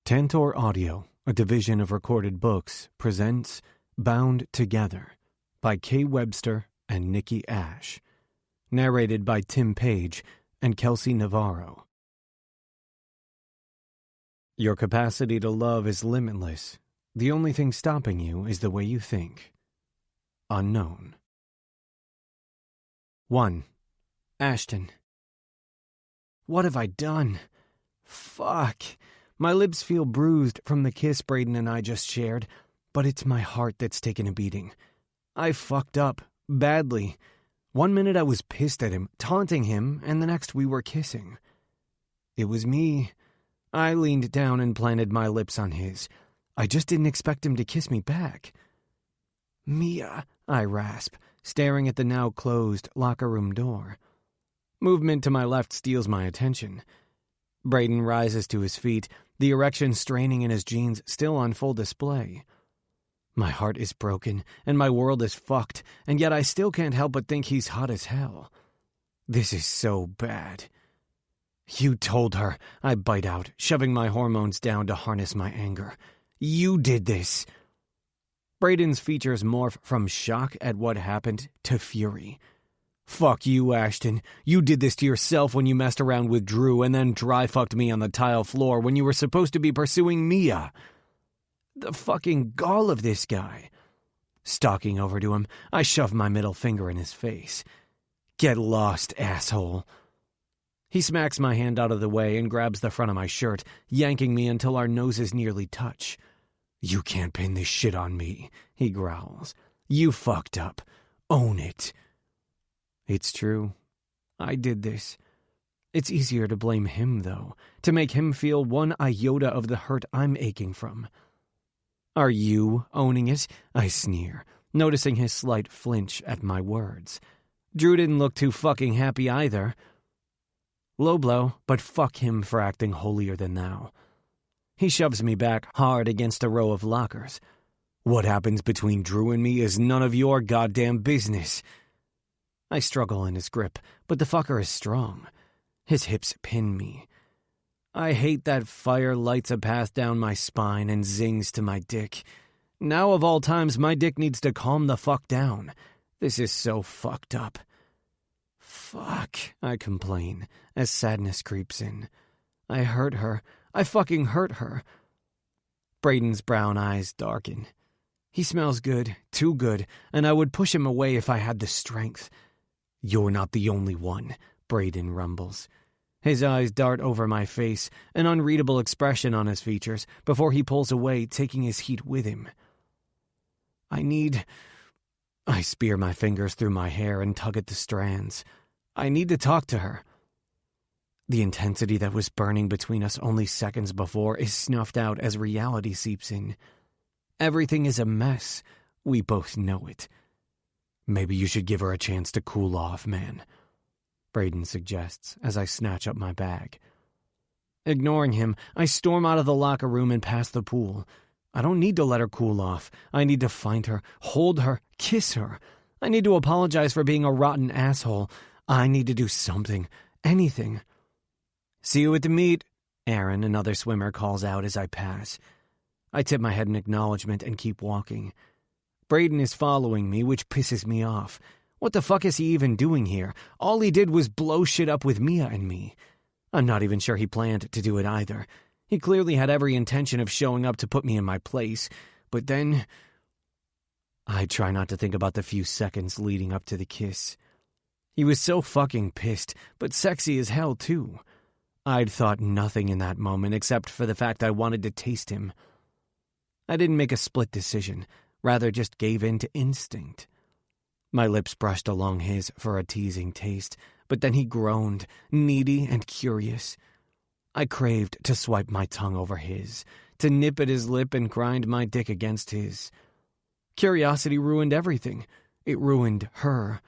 Tantor Audio, a division of Recorded Books, presents Bound Together by K. Webster and Nikki Ash. Narrated by Tim Page and Kelsey Navarro. Your capacity to love is limitless. The only thing stopping you is the way you think. Unknown. 1. Ashton. What have I done? Fuck. My lips feel bruised from the kiss Braden and I just shared, but it's my heart that's taken a beating. I fucked up, badly. 1 minute I was pissed at him, taunting him, and the next we were kissing. It was me. I leaned down and planted my lips on his. I just didn't expect him to kiss me back. Mia, I rasp, staring at the now closed locker room door. Movement to my left steals my attention. Braden rises to his feet, the erection straining in his jeans still on full display. My heart is broken, and my world is fucked, and yet I still can't help but think he's hot as hell. This is so bad. You told her, I bite out, shoving my hormones down to harness my anger. You did this. Braden's features morph from shock at what happened to fury. Fuck you, Ashton. You did this to yourself when you messed around with Drew and then dry-fucked me on the tile floor when you were supposed to be pursuing Mia. The fucking gall of this guy. Stalking over to him, I shove my middle finger in his face. Get lost, asshole. He smacks my hand out of the way and grabs the front of my shirt, yanking me until our noses nearly touch. You can't pin this shit on me, he growls. You fucked up. Own it. It's true. I did this. It's easier to blame him, though, to make him feel one iota of the hurt I'm aching from. Are you owning it? I sneer, noticing his slight flinch at my words. Drew didn't look too fucking happy either. Low blow, but fuck him for acting holier than thou. He shoves me back hard against a row of lockers. What happens between Drew and me is none of your goddamn business. I struggle in his grip, but the fucker is strong. His hips pin me. I hate that fire lights a path down my spine and zings to my dick. Now of all times, my dick needs to calm the fuck down. This is so fucked up. Fuck, I complain, as sadness creeps in. I hurt her. I fucking hurt her. Braden's brown eyes darken. He smells good, too good, and I would push him away if I had the strength. You're not the only one, Braden rumbles. His eyes dart over my face, an unreadable expression on his features, before he pulls away, taking his heat with him. I spear my fingers through my hair and tug at the strands. I need to talk to her. The intensity that was burning between us only seconds before is snuffed out as reality seeps in. Everything is a mess. We both know it. Maybe you should give her a chance to cool off, man, Braden suggests as I snatch up my bag. Ignoring him, I storm out of the locker room and past the pool. I don't need to let her cool off. I need to find her, hold her, kiss her. I need to apologize for being a rotten asshole. I need to do something, anything. See you at the meet, Aaron, another swimmer, calls out as I pass. I tip my head in acknowledgement and keep walking. Braden is following me, which pisses me off. What the fuck is he even doing here? All he did was blow shit up with Mia and me. I'm not even sure he planned to do it either. He clearly had every intention of showing up to put me in my place, but then I try not to think about the few seconds leading up to the kiss. He was so fucking pissed, but sexy as hell too. I'd thought nothing in that moment except for the fact I wanted to taste him. I didn't make a split decision, rather just gave in to instinct. My lips brushed along his for a teasing taste, but then he groaned, needy and curious. I craved to swipe my tongue over his, to nip at his lip and grind my dick against his. Curiosity ruined everything. It ruined her.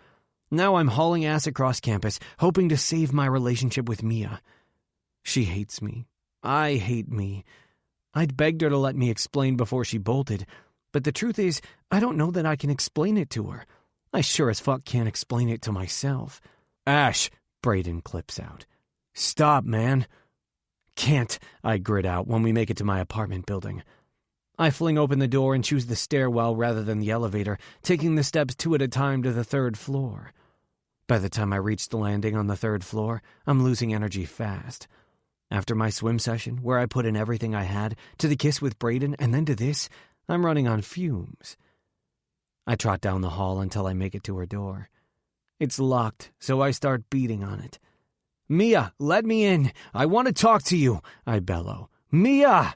Now I'm hauling ass across campus, hoping to save my relationship with Mia. She hates me. I hate me. I'd begged her to let me explain before she bolted, but the truth is, I don't know that I can explain it to her. I sure as fuck can't explain it to myself. Ash, Braden clips out. Stop, man. Can't, I grit out when we make it to my apartment building. I fling open the door and choose the stairwell rather than the elevator, taking the steps 2 at a time to the 3rd floor. By the time I reach the landing on the 3rd floor, I'm losing energy fast. After my swim session, where I put in everything I had, to the kiss with Brayden, and then to this, I'm running on fumes. I trot down the hall until I make it to her door. It's locked, so I start beating on it. "Mia, let me in! I want to talk to you!" I bellow. "Mia!"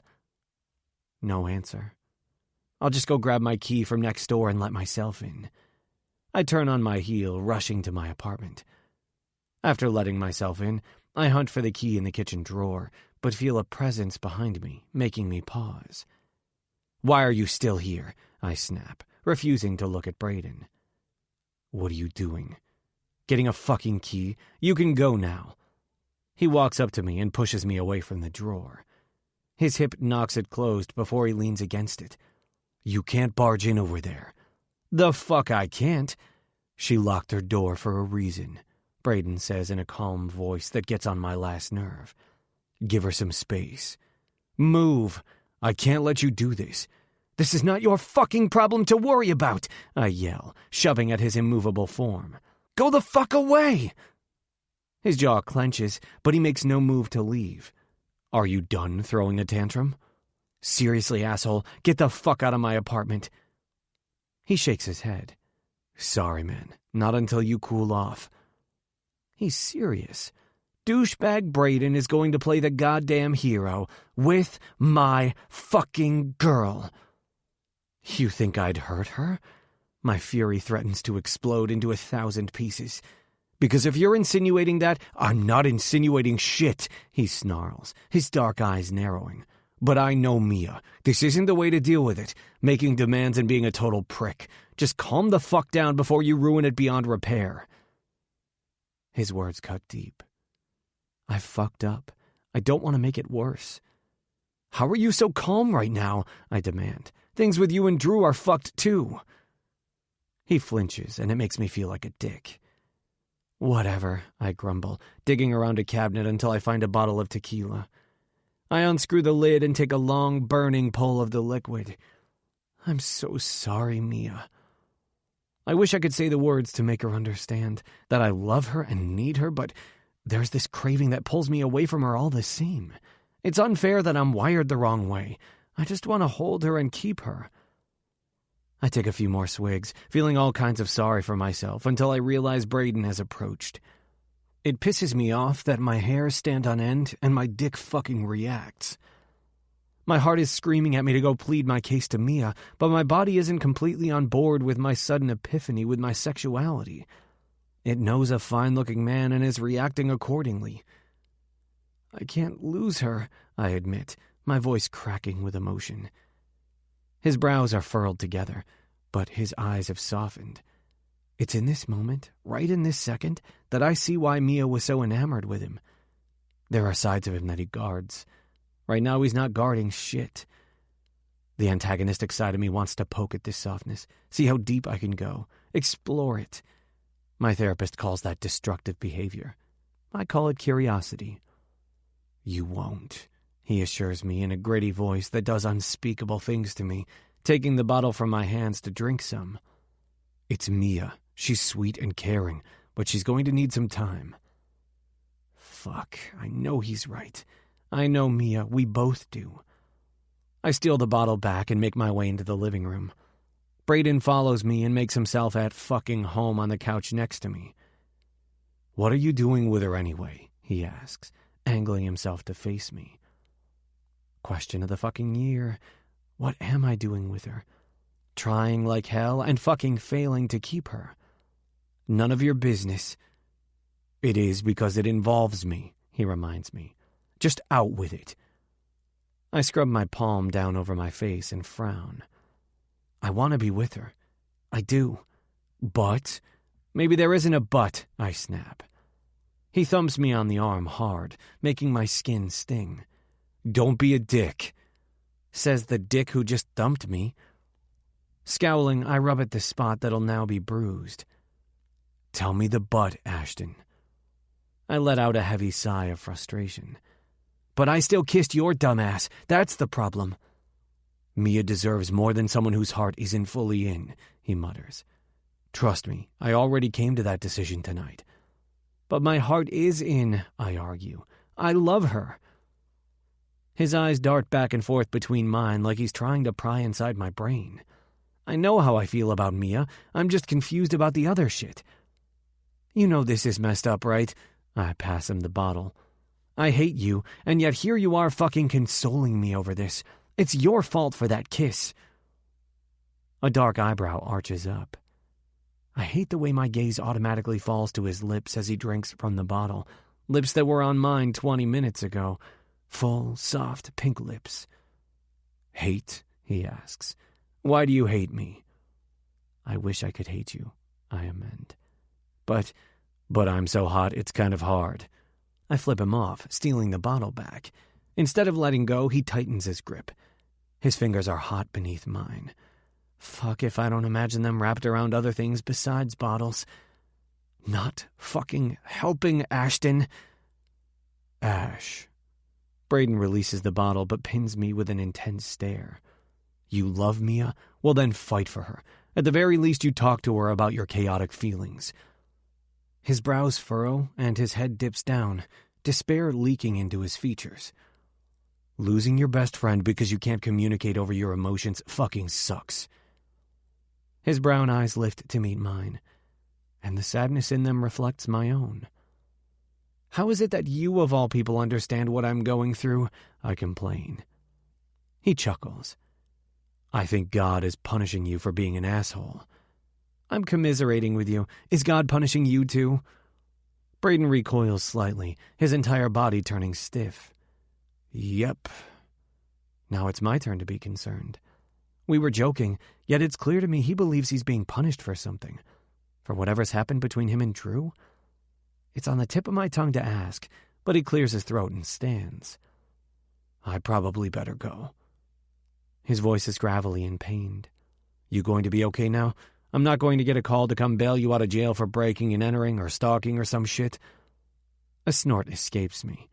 No answer. I'll just go grab my key from next door and let myself in. I turn on my heel, rushing to my apartment. After letting myself in, I hunt for the key in the kitchen drawer, but feel a presence behind me, making me pause. "Why are you still here?" I snap, refusing to look at Brayden. "What are you doing?" "Getting a fucking key? You can go now." He walks up to me and pushes me away from the drawer. His hip knocks it closed before he leans against it. "You can't barge in over there." "The fuck I can't." "She locked her door for a reason," Brayden says in a calm voice that gets on my last nerve. "Give her some space." "Move. I can't let you do this." "This is not your fucking problem to worry about," I yell, shoving at his immovable form. "Go the fuck away!" His jaw clenches, but he makes no move to leave. "Are you done throwing a tantrum?" "Seriously, asshole, get the fuck out of my apartment." He shakes his head. "Sorry, man, not until you cool off." He's serious. Douchebag Brayden is going to play the goddamn hero with my fucking girl. You think I'd hurt her? My fury threatens to explode into 1,000 pieces. "Because if you're insinuating that, I'm not insinuating shit," he snarls, his dark eyes narrowing. "But I know Mia. This isn't the way to deal with it, making demands and being a total prick. Just calm the fuck down before you ruin it beyond repair." His words cut deep. I fucked up. I don't want to make it worse. "How are you so calm right now?" I demand. "Things with you and Drew are fucked too." He flinches, and it makes me feel like a dick. "Whatever," I grumble, digging around a cabinet until I find a bottle of tequila. I unscrew the lid and take a long, burning pull of the liquid. "I'm so sorry, Mia." I wish I could say the words to make her understand that I love her and need her, but there's this craving that pulls me away from her all the same. It's unfair that I'm wired the wrong way. I just want to hold her and keep her. I take a few more swigs, feeling all kinds of sorry for myself until I realize Brayden has approached. It pisses me off that my hairs stand on end and my dick fucking reacts. My heart is screaming at me to go plead my case to Mia, but my body isn't completely on board with my sudden epiphany with my sexuality. It knows a fine-looking man and is reacting accordingly. "I can't lose her," I admit, my voice cracking with emotion. His brows are furrowed together, but his eyes have softened. It's in this moment, right in this second, that I see why Mia was so enamored with him. There are sides of him that he guards. Right now he's not guarding shit. The antagonistic side of me wants to poke at this softness, see how deep I can go, explore it. My therapist calls that destructive behavior. I call it curiosity. "You won't," he assures me in a gritty voice that does unspeakable things to me, taking the bottle from my hands to drink some. "It's Mia. She's sweet and caring, but she's going to need some time." Fuck, I know he's right. I know Mia, we both do. I steal the bottle back and make my way into the living room. Brayden follows me and makes himself at fucking home on the couch next to me. "What are you doing with her anyway?" he asks, angling himself to face me. Question of the fucking year. What am I doing with her? Trying like hell and fucking failing to keep her. None of your business. "It is because it involves me," he reminds me. "Just out with it." I scrub my palm down over my face and frown. I want to be with her. I do. But maybe there isn't a but, I snap. He thumps me on the arm hard, making my skin sting. "Don't be a dick," says the dick who just thumped me. Scowling, I rub at the spot that'll now be bruised. "Tell me the but, Ashton." I let out a heavy sigh of frustration. But I still kissed your dumbass. That's the problem. Mia deserves more than someone whose heart isn't fully in, he mutters. Trust me, I already came to that decision tonight. But my heart is in, I argue. I love her. His eyes dart back and forth between mine like he's trying to pry inside my brain. I know how I feel about Mia. I'm just confused about the other shit. You know this is messed up, right? I pass him the bottle. I hate you, and yet here you are fucking consoling me over this. It's your fault for that kiss. A dark eyebrow arches up. I hate the way my gaze automatically falls to his lips as he drinks from the bottle. Lips that were on mine 20 minutes ago. Full, soft, pink lips. Hate? He asks. Why do you hate me? I wish I could hate you, I amend. But I'm so hot it's kind of hard. I flip him off, stealing the bottle back. Instead of letting go, he tightens his grip. His fingers are hot beneath mine. Fuck if I don't imagine them wrapped around other things besides bottles. Not fucking helping, Ashton. Ash. Braden releases the bottle but pins me with an intense stare. You love Mia? Well then fight for her. At the very least you talk to her about your chaotic feelings. His brows furrow and his head dips down, despair leaking into his features. Losing your best friend because you can't communicate over your emotions fucking sucks. His brown eyes lift to meet mine, and the sadness in them reflects my own. How is it that you of all people understand what I'm going through? I complain. He chuckles. I think God is punishing you for being an asshole. I'm commiserating with you. Is God punishing you too? Braden recoils slightly, his entire body turning stiff. Yep. Now it's my turn to be concerned. We were joking, yet it's clear to me he believes he's being punished for something. For whatever's happened between him and Drew? It's on the tip of my tongue to ask, but he clears his throat and stands. I probably better go. His voice is gravelly and pained. You going to be okay now? I'm not going to get a call to come bail you out of jail for breaking and entering or stalking or some shit. A snort escapes me.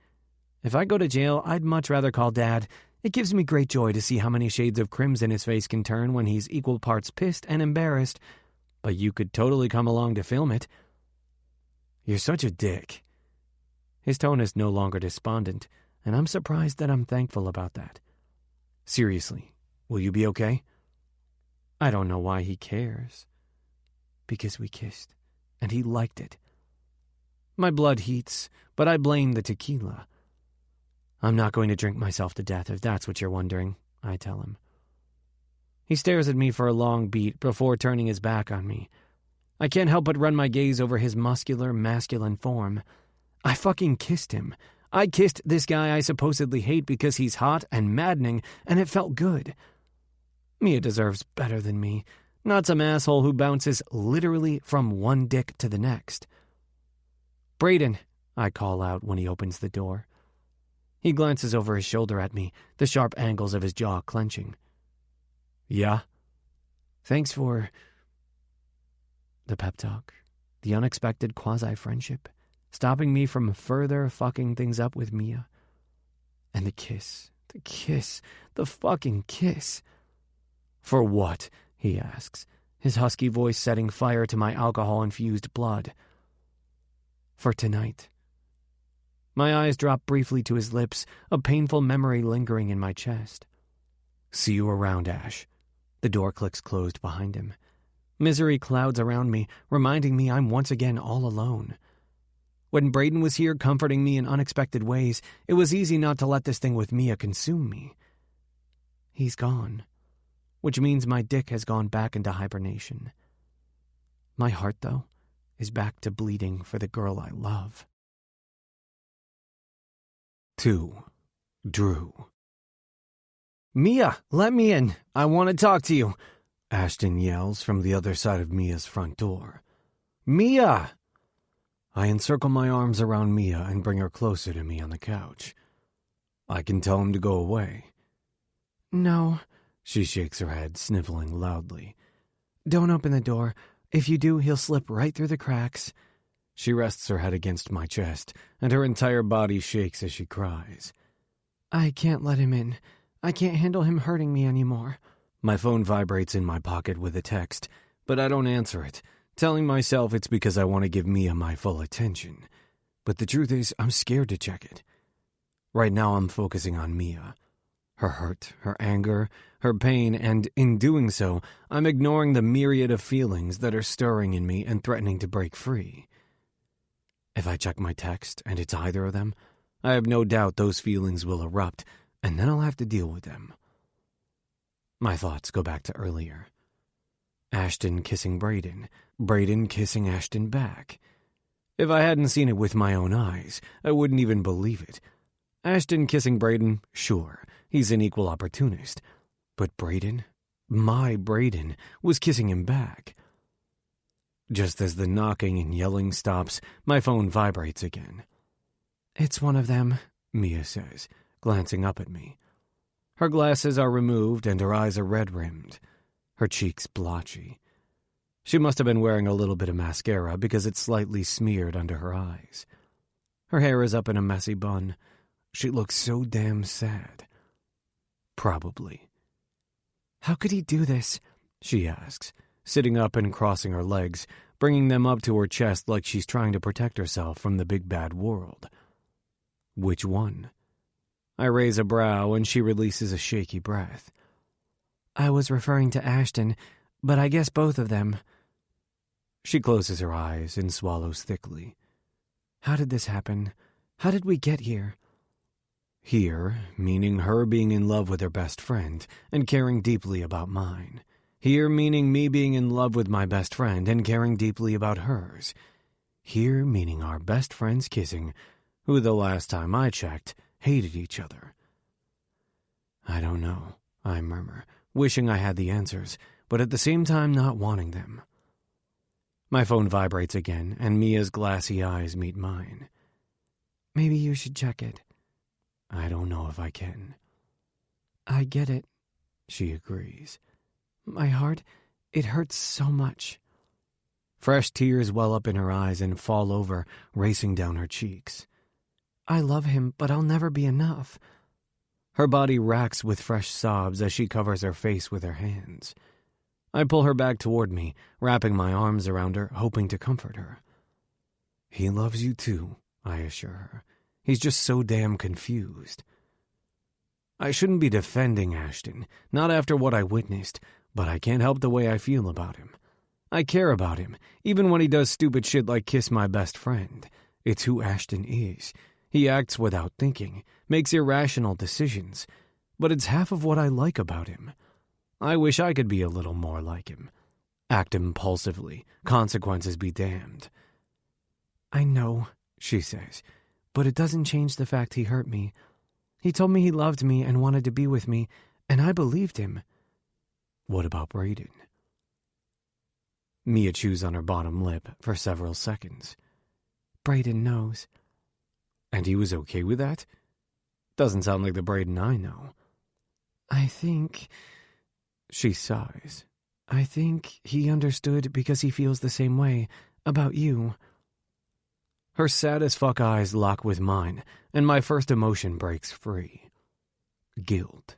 If I go to jail, I'd much rather call Dad. It gives me great joy to see how many shades of crimson his face can turn when he's equal parts pissed and embarrassed. But you could totally come along to film it. You're such a dick. His tone is no longer despondent, and I'm surprised that I'm thankful about that. Seriously, will you be okay? I don't know why he cares. Because we kissed, and he liked it. My blood heats, but I blame the tequila. I'm not going to drink myself to death if that's what you're wondering, I tell him. He stares at me for a long beat before turning his back on me. I can't help but run my gaze over his muscular, masculine form. I fucking kissed him. I kissed this guy I supposedly hate because he's hot and maddening, and it felt good. Mia deserves better than me, not some asshole who bounces literally from one dick to the next. Braden, I call out when he opens the door. He glances over his shoulder at me, the sharp angles of his jaw clenching. Yeah? Thanks for the pep talk, the unexpected quasi-friendship, stopping me from further fucking things up with Mia. And the kiss, the fucking kiss. For what? He asks, his husky voice setting fire to my alcohol-infused blood. For tonight. My eyes drop briefly to his lips, a painful memory lingering in my chest. See you around, Ash. The door clicks closed behind him. Misery clouds around me, reminding me I'm once again all alone. When Braden was here comforting me in unexpected ways, it was easy not to let this thing with Mia consume me. He's gone, which means my dick has gone back into hibernation. My heart, though, is back to bleeding for the girl I love. 2. Drew. Mia, let me in. I want to talk to you, Ashton yells from the other side of Mia's front door. Mia! I encircle my arms around Mia and bring her closer to me on the couch. I can tell him to go away. No, she shakes her head, sniffling loudly. Don't open the door. If you do, he'll slip right through the cracks. She rests her head against my chest, and her entire body shakes as she cries. I can't let him in. I can't handle him hurting me anymore. My phone vibrates in my pocket with a text, but I don't answer it, telling myself it's because I want to give Mia my full attention. But the truth is, I'm scared to check it. Right now I'm focusing on Mia. Her hurt, her anger, her pain, and in doing so, I'm ignoring the myriad of feelings that are stirring in me and threatening to break free. If I check my text and it's either of them, I have no doubt those feelings will erupt, and then I'll have to deal with them. My thoughts go back to earlier. Ashton kissing Brayden, Brayden kissing Ashton back. If I hadn't seen it with my own eyes, I wouldn't even believe it. Ashton kissing Brayden, sure, he's an equal opportunist. But Brayden, my Brayden, was kissing him back. Just as the knocking and yelling stops, my phone vibrates again. It's one of them, Mia says, glancing up at me. Her glasses are removed and her eyes are red-rimmed, her cheeks blotchy. She must have been wearing a little bit of mascara because it's slightly smeared under her eyes. Her hair is up in a messy bun. She looks so damn sad. Probably. How could he do this? She asks, sitting up and crossing her legs, bringing them up to her chest like she's trying to protect herself from the big bad world. Which one? I raise a brow and she releases a shaky breath. I was referring to Ashton, but I guess both of them. She closes her eyes and swallows thickly. How did this happen? How did we get here? Here, meaning her being in love with her best friend and caring deeply about mine. Here, meaning me being in love with my best friend and caring deeply about hers. Here, meaning our best friends kissing, who the last time I checked, hated each other. I don't know, I murmur, wishing I had the answers, but at the same time not wanting them. My phone vibrates again, and Mia's glassy eyes meet mine. Maybe you should check it. I don't know if I can. I get it, she agrees. My heart, it hurts so much. Fresh tears well up in her eyes and fall over, racing down her cheeks. I love him, but I'll never be enough. Her body racks with fresh sobs as she covers her face with her hands. I pull her back toward me, wrapping my arms around her, hoping to comfort her. He loves you too, I assure her. He's just so damn confused. I shouldn't be defending Ashton, not after what I witnessed, but I can't help the way I feel about him. I care about him, even when he does stupid shit like kiss my best friend. It's who Ashton is. He acts without thinking, makes irrational decisions, but it's half of what I like about him. I wish I could be a little more like him. Act impulsively, consequences be damned. I know, she says, but it doesn't change the fact he hurt me. He told me he loved me and wanted to be with me, and I believed him. What about Brayden? Mia chews on her bottom lip for several seconds. Brayden knows. And he was okay with that? Doesn't sound like the Brayden I know. I think... She sighs. I think he understood because he feels the same way about you. Her sad as fuck eyes lock with mine, and my first emotion breaks free. Guilt.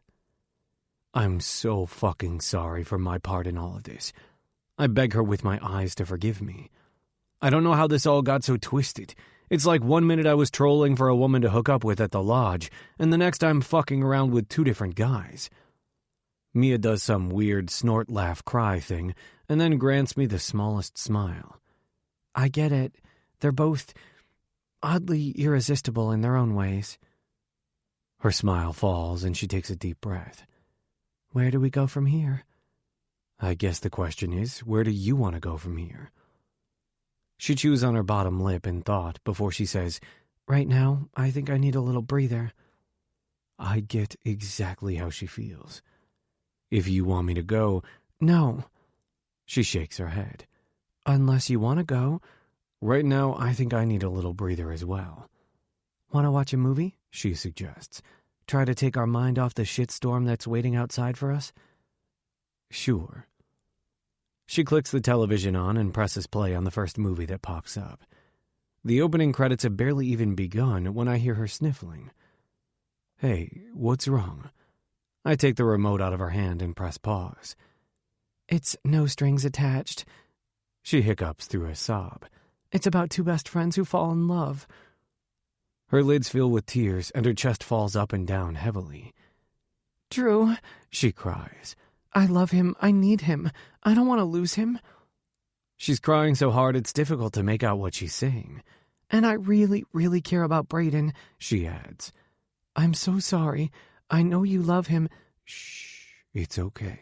I'm so fucking sorry for my part in all of this. I beg her with my eyes to forgive me. I don't know how this all got so twisted. It's like 1 minute I was trolling for a woman to hook up with at the lodge, and the next I'm fucking around with 2 different guys. Mia does some weird snort, laugh, cry thing, and then grants me the smallest smile. I get it. They're both oddly irresistible in their own ways. Her smile falls and she takes a deep breath. Where do we go from here? I guess the question is, where do you want to go from here? She chews on her bottom lip in thought before she says, right now, I think I need a little breather. I get exactly how she feels. If you want me to go, no. She shakes her head. Unless you want to go. Right now, I think I need a little breather as well. Want to watch a movie? She suggests. Try to take our mind off the shitstorm that's waiting outside for us? Sure. She clicks the television on and presses play on the first movie that pops up. The opening credits have barely even begun when I hear her sniffling. Hey, what's wrong? I take the remote out of her hand and press pause. It's no strings attached. She hiccups through a sob. It's about two best friends who fall in love. Her lids fill with tears and her chest falls up and down heavily. Drew, she cries. I love him. I need him. I don't want to lose him. She's crying so hard it's difficult to make out what she's saying. And I really, really care about Brayden, she adds. I'm so sorry. I know you love him. Shh, it's okay.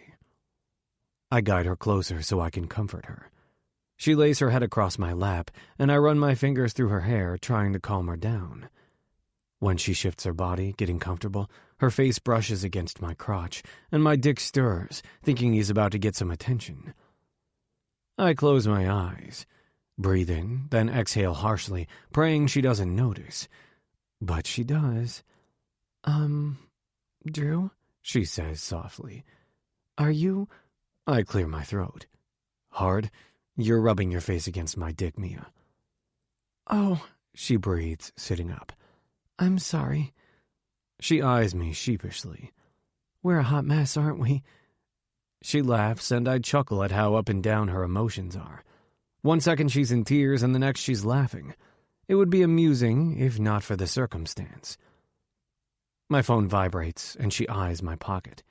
I guide her closer so I can comfort her. She lays her head across my lap, and I run my fingers through her hair, trying to calm her down. When she shifts her body, getting comfortable, her face brushes against my crotch, and my dick stirs, thinking he's about to get some attention. I close my eyes, breathe in, then exhale harshly, praying she doesn't notice. But she does. Drew, she says softly. Are you... I clear my throat. Hard? You're rubbing your face against my dick, Mia. Oh, she breathes, sitting up. I'm sorry. She eyes me sheepishly. We're a hot mess, aren't we? She laughs, and I chuckle at how up and down her emotions are. One second she's in tears, and the next she's laughing. It would be amusing, if not for the circumstance. My phone vibrates, and she eyes my pocket.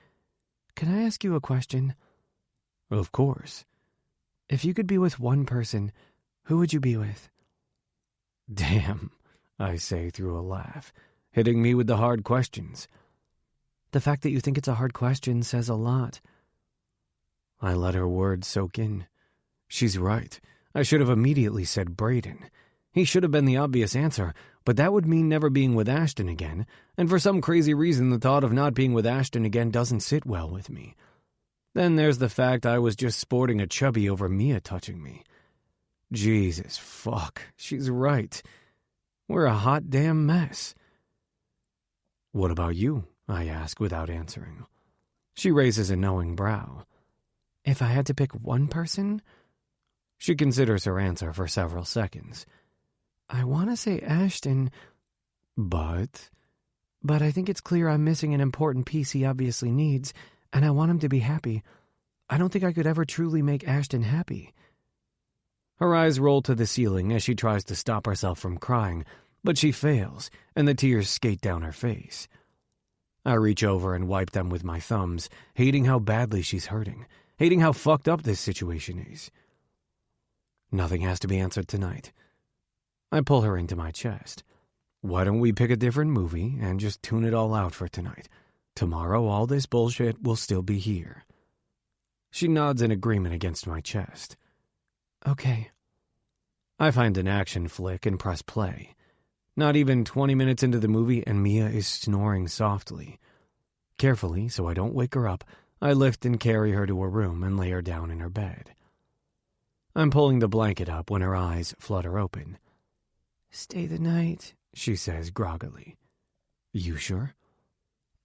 Can I ask you a question? Of course. If you could be with one person, who would you be with? Damn, I say through a laugh, hitting me with the hard questions. The fact that you think it's a hard question says a lot. I let her words soak in. She's right. I should have immediately said Brayden. He should have been the obvious answer, but that would mean never being with Ashton again, and for some crazy reason the thought of not being with Ashton again doesn't sit well with me. Then there's the fact I was just sporting a chubby over Mia touching me. Jesus fuck, she's right. We're a hot damn mess. What about you? I ask without answering. She raises a knowing brow. If I had to pick one person? She considers her answer for several seconds. I want to say Ashton, but I think it's clear I'm missing an important piece he obviously needs, and I want him to be happy. I don't think I could ever truly make Ashton happy. Her eyes roll to the ceiling as she tries to stop herself from crying, but she fails, and the tears skate down her face. I reach over and wipe them with my thumbs, hating how badly she's hurting, hating how fucked up this situation is. Nothing has to be answered tonight. I pull her into my chest. Why don't we pick a different movie and just tune it all out for tonight? Tomorrow all this bullshit will still be here. She nods in agreement against my chest. Okay. I find an action flick and press play. Not even 20 minutes into the movie and Mia is snoring softly. Carefully, so I don't wake her up, I lift and carry her to her room and lay her down in her bed. I'm pulling the blanket up when her eyes flutter open. Stay the night, she says groggily. You sure?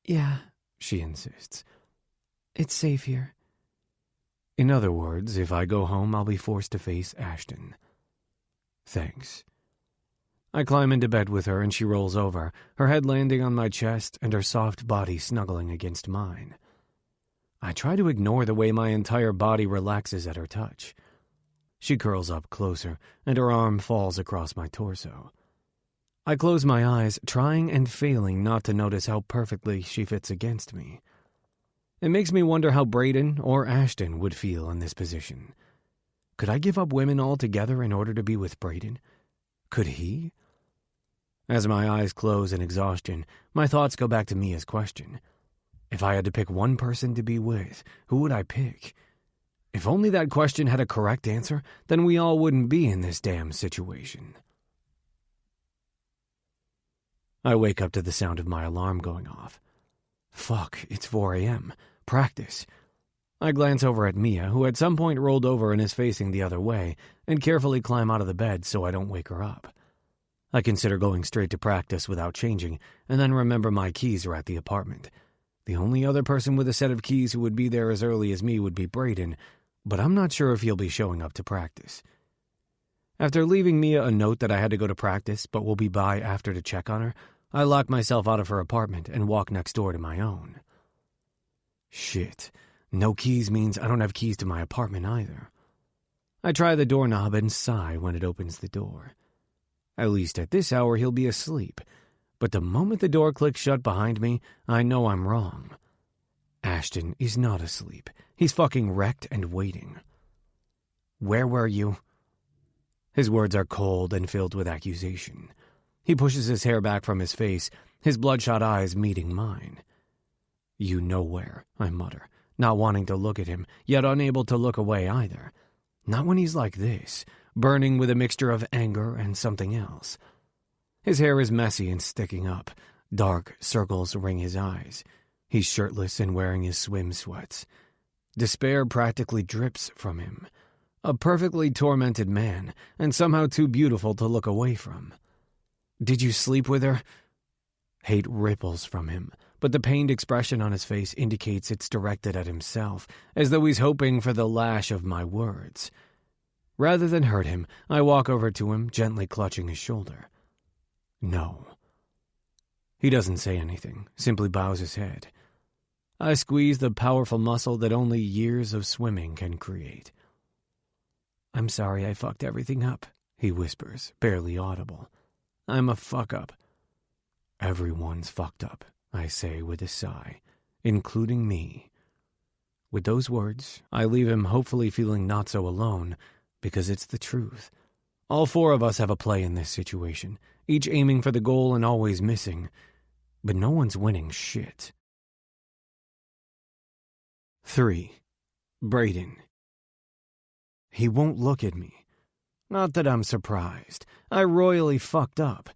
Yeah, she insists. It's safe here. In other words, if I go home, I'll be forced to face Ashton. Thanks. I climb into bed with her and she rolls over, her head landing on my chest and her soft body snuggling against mine. I try to ignore the way my entire body relaxes at her touch. She curls up closer, and her arm falls across my torso. I close my eyes, trying and failing not to notice how perfectly she fits against me. It makes me wonder how Brayden or Ashton would feel in this position. Could I give up women altogether in order to be with Brayden? Could he? As my eyes close in exhaustion, my thoughts go back to Mia's question. If I had to pick one person to be with, who would I pick? If only that question had a correct answer, then we all wouldn't be in this damn situation. I wake up to the sound of my alarm going off. Fuck, it's 4 a.m. Practice. I glance over at Mia, who at some point rolled over and is facing the other way, and carefully climb out of the bed so I don't wake her up. I consider going straight to practice without changing, and then remember my keys are at the apartment. The only other person with a set of keys who would be there as early as me would be Brayden, but I'm not sure if he'll be showing up to practice. After leaving Mia a note that I had to go to practice but will be by after to check on her, I lock myself out of her apartment and walk next door to my own. Shit. No keys means I don't have keys to my apartment either. I try the doorknob and sigh when it opens the door. At least at this hour he'll be asleep, but the moment the door clicks shut behind me, I know I'm wrong. Ashton is not asleep. He's fucking wrecked and waiting. Where were you? His words are cold and filled with accusation. He pushes his hair back from his face, his bloodshot eyes meeting mine. You know where, I mutter, not wanting to look at him, yet unable to look away either. Not when he's like this, burning with a mixture of anger and something else. His hair is messy and sticking up. Dark circles ring his eyes. He's shirtless and wearing his swim sweats. Despair practically drips from him. A perfectly tormented man, and somehow too beautiful to look away from. Did you sleep with her? Hate ripples from him, but the pained expression on his face indicates it's directed at himself, as though he's hoping for the lash of my words. Rather than hurt him, I walk over to him, gently clutching his shoulder. No. He doesn't say anything, simply bows his head. I squeeze the powerful muscle that only years of swimming can create. I'm sorry I fucked everything up, he whispers, barely audible. I'm a fuck-up. Everyone's fucked up, I say with a sigh, including me. With those words, I leave him hopefully feeling not so alone, because it's the truth. All four of us have a play in this situation, each aiming for the goal and always missing, but no one's winning shit. 3. Braden. He won't look at me. Not that I'm surprised. I royally fucked up.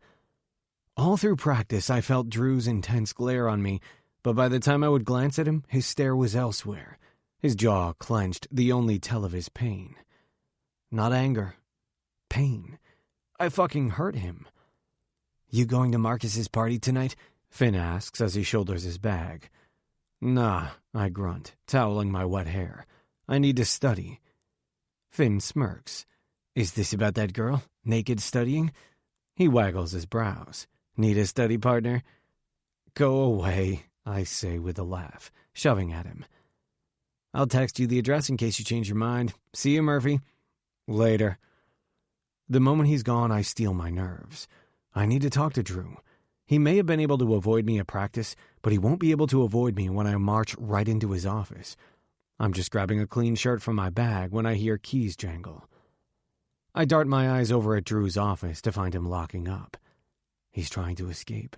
All through practice, I felt Drew's intense glare on me, but by the time I would glance at him, his stare was elsewhere. His jaw clenched, the only tell of his pain. Not anger. Pain. I fucking hurt him. You going to Marcus's party tonight? Finn asks as he shoulders his bag. Nah, I grunt, toweling my wet hair. I need to study. Finn smirks. Is this about that girl? Naked studying? He waggles his brows. Need a study partner? Go away, I say with a laugh, shoving at him. I'll text you the address in case you change your mind. See you, Murphy. Later. The moment he's gone, I steel my nerves. I need to talk to Drew. He may have been able to avoid me at practice, but he won't be able to avoid me when I march right into his office. I'm just grabbing a clean shirt from my bag when I hear keys jangle. I dart my eyes over at Drew's office to find him locking up. He's trying to escape.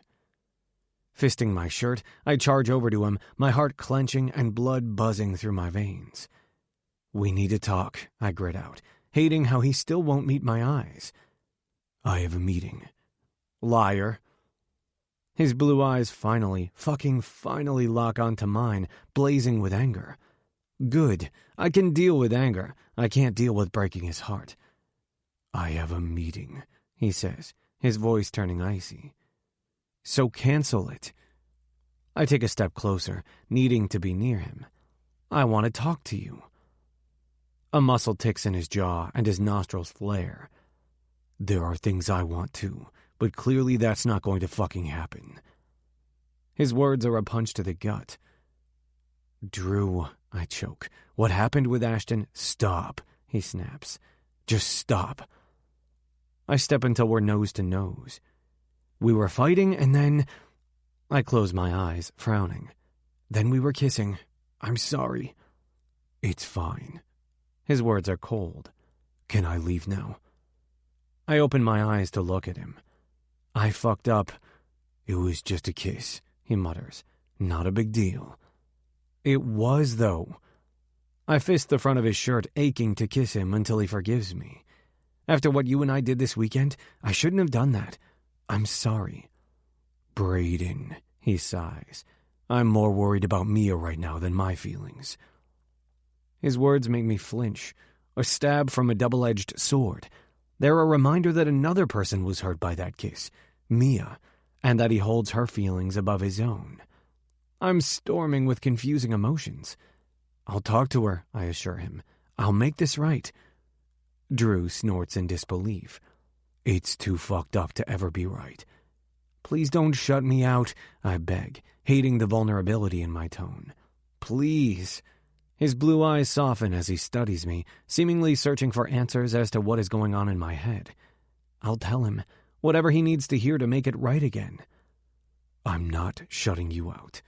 Fisting my shirt, I charge over to him, my heart clenching and blood buzzing through my veins. We need to talk, I grit out, hating how he still won't meet my eyes. I have a meeting. Liar. His blue eyes finally lock onto mine, blazing with anger. Good. I can deal with anger. I can't deal with breaking his heart. I have a meeting, he says, his voice turning icy. So cancel it. I take a step closer, needing to be near him. I want to talk to you. A muscle ticks in his jaw and his nostrils flare. There are things I want too, but clearly that's not going to fucking happen. His words are a punch to the gut. Drew, I choke. What happened with Ashton? Stop, he snaps. Just stop. I step until we're nose to nose. We were fighting and then... I close my eyes, frowning. Then we were kissing. I'm sorry. It's fine. His words are cold. Can I leave now? I open my eyes to look at him. I fucked up. It was just a kiss, he mutters. Not a big deal. It was, though. I fist the front of his shirt, aching to kiss him until he forgives me. After what you and I did this weekend, I shouldn't have done that. I'm sorry. Braden, he sighs. I'm more worried about Mia right now than my feelings. His words make me flinch, a stab from a double-edged sword. They're a reminder that another person was hurt by that kiss, Mia, and that he holds her feelings above his own. I'm storming with confusing emotions. I'll talk to her, I assure him. I'll make this right. Drew snorts in disbelief. It's too fucked up to ever be right. Please don't shut me out, I beg, hating the vulnerability in my tone. Please. His blue eyes soften as he studies me, seemingly searching for answers as to what is going on in my head. I'll tell him whatever he needs to hear to make it right again. I'm not shutting you out.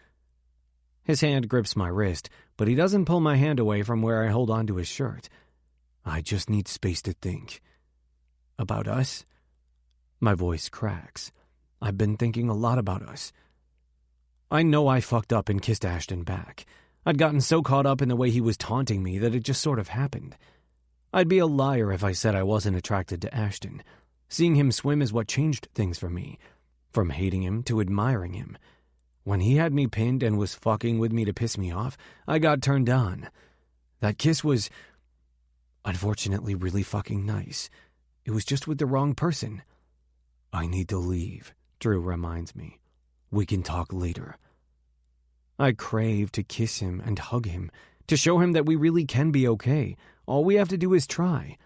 His hand grips my wrist, but he doesn't pull my hand away from where I hold onto his shirt. I just need space to think. About us? My voice cracks. I've been thinking a lot about us. I know I fucked up and kissed Ashton back. I'd gotten so caught up in the way he was taunting me that it just sort of happened. I'd be a liar if I said I wasn't attracted to Ashton. Seeing him swim is what changed things for me, from hating him to admiring him. When he had me pinned and was fucking with me to piss me off, I got turned on. That kiss was, unfortunately, really fucking nice. It was just with the wrong person. I need to leave, Drew reminds me. We can talk later. I crave to kiss him and hug him, to show him that we really can be okay. All we have to do is try.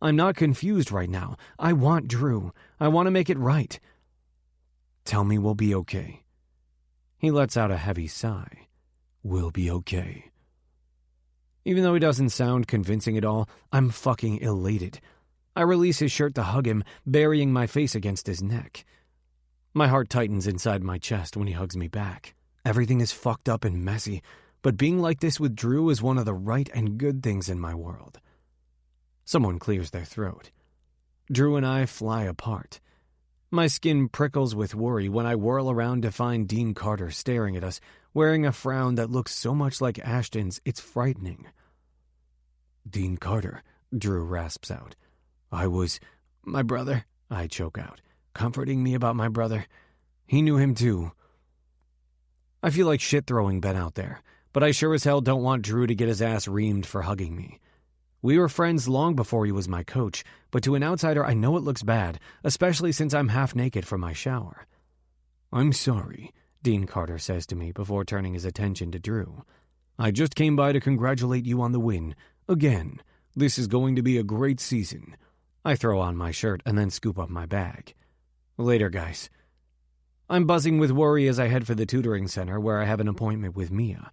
I'm not confused right now. I want Drew. I want to make it right. Tell me we'll be okay. He lets out a heavy sigh. We'll be okay. Even though he doesn't sound convincing at all, I'm fucking elated. I release his shirt to hug him, burying my face against his neck. My heart tightens inside my chest when he hugs me back. Everything is fucked up and messy, but being like this with Drew is one of the right and good things in my world. Someone clears their throat. Drew and I fly apart. My skin prickles with worry when I whirl around to find Dean Carter staring at us, wearing a frown that looks so much like Ashton's, it's frightening. Dean Carter, Drew rasps out. My brother, I choke out, comforting me about my brother. He knew him too. I feel like shit throwing Ben out there, but I sure as hell don't want Drew to get his ass reamed for hugging me. We were friends long before he was my coach, but to an outsider I know it looks bad, especially since I'm half naked from my shower. I'm sorry, Dean Carter says to me before turning his attention to Drew. I just came by to congratulate you on the win. Again, this is going to be a great season. I throw on my shirt and then scoop up my bag. Later, guys. I'm buzzing with worry as I head for the tutoring center where I have an appointment with Mia.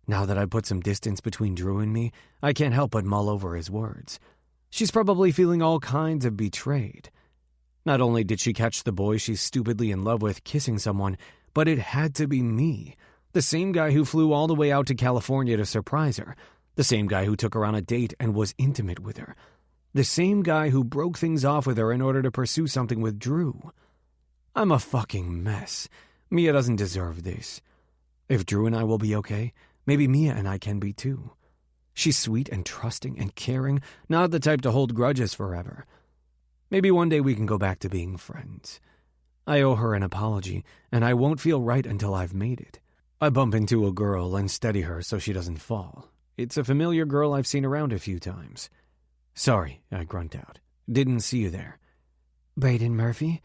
Now that I've put some distance between Drew and me, I can't help but mull over his words. She's probably feeling all kinds of betrayed. Not only did she catch the boy she's stupidly in love with kissing someone, but it had to be me, the same guy who flew all the way out to California to surprise her, the same guy who took her on a date and was intimate with her, the same guy who broke things off with her in order to pursue something with Drew. I'm a fucking mess. Mia doesn't deserve this. If Drew and I will be okay, maybe Mia and I can be too. She's sweet and trusting and caring, not the type to hold grudges forever. Maybe one day we can go back to being friends. I owe her an apology, and I won't feel right until I've made it. I bump into a girl and steady her so she doesn't fall. It's a familiar girl I've seen around a few times. Sorry, I grunt out. Didn't see you there. Braden Murphy?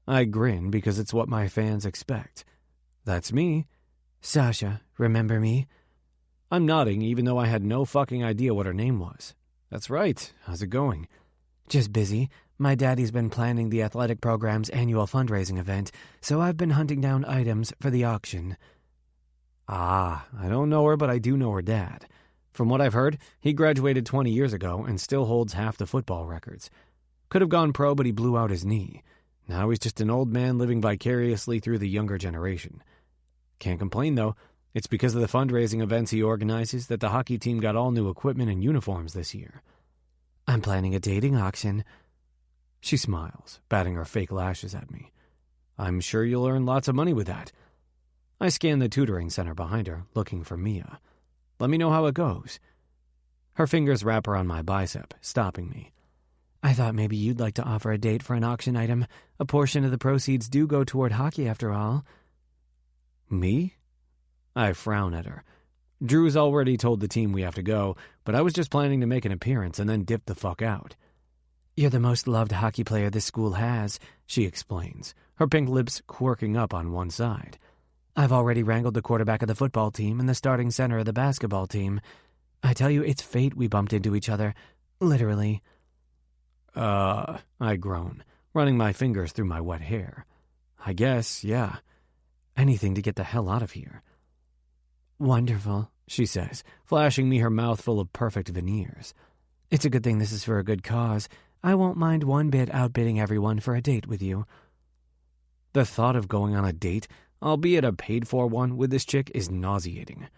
I grin because it's what my fans expect. That's me. Sasha, remember me? I'm nodding even though I had no fucking idea what her name was. That's right. How's it going? Just busy. My daddy's been planning the athletic program's annual fundraising event, so I've been hunting down items for the auction. I don't know her, but I do know her dad. From what I've heard, he graduated 20 years ago and still holds half the football records. Could have gone pro, but he blew out his knee. Now he's just an old man living vicariously through the younger generation. Can't complain, though. It's because of the fundraising events he organizes that the hockey team got all new equipment and uniforms this year. I'm planning a dating auction. She smiles, batting her fake lashes at me. I'm sure you'll earn lots of money with that. I scan the tutoring center behind her, looking for Mia. Let me know how it goes. Her fingers wrap around my bicep, stopping me. I thought maybe you'd like to offer a date for an auction item. A portion of the proceeds do go toward hockey, after all. Me? I frown at her. Drew's already told the team we have to go, but I was just planning to make an appearance and then dip the fuck out. You're the most loved hockey player this school has, she explains, her pink lips quirking up on one side. I've already wrangled the quarterback of the football team and the starting center of the basketball team. I tell you, it's fate we bumped into each other. Literally. I groan, running my fingers through my wet hair. I guess, yeah. Anything to get the hell out of here. Wonderful, she says, flashing me her mouth full of perfect veneers. It's a good thing this is for a good cause. I won't mind one bit outbidding everyone for a date with you. The thought of going on a date, albeit a paid-for one, with this chick is nauseating.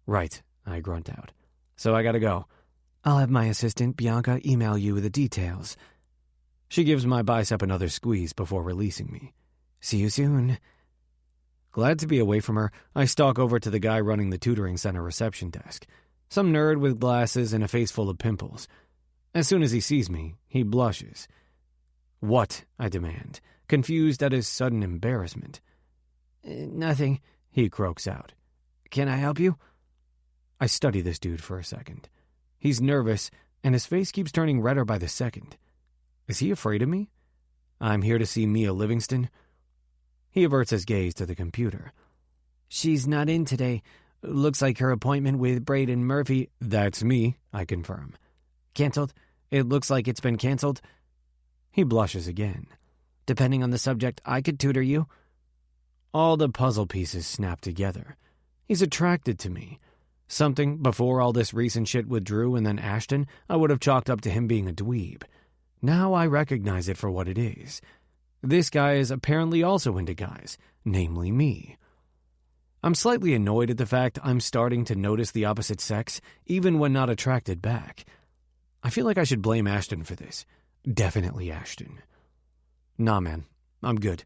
Right, I grunt out. So I gotta go. I'll have my assistant, Bianca, email you the details. She gives my bicep another squeeze before releasing me. See you soon. Glad to be away from her, I stalk over to the guy running the tutoring center reception desk. Some nerd with glasses and a face full of pimples. As soon as he sees me, he blushes. What? I demand, confused at his sudden embarrassment. Nothing, he croaks out. Can I help you? I study this dude for a second. He's nervous, and his face keeps turning redder by the second. Is he afraid of me? I'm here to see Mia Livingston. He averts his gaze to the computer. She's not in today. Looks like her appointment with Braden Murphy. That's me, I confirm. Canceled? It looks like it's been canceled. He blushes again. Depending on the subject, I could tutor you. All the puzzle pieces snap together. He's attracted to me. Something, before all this recent shit with Drew and then Ashton, I would have chalked up to him being a dweeb. Now I recognize it for what it is. This guy is apparently also into guys, namely me. I'm slightly annoyed at the fact I'm starting to notice the opposite sex, even when not attracted back. I feel like I should blame Ashton for this. Definitely Ashton. Nah, man. I'm good.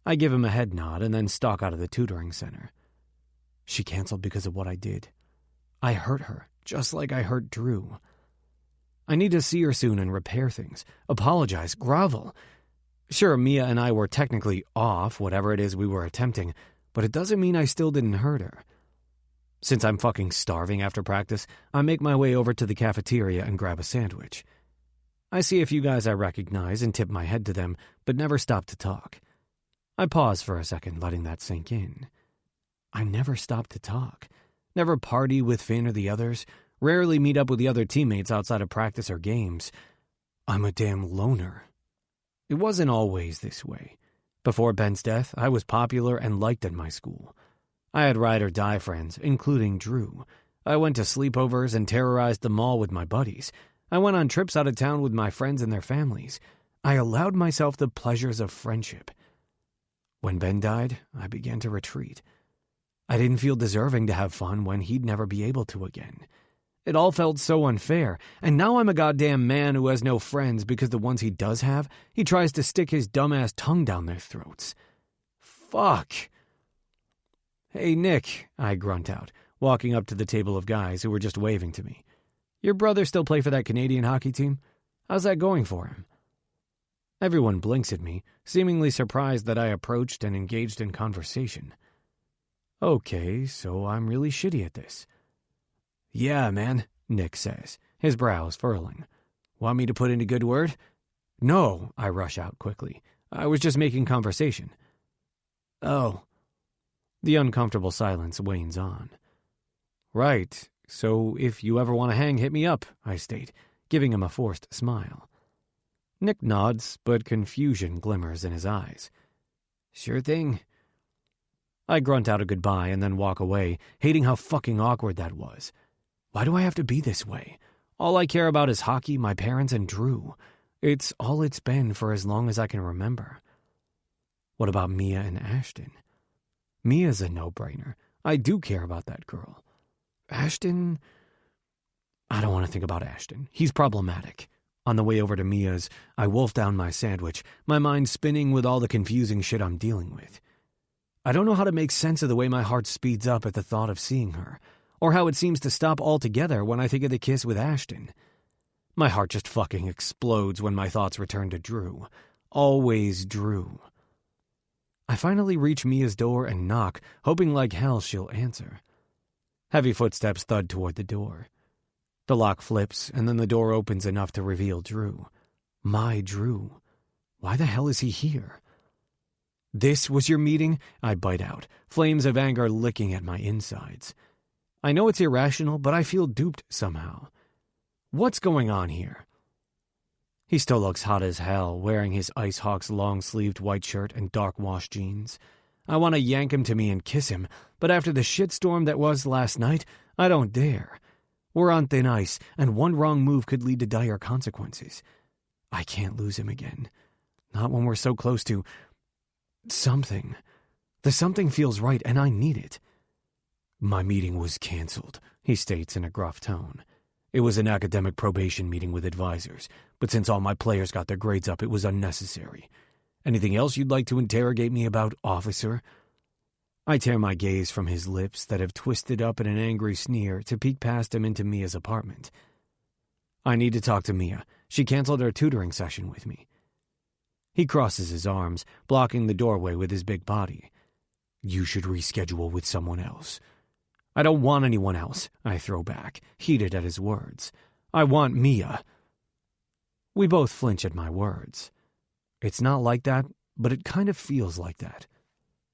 I give him a head nod and then stalk out of the tutoring center. She canceled because of what I did. I hurt her, just like I hurt Drew. I need to see her soon and repair things. Apologize, grovel. Sure, Mia and I were technically off, whatever it is we were attempting, but it doesn't mean I still didn't hurt her. Since I'm fucking starving after practice, I make my way over to the cafeteria and grab a sandwich. I see a few guys I recognize and tip my head to them, but never stop to talk. I pause for a second, letting that sink in. I never stop to talk. Never party with Finn or the others. Rarely meet up with the other teammates outside of practice or games. I'm a damn loner. It wasn't always this way. Before Ben's death, I was popular and liked at my school. I had ride-or-die friends, including Drew. I went to sleepovers and terrorized the mall with my buddies. I went on trips out of town with my friends and their families. I allowed myself the pleasures of friendship. When Ben died, I began to retreat. I didn't feel deserving to have fun when he'd never be able to again. It all felt so unfair, and now I'm a goddamn man who has no friends because the ones he does have, he tries to stick his dumbass tongue down their throats. Fuck. Hey, Nick, I grunt out, walking up to the table of guys who were just waving to me. Your brother still play for that Canadian hockey team? How's that going for him? Everyone blinks at me, seemingly surprised that I approached and engaged in conversation. Okay, so I'm really shitty at this. Yeah, man, Nick says, his brows furling. Want me to put in a good word? No, I rush out quickly. I was just making conversation. Oh. The uncomfortable silence wanes on. Right, so if you ever want to hang, hit me up, I state, giving him a forced smile. Nick nods, but confusion glimmers in his eyes. Sure thing. I grunt out a goodbye and then walk away, hating how fucking awkward that was. Why do I have to be this way? All I care about is hockey, my parents, and Drew. It's all it's been for as long as I can remember. What about Mia and Ashton? Mia's a no-brainer. I do care about that girl. Ashton? I don't want to think about Ashton. He's problematic. On the way over to Mia's, I wolf down my sandwich, my mind spinning with all the confusing shit I'm dealing with. I don't know how to make sense of the way my heart speeds up at the thought of seeing her, or how it seems to stop altogether when I think of the kiss with Ashton. My heart just fucking explodes when my thoughts return to Drew. Always Drew. I finally reach Mia's door and knock, hoping like hell she'll answer. Heavy footsteps thud toward the door. The lock flips, and then the door opens enough to reveal Drew. My Drew. Why the hell is he here? This was your meeting? I bite out, flames of anger licking at my insides. I know it's irrational, but I feel duped somehow. What's going on here? He still looks hot as hell, wearing his Ice Hawks long-sleeved white shirt and dark wash jeans. I want to yank him to me and kiss him, but after the shitstorm that was last night, I don't dare. We're on thin ice, and one wrong move could lead to dire consequences. I can't lose him again. Not when we're so close to something. The something feels right, and I need it. My meeting was canceled, he states in a gruff tone. It was an academic probation meeting with advisors, but since all my players got their grades up, it was unnecessary. Anything else you'd like to interrogate me about, officer? I tear my gaze from his lips that have twisted up in an angry sneer to peek past him into Mia's apartment. I need to talk to Mia. She canceled her tutoring session with me. He crosses his arms, blocking the doorway with his big body. You should reschedule with someone else. I don't want anyone else, I throw back, heated at his words. I want Mia. We both flinch at my words. It's not like that, but it kind of feels like that.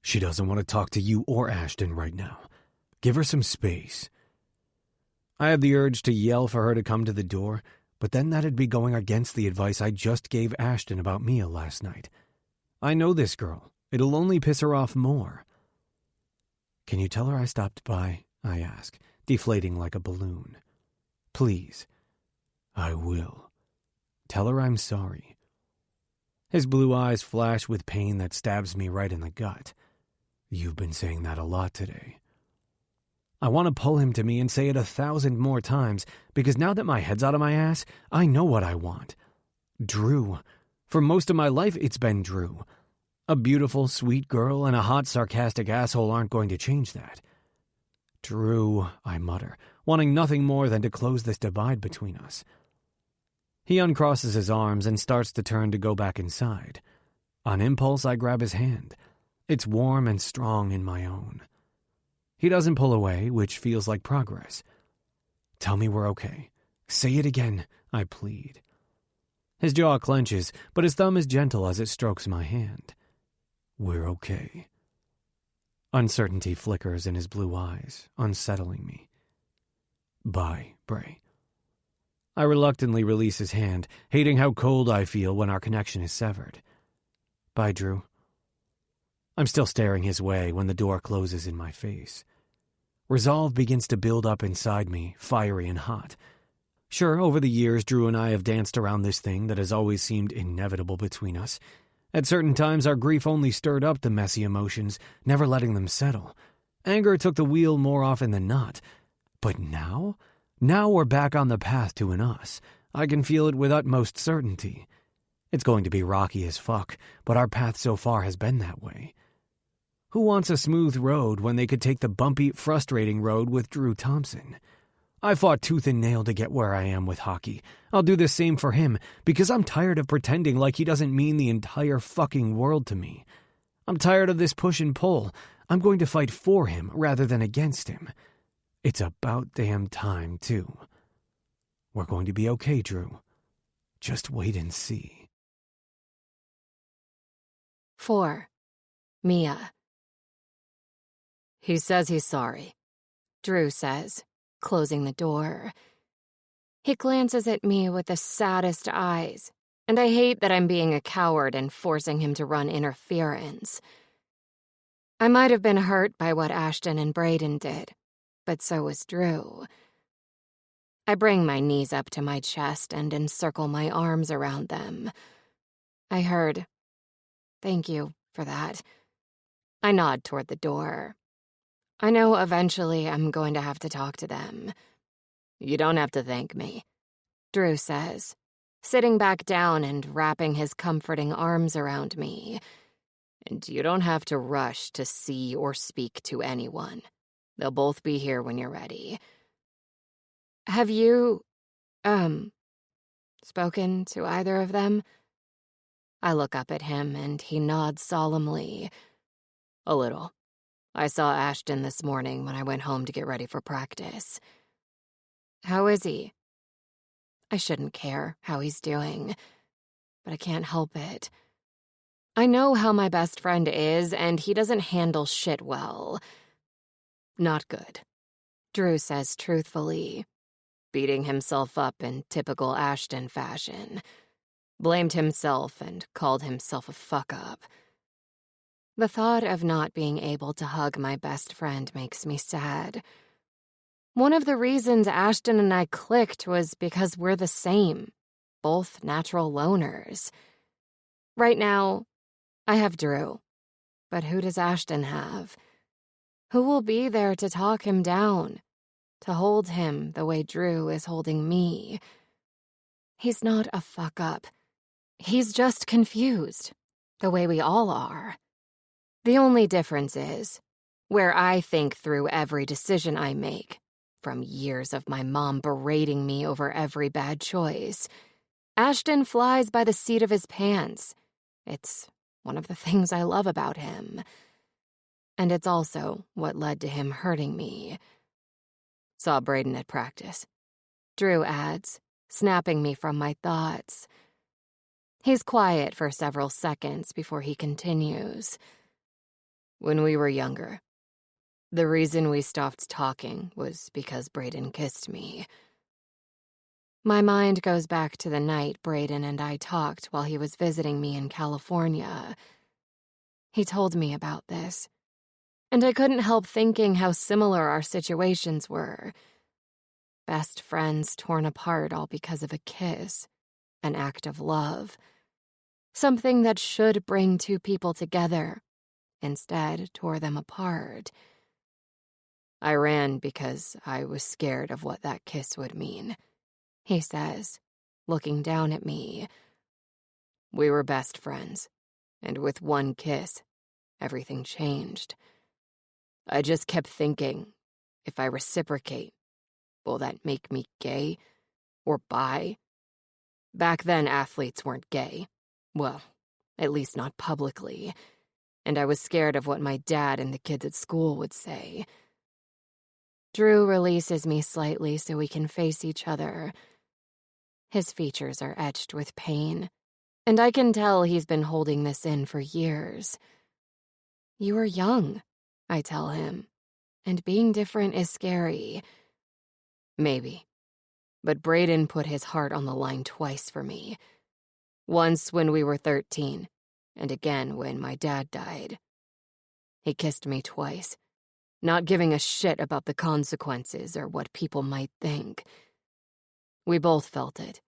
She doesn't want to talk to you or Ashton right now. Give her some space. I have the urge to yell for her to come to the door, but then that'd be going against the advice I just gave Ashton about Mia last night. I know this girl. It'll only piss her off more. Can you tell her I stopped by? I ask, deflating like a balloon. Please. I will. Tell her I'm sorry. His blue eyes flash with pain that stabs me right in the gut. You've been saying that a lot today. I want to pull him to me and say it 1,000 more times, because now that my head's out of my ass, I know what I want. Drew. For most of my life, it's been Drew. A beautiful, sweet girl and a hot, sarcastic asshole aren't going to change that. Drew, I mutter, wanting nothing more than to close this divide between us. He uncrosses his arms and starts to turn to go back inside. On impulse, I grab his hand. It's warm and strong in my own. He doesn't pull away, which feels like progress. Tell me we're okay. Say it again, I plead. His jaw clenches, but his thumb is gentle as it strokes my hand. We're okay. Uncertainty flickers in his blue eyes, unsettling me. Bye, Bray. I reluctantly release his hand, hating how cold I feel when our connection is severed. Bye, Drew. I'm still staring his way when the door closes in my face. Resolve begins to build up inside me, fiery and hot. Sure, over the years, Drew and I have danced around this thing that has always seemed inevitable between us. At certain times, our grief only stirred up the messy emotions, never letting them settle. Anger took the wheel more often than not. But now? Now we're back on the path to an us. I can feel it with utmost certainty. It's going to be rocky as fuck, but our path so far has been that way. Who wants a smooth road when they could take the bumpy, frustrating road with Drew Thompson? I fought tooth and nail to get where I am with hockey. I'll do the same for him, because I'm tired of pretending like he doesn't mean the entire fucking world to me. I'm tired of this push and pull. I'm going to fight for him rather than against him. It's about damn time, too. We're going to be okay, Drew. Just wait and see. 4. Mia. He says he's sorry, Drew says, closing the door. He glances at me with the saddest eyes, and I hate that I'm being a coward and forcing him to run interference. I might have been hurt by what Ashton and Braden did, but so was Drew. I bring my knees up to my chest and encircle my arms around them. I heard, "Thank you for that." I nod toward the door. I know eventually I'm going to have to talk to them. You don't have to thank me, Drew says, sitting back down and wrapping his comforting arms around me. And you don't have to rush to see or speak to anyone. They'll both be here when you're ready. Have you, spoken to either of them? I look up at him and he nods solemnly. A little. I saw Ashton this morning when I went home to get ready for practice. How is he? I shouldn't care how he's doing, but I can't help it. I know how my best friend is, and he doesn't handle shit well. Not good, Drew says truthfully, beating himself up in typical Ashton fashion. Blamed himself and called himself a fuck-up. The thought of not being able to hug my best friend makes me sad. One of the reasons Ashton and I clicked was because we're the same, both natural loners. Right now, I have Drew, but who does Ashton have? Who will be there to talk him down, to hold him the way Drew is holding me? He's not a fuck-up. He's just confused, the way we all are. The only difference is, where I think through every decision I make, from years of my mom berating me over every bad choice, Ashton flies by the seat of his pants. It's one of the things I love about him. And it's also what led to him hurting me. Saw Brayden at practice. Drew adds, snapping me from my thoughts. He's quiet for several seconds before he continues. When we were younger, the reason we stopped talking was because Brayden kissed me. My mind goes back to the night Brayden and I talked while he was visiting me in California. He told me about this, and I couldn't help thinking how similar our situations were. Best friends torn apart all because of a kiss, an act of love. Something that should bring two people together, instead tore them apart. I ran because I was scared of what that kiss would mean, he says, looking down at me. We were best friends, and with one kiss, everything changed. I just kept thinking, if I reciprocate, will that make me gay or bi? Back then, athletes weren't gay. Well, at least not publicly. And I was scared of what my dad and the kids at school would say. Drew releases me slightly so we can face each other. His features are etched with pain, and I can tell he's been holding this in for years. You are young, I tell him, and being different is scary. Maybe, but Brayden put his heart on the line twice for me. Once when we were 13, and again when my dad died. He kissed me twice, not giving a shit about the consequences or what people might think. We both felt it,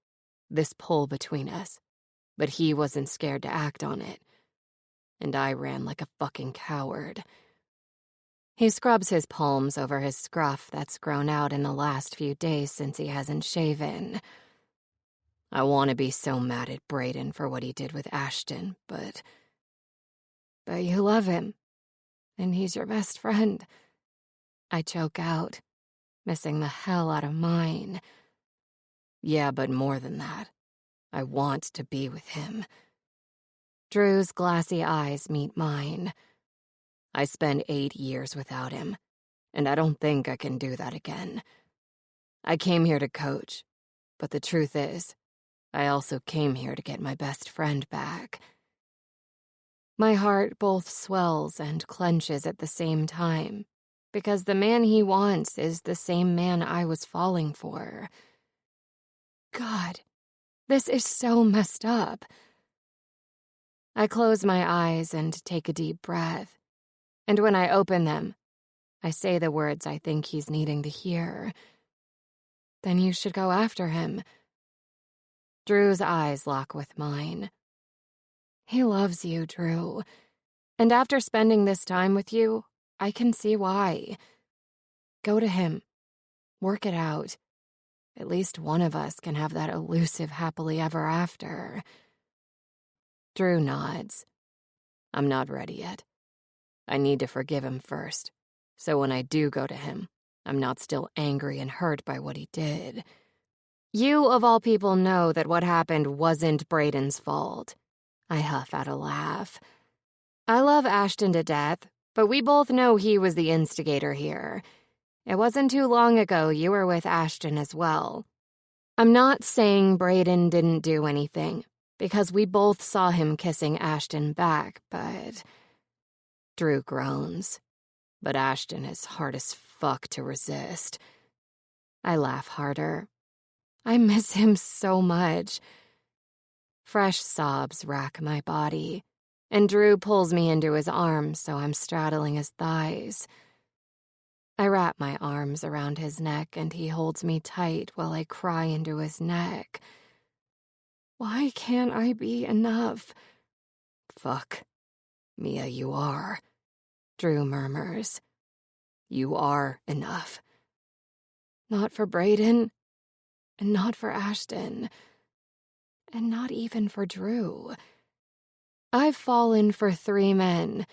this pull between us, but he wasn't scared to act on it. And I ran like a fucking coward. He scrubs his palms over his scruff that's grown out in the last few days since he hasn't shaven. I want to be so mad at Brayden for what he did with Ashton, but you love him, and he's your best friend. I choke out, missing the hell out of mine. Yeah, but more than that, I want to be with him. Drew's glassy eyes meet mine. I spent 8 years without him, and I don't think I can do that again. I came here to coach, but the truth is, I also came here to get my best friend back. My heart both swells and clenches at the same time, because the man he wants is the same man I was falling for. God, this is so messed up. I close my eyes and take a deep breath, and when I open them, I say the words I think he's needing to hear. Then you should go after him. Drew's eyes lock with mine. He loves you, Drew. And after spending this time with you, I can see why. Go to him. Work it out. At least one of us can have that elusive happily ever after. Drew nods. I'm not ready yet. I need to forgive him first, so when I do go to him, I'm not still angry and hurt by what he did. You, of all people, know that what happened wasn't Brayden's fault. I huff out a laugh. I love Ashton to death, but we both know he was the instigator here. It wasn't too long ago you were with Ashton as well. I'm not saying Brayden didn't do anything, because we both saw him kissing Ashton back, but... Drew groans. But Ashton is hard as fuck to resist. I laugh harder. I miss him so much. Fresh sobs rack my body, and Drew pulls me into his arms so I'm straddling his thighs. I wrap my arms around his neck and he holds me tight while I cry into his neck. Why can't I be enough? Fuck. Mia, you are. Drew murmurs. You are enough. Not for Brayden, and not for Ashton, and not even for Drew. I've fallen for 3 men.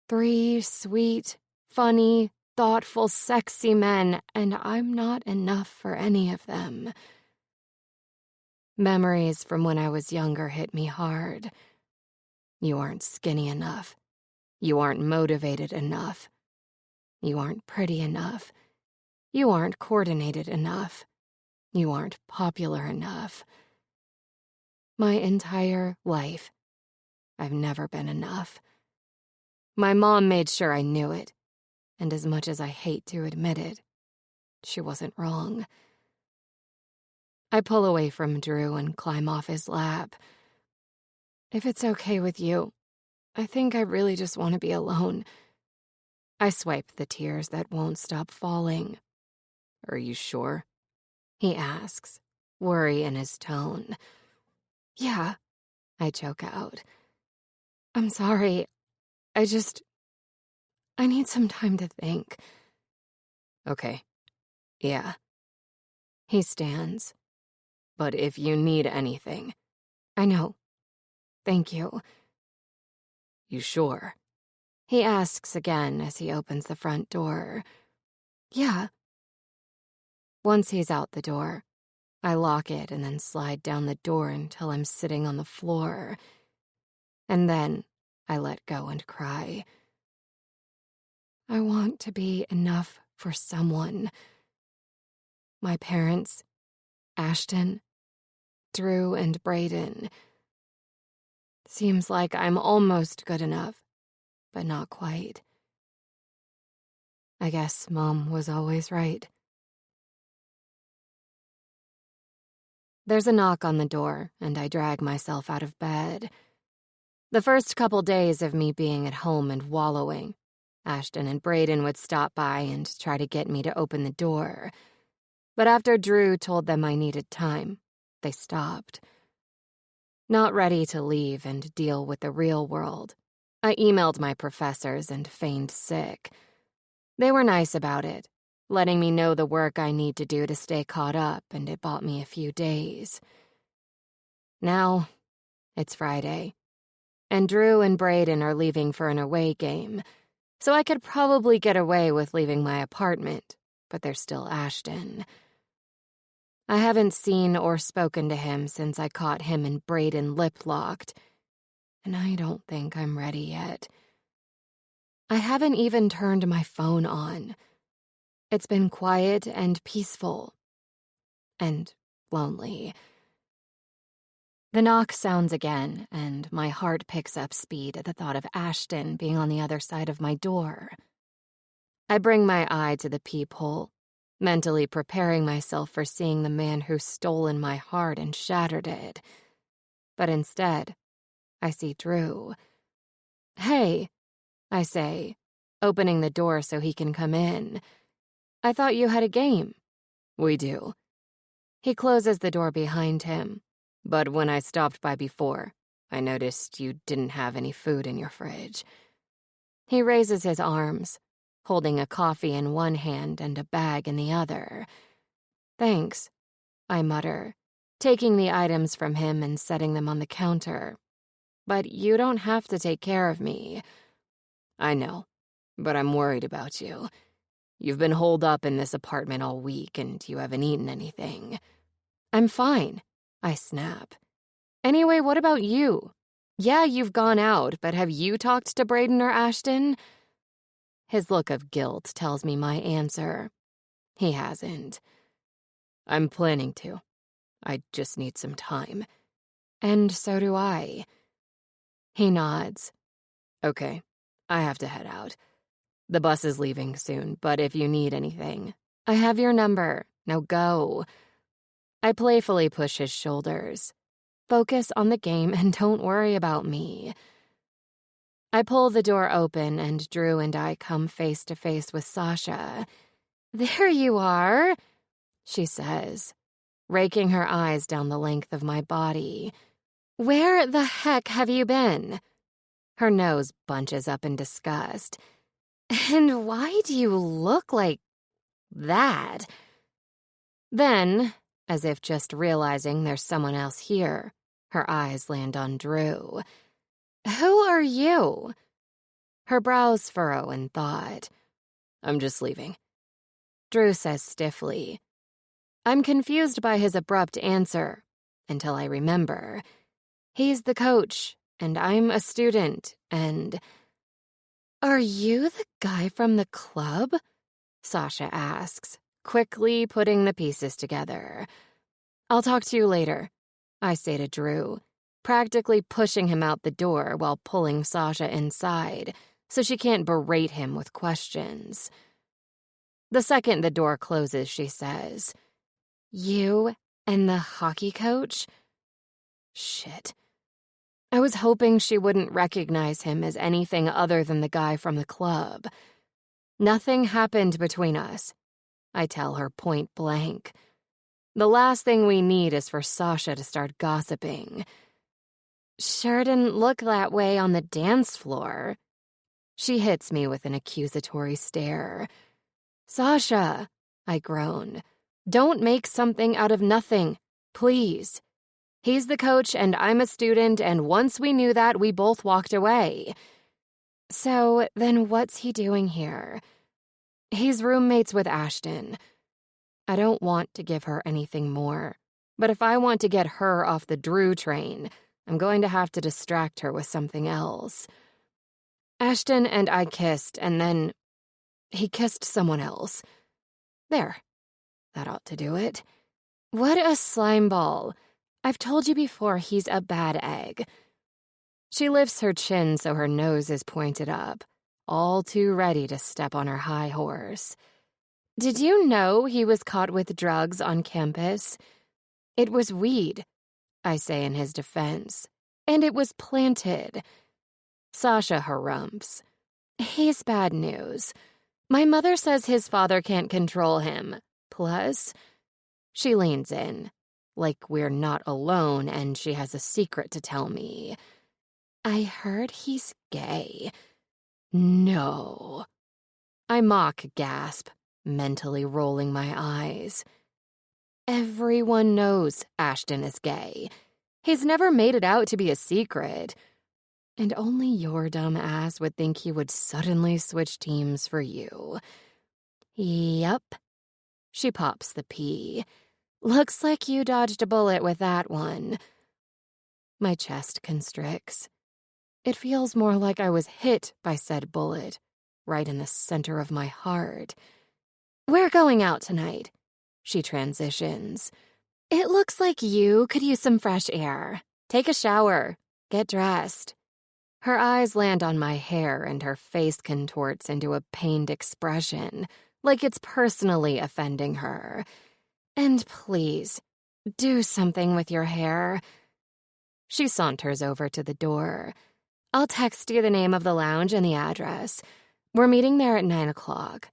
3 sweet, funny, thoughtful, sexy men, and I'm not enough for any of them. Memories from when I was younger hit me hard. You aren't skinny enough. You aren't motivated enough. You aren't pretty enough. You aren't coordinated enough. You aren't popular enough. My entire life, I've never been enough. My mom made sure I knew it, and as much as I hate to admit it, she wasn't wrong. I pull away from Drew and climb off his lap. If it's okay with you, I think I really just want to be alone. I swipe the tears that won't stop falling. Are you sure? He asks, worry in his tone. Yeah, I choke out. I'm sorry. I need some time to think. Okay. Yeah. He stands. But if you need anything. I know. Thank you. You sure? He asks again as he opens the front door. Yeah. Once he's out the door, I lock it and then slide down the door until I'm sitting on the floor. And then I let go and cry. I want to be enough for someone. My parents, Ashton, Drew, and Brayden. Seems like I'm almost good enough, but not quite. I guess Mom was always right. There's a knock on the door, and I drag myself out of bed. The first couple days of me being at home and wallowing, Ashton and Brayden would stop by and try to get me to open the door. But after Drew told them I needed time, they stopped. Not ready to leave and deal with the real world, I emailed my professors and feigned sick. They were nice about it, letting me know the work I need to do to stay caught up, and it bought me a few days. Now, it's Friday, and Drew and Brayden are leaving for an away game, so I could probably get away with leaving my apartment, but there's still Ashton. I haven't seen or spoken to him since I caught him and Brayden lip-locked, and I don't think I'm ready yet. I haven't even turned my phone on. It's been quiet and peaceful. And lonely. The knock sounds again, and my heart picks up speed at the thought of Ashton being on the other side of my door. I bring my eye to the peephole, mentally preparing myself for seeing the man who's stolen my heart and shattered it. But instead, I see Drew. Hey, I say, opening the door so he can come in. I thought you had a game. We do. He closes the door behind him, but when I stopped by before, I noticed you didn't have any food in your fridge. He raises his arms, holding a coffee in one hand and a bag in the other. Thanks, I mutter, taking the items from him and setting them on the counter. But you don't have to take care of me. I know, but I'm worried about you. You've been holed up in this apartment all week and you haven't eaten anything. I'm fine, I snap. Anyway, what about you? Yeah, you've gone out, but have you talked to Brayden or Ashton? His look of guilt tells me my answer. He hasn't. I'm planning to. I just need some time. And so do I. He nods. Okay, I have to head out. The bus is leaving soon, but if you need anything, I have your number. Now go. I playfully push his shoulders. Focus on the game and don't worry about me. I pull the door open and Drew and I come face to face with Sasha. "There you are," she says, raking her eyes down the length of my body. "Where the heck have you been?" Her nose bunches up in disgust. "And why do you look like that?" Then, as if just realizing there's someone else here, her eyes land on Drew. "Who are you?" Her brows furrow in thought. "I'm just leaving," Drew says stiffly. I'm confused by his abrupt answer, until I remember. He's the coach, and I'm a student, and... "Are you the guy from the club?" Sasha asks, quickly putting the pieces together. "I'll talk to you later," I say to Drew, practically pushing him out the door while pulling Sasha inside so she can't berate him with questions. The second the door closes, she says, "You and the hockey coach?" Shit. I was hoping she wouldn't recognize him as anything other than the guy from the club. Nothing happened between us, I tell her point blank. The last thing we need is for Sasha to start gossiping. "Sure didn't look that way on the dance floor." She hits me with an accusatory stare. "Sasha," I groan, "don't make something out of nothing, please. He's the coach and I'm a student, and once we knew that, we both walked away." "So then what's he doing here?" "He's roommates with Ashton." I don't want to give her anything more, but if I want to get her off the Drew train, I'm going to have to distract her with something else. "Ashton and I kissed, and then he kissed someone else." There. That ought to do it. "What a slimeball. I've told you before he's a bad egg." She lifts her chin so her nose is pointed up, all too ready to step on her high horse. "Did you know he was caught with drugs on campus?" "It was weed," I say in his defense, "and it was planted." Sasha harumphs. "He's bad news. My mother says his father can't control him. Plus," she leans in, like we're not alone and she has a secret to tell me, "I heard he's gay." No. I mock gasp, mentally rolling my eyes. Everyone knows Ashton is gay. He's never made it out to be a secret. And only your dumb ass would think he would suddenly switch teams for you. Yup. She pops the pea. "Looks like you dodged a bullet with that one." My chest constricts. It feels more like I was hit by said bullet, right in the center of my heart. "We're going out tonight," she transitions. "It looks like you could use some fresh air. Take a shower. Get dressed." Her eyes land on my hair and her face contorts into a pained expression, like it's personally offending her. "And please, do something with your hair." She saunters over to the door. "I'll text you the name of the lounge and the address. We're meeting there at 9 o'clock.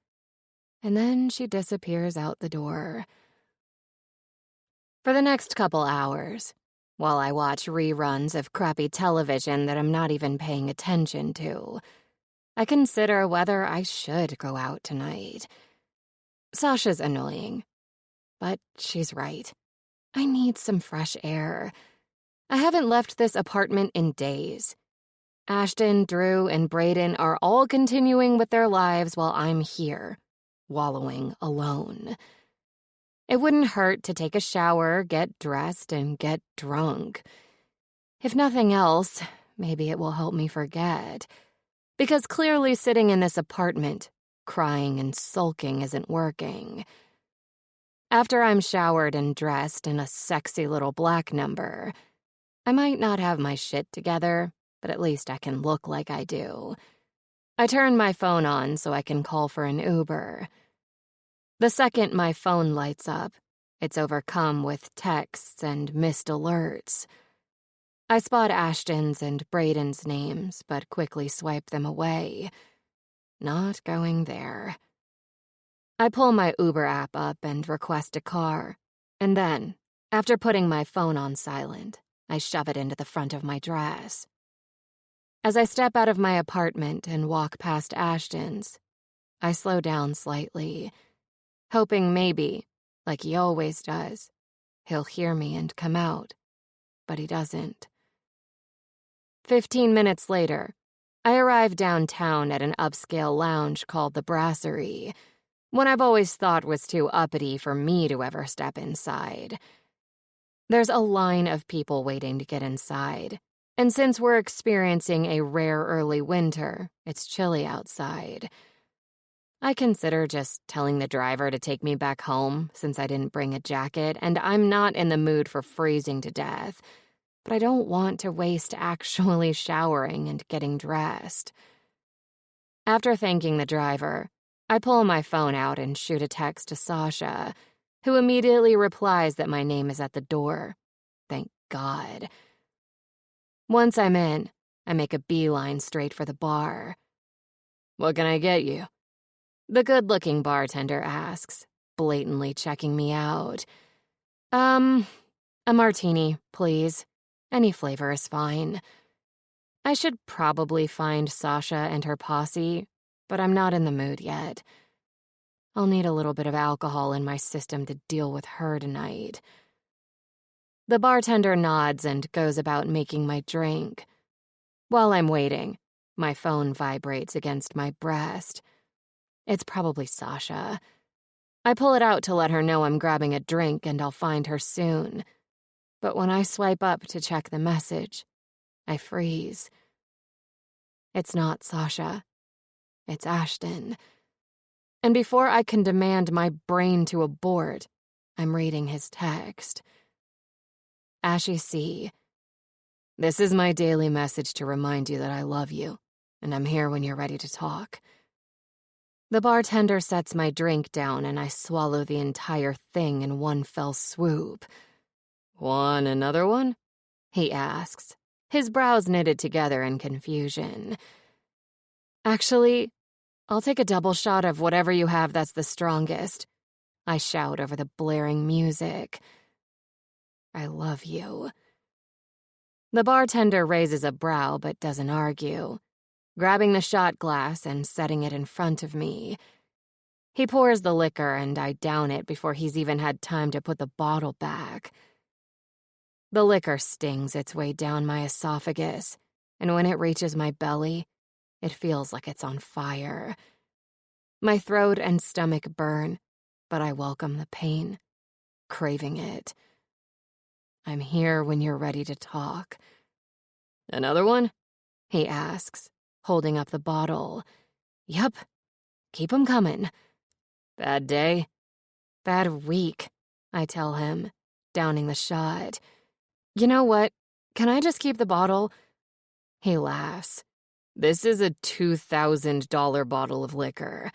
And then she disappears out the door. For the next couple hours, while I watch reruns of crappy television that I'm not even paying attention to, I consider whether I should go out tonight. Sasha's annoying, but she's right. I need some fresh air. I haven't left this apartment in days. Ashton, Drew, and Brayden are all continuing with their lives while I'm here, wallowing alone. It wouldn't hurt to take a shower, get dressed, and get drunk. If nothing else, maybe it will help me forget. Because clearly sitting in this apartment, crying and sulking isn't working. After I'm showered and dressed in a sexy little black number, I might not have my shit together, but at least I can look like I do. I turn my phone on so I can call for an Uber. The second my phone lights up, it's overcome with texts and missed alerts. I spot Ashton's and Braden's names, but quickly swipe them away. Not going there. I pull my Uber app up and request a car, and then, after putting my phone on silent, I shove it into the front of my dress. As I step out of my apartment and walk past Ashton's, I slow down slightly, hoping maybe, like he always does, he'll hear me and come out, but he doesn't. 15 minutes later, I arrive downtown at an upscale lounge called the Brasserie, one I've always thought was too uppity for me to ever step inside. There's a line of people waiting to get inside, and since we're experiencing a rare early winter, it's chilly outside. I consider just telling the driver to take me back home since I didn't bring a jacket, and I'm not in the mood for freezing to death, but I don't want to waste actually showering and getting dressed. After thanking the driver, I pull my phone out and shoot a text to Sasha, who immediately replies that my name is at the door. Thank God. Once I'm in, I make a beeline straight for the bar. "What can I get you?" The good-looking bartender asks, blatantly checking me out. A martini, please. Any flavor is fine. I should probably find Sasha and her posse, but I'm not in the mood yet. I'll need a little bit of alcohol in my system to deal with her tonight. The bartender nods and goes about making my drink. While I'm waiting, my phone vibrates against my breast. It's probably Sasha. I pull it out to let her know I'm grabbing a drink and I'll find her soon. But when I swipe up to check the message, I freeze. It's not Sasha. It's Ashton. And before I can demand my brain to abort, I'm reading his text. Ashy C. This is my daily message to remind you that I love you, and I'm here when you're ready to talk. The bartender sets my drink down and I swallow the entire thing in one fell swoop. "Want another one?" he asks, his brows knitted together in confusion. "Actually, I'll take a double shot of whatever you have that's the strongest," I shout over the blaring music. "I love you." The bartender raises a brow but doesn't argue, grabbing the shot glass and setting it in front of me. He pours the liquor and I down it before he's even had time to put the bottle back. The liquor stings its way down my esophagus, and when it reaches my belly, it feels like it's on fire. My throat and stomach burn, but I welcome the pain, craving it. I'm here when you're ready to talk. "Another one?" he asks, holding up the bottle. "Yup, keep 'em coming." "Bad day?" "Bad week," I tell him, downing the shot. "You know what? Can I just keep the bottle?" He laughs. "This is a $2,000 bottle of liquor."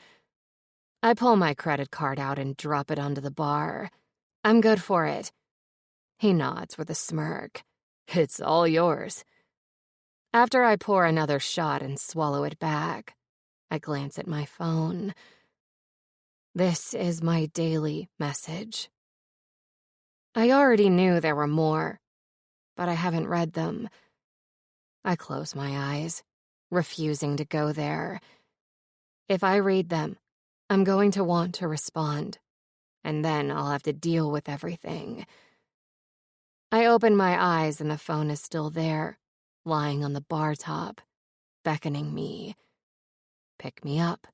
I pull my credit card out and drop it onto the bar. "I'm good for it." He nods with a smirk. "It's all yours." After I pour another shot and swallow it back, I glance at my phone. This is my daily message. I already knew there were more, but I haven't read them. I close my eyes, refusing to go there. If I read them, I'm going to want to respond, and then I'll have to deal with everything. I open my eyes and the phone is still there, lying on the bar top, beckoning me. Pick me up.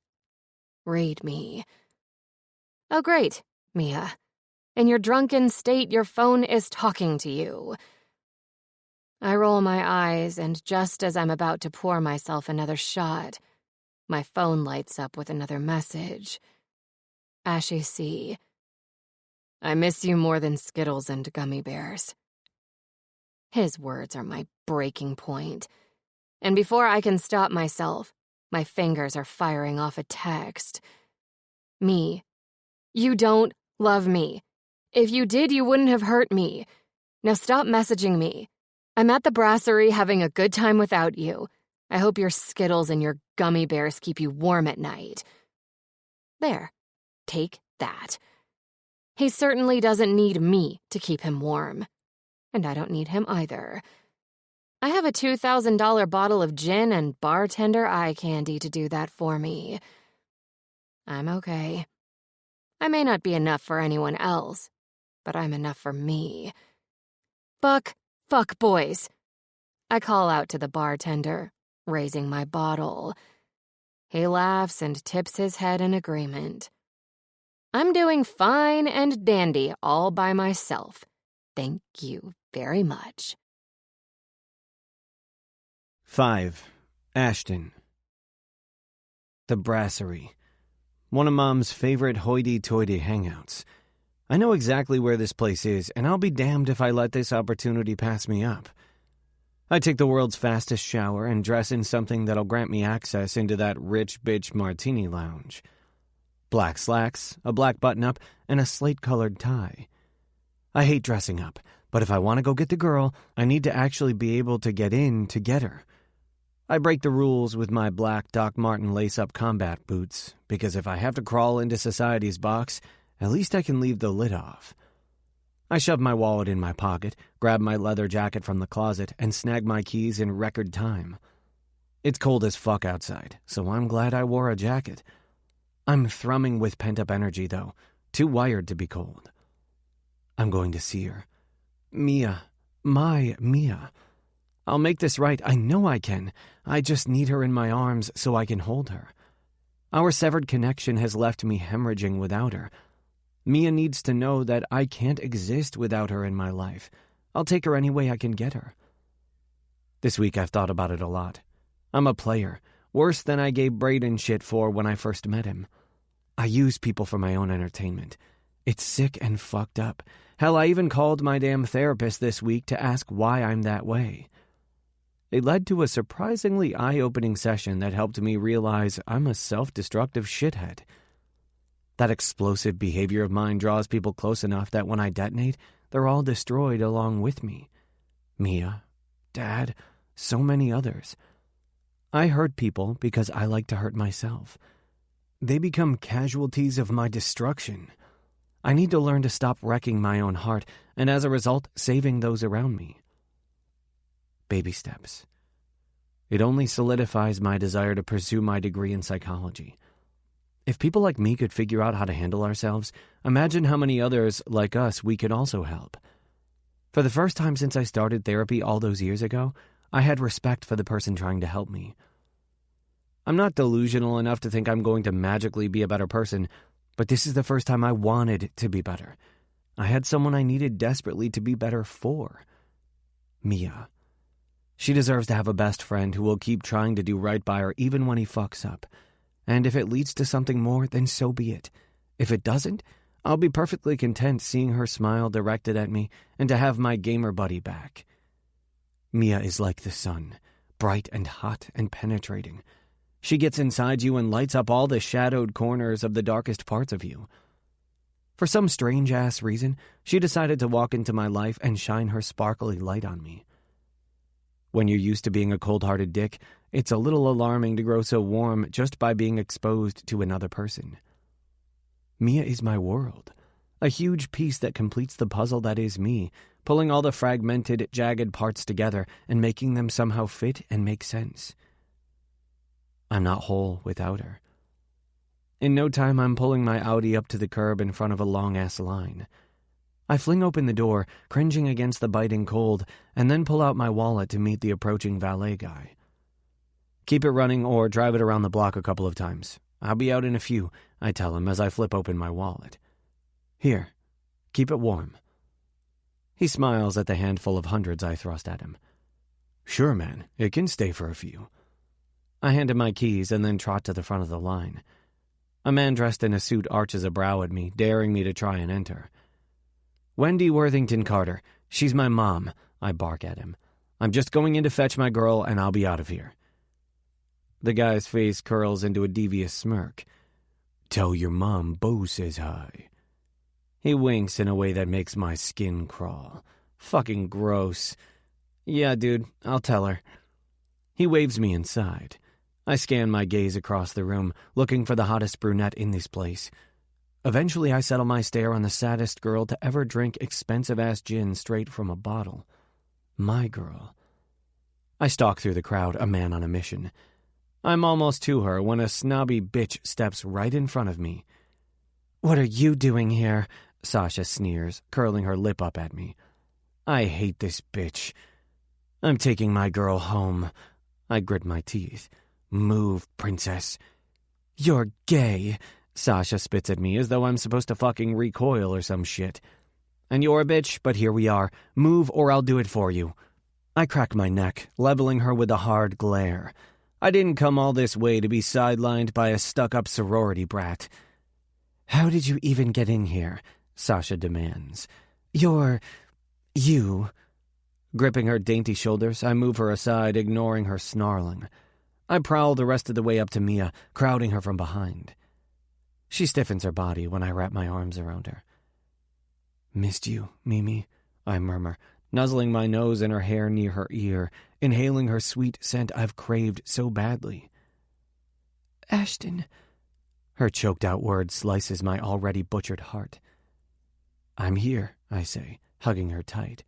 Read me. "Oh, great, Mia. In your drunken state, your phone is talking to you." I roll my eyes, and just as I'm about to pour myself another shot, my phone lights up with another message. Ashy C. I miss you more than Skittles and gummy bears. His words are my breaking point, and before I can stop myself, my fingers are firing off a text. Me. You don't love me. If you did, you wouldn't have hurt me. Now stop messaging me. I'm at the brasserie having a good time without you. I hope your Skittles and your gummy bears keep you warm at night. There. Take that. He certainly doesn't need me to keep him warm. And I don't need him either. I have a $2,000 bottle of gin and bartender eye candy to do that for me. I'm okay. I may not be enough for anyone else, but I'm enough for me. Fuck boys. I call out to the bartender, raising my bottle. He laughs and tips his head in agreement. I'm doing fine and dandy all by myself. Thank you very much. 5. Ashton. The Brasserie. One of Mom's favorite hoity-toity hangouts. I know exactly where this place is, and I'll be damned if I let this opportunity pass me up. I take the world's fastest shower and dress in something that'll grant me access into that rich bitch martini lounge. Black slacks, a black button-up, and a slate-colored tie. I hate dressing up, but if I want to go get the girl, I need to actually be able to get in to get her. I break the rules with my black Doc Marten lace-up combat boots, because if I have to crawl into society's box, at least I can leave the lid off. I shove my wallet in my pocket, grab my leather jacket from the closet, and snag my keys in record time. It's cold as fuck outside, so I'm glad I wore a jacket. I'm thrumming with pent-up energy, though, too wired to be cold. I'm going to see her. Mia. My Mia. I'll make this right. I know I can. I just need her in my arms so I can hold her. Our severed connection has left me hemorrhaging without her. Mia needs to know that I can't exist without her in my life. I'll take her any way I can get her. This week I've thought about it a lot. I'm a player, worse than I gave Brayden shit for when I first met him. I use people for my own entertainment. It's sick and fucked up. Hell, I even called my damn therapist this week to ask why I'm that way. It led to a surprisingly eye-opening session that helped me realize I'm a self-destructive shithead. That explosive behavior of mine draws people close enough that when I detonate, they're all destroyed along with me. Mia, Dad, so many others. I hurt people because I like to hurt myself. They become casualties of my destruction. I need to learn to stop wrecking my own heart, and as a result, saving those around me. Baby steps. It only solidifies my desire to pursue my degree in psychology. If people like me could figure out how to handle ourselves, imagine how many others like us we could also help. For the first time since I started therapy all those years ago, I had respect for the person trying to help me. I'm not delusional enough to think I'm going to magically be a better person, but this is the first time I wanted to be better. I had someone I needed desperately to be better for. Mia. She deserves to have a best friend who will keep trying to do right by her even when he fucks up. And if it leads to something more, then so be it. If it doesn't, I'll be perfectly content seeing her smile directed at me and to have my gamer buddy back. Mia is like the sun, bright and hot and penetrating. She gets inside you and lights up all the shadowed corners of the darkest parts of you. For some strange-ass reason, she decided to walk into my life and shine her sparkly light on me. When you're used to being a cold-hearted dick, it's a little alarming to grow so warm just by being exposed to another person. Mia is my world, a huge piece that completes the puzzle that is me, pulling all the fragmented, jagged parts together and making them somehow fit and make sense. I'm not whole without her. In no time, I'm pulling my Audi up to the curb in front of a long-ass line. I fling open the door, cringing against the biting cold, and then pull out my wallet to meet the approaching valet guy. Keep it running or drive it around the block a couple of times. I'll be out in a few, I tell him as I flip open my wallet. Here, keep it warm. He smiles at the handful of hundreds I thrust at him. Sure, man, it can stay for a few. I hand him my keys and then trot to the front of the line. A man dressed in a suit arches a brow at me, daring me to try and enter. Wendy Worthington Carter. She's my mom, I bark at him. I'm just going in to fetch my girl and I'll be out of here. The guy's face curls into a devious smirk. Tell your mom Bo says hi. He winks in a way that makes my skin crawl. Fucking gross. Yeah, dude, I'll tell her. He waves me inside. I scan my gaze across the room, looking for the hottest brunette in this place. Eventually, I settle my stare on the saddest girl to ever drink expensive-ass gin straight from a bottle. My girl. I stalk through the crowd, a man on a mission. I'm almost to her when a snobby bitch steps right in front of me. "What are you doing here?" Sasha sneers, curling her lip up at me. I hate this bitch. "I'm taking my girl home." I grit my teeth. "Move, princess." "You're gay." Sasha spits at me as though I'm supposed to fucking recoil or some shit. "And you're a bitch, but here we are. Move or I'll do it for you." I crack my neck, leveling her with a hard glare. I didn't come all this way to be sidelined by a stuck-up sorority brat. "How did you even get in here?" Sasha demands. You. Gripping her dainty shoulders, I move her aside, ignoring her snarling. I prowl the rest of the way up to Mia, crowding her from behind. She stiffens her body when I wrap my arms around her. "Missed you, Mimi," I murmur, nuzzling my nose in her hair near her ear, inhaling her sweet scent I've craved so badly. "Ashton." Her choked-out word slices my already butchered heart. "I'm here," I say, hugging her tight.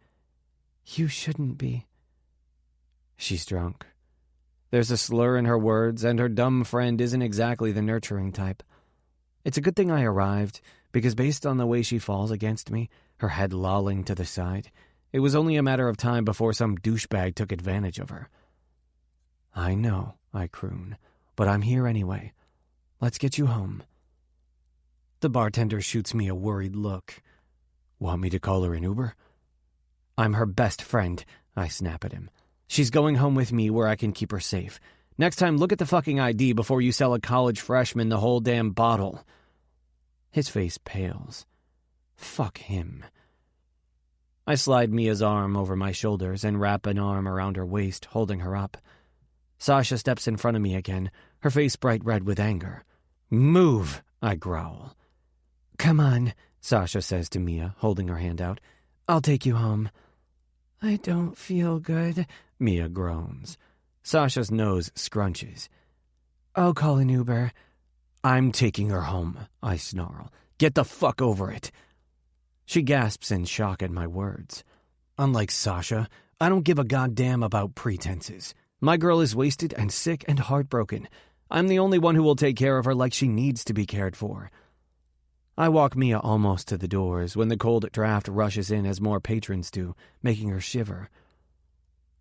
"You shouldn't be." She's drunk. There's a slur in her words, and her dumb friend isn't exactly the nurturing type. It's a good thing I arrived, because based on the way she falls against me, her head lolling to the side, it was only a matter of time before some douchebag took advantage of her. "I know," I croon, "but I'm here anyway. Let's get you home." The bartender shoots me a worried look. "Want me to call her an Uber?" "I'm her best friend," I snap at him. "She's going home with me where I can keep her safe. Next time, look at the fucking ID before you sell a college freshman the whole damn bottle." His face pales. Fuck him. I slide Mia's arm over my shoulders and wrap an arm around her waist, holding her up. Sasha steps in front of me again, her face bright red with anger. "Move," I growl. "Come on," Sasha says to Mia, holding her hand out. "I'll take you home." "I don't feel good," Mia groans. Sasha's nose scrunches. "I'll call an Uber." "I'm taking her home," I snarl. "Get the fuck over it." She gasps in shock at my words. Unlike Sasha, I don't give a goddamn about pretenses. My girl is wasted and sick and heartbroken. I'm the only one who will take care of her like she needs to be cared for. I walk Mia almost to the doors when the cold draft rushes in as more patrons do, making her shiver.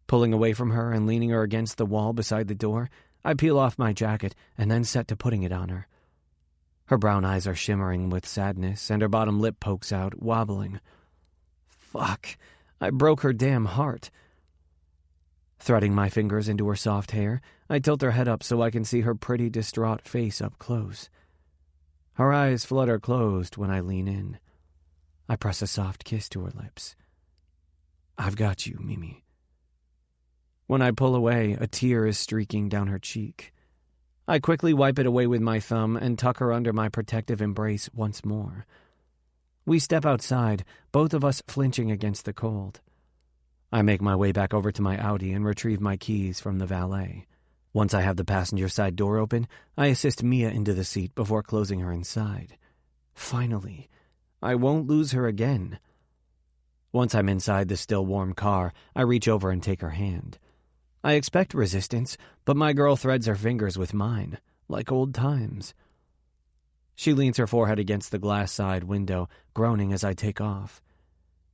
Pulling away from her and leaning her against the wall beside the door, I peel off my jacket and then set to putting it on her. Her brown eyes are shimmering with sadness, and her bottom lip pokes out, wobbling. Fuck, I broke her damn heart. Threading my fingers into her soft hair, I tilt her head up so I can see her pretty, distraught face up close. Her eyes flutter closed when I lean in. I press a soft kiss to her lips. "I've got you, Mimi." When I pull away, a tear is streaking down her cheek. I quickly wipe it away with my thumb and tuck her under my protective embrace once more. We step outside, both of us flinching against the cold. I make my way back over to my Audi and retrieve my keys from the valet. Once I have the passenger side door open, I assist Mia into the seat before closing her inside. Finally, I won't lose her again. Once I'm inside the still warm car, I reach over and take her hand. I expect resistance, but my girl threads her fingers with mine, like old times. She leans her forehead against the glass side window, groaning as I take off.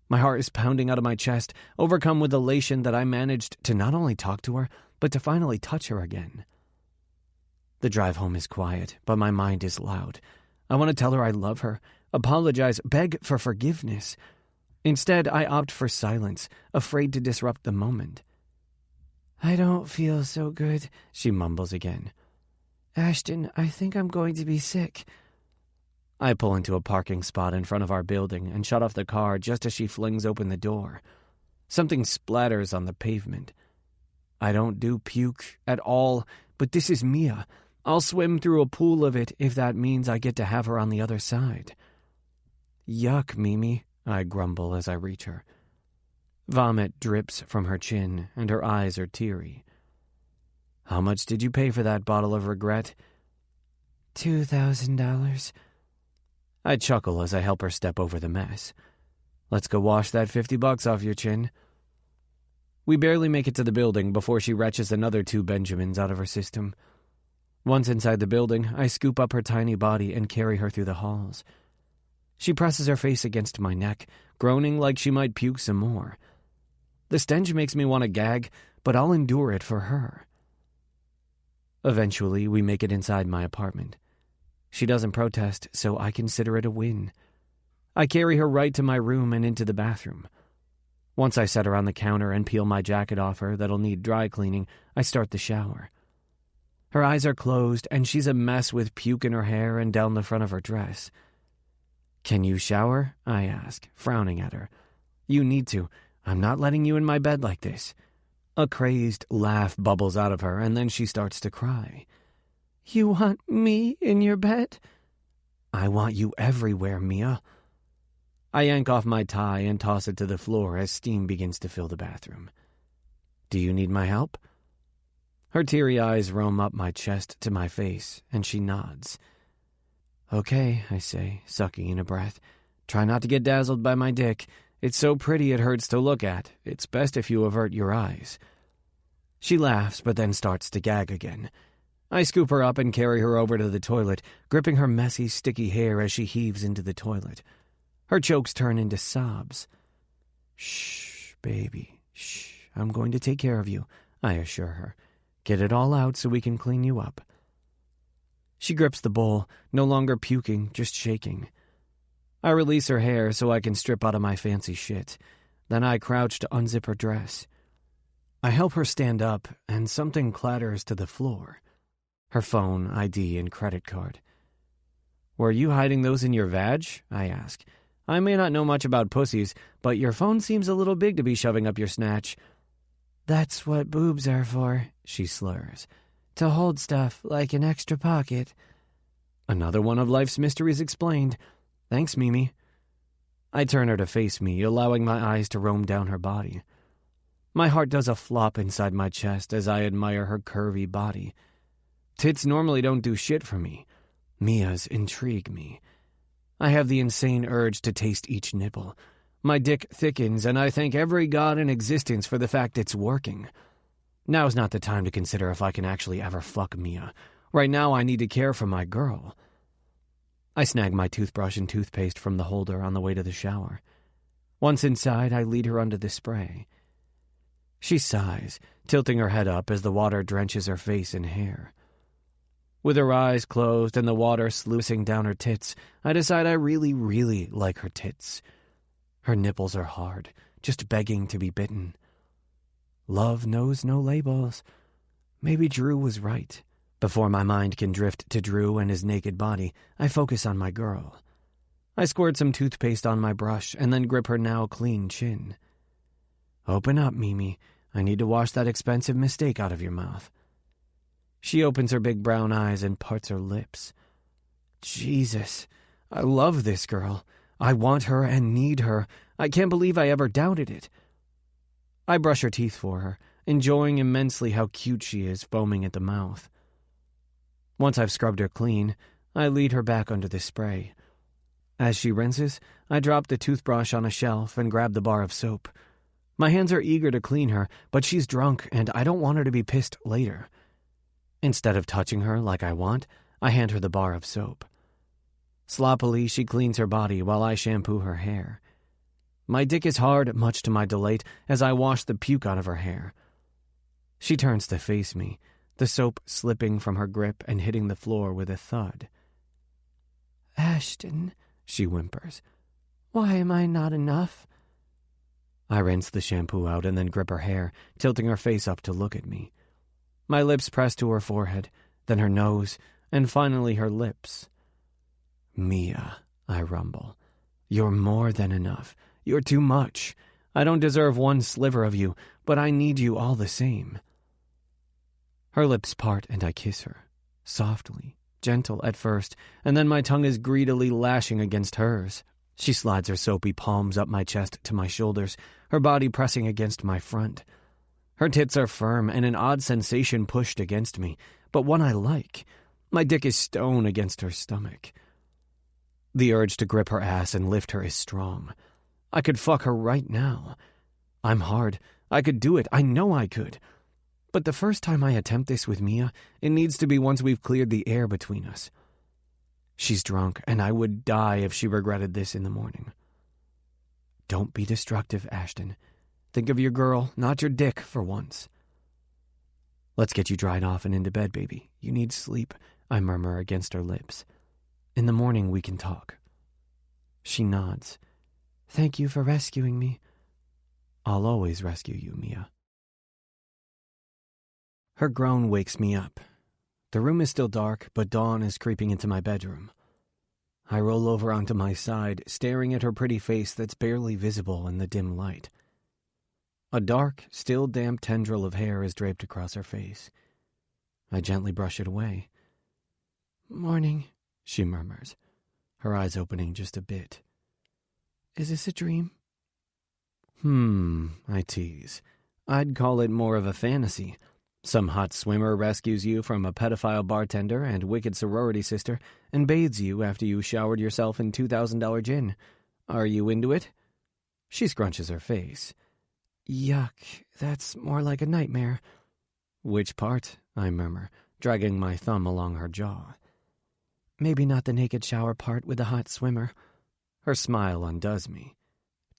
My heart is pounding out of my chest, overcome with elation that I managed to not only talk to her, but to finally touch her again. The drive home is quiet, but my mind is loud. I want to tell her I love her, apologize, beg for forgiveness. Instead, I opt for silence, afraid to disrupt the moment. "I don't feel so good," she mumbles again. "Ashton, I think I'm going to be sick." I pull into a parking spot in front of our building and shut off the car just as she flings open the door. Something splatters on the pavement. I don't do puke at all, but this is Mia. I'll swim through a pool of it if that means I get to have her on the other side. "Yuck, Mimi," I grumble as I reach her. Vomit drips from her chin, and her eyes are teary. How much did you pay for that bottle of regret? $2,000. I chuckle as I help her step over the mess. Let's go wash that $50 off your chin. We barely make it to the building before she retches another 2 Benjamins out of her system. Once inside the building, I scoop up her tiny body and carry her through the halls. She presses her face against my neck, groaning like she might puke some more. The stench makes me want to gag, but I'll endure it for her. Eventually, we make it inside my apartment. She doesn't protest, so I consider it a win. I carry her right to my room and into the bathroom. Once I set her on the counter and peel my jacket off her that'll need dry cleaning, I start the shower. Her eyes are closed, and she's a mess with puke in her hair and down the front of her dress. Can you shower? I ask, frowning at her. You need to. I'm not letting you in my bed like this. A crazed laugh bubbles out of her, and then she starts to cry. You want me in your bed? I want you everywhere, Mia. I yank off my tie and toss it to the floor as steam begins to fill the bathroom. Do you need my help? Her teary eyes roam up my chest to my face, and she nods. Okay, I say, sucking in a breath. Try not to get dazzled by my dick. It's so pretty it hurts to look at. It's best if you avert your eyes. She laughs, but then starts to gag again. I scoop her up and carry her over to the toilet, gripping her messy, sticky hair as she heaves into the toilet. Her chokes turn into sobs. Shh, baby, shh. I'm going to take care of you, I assure her. Get it all out so we can clean you up. She grips the bowl, no longer puking, just shaking. I release her hair so I can strip out of my fancy shit. Then I crouch to unzip her dress. I help her stand up, and something clatters to the floor. Her phone, ID, and credit card. Were you hiding those in your vag? I ask. I may not know much about pussies, but your phone seems a little big to be shoving up your snatch. That's what boobs are for, she slurs. To hold stuff like an extra pocket. Another one of life's mysteries explained. Thanks, Mimi. I turn her to face me, allowing my eyes to roam down her body. My heart does a flop inside my chest as I admire her curvy body. Tits normally don't do shit for me. Mia's intrigue me. I have the insane urge to taste each nipple. My dick thickens, and I thank every god in existence for the fact it's working. Now's not the time to consider if I can actually ever fuck Mia. Right now I need to care for my girl. I snag my toothbrush and toothpaste from the holder on the way to the shower. Once inside, I lead her under the spray. She sighs, tilting her head up as the water drenches her face and hair. With her eyes closed and the water sluicing down her tits, I decide I really, really like her tits. Her nipples are hard, just begging to be bitten. Love knows no labels. Maybe Drew was right. Before my mind can drift to Drew and his naked body, I focus on my girl. I squirt some toothpaste on my brush and then grip her now clean chin. Open up, Mimi. I need to wash that expensive mistake out of your mouth. She opens her big brown eyes and parts her lips. Jesus, I love this girl. I want her and need her. I can't believe I ever doubted it. I brush her teeth for her, enjoying immensely how cute she is, foaming at the mouth. Once I've scrubbed her clean, I lead her back under the spray. As she rinses, I drop the toothbrush on a shelf and grab the bar of soap. My hands are eager to clean her, but she's drunk and I don't want her to be pissed later. Instead of touching her like I want, I hand her the bar of soap. Sloppily, she cleans her body while I shampoo her hair. My dick is hard, much to my delight, as I wash the puke out of her hair. She turns to face me, the soap slipping from her grip and hitting the floor with a thud. Ashton, she whimpers, why am I not enough? I rinse the shampoo out and then grip her hair, tilting her face up to look at me. My lips press to her forehead, then her nose, and finally her lips. Mia, I rumble. You're more than enough. You're too much. I don't deserve one sliver of you, but I need you all the same. Her lips part and I kiss her, softly, gentle at first, and then my tongue is greedily lashing against hers. She slides her soapy palms up my chest to my shoulders, her body pressing against my front. Her tits are firm and an odd sensation pushed against me, but one I like. My dick is stone against her stomach. The urge to grip her ass and lift her is strong. I could fuck her right now. I'm hard. I could do it. I know I could. But the first time I attempt this with Mia, it needs to be once we've cleared the air between us. She's drunk, and I would die if she regretted this in the morning. Don't be destructive, Ashton. Think of your girl, not your dick, for once. Let's get you dried off and into bed, baby. You need sleep, I murmur against her lips. In the morning we can talk. She nods. Thank you for rescuing me. I'll always rescue you, Mia. Her groan wakes me up. The room is still dark, but dawn is creeping into my bedroom. I roll over onto my side, staring at her pretty face that's barely visible in the dim light. A dark, still damp tendril of hair is draped across her face. I gently brush it away. Morning, she murmurs, her eyes opening just a bit. Is this a dream? I tease. I'd call it more of a fantasy. Some hot swimmer rescues you from a pedophile bartender and wicked sorority sister and bathes you after you showered yourself in $2,000 gin. Are you into it? She scrunches her face. Yuck, that's more like a nightmare. Which part? I murmur, dragging my thumb along her jaw. Maybe not the naked shower part with the hot swimmer. Her smile undoes me.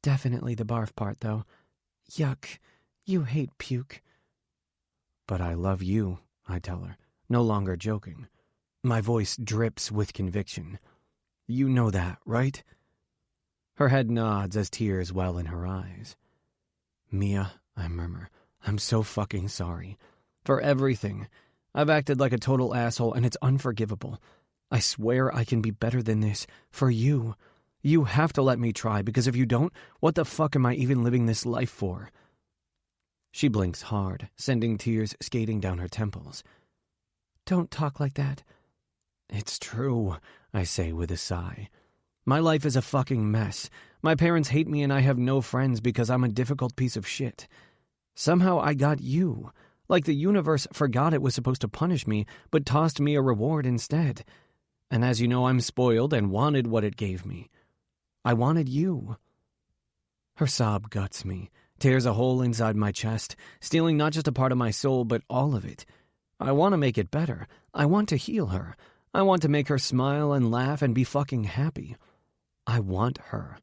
Definitely the barf part, though. Yuck, you hate puke. But I love you, I tell her, no longer joking. My voice drips with conviction. You know that, right? Her head nods as tears well in her eyes. Mia, I murmur, I'm so fucking sorry. For everything. I've acted like a total asshole and it's unforgivable. I swear I can be better than this. For you. You have to let me try, because if you don't, what the fuck am I even living this life for? She blinks hard, sending tears skating down her temples. Don't talk like that. It's true, I say with a sigh. My life is a fucking mess. My parents hate me and I have no friends because I'm a difficult piece of shit. Somehow I got you. Like the universe forgot it was supposed to punish me, but tossed me a reward instead. And as you know, I'm spoiled and wanted what it gave me. I wanted you. Her sob guts me, tears a hole inside my chest, stealing not just a part of my soul, but all of it. I want to make it better. I want to heal her. I want to make her smile and laugh and be fucking happy. I want her.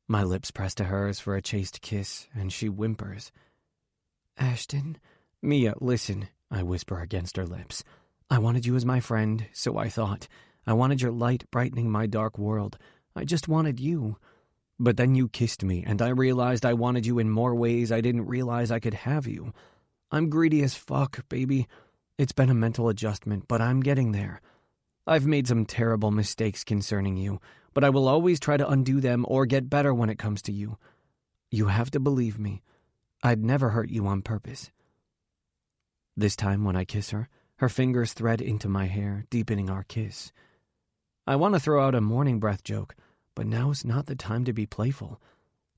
My lips press to hers for a chaste kiss, and she whimpers. Ashton. Mia, listen, I whisper against her lips. I wanted you as my friend, so I thought. I wanted your light brightening my dark world. I just wanted you. But then you kissed me, and I realized I wanted you in more ways I didn't realize I could have you. I'm greedy as fuck, baby. It's been a mental adjustment, but I'm getting there. I've made some terrible mistakes concerning you, but I will always try to undo them or get better when it comes to you. You have to believe me. I'd never hurt you on purpose. This time when I kiss her, her fingers thread into my hair, deepening our kiss. I want to throw out a morning breath joke, but now's not the time to be playful.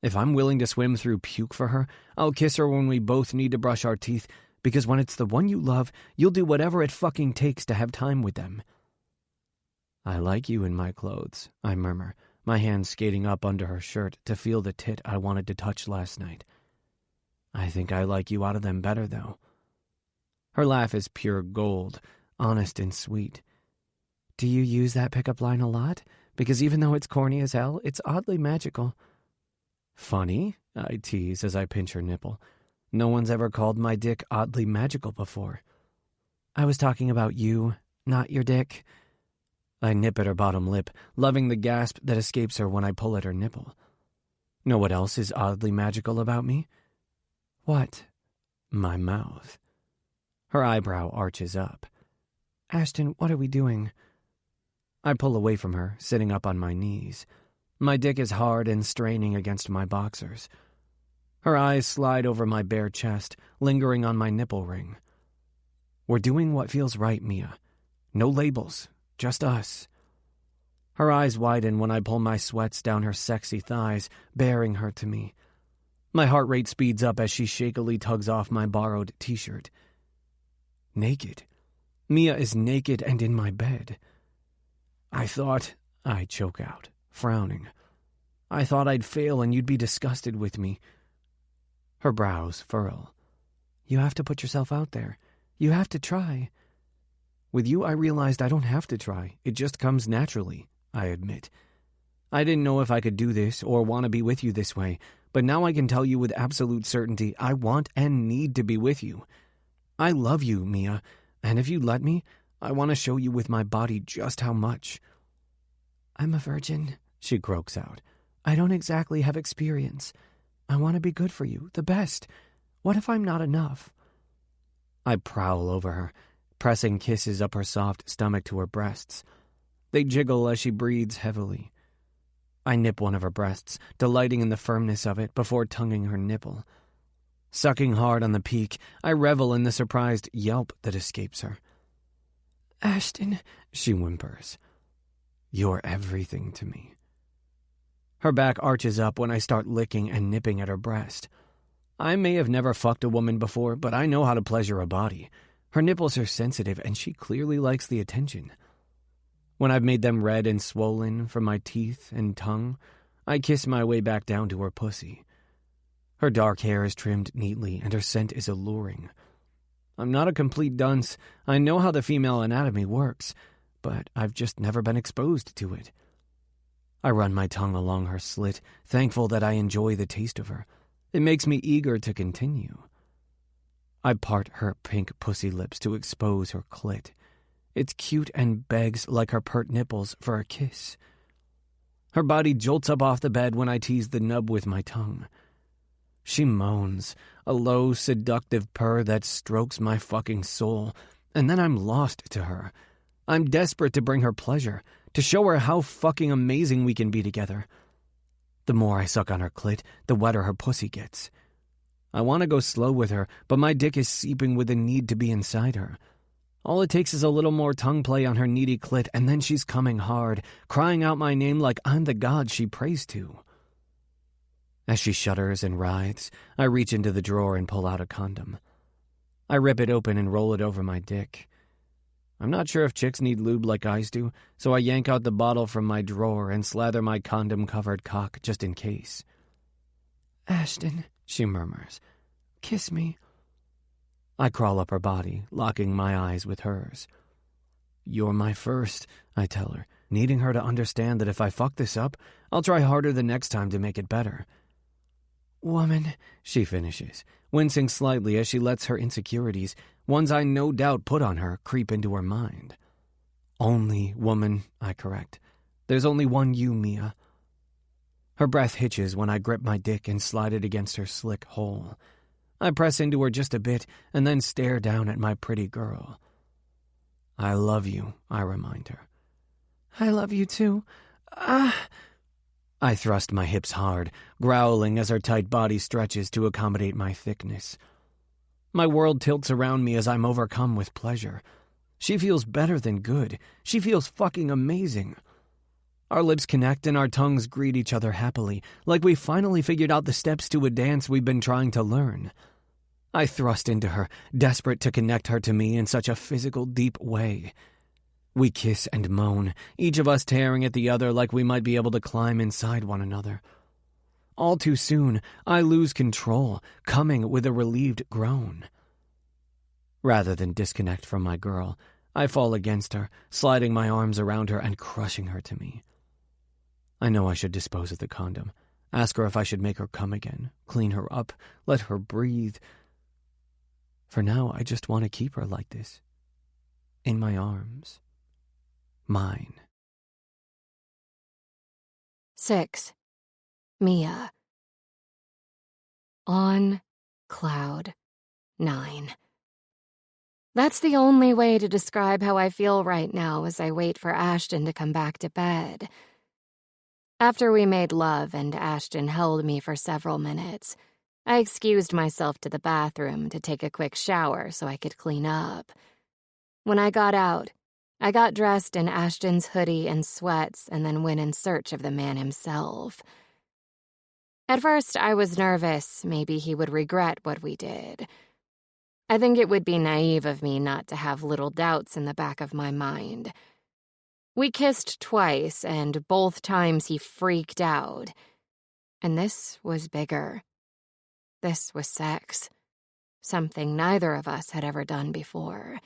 If I'm willing to swim through puke for her, I'll kiss her when we both need to brush our teeth, because when it's the one you love, you'll do whatever it fucking takes to have time with them. I like you in my clothes, I murmur, my hand skating up under her shirt to feel the tit I wanted to touch last night. I think I like you out of them better, though. Her laugh is pure gold, honest and sweet. Do you use that pickup line a lot? Because even though it's corny as hell, it's oddly magical. Funny, I tease as I pinch her nipple. No one's ever called my dick oddly magical before. I was talking about you, not your dick. I nip at her bottom lip, loving the gasp that escapes her when I pull at her nipple. Know what else is oddly magical about me? What? My mouth. Her eyebrow arches up. Ashton, what are we doing? I pull away from her, sitting up on my knees. My dick is hard and straining against my boxers. Her eyes slide over my bare chest, lingering on my nipple ring. We're doing what feels right, Mia. No labels, just us. Her eyes widen when I pull my sweats down her sexy thighs, bearing her to me. My heart rate speeds up as she shakily tugs off my borrowed t-shirt. Naked. Mia is naked and in my bed. I choke out, frowning. I thought I'd fail and you'd be disgusted with me. Her brows furl. You have to put yourself out there. You have to try. With you, I realized I don't have to try. It just comes naturally, I admit. I didn't know if I could do this or want to be with you this way, but now I can tell you with absolute certainty I want and need to be with you. I love you, Mia, and if you let me, I want to show you with my body just how much. I'm a virgin, she croaks out. I don't exactly have experience. I want to be good for you, the best. What if I'm not enough? I prowl over her, pressing kisses up her soft stomach to her breasts. They jiggle as she breathes heavily. I nip one of her breasts, delighting in the firmness of it before tonguing her nipple. Sucking hard on the peak, I revel in the surprised yelp that escapes her. Ashton, she whimpers. You're everything to me. Her back arches up when I start licking and nipping at her breast. I may have never fucked a woman before, but I know how to pleasure a body. Her nipples are sensitive, and she clearly likes the attention. When I've made them red and swollen from my teeth and tongue, I kiss my way back down to her pussy. Her dark hair is trimmed neatly, and her scent is alluring. I'm not a complete dunce. I know how the female anatomy works, but I've just never been exposed to it. I run my tongue along her slit, thankful that I enjoy the taste of her. It makes me eager to continue. I part her pink pussy lips to expose her clit. It's cute and begs like her pert nipples for a kiss. Her body jolts up off the bed when I tease the nub with my tongue. She moans, a low, seductive purr that strokes my fucking soul, and then I'm lost to her. I'm desperate to bring her pleasure, to show her how fucking amazing we can be together. The more I suck on her clit, the wetter her pussy gets. I want to go slow with her, but my dick is seeping with the need to be inside her. All it takes is a little more tongue play on her needy clit, and then she's coming hard, crying out my name like I'm the god she prays to. As she shudders and writhes, I reach into the drawer and pull out a condom. I rip it open and roll it over my dick. I'm not sure if chicks need lube like guys do, so I yank out the bottle from my drawer and slather my condom-covered cock just in case. Ashton, she murmurs, kiss me. I crawl up her body, locking my eyes with hers. You're my first, I tell her, needing her to understand that if I fuck this up, I'll try harder the next time to make it better. Woman, she finishes, wincing slightly as she lets her insecurities, ones I no doubt put on her, creep into her mind. Only woman, I correct. There's only one you, Mia. Her breath hitches when I grip my dick and slide it against her slick hole. I press into her just a bit and then stare down at my pretty girl. I love you, I remind her. I love you too. I thrust my hips hard, growling as her tight body stretches to accommodate my thickness. My world tilts around me as I'm overcome with pleasure. She feels better than good. She feels fucking amazing. Our lips connect and our tongues greet each other happily, like we finally figured out the steps to a dance we've been trying to learn. I thrust into her, desperate to connect her to me in such a physical, deep way. We kiss and moan, each of us tearing at the other like we might be able to climb inside one another. All too soon, I lose control, coming with a relieved groan. Rather than disconnect from my girl, I fall against her, sliding my arms around her and crushing her to me. I know I should dispose of the condom, ask her if I should make her come again, clean her up, let her breathe. For now, I just want to keep her like this, in my arms. Mine. 6. Mia. On cloud 9. That's the only way to describe how I feel right now as I wait for Ashton to come back to bed. After we made love and Ashton held me for several minutes, I excused myself to the bathroom to take a quick shower so I could clean up. When I got out, I got dressed in Ashton's hoodie and sweats and then went in search of the man himself. At first, I was nervous. Maybe he would regret what we did. I think it would be naive of me not to have little doubts in the back of my mind. We kissed twice, and both times he freaked out. And this was bigger. This was sex. Something neither of us had ever done before.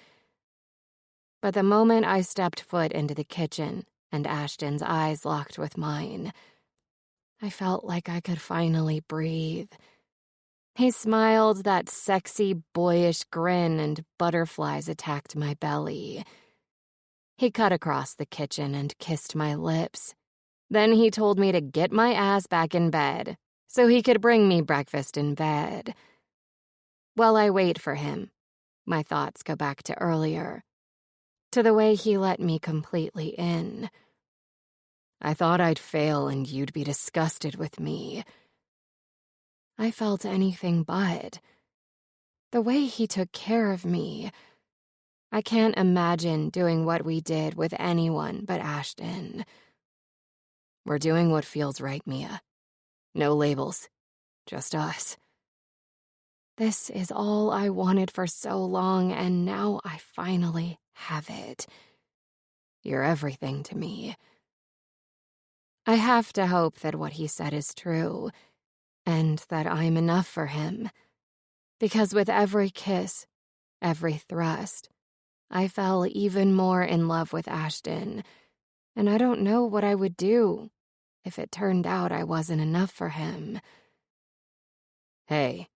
But the moment I stepped foot into the kitchen and Ashton's eyes locked with mine, I felt like I could finally breathe. He smiled that sexy, boyish grin, and butterflies attacked my belly. He cut across the kitchen and kissed my lips. Then he told me to get my ass back in bed so he could bring me breakfast in bed. While I wait for him, my thoughts go back to earlier, to the way he let me completely in. I thought I'd fail and you'd be disgusted with me. I felt anything but. The way he took care of me. I can't imagine doing what we did with anyone but Ashton. We're doing what feels right, Mia. No labels. Just us. This is all I wanted for so long, and now I finally have it. You're everything to me. I have to hope that what he said is true, and that I'm enough for him. Because with every kiss, every thrust, I fell even more in love with Ashton, and I don't know what I would do if it turned out I wasn't enough for him. Hey.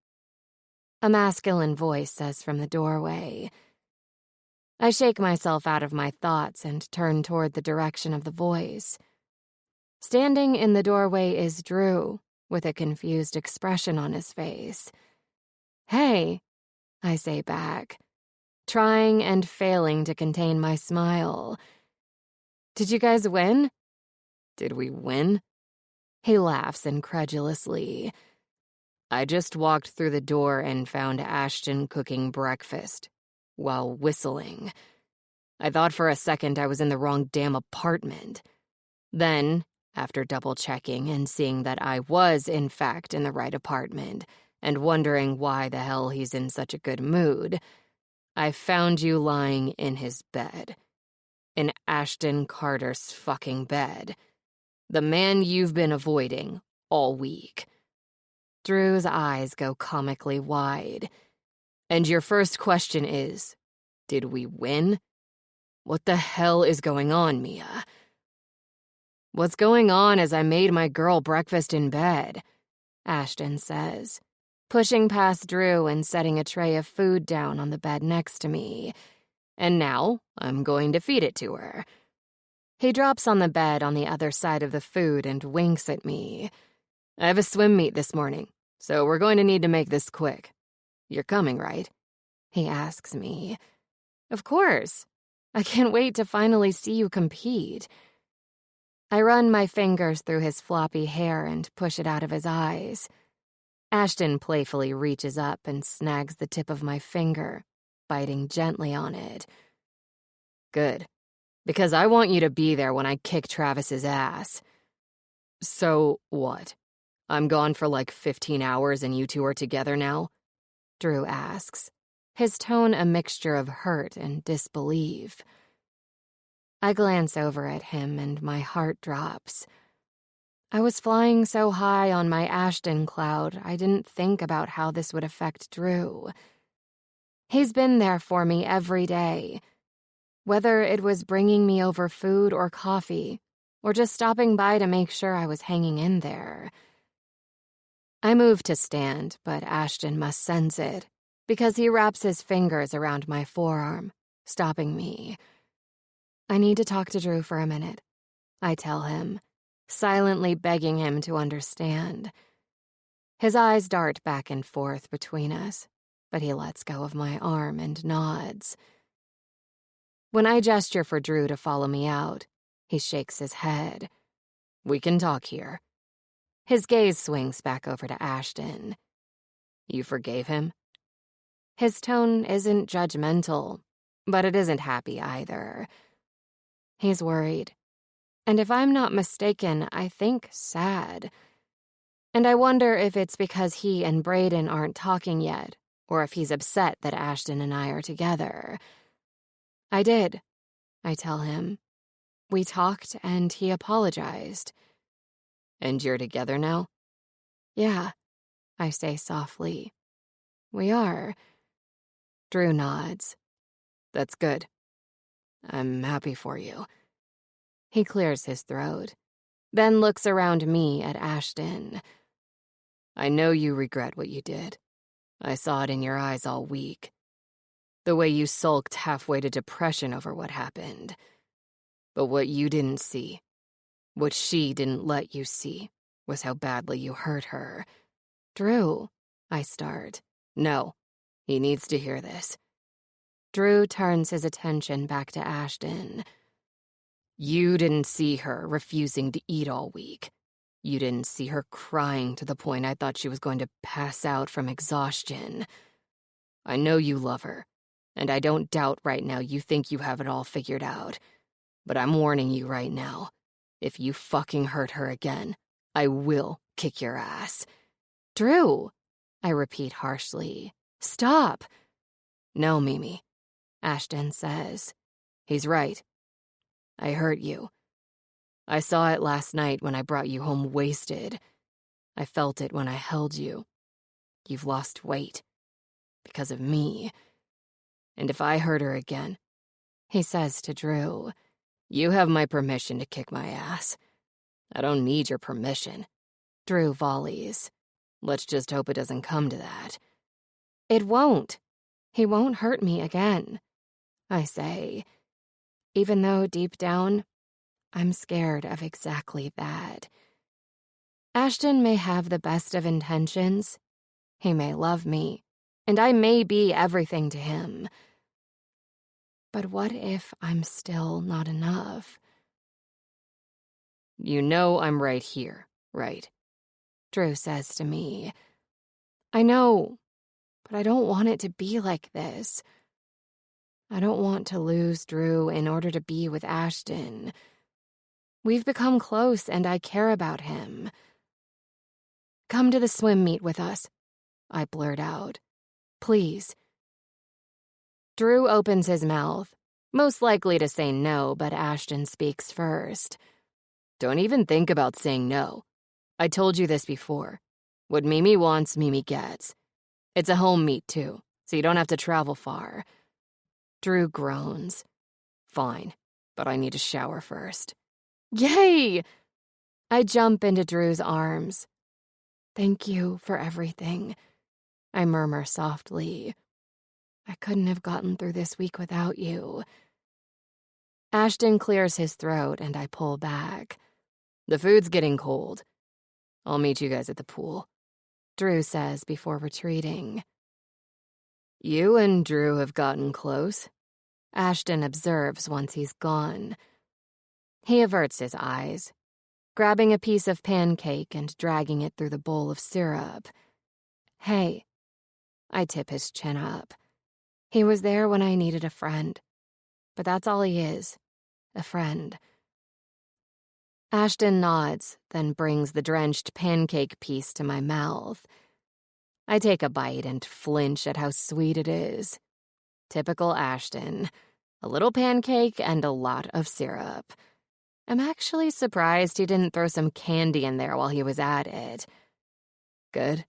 A masculine voice says from the doorway. I shake myself out of my thoughts and turn toward the direction of the voice. Standing in the doorway is Drew, with a confused expression on his face. Hey, I say back, trying and failing to contain my smile. Did you guys win? Did we win? He laughs incredulously. I just walked through the door and found Ashton cooking breakfast, while whistling. I thought for a second I was in the wrong damn apartment. Then, after double-checking and seeing that I was, in fact, in the right apartment, and wondering why the hell he's in such a good mood, I found you lying in his bed. In Ashton Carter's fucking bed. The man you've been avoiding all week. Drew's eyes go comically wide. And your first question is, did we win? What the hell is going on, Mia? What's going on is I made my girl breakfast in bed, Ashton says, pushing past Drew and setting a tray of food down on the bed next to me. And now I'm going to feed it to her. He drops on the bed on the other side of the food and winks at me. I have a swim meet this morning, so we're going to need to make this quick. You're coming, right? He asks me. Of course. I can't wait to finally see you compete. I run my fingers through his floppy hair and push it out of his eyes. Ashton playfully reaches up and snags the tip of my finger, biting gently on it. Good. Because I want you to be there when I kick Travis's ass. So, what? I'm gone for like 15 hours and you two are together now? Drew asks, his tone a mixture of hurt and disbelief. I glance over at him and my heart drops. I was flying so high on my Ashton cloud, I didn't think about how this would affect Drew. He's been there for me every day. Whether it was bringing me over food or coffee, or just stopping by to make sure I was hanging in there. I move to stand, but Ashton must sense it, because he wraps his fingers around my forearm, stopping me. I need to talk to Drew for a minute, I tell him, silently begging him to understand. His eyes dart back and forth between us, but he lets go of my arm and nods. When I gesture for Drew to follow me out, he shakes his head. We can talk here. His gaze swings back over to Ashton. You forgave him? His tone isn't judgmental, but it isn't happy either. He's worried. And if I'm not mistaken, I think sad. And I wonder if it's because he and Brayden aren't talking yet, or if he's upset that Ashton and I are together. I did, I tell him. We talked and he apologized. And you're together now? Yeah, I say softly. We are. Drew nods. That's good. I'm happy for you. He clears his throat, then looks around me at Ashton. I know you regret what you did. I saw it in your eyes all week. The way you sulked halfway to depression over what happened. But what you didn't see, what she didn't let you see, was how badly you hurt her. Drew, I start. No, he needs to hear this. Drew turns his attention back to Ashton. You didn't see her refusing to eat all week. You didn't see her crying to the point I thought she was going to pass out from exhaustion. I know you love her, and I don't doubt right now you think you have it all figured out. But I'm warning you right now. If you fucking hurt her again, I will kick your ass. Drew, I repeat harshly. Stop. No, Mimi, Ashton says. He's right. I hurt you. I saw it last night when I brought you home wasted. I felt it when I held you. You've lost weight. Because of me. And if I hurt her again, he says to Drew, you have my permission to kick my ass. I don't need your permission. Drew volleys. Let's just hope it doesn't come to that. It won't. He won't hurt me again, I say, even though deep down, I'm scared of exactly that. Ashton may have the best of intentions. He may love me, and I may be everything to him. But what if I'm still not enough? You know I'm right here, right? Drew says to me. I know, but I don't want it to be like this. I don't want to lose Drew in order to be with Ashton. We've become close and I care about him. Come to the swim meet with us, I blurt out. Please. Drew opens his mouth, most likely to say no, but Ashton speaks first. Don't even think about saying no. I told you this before. What Mimi wants, Mimi gets. It's a home meet, too, so you don't have to travel far. Drew groans. Fine, but I need a shower first. Yay! I jump into Drew's arms. Thank you for everything, I murmur softly. I couldn't have gotten through this week without you. Ashton clears his throat and I pull back. The food's getting cold. I'll meet you guys at the pool, Drew says before retreating. You and Drew have gotten close, Ashton observes once he's gone. He averts his eyes, grabbing a piece of pancake and dragging it through the bowl of syrup. Hey, I tip his chin up. He was there when I needed a friend, but that's all he is, a friend. Ashton nods, then brings the drenched pancake piece to my mouth. I take a bite and flinch at how sweet it is. Typical Ashton. A little pancake and a lot of syrup. I'm actually surprised he didn't throw some candy in there while he was at it. Good?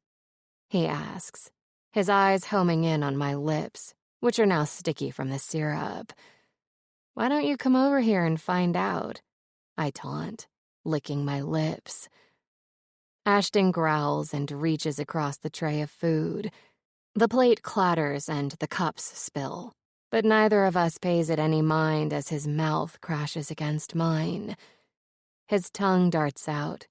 He asks, his eyes homing in on my lips, which are now sticky from the syrup. Why don't you come over here and find out? I taunt, licking my lips. Ashton growls and reaches across the tray of food. The plate clatters and the cups spill, but neither of us pays it any mind as his mouth crashes against mine. His tongue darts out,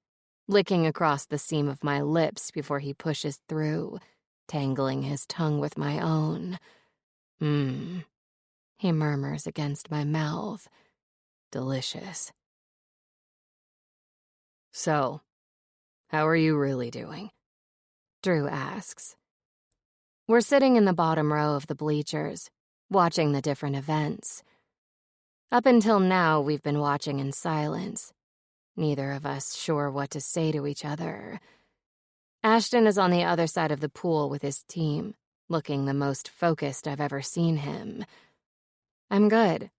licking across the seam of my lips before he pushes through, tangling his tongue with my own. He murmurs against my mouth. Delicious. So, how are you really doing? Drew asks. We're sitting in the bottom row of the bleachers, watching the different events. Up until now, we've been watching in silence, neither of us sure what to say to each other. Ashton is on the other side of the pool with his team, looking the most focused I've ever seen him. I'm good.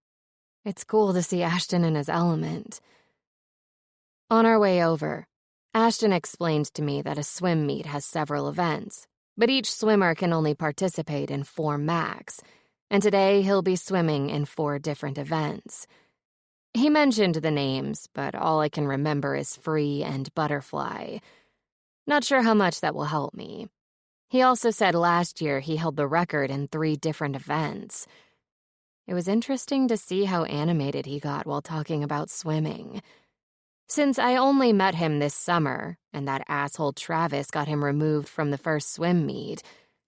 It's cool to see Ashton in his element. On our way over, Ashton explained to me that a swim meet has several events, but each swimmer can only participate in 4 max, and today he'll be swimming in 4 different events. He mentioned the names, but all I can remember is Free and Butterfly. Not sure how much that will help me. He also said last year he held the record in 3 different events. It was interesting to see how animated he got while talking about swimming. Since I only met him this summer, and that asshole Travis got him removed from the first swim meet,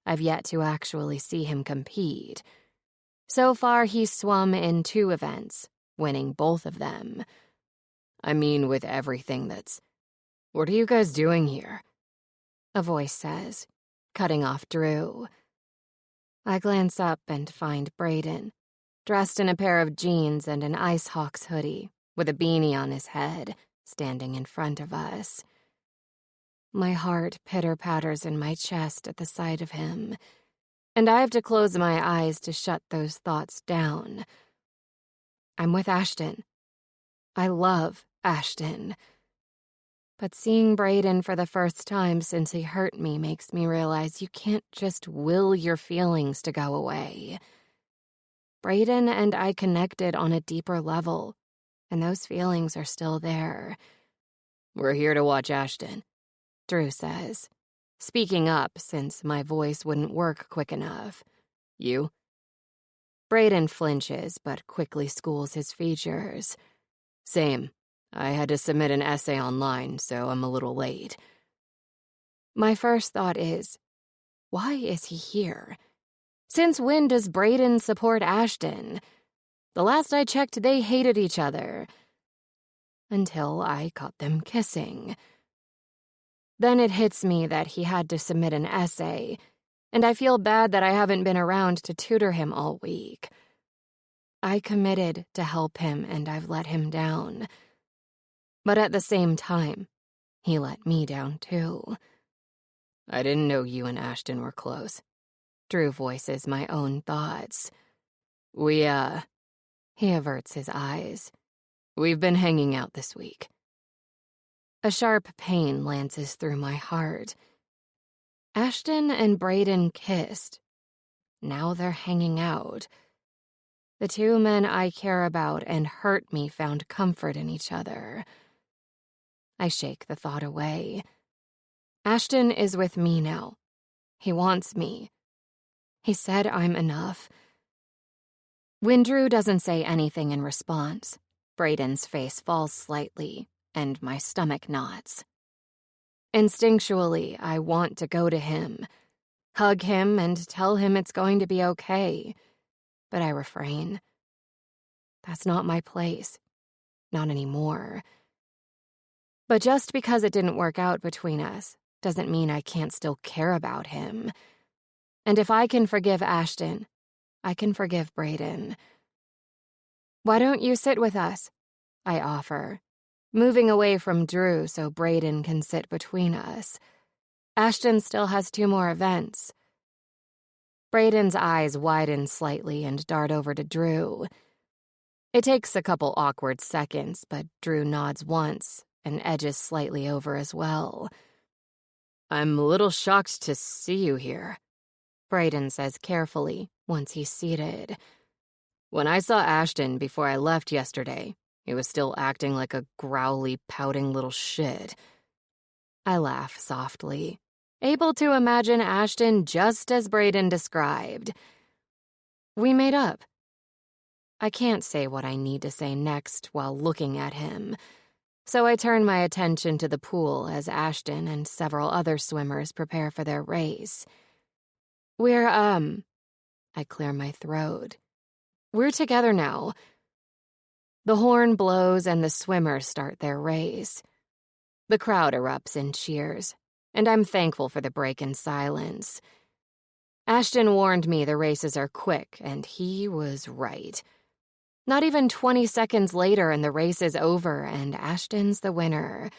I've yet to actually see him compete. So far, he's swum in 2 events, winning both of them. I mean, with everything that's... What are you guys doing here? A voice says, cutting off Drew. I glance up and find Brayden, dressed in a pair of jeans and an Ice Hawks hoodie, with a beanie on his head, standing in front of us. My heart pitter-patters in my chest at the sight of him, and I have to close my eyes to shut those thoughts down. I'm with Ashton. I love Ashton. But seeing Brayden for the first time since he hurt me makes me realize you can't just will your feelings to go away. Brayden and I connected on a deeper level, and those feelings are still there. We're here to watch Ashton, Drew says, speaking up since my voice wouldn't work quick enough. You? Brayden flinches, but quickly schools his features. Same. I had to submit an essay online, so I'm a little late. My first thought is, why is he here? Since when does Brayden support Ashton? The last I checked, they hated each other. Until I caught them kissing. Then it hits me that he had to submit an essay, and I feel bad that I haven't been around to tutor him all week. I committed to help him, and I've let him down. But at the same time, he let me down too. I didn't know you and Ashton were close. Drew voices my own thoughts. He averts his eyes. We've been hanging out this week. A sharp pain lances through my heart. Ashton and Brayden kissed. Now they're hanging out. The 2 men I care about and hurt me found comfort in each other. I shake the thought away. Ashton is with me now. He wants me. He said I'm enough. When Drew doesn't say anything in response, Brayden's face falls slightly, and my stomach knots. Instinctually, I want to go to him, hug him, and tell him it's going to be okay, but I refrain. That's not my place. Not anymore. But just because it didn't work out between us doesn't mean I can't still care about him. And if I can forgive Ashton, I can forgive Brayden. Why don't you sit with us? I offer, moving away from Drew so Brayden can sit between us. Ashton still has 2 more events. Brayden's eyes widen slightly and dart over to Drew. It takes a couple awkward seconds, but Drew nods once and edges slightly over as well. I'm a little shocked to see you here, Brayden says carefully once he's seated. When I saw Ashton before I left yesterday, he was still acting like a growly, pouting little shit. I laugh softly, able to imagine Ashton just as Brayden described. We made up. I can't say what I need to say next while looking at him, so I turn my attention to the pool as Ashton and several other swimmers prepare for their race. I clear my throat. We're together now. The horn blows and the swimmers start their race. The crowd erupts in cheers, and I'm thankful for the break in silence. Ashton warned me the races are quick, and he was right. Not even 20 seconds later and the race is over and Ashton's the winner.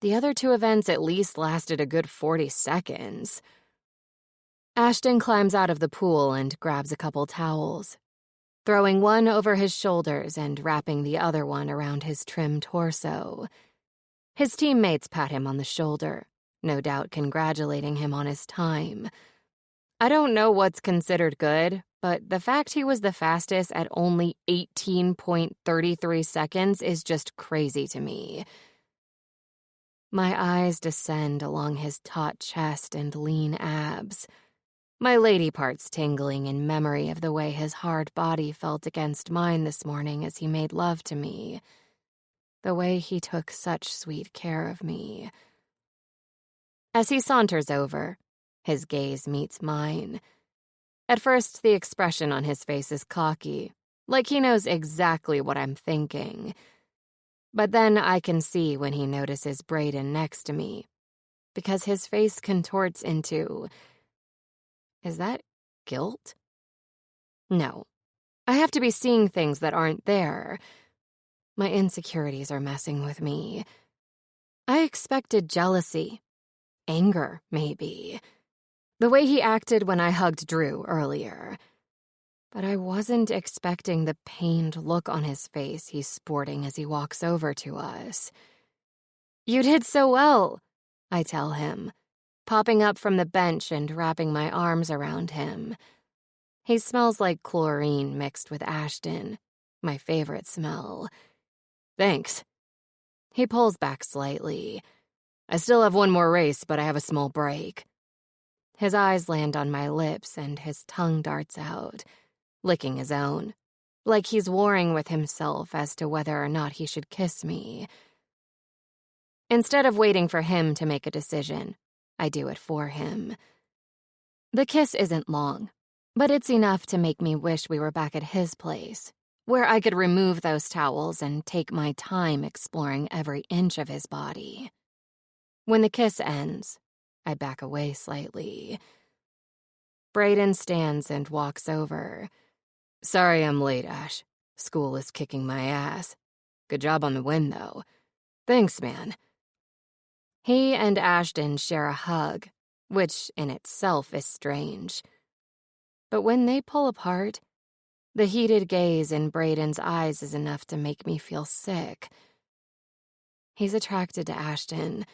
The other two events at least lasted a good 40 seconds. Ashton climbs out of the pool and grabs a couple towels, throwing one over his shoulders and wrapping the other one around his trim torso. His teammates pat him on the shoulder, no doubt congratulating him on his time. I don't know what's considered good, but the fact he was the fastest at only 18.33 seconds is just crazy to me. My eyes descend along his taut chest and lean abs, my lady parts tingling in memory of the way his hard body felt against mine this morning as he made love to me, the way he took such sweet care of me. As he saunters over, his gaze meets mine. At first, the expression on his face is cocky, like he knows exactly what I'm thinking. But then I can see when he notices Brayden next to me, because his face contorts into... Is that guilt? No. I have to be seeing things that aren't there. My insecurities are messing with me. I expected jealousy. Anger, maybe. The way he acted when I hugged Drew earlier. But I wasn't expecting the pained look on his face he's sporting as he walks over to us. "You did so well," I tell him, popping up from the bench and wrapping my arms around him. He smells like chlorine mixed with Ashton, my favorite smell. "Thanks." He pulls back slightly. "I still have one more race, but I have a small break." His eyes land on my lips and his tongue darts out, licking his own, like he's warring with himself as to whether or not he should kiss me. Instead of waiting for him to make a decision, I do it for him. The kiss isn't long, but it's enough to make me wish we were back at his place, where I could remove those towels and take my time exploring every inch of his body. When the kiss ends, I back away slightly. Brayden stands and walks over. "Sorry I'm late, Ash. School is kicking my ass. Good job on the win, though. Thanks, man." He and Ashton share a hug, which in itself is strange. But when they pull apart, the heated gaze in Brayden's eyes is enough to make me feel sick. He's attracted to Ashton.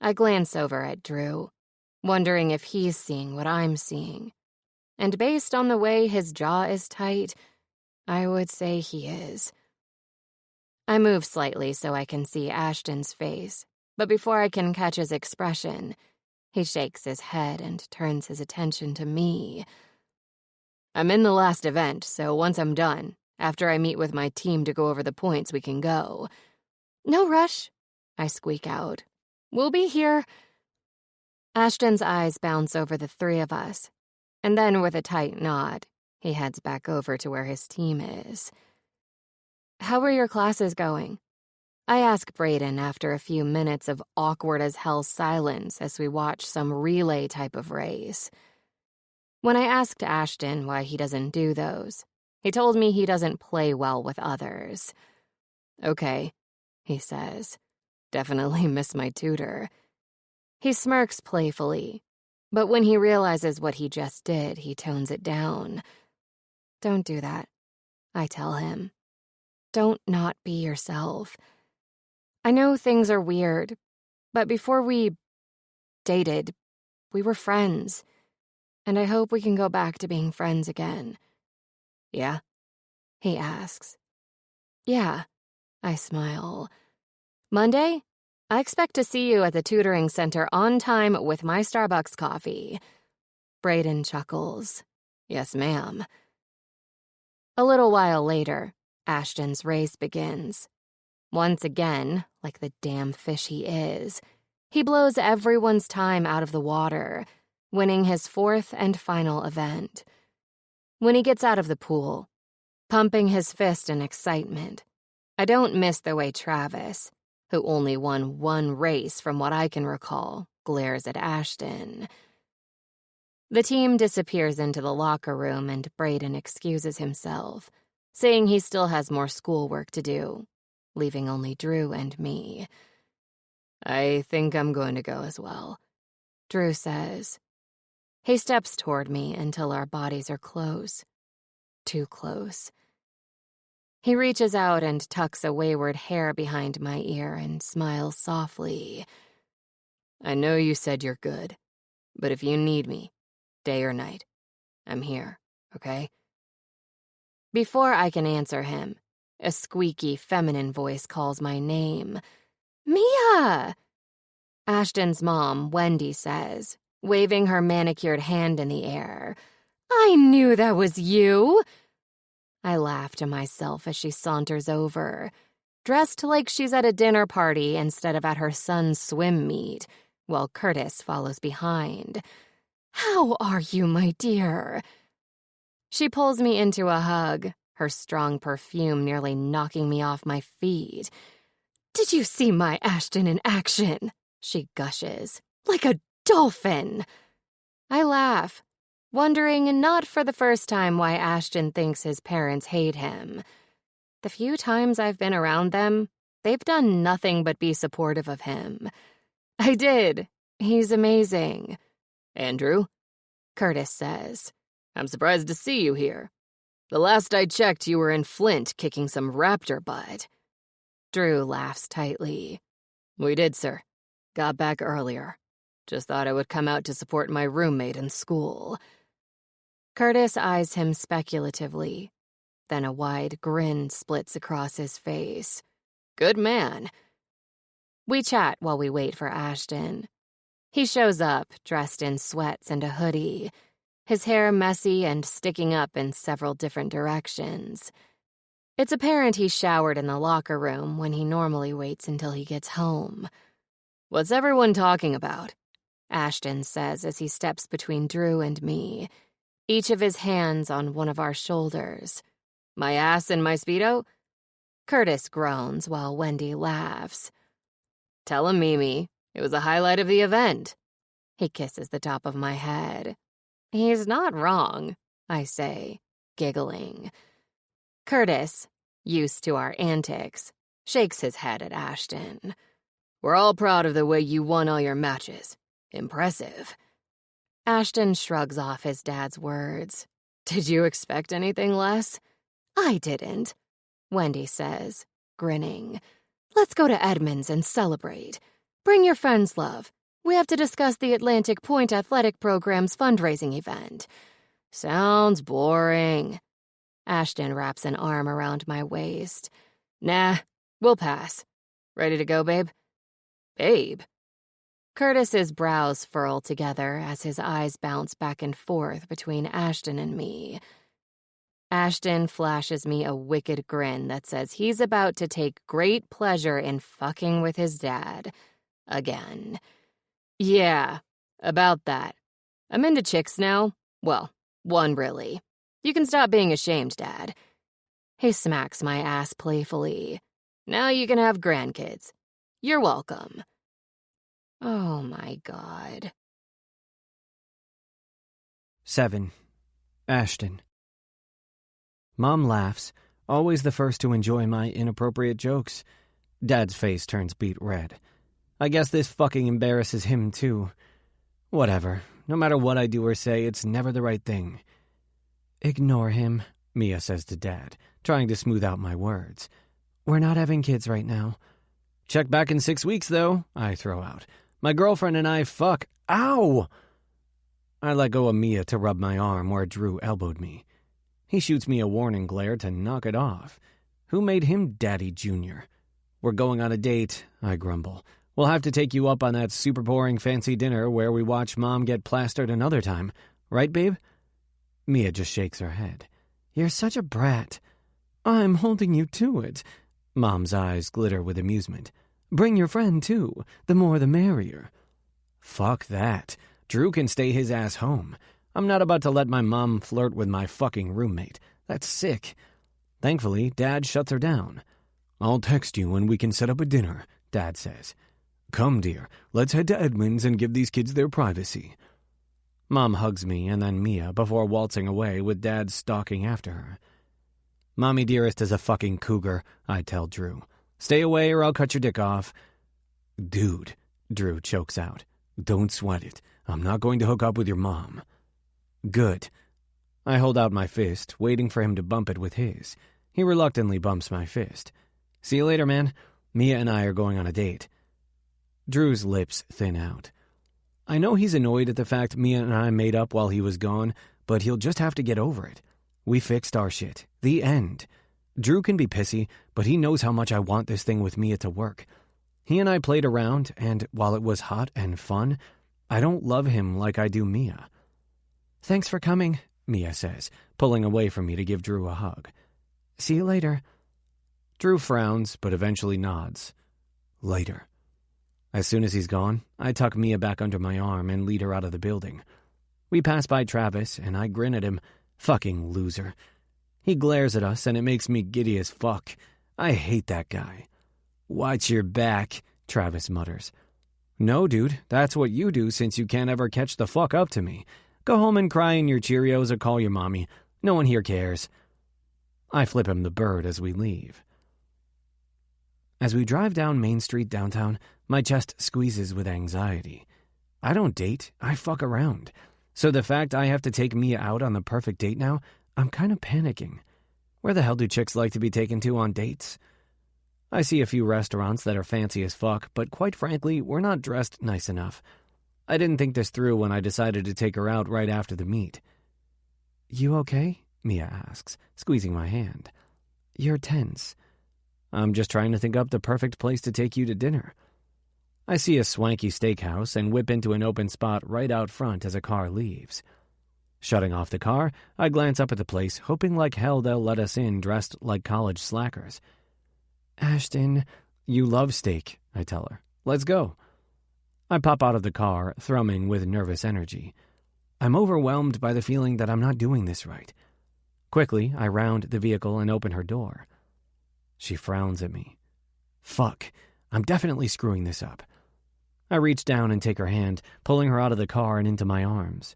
I glance over at Drew, wondering if he's seeing what I'm seeing. And based on the way his jaw is tight, I would say he is. I move slightly so I can see Ashton's face, but before I can catch his expression, he shakes his head and turns his attention to me. "I'm in the last event, so once I'm done, after I meet with my team to go over the points, we can go." "No rush," I squeak out. "We'll be here." Ashton's eyes bounce over the three of us, and then with a tight nod, he heads back over to where his team is. "How are your classes going?" I ask Brayden after a few minutes of awkward-as-hell silence as we watch some relay type of race. When I asked Ashton why he doesn't do those, he told me he doesn't play well with others. "Okay," he says. "Definitely miss my tutor." He smirks playfully, but when he realizes what he just did, he tones it down. "Don't do that," I tell him. "Don't not be yourself. I know things are weird, but before we dated, we were friends, and I hope we can go back to being friends again." "Yeah?" he asks. "Yeah," I smile. "Monday? I expect to see you at the tutoring center on time with my Starbucks coffee." Brayden chuckles. "Yes, ma'am." A little while later, Ashton's race begins. Once again, like the damn fish he is, he blows everyone's time out of the water, winning his fourth and final event. When he gets out of the pool, pumping his fist in excitement, I don't miss the way Travis, who only won one race from what I can recall, glares at Ashton. The team disappears into the locker room and Brayden excuses himself, saying he still has more schoolwork to do, leaving only Drew and me. I think I'm going to go as well, Drew says. He steps toward me until our bodies are close. Too close. He reaches out and tucks a wayward hair behind my ear and smiles softly. I know you said you're good, but if you need me, day or night, I'm here, okay? Before I can answer him, a squeaky feminine voice calls my name. Mia! Ashton's mom, Wendy, says, waving her manicured hand in the air. I knew that was you! I laugh to myself as she saunters over, dressed like she's at a dinner party instead of at her son's swim meet, while Curtis follows behind. How are you, my dear? She pulls me into a hug, her strong perfume nearly knocking me off my feet. Did you see my Ashton in action? She gushes. Like a dolphin! I laugh, wondering not for the first time why Ashton thinks his parents hate him. The few times I've been around them, they've done nothing but be supportive of him. I did. He's amazing. Andrew? Curtis says. I'm surprised to see you here. The last I checked, you were in Flint kicking some raptor butt. Drew laughs tightly. We did, sir. Got back earlier. Just thought I would come out to support my roommate in school. Curtis eyes him speculatively. Then a wide grin splits across his face. Good man. We chat while we wait for Ashton. He shows up, dressed in sweats and a hoodie, his hair messy and sticking up in several different directions. It's apparent he showered in the locker room when he normally waits until he gets home. What's everyone talking about? Ashton says as he steps between Drew and me, each of his hands on one of our shoulders. My ass in my Speedo? Curtis groans while Wendy laughs. Tell him, Mimi, it was a highlight of the event. He kisses the top of my head. He's not wrong, I say, giggling. Curtis, used to our antics, shakes his head at Ashton. We're all proud of the way you won all your matches. Impressive. Ashton shrugs off his dad's words. Did you expect anything less? I didn't, Wendy says, grinning. Let's go to Edmonds and celebrate. Bring your friends, love. We have to discuss the Atlantic Point Athletic Program's fundraising event. Sounds boring. Ashton wraps an arm around my waist. Nah, we'll pass. Ready to go, babe? Babe? Curtis's brows furl together as his eyes bounce back and forth between Ashton and me. Ashton flashes me a wicked grin that says he's about to take great pleasure in fucking with his dad. Again. Yeah, about that. I'm into chicks now. Well, one really. You can stop being ashamed, Dad. He smacks my ass playfully. Now you can have grandkids. You're welcome. Oh my God. 7. Ashton. Mom laughs, always the first to enjoy my inappropriate jokes. Dad's face turns beet red. I guess this fucking embarrasses him too. Whatever. No matter what I do or say, it's never the right thing. Ignore him, Mia says to Dad, trying to smooth out my words. We're not having kids right now. Check back in 6 weeks, though, I throw out. My girlfriend and I fuck. Ow! I let go of Mia to rub my arm where Drew elbowed me. He shoots me a warning glare to knock it off. Who made him Daddy Jr.? We're going on a date, I grumble. We'll have to take you up on that super boring fancy dinner where we watch Mom get plastered another time. Right, babe? Mia just shakes her head. You're such a brat. I'm holding you to it. Mom's eyes glitter with amusement. Bring your friend, too. The more the merrier. Fuck that. Drew can stay his ass home. I'm not about to let my mom flirt with my fucking roommate. That's sick. Thankfully, Dad shuts her down. I'll text you when we can set up a dinner, Dad says. Come, dear, let's head to Edmonds and give these kids their privacy. Mom hugs me and then Mia before waltzing away with Dad stalking after her. Mommy Dearest is a fucking cougar, I tell Drew. Stay away or I'll cut your dick off. Dude, Drew chokes out. Don't sweat it. I'm not going to hook up with your mom. Good. I hold out my fist, waiting for him to bump it with his. He reluctantly bumps my fist. See you later, man. Mia and I are going on a date. Drew's lips thin out. I know he's annoyed at the fact Mia and I made up while he was gone, but he'll just have to get over it. We fixed our shit. The end. Drew can be pissy, but he knows how much I want this thing with Mia to work. He and I played around, and while it was hot and fun, I don't love him like I do Mia. Thanks for coming, Mia says, pulling away from me to give Drew a hug. See you later. Drew frowns, but eventually nods. Later. As soon as he's gone, I tuck Mia back under my arm and lead her out of the building. We pass by Travis, and I grin at him. Fucking loser. He glares at us, and it makes me giddy as fuck. I hate that guy. Watch your back, Travis mutters. No, dude, that's what you do since you can't ever catch the fuck up to me. Go home and cry in your Cheerios or call your mommy. No one here cares. I flip him the bird as we leave. As we drive down Main Street downtown, my chest squeezes with anxiety. I don't date, I fuck around. So the fact I have to take Mia out on the perfect date now, I'm kind of panicking. Where the hell do chicks like to be taken to on dates? I see a few restaurants that are fancy as fuck, but quite frankly, we're not dressed nice enough. I didn't think this through when I decided to take her out right after the meet. You okay? Mia asks, squeezing my hand. You're tense. I'm just trying to think up the perfect place to take you to dinner. I see a swanky steakhouse and whip into an open spot right out front as a car leaves. Shutting off the car, I glance up at the place, hoping like hell they'll let us in dressed like college slackers. Ashton, you love steak, I tell her. Let's go. I pop out of the car, thrumming with nervous energy. I'm overwhelmed by the feeling that I'm not doing this right. Quickly, I round the vehicle and open her door. She frowns at me. Fuck, I'm definitely screwing this up. I reach down and take her hand, pulling her out of the car and into my arms.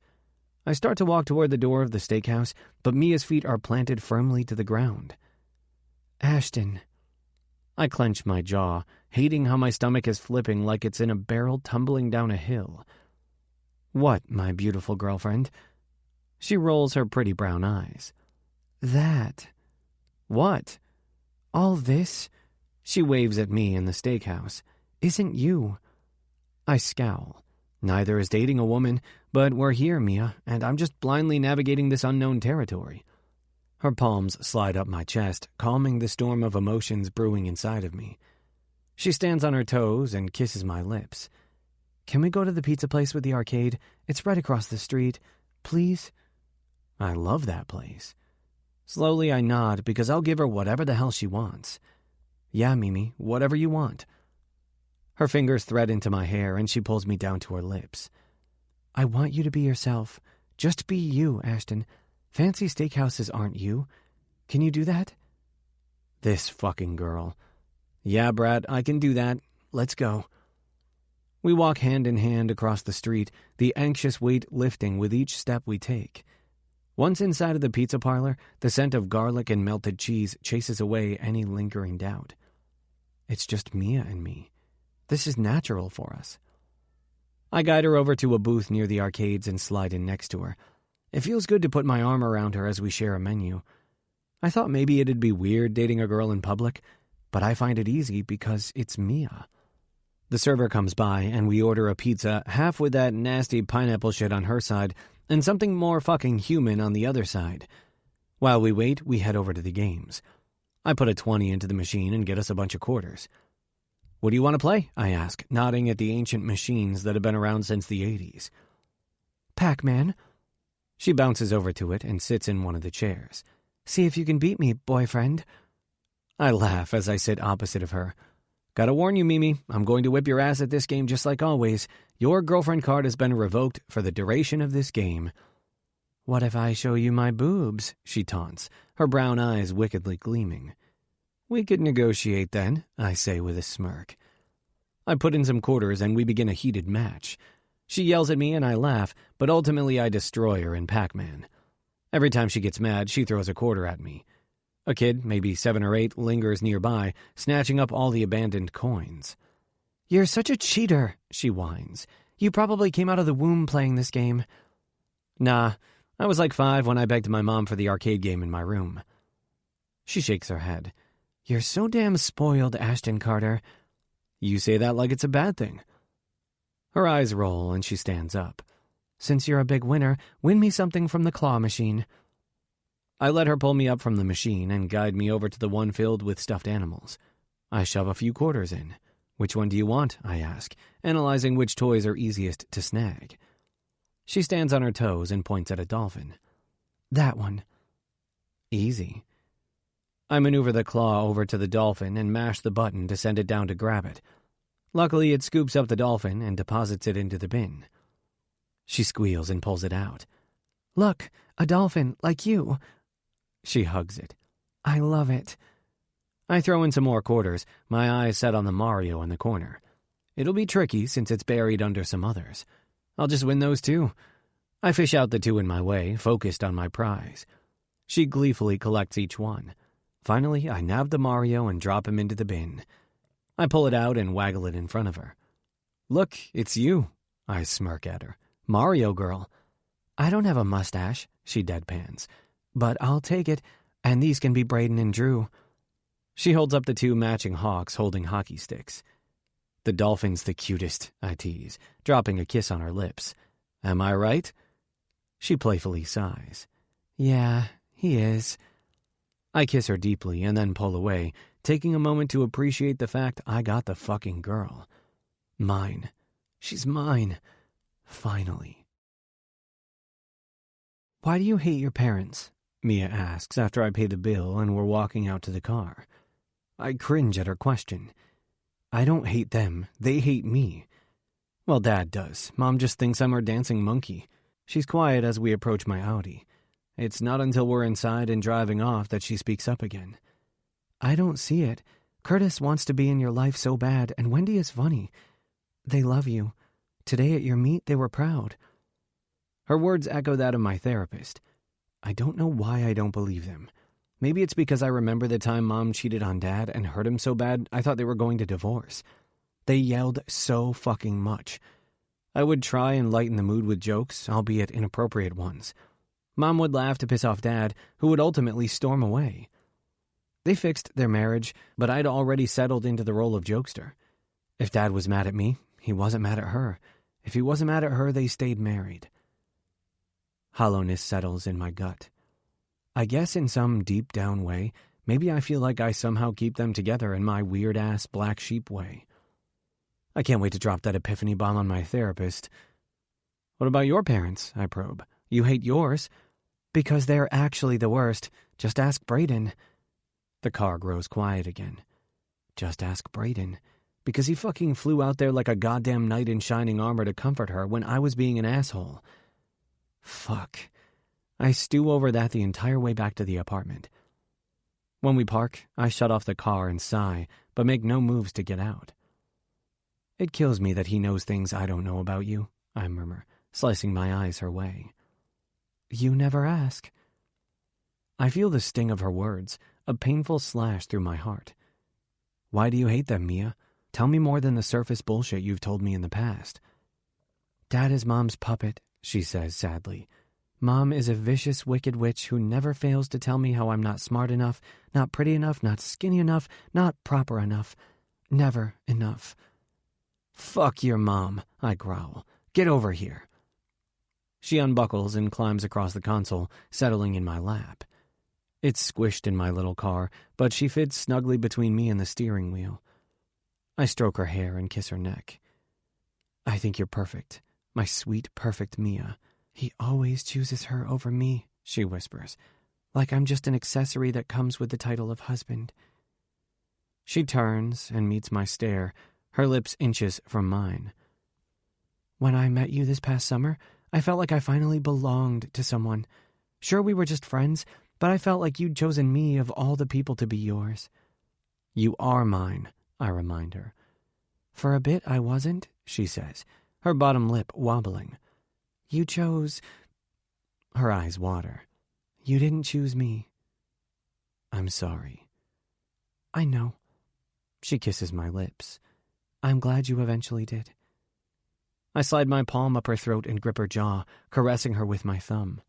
I start to walk toward the door of the steakhouse, but Mia's feet are planted firmly to the ground. Ashton. I clench my jaw, hating how my stomach is flipping like it's in a barrel tumbling down a hill. What, my beautiful girlfriend? She rolls her pretty brown eyes. That. What? All this, she waves at me in the steakhouse, isn't you. I scowl. Neither is dating a woman, but we're here, Mia, and I'm just blindly navigating this unknown territory. Her palms slide up my chest, calming the storm of emotions brewing inside of me. She stands on her toes and kisses my lips. Can we go to the pizza place with the arcade? It's right across the street. Please? I love that place. Slowly I nod because I'll give her whatever the hell she wants. Yeah, Mimi, whatever you want. Her fingers thread into my hair and she pulls me down to her lips. I want you to be yourself. Just be you, Ashton. Fancy steakhouses aren't you. Can you do that? This fucking girl. Yeah, Brad, I can do that. Let's go. We walk hand in hand across the street, the anxious weight lifting with each step we take. Once inside of the pizza parlor, the scent of garlic and melted cheese chases away any lingering doubt. It's just Mia and me. This is natural for us. I guide her over to a booth near the arcades and slide in next to her. It feels good to put my arm around her as we share a menu. I thought maybe it'd be weird dating a girl in public, but I find it easy because it's Mia. The server comes by and we order a pizza, half with that nasty pineapple shit on her side and something more fucking human on the other side. While we wait, we head over to the games. I put a 20 into the machine and get us a bunch of quarters. What do you want to play? I ask, nodding at the ancient machines that have been around since the 80s. Pac-Man. She bounces over to it and sits in one of the chairs. See if you can beat me, boyfriend. I laugh as I sit opposite of her. Gotta warn you, Mimi, I'm going to whip your ass at this game just like always. Your girlfriend card has been revoked for the duration of this game. What if I show you my boobs? She taunts, her brown eyes wickedly gleaming. We could negotiate then, I say with a smirk. I put in some quarters and we begin a heated match. She yells at me and I laugh, but ultimately I destroy her in Pac-Man. Every time she gets mad, she throws a quarter at me. A kid, maybe 7 or 8, lingers nearby, snatching up all the abandoned coins. "You're such a cheater," she whines. "You probably came out of the womb playing this game." "Nah, I was like 5 when I begged my mom for the arcade game in my room." She shakes her head. "You're so damn spoiled, Ashton Carter." "You say that like it's a bad thing." Her eyes roll and she stands up. "Since you're a big winner, win me something from the claw machine." I let her pull me up from the machine and guide me over to the one filled with stuffed animals. I shove a few quarters in. "Which one do you want?" I ask, analyzing which toys are easiest to snag. She stands on her toes and points at a dolphin. "That one." Easy. I maneuver the claw over to the dolphin and mash the button to send it down to grab it. Luckily, it scoops up the dolphin and deposits it into the bin. She squeals and pulls it out. "Look, a dolphin, like you." She hugs it. "I love it." I throw in some more quarters, my eyes set on the Mario in the corner. It'll be tricky since it's buried under some others. I'll just win those too. I fish out the 2 in my way, focused on my prize. She gleefully collects each one. Finally, I nab the Mario and drop him into the bin. I pull it out and waggle it in front of her. "Look, it's you," I smirk at her. "Mario girl." "I don't have a mustache," she deadpans. "But I'll take it, and these can be Brayden and Drew." She holds up the 2 matching hawks holding hockey sticks. "The dolphin's the cutest," I tease, dropping a kiss on her lips. "Am I right?" She playfully sighs. "Yeah, he is." I kiss her deeply and then pull away, taking a moment to appreciate the fact I got the fucking girl. Mine. She's mine. Finally. "Why do you hate your parents?" Mia asks after I pay the bill and we're walking out to the car. I cringe at her question. I don't hate them. They hate me. Well, Dad does. Mom just thinks I'm her dancing monkey. She's quiet as we approach my Audi. It's not until we're inside and driving off that she speaks up again. "I don't see it. Curtis wants to be in your life so bad, and Wendy is funny. They love you. Today at your meet, they were proud." Her words echo that of my therapist. I don't know why I don't believe them. Maybe it's because I remember the time Mom cheated on Dad and hurt him so bad I thought they were going to divorce. They yelled so fucking much. I would try and lighten the mood with jokes, albeit inappropriate ones. Mom would laugh to piss off Dad, who would ultimately storm away. They fixed their marriage, but I'd already settled into the role of jokester. If Dad was mad at me, he wasn't mad at her. If he wasn't mad at her, they stayed married. Hollowness settles in my gut. I guess in some deep down way, maybe I feel like I somehow keep them together in my weird-ass black sheep way. I can't wait to drop that epiphany bomb on my therapist. "What about your parents?" I probe. "You hate yours?" "Because they're actually the worst. Just ask Brayden." The car grows quiet again. Just ask Brayden. Because he fucking flew out there like a goddamn knight in shining armor to comfort her when I was being an asshole. Fuck. I stew over that the entire way back to the apartment. When we park, I shut off the car and sigh, but make no moves to get out. "It kills me that he knows things I don't know about you," I murmur, slicing my eyes her way. "You never ask." I feel the sting of her words, a painful slash through my heart. "Why do you hate them, Mia? Tell me more than the surface bullshit you've told me in the past." "Dad is Mom's puppet," she says sadly. "Mom is a vicious, wicked witch who never fails to tell me how I'm not smart enough, not pretty enough, not skinny enough, not proper enough. Never enough." "Fuck your mom," I growl. "Get over here." She unbuckles and climbs across the console, settling in my lap. It's squished in my little car, but she fits snugly between me and the steering wheel. I stroke her hair and kiss her neck. "I think you're perfect, my sweet, perfect Mia. He always chooses her over me," she whispers, "like I'm just an accessory that comes with the title of husband." She turns and meets my stare, her lips inches from mine. "When I met you this past summer, I felt like I finally belonged to someone. Sure, we were just friends, but I felt like you'd chosen me of all the people to be yours." "You are mine," I remind her. "For a bit I wasn't," she says, her bottom lip wobbling. "You chose—" Her eyes water. "You didn't choose me." I'm sorry. I know. She kisses my lips. I'm glad you eventually did. I slide my palm up her throat and grip her jaw, caressing her with my thumb.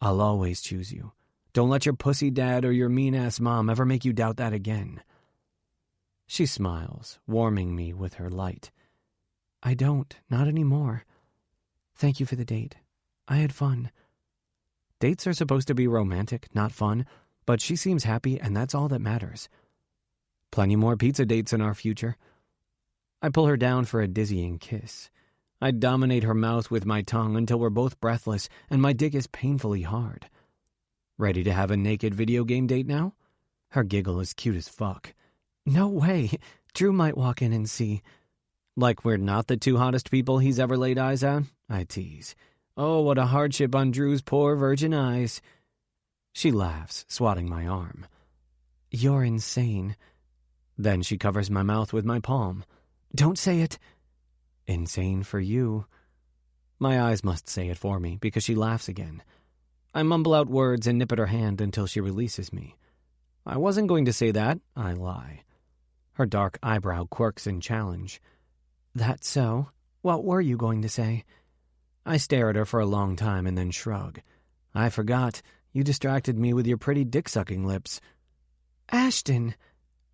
I'll always choose you. Don't let your pussy dad or your mean-ass mom ever make you doubt that again. She smiles, warming me with her light. I don't, not anymore. Thank you for the date. I had fun. Dates are supposed to be romantic, not fun, but she seems happy and that's all that matters. Plenty more pizza dates in our future. I pull her down for a dizzying kiss. I dominate her mouth with my tongue until we're both breathless and my dick is painfully hard. Ready to have a naked video game date now? Her giggle is cute as fuck. No way. Drew might walk in and see. Like we're not the two hottest people he's ever laid eyes on? I tease. Oh, what a hardship on Drew's poor virgin eyes. She laughs, swatting my arm. You're insane. Then she covers my mouth with my palm. Don't say it. Insane for you. My eyes must say it for me because she laughs again. I mumble out words and nip at her hand until she releases me. I wasn't going to say that, I lie. Her dark eyebrow quirks in challenge. That's so? What were you going to say? I stare at her for a long time and then shrug. I forgot. You distracted me with your pretty dick-sucking lips. Ashton!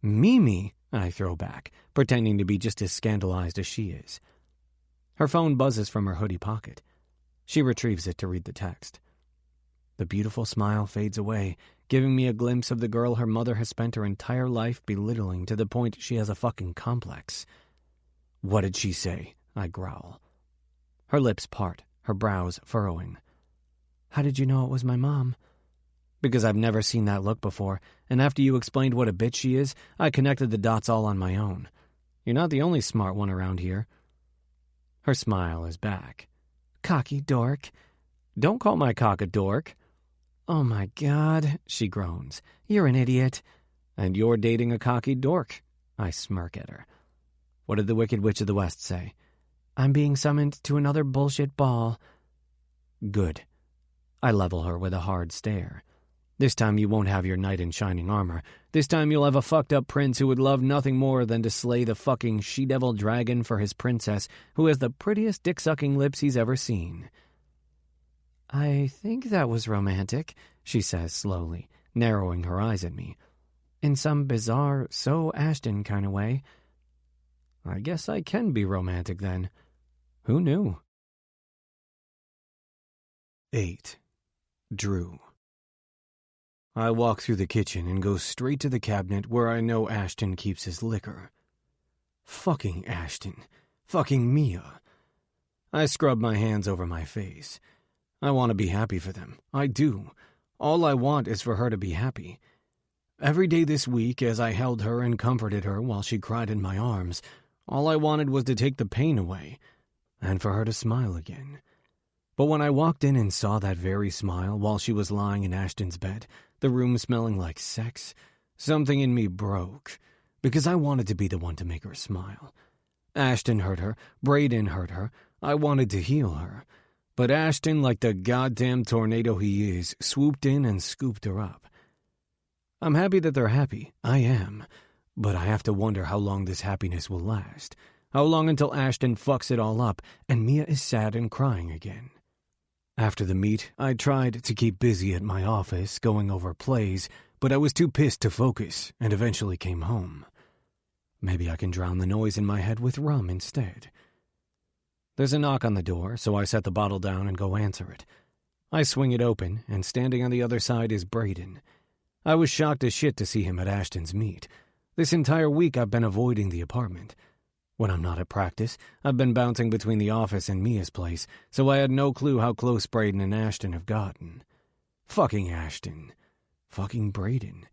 Mimi, I throw back, pretending to be just as scandalized as she is. Her phone buzzes from her hoodie pocket. She retrieves it to read the text. The beautiful smile fades away, giving me a glimpse of the girl her mother has spent her entire life belittling to the point she has a fucking complex. What did she say? I growl. Her lips part, her brows furrowing. How did you know it was my mom? Because I've never seen that look before, and after you explained what a bitch she is, I connected the dots all on my own. You're not the only smart one around here. Her smile is back. Cocky dork. Don't call my cock a dork. Oh my God, she groans. You're an idiot. And you're dating a cocky dork. I smirk at her. What did the Wicked Witch of the West say? I'm being summoned to another bullshit ball. Good. I level her with a hard stare. This time you won't have your knight in shining armor. This time you'll have a fucked up prince who would love nothing more than to slay the fucking she-devil dragon for his princess, who has the prettiest dick-sucking lips he's ever seen. I think that was romantic, she says slowly, narrowing her eyes at me. In some bizarre, so Ashton kind of way. I guess I can be romantic then. Who knew? 8. Drew. I walk through the kitchen and go straight to the cabinet where I know Ashton keeps his liquor. Fucking Ashton. Fucking Mia. I scrub my hands over my face. I want to be happy for them. I do. All I want is for her to be happy. Every day this week, as I held her and comforted her while she cried in my arms, all I wanted was to take the pain away, and for her to smile again. But when I walked in and saw that very smile while she was lying in Ashton's bed, the room smelling like sex, something in me broke, because I wanted to be the one to make her smile. Ashton hurt her, Braden hurt her, I wanted to heal her. But Ashton, like the goddamn tornado he is, swooped in and scooped her up. I'm happy that they're happy, I am, but I have to wonder how long this happiness will last. How long until Ashton fucks it all up and Mia is sad and crying again. After the meet, I tried to keep busy at my office going over plays, but I was too pissed to focus and eventually came home. Maybe I can drown the noise in my head with rum instead. There's a knock on the door, so I set the bottle down and go answer it. I swing it open, and standing on the other side is Braden. I was shocked as shit to see him at Ashton's meet. This entire week I've been avoiding the apartment. When I'm not at practice, I've been bouncing between the office and Mia's place, so I had no clue how close Braden and Ashton have gotten. Fucking Ashton. Fucking Braden.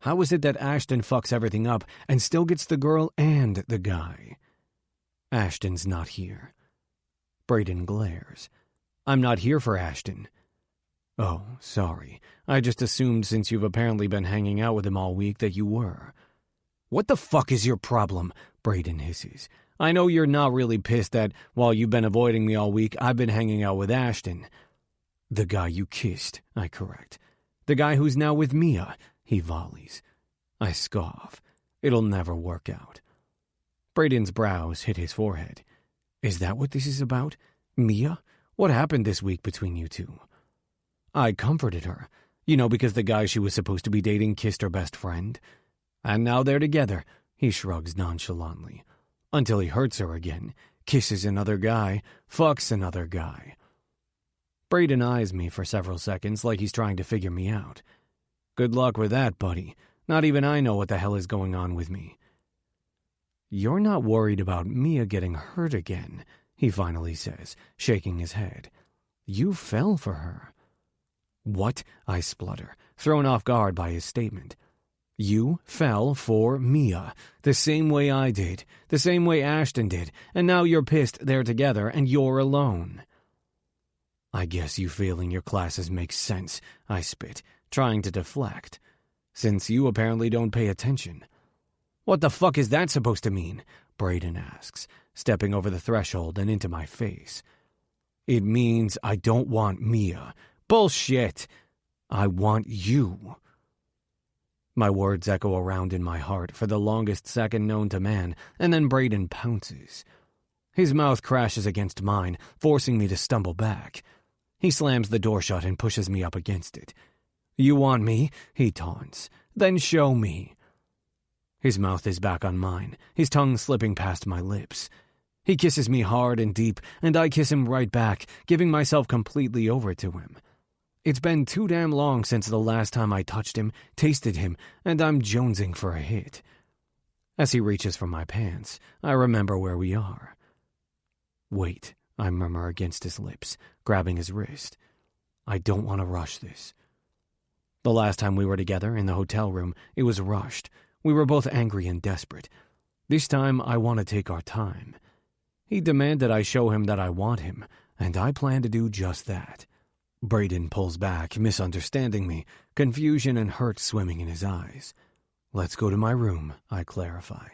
How is it that Ashton fucks everything up and still gets the girl and the guy? Ashton's not here. Braden glares. I'm not here for Ashton. Oh, sorry. I just assumed since you've apparently been hanging out with him all week that you were. What the fuck is your problem? Braden hisses. I know you're not really pissed that, while you've been avoiding me all week, I've been hanging out with Ashton. The guy you kissed, I correct. The guy who's now with Mia. he volleys. I scoff. It'll never work out. Braden's brows hit his forehead. Is that what this is about? Mia? What happened this week between you two? I comforted her, because the guy she was supposed to be dating kissed her best friend. And now they're together, he shrugs nonchalantly. Until he hurts her again, kisses another guy, fucks another guy. Braden eyes me for several seconds like he's trying to figure me out. Good luck with that, buddy. Not even I know what the hell is going on with me. You're not worried about Mia getting hurt again, he finally says, shaking his head. You fell for her. What? I splutter, thrown off guard by his statement. You fell for Mia, the same way I did, the same way Ashton did, and now you're pissed they're together and you're alone. I guess you failing your classes makes sense, I spit, trying to deflect, since you apparently don't pay attention. What the fuck is that supposed to mean? Braden asks, stepping over the threshold and into my face. It means I don't want Mia. Bullshit! I want you. My words echo around in my heart for the longest second known to man, and then Braden pounces. His mouth crashes against mine, forcing me to stumble back. He slams the door shut and pushes me up against it. You want me? He taunts. Then show me. His mouth is back on mine, his tongue slipping past my lips. He kisses me hard and deep, and I kiss him right back, giving myself completely over to him. It's been too damn long since the last time I touched him, tasted him, and I'm jonesing for a hit. As he reaches for my pants, I remember where we are. Wait, I murmur against his lips, grabbing his wrist. I don't want to rush this. The last time we were together in the hotel room, it was rushed. We were both angry and desperate. This time, I want to take our time. He demanded I show him that I want him, and I plan to do just that. Braden pulls back, misunderstanding me, confusion and hurt swimming in his eyes. Let's go to my room, I clarify.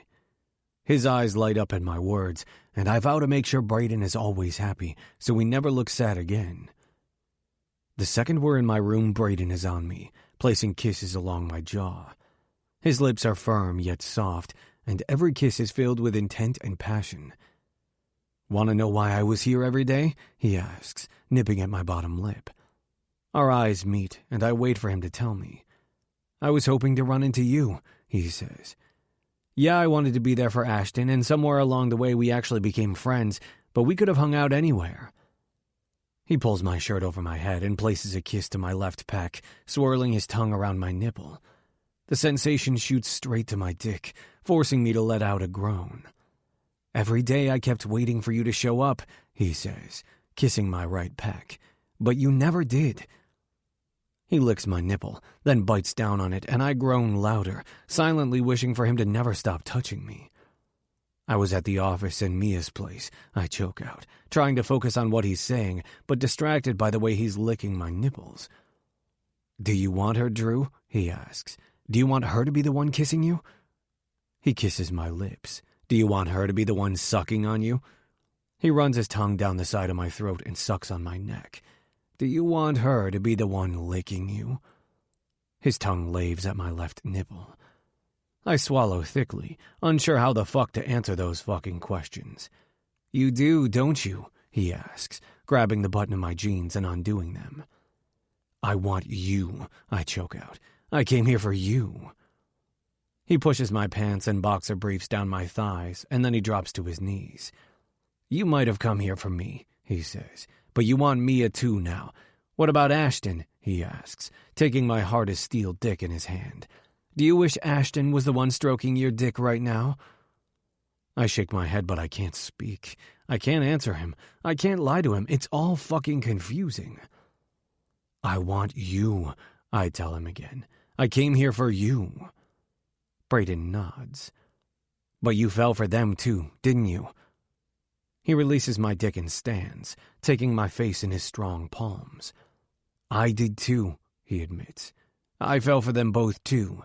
His eyes light up at my words, and I vow to make sure Braden is always happy, so we never look sad again. The second we're in my room, Braden is on me, placing kisses along my jaw. His lips are firm yet soft, and every kiss is filled with intent and passion. Want to know why I was here every day? He asks, nipping at my bottom lip. Our eyes meet, and I wait for him to tell me. I was hoping to run into you, he says. Yeah, I wanted to be there for Ashton, and somewhere along the way we actually became friends, but we could have hung out anywhere. He pulls my shirt over my head and places a kiss to my left pec, swirling his tongue around my nipple. The sensation shoots straight to my dick, forcing me to let out a groan. Every day I kept waiting for you to show up, he says, kissing my right pec. But you never did. He licks my nipple, then bites down on it, and I groan louder, silently wishing for him to never stop touching me. I was at the office in Mia's place, I choke out, trying to focus on what he's saying, but distracted by the way he's licking my nipples. Do you want her, Drew? He asks. Do you want her to be the one kissing you? He kisses my lips. Do you want her to be the one sucking on you? He runs his tongue down the side of my throat and sucks on my neck. Do you want her to be the one licking you? His tongue laves at my left nipple. I swallow thickly, unsure how the fuck to answer those fucking questions. You do, don't you? He asks, grabbing the button of my jeans and undoing them. I want you, I choke out. I came here for you. He pushes my pants and boxer briefs down my thighs, and then he drops to his knees. You might have come here for me, he says, but you want Mia too now. What about Ashton? He asks, taking my hard as steel dick in his hand. Do you wish Ashton was the one stroking your dick right now? I shake my head, but I can't speak. I can't answer him. I can't lie to him. It's all fucking confusing. I want you, I tell him again. I came here for you. Braden nods. But you fell for them too, didn't you? He releases my dick and stands, taking my face in his strong palms. I did too, he admits. I fell for them both too.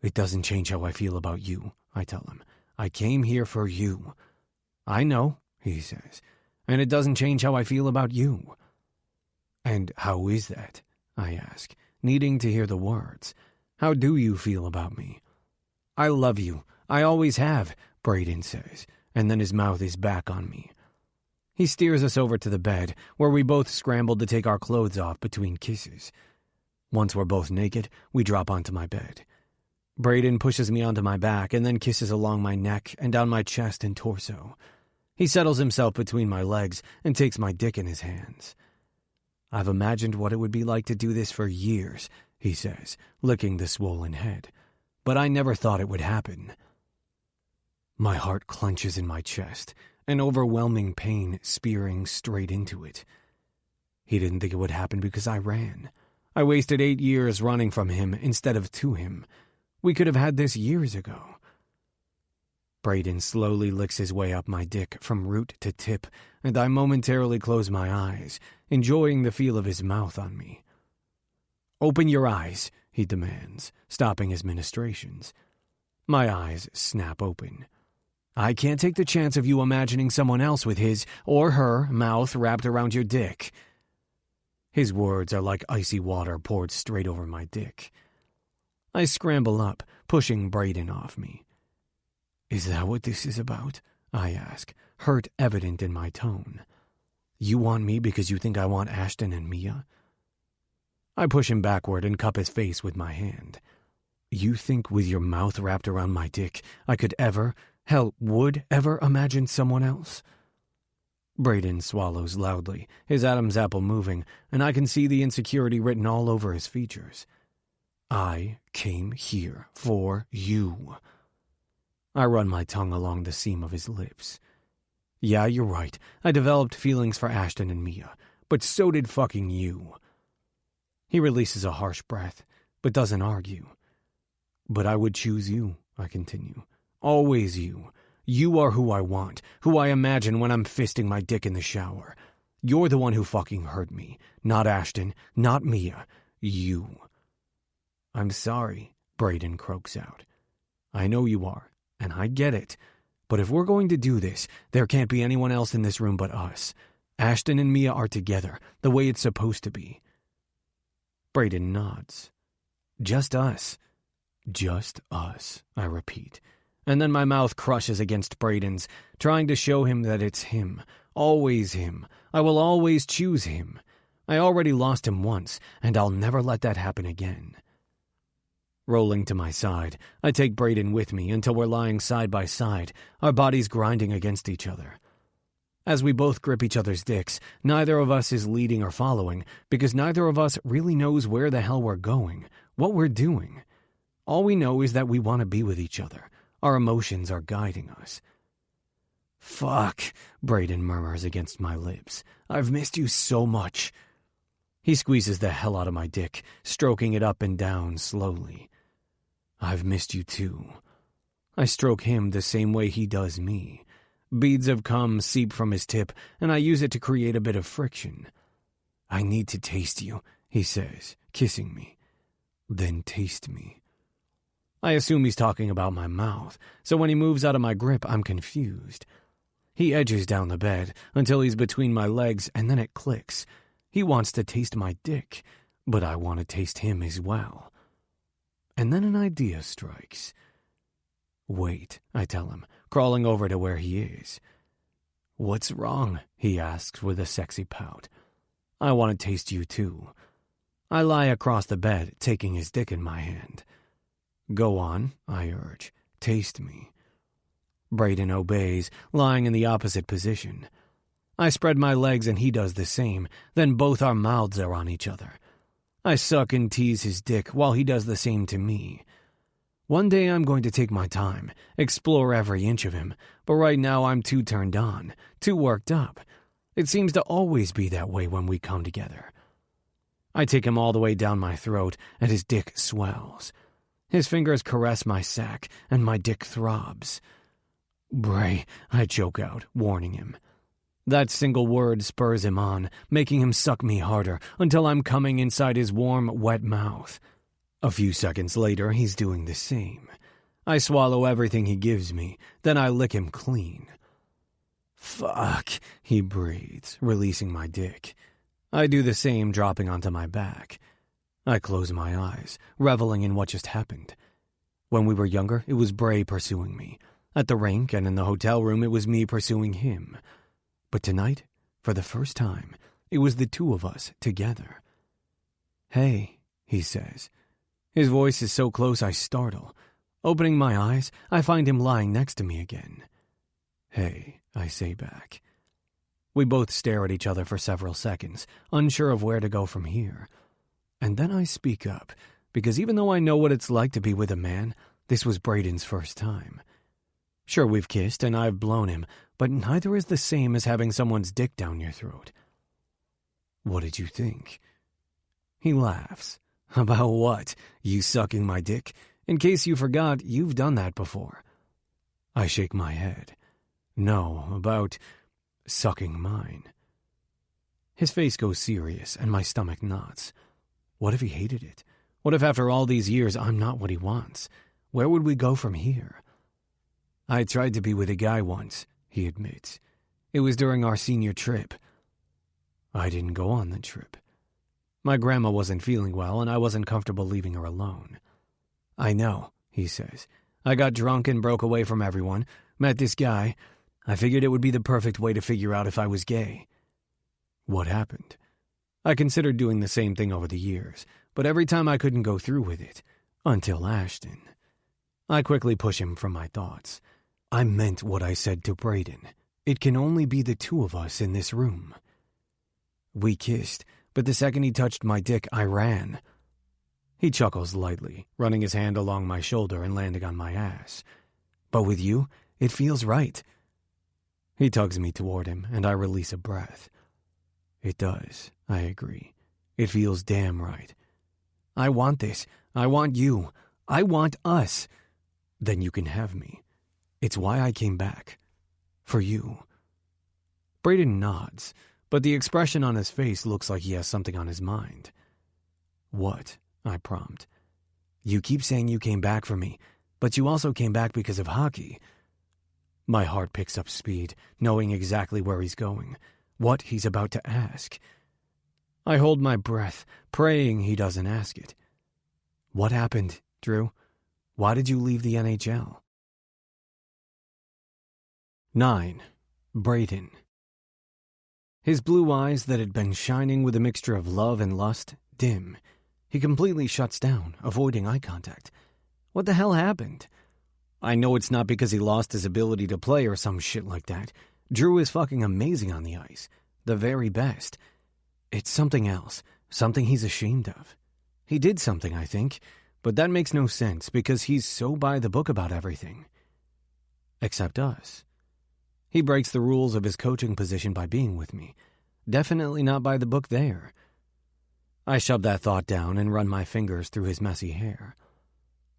It doesn't change how I feel about you, I tell him. I came here for you. I know, he says, and it doesn't change how I feel about you. And how is that? I ask, needing to hear the words. How do you feel about me? I love you. I always have, Brayden says, and then his mouth is back on me. He steers us over to the bed, where we both scramble to take our clothes off between kisses. Once we're both naked, we drop onto my bed. Brayden pushes me onto my back and then kisses along my neck and down my chest and torso. He settles himself between my legs and takes my dick in his hands. I've imagined what it would be like to do this for years, he says, licking the swollen head. But I never thought it would happen. My heart clenches in my chest, an overwhelming pain spearing straight into it. He didn't think it would happen because I ran. I wasted 8 years running from him instead of to him. We could have had this years ago. Brayden slowly licks his way up my dick from root to tip, and I momentarily close my eyes, enjoying the feel of his mouth on me. Open your eyes, he demands, stopping his ministrations. My eyes snap open. I can't take the chance of you imagining someone else with his or her mouth wrapped around your dick. His words are like icy water poured straight over my dick. I scramble up, pushing Brayden off me. Is that what this is about? I ask, hurt evident in my tone. You want me because you think I want Ashton and Mia? I push him backward and cup his face with my hand. You think with your mouth wrapped around my dick, I could ever, hell, would ever imagine someone else? Brayden swallows loudly, his Adam's apple moving, and I can see the insecurity written all over his features. I came here for you. I run my tongue along the seam of his lips. Yeah, you're right. I developed feelings for Ashton and Mia, but so did fucking you. He releases a harsh breath, but doesn't argue. But I would choose you, I continue. Always you. You are who I want, who I imagine when I'm fisting my dick in the shower. You're the one who fucking hurt me. Not Ashton, not Mia. You. I'm sorry, Brayden croaks out. I know you are. And I get it. But if we're going to do this, there can't be anyone else in this room but us. Ashton and Mia are together, the way it's supposed to be. Brayden nods. Just us. Just us, I repeat. And then my mouth crushes against Brayden's, trying to show him that it's him. Always him. I will always choose him. I already lost him once, and I'll never let that happen again. Rolling to my side, I take Brayden with me until we're lying side by side, our bodies grinding against each other. As we both grip each other's dicks, neither of us is leading or following, because neither of us really knows where the hell we're going, what we're doing. All we know is that we want to be with each other. Our emotions are guiding us. Fuck, Brayden murmurs against my lips. I've missed you so much. He squeezes the hell out of my dick, stroking it up and down slowly. I've missed you too. I stroke him the same way he does me. Beads of cum seep from his tip, and I use it to create a bit of friction. I need to taste you, he says, kissing me. Then taste me. I assume he's talking about my mouth, so when he moves out of my grip, I'm confused. He edges down the bed until he's between my legs, and then it clicks. He wants to taste my dick, but I want to taste him as well. And then an idea strikes. Wait, I tell him, crawling over to where he is. What's wrong? He asks with a sexy pout. I want to taste you too. I lie across the bed, taking his dick in my hand. Go on, I urge. Taste me. Brayden obeys, lying in the opposite position. I spread my legs and he does the same, then both our mouths are on each other. I suck and tease his dick while he does the same to me. One day I'm going to take my time, explore every inch of him, but right now I'm too turned on, too worked up. It seems to always be that way when we come together. I take him all the way down my throat, and his dick swells. His fingers caress my sack, and my dick throbs. Bray, I choke out, warning him. That single word spurs him on, making him suck me harder until I'm coming inside his warm, wet mouth. A few seconds later, he's doing the same. I swallow everything he gives me, then I lick him clean. Fuck, he breathes, releasing my dick. I do the same, dropping onto my back. I close my eyes, reveling in what just happened. When we were younger, it was Bray pursuing me. At the rink and in the hotel room, it was me pursuing him. But tonight, for the first time, it was the two of us together. "Hey," he says. His voice is so close I startle. Opening my eyes, I find him lying next to me again. "Hey," I say back. We both stare at each other for several seconds, unsure of where to go from here. And then I speak up, because even though I know what it's like to be with a man, this was Braden's first time. Sure, we've kissed and I've blown him, but neither is the same as having someone's dick down your throat. "What did you think?" He laughs. "About what? You sucking my dick? In case you forgot, you've done that before." I shake my head. "No, about sucking mine." His face goes serious and my stomach knots. What if he hated it? What if after all these years I'm not what he wants? Where would we go from here? "I tried to be with a guy once," he admits. "It was during our senior trip." I didn't go on the trip. My grandma wasn't feeling well and I wasn't comfortable leaving her alone. "I know," he says. "I got drunk and broke away from everyone, met this guy. I figured it would be the perfect way to figure out if I was gay." What happened? I considered doing the same thing over the years, but every time I couldn't go through with it. Until Ashton. I quickly push him from my thoughts. I meant what I said to Braden. It can only be the two of us in this room. We kissed, but the second he touched my dick, I ran. He chuckles lightly, running his hand along my shoulder and landing on my ass. "But with you, it feels right." He tugs me toward him, and I release a breath. "It does," I agree. "It feels damn right. I want this. I want you. I want us. Then you can have me. It's why I came back. For you." Braden nods, but the expression on his face looks like he has something on his mind. "What?" I prompt. "You keep saying you came back for me, but you also came back because of hockey." My heart picks up speed, knowing exactly where he's going, what he's about to ask. I hold my breath, praying he doesn't ask it. "What happened, Drew? Why did you leave the NHL?" 9. Braden. His blue eyes that had been shining with a mixture of love and lust dim. He completely shuts down, avoiding eye contact. What the hell happened? I know it's not because he lost his ability to play or some shit like that. Drew is fucking amazing on the ice. The very best. It's something else. Something he's ashamed of. He did something, I think, but that makes no sense because he's so by the book about everything. Except us. He breaks the rules of his coaching position by being with me. Definitely not by the book there. I shove that thought down and run my fingers through his messy hair.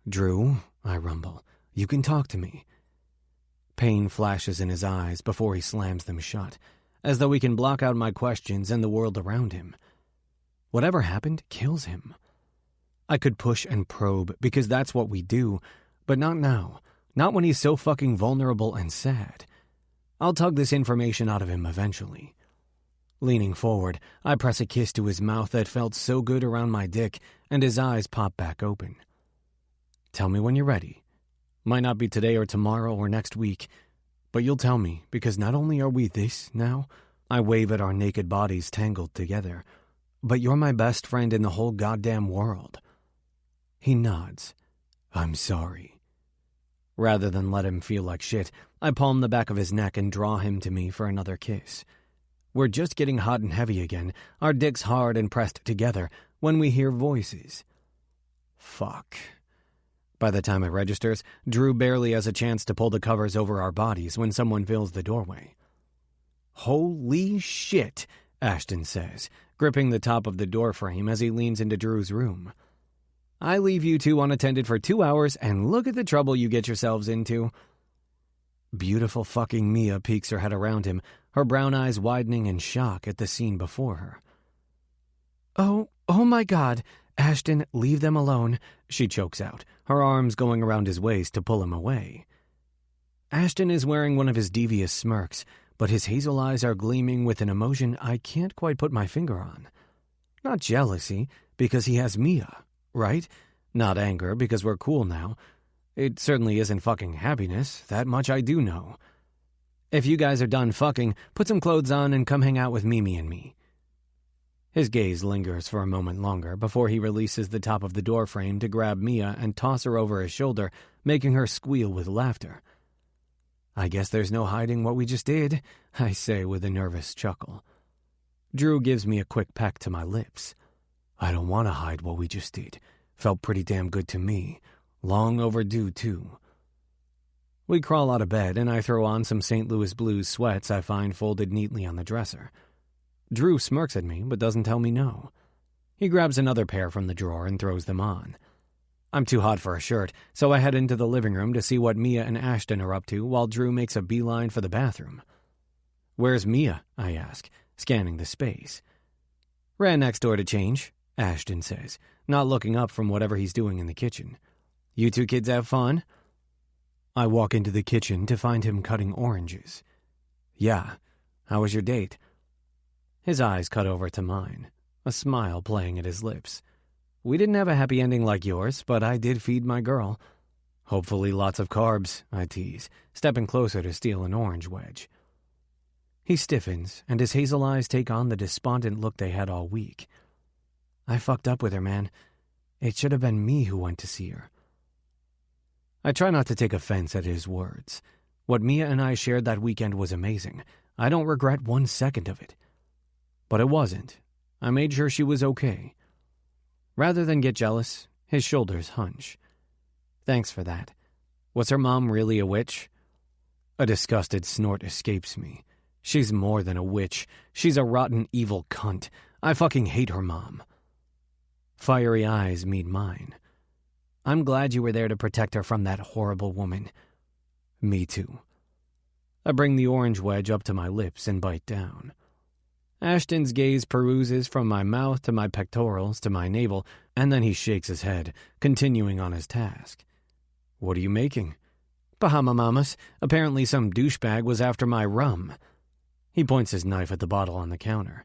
"Drew," I rumble, "you can talk to me." Pain flashes in his eyes before he slams them shut, as though he can block out my questions and the world around him. Whatever happened kills him. I could push and probe because that's what we do, but not now. Not when he's so fucking vulnerable and sad. I'll tug this information out of him eventually. Leaning forward, I press a kiss to his mouth that felt so good around my dick, and his eyes pop back open. "Tell me when you're ready. Might not be today or tomorrow or next week, but you'll tell me, because not only are we this now," I wave at our naked bodies tangled together, "but you're my best friend in the whole goddamn world." He nods. "I'm sorry." Rather than let him feel like shit, I palm the back of his neck and draw him to me for another kiss. We're just getting hot and heavy again, our dicks hard and pressed together, when we hear voices. Fuck. By the time it registers, Drew barely has a chance to pull the covers over our bodies when someone fills the doorway. "Holy shit," Ashton says, gripping the top of the doorframe as he leans into Drew's room. "I leave you two unattended for 2 hours, and look at the trouble you get yourselves into." Beautiful fucking Mia peeks her head around him, her brown eyes widening in shock at the scene before her. Oh my God, Ashton, leave them alone," she chokes out, her arms going around his waist to pull him away. Ashton is wearing one of his devious smirks, but his hazel eyes are gleaming with an emotion I can't quite put my finger on. Not jealousy, because he has Mia, right? Not anger, because we're cool now. It certainly isn't fucking happiness, that much I do know. If you guys are done fucking, put some clothes on and come hang out with Mimi and me. His gaze lingers for a moment longer before he releases the top of the door frame to grab Mia and toss her over his shoulder, making her squeal with laughter. I guess there's no hiding what we just did, I say with a nervous chuckle. Drew gives me a quick peck to my lips. I don't want to hide what we just did. Felt pretty damn good to me. Long overdue, too. We crawl out of bed, and I throw on some St. Louis Blues sweats I find folded neatly on the dresser. Drew smirks at me, but doesn't tell me no. He grabs another pair from the drawer and throws them on. I'm too hot for a shirt, so I head into the living room to see what Mia and Ashton are up to while Drew makes a beeline for the bathroom. Where's Mia? I ask, scanning the space. Ran next door to change, Ashton says, not looking up from whatever he's doing in the kitchen. You two kids have fun? I walk into the kitchen to find him cutting oranges. Yeah. How was your date? His eyes cut over to mine, a smile playing at his lips. We didn't have a happy ending like yours, but I did feed my girl. Hopefully lots of carbs, I tease, stepping closer to steal an orange wedge. He stiffens, and his hazel eyes take on the despondent look they had all week. I fucked up with her, man. It should have been me who went to see her. I try not to take offense at his words. What Mia and I shared that weekend was amazing. I don't regret 1 second of it. But it wasn't. I made sure she was okay. Rather than get jealous, his shoulders hunch. Thanks for that. Was her mom really a witch? A disgusted snort escapes me. She's more than a witch. She's a rotten, evil cunt. I fucking hate her mom. Fiery eyes meet mine. I'm glad you were there to protect her from that horrible woman. Me too. I bring the orange wedge up to my lips and bite down. Ashton's gaze peruses from my mouth to my pectorals to my navel, and then he shakes his head, continuing on his task. What are you making? Bahama Mamas. Apparently some douchebag was after my rum. He points his knife at the bottle on the counter.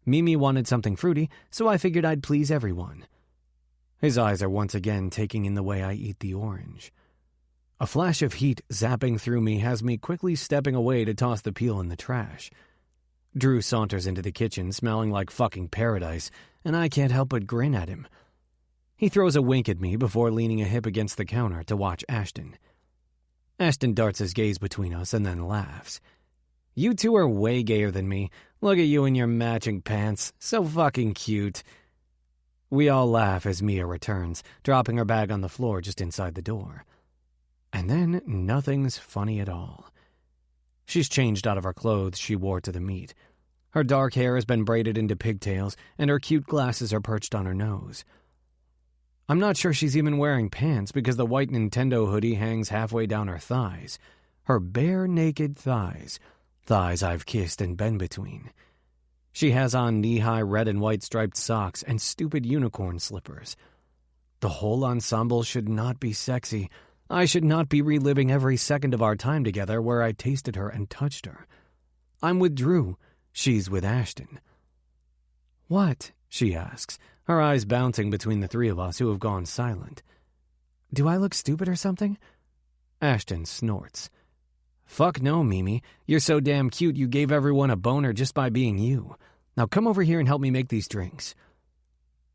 Mimi wanted something fruity, so I figured I'd please everyone. His eyes are once again taking in the way I eat the orange. A flash of heat zapping through me has me quickly stepping away to toss the peel in the trash. Drew saunters into the kitchen smelling like fucking paradise, and I can't help but grin at him. He throws a wink at me before leaning a hip against the counter to watch Ashton. Ashton darts his gaze between us and then laughs. You two are way gayer than me. Look at you in your matching pants. So fucking cute. We all laugh as Mia returns, dropping her bag on the floor just inside the door. And then nothing's funny at all. She's changed out of her clothes she wore to the meet. Her dark hair has been braided into pigtails, and her cute glasses are perched on her nose. I'm not sure she's even wearing pants because the white Nintendo hoodie hangs halfway down her thighs. Her bare, naked thighs. Thighs I've kissed and been between. She has on knee-high red and white striped socks and stupid unicorn slippers. The whole ensemble should not be sexy. I should not be reliving every second of our time together where I tasted her and touched her. I'm with Drew. She's with Ashton. What? She asks, her eyes bouncing between the three of us who have gone silent. Do I look stupid or something? Ashton snorts. Fuck no, Mimi. You're so damn cute you gave everyone a boner just by being you. Now come over here and help me make these drinks.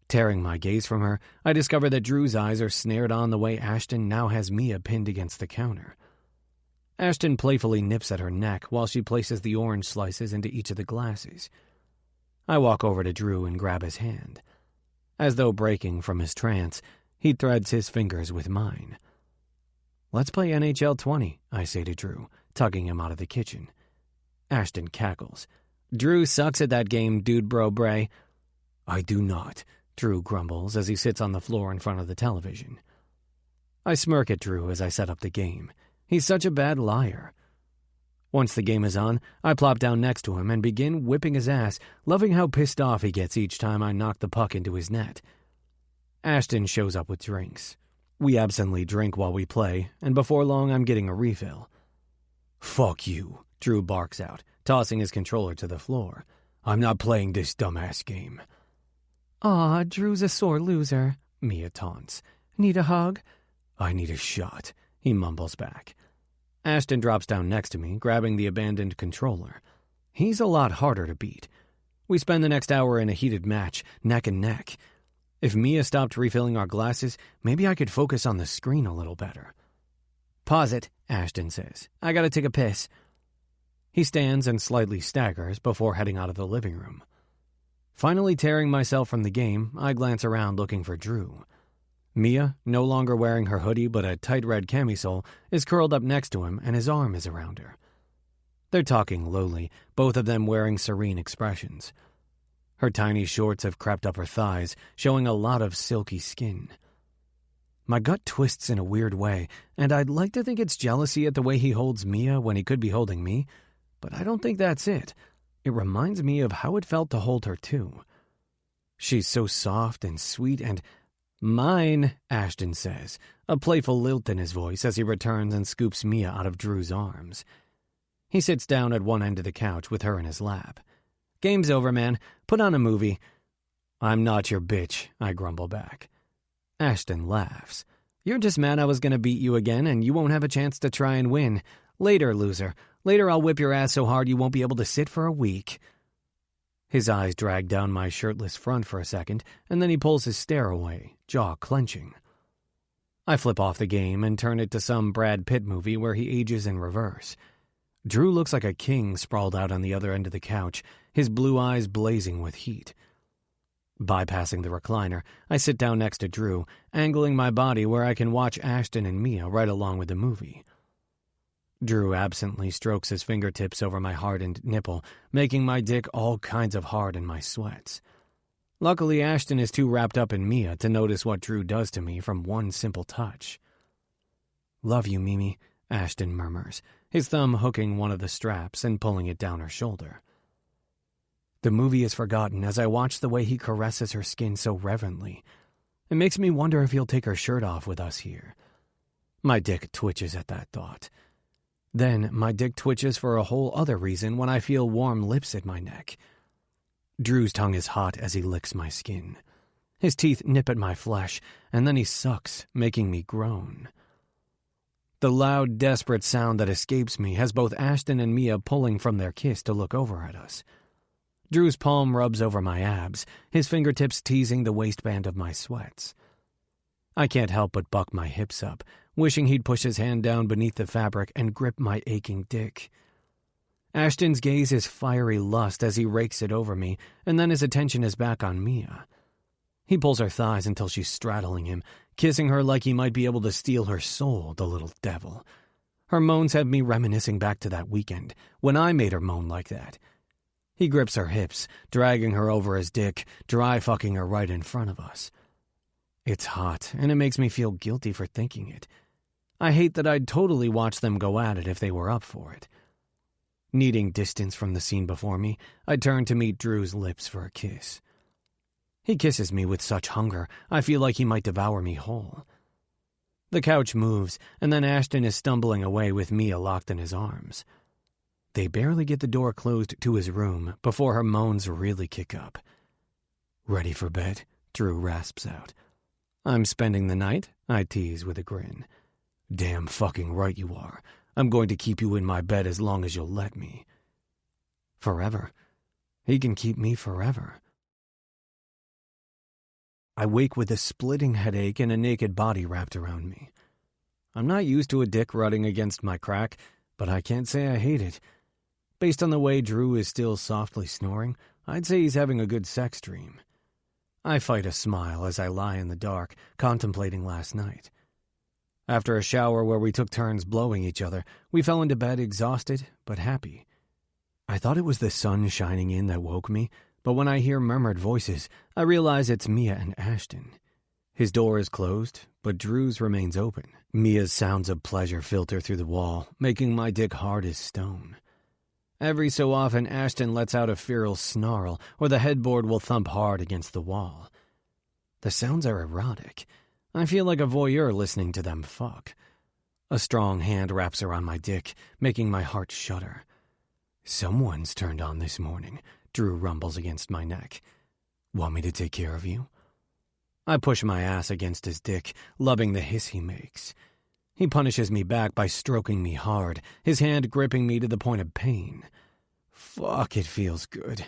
Tearing my gaze from her, I discover that Drew's eyes are snared on the way Ashton now has Mia pinned against the counter. Ashton playfully nips at her neck while she places the orange slices into each of the glasses. I walk over to Drew and grab his hand. As though breaking from his trance, he threads his fingers with mine. Let's play NHL 20, I say to Drew, tugging him out of the kitchen. Ashton cackles. Drew sucks at that game, dude bro bray. I do not, Drew grumbles as he sits on the floor in front of the television. I smirk at Drew as I set up the game. He's such a bad liar. Once the game is on, I plop down next to him and begin whipping his ass, loving how pissed off he gets each time I knock the puck into his net. Ashton shows up with drinks. We absently drink while we play, and before long I'm getting a refill. Fuck you, Drew barks out, tossing his controller to the floor. I'm not playing this dumbass game. Aw, Drew's a sore loser, Mia taunts. Need a hug? I need a shot, he mumbles back. Ashton drops down next to me, grabbing the abandoned controller. He's a lot harder to beat. We spend the next hour in a heated match, neck and neck. If Mia stopped refilling our glasses, maybe I could focus on the screen a little better. Pause it, Ashton says. I gotta take a piss. He stands and slightly staggers before heading out of the living room. Finally tearing myself from the game, I glance around looking for Drew. Mia, no longer wearing her hoodie but a tight red camisole, is curled up next to him and his arm is around her. They're talking lowly, both of them wearing serene expressions. Her tiny shorts have crept up her thighs, showing a lot of silky skin. My gut twists in a weird way, and I'd like to think it's jealousy at the way he holds Mia when he could be holding me, but I don't think that's it. It reminds me of how it felt to hold her too. She's so soft and sweet and... Mine, Ashton says, a playful lilt in his voice as he returns and scoops Mia out of Drew's arms. He sits down at one end of the couch with her in his lap. Game's over, man. Put on a movie. I'm not your bitch, I grumble back. Ashton laughs. You're just mad I was going to beat you again and you won't have a chance to try and win. Later, loser. Later I'll whip your ass so hard you won't be able to sit for a week. His eyes drag down my shirtless front for a second, and then he pulls his stare away, jaw clenching. I flip off the game and turn it to some Brad Pitt movie where he ages in reverse. Drew looks like a king sprawled out on the other end of the couch, his blue eyes blazing with heat. Bypassing the recliner, I sit down next to Drew, angling my body where I can watch Ashton and Mia right along with the movie. Drew absently strokes his fingertips over my hardened nipple, making my dick all kinds of hard in my sweats. Luckily, Ashton is too wrapped up in Mia to notice what Drew does to me from one simple touch. Love you, Mimi, Ashton murmurs, his thumb hooking one of the straps and pulling it down her shoulder. The movie is forgotten as I watch the way he caresses her skin so reverently. It makes me wonder if he'll take her shirt off with us here. My dick twitches at that thought. Then my dick twitches for a whole other reason when I feel warm lips at my neck. Drew's tongue is hot as he licks my skin. His teeth nip at my flesh, and then he sucks, making me groan. The loud, desperate sound that escapes me has both Ashton and Mia pulling from their kiss to look over at us. Drew's palm rubs over my abs, his fingertips teasing the waistband of my sweats. I can't help but buck my hips up, wishing he'd push his hand down beneath the fabric and grip my aching dick. Ashton's gaze is fiery lust as he rakes it over me, and then his attention is back on Mia. He pulls her thighs until she's straddling him, kissing her like he might be able to steal her soul, the little devil. Her moans have me reminiscing back to that weekend, when I made her moan like that. He grips her hips, dragging her over his dick, dry fucking her right in front of us. It's hot, and it makes me feel guilty for thinking it. I hate that I'd totally watch them go at it if they were up for it. Needing distance from the scene before me, I turn to meet Drew's lips for a kiss. He kisses me with such hunger, I feel like he might devour me whole. The couch moves, and then Ashton is stumbling away with Mia locked in his arms. They barely get the door closed to his room before her moans really kick up. Ready for bed? Drew rasps out. I'm spending the night, I tease with a grin. Damn fucking right you are. I'm going to keep you in my bed as long as you'll let me. Forever. He can keep me forever. I wake with a splitting headache and a naked body wrapped around me. I'm not used to a dick rutting against my crack, but I can't say I hate it. Based on the way Drew is still softly snoring, I'd say he's having a good sex dream. I fight a smile as I lie in the dark, contemplating last night. After a shower where we took turns blowing each other, we fell into bed exhausted but happy. I thought it was the sun shining in that woke me, but when I hear murmured voices, I realize it's Mia and Ashton. His door is closed, but Drew's remains open. Mia's sounds of pleasure filter through the wall, making my dick hard as stone. Every so often, Ashton lets out a feral snarl, or the headboard will thump hard against the wall. The sounds are erotic. I feel like a voyeur listening to them fuck. A strong hand wraps around my dick, making my heart shudder. Someone's turned on this morning, Drew rumbles against my neck. Want me to take care of you? I push my ass against his dick, loving the hiss he makes. He punishes me back by stroking me hard, his hand gripping me to the point of pain. Fuck, it feels good.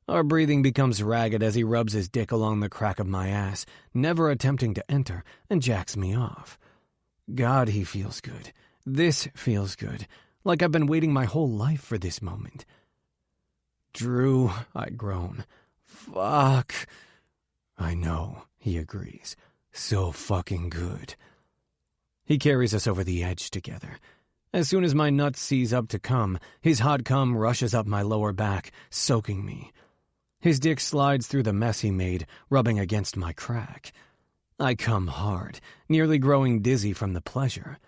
Our breathing becomes ragged as he rubs his dick along the crack of my ass, never attempting to enter, and jacks me off. God, he feels good. This feels good, like I've been waiting my whole life for this moment. Drew, I groan. Fuck. I know, he agrees. So fucking good. He carries us over the edge together. As soon as my nuts seize up to come, his hot cum rushes up my lower back, soaking me. His dick slides through the mess he made, rubbing against my crack. I come hard, nearly growing dizzy from the pleasure.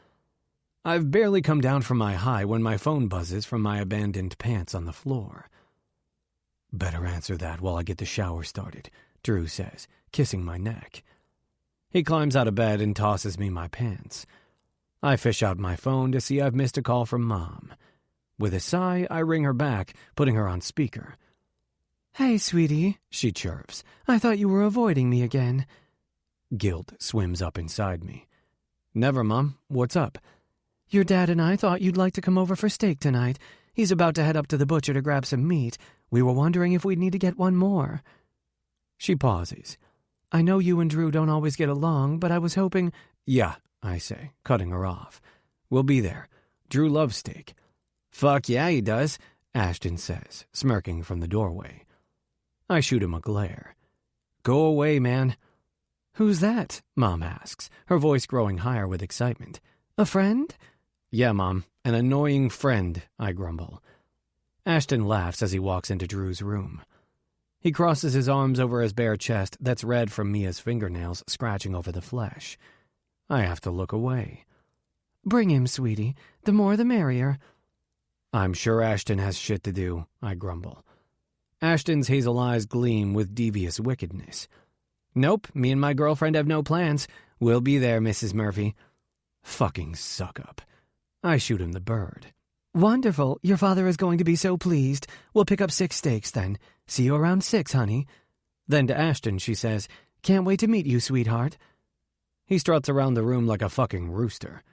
I've barely come down from my high when my phone buzzes from my abandoned pants on the floor. Better answer that while I get the shower started, Drew says, kissing my neck. He climbs out of bed and tosses me my pants. I fish out my phone to see I've missed a call from Mom. With a sigh, I ring her back, putting her on speaker. "Hey, sweetie," she chirps. "I thought you were avoiding me again." Guilt swims up inside me. "Never, Mom. What's up?" "Your dad and I thought you'd like to come over for steak tonight. He's about to head up to the butcher to grab some meat. We were wondering if we'd need to get one more." She pauses. "I know you and Drew don't always get along, but I was hoping—" "Yeah," I say, cutting her off. "We'll be there. Drew loves steak." "Fuck yeah, he does," Ashton says, smirking from the doorway. I shoot him a glare. "Go away, man." "Who's that?" Mom asks, her voice growing higher with excitement. "A friend?" "Yeah, Mom, an annoying friend," I grumble. Ashton laughs as he walks into Drew's room. He crosses his arms over his bare chest that's red from Mia's fingernails scratching over the flesh. I have to look away. "Bring him, sweetie. The more the merrier." "I'm sure Ashton has shit to do," I grumble. Ashton's hazel eyes gleam with devious wickedness. "Nope, me and my girlfriend have no plans. We'll be there, Mrs. Murphy." Fucking suck up. I shoot him the bird. "Wonderful. Your father is going to be so pleased. We'll pick up 6 steaks then. See you around 6, honey." Then to Ashton, she says, "Can't wait to meet you, sweetheart." He struts around the room like a fucking rooster.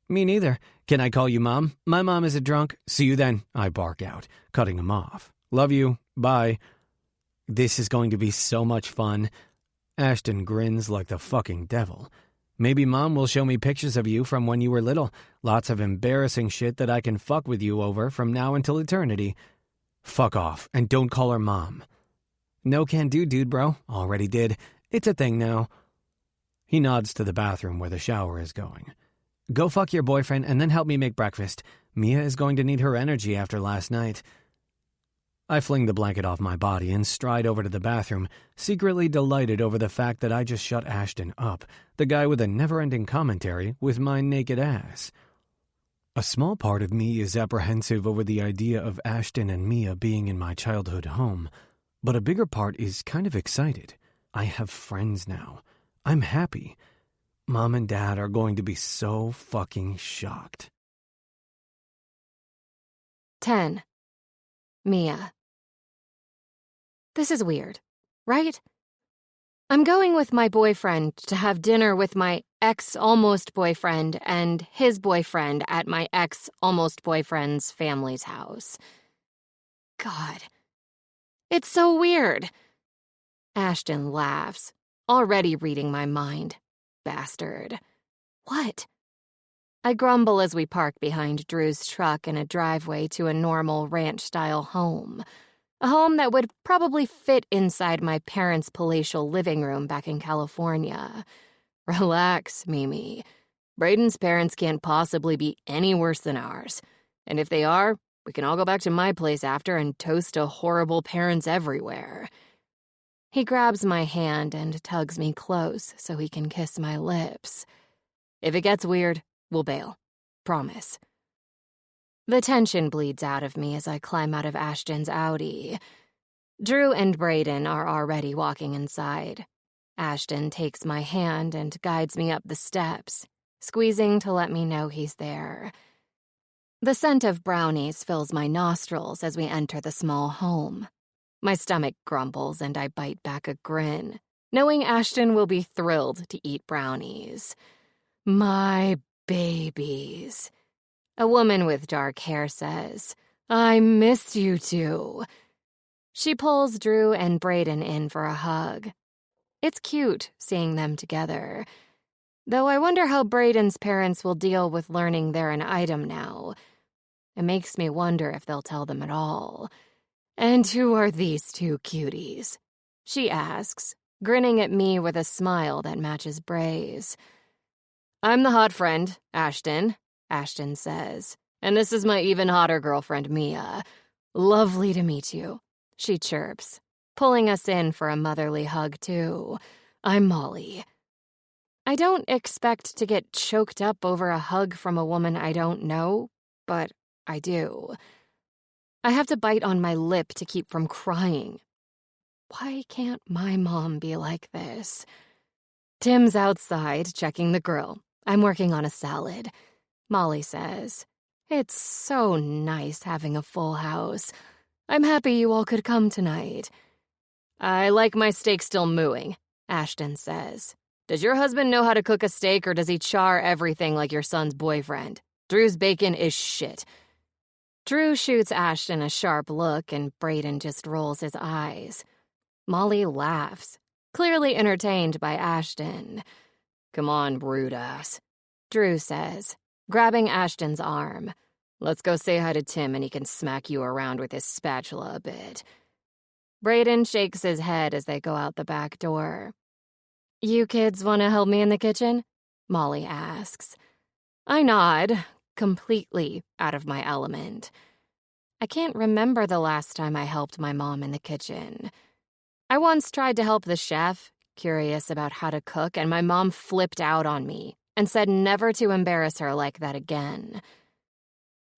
"Me neither. Can I call you Mom? My mom is a drunk." "See you then," I bark out, cutting him off. "Love you. Bye." This is going to be so much fun. Ashton grins like the fucking devil. "Maybe Mom will show me pictures of you from when you were little. Lots of embarrassing shit that I can fuck with you over from now until eternity." "Fuck off, and don't call her Mom." "No can do, dude, bro. Already did. It's a thing now." He nods to the bathroom where the shower is going. "Go fuck your boyfriend and then help me make breakfast. Mia is going to need her energy after last night." I fling the blanket off my body and stride over to the bathroom, secretly delighted over the fact that I just shut Ashton up, the guy with a never-ending commentary, with my naked ass. A small part of me is apprehensive over the idea of Ashton and Mia being in my childhood home, but a bigger part is kind of excited. I have friends now. I'm happy. Mom and Dad are going to be so fucking shocked. 10. Mia. This is weird, right? I'm going with my boyfriend to have dinner with my ex-almost boyfriend and his boyfriend at my ex-almost boyfriend's family's house. God, it's so weird. Ashton laughs, already reading my mind. Bastard. What? I grumble as we park behind Drew's truck in a driveway to a normal ranch-style home. A home that would probably fit inside my parents' palatial living room back in California. Relax, Mimi. Braden's parents can't possibly be any worse than ours. And if they are, we can all go back to my place after and toast to horrible parents everywhere. He grabs my hand and tugs me close so he can kiss my lips. If it gets weird, we'll bail. Promise. The tension bleeds out of me as I climb out of Ashton's Audi. Drew and Braden are already walking inside. Ashton takes my hand and guides me up the steps, squeezing to let me know he's there. The scent of brownies fills my nostrils as we enter the small home. My stomach grumbles and I bite back a grin, knowing Ashton will be thrilled to eat brownies. My babies. A woman with dark hair says, "I miss you two." She pulls Drew and Brayden in for a hug. It's cute seeing them together. Though I wonder how Brayden's parents will deal with learning they're an item now. It makes me wonder if they'll tell them at all. "And who are these two cuties?" she asks, grinning at me with a smile that matches Bray's. "I'm the hot friend, Ashton," Ashton says. "And this is my even hotter girlfriend, Mia. Lovely to meet you," she chirps, pulling us in for a motherly hug, too. "I'm Molly." I don't expect to get choked up over a hug from a woman I don't know, but I do. I have to bite on my lip to keep from crying. Why can't my mom be like this? Tim's outside, checking the grill. I'm working on a salad. Molly says, "It's so nice having a full house. I'm happy you all could come tonight." "I like my steak still mooing," Ashton says. "Does your husband know how to cook a steak, or does he char everything like your son's boyfriend? Drew's bacon is shit." Drew shoots Ashton a sharp look, and Brayden just rolls his eyes. Molly laughs, clearly entertained by Ashton. "Come on, rude ass," Drew says, grabbing Ashton's arm. "Let's go say hi to Tim and he can smack you around with his spatula a bit." Brayden shakes his head as they go out the back door. "You kids want to help me in the kitchen?" Molly asks. I nod, completely out of my element. I can't remember the last time I helped my mom in the kitchen. I once tried to help the chef, curious about how to cook, and my mom flipped out on me and said never to embarrass her like that again.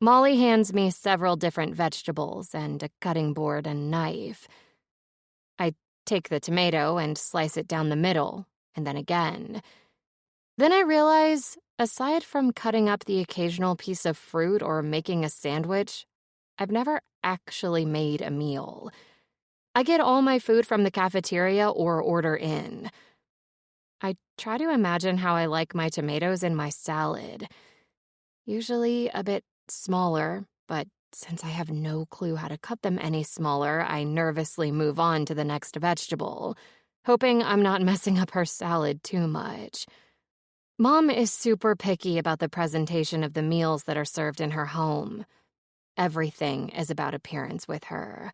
Molly hands me several different vegetables and a cutting board and knife. I take the tomato and slice it down the middle, and then again. Then I realize, aside from cutting up the occasional piece of fruit or making a sandwich, I've never actually made a meal. I get all my food from the cafeteria or order in. I try to imagine how I like my tomatoes in my salad. Usually a bit smaller, but since I have no clue how to cut them any smaller, I nervously move on to the next vegetable, hoping I'm not messing up her salad too much. Mom is super picky about the presentation of the meals that are served in her home. Everything is about appearance with her.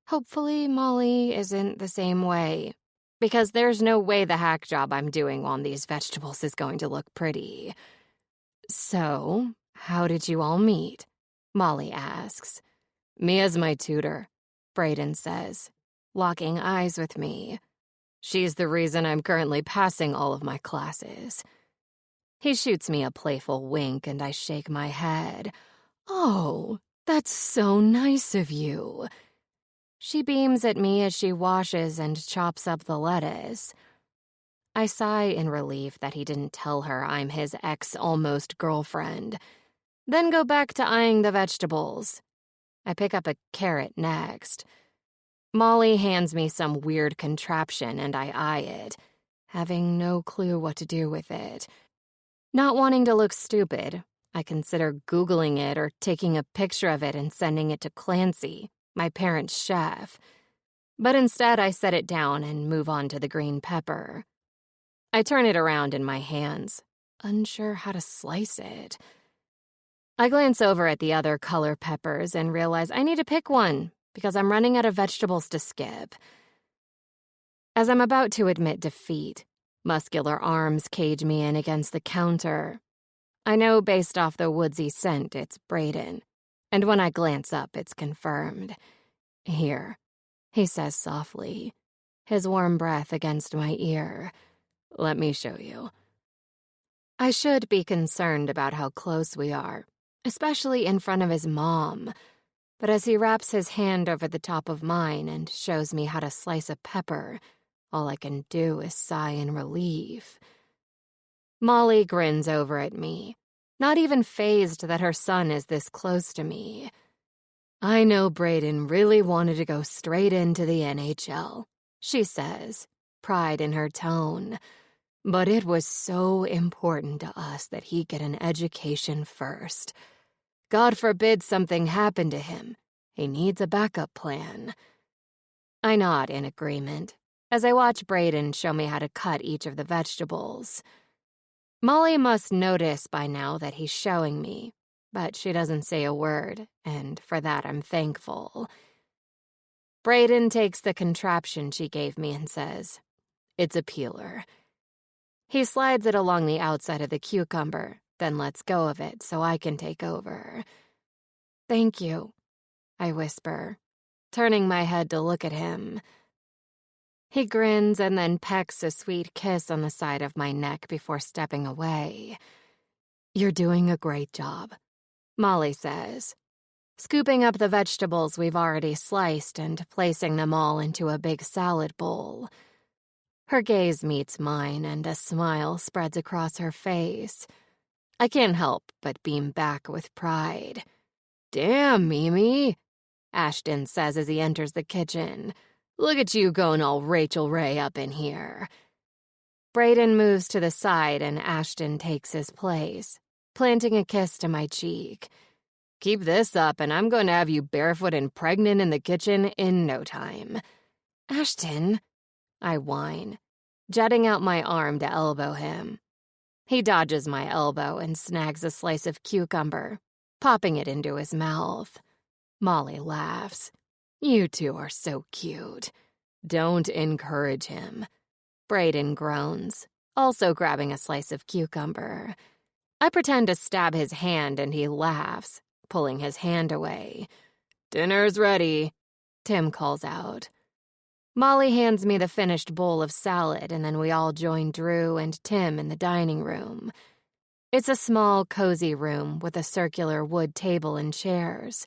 Hopefully Molly isn't the same way, because there's no way the hack job I'm doing on these vegetables is going to look pretty. "So, how did you all meet?" Molly asks. "Mia's my tutor," Brayden says, locking eyes with me. "She's the reason I'm currently passing all of my classes." He shoots me a playful wink and I shake my head. "Oh, that's so nice of you." She beams at me as she washes and chops up the lettuce. I sigh in relief that he didn't tell her I'm his ex-almost girlfriend, then go back to eyeing the vegetables. I pick up a carrot next. Molly hands me some weird contraption and I eye it, having no clue what to do with it. Not wanting to look stupid, I consider Googling it or taking a picture of it and sending it to Clancy, my parents' chef. But instead, I set it down and move on to the green pepper. I turn it around in my hands, unsure how to slice it. I glance over at the other color peppers and realize I need to pick one because I'm running out of vegetables to skip. As I'm about to admit defeat, muscular arms cage me in against the counter. I know based off the woodsy scent it's Brayden, and when I glance up, it's confirmed. "Here," he says softly, his warm breath against my ear. "Let me show you." I should be concerned about how close we are, especially in front of his mom, but as he wraps his hand over the top of mine and shows me how to slice a pepper, all I can do is sigh in relief. Molly grins over at me, not even fazed that her son is this close to me. I know Brayden really wanted to go straight into the NHL, she says, pride in her tone. But it was so important to us that he get an education first. God forbid something happened to him. He needs a backup plan. I nod in agreement as I watch Brayden show me how to cut each of the vegetables. Molly must notice by now that he's showing me, but she doesn't say a word, and for that I'm thankful. Brayden takes the contraption she gave me and says, "It's a peeler." He slides it along the outside of the cucumber, then lets go of it so I can take over. "Thank you," I whisper, turning my head to look at him. He grins and then pecks a sweet kiss on the side of my neck before stepping away. "You're doing a great job," Molly says, scooping up the vegetables we've already sliced and placing them all into a big salad bowl. Her gaze meets mine and a smile spreads across her face. I can't help but beam back with pride. "Damn, Mimi," Ashton says as he enters the kitchen. "Look at you going all Rachel Ray up in here." Brayden moves to the side and Ashton takes his place, planting a kiss to my cheek. "Keep this up and I'm going to have you barefoot and pregnant in the kitchen in no time." "Ashton," I whine, jutting out my arm to elbow him. He dodges my elbow and snags a slice of cucumber, popping it into his mouth. Molly laughs. "You two are so cute." "Don't encourage him." Brayden groans, also grabbing a slice of cucumber. I pretend to stab his hand and he laughs, pulling his hand away. "Dinner's ready," Tim calls out. Molly hands me the finished bowl of salad and then we all join Drew and Tim in the dining room. It's a small, cozy room with a circular wood table and chairs.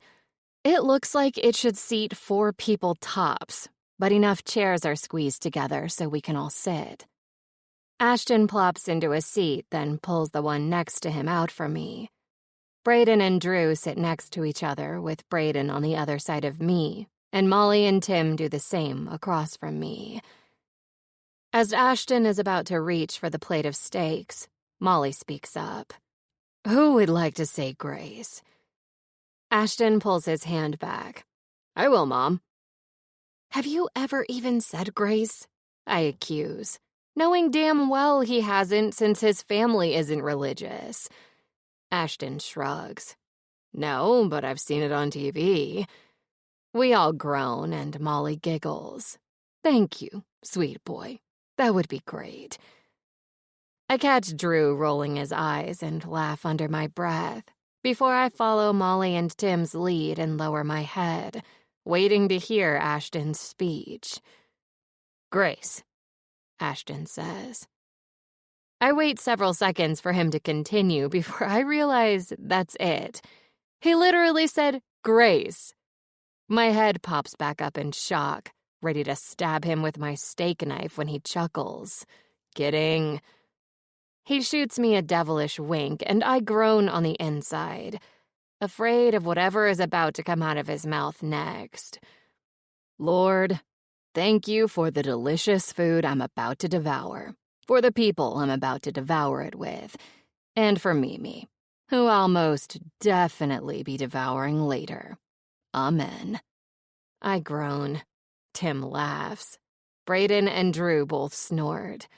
It looks like it should seat 4 people tops, but enough chairs are squeezed together so we can all sit. Ashton plops into a seat, then pulls the one next to him out for me. Brayden and Drew sit next to each other, with Brayden on the other side of me, and Molly and Tim do the same across from me. As Ashton is about to reach for the plate of steaks, Molly speaks up. "Who would like to say grace?" Ashton pulls his hand back. "I will, Mom." "Have you ever even said grace?" I accuse, knowing damn well he hasn't since his family isn't religious. Ashton shrugs. "No, but I've seen it on TV." We all groan and Molly giggles. "Thank you, sweet boy. That would be great." I catch Drew rolling his eyes and laugh under my breath before I follow Molly and Tim's lead and lower my head, waiting to hear Ashton's speech. "Grace," Ashton says. I wait several seconds for him to continue before I realize that's it. He literally said, "Grace." My head pops back up in shock, ready to stab him with my steak knife when he chuckles. Kidding. He shoots me a devilish wink, and I groan on the inside, afraid of whatever is about to come out of his mouth next. "Lord, thank you for the delicious food I'm about to devour, for the people I'm about to devour it with, and for Mimi, who I'll most definitely be devouring later. Amen." I groan. Tim laughs. Brayden and Drew both snort.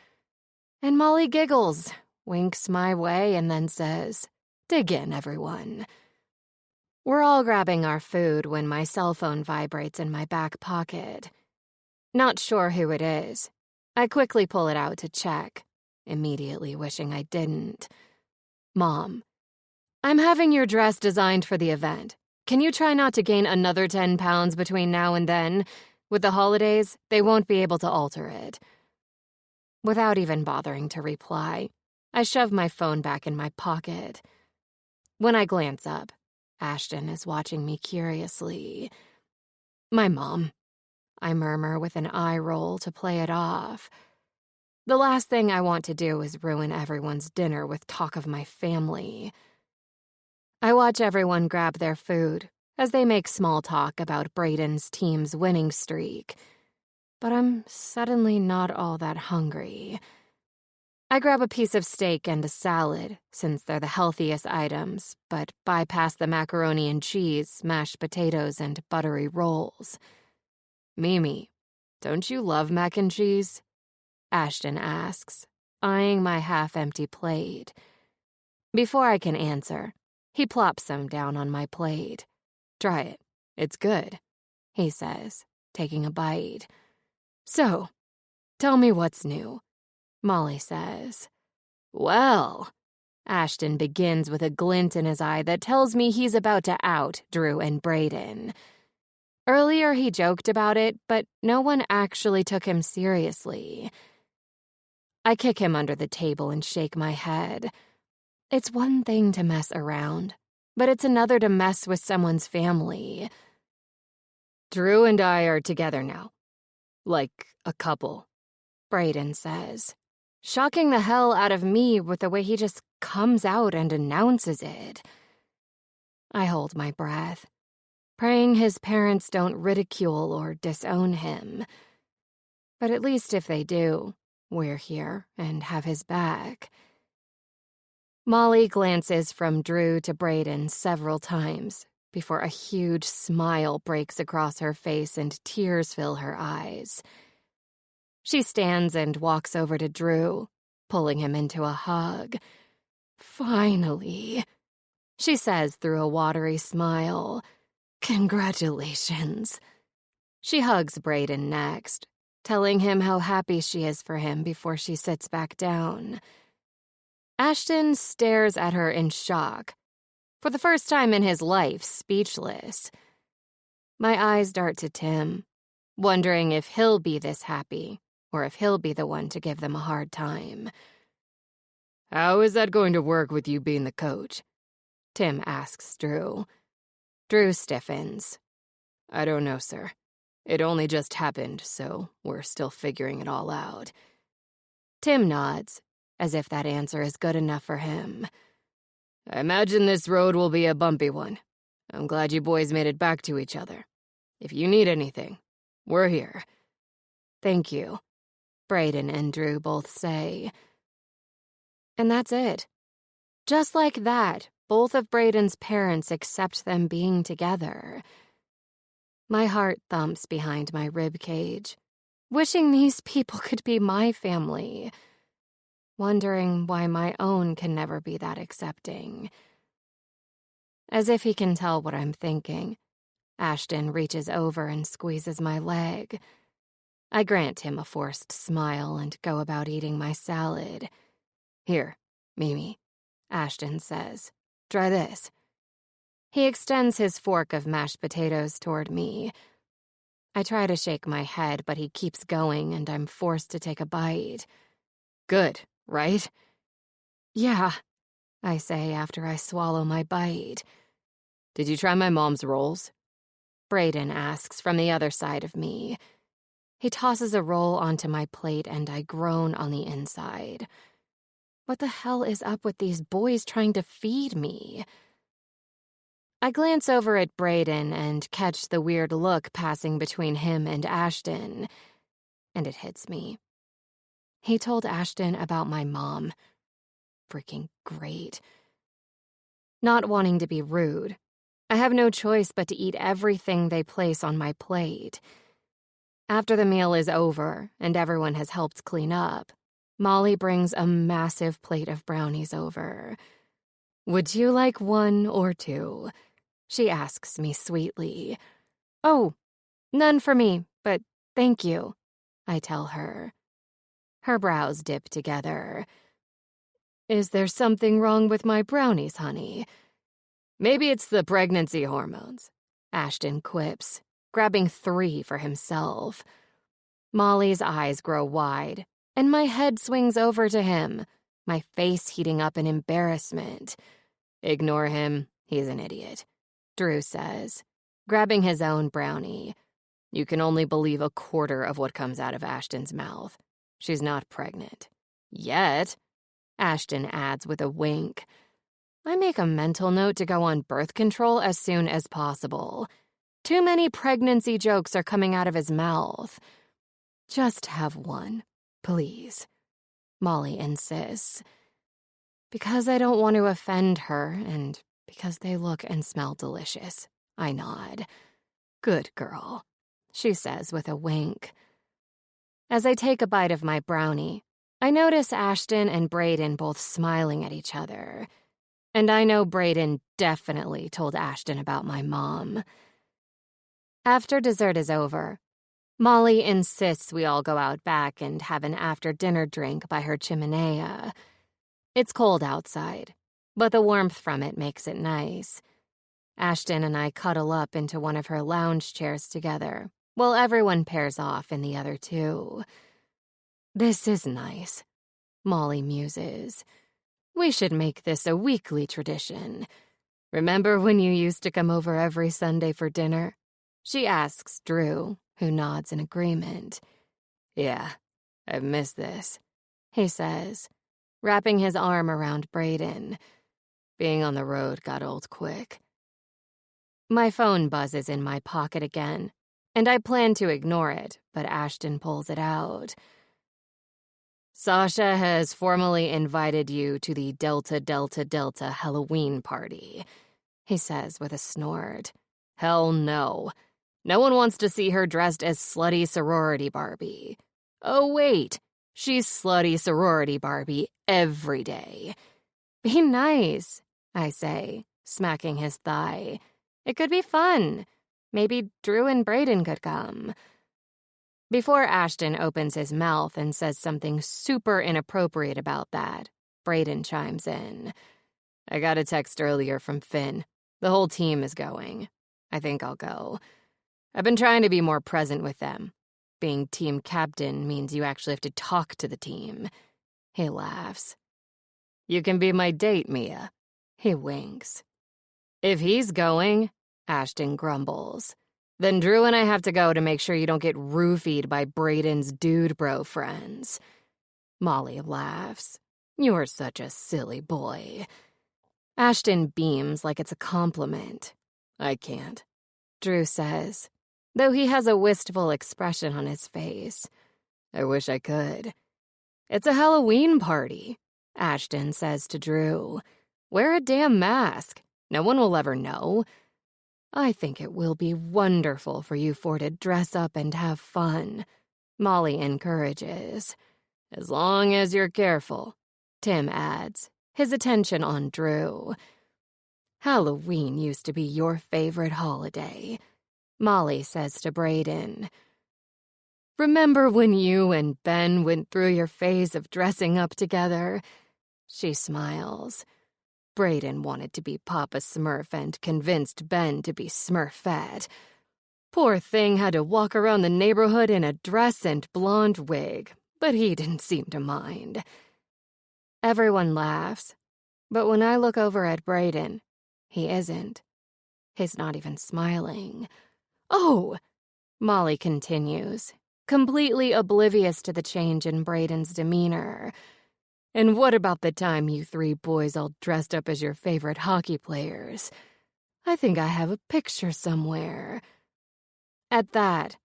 And Molly giggles, winks my way, and then says, "Dig in, everyone." We're all grabbing our food when my cell phone vibrates in my back pocket. Not sure who it is. I quickly pull it out to check, immediately wishing I didn't. "Mom, I'm having your dress designed for the event. Can you try not to gain another 10 pounds between now and then? With the holidays, they won't be able to alter it." Without even bothering to reply, I shove my phone back in my pocket. When I glance up, Ashton is watching me curiously. "My mom," I murmur with an eye roll to play it off. The last thing I want to do is ruin everyone's dinner with talk of my family. I watch everyone grab their food as they make small talk about Braden's team's winning streak. But I'm suddenly not all that hungry. I grab a piece of steak and a salad, since they're the healthiest items, but bypass the macaroni and cheese, mashed potatoes, and buttery rolls. "Mimi, don't you love mac and cheese?" Ashton asks, eyeing my half-empty plate. Before I can answer, he plops some down on my plate. "Try it. It's good," he says, taking a bite. "So, tell me what's new," Molly says. "Well," Ashton begins with a glint in his eye that tells me he's about to out Drew and Braden. Earlier he joked about it, but no one actually took him seriously. I kick him under the table and shake my head. It's one thing to mess around, but it's another to mess with someone's family. "Drew and I are together now. Like a couple," Braden says, shocking the hell out of me with the way he just comes out and announces it. I hold my breath, praying his parents don't ridicule or disown him. But at least if they do, we're here and have his back. Molly glances from Drew to Braden several times before a huge smile breaks across her face and tears fill her eyes. She stands and walks over to Drew, pulling him into a hug. "Finally," she says through a watery smile. "Congratulations." She hugs Braden next, telling him how happy she is for him before she sits back down. Ashton stares at her in shock, for the first time in his life speechless. My eyes dart to Tim, wondering if he'll be this happy or if he'll be the one to give them a hard time. "How is that going to work with you being the coach?" Tim asks Drew. Drew stiffens. "I don't know, sir. It only just happened, so we're still figuring it all out." Tim nods, as if that answer is good enough for him. "I imagine this road will be a bumpy one. I'm glad you boys made it back to each other. If you need anything, we're here." "Thank you," Braden and Drew both say. And that's it. Just like that, both of Braden's parents accept them being together. My heart thumps behind my rib cage, wishing these people could be my family, wondering why my own can never be that accepting. As if he can tell what I'm thinking, Ashton reaches over and squeezes my leg. I grant him a forced smile and go about eating my salad. "Here, Mimi," Ashton says. "Try this." He extends his fork of mashed potatoes toward me. I try to shake my head, but he keeps going, and I'm forced to take a bite. "Good, right?" "Yeah," I say after I swallow my bite. "Did you try my mom's rolls?" Braden asks from the other side of me. He tosses a roll onto my plate, and I groan on the inside. What the hell is up with these boys trying to feed me? I glance over at Braden and catch the weird look passing between him and Ashton, and it hits me. He told Ashton about my mom. Freaking great. Not wanting to be rude, I have no choice but to eat everything they place on my plate. After the meal is over and everyone has helped clean up, Molly brings a massive plate of brownies over. "Would you like one or two?" she asks me sweetly. "Oh, none for me, but thank you," I tell her. Her brows dip together. "Is there something wrong with my brownies, honey?" "Maybe it's the pregnancy hormones," Ashton quips, grabbing 3 for himself. Molly's eyes grow wide, and my head swings over to him, my face heating up in embarrassment. "Ignore him. He's an idiot," Drew says, grabbing his own brownie. "You can only believe a quarter of what comes out of Ashton's mouth. She's not pregnant. Yet," Ashton adds with a wink. I make a mental note to go on birth control as soon as possible. Too many pregnancy jokes are coming out of his mouth. Just have one, please, Molly insists. Because I don't want to offend her, and because they look and smell delicious, I nod. Good girl, she says with a wink. As I take a bite of my brownie, I notice Ashton and Brayden both smiling at each other. And I know Brayden definitely told Ashton about my mom. After dessert is over, Molly insists we all go out back and have an after-dinner drink by her chimenea. It's cold outside, but the warmth from it makes it nice. Ashton and I cuddle up into one of her lounge chairs together, while everyone pairs off in the other two. This is nice, Molly muses. We should make this a weekly tradition. Remember when you used to come over every Sunday for dinner? She asks Drew, who nods in agreement. Yeah, I've missed this, he says, wrapping his arm around Brayden. Being on the road got old quick. My phone buzzes in my pocket again, and I plan to ignore it, but Ashton pulls it out. Sasha has formally invited you to the Delta Delta Delta Halloween party, he says with a snort. Hell no. No one wants to see her dressed as slutty sorority Barbie. Oh, wait. She's slutty sorority Barbie every day. Be nice, I say, smacking his thigh. It could be fun. Maybe Drew and Brayden could come. Before Ashton opens his mouth and says something super inappropriate about that, Brayden chimes in. I got a text earlier from Finn. The whole team is going. I think I'll go. I've been trying to be more present with them. Being team captain means you actually have to talk to the team. He laughs. You can be my date, Mia. He winks. If he's going, Ashton grumbles, then Drew and I have to go to make sure you don't get roofied by Brayden's dude bro friends. Molly laughs. You're such a silly boy. Ashton beams like it's a compliment. I can't, Drew says, though he has a wistful expression on his face. I wish I could. It's a Halloween party, Ashton says to Drew. Wear a damn mask. No one will ever know. I think it will be wonderful for you four to dress up and have fun, Molly encourages. As long as you're careful, Tim adds, his attention on Drew. Halloween used to be your favorite holiday, Molly says to Brayden. Remember when you and Ben went through your phase of dressing up together? She smiles. Brayden wanted to be Papa Smurf and convinced Ben to be Smurfette. Poor thing had to walk around the neighborhood in a dress and blonde wig, but he didn't seem to mind. Everyone laughs, but when I look over at Brayden, he isn't. He's not even smiling. Oh, Molly continues, completely oblivious to the change in Brayden's demeanor. And what about the time you three boys all dressed up as your favorite hockey players? I think I have a picture somewhere. At that,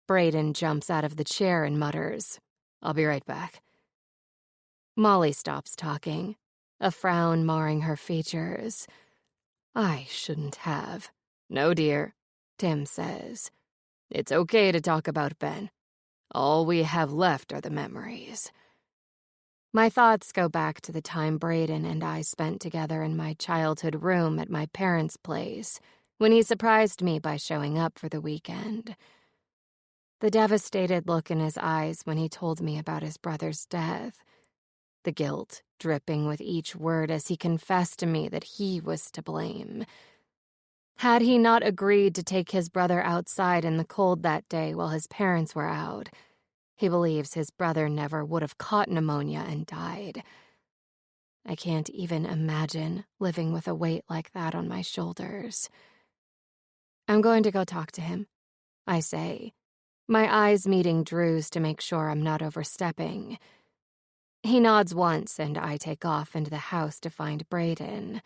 Brayden jumps out of the chair and mutters, I'll be right back. Molly stops talking, a frown marring her features. I shouldn't have. No, dear, Tim says. It's okay to talk about Ben. All we have left are the memories. My thoughts go back to the time Brayden and I spent together in my childhood room at my parents' place when he surprised me by showing up for the weekend. The devastated look in his eyes when he told me about his brother's death. The guilt dripping with each word as he confessed to me that he was to blame. Had he not agreed to take his brother outside in the cold that day while his parents were out, he believes his brother never would have caught pneumonia and died. I can't even imagine living with a weight like that on my shoulders. I'm going to go talk to him, I say, my eyes meeting Drew's to make sure I'm not overstepping. He nods once and I take off into the house to find Brayden.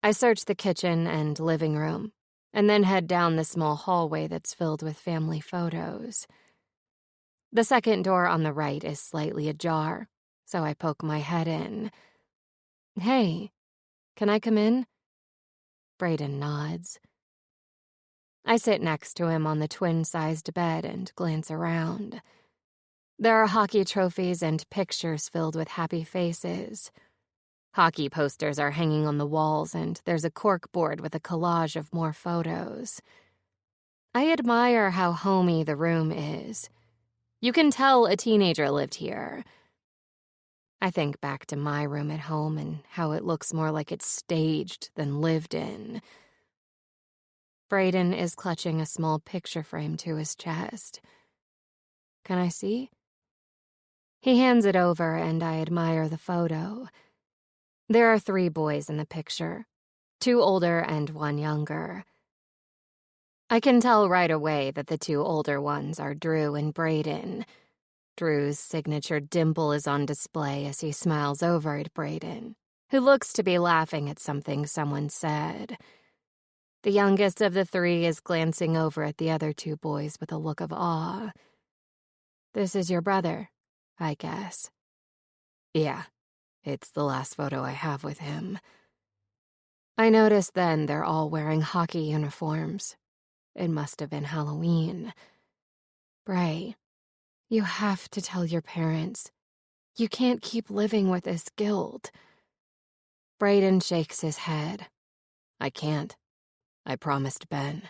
I search the kitchen and living room, and then head down the small hallway that's filled with family photos. The second door on the right is slightly ajar, so I poke my head in. "Hey, can I come in?" Brayden nods. I sit next to him on the twin-sized bed and glance around. There are hockey trophies and pictures filled with happy faces. Hockey posters are hanging on the walls, and there's a corkboard with a collage of more photos. I admire how homey the room is. You can tell a teenager lived here. I think back to my room at home and how it looks more like it's staged than lived in. Brayden is clutching a small picture frame to his chest. "Can I see?" He hands it over, and I admire the photo. There are 3 boys in the picture, 2 older and 1 younger. I can tell right away that the 2 older ones are Drew and Brayden. Drew's signature dimple is on display as he smiles over at Brayden, who looks to be laughing at something someone said. The youngest of the 3 is glancing over at the other 2 boys with a look of awe. "This is your brother, I guess." "Yeah, it's the last photo I have with him." I noticed then they're all wearing hockey uniforms. It must have been Halloween. "Bray, you have to tell your parents. You can't keep living with this guilt." Brayden shakes his head. "I can't. I promised Ben."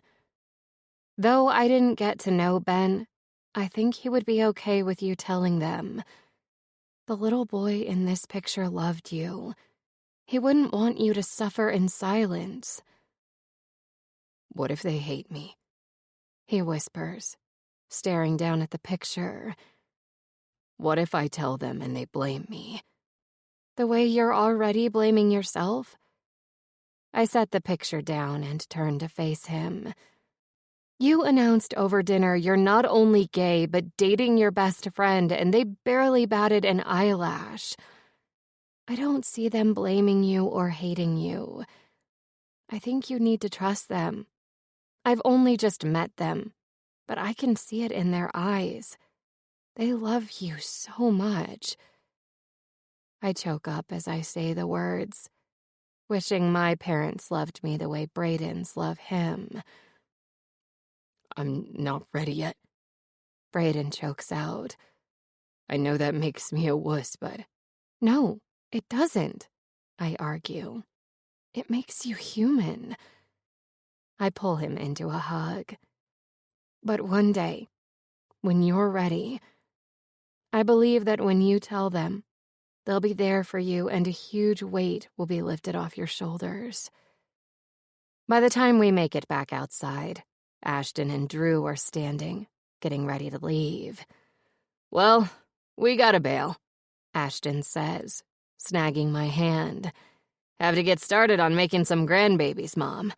Though I didn't get to know Ben, I think he would be okay with you telling them. The little boy in this picture loved you. He wouldn't want you to suffer in silence. "What if they hate me?" he whispers, staring down at the picture. "What if I tell them and they blame me?" "The way you're already blaming yourself?" I set the picture down and turn to face him. "You announced over dinner you're not only gay, but dating your best friend, and they barely batted an eyelash. I don't see them blaming you or hating you. I think you need to trust them. I've only just met them, but I can see it in their eyes. They love you so much." I choke up as I say the words, wishing my parents loved me the way Brayden's love him. "I'm not ready yet," Brayden chokes out. "I know that makes me a wuss, but..." "No, it doesn't," I argue. "It makes you human." I pull him into a hug. "But one day, when you're ready, I believe that when you tell them, they'll be there for you and a huge weight will be lifted off your shoulders." By the time we make it back outside, Ashton and Drew are standing, getting ready to leave. "Well, we gotta bail," Ashton says, snagging my hand. "Have to get started on making some grandbabies, Mom."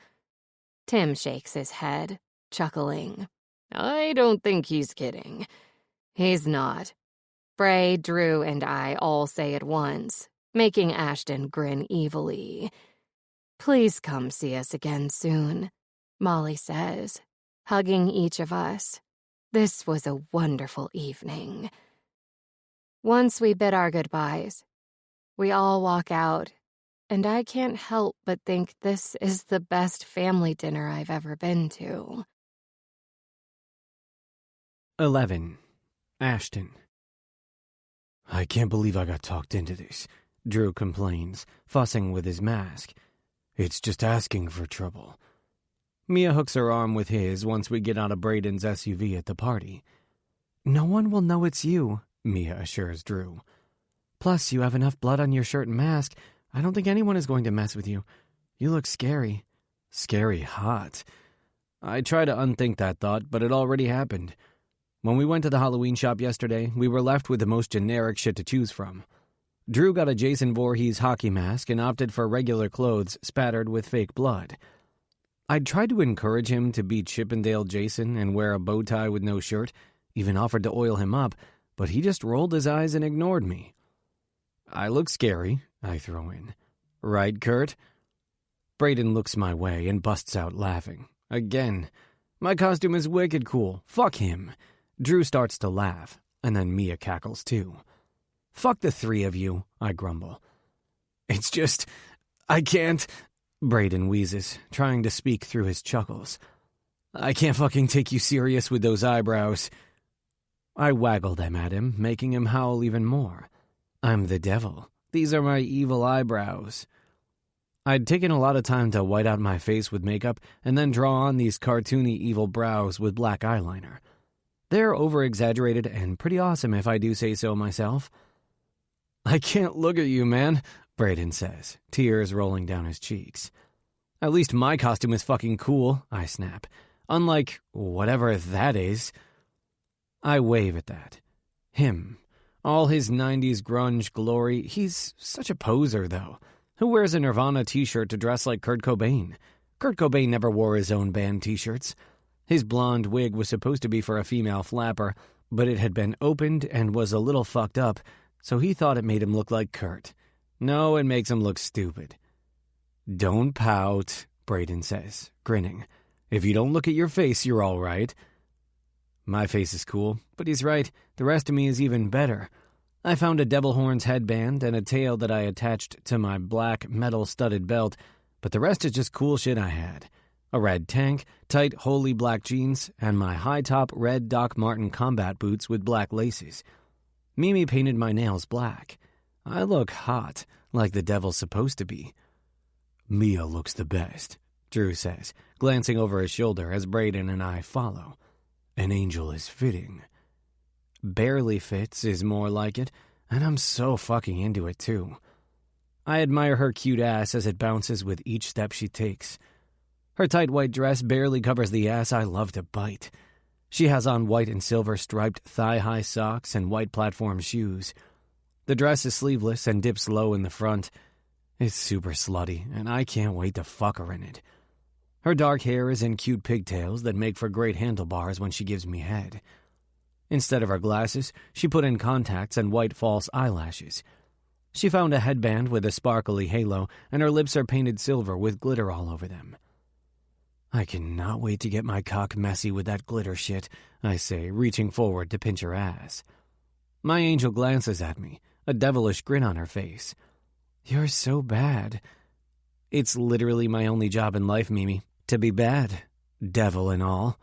Tim shakes his head, chuckling. "I don't think he's kidding." He's not. Bray, Drew, and I all say at once, making Ashton grin evilly. "Please come see us again soon," Molly says, hugging each of us. "This was a wonderful evening." Once we bid our goodbyes, we all walk out, and I can't help but think this is the best family dinner I've ever been to. 11. Ashton. "I can't believe I got talked into this," Drew complains, fussing with his mask. "It's just asking for trouble." Mia hooks her arm with his once we get out of Brayden's SUV at the party. "No one will know it's you," Mia assures Drew. "Plus, you have enough blood on your shirt and mask. I don't think anyone is going to mess with you. You look scary." Scary hot. I try to unthink that thought, but it already happened. When we went to the Halloween shop yesterday, we were left with the most generic shit to choose from. Drew got a Jason Voorhees hockey mask and opted for regular clothes spattered with fake blood. I'd tried to encourage him to be Chippendale Jason and wear a bow tie with no shirt, even offered to oil him up, but he just rolled his eyes and ignored me. "I look scary," I throw in. "Right, Kurt?" Brayden looks my way and busts out laughing. Again. My costume is wicked cool. Fuck him. Drew starts to laugh, and then Mia cackles too. Fuck the three of you, I grumble. It's just, I can't, Brayden wheezes, trying to speak through his chuckles. I can't fucking take you serious with those eyebrows. I waggle them at him, making him howl even more. I'm the devil. These are my evil eyebrows. I'd taken a lot of time to white out my face with makeup and then draw on these cartoony evil brows with black eyeliner. They're over-exaggerated and pretty awesome if I do say so myself. I can't look at you, man, Brayden says, tears rolling down his cheeks. At least my costume is fucking cool, I snap. Unlike whatever that is. I wave at that. Him. All his 90s grunge glory. He's such a poser, though. Who wears a Nirvana t-shirt to dress like Kurt Cobain? Kurt Cobain never wore his own band t-shirts. His blonde wig was supposed to be for a female flapper, but it had been opened and was a little fucked up, so he thought it made him look like Kurt. No, it makes him look stupid. Don't pout, Brayden says, grinning. If you don't look at your face, you're all right. My face is cool, but he's right. The rest of me is even better. I found a devil horns headband and a tail that I attached to my black metal-studded belt, but the rest is just cool shit I had. A red tank, tight, holy black jeans, and my high-top red Doc Marten combat boots with black laces. Mimi painted my nails black. I look hot, like the devil's supposed to be. Mia looks the best, Drew says, glancing over his shoulder as Brayden and I follow. An angel is fitting. Barely fits is more like it, and I'm so fucking into it too. I admire her cute ass as it bounces with each step she takes. Her tight white dress barely covers the ass I love to bite. She has on white and silver striped thigh-high socks and white platform shoes. The dress is sleeveless and dips low in the front. It's super slutty, and I can't wait to fuck her in it. Her dark hair is in cute pigtails that make for great handlebars when she gives me head. Instead of her glasses, she put in contacts and white false eyelashes. She found a headband with a sparkly halo, and her lips are painted silver with glitter all over them. I cannot wait to get my cock messy with that glitter shit, I say, reaching forward to pinch her ass. My angel glances at me, a devilish grin on her face. You're so bad. It's literally my only job in life, Mimi, to be bad, devil and all.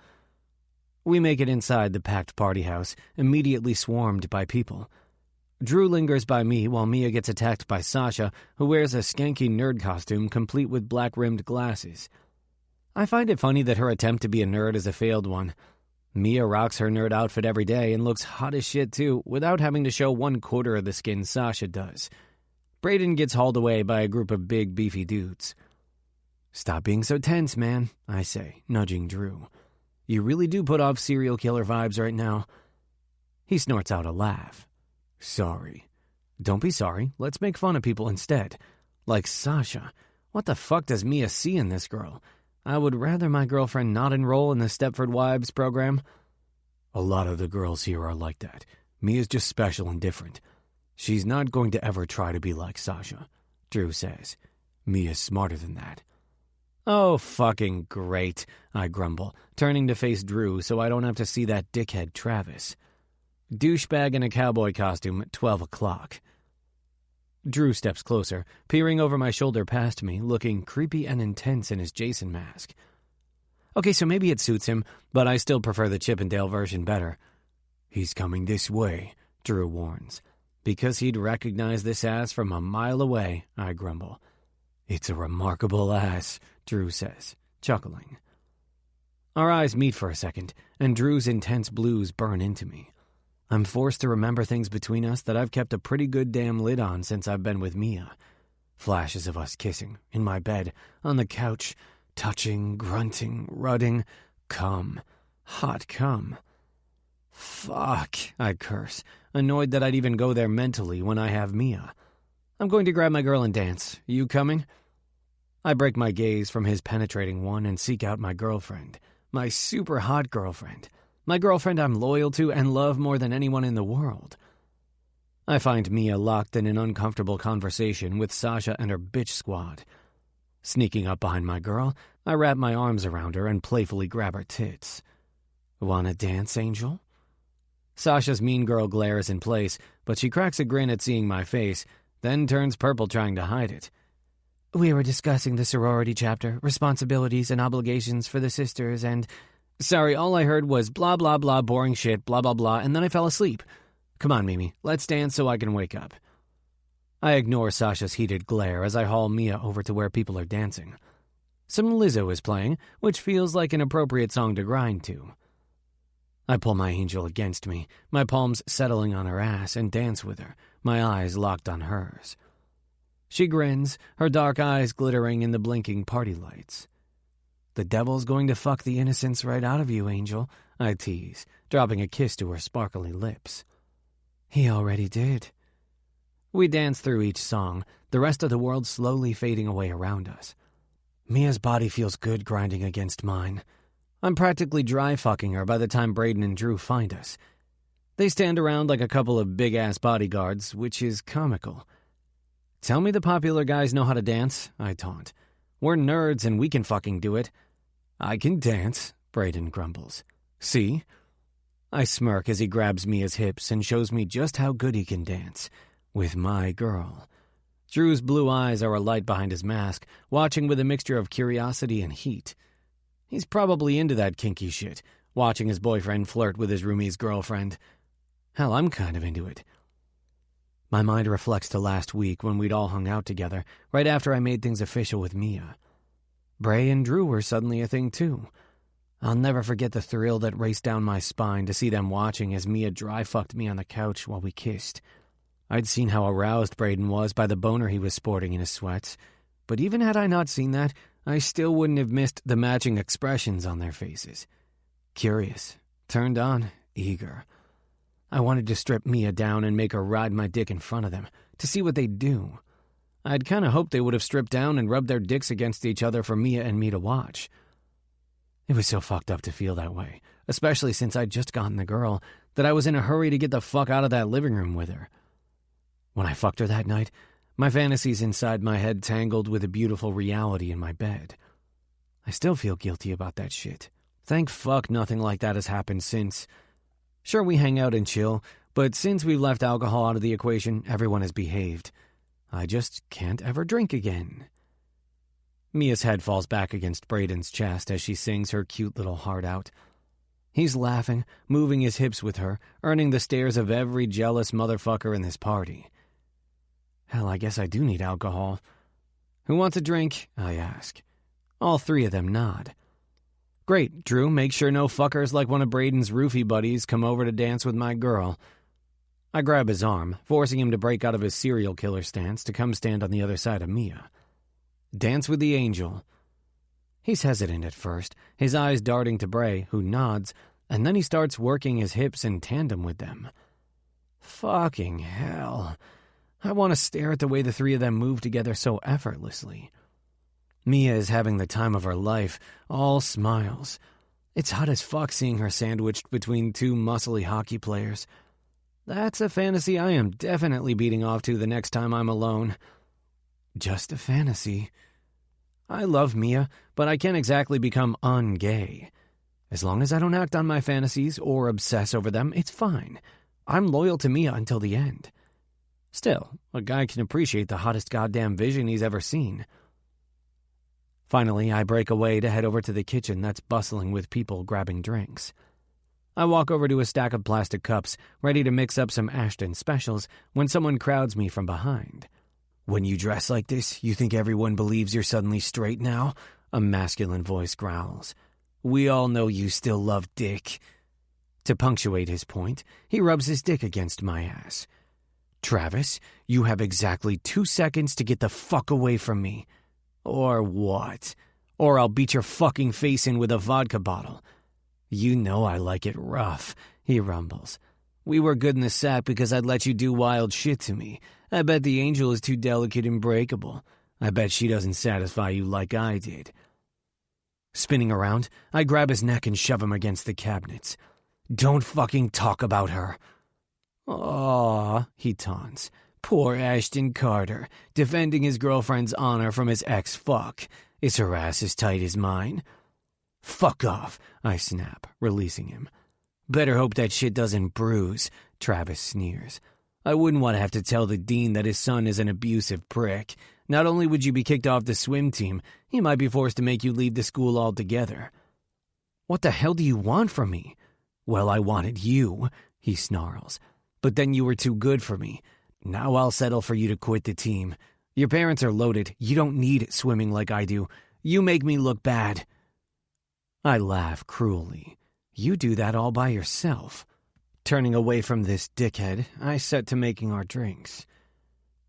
We make it inside the packed party house, immediately swarmed by people. Drew lingers by me while Mia gets attacked by Sasha, who wears a skanky nerd costume complete with black-rimmed glasses. I find it funny that her attempt to be a nerd is a failed one. Mia rocks her nerd outfit every day and looks hot as shit too, without having to show 1/4 of the skin Sasha does. Brayden gets hauled away by a group of big, beefy dudes. Stop being so tense, man, I say, nudging Drew. You really do put off serial killer vibes right now. He snorts out a laugh. Sorry. Don't be sorry. Let's make fun of people instead. Like Sasha. What the fuck does Mia see in this girl? I would rather my girlfriend not enroll in the Stepford Wives program. A lot of the girls here are like that. Mia's just special and different. She's not going to ever try to be like Sasha, Drew says. Mia's smarter than that. Oh, fucking great, I grumble, turning to face Drew so I don't have to see that dickhead Travis. Douchebag in a cowboy costume at 12 o'clock. Drew steps closer, peering over my shoulder past me, looking creepy and intense in his Jason mask. Okay, so maybe it suits him, but I still prefer the Chippendale version better. He's coming this way, Drew warns. Because he'd recognize this ass from a mile away, I grumble. It's a remarkable ass, Drew says, chuckling. Our eyes meet for a second, and Drew's intense blues burn into me. I'm forced to remember things between us that I've kept a pretty good damn lid on since I've been with Mia. Flashes of us kissing, in my bed, on the couch, touching, grunting, rutting, cum. Hot cum. Fuck, I curse, annoyed that I'd even go there mentally when I have Mia. I'm going to grab my girl and dance. You coming? I break my gaze from his penetrating one and seek out my girlfriend. My super hot girlfriend. My girlfriend I'm loyal to and love more than anyone in the world. I find Mia locked in an uncomfortable conversation with Sasha and her bitch squad. Sneaking up behind my girl, I wrap my arms around her and playfully grab her tits. "Wanna dance, Angel?" Sasha's mean girl glare is in place, but she cracks a grin at seeing my face, then turns purple trying to hide it. "We were discussing the sorority chapter, responsibilities and obligations for the sisters, and..." "Sorry, all I heard was blah blah blah boring shit, blah blah blah, and then I fell asleep. Come on, Mimi, let's dance so I can wake up." I ignore Sasha's heated glare as I haul Mia over to where people are dancing. Some Lizzo is playing, which feels like an appropriate song to grind to. I pull my angel against me, my palms settling on her ass, and dance with her, my eyes locked on hers. She grins, her dark eyes glittering in the blinking party lights. "The devil's going to fuck the innocence right out of you, Angel," I tease, dropping a kiss to her sparkly lips. "He already did." We dance through each song, the rest of the world slowly fading away around us. Mia's body feels good grinding against mine. I'm practically dry fucking her by the time Braden and Drew find us. They stand around like a couple of big-ass bodyguards, which is comical. "Tell me the popular guys know how to dance," I taunt. "We're nerds and we can fucking do it." "I can dance," Braden grumbles. "See?" I smirk as he grabs Mia's hips and shows me just how good he can dance. With my girl. Drew's blue eyes are alight behind his mask, watching with a mixture of curiosity and heat. He's probably into that kinky shit, watching his boyfriend flirt with his roomie's girlfriend. Hell, I'm kind of into it. My mind reflects to last week when we'd all hung out together, right after I made things official with Mia. Bray and Drew were suddenly a thing too. I'll never forget the thrill that raced down my spine to see them watching as Mia dry-fucked me on the couch while we kissed. I'd seen how aroused Braden was by the boner he was sporting in his sweats, but even had I not seen that, I still wouldn't have missed the matching expressions on their faces. Curious, turned on, eager. I wanted to strip Mia down and make her ride my dick in front of them, to see what they'd do. I'd kind of hoped they would have stripped down and rubbed their dicks against each other for Mia and me to watch. It was so fucked up to feel that way, especially since I'd just gotten the girl, that I was in a hurry to get the fuck out of that living room with her. When I fucked her that night, my fantasies inside my head tangled with a beautiful reality in my bed. I still feel guilty about that shit. Thank fuck nothing like that has happened since. Sure, we hang out and chill, but since we've left alcohol out of the equation, everyone has behaved. I just can't ever drink again. Mia's head falls back against Braden's chest as she sings her cute little heart out. He's laughing, moving his hips with her, earning the stares of every jealous motherfucker in this party. Hell, I guess I do need alcohol. "Who wants a drink?" I ask. All three of them nod. "Great, Drew, make sure no fuckers like one of Braden's roofie buddies come over to dance with my girl." I grab his arm, forcing him to break out of his serial killer stance to come stand on the other side of Mia. "Dance with the angel." He's hesitant at first, his eyes darting to Bray, who nods, and then he starts working his hips in tandem with them. Fucking hell. I want to stare at the way the three of them move together so effortlessly. Mia is having the time of her life, all smiles. It's hot as fuck seeing her sandwiched between two muscly hockey players. That's a fantasy I am definitely beating off to the next time I'm alone. Just a fantasy. I love Mia, but I can't exactly become un-gay. As long as I don't act on my fantasies or obsess over them, it's fine. I'm loyal to Mia until the end. Still, a guy can appreciate the hottest goddamn vision he's ever seen. Finally, I break away to head over to the kitchen that's bustling with people grabbing drinks. I walk over to a stack of plastic cups, ready to mix up some Ashton specials, when someone crowds me from behind. "When you dress like this, you think everyone believes you're suddenly straight now?" A masculine voice growls. "We all know you still love dick." To punctuate his point, he rubs his dick against my ass. "Travis, you have exactly 2 seconds to get the fuck away from me. Or what? Or I'll beat your fucking face in with a vodka bottle." "You know I like it rough," he rumbles. "We were good in the sack because I'd let you do wild shit to me. I bet the angel is too delicate and breakable. I bet she doesn't satisfy you like I did." Spinning around, I grab his neck and shove him against the cabinets. "Don't fucking talk about her." "Aw," he taunts, Poor Ashton Carter, defending his girlfriend's honor from his ex-fuck. Is her ass as tight as mine? Fuck off, I snap, releasing him. Better hope that shit doesn't bruise, Travis sneers. I wouldn't want to have to tell the dean that his son is an abusive prick. Not only would you be kicked off the swim team, he might be forced to make you leave the school altogether. What the hell do you want from me? Well, I wanted you, he snarls. But then you were too good for me. Now I'll settle for you to quit the team. Your parents are loaded. You don't need swimming like I do. You make me look bad. I laugh cruelly. You do that all by yourself. Turning away from this dickhead, I set to making our drinks.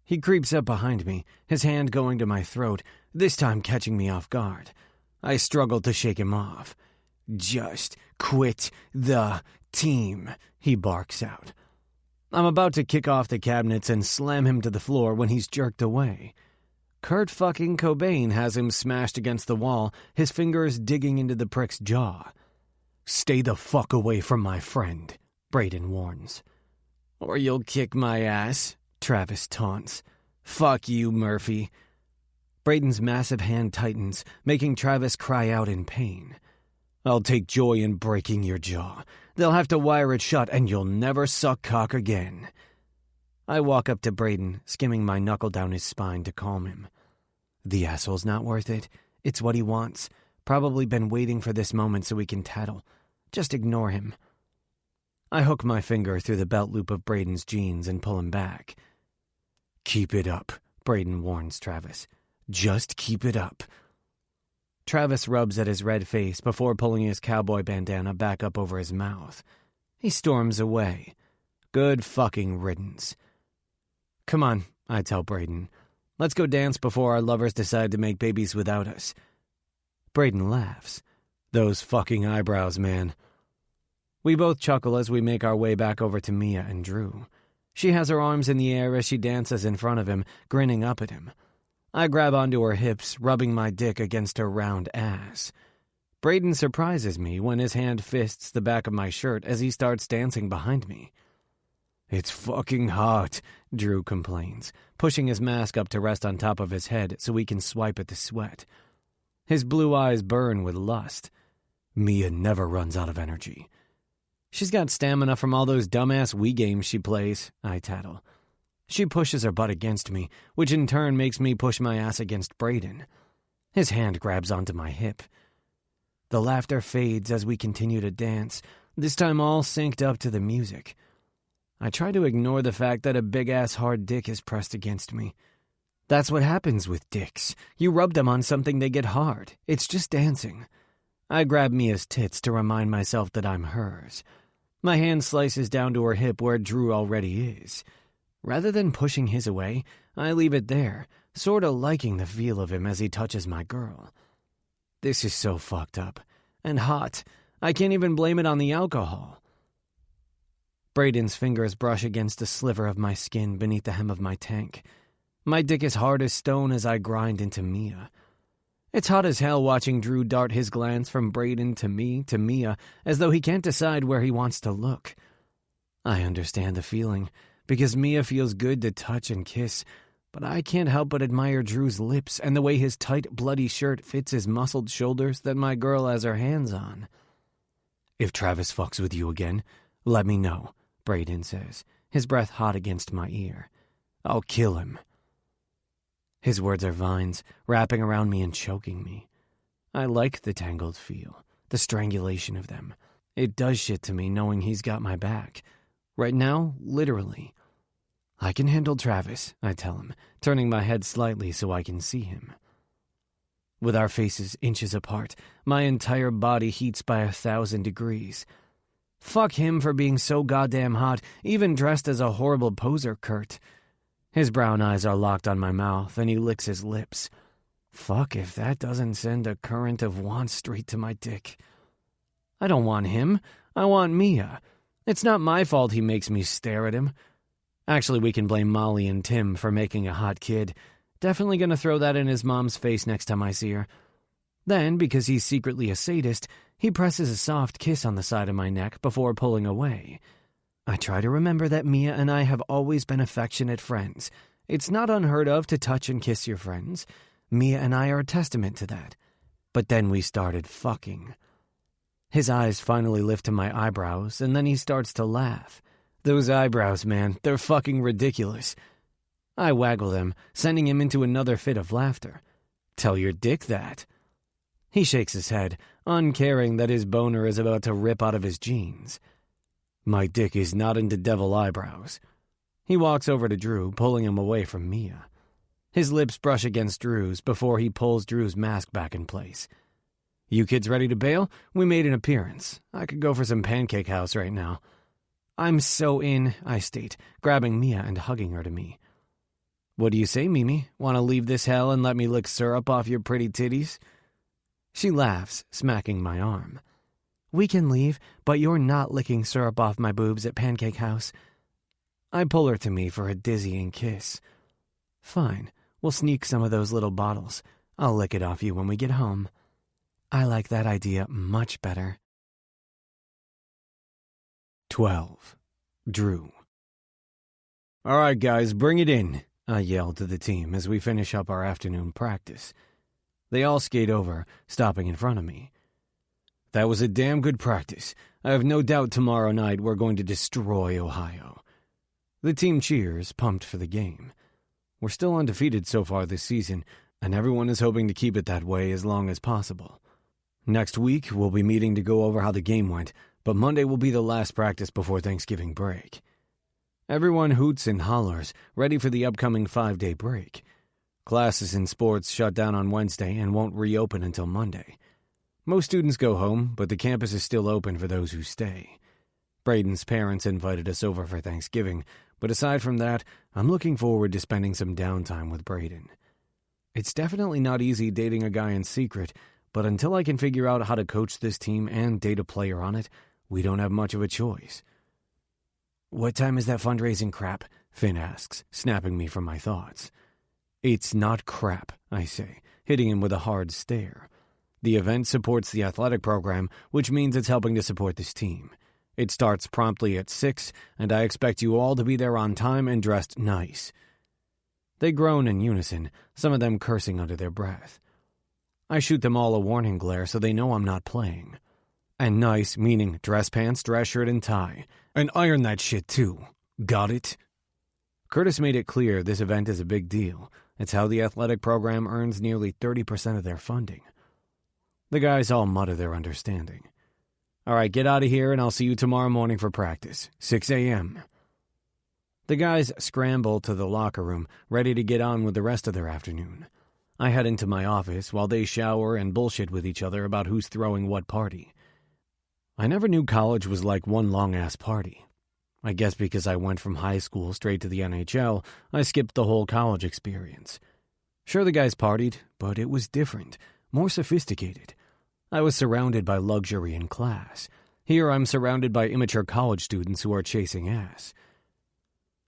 He creeps up behind me, his hand going to my throat, this time catching me off guard. I struggle to shake him off. Just quit the team, he barks out. I'm about to kick off the cabinets and slam him to the floor when he's jerked away. Kurt fucking Cobain has him smashed against the wall, his fingers digging into the prick's jaw. Stay the fuck away from my friend, Brayden warns. Or you'll kick my ass, Travis taunts. Fuck you, Murphy. Brayden's massive hand tightens, making Travis cry out in pain. I'll take joy in breaking your jaw. They'll have to wire it shut and you'll never suck cock again. I walk up to Brayden, skimming my knuckle down his spine to calm him. The asshole's not worth it. It's what he wants. Probably been waiting for this moment so we can tattle. Just ignore him. I hook my finger through the belt loop of Brayden's jeans and pull him back. Keep it up, Brayden warns Travis. Just keep it up. Travis rubs at his red face before pulling his cowboy bandana back up over his mouth. He storms away. Good fucking riddance. Come on, I tell Brayden. Let's go dance before our lovers decide to make babies without us. Brayden laughs. Those fucking eyebrows, man. We both chuckle as we make our way back over to Mia and Drew. She has her arms in the air as she dances in front of him, grinning up at him. I grab onto her hips, rubbing my dick against her round ass. Brayden surprises me when his hand fists the back of my shirt as he starts dancing behind me. It's fucking hot, Drew complains, pushing his mask up to rest on top of his head so he can swipe at the sweat. His blue eyes burn with lust. Mia never runs out of energy. She's got stamina from all those dumbass Wii games she plays, I tattle. She pushes her butt against me, which in turn makes me push my ass against Brayden. His hand grabs onto my hip. The laughter fades as we continue to dance, this time all synced up to the music. I try to ignore the fact that a big-ass hard dick is pressed against me. That's what happens with dicks. You rub them on something, they get hard. It's just dancing. I grab Mia's tits to remind myself that I'm hers. My hand slices down to her hip where Drew already is. Rather than pushing his away, I leave it there, sorta liking the feel of him as he touches my girl. This is so fucked up. And hot. I can't even blame it on the alcohol. Brayden's fingers brush against a sliver of my skin beneath the hem of my tank. My dick is hard as stone as I grind into Mia. It's hot as hell watching Drew dart his glance from Brayden to me to Mia as though he can't decide where he wants to look. I understand the feeling, because Mia feels good to touch and kiss, but I can't help but admire Drew's lips and the way his tight, bloody shirt fits his muscled shoulders that my girl has her hands on. If Travis fucks with you again, let me know, Brayden says, his breath hot against my ear. I'll kill him. His words are vines, wrapping around me and choking me. I like the tangled feel, the strangulation of them. It does shit to me knowing he's got my back. Right now, literally. I can handle Travis, I tell him, turning my head slightly so I can see him. With our faces inches apart, my entire body heats by 1,000 degrees. Fuck him for being so goddamn hot, even dressed as a horrible poser, Kurt. His brown eyes are locked on my mouth, and he licks his lips. Fuck if that doesn't send a current of want straight to my dick. I don't want him. I want Mia. It's not my fault he makes me stare at him. Actually, we can blame Molly and Tim for making a hot kid. Definitely gonna throw that in his mom's face next time I see her. Then, because he's secretly a sadist, he presses a soft kiss on the side of my neck before pulling away. I try to remember that Mia and I have always been affectionate friends. It's not unheard of to touch and kiss your friends. Mia and I are a testament to that. But then we started fucking. His eyes finally lift to my eyebrows, and then he starts to laugh. Those eyebrows, man, they're fucking ridiculous. I waggle them, sending him into another fit of laughter. Tell your dick that. He shakes his head, uncaring that his boner is about to rip out of his jeans. My dick is not into devil eyebrows. He walks over to Drew, pulling him away from Mia. His lips brush against Drew's before he pulls Drew's mask back in place. You kids ready to bail? We made an appearance. I could go for some Pancake House right now. I'm so in, I state, grabbing Mia and hugging her to me. What do you say, Mimi? Want to leave this hell and let me lick syrup off your pretty titties? She laughs, smacking my arm. We can leave, but you're not licking syrup off my boobs at Pancake House. I pull her to me for a dizzying kiss. Fine, we'll sneak some of those little bottles. I'll lick it off you when we get home. I like that idea much better. 12. Drew. All right, guys, bring it in, I yell to the team as we finish up our afternoon practice. They all skate over, stopping in front of me. That was a damn good practice. I have no doubt tomorrow night we're going to destroy Ohio. The team cheers, pumped for the game. We're still undefeated so far this season, and everyone is hoping to keep it that way as long as possible. Next week, we'll be meeting to go over how the game went, but Monday will be the last practice before Thanksgiving break. Everyone hoots and hollers, ready for the upcoming 5-day break. Classes and sports shut down on Wednesday and won't reopen until Monday. Most students go home, but the campus is still open for those who stay. Braden's parents invited us over for Thanksgiving, but aside from that, I'm looking forward to spending some downtime with Braden. It's definitely not easy dating a guy in secret, but until I can figure out how to coach this team and date a player on it, we don't have much of a choice. What time is that fundraising crap? Finn asks, snapping me from my thoughts. It's not crap, I say, hitting him with a hard stare. The event supports the athletic program, which means it's helping to support this team. It starts promptly at 6, and I expect you all to be there on time and dressed nice. They groan in unison, some of them cursing under their breath. I shoot them all a warning glare so they know I'm not playing. And nice meaning dress pants, dress shirt, and tie. And iron that shit too. Got it? Curtis made it clear this event is a big deal. It's how the athletic program earns nearly 30% of their funding. The guys all mutter their understanding. All right, get out of here and I'll see you tomorrow morning for practice, 6 a.m. The guys scramble to the locker room, ready to get on with the rest of their afternoon. I head into my office while they shower and bullshit with each other about who's throwing what party. I never knew college was like one long-ass party. I guess because I went from high school straight to the NHL, I skipped the whole college experience. Sure, the guys partied, but it was different, more sophisticated. I was surrounded by luxury and class. Here I'm surrounded by immature college students who are chasing ass.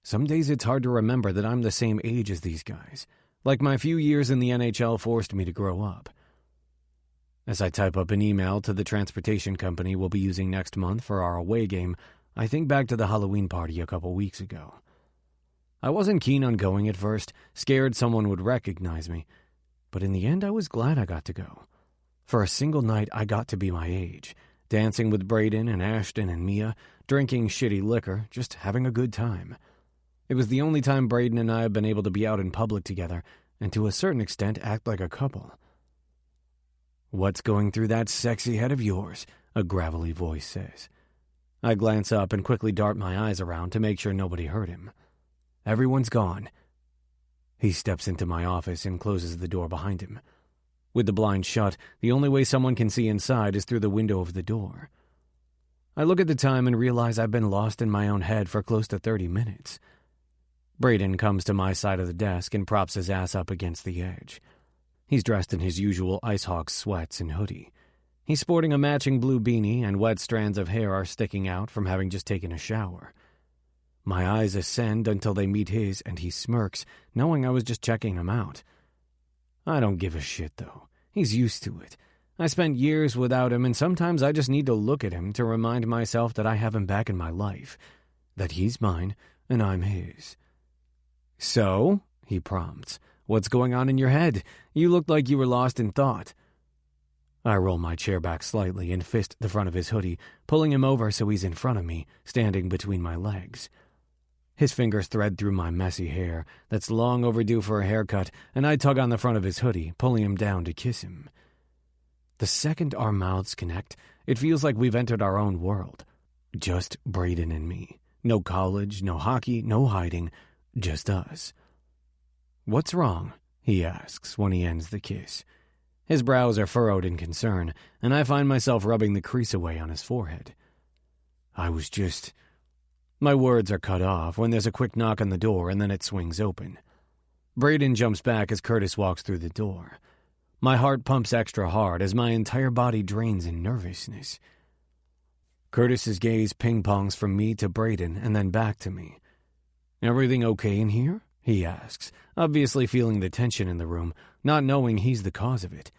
Some days it's hard to remember that I'm the same age as these guys, like my few years in the NHL forced me to grow up. As I type up an email to the transportation company we'll be using next month for our away game, I think back to the Halloween party a couple weeks ago. I wasn't keen on going at first, scared someone would recognize me, but in the end I was glad I got to go. For a single night, I got to be my age, dancing with Braden and Ashton and Mia, drinking shitty liquor, just having a good time. It was the only time Braden and I have been able to be out in public together, and to a certain extent act like a couple. What's going through that sexy head of yours? A gravelly voice says. I glance up and quickly dart my eyes around to make sure nobody heard him. Everyone's gone. He steps into my office and closes the door behind him. With the blind shut, the only way someone can see inside is through the window of the door. I look at the time and realize I've been lost in my own head for close to 30 minutes. Braden comes to my side of the desk and props his ass up against the edge. He's dressed in his usual IceHawks sweats and hoodie. He's sporting a matching blue beanie, and wet strands of hair are sticking out from having just taken a shower. My eyes ascend until they meet his, and he smirks, knowing I was just checking him out. I don't give a shit, though. He's used to it. I spent years without him, and sometimes I just need to look at him to remind myself that I have him back in my life. that he's mine and I'm his. So, he prompts, what's going on in your head? You looked like you were lost in thought. I roll my chair back slightly and fist the front of his hoodie, pulling him over so he's in front of me, standing between my legs. His fingers thread through my messy hair that's long overdue for a haircut, and I tug on the front of his hoodie, pulling him down to kiss him. The second our mouths connect, it feels like we've entered our own world. Just Braden and me. No college, no hockey, no hiding, just us. What's wrong? He asks when he ends the kiss. His brows are furrowed in concern, and I find myself rubbing the crease away on his forehead. My words are cut off when there's a quick knock on the door and then it swings open. Braden jumps back as Curtis walks through the door. My heart pumps extra hard as my entire body drains in nervousness. Curtis's gaze ping-pongs from me to Braden and then back to me. Everything okay in here? He asks, obviously feeling the tension in the room, not knowing he's the cause of it.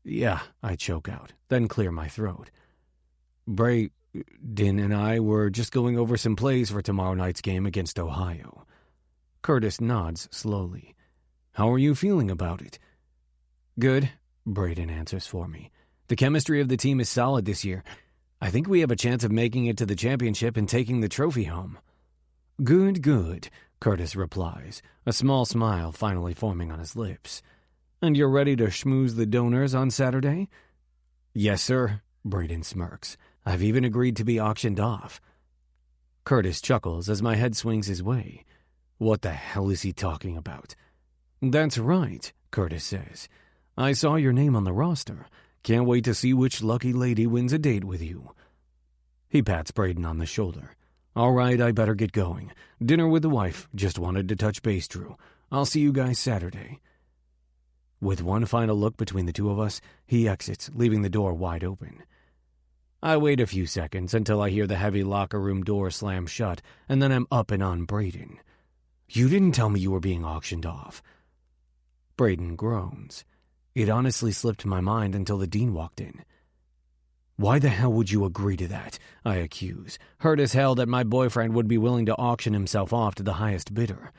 Yeah, I choke out, then clear my throat. Braden and I were just going over some plays for tomorrow night's game against Ohio. Curtis nods slowly. How are you feeling about it? Good, Braden answers for me. The chemistry of the team is solid this year. I think we have a chance of making it to the championship and taking the trophy home. Good, Curtis replies, a small smile finally forming on his lips. And you're ready to schmooze the donors on Saturday? Yes, sir, Braden smirks. I've even agreed to be auctioned off. Curtis chuckles as my head swings his way. What the hell is he talking about? That's right, Curtis says. I saw your name on the roster. Can't wait to see which lucky lady wins a date with you. He pats Braden on the shoulder. All right, I better get going. Dinner with the wife. Just wanted to touch base, Drew. I'll see you guys Saturday. With one final look between the two of us, he exits, leaving the door wide open. I wait a few seconds until I hear the heavy locker room door slam shut, and then I'm up and on Braden. You didn't tell me you were being auctioned off. Braden groans. It honestly slipped my mind until the dean walked in. Why the hell would you agree to that? I accuse, hurt as hell that my boyfriend would be willing to auction himself off to the highest bidder.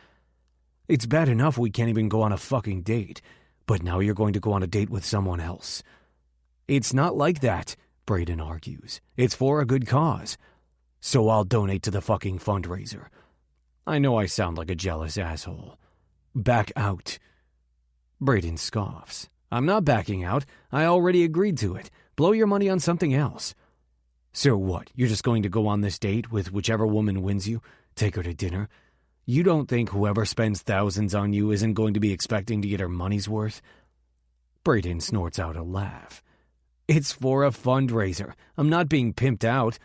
It's bad enough we can't even go on a fucking date, but now you're going to go on a date with someone else. It's not like that, Braden argues. It's for a good cause. So I'll donate to the fucking fundraiser. I know I sound like a jealous asshole. Back out. Braden scoffs. I'm not backing out. I already agreed to it. Blow your money on something else. So what, you're just going to go on this date with whichever woman wins you? Take her to dinner? You don't think whoever spends thousands on you isn't going to be expecting to get her money's worth? Braden snorts out a laugh. It's for a fundraiser. I'm not being pimped out.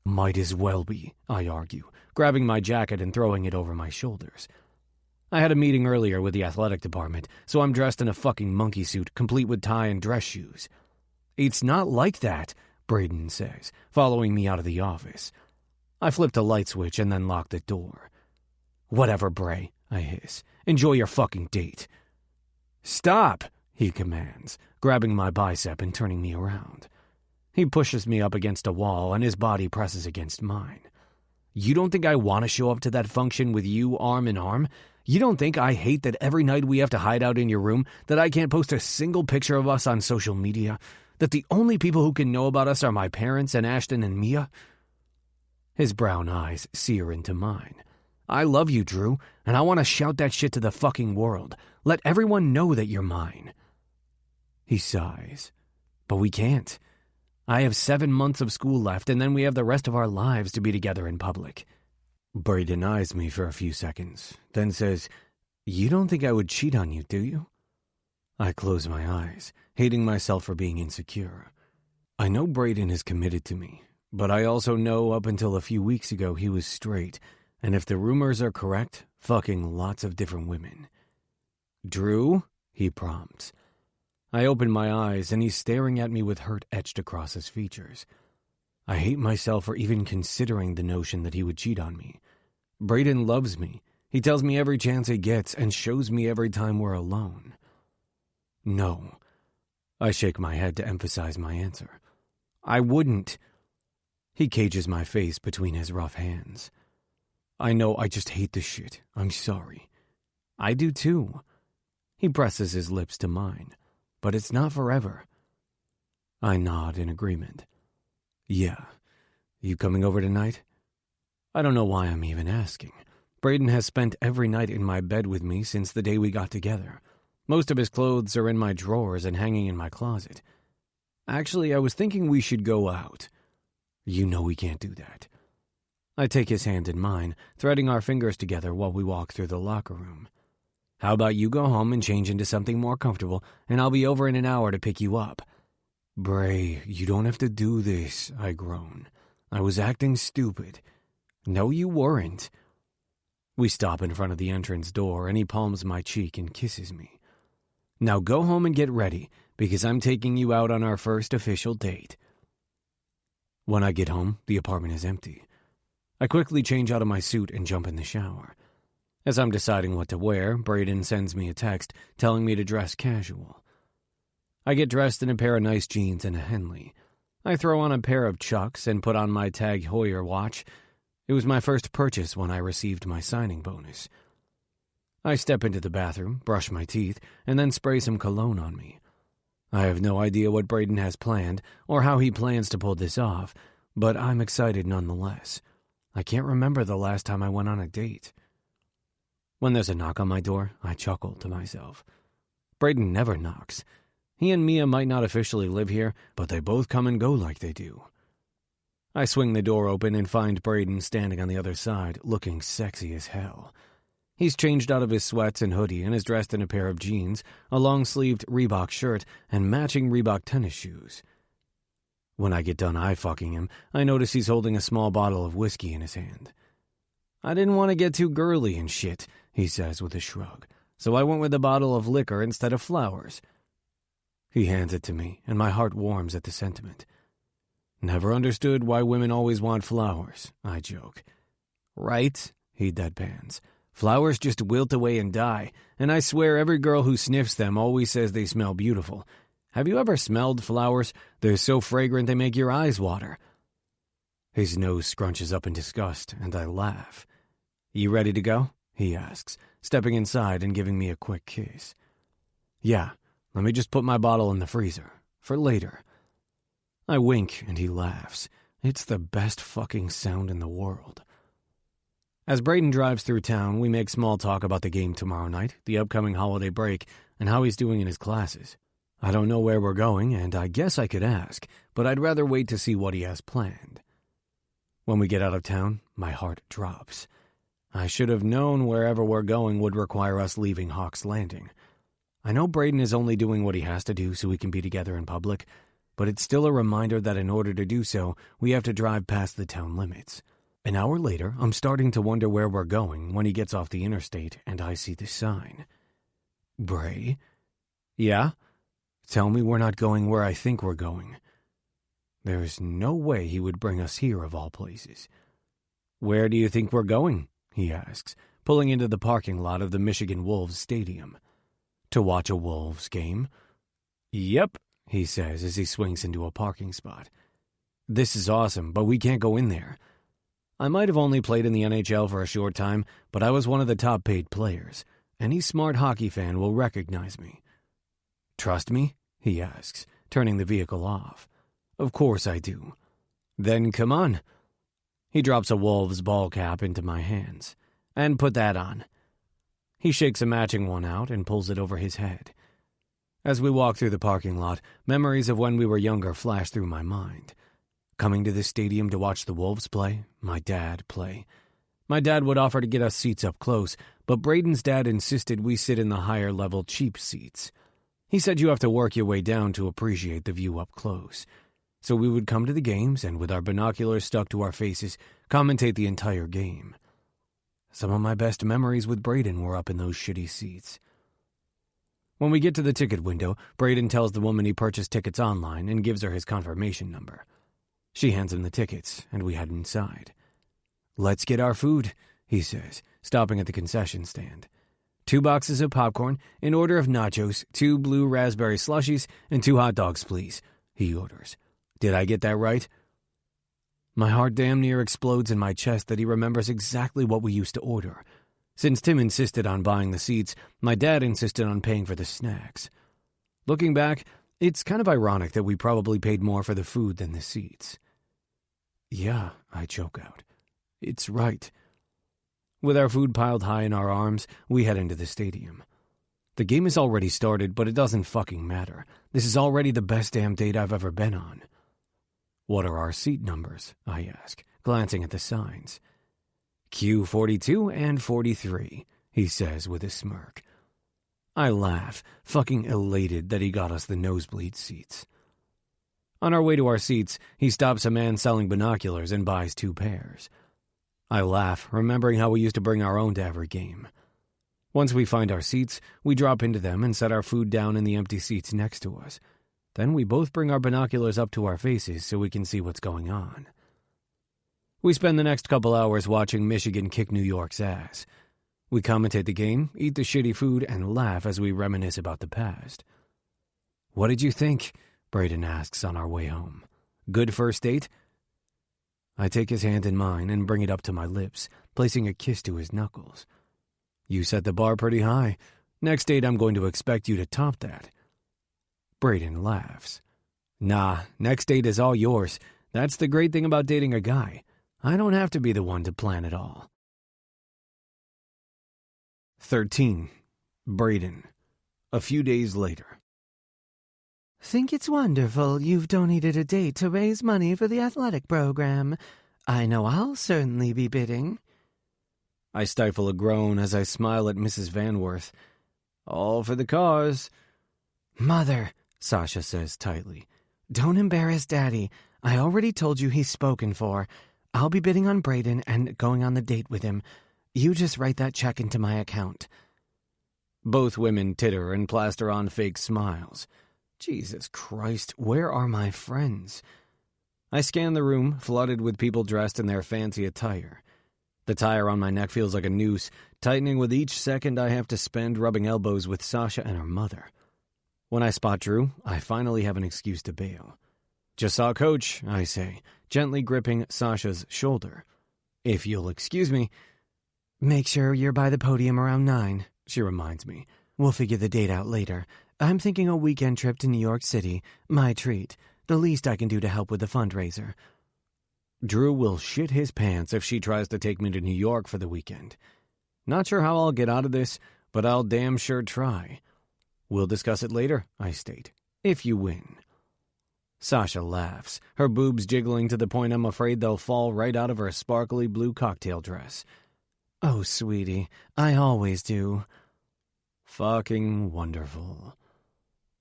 Might as well be, I argue, grabbing my jacket and throwing it over my shoulders. I had a meeting earlier with the athletic department, so I'm dressed in a fucking monkey suit, complete with tie and dress shoes. It's not like that, Braden says, following me out of the office. I flipped a light switch and then locked the door. Whatever, Bray, I hiss. Enjoy your fucking date. Stop, he commands, grabbing my bicep and turning me around. He pushes me up against a wall and his body presses against mine. You don't think I want to show up to that function with you arm in arm? You don't think I hate that every night we have to hide out in your room, that I can't post a single picture of us on social media, that the only people who can know about us are my parents and Ashton and Mia? His brown eyes sear into mine. I love you, Drew, and I want to shout that shit to the fucking world. Let everyone know that you're mine. He sighs. But we can't. I have 7 months of school left, and then we have the rest of our lives to be together in public. Braden eyes me for a few seconds, then says, You don't think I would cheat on you, do you? I close my eyes, hating myself for being insecure. I know Braden is committed to me, but I also know up until a few weeks ago he was straight, and if the rumors are correct, fucking lots of different women. Drew? He prompts. I open my eyes, and he's staring at me with hurt etched across his features. I hate myself for even considering the notion that he would cheat on me. Braden loves me. He tells me every chance he gets and shows me every time we're alone. No. I shake my head to emphasize my answer. I wouldn't. He cages my face between his rough hands. I know I just hate this shit. I'm sorry. I do too. He presses his lips to mine, but it's not forever. I nod in agreement. Yeah. You coming over tonight? I don't know why I'm even asking. Braden has spent every night in my bed with me since the day we got together. Most of his clothes are in my drawers and hanging in my closet. Actually, I was thinking we should go out. You know we can't do that. I take his hand in mine, threading our fingers together while we walk through the locker room. How about you go home and change into something more comfortable, and I'll be over in an hour to pick you up. Bray, you don't have to do this, I groan. I was acting stupid. No, you weren't. We stop in front of the entrance door, and he palms my cheek and kisses me. Now go home and get ready, because I'm taking you out on our first official date. When I get home, the apartment is empty. I quickly change out of my suit and jump in the shower. As I'm deciding what to wear, Braden sends me a text telling me to dress casual. I get dressed in a pair of nice jeans and a Henley. I throw on a pair of Chucks and put on my Tag Heuer watch. It was my first purchase when I received my signing bonus. I step into the bathroom, brush my teeth, and then spray some cologne on me. I have no idea what Braden has planned or how he plans to pull this off, but I'm excited nonetheless. I can't remember the last time I went on a date. When there's a knock on my door, I chuckle to myself. Braden never knocks. He and Mia might not officially live here, but they both come and go like they do. I swing the door open and find Braden standing on the other side, looking sexy as hell. He's changed out of his sweats and hoodie and is dressed in a pair of jeans, a long-sleeved Reebok shirt, and matching Reebok tennis shoes. When I get done eye-fucking him, I notice he's holding a small bottle of whiskey in his hand. I didn't want to get too girly and shit, he says with a shrug, so I went with a bottle of liquor instead of flowers. He hands it to me, and my heart warms at the sentiment. Never understood why women always want flowers, I joke. Right, he deadpans. Flowers just wilt away and die, and I swear every girl who sniffs them always says they smell beautiful. Have you ever smelled flowers? They're so fragrant they make your eyes water. His nose scrunches up in disgust, and I laugh. You ready to go? He asks, stepping inside and giving me a quick kiss. Yeah, let me just put my bottle in the freezer. For later. I wink, and he laughs. It's the best fucking sound in the world. As Braden drives through town, we make small talk about the game tomorrow night, the upcoming holiday break, and how he's doing in his classes. I don't know where we're going, and I guess I could ask, but I'd rather wait to see what he has planned. When we get out of town, my heart drops. I should have known wherever we're going would require us leaving Hawk's Landing. I know Braden is only doing what he has to do so we can be together in public, but it's still a reminder that in order to do so, we have to drive past the town limits. An hour later, I'm starting to wonder where we're going when he gets off the interstate and I see the sign. Bray? Yeah? Tell me we're not going where I think we're going. There's no way he would bring us here of all places. Where do you think we're going? He asks, pulling into the parking lot of the Michigan Wolves Stadium. To watch a Wolves game? Yep, he says as he swings into a parking spot. This is awesome, but we can't go in there. I might have only played in the NHL for a short time, but I was one of the top-paid players. Any smart hockey fan will recognize me. Trust me? He asks, turning the vehicle off. Of course I do. Then come on. He drops a Wolves ball cap into my hands. And put that on. He shakes a matching one out and pulls it over his head. As we walk through the parking lot, memories of when we were younger flash through my mind. Coming to this stadium to watch the Wolves play, my dad play. My dad would offer to get us seats up close, but Braden's dad insisted we sit in the higher-level cheap seats. He said you have to work your way down to appreciate the view up close. So we would come to the games and, with our binoculars stuck to our faces, commentate the entire game. Some of my best memories with Braden were up in those shitty seats. When we get to the ticket window, Braden tells the woman he purchased tickets online and gives her his confirmation number. She hands him the tickets, and we head inside. Let's get our food, he says, stopping at the concession stand. 2 boxes of popcorn, an order of nachos, 2 blue raspberry slushies, and 2 hot dogs, please, he orders. Did I get that right? My heart damn near explodes in my chest that he remembers exactly what we used to order. Since Tim insisted on buying the seats, my dad insisted on paying for the snacks. Looking back, it's kind of ironic that we probably paid more for the food than the seats. Yeah, I choke out. It's right. With our food piled high in our arms, we head into the stadium. The game has already started, but it doesn't fucking matter. This is already the best damn date I've ever been on. What are our seat numbers? I ask, glancing at the signs. Q42 and 43, he says with a smirk. I laugh, fucking elated that he got us the nosebleed seats. On our way to our seats, he stops a man selling binoculars and buys 2 pairs. I laugh, remembering how we used to bring our own to every game. Once we find our seats, we drop into them and set our food down in the empty seats next to us. Then we both bring our binoculars up to our faces so we can see what's going on. We spend the next couple hours watching Michigan kick New York's ass. We commentate the game, eat the shitty food, and laugh as we reminisce about the past. What did you think? Braden asks on our way home. Good first date? I take his hand in mine and bring it up to my lips, placing a kiss to his knuckles. You set the bar pretty high. Next date I'm going to expect you to top that. Braden laughs. Nah, next date is all yours. That's the great thing about dating a guy. I don't have to be the one to plan it all. 13. Braden. A few days later. Think it's wonderful you've donated a date to raise money for the athletic program. I know I'll certainly be bidding. I stifle a groan as I smile at Mrs. Vanworth. All for the cause. Mother, Sasha says tightly, don't embarrass Daddy. I already told you he's spoken for. I'll be bidding on Braden and going on the date with him. You just write that check into my account. Both women titter and plaster on fake smiles. Jesus Christ, where are my friends? I scan the room, flooded with people dressed in their fancy attire. The tire on my neck feels like a noose, tightening with each second I have to spend rubbing elbows with Sasha and her mother. When I spot Drew, I finally have an excuse to bail. Just saw Coach, I say, gently gripping Sasha's shoulder. If you'll excuse me. Make sure you're by the podium around 9, she reminds me. We'll figure the date out later. I'm thinking a weekend trip to New York City. My treat. The least I can do to help with the fundraiser. Drew will shit his pants if she tries to take me to New York for the weekend. Not sure how I'll get out of this, but I'll damn sure try. We'll discuss it later, I state, if you win. Sasha laughs, her boobs jiggling to the point I'm afraid they'll fall right out of her sparkly blue cocktail dress. Oh, sweetie, I always do. Fucking wonderful.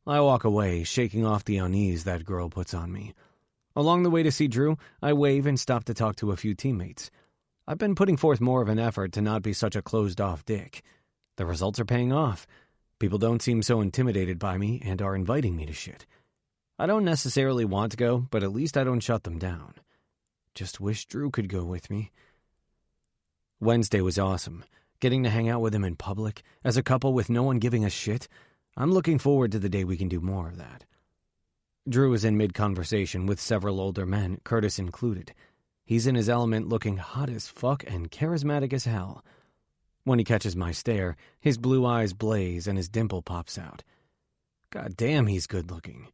I walk away, shaking off the unease that girl puts on me. Along the way to see Drew, I wave and stop to talk to a few teammates. I've been putting forth more of an effort to not be such a closed-off dick. The results are paying off. People don't seem so intimidated by me and are inviting me to shit. I don't necessarily want to go, but at least I don't shut them down. Just wish Drew could go with me. Wednesday was awesome. Getting to hang out with him in public, as a couple with no one giving a shit. I'm looking forward to the day we can do more of that. Drew is in mid-conversation with several older men, Curtis included. He's in his element looking hot as fuck and charismatic as hell. When he catches my stare, his blue eyes blaze and his dimple pops out. God damn, he's good-looking.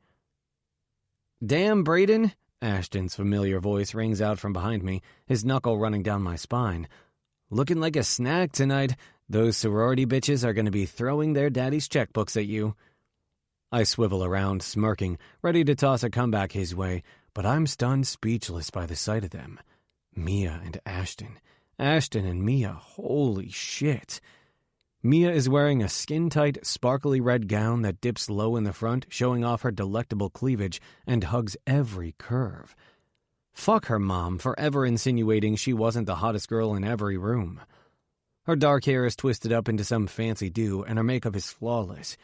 Damn, Braden, Ashton's familiar voice rings out from behind me, his knuckle running down my spine. Looking like a snack tonight. Those sorority bitches are going to be throwing their daddy's checkbooks at you. I swivel around, smirking, ready to toss a comeback his way, but I'm stunned speechless by the sight of them. Mia and Ashton. Ashton and Mia, holy shit. Mia is wearing a skin-tight, sparkly red gown that dips low in the front, showing off her delectable cleavage and hugs every curve. Fuck her mom for ever insinuating she wasn't the hottest girl in every room. Her dark hair is twisted up into some fancy do, and her makeup is flawless.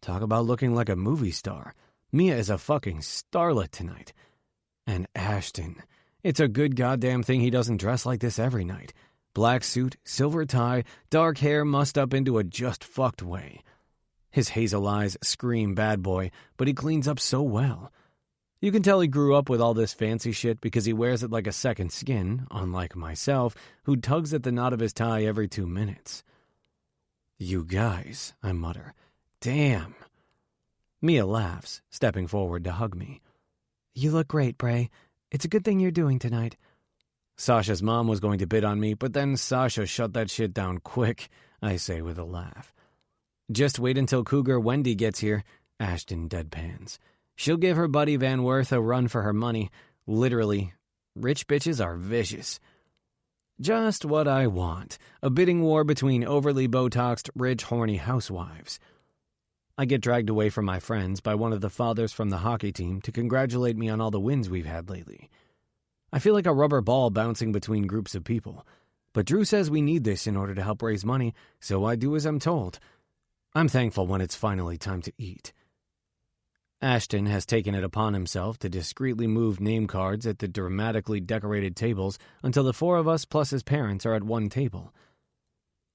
Talk about looking like a movie star. Mia is a fucking starlet tonight. And Ashton. It's a good goddamn thing he doesn't dress like this every night. Black suit, silver tie, dark hair mussed up into a just fucked way. His hazel eyes scream bad boy, but he cleans up so well. You can tell he grew up with all this fancy shit because he wears it like a second skin, unlike myself, who tugs at the knot of his tie every 2 minutes. "You guys," I mutter. "Damn." Mia laughs, stepping forward to hug me. You look great, Bray. It's a good thing you're doing tonight. Sasha's mom was going to bid on me, but then Sasha shut that shit down quick, I say with a laugh. "Just wait until Cougar Wendy gets here," Ashton deadpans. "She'll give her buddy Van Worth a run for her money. Literally, rich bitches are vicious." Just what I want, a bidding war between overly Botoxed, rich, horny housewives. I get dragged away from my friends by one of the fathers from the hockey team to congratulate me on all the wins we've had lately. I feel like a rubber ball bouncing between groups of people. But Drew says we need this in order to help raise money, so I do as I'm told. I'm thankful when it's finally time to eat. Ashton has taken it upon himself to discreetly move name cards at the dramatically decorated tables until the 4 of us plus his parents are at one table.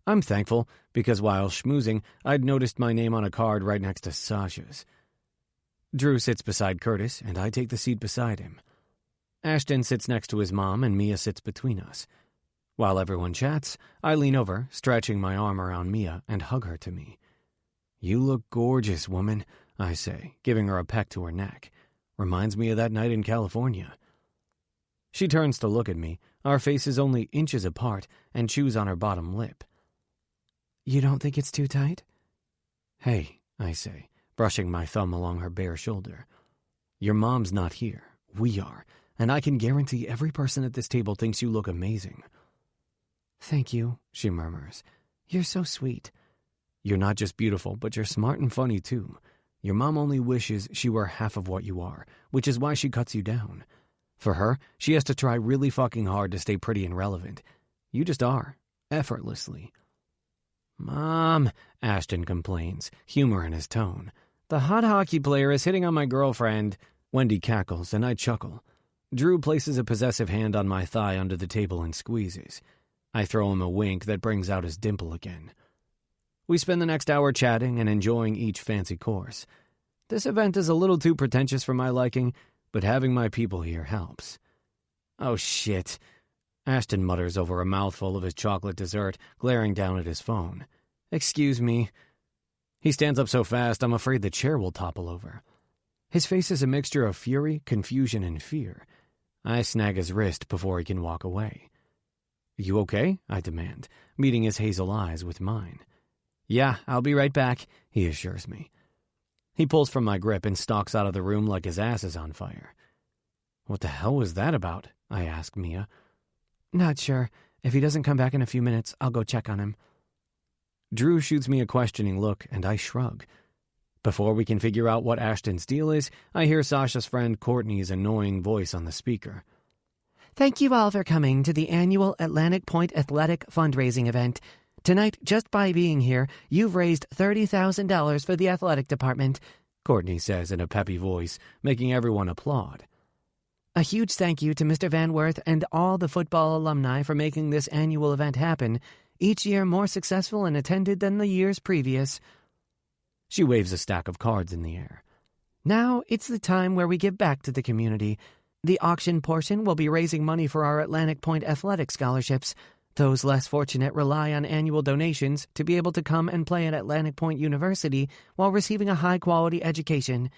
I'm thankful because while schmoozing, I'd noticed my name on a card right next to Sasha's. Drew sits beside Curtis, and I take the seat beside him. Ashton sits next to his mom, and Mia sits between us. While everyone chats, I lean over, stretching my arm around Mia, and hug her to me. "You look gorgeous, woman," I say, giving her a peck to her neck. "Reminds me of that night in California." She turns to look at me, our faces only inches apart, and chews on her bottom lip. You don't think it's too tight? "Hey," I say, brushing my thumb along her bare shoulder. "Your mom's not here. We are, and I can guarantee every person at this table thinks you look amazing." "Thank you," she murmurs. "You're so sweet." "You're not just beautiful, but you're smart and funny, too. Your mom only wishes she were half of what you are, which is why she cuts you down. For her, she has to try really fucking hard to stay pretty and relevant. You just are, effortlessly." "Mom," Ashton complains, humor in his tone. "The hot hockey player is hitting on my girlfriend." Wendy cackles, and I chuckle. Drew places a possessive hand on my thigh under the table and squeezes. I throw him a wink that brings out his dimple again. We spend the next hour chatting and enjoying each fancy course. This event is a little too pretentious for my liking, but having my people here helps. "Oh, shit," Ashton mutters over a mouthful of his chocolate dessert, glaring down at his phone. "Excuse me." He stands up so fast I'm afraid the chair will topple over. His face is a mixture of fury, confusion, and fear. I snag his wrist before he can walk away. "You okay?" I demand, meeting his hazel eyes with mine. "Yeah, I'll be right back," he assures me. He pulls from my grip and stalks out of the room like his ass is on fire. "What the hell was that about?" I ask Mia. Not sure. If he doesn't come back in a few minutes, I'll go check on him. Drew shoots me a questioning look, and I shrug. Before we can figure out what Ashton's deal is, I hear Sasha's friend Courtney's annoying voice on the speaker. "Thank you all for coming to the annual Atlantic Point Athletic fundraising event. Tonight, just by being here, you've raised $30,000 for the athletic department," Courtney says in a peppy voice, making everyone applaud. "A huge thank you to Mr. Van Worth and all the football alumni for making this annual event happen, each year more successful and attended than the years previous." She waves a stack of cards in the air. "Now it's the time where we give back to the community. The auction portion will be raising money for our Atlantic Point athletic scholarships. Those less fortunate rely on annual donations to be able to come and play at Atlantic Point University while receiving a high-quality education.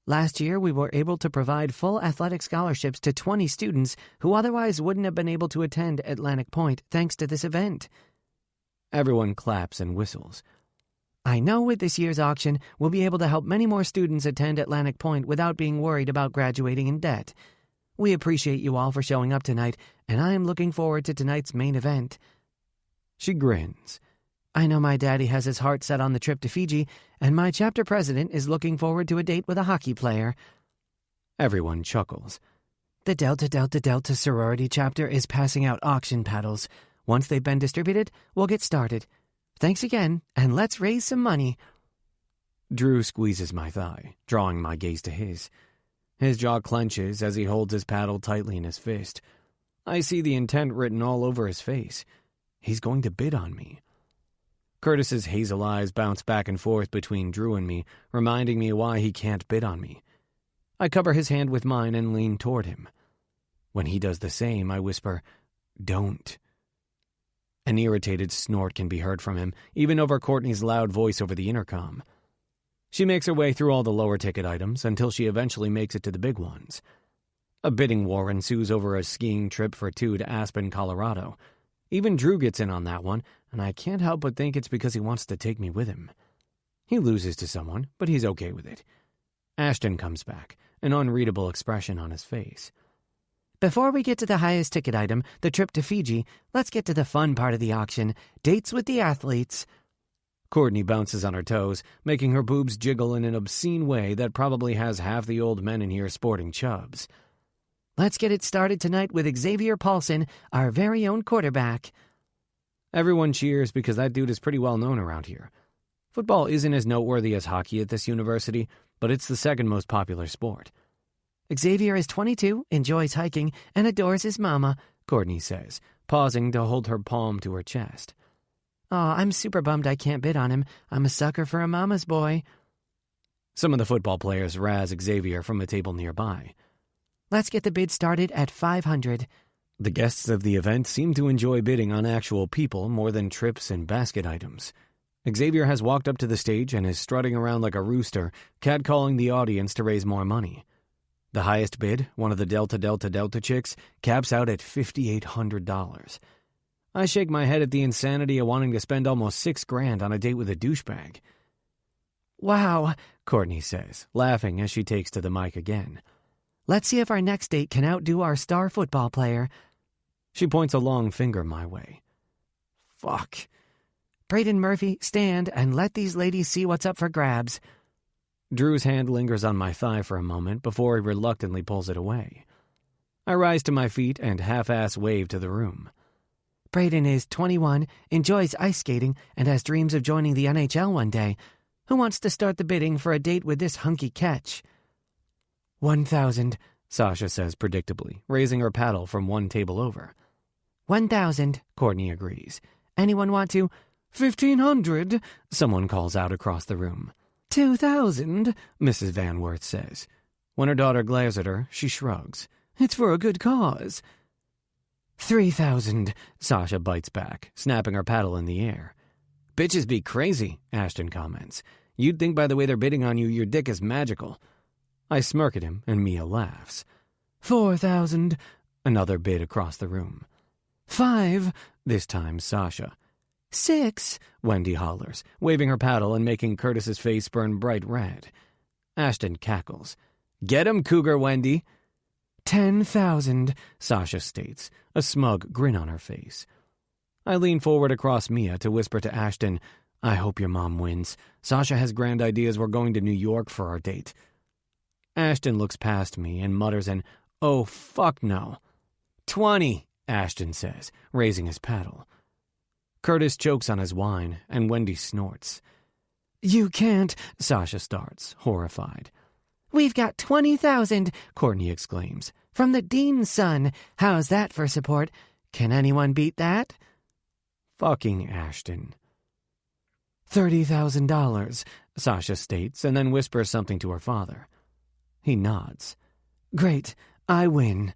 Last year, we were able to provide full athletic scholarships to 20 students who otherwise wouldn't have been able to attend Atlantic Point thanks to this event." Everyone claps and whistles. "I know with this year's auction, we'll be able to help many more students attend Atlantic Point without being worried about graduating in debt. We appreciate you all for showing up tonight, and I am looking forward to tonight's main event." She grins. "I know my daddy has his heart set on the trip to Fiji, and my chapter president is looking forward to a date with a hockey player." Everyone chuckles. "The Delta Delta Delta sorority chapter is passing out auction paddles. Once they've been distributed, we'll get started. Thanks again, and let's raise some money." Drew squeezes my thigh, drawing my gaze to his. His jaw clenches as he holds his paddle tightly in his fist. I see the intent written all over his face. He's going to bid on me. Curtis's hazel eyes bounce back and forth between Drew and me, reminding me why he can't bid on me. I cover his hand with mine and lean toward him. When he does the same, I whisper, "Don't." An irritated snort can be heard from him, even over Courtney's loud voice over the intercom. She makes her way through all the lower-ticket items until she eventually makes it to the big ones. A bidding war ensues over a skiing trip for two to Aspen, Colorado. Even Drew gets in on that one, and I can't help but think it's because he wants to take me with him. He loses to someone, but he's okay with it. Ashton comes back, an unreadable expression on his face. Before we get to the highest ticket item, the trip to Fiji, let's get to the fun part of the auction, dates with the athletes. Courtney bounces on her toes, making her boobs jiggle in an obscene way that probably has half the old men in here sporting chubs. Let's get it started tonight with Xavier Paulson, our very own quarterback. Everyone cheers because that dude is pretty well known around here. Football isn't as noteworthy as hockey at this university, but it's the second most popular sport. Xavier is 22, enjoys hiking, and adores his mama, Courtney says, pausing to hold her palm to her chest. Aw, I'm super bummed I can't bid on him. I'm a sucker for a mama's boy. Some of the football players razz Xavier from a table nearby. Let's get the bid started at $500. The guests of the event seem to enjoy bidding on actual people more than trips and basket items. Xavier has walked up to the stage and is strutting around like a rooster, catcalling the audience to raise more money. The highest bid, one of the Delta chicks, caps out at $5,800. I shake my head at the insanity of wanting to spend almost $6,000 on a date with a douchebag. Wow, Courtney says, laughing as she takes to the mic again. Let's see if our next date can outdo our star football player. She points a long finger my way. Fuck. Braden Murphy, stand and let these ladies see what's up for grabs. Drew's hand lingers on my thigh for a moment before he reluctantly pulls it away. I rise to my feet and half-ass wave to the room. Braden is 21, enjoys ice skating, and has dreams of joining the NHL one day. Who wants to start the bidding for a date with this hunky catch? 1,000, Sasha says predictably, raising her paddle from one table over. 1,000, Courtney agrees. Anyone want to? 1,500, someone calls out across the room. 2,000, Mrs. Van Worth says. When her daughter glares at her, she shrugs. It's for a good cause. 3,000, Sasha bites back, snapping her paddle in the air. Bitches be crazy, Ashton comments. You'd think by the way they're bidding on you, your dick is magical. I smirk at him, and Mia laughs. 4,000, another bid across the room. 5, this time Sasha. 6, Wendy hollers, waving her paddle and making Curtis's face burn bright red. Ashton cackles. Get him, Cougar Wendy. 10,000, Sasha states, a smug grin on her face. I lean forward across Mia to whisper to Ashton, I hope your mom wins. Sasha has grand ideas we're going to New York for our date. Ashton looks past me and mutters an, oh, fuck no. 20, Ashton says, raising his paddle. Curtis chokes on his wine, and Wendy snorts. You can't, Sasha starts, horrified. We've got 20,000, Courtney exclaims. From the dean's son. How's that for support? Can anyone beat that? Fucking Ashton. $30,000, Sasha states, and then whispers something to her father. He nods. Great, I win.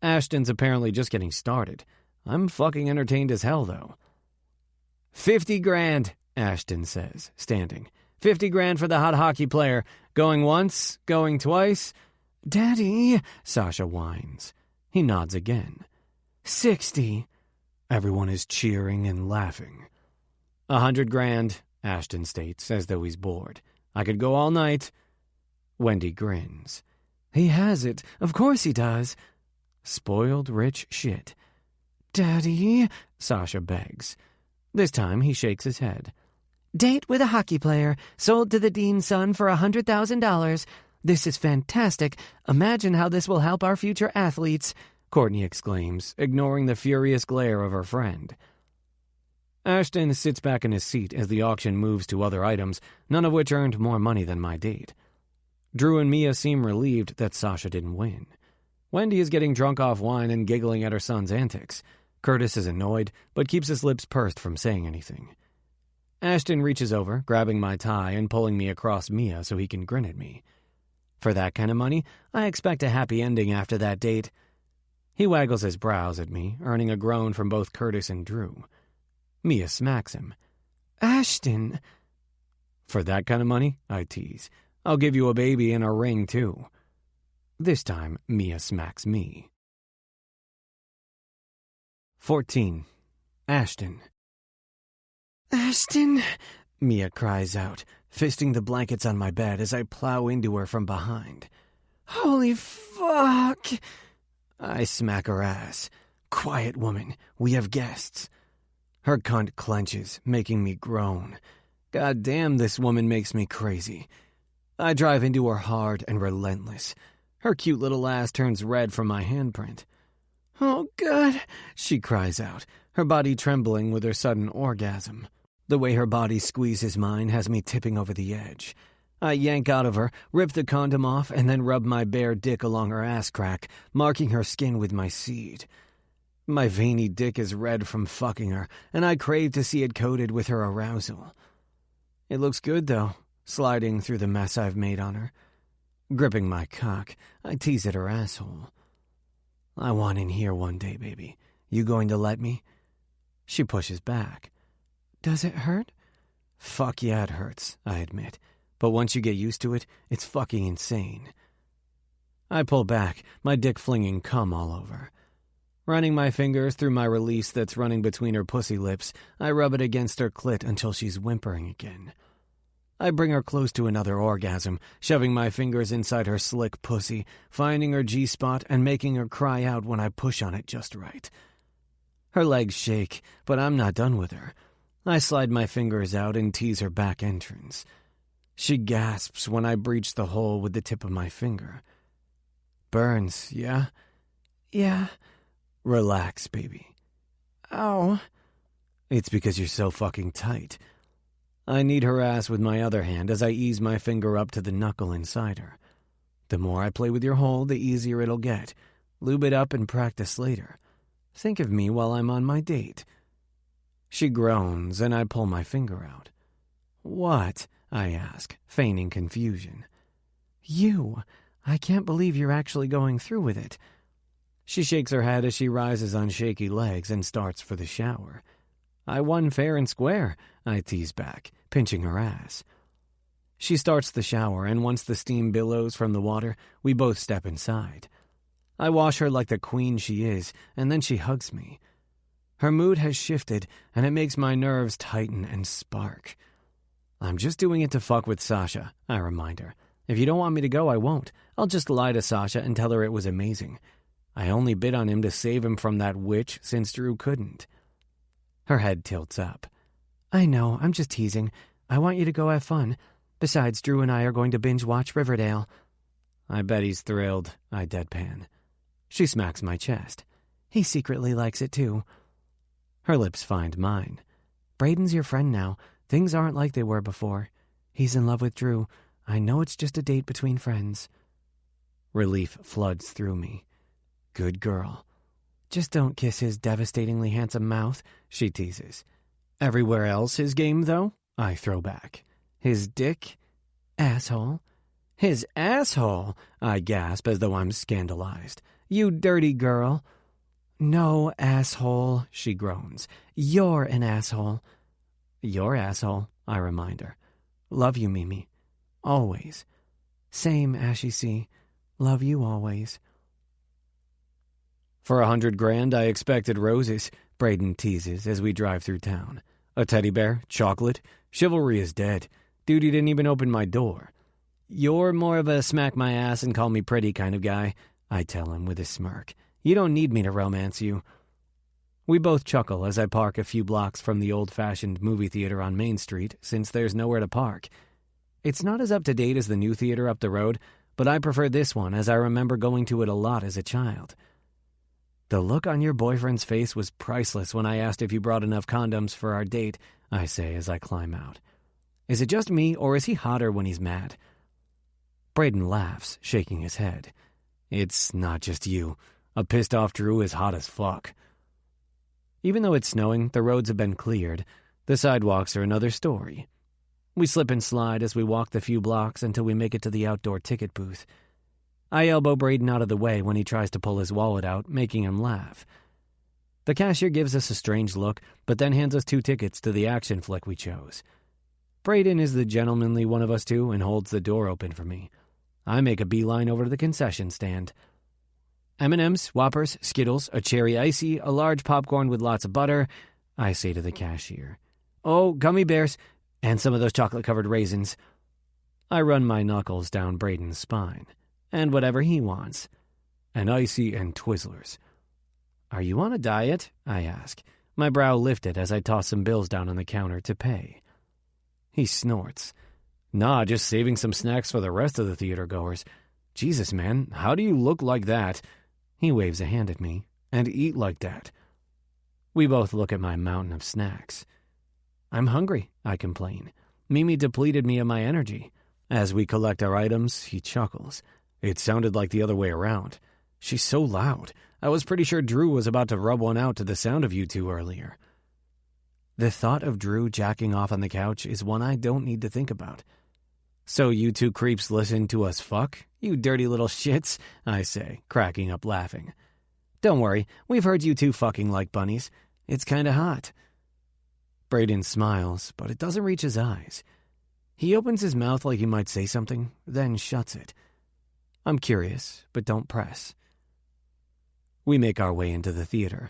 Ashton's apparently just getting started. I'm fucking entertained as hell, though. 50 grand, Ashton says, standing. 50 grand for the hot hockey player. Going once, going twice. Daddy, Sasha whines. He nods again. 60. Everyone is cheering and laughing. 100 grand, Ashton states, as though he's bored. I could go all night. Wendy grins. He has it. Of course he does. Spoiled rich shit. Daddy, Sasha begs. This time he shakes his head. Date with a hockey player, sold to the dean's son for $100,000. This is fantastic. Imagine how this will help our future athletes, Courtney exclaims, ignoring the furious glare of her friend. Ashton sits back in his seat as the auction moves to other items, none of which earned more money than my date. Drew and Mia seem relieved that Sasha didn't win. Wendy is getting drunk off wine and giggling at her son's antics. Curtis is annoyed, but keeps his lips pursed from saying anything. Ashton reaches over, grabbing my tie and pulling me across Mia so he can grin at me. For that kind of money, I expect a happy ending after that date. He waggles his brows at me, earning a groan from both Curtis and Drew. Mia smacks him. Ashton. For that kind of money, I tease. I'll give you a baby and a ring, too. This time, Mia smacks me. 14. Ashton. Ashton, Mia cries out, fisting the blankets on my bed as I plow into her from behind. Holy fuck! I smack her ass. Quiet, woman. We have guests. Her cunt clenches, making me groan. God damn, this woman makes me crazy. I drive into her hard and relentless. Her cute little ass turns red from my handprint. Oh, God, she cries out, her body trembling with her sudden orgasm. The way her body squeezes mine has me tipping over the edge. I yank out of her, rip the condom off, and then rub my bare dick along her ass crack, marking her skin with my seed. My veiny dick is red from fucking her, and I crave to see it coated with her arousal. It looks good, though, sliding through the mess I've made on her. Gripping my cock, I tease at her asshole. I want in here one day, baby. You going to let me? She pushes back. Does it hurt? Fuck yeah, it hurts, I admit. But once you get used to it, it's fucking insane. I pull back, my dick flinging cum all over. Running my fingers through my release that's running between her pussy lips, I rub it against her clit until she's whimpering again. I bring her close to another orgasm, shoving my fingers inside her slick pussy, finding her G-spot and making her cry out when I push on it just right. Her legs shake, but I'm not done with her. I slide my fingers out and tease her back entrance. She gasps when I breach the hole with the tip of my finger. Burns, yeah? Yeah. Relax, baby. Ow. It's because you're so fucking tight. I knead her ass with my other hand as I ease my finger up to the knuckle inside her. The more I play with your hole, the easier it'll get. Lube it up and practice later. Think of me while I'm on my date. She groans, and I pull my finger out. What? I ask, feigning confusion. You. I can't believe you're actually going through with it. She shakes her head as she rises on shaky legs and starts for the shower. I won fair and square, I tease back, pinching her ass. She starts the shower, and once the steam billows from the water, we both step inside. I wash her like the queen she is, and then she hugs me. Her mood has shifted, and it makes my nerves tighten and spark. I'm just doing it to fuck with Sasha, I remind her. If you don't want me to go, I won't. I'll just lie to Sasha and tell her it was amazing. I only bid on him to save him from that witch since Drew couldn't. Her head tilts up. I know, I'm just teasing. I want you to go have fun. Besides, Drew and I are going to binge-watch Riverdale. I bet he's thrilled, I deadpan. She smacks my chest. He secretly likes it, too. Her lips find mine. Braden's your friend now. Things aren't like they were before. He's in love with Drew. I know it's just a date between friends. Relief floods through me. Good girl. Just don't kiss his devastatingly handsome mouth, she teases. Everywhere else his game, though? I throw back. His dick? Asshole. His asshole, I gasp as though I'm scandalized. You dirty girl. No, asshole, she groans. You're an asshole. Your asshole, I remind her. Love you, Mimi. Always. Same, Ashy C. Love you always. For $100,000, I expected roses, Braden teases as we drive through town. A teddy bear, chocolate, chivalry is dead. Duty didn't even open my door. You're more of a smack my ass and call me pretty kind of guy, I tell him with a smirk. You don't need me to romance you. We both chuckle as I park a few blocks from the old-fashioned movie theater on Main Street, since there's nowhere to park. It's not as up-to-date as the new theater up the road, but I prefer this one as I remember going to it a lot as a child. The look on your boyfriend's face was priceless when I asked if you brought enough condoms for our date, I say as I climb out. Is it just me, or is he hotter when he's mad? Braden laughs, shaking his head. It's not just you. A pissed-off Drew is hot as fuck. Even though it's snowing, the roads have been cleared. The sidewalks are another story. We slip and slide as we walk the few blocks until we make it to the outdoor ticket booth. I elbow Braden out of the way when he tries to pull his wallet out, making him laugh. The cashier gives us a strange look, but then hands us 2 tickets to the action flick we chose. Braden is the gentlemanly one of us two and holds the door open for me. I make a beeline over to the concession stand. M&Ms, Whoppers, Skittles, a cherry icy, a large popcorn with lots of butter, I say to the cashier. Oh, gummy bears, and some of those chocolate-covered raisins. I run my knuckles down Braden's spine. And whatever he wants. An icy and Twizzlers. Are you on a diet? I ask, my brow lifted as I toss some bills down on the counter to pay. He snorts. Nah, just saving some snacks for the rest of the theater goers. Jesus, man, how do you look like that? He waves a hand at me. And eat like that. We both look at my mountain of snacks. I'm hungry, I complain. Mimi depleted me of my energy. As we collect our items, he chuckles. It sounded like the other way around. She's so loud. I was pretty sure Drew was about to rub one out to the sound of you two earlier. The thought of Drew jacking off on the couch is one I don't need to think about. So you two creeps listen to us fuck? You dirty little shits, I say, cracking up laughing. Don't worry, we've heard you two fucking like bunnies. It's kinda hot. Braden smiles, but it doesn't reach his eyes. He opens his mouth like he might say something, then shuts it. I'm curious, but don't press. We make our way into the theater.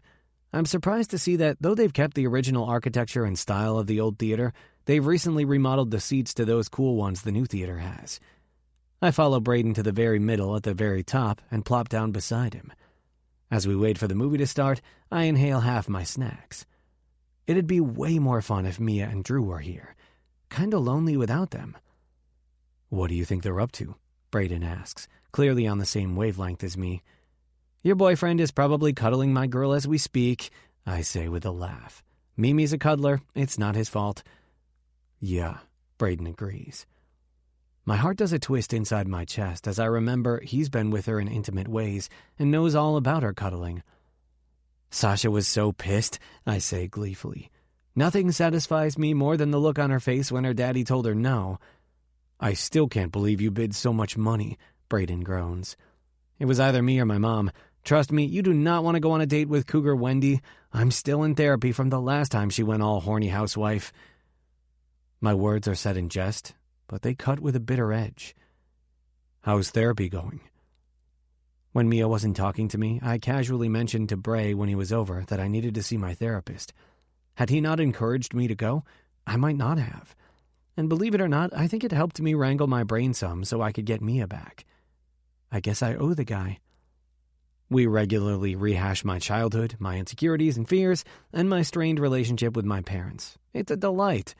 I'm surprised to see that, though they've kept the original architecture and style of the old theater, they've recently remodeled the seats to those cool ones the new theater has. I follow Braden to the very middle at the very top and plop down beside him. As we wait for the movie to start, I inhale half my snacks. It'd be way more fun if Mia and Drew were here. Kinda lonely without them. What do you think they're up to? Braden asks, clearly on the same wavelength as me. Your boyfriend is probably cuddling my girl as we speak, I say with a laugh. Mimi's a cuddler. It's not his fault. Yeah, Braden agrees. My heart does a twist inside my chest as I remember he's been with her in intimate ways and knows all about her cuddling. Sasha was so pissed, I say gleefully. Nothing satisfies me more than the look on her face when her daddy told her no. I still can't believe you bid so much money, Braden groans. It was either me or my mom. Trust me, you do not want to go on a date with Cougar Wendy. I'm still in therapy from the last time she went all horny housewife. My words are said in jest, but they cut with a bitter edge. How's therapy going? When Mia wasn't talking to me, I casually mentioned to Bray when he was over that I needed to see my therapist. Had he not encouraged me to go, I might not have. And believe it or not, I think it helped me wrangle my brain some so I could get Mia back. I guess I owe the guy. We regularly rehash my childhood, my insecurities and fears, and my strained relationship with my parents. It's a delight.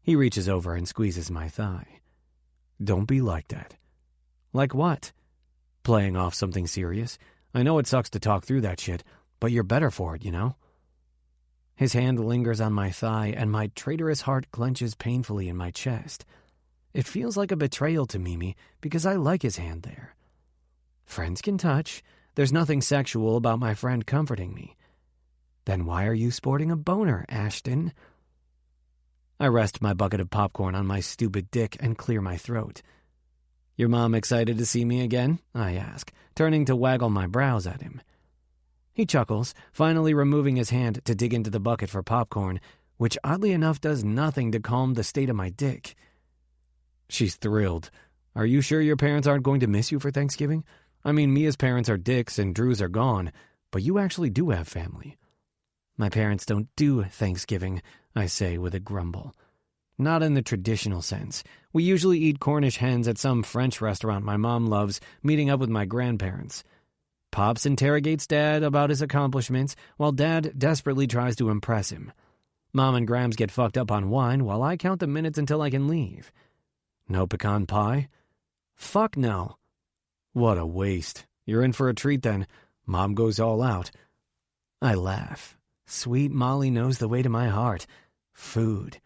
He reaches over and squeezes my thigh. Don't be like that. Like what? Playing off something serious? I know it sucks to talk through that shit, but you're better for it, you know? His hand lingers on my thigh, and my traitorous heart clenches painfully in my chest. It feels like a betrayal to Mimi, because I like his hand there. Friends can touch. There's nothing sexual about my friend comforting me. Then why are you sporting a boner, Ashton? I rest my bucket of popcorn on my stupid dick and clear my throat. Your mom excited to see me again? I ask, turning to waggle my brows at him. He chuckles, finally removing his hand to dig into the bucket for popcorn, which oddly enough does nothing to calm the state of my dick. She's thrilled. Are you sure your parents aren't going to miss you for Thanksgiving? I mean, Mia's parents are dicks and Drew's are gone, but you actually do have family. My parents don't do Thanksgiving, I say with a grumble. Not in the traditional sense. We usually eat Cornish hens at some French restaurant my mom loves, meeting up with my grandparents. Pops interrogates Dad about his accomplishments, while Dad desperately tries to impress him. Mom and Grams get fucked up on wine while I count the minutes until I can leave. No pecan pie? Fuck no. What a waste. You're in for a treat then. Mom goes all out. I laugh. Sweet Molly knows the way to my heart. Food.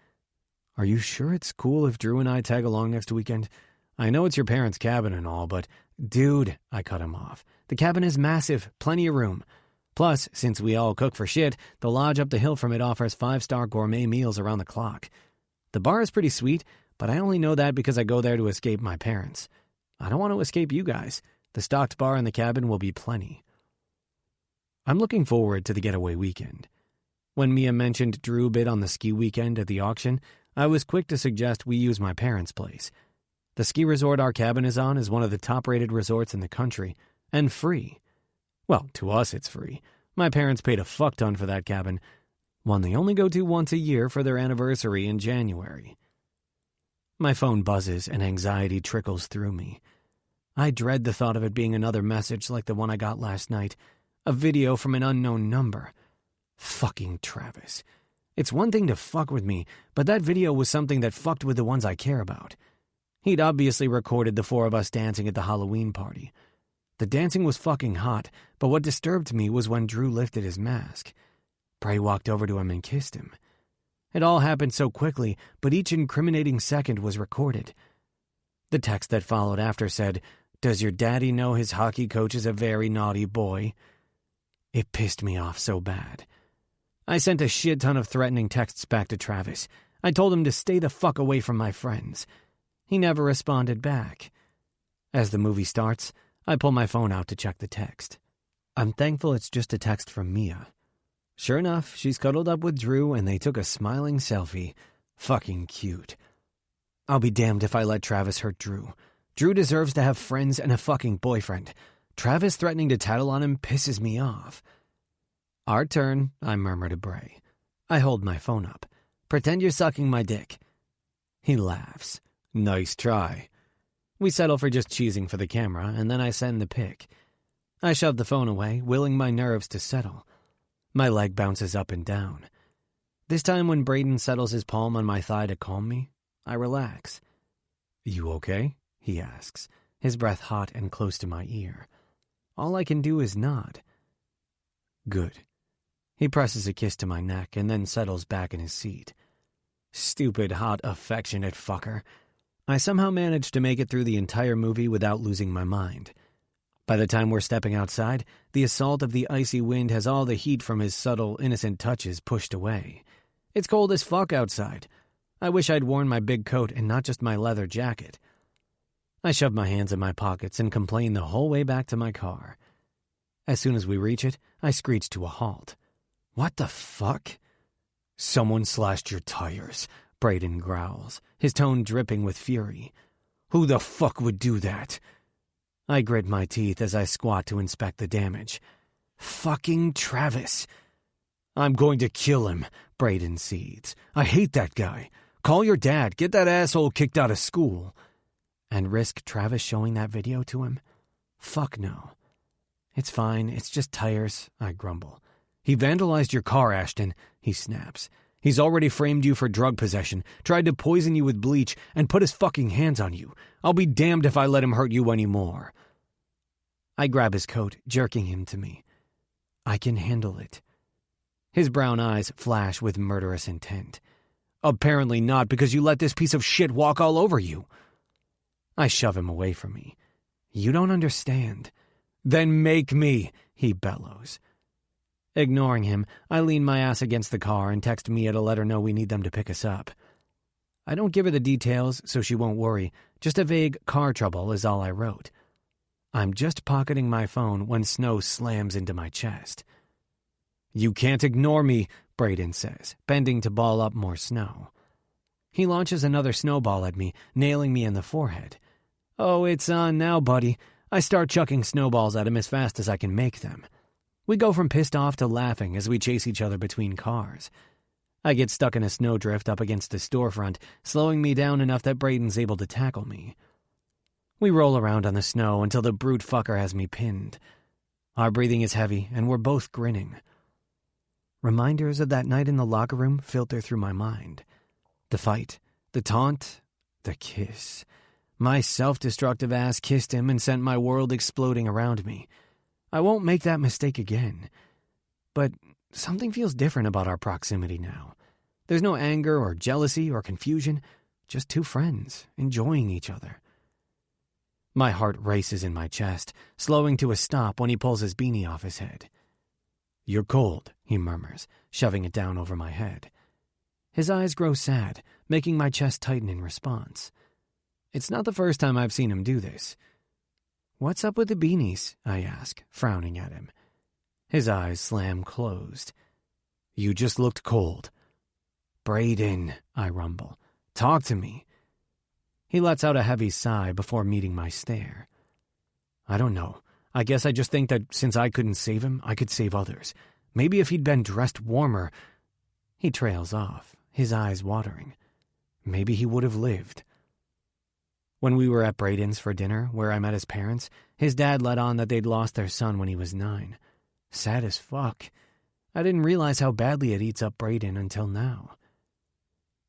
Are you sure it's cool if Drew and I tag along next weekend? I know it's your parents' cabin and all, but... Dude, I cut him off. The cabin is massive, plenty of room. Plus, since we all cook for shit, the lodge up the hill from it offers 5-star gourmet meals around the clock. The bar is pretty sweet, but I only know that because I go there to escape my parents. I don't want to escape you guys. The stocked bar in the cabin will be plenty. I'm looking forward to the getaway weekend. When Mia mentioned Drew bid on the ski weekend at the auction, I was quick to suggest we use my parents' place. The ski resort our cabin is on is one of the top-rated resorts in the country, and free. Well, to us it's free. My parents paid a fuck ton for that cabin, one they only go to once a year for their anniversary in January. My phone buzzes and anxiety trickles through me. I dread the thought of it being another message like the one I got last night, a video from an unknown number. Fucking Travis. It's one thing to fuck with me, but that video was something that fucked with the ones I care about. He'd obviously recorded the four of us dancing at the Halloween party. The dancing was fucking hot, but what disturbed me was when Drew lifted his mask. Bray walked over to him and kissed him. It all happened so quickly, but each incriminating second was recorded. The text that followed after said, "Does your daddy know his hockey coach is a very naughty boy?" It pissed me off so bad. I sent a shit ton of threatening texts back to Travis. I told him to stay the fuck away from my friends. He never responded back. As the movie starts, I pull my phone out to check the text. I'm thankful it's just a text from Mia. Sure enough, she's cuddled up with Drew and they took a smiling selfie. Fucking cute. I'll be damned if I let Travis hurt Drew. Drew deserves to have friends and a fucking boyfriend. Travis threatening to tattle on him pisses me off. Our turn, I murmur to Bray. I hold my phone up. Pretend you're sucking my dick. He laughs. Nice try. We settle for just cheesing for the camera, and then I send the pic. I shove the phone away, willing my nerves to settle. My leg bounces up and down. This time when Braden settles his palm on my thigh to calm me, I relax. You okay? He asks, his breath hot and close to my ear. All I can do is nod. Good. He presses a kiss to my neck and then settles back in his seat. Stupid, hot, affectionate fucker. I somehow managed to make it through the entire movie without losing my mind. By the time we're stepping outside, the assault of the icy wind has all the heat from his subtle, innocent touches pushed away. It's cold as fuck outside. I wish I'd worn my big coat and not just my leather jacket. I shove my hands in my pockets and complain the whole way back to my car. As soon as we reach it, I screech to a halt. What the fuck? Someone slashed your tires, Braden growls, his tone dripping with fury. Who the fuck would do that? I grit my teeth as I squat to inspect the damage. Fucking Travis. I'm going to kill him, Braden seethes. I hate that guy. Call your dad, get that asshole kicked out of school. And risk Travis showing that video to him? Fuck no. It's fine, it's just tires, I grumble. He vandalized your car, Ashton, he snaps. He's already framed you for drug possession, tried to poison you with bleach, and put his fucking hands on you. I'll be damned if I let him hurt you anymore. I grab his coat, jerking him to me. I can handle it. His brown eyes flash with murderous intent. Apparently not, because you let this piece of shit walk all over you. I shove him away from me. You don't understand. Then make me, he bellows. Ignoring him, I lean my ass against the car and text Mia to let her know we need them to pick us up. I don't give her the details, so she won't worry. Just a vague car trouble is all I wrote. I'm just pocketing my phone when snow slams into my chest. You can't ignore me, Braden says, bending to ball up more snow. He launches another snowball at me, nailing me in the forehead. Oh, it's on now, buddy. I start chucking snowballs at him as fast as I can make them. We go from pissed off to laughing as we chase each other between cars. I get stuck in a snowdrift up against the storefront, slowing me down enough that Braden's able to tackle me. We roll around on the snow until the brute fucker has me pinned. Our breathing is heavy, and we're both grinning. Reminders of that night in the locker room filter through my mind. The fight, the taunt, the kiss. My self-destructive ass kissed him and sent my world exploding around me. I won't make that mistake again. But something feels different about our proximity now. There's no anger or jealousy or confusion, just two friends enjoying each other. My heart races in my chest, slowing to a stop when he pulls his beanie off his head. You're cold, he murmurs, shoving it down over my head. His eyes grow sad, making my chest tighten in response. It's not the first time I've seen him do this. "What's up with the beanies?" I ask, frowning at him. His eyes slam closed. "You just looked cold." "Brayden," I rumble. "Talk to me." He lets out a heavy sigh before meeting my stare. "I don't know. I guess I just think that since I couldn't save him, I could save others. Maybe if he'd been dressed warmer—" He trails off, his eyes watering. Maybe he would have lived. When we were at Brayden's for dinner, where I met his parents, his dad let on that they'd lost their son when he was 9. Sad as fuck. I didn't realize how badly it eats up Brayden until now.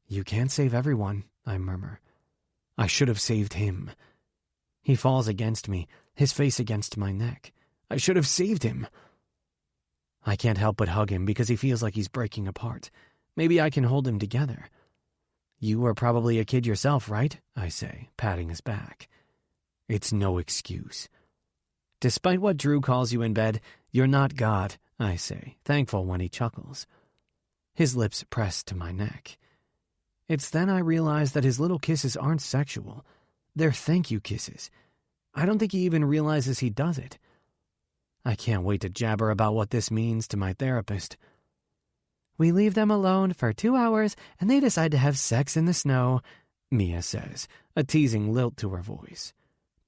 "You can't save everyone," I murmur. "I should have saved him." He falls against me, his face against my neck. I should have saved him. I can't help but hug him because he feels like he's breaking apart. Maybe I can hold him together. "You were probably a kid yourself, right?" I say, patting his back. "It's no excuse." "Despite what Drew calls you in bed, you're not God," I say, thankful when he chuckles. His lips press to my neck. It's then I realize that his little kisses aren't sexual. They're thank you kisses. I don't think he even realizes he does it. I can't wait to jabber about what this means to my therapist. "We leave them alone for 2 hours and they decide to have sex in the snow," Mia says, a teasing lilt to her voice.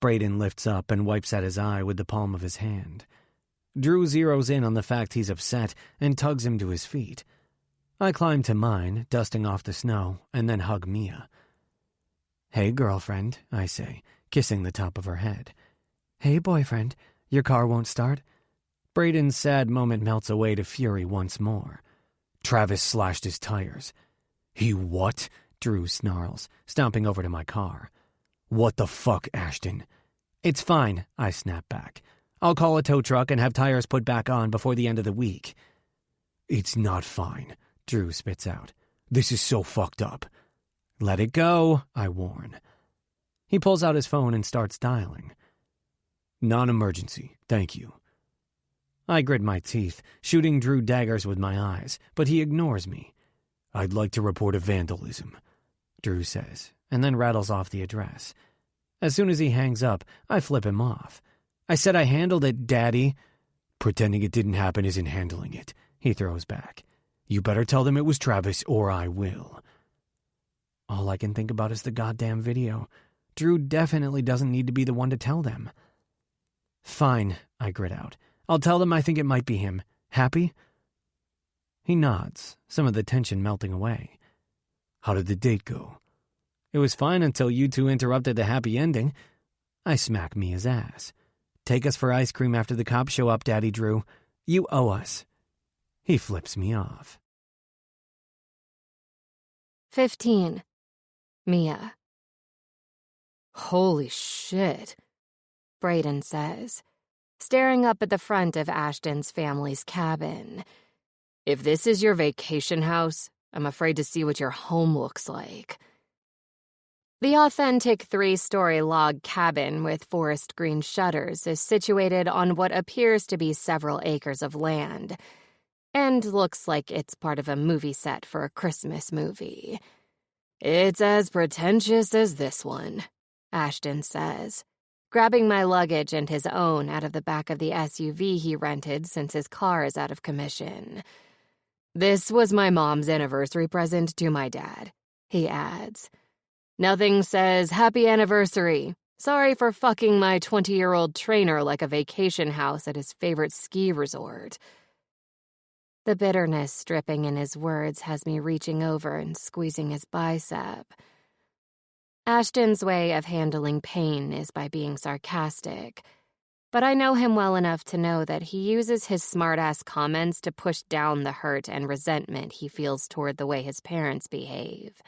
Brayden lifts up and wipes at his eye with the palm of his hand. Drew zeroes in on the fact he's upset and tugs him to his feet. I climb to mine, dusting off the snow, and then hug Mia. "Hey, girlfriend," I say, kissing the top of her head. "Hey, boyfriend, your car won't start?" Brayden's sad moment melts away to fury once more. "Travis slashed his tires." "He what?" Drew snarls, stomping over to my car. "What the fuck, Ashton?" "It's fine," I snap back. "I'll call a tow truck and have tires put back on before the end of the week." "It's not fine," Drew spits out. "This is so fucked up." "Let it go," I warn. He pulls out his phone and starts dialing. "Non-emergency, thank you." I grit my teeth, shooting Drew daggers with my eyes, but he ignores me. "I'd like to report a vandalism," Drew says, and then rattles off the address. As soon as he hangs up, I flip him off. "I said I handled it, Daddy." "Pretending it didn't happen isn't handling it," he throws back. "You better tell them it was Travis or I will." All I can think about is the goddamn video. Drew definitely doesn't need to be the one to tell them. "Fine," I grit out. "I'll tell them I think it might be him. Happy?" He nods, some of the tension melting away. "How did the date go?" "It was fine until you two interrupted the happy ending." I smack Mia's ass. "Take us for ice cream after the cops show up, Daddy Drew. You owe us." He flips me off. 15. Mia. "Holy shit," Brayden says, staring up at the front of Ashton's family's cabin. "If this is your vacation house, I'm afraid to see what your home looks like." The authentic 3-story log cabin with forest green shutters is situated on what appears to be several acres of land, and looks like it's part of a movie set for a Christmas movie. "It's as pretentious as this one," Ashton says, grabbing my luggage and his own out of the back of the SUV he rented since his car is out of commission. "This was my mom's anniversary present to my dad," he adds. "Nothing says happy anniversary. Sorry for fucking my 20-year-old trainer like a vacation house at his favorite ski resort." The bitterness dripping in his words has me reaching over and squeezing his bicep. Ashton's way of handling pain is by being sarcastic, but I know him well enough to know that he uses his smart-ass comments to push down the hurt and resentment he feels toward the way his parents behave.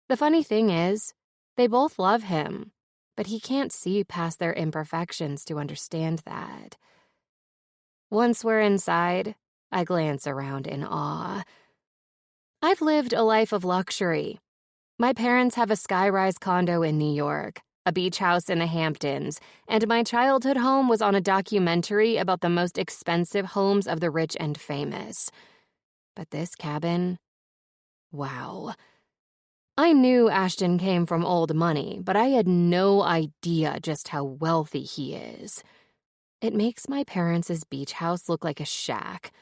The funny thing is, they both love him, but he can't see past their imperfections to understand that. Once we're inside, I glance around in awe. I've lived a life of luxury. My parents have a skyrise condo in New York, a beach house in the Hamptons, and my childhood home was on a documentary about the most expensive homes of the rich and famous. But this cabin, Wow. I knew Ashton came from old money, but I had no idea just how wealthy he is. It makes my parents' beach house look like a shack.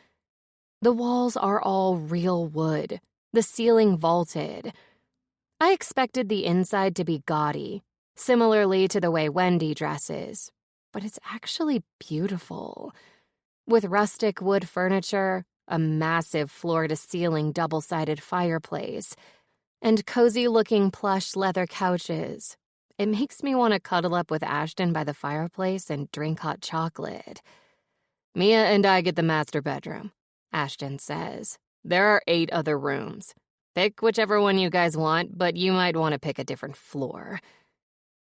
The walls are all real wood, the ceiling vaulted. I expected the inside to be gaudy, similarly to the way Wendy dresses, but it's actually beautiful. With rustic wood furniture, a massive floor-to-ceiling double-sided fireplace, and cozy-looking plush leather couches. It makes me want to cuddle up with Ashton by the fireplace and drink hot chocolate. "Mia and I get the master bedroom," Ashton says. "There are 8 other rooms. Pick whichever one you guys want, but you might want to pick a different floor."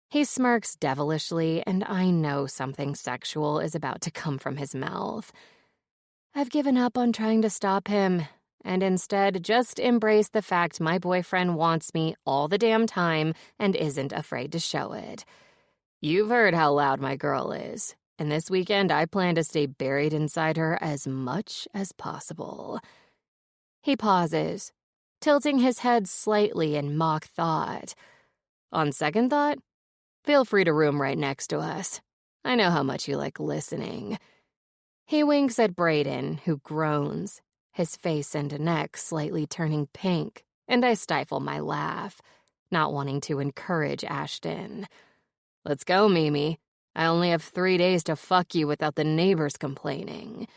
He smirks devilishly, and I know something sexual is about to come from his mouth. I've given up on trying to stop him, and instead just embrace the fact my boyfriend wants me all the damn time and isn't afraid to show it. You've heard how loud my girl is, and this weekend I plan to stay buried inside her as much as possible. He pauses, tilting his head slightly in mock thought. On second thought, feel free to room right next to us. I know how much you like listening. He winks at Brayden, who groans, his face and neck slightly turning pink, and I stifle my laugh, not wanting to encourage Ashton. "Let's go, Mimi. I only have 3 days to fuck you without the neighbors complaining."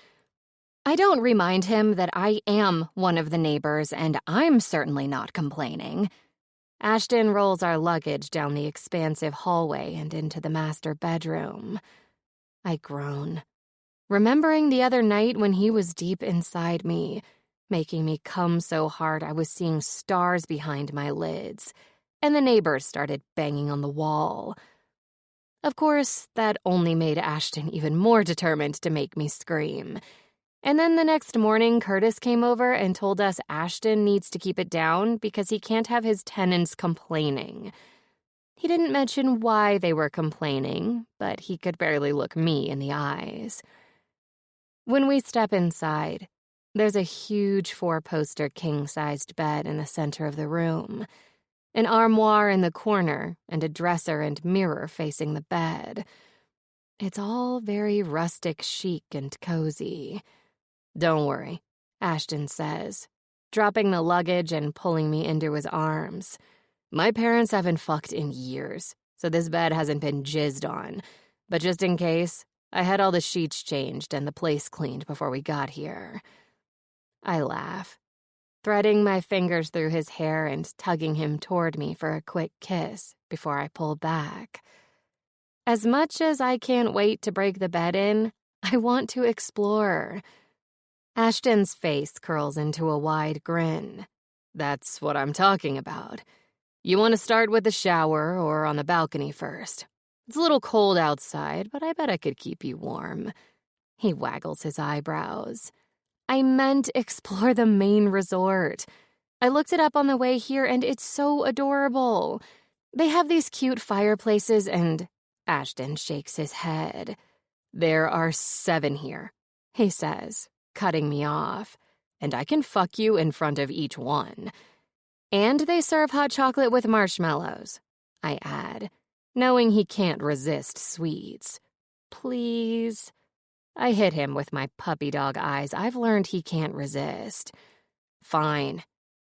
I don't remind him that I am one of the neighbors, and I'm certainly not complaining. Ashton rolls our luggage down the expansive hallway and into the master bedroom. I groan, remembering the other night when he was deep inside me, making me come so hard I was seeing stars behind my lids, and the neighbors started banging on the wall. Of course, that only made Ashton even more determined to make me scream. And then the next morning, Curtis came over and told us Ashton needs to keep it down because he can't have his tenants complaining. He didn't mention why they were complaining, but he could barely look me in the eyes. When we step inside, there's a huge 4-poster king-sized bed in the center of the room, an armoire in the corner, and a dresser and mirror facing the bed. It's all very rustic chic and cozy. "Don't worry," Ashton says, dropping the luggage and pulling me into his arms. "My parents haven't fucked in years, so this bed hasn't been jizzed on. But just in case, I had all the sheets changed and the place cleaned before we got here." I laugh, threading my fingers through his hair and tugging him toward me for a quick kiss before I pull back. As much as I can't wait to break the bed in, I want to explore. Ashton's face curls into a wide grin. "That's what I'm talking about. You want to start with the shower or on the balcony first? It's a little cold outside, but I bet I could keep you warm." He waggles his eyebrows. "I meant explore the main resort. I looked it up on the way here, and it's so adorable. They have these cute fireplaces and..." Ashton shakes his head. "There are 7 here," he says, cutting me off. "And I can fuck you in front of each one. And they serve hot chocolate with marshmallows," I add, knowing he can't resist sweets. "Please." I hit him with my puppy dog eyes. I've learned he can't resist. "Fine,"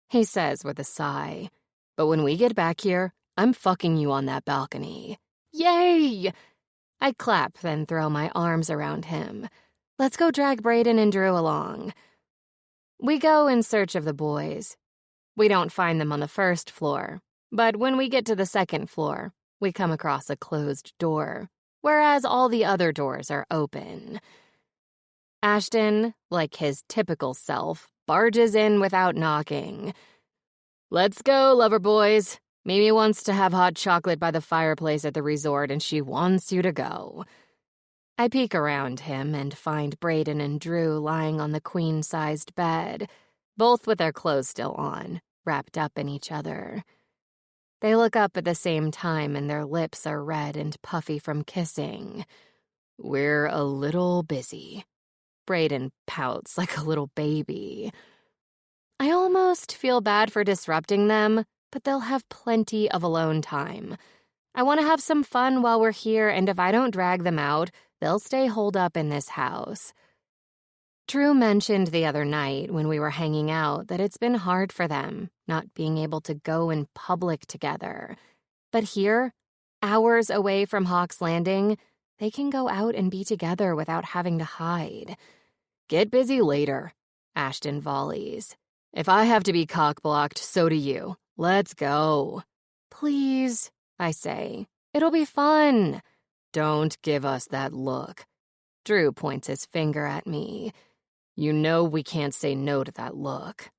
he says with a sigh. "But when we get back here, I'm fucking you on that balcony." Yay! I clap, then throw my arms around him. Let's go drag Brayden and Drew along. We go in search of the boys. We don't find them on the first floor, but when we get to the second floor, we come across a closed door, whereas all the other doors are open. Ashton, like his typical self, barges in without knocking. "Let's go, lover boys. Mimi wants to have hot chocolate by the fireplace at the resort, and she wants you to go." I peek around him and find Brayden and Drew lying on the queen-sized bed, both with their clothes still on, wrapped up in each other. They look up at the same time, and their lips are red and puffy from kissing. "We're a little busy." Brayden pouts like a little baby. I almost feel bad for disrupting them, but they'll have plenty of alone time. I want to have some fun while we're here, and if I don't drag them out, they'll stay holed up in this house. Drew mentioned the other night when we were hanging out that it's been hard for them, not being able to go in public together. But here, hours away from Hawk's Landing, they can go out and be together without having to hide. "Get busy later," Ashton volleys. "If I have to be cock-blocked, so do you. Let's go." "Please," I say. "It'll be fun." "Don't give us that look." Drew points his finger at me. "You know we can't say no to that look."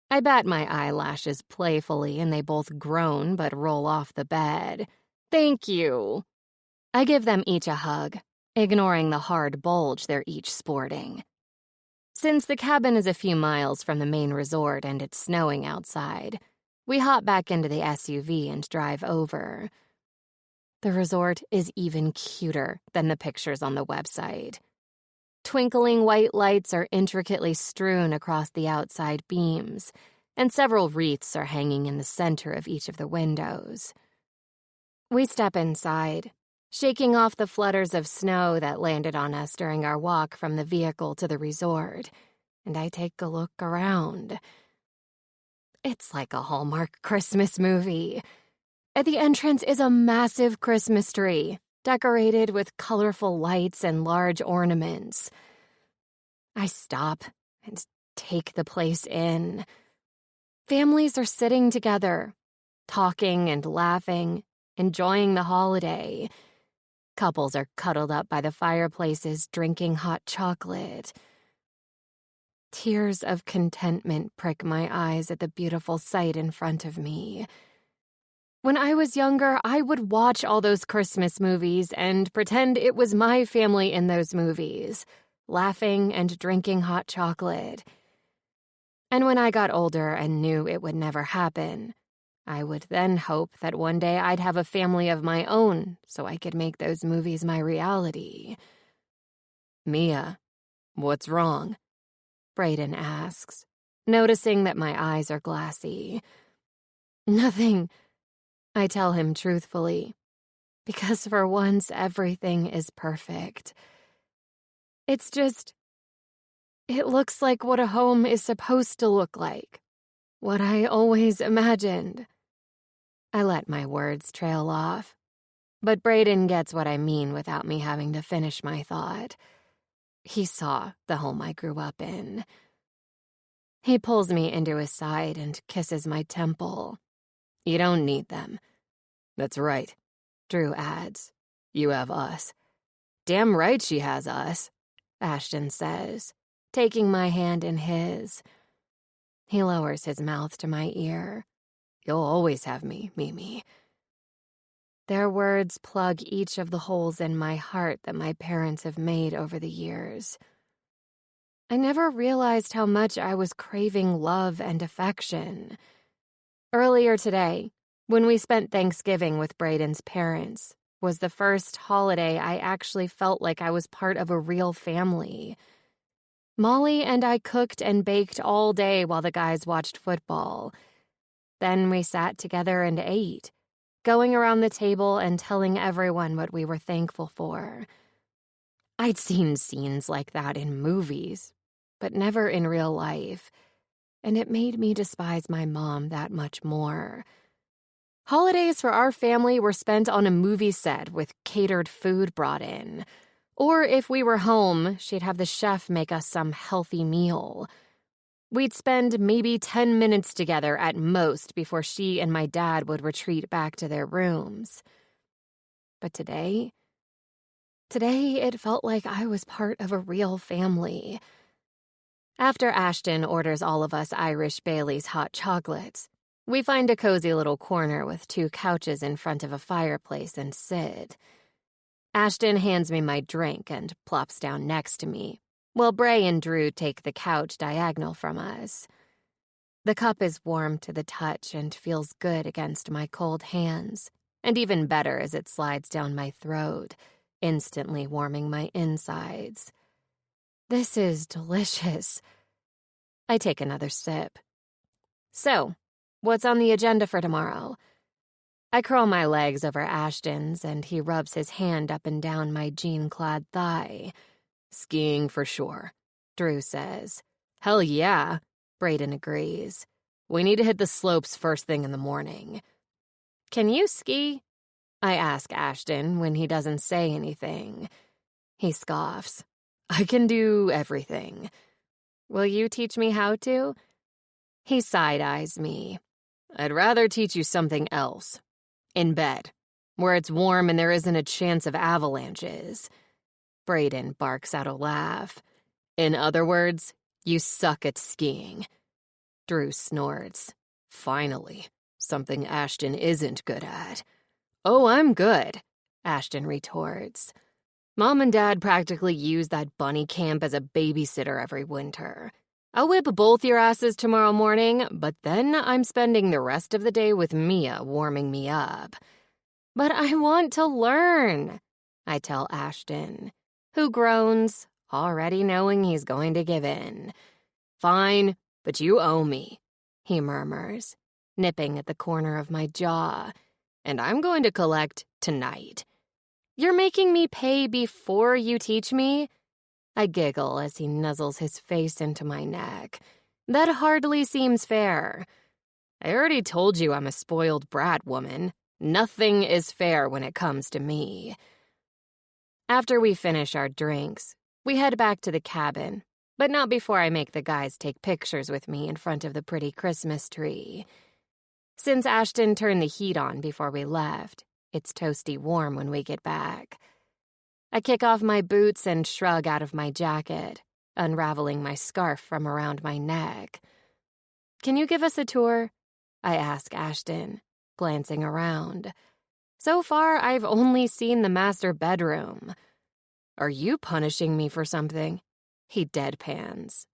I bat my eyelashes playfully and they both groan but roll off the bed. "Thank you." I give them each a hug, ignoring the hard bulge they're each sporting. Since the cabin is a few miles from the main resort and it's snowing outside, we hop back into the SUV and drive over. The resort is even cuter than the pictures on the website. Twinkling white lights are intricately strewn across the outside beams, and several wreaths are hanging in the center of each of the windows. We step inside, shaking off the flutters of snow that landed on us during our walk from the vehicle to the resort, and I take a look around. It's like a Hallmark Christmas movie. At the entrance is a massive Christmas tree, decorated with colorful lights and large ornaments. I stop and take the place in. Families are sitting together, talking and laughing, enjoying the holiday. Couples are cuddled up by the fireplaces, drinking hot chocolate. Tears of contentment prick my eyes at the beautiful sight in front of me. When I was younger, I would watch all those Christmas movies and pretend it was my family in those movies, laughing and drinking hot chocolate. And when I got older and knew it would never happen, I would then hope that one day I'd have a family of my own so I could make those movies my reality. "Mia, what's wrong?" Brayden asks, noticing that my eyes are glassy. "Nothing," I tell him truthfully, because for once everything is perfect. It's just, it looks like what a home is supposed to look like, what I always imagined. I let my words trail off, but Brayden gets what I mean without me having to finish my thought. He saw the home I grew up in. He pulls me into his side and kisses my temple. "You don't need them." "That's right," Drew adds. "You have us." "Damn right she has us," Ashton says, taking my hand in his. He lowers his mouth to my ear. "You'll always have me, Mimi." Their words plug each of the holes in my heart that my parents have made over the years. I never realized how much I was craving love and affection. Earlier today, when we spent Thanksgiving with Brayden's parents, was the first holiday I actually felt like I was part of a real family. Molly and I cooked and baked all day while the guys watched football. Then we sat together and ate, going around the table and telling everyone what we were thankful for. I'd seen scenes like that in movies, but never in real life, and it made me despise my mom that much more. Holidays for our family were spent on a movie set with catered food brought in. Or if we were home, she'd have the chef make us some healthy meal. We'd spend maybe 10 minutes together at most before she and my dad would retreat back to their rooms. But today it felt like I was part of a real family. After Ashton orders all of us Irish Bailey's hot chocolates, we find a cozy little corner with 2 couches in front of a fireplace and sit. Ashton hands me my drink and plops down next to me, while Bray and Drew take the couch diagonal from us. The cup is warm to the touch and feels good against my cold hands, and even better as it slides down my throat, instantly warming my insides. This is delicious. I take another sip, So, what's on the agenda for tomorrow? I curl my legs over Ashton's, and he rubs his hand up and down my jean-clad thigh. Skiing for sure, Drew says. Hell yeah, Brayden agrees. We need to hit the slopes first thing in the morning. Can you ski? I ask Ashton when he doesn't say anything. He scoffs. I can do everything. Will you teach me how to? He side-eyes me. I'd rather teach you something else. In bed, where it's warm and there isn't a chance of avalanches. Brayden barks out a laugh. In other words, you suck at skiing. Drew snorts. Finally, something Ashton isn't good at. Oh, I'm good, Ashton retorts. Mom and Dad practically use that bunny camp as a babysitter every winter. I'll whip both your asses tomorrow morning, but then I'm spending the rest of the day with Mia warming me up. But I want to learn, I tell Ashton, who groans, already knowing he's going to give in. Fine, but you owe me, he murmurs, nipping at the corner of my jaw. And I'm going to collect tonight. You're making me pay before you teach me? I giggle as he nuzzles his face into my neck. That hardly seems fair. I already told you I'm a spoiled brat, woman. Nothing is fair when it comes to me. After we finish our drinks, we head back to the cabin, but not before I make the guys take pictures with me in front of the pretty Christmas tree. Since Ashton turned the heat on before we left, it's toasty warm when we get back. I kick off my boots and shrug out of my jacket, unraveling my scarf from around my neck. Can you give us a tour? I ask Ashton, glancing around. So far, I've only seen the master bedroom. Are you punishing me for something? He deadpans.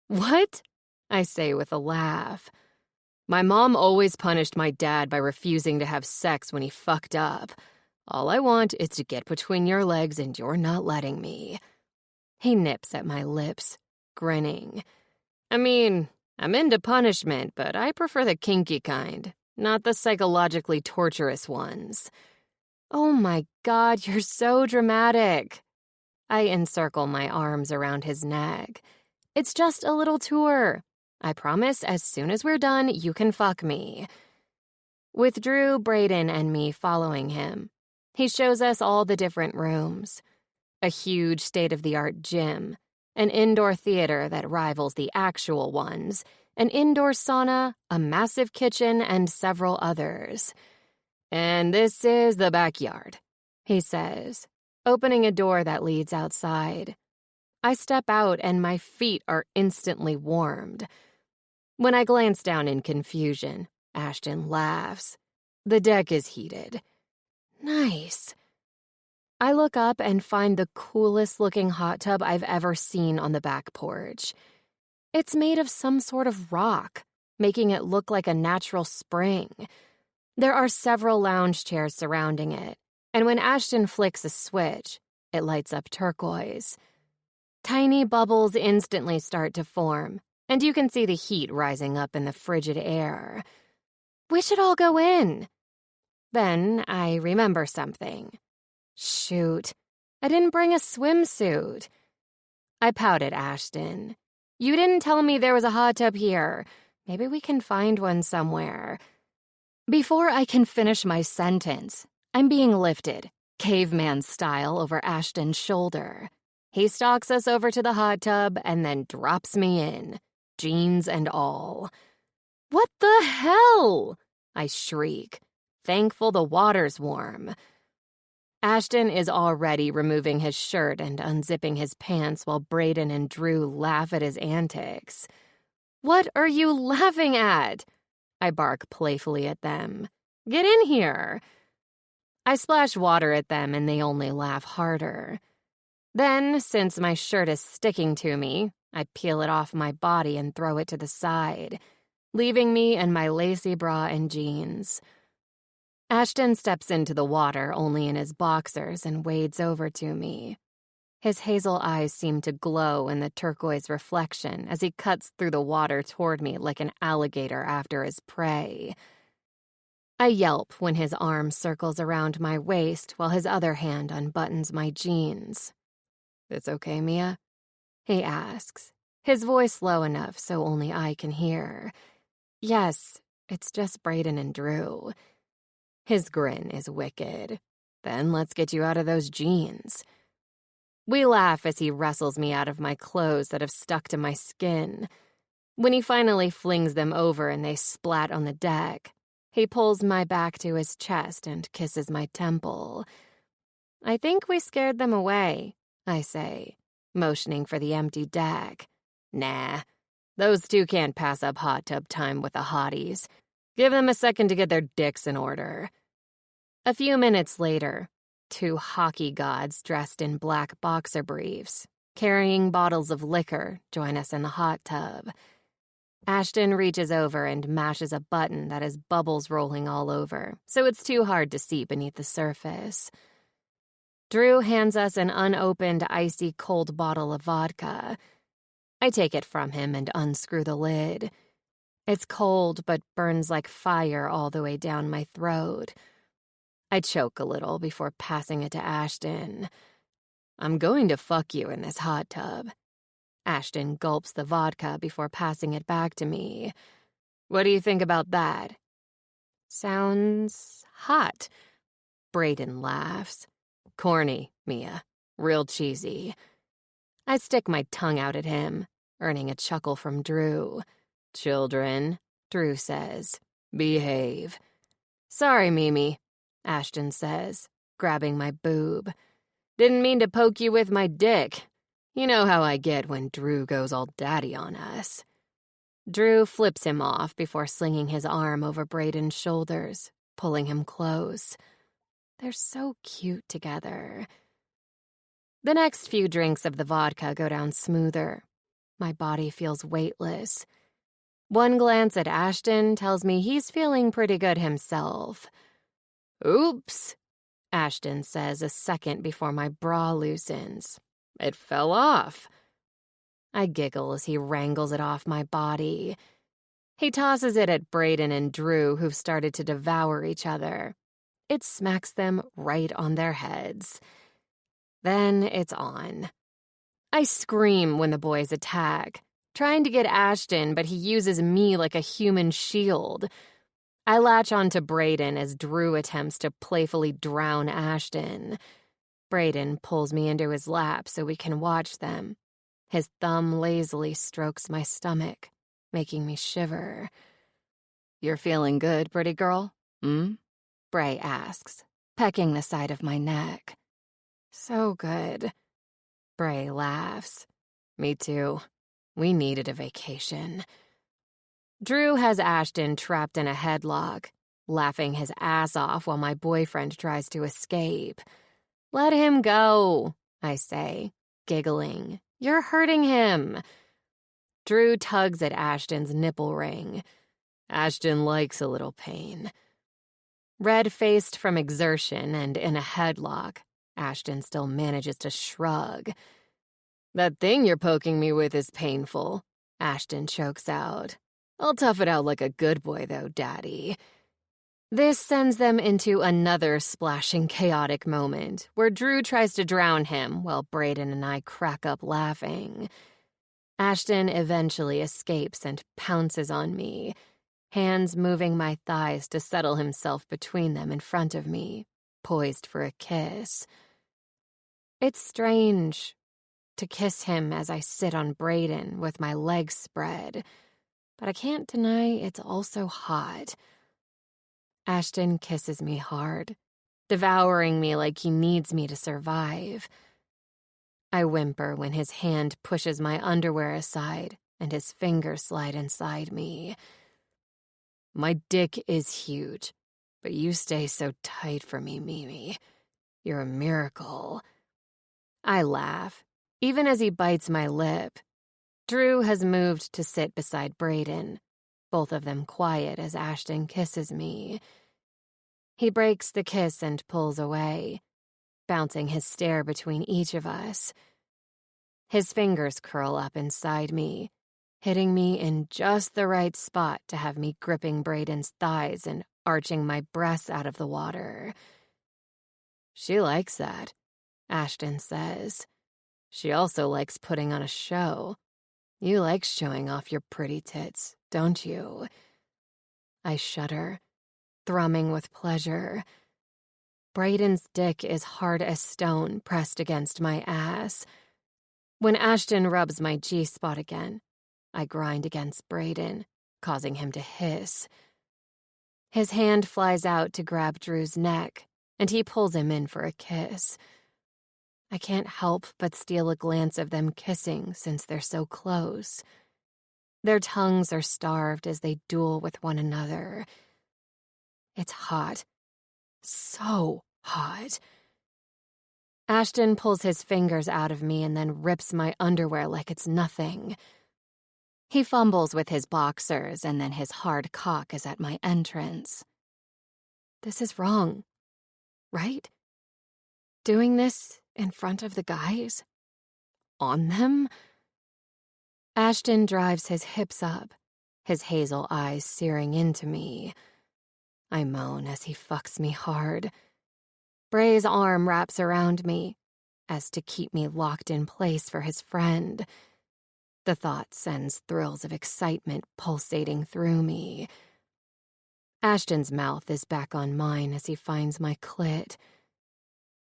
What? I say with a laugh. My mom always punished my dad by refusing to have sex when he fucked up. All I want is to get between your legs and you're not letting me. He nips at my lips, grinning. I mean, I'm into punishment, but I prefer the kinky kind, not the psychologically torturous ones. Oh my God, you're so dramatic. I encircle my arms around his neck. It's just a little tour. I promise as soon as we're done, you can fuck me. With Drew, Brayden, and me following him, he shows us all the different rooms. A huge state-of-the-art gym, an indoor theater that rivals the actual ones, an indoor sauna, a massive kitchen, and several others. And this is the backyard, he says, opening a door that leads outside. I step out and my feet are instantly warmed. When I glance down in confusion, Ashton laughs. The deck is heated. Nice. I look up and find the coolest-looking hot tub I've ever seen on the back porch. It's made of some sort of rock, making it look like a natural spring. There are several lounge chairs surrounding it, and when Ashton flicks a switch, it lights up turquoise. Tiny bubbles instantly start to form, and you can see the heat rising up in the frigid air. We should all go in. Then I remember something. Shoot, I didn't bring a swimsuit. I pout at Ashton. You didn't tell me there was a hot tub here. Maybe we can find one somewhere. Before I can finish my sentence, I'm being lifted, caveman style, over Ashton's shoulder. He stalks us over to the hot tub and then drops me in, jeans and all. What the hell? I shriek, thankful the water's warm. Ashton is already removing his shirt and unzipping his pants while Brayden and Drew laugh at his antics. What are you laughing at? I bark playfully at them. Get in here. I splash water at them and they only laugh harder. Then, since my shirt is sticking to me, I peel it off my body and throw it to the side, leaving me in my lacy bra and jeans. Ashton steps into the water only in his boxers and wades over to me. His hazel eyes seem to glow in the turquoise reflection as he cuts through the water toward me like an alligator after his prey. I yelp when his arm circles around my waist while his other hand unbuttons my jeans. "It's okay, Mia?" he asks, his voice low enough so only I can hear. "Yes, it's just Brayden and Drew." His grin is wicked. "Then let's get you out of those jeans." We laugh as he wrestles me out of my clothes that have stuck to my skin. When he finally flings them over and they splat on the deck, he pulls my back to his chest and kisses my temple. "I think we scared them away," I say, motioning for the empty deck. "Nah, those two can't pass up hot tub time with the hotties. Give them a second to get their dicks in order." A few minutes later, two hockey gods dressed in black boxer briefs, carrying bottles of liquor, join us in the hot tub. Ashton reaches over and mashes a button that has bubbles rolling all over, so it's too hard to see beneath the surface. Drew hands us an unopened, icy cold bottle of vodka. I take it from him and unscrew the lid. It's cold but burns like fire all the way down my throat. I choke a little before passing it to Ashton. "I'm going to fuck you in this hot tub." Ashton gulps the vodka before passing it back to me. "What do you think about that?" "Sounds hot." Brayden laughs. "Corny, Mia. Real cheesy." I stick my tongue out at him, earning a chuckle from Drew. "Children," Drew says. "Behave." "Sorry, Mimi," Ashton says, grabbing my boob. "Didn't mean to poke you with my dick. You know how I get when Drew goes all daddy on us." Drew flips him off before slinging his arm over Brayden's shoulders, pulling him close. They're so cute together. The next few drinks of the vodka go down smoother. My body feels weightless. One glance at Ashton tells me he's feeling pretty good himself. "Oops," Ashton says a second before my bra loosens. "It fell off." I giggle as he wrangles it off my body. He tosses it at Brayden and Drew, who've started to devour each other. It smacks them right on their heads. Then it's on. I scream when the boys attack, trying to get Ashton, but he uses me like a human shield. I latch onto Brayden as Drew attempts to playfully drown Ashton. Brayden pulls me into his lap so we can watch them. His thumb lazily strokes my stomach, making me shiver. "You're feeling good, pretty girl? Bray asks, pecking the side of my neck. "So good." Bray laughs. "Me too. We needed a vacation." Drew has Ashton trapped in a headlock, laughing his ass off while my boyfriend tries to escape. "Let him go," I say, giggling. "You're hurting him." Drew tugs at Ashton's nipple ring. Ashton likes a little pain. Red-faced from exertion and in a headlock, Ashton still manages to shrug. "That thing you're poking me with is painful," Ashton chokes out. "I'll tough it out like a good boy, though, Daddy." This sends them into another splashing, chaotic moment, where Drew tries to drown him while Brayden and I crack up laughing. Ashton eventually escapes and pounces on me, hands moving my thighs to settle himself between them in front of me, poised for a kiss. It's strange to kiss him as I sit on Brayden with my legs spread, but I can't deny it's also hot. Ashton kisses me hard, devouring me like he needs me to survive. I whimper when his hand pushes my underwear aside and his fingers slide inside me. "My dick is huge, but you stay so tight for me, Mimi. You're a miracle." I laugh, even as he bites my lip. Drew has moved to sit beside Brayden, both of them quiet as Ashton kisses me. He breaks the kiss and pulls away, bouncing his stare between each of us. His fingers curl up inside me, hitting me in just the right spot to have me gripping Braden's thighs and arching my breasts out of the water. "She likes that," Ashton says. "She also likes putting on a show. You like showing off your pretty tits, don't you?" I shudder, thrumming with pleasure. Braden's dick is hard as stone pressed against my ass. When Ashton rubs my G-spot again, I grind against Braden, causing him to hiss. His hand flies out to grab Drew's neck, and he pulls him in for a kiss. I can't help but steal a glance of them kissing since they're so close. Their tongues are starved as they duel with one another. It's hot. So hot. Ashton pulls his fingers out of me and then rips my underwear like it's nothing. He fumbles with his boxers, and then his hard cock is at my entrance. This is wrong, right? Doing this in front of the guys? On them? Ashton drives his hips up, his hazel eyes searing into me. I moan as he fucks me hard. Bray's arm wraps around me, as to keep me locked in place for his friend. The thought sends thrills of excitement pulsating through me. Ashton's mouth is back on mine as he finds my clit.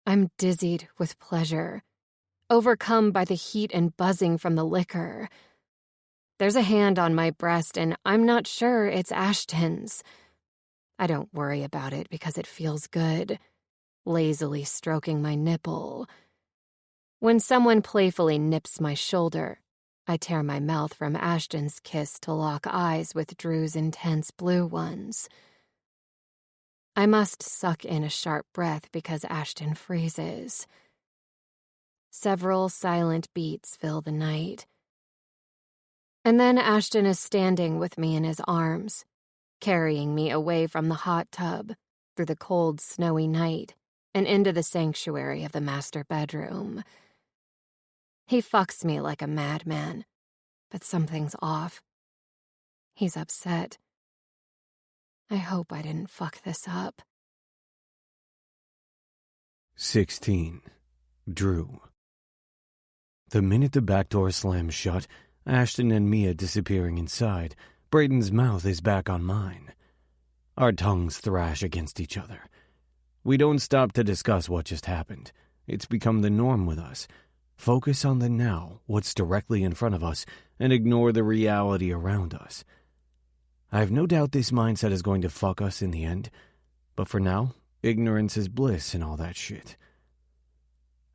I'm dizzied with pleasure, overcome by the heat and buzzing from the liquor. There's a hand on my breast, and I'm not sure it's Ashton's. I don't worry about it because it feels good, lazily stroking my nipple. When someone playfully nips my shoulder, I tear my mouth from Ashton's kiss to lock eyes with Drew's intense blue ones. I must suck in a sharp breath because Ashton freezes. Several silent beats fill the night. And then Ashton is standing with me in his arms, carrying me away from the hot tub, through the cold, snowy night, and into the sanctuary of the master bedroom. He fucks me like a madman, but something's off. He's upset. I hope I didn't fuck this up. 16. Drew. The minute the back door slams shut, Ashton and Mia disappearing inside, Braden's mouth is back on mine. Our tongues thrash against each other. We don't stop to discuss what just happened. It's become the norm with us. Focus on the now, what's directly in front of us, and ignore the reality around us. I have no doubt this mindset is going to fuck us in the end, but for now, ignorance is bliss and all that shit.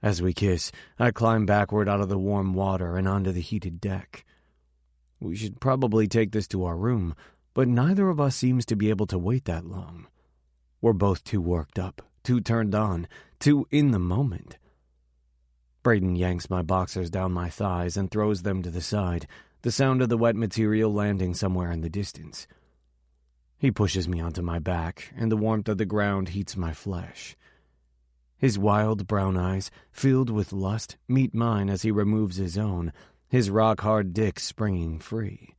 As we kiss, I climb backward out of the warm water and onto the heated deck. We should probably take this to our room, but neither of us seems to be able to wait that long. We're both too worked up, too turned on, too in the moment. Braden yanks my boxers down my thighs and throws them to the side, the sound of the wet material landing somewhere in the distance. He pushes me onto my back, and the warmth of the ground heats my flesh. His wild brown eyes, filled with lust, meet mine as he removes his own, his rock-hard dick springing free.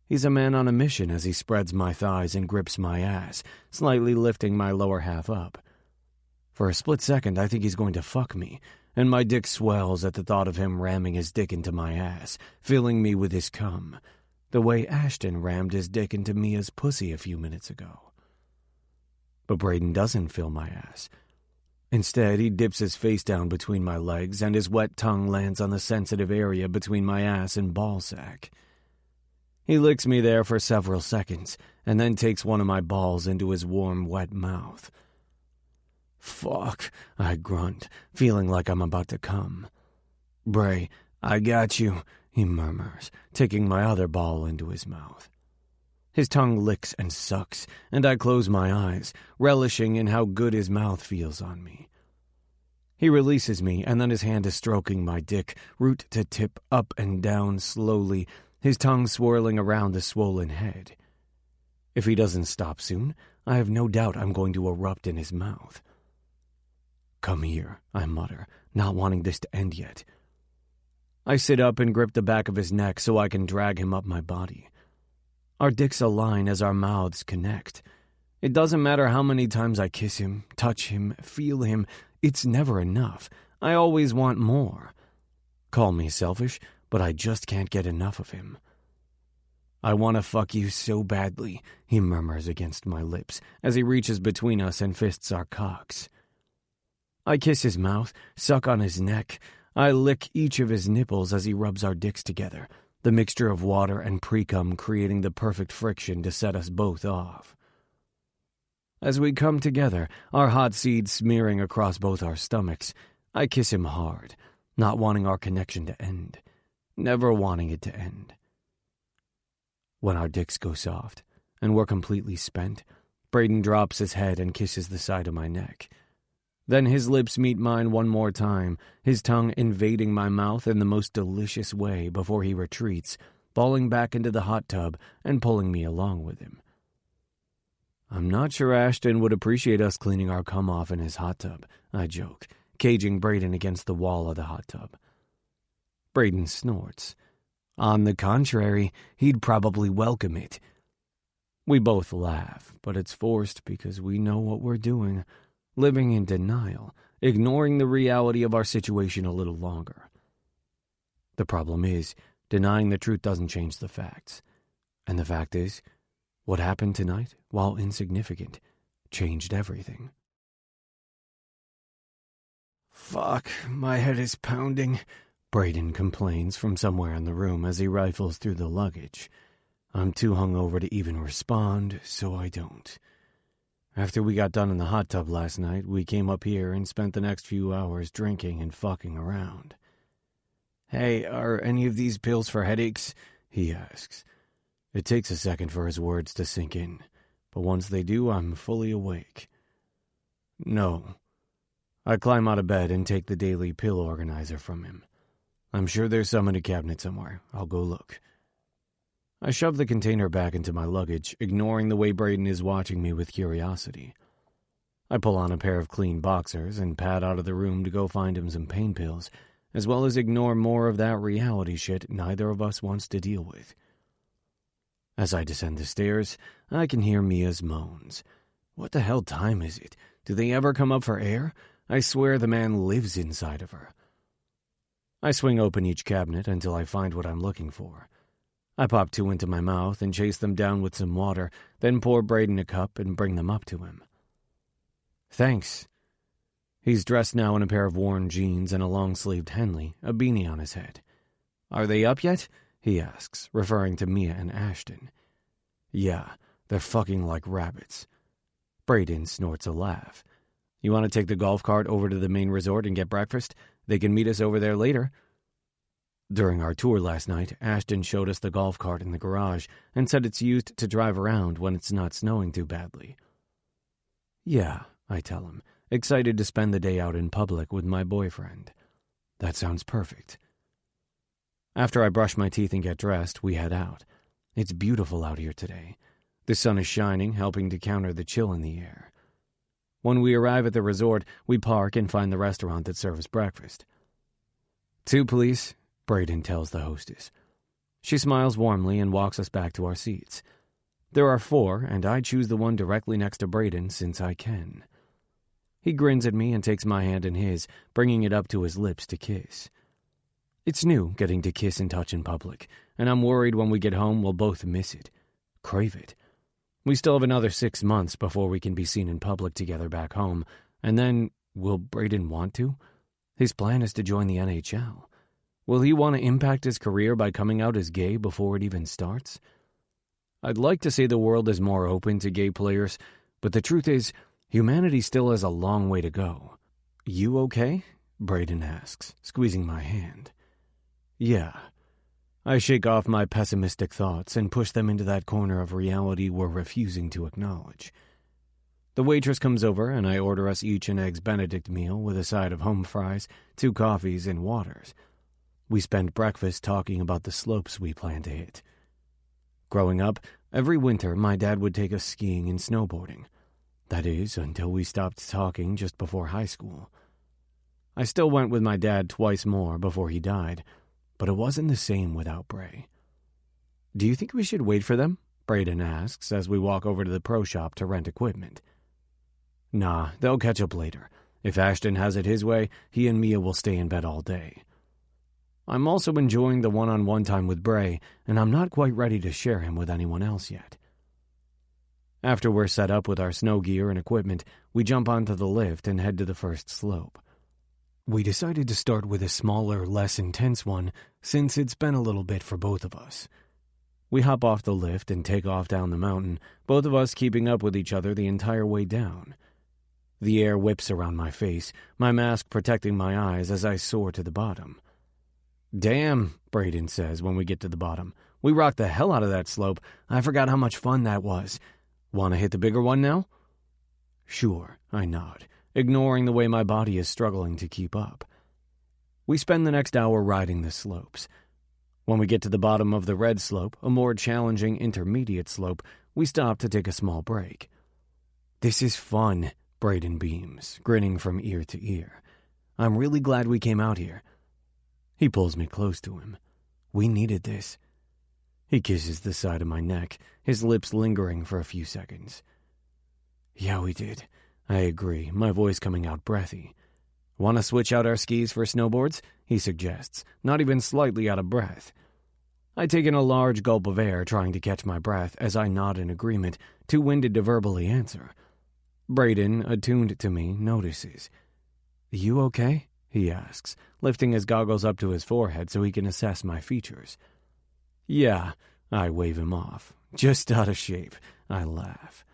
He's a man on a mission as he spreads my thighs and grips my ass, slightly lifting my lower half up. For a split second, I think he's going to fuck me, and my dick swells at the thought of him ramming his dick into my ass, filling me with his cum, the way Ashton rammed his dick into Mia's pussy a few minutes ago. But Braden doesn't fill my ass. Instead, he dips his face down between my legs, and his wet tongue lands on the sensitive area between my ass and ballsack. He licks me there for several seconds, and then takes one of my balls into his warm, wet mouth. "Fuck," I grunt, feeling like I'm about to come. "Bray, I got you," he murmurs, taking my other ball into his mouth. His tongue licks and sucks, and I close my eyes, relishing in how good his mouth feels on me. He releases me, and then his hand is stroking my dick, root to tip, up and down slowly, his tongue swirling around the swollen head. If he doesn't stop soon, I have no doubt I'm going to erupt in his mouth. "Come here," I mutter, not wanting this to end yet. I sit up and grip the back of his neck so I can drag him up my body. Our dicks align as our mouths connect. It doesn't matter how many times I kiss him, touch him, feel him, it's never enough. I always want more. Call me selfish, but I just can't get enough of him. I want to fuck you so badly, he murmurs against my lips as he reaches between us and fists our cocks. I kiss his mouth, suck on his neck. I lick each of his nipples as he rubs our dicks together, the mixture of water and pre-cum creating the perfect friction to set us both off. As we come together, our hot seed smearing across both our stomachs, I kiss him hard, not wanting our connection to end, never wanting it to end. When our dicks go soft, and we're completely spent, Braden drops his head and kisses the side of my neck. Then his lips meet mine one more time, his tongue invading my mouth in the most delicious way before he retreats, falling back into the hot tub and pulling me along with him. I'm not sure Ashton would appreciate us cleaning our cum off in his hot tub, I joke, caging Braden against the wall of the hot tub. Braden snorts. On the contrary, he'd probably welcome it. We both laugh, but it's forced because we know what we're doing, living in denial, ignoring the reality of our situation a little longer. The problem is, denying the truth doesn't change the facts. And the fact is, what happened tonight, while insignificant, changed everything. Fuck, my head is pounding, Braden complains from somewhere in the room as he rifles through the luggage. I'm too hungover to even respond, so I don't. After we got done in the hot tub last night, we came up here and spent the next few hours drinking and fucking around. Hey, are any of these pills for headaches? He asks. It takes a second for his words to sink in, but once they do, I'm fully awake. No. I climb out of bed and take the daily pill organizer from him. I'm sure there's some in a cabinet somewhere. I'll go look. I shove the container back into my luggage, ignoring the way Braden is watching me with curiosity. I pull on a pair of clean boxers and pad out of the room to go find him some pain pills, as well as ignore more of that reality shit neither of us wants to deal with. As I descend the stairs, I can hear Mia's moans. What the hell time is it? Do they ever come up for air? I swear the man lives inside of her. I swing open each cabinet until I find what I'm looking for. I pop 2 into my mouth and chase them down with some water, then pour Braden a cup and bring them up to him. Thanks. He's dressed now in a pair of worn jeans and a long-sleeved Henley, a beanie on his head. Are they up yet? He asks, referring to Mia and Ashton. Yeah, they're fucking like rabbits. Braden snorts a laugh. You want to take the golf cart over to the main resort and get breakfast? They can meet us over there later. During our tour last night, Ashton showed us the golf cart in the garage and said it's used to drive around when it's not snowing too badly. Yeah, I tell him, excited to spend the day out in public with my boyfriend. That sounds perfect. After I brush my teeth and get dressed, we head out. It's beautiful out here today. The sun is shining, helping to counter the chill in the air. When we arrive at the resort, we park and find the restaurant that serves breakfast. 2, please, Braden tells the hostess. She smiles warmly and walks us back to our seats. There are 4, and I choose the one directly next to Braden since I can. He grins at me and takes my hand in his, bringing it up to his lips to kiss. It's new getting to kiss and touch in public, and I'm worried when we get home we'll both miss it, crave it. We still have another 6 months before we can be seen in public together back home, and then, will Braden want to? His plan is to join the NHL. Will he want to impact his career by coming out as gay before it even starts? I'd like to say the world is more open to gay players, but the truth is, humanity still has a long way to go. You okay? Braden asks, squeezing my hand. Yeah. I shake off my pessimistic thoughts and push them into that corner of reality we're refusing to acknowledge. The waitress comes over and I order us each an Eggs Benedict meal with a side of home fries, 2 coffees, and waters. We spend breakfast talking about the slopes we plan to hit. Growing up, every winter my dad would take us skiing and snowboarding. That is, until we stopped talking just before high school. I still went with my dad twice more before he died, but it wasn't the same without Bray. "Do you think we should wait for them?" Braden asks as we walk over to the pro shop to rent equipment. "Nah, they'll catch up later. If Ashton has it his way, he and Mia will stay in bed all day." I'm also enjoying the one-on-one time with Bray, and I'm not quite ready to share him with anyone else yet. After we're set up with our snow gear and equipment, we jump onto the lift and head to the first slope. We decided to start with a smaller, less intense one, since it's been a little bit for both of us. We hop off the lift and take off down the mountain, both of us keeping up with each other the entire way down. The air whips around my face, my mask protecting my eyes as I soar to the bottom. "Damn," Braden says when we get to the bottom. "We rocked the hell out of that slope. I forgot how much fun that was. Want to hit the bigger one now?" "Sure," I nod, ignoring the way my body is struggling to keep up. We spend the next hour riding the slopes. When we get to the bottom of the red slope, a more challenging intermediate slope, we stop to take a small break. "This is fun," Braden beams, grinning from ear to ear. "I'm really glad we came out here." He pulls me close to him. "We needed this." He kisses the side of my neck, his lips lingering for a few seconds. "Yeah, we did." I agree, my voice coming out breathy. "Want to switch out our skis for snowboards?" he suggests, not even slightly out of breath. I take in a large gulp of air, trying to catch my breath as I nod in agreement, too winded to verbally answer. Braden, attuned to me, notices. "You okay?" he asks, lifting his goggles up to his forehead so he can assess my features. "Yeah," I wave him off. "Just out of shape," I laugh.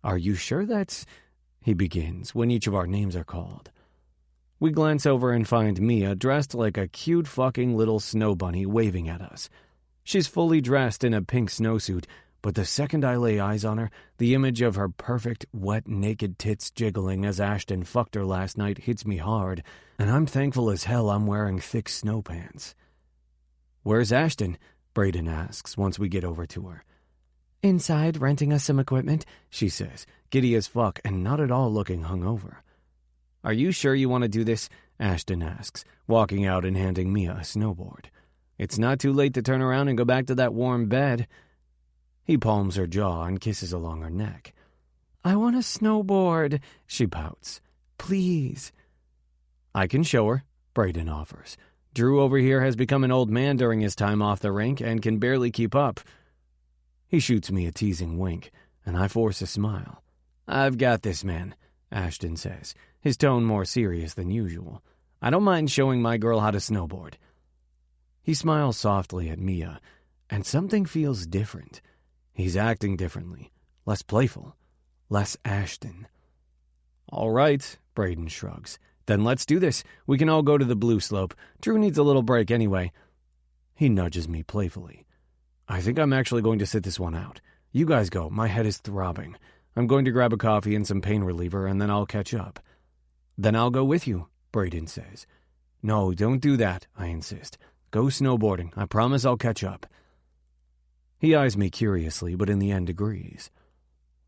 "Are you sure that's—" he begins when each of our names are called. We glance over and find Mia dressed like a cute fucking little snow bunny waving at us. She's fully dressed in a pink snowsuit, but the second I lay eyes on her, the image of her perfect, wet, naked tits jiggling as Ashton fucked her last night hits me hard, and I'm thankful as hell I'm wearing thick snow pants. "Where's Ashton?" Braden asks once we get over to her. "Inside, renting us some equipment," she says, giddy as fuck and not at all looking hungover. "Are you sure you want to do this?" Ashton asks, walking out and handing Mia a snowboard. "It's not too late to turn around and go back to that warm bed." He palms her jaw and kisses along her neck. "I want a snowboard," she pouts. "Please." "I can show her," Braden offers. "Drew over here has become an old man during his time off the rink and can barely keep up." He shoots me a teasing wink, and I force a smile. "I've got this, man," Ashton says, his tone more serious than usual. "I don't mind showing my girl how to snowboard." He smiles softly at Mia, and something feels different. He's acting differently, less playful, less Ashton. "All right," Braden shrugs. "Then let's do this. We can all go to the blue slope. Drew needs a little break anyway." He nudges me playfully. "I think I'm actually going to sit this one out. You guys go. My head is throbbing. I'm going to grab a coffee and some pain reliever, and then I'll catch up." "Then I'll go with you," Braden says. "No, don't do that," I insist. "Go snowboarding. I promise I'll catch up." He eyes me curiously, but in the end agrees.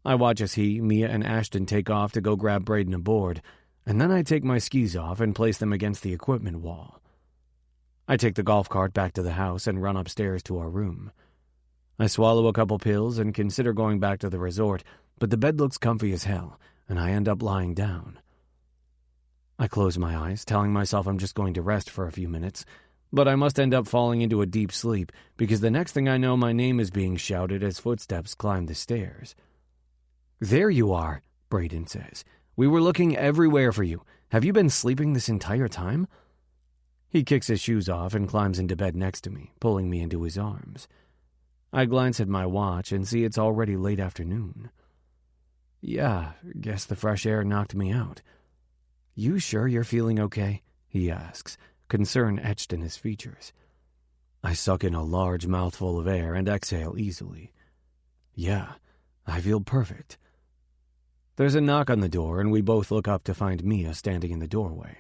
I watch as he, Mia, and Ashton take off to go grab Braden aboard, and then I take my skis off and place them against the equipment wall. I take the golf cart back to the house and run upstairs to our room. I swallow a couple pills and consider going back to the resort, but the bed looks comfy as hell, and I end up lying down. I close my eyes, telling myself I'm just going to rest for a few minutes, but I must end up falling into a deep sleep because the next thing I know my name is being shouted as footsteps climb the stairs. "There you are," Braden says. "We were looking everywhere for you. Have you been sleeping this entire time?" He kicks his shoes off and climbs into bed next to me, pulling me into his arms. I glance at my watch and see it's already late afternoon. "Yeah, guess the fresh air knocked me out." "You sure you're feeling okay?" he asks, concern etched in his features. I suck in a large mouthful of air and exhale easily. "Yeah, I feel perfect." There's a knock on the door, and we both look up to find Mia standing in the doorway.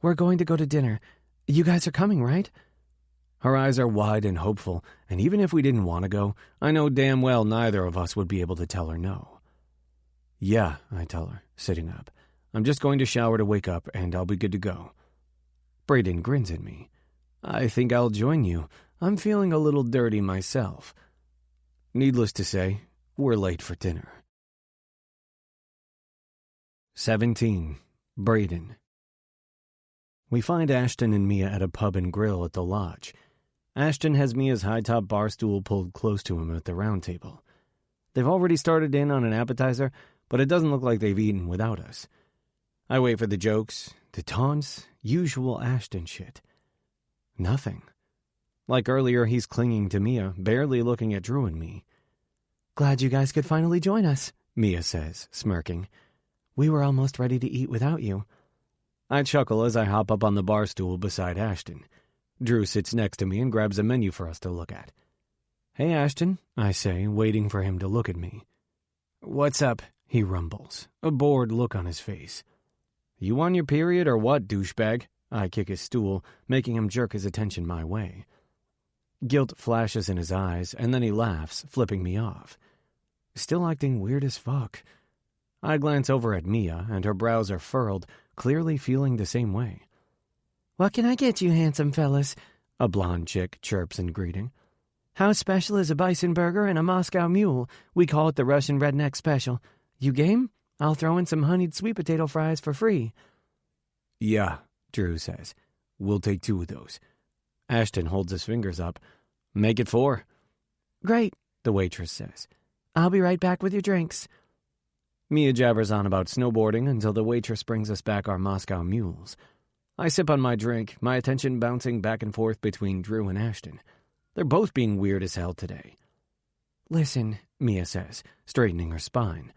"We're going to go to dinner. You guys are coming, right?" Her eyes are wide and hopeful, and even if we didn't want to go, I know damn well neither of us would be able to tell her no. "Yeah," I tell her, sitting up. "I'm just going to shower to wake up, and I'll be good to go." Braden grins at me. I think I'll join you. I'm feeling a little dirty myself. Needless to say, we're late for dinner. 17. Braden. We find Ashton and Mia at a pub and grill at the lodge. Ashton has Mia's high-top bar stool pulled close to him at the round table. They've already started in on an appetizer, but it doesn't look like they've eaten without us. I wait for the jokes, the taunts, usual Ashton shit. Nothing. Like earlier, he's clinging to Mia, barely looking at Drew and me. Glad you guys could finally join us, Mia says, smirking. We were almost ready to eat without you. I chuckle as I hop up on the bar stool beside Ashton. Drew sits next to me and grabs a menu for us to look at. Hey, Ashton, I say, waiting for him to look at me. What's up? He rumbles, a bored look on his face. You on your period or what, douchebag? I kick his stool, making him jerk his attention my way. Guilt flashes in his eyes, and then he laughs, flipping me off. Still acting weird as fuck. I glance over at Mia, and her brows are furrowed, clearly feeling the same way. What can I get you, handsome fellas? A blonde chick chirps in greeting. How special is a bison burger and a Moscow mule? We call it the Russian redneck special. You game? I'll throw in some honeyed sweet potato fries for free. Yeah, Drew says. We'll take 2 of those. Ashton holds his fingers up. Make it 4. Great, the waitress says. I'll be right back with your drinks. Mia jabbers on about snowboarding until the waitress brings us back our Moscow mules. I sip on my drink, my attention bouncing back and forth between Drew and Ashton. They're both being weird as hell today. Listen, Mia says, straightening her spine.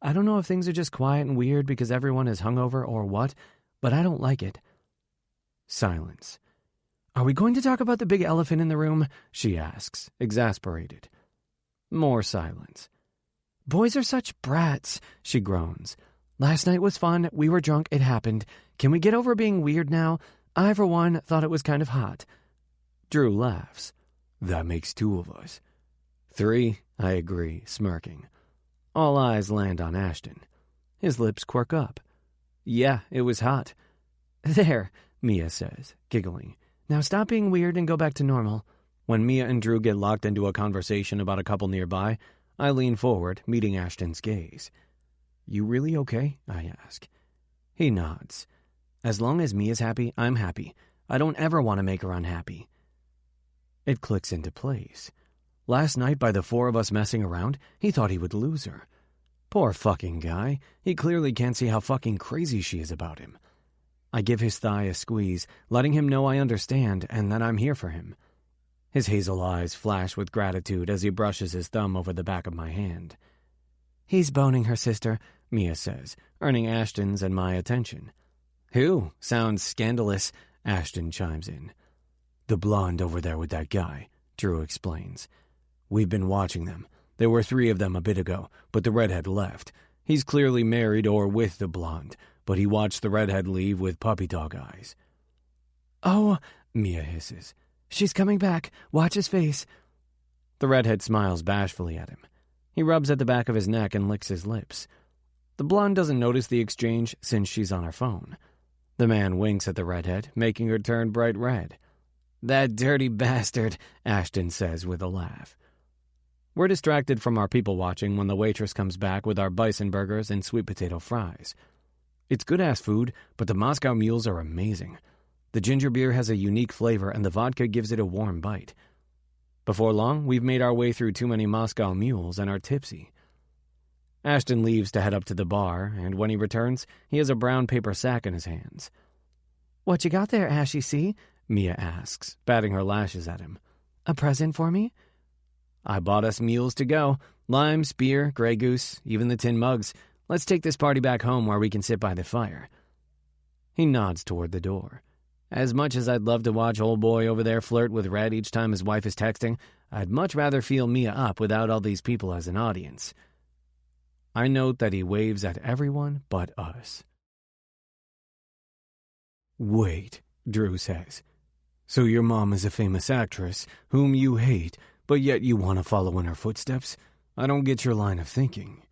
I don't know if things are just quiet and weird because everyone is hungover or what, but I don't like it. Silence. Are we going to talk about the big elephant in the room? She asks, exasperated. More silence. Boys are such brats, she groans. Last night was fun, we were drunk, it happened. Can we get over being weird now? I, for one, thought it was kind of hot. Drew laughs. That makes 2 of us. 3, I agree, smirking. All eyes land on Ashton. His lips quirk up. Yeah, it was hot. There, Mia says, giggling. Now stop being weird and go back to normal. When Mia and Drew get locked into a conversation about a couple nearby, I lean forward, meeting Ashton's gaze. You really okay? I ask. He nods. As long as Mia's happy, I'm happy. I don't ever want to make her unhappy. It clicks into place. Last night, by the 4 of us messing around, he thought he would lose her. Poor fucking guy. He clearly can't see how fucking crazy she is about him. I give his thigh a squeeze, letting him know I understand and that I'm here for him. His hazel eyes flash with gratitude as he brushes his thumb over the back of my hand. He's boning her sister, Mia says, earning Ashton's and my attention. Who? Sounds scandalous, Ashton chimes in. The blonde over there with that guy, Drew explains. We've been watching them. There were 3 of them a bit ago, but the redhead left. He's clearly married or with the blonde, but he watched the redhead leave with puppy dog eyes. Oh, Mia hisses. She's coming back. Watch his face. The redhead smiles bashfully at him. He rubs at the back of his neck and licks his lips. The blonde doesn't notice the exchange since she's on her phone. The man winks at the redhead, making her turn bright red. That dirty bastard, Ashton says with a laugh. We're distracted from our people watching when the waitress comes back with our bison burgers and sweet potato fries. It's good-ass food, but the Moscow mules are amazing. The ginger beer has a unique flavor and the vodka gives it a warm bite. Before long, we've made our way through too many Moscow mules and are tipsy. Ashton leaves to head up to the bar, and when he returns, he has a brown paper sack in his hands. What you got there, Ashy C? Mia asks, batting her lashes at him. A present for me? I bought us mules to go. Limes, beer, Grey Goose, even the tin mugs. Let's take this party back home where we can sit by the fire. He nods toward the door. As much as I'd love to watch old boy over there flirt with Red each time his wife is texting, I'd much rather feel Mia up without all these people as an audience. I note that he waves at everyone but us. Wait, Drew says. So your mom is a famous actress whom you hate, but yet you want to follow in her footsteps? I don't get your line of thinking.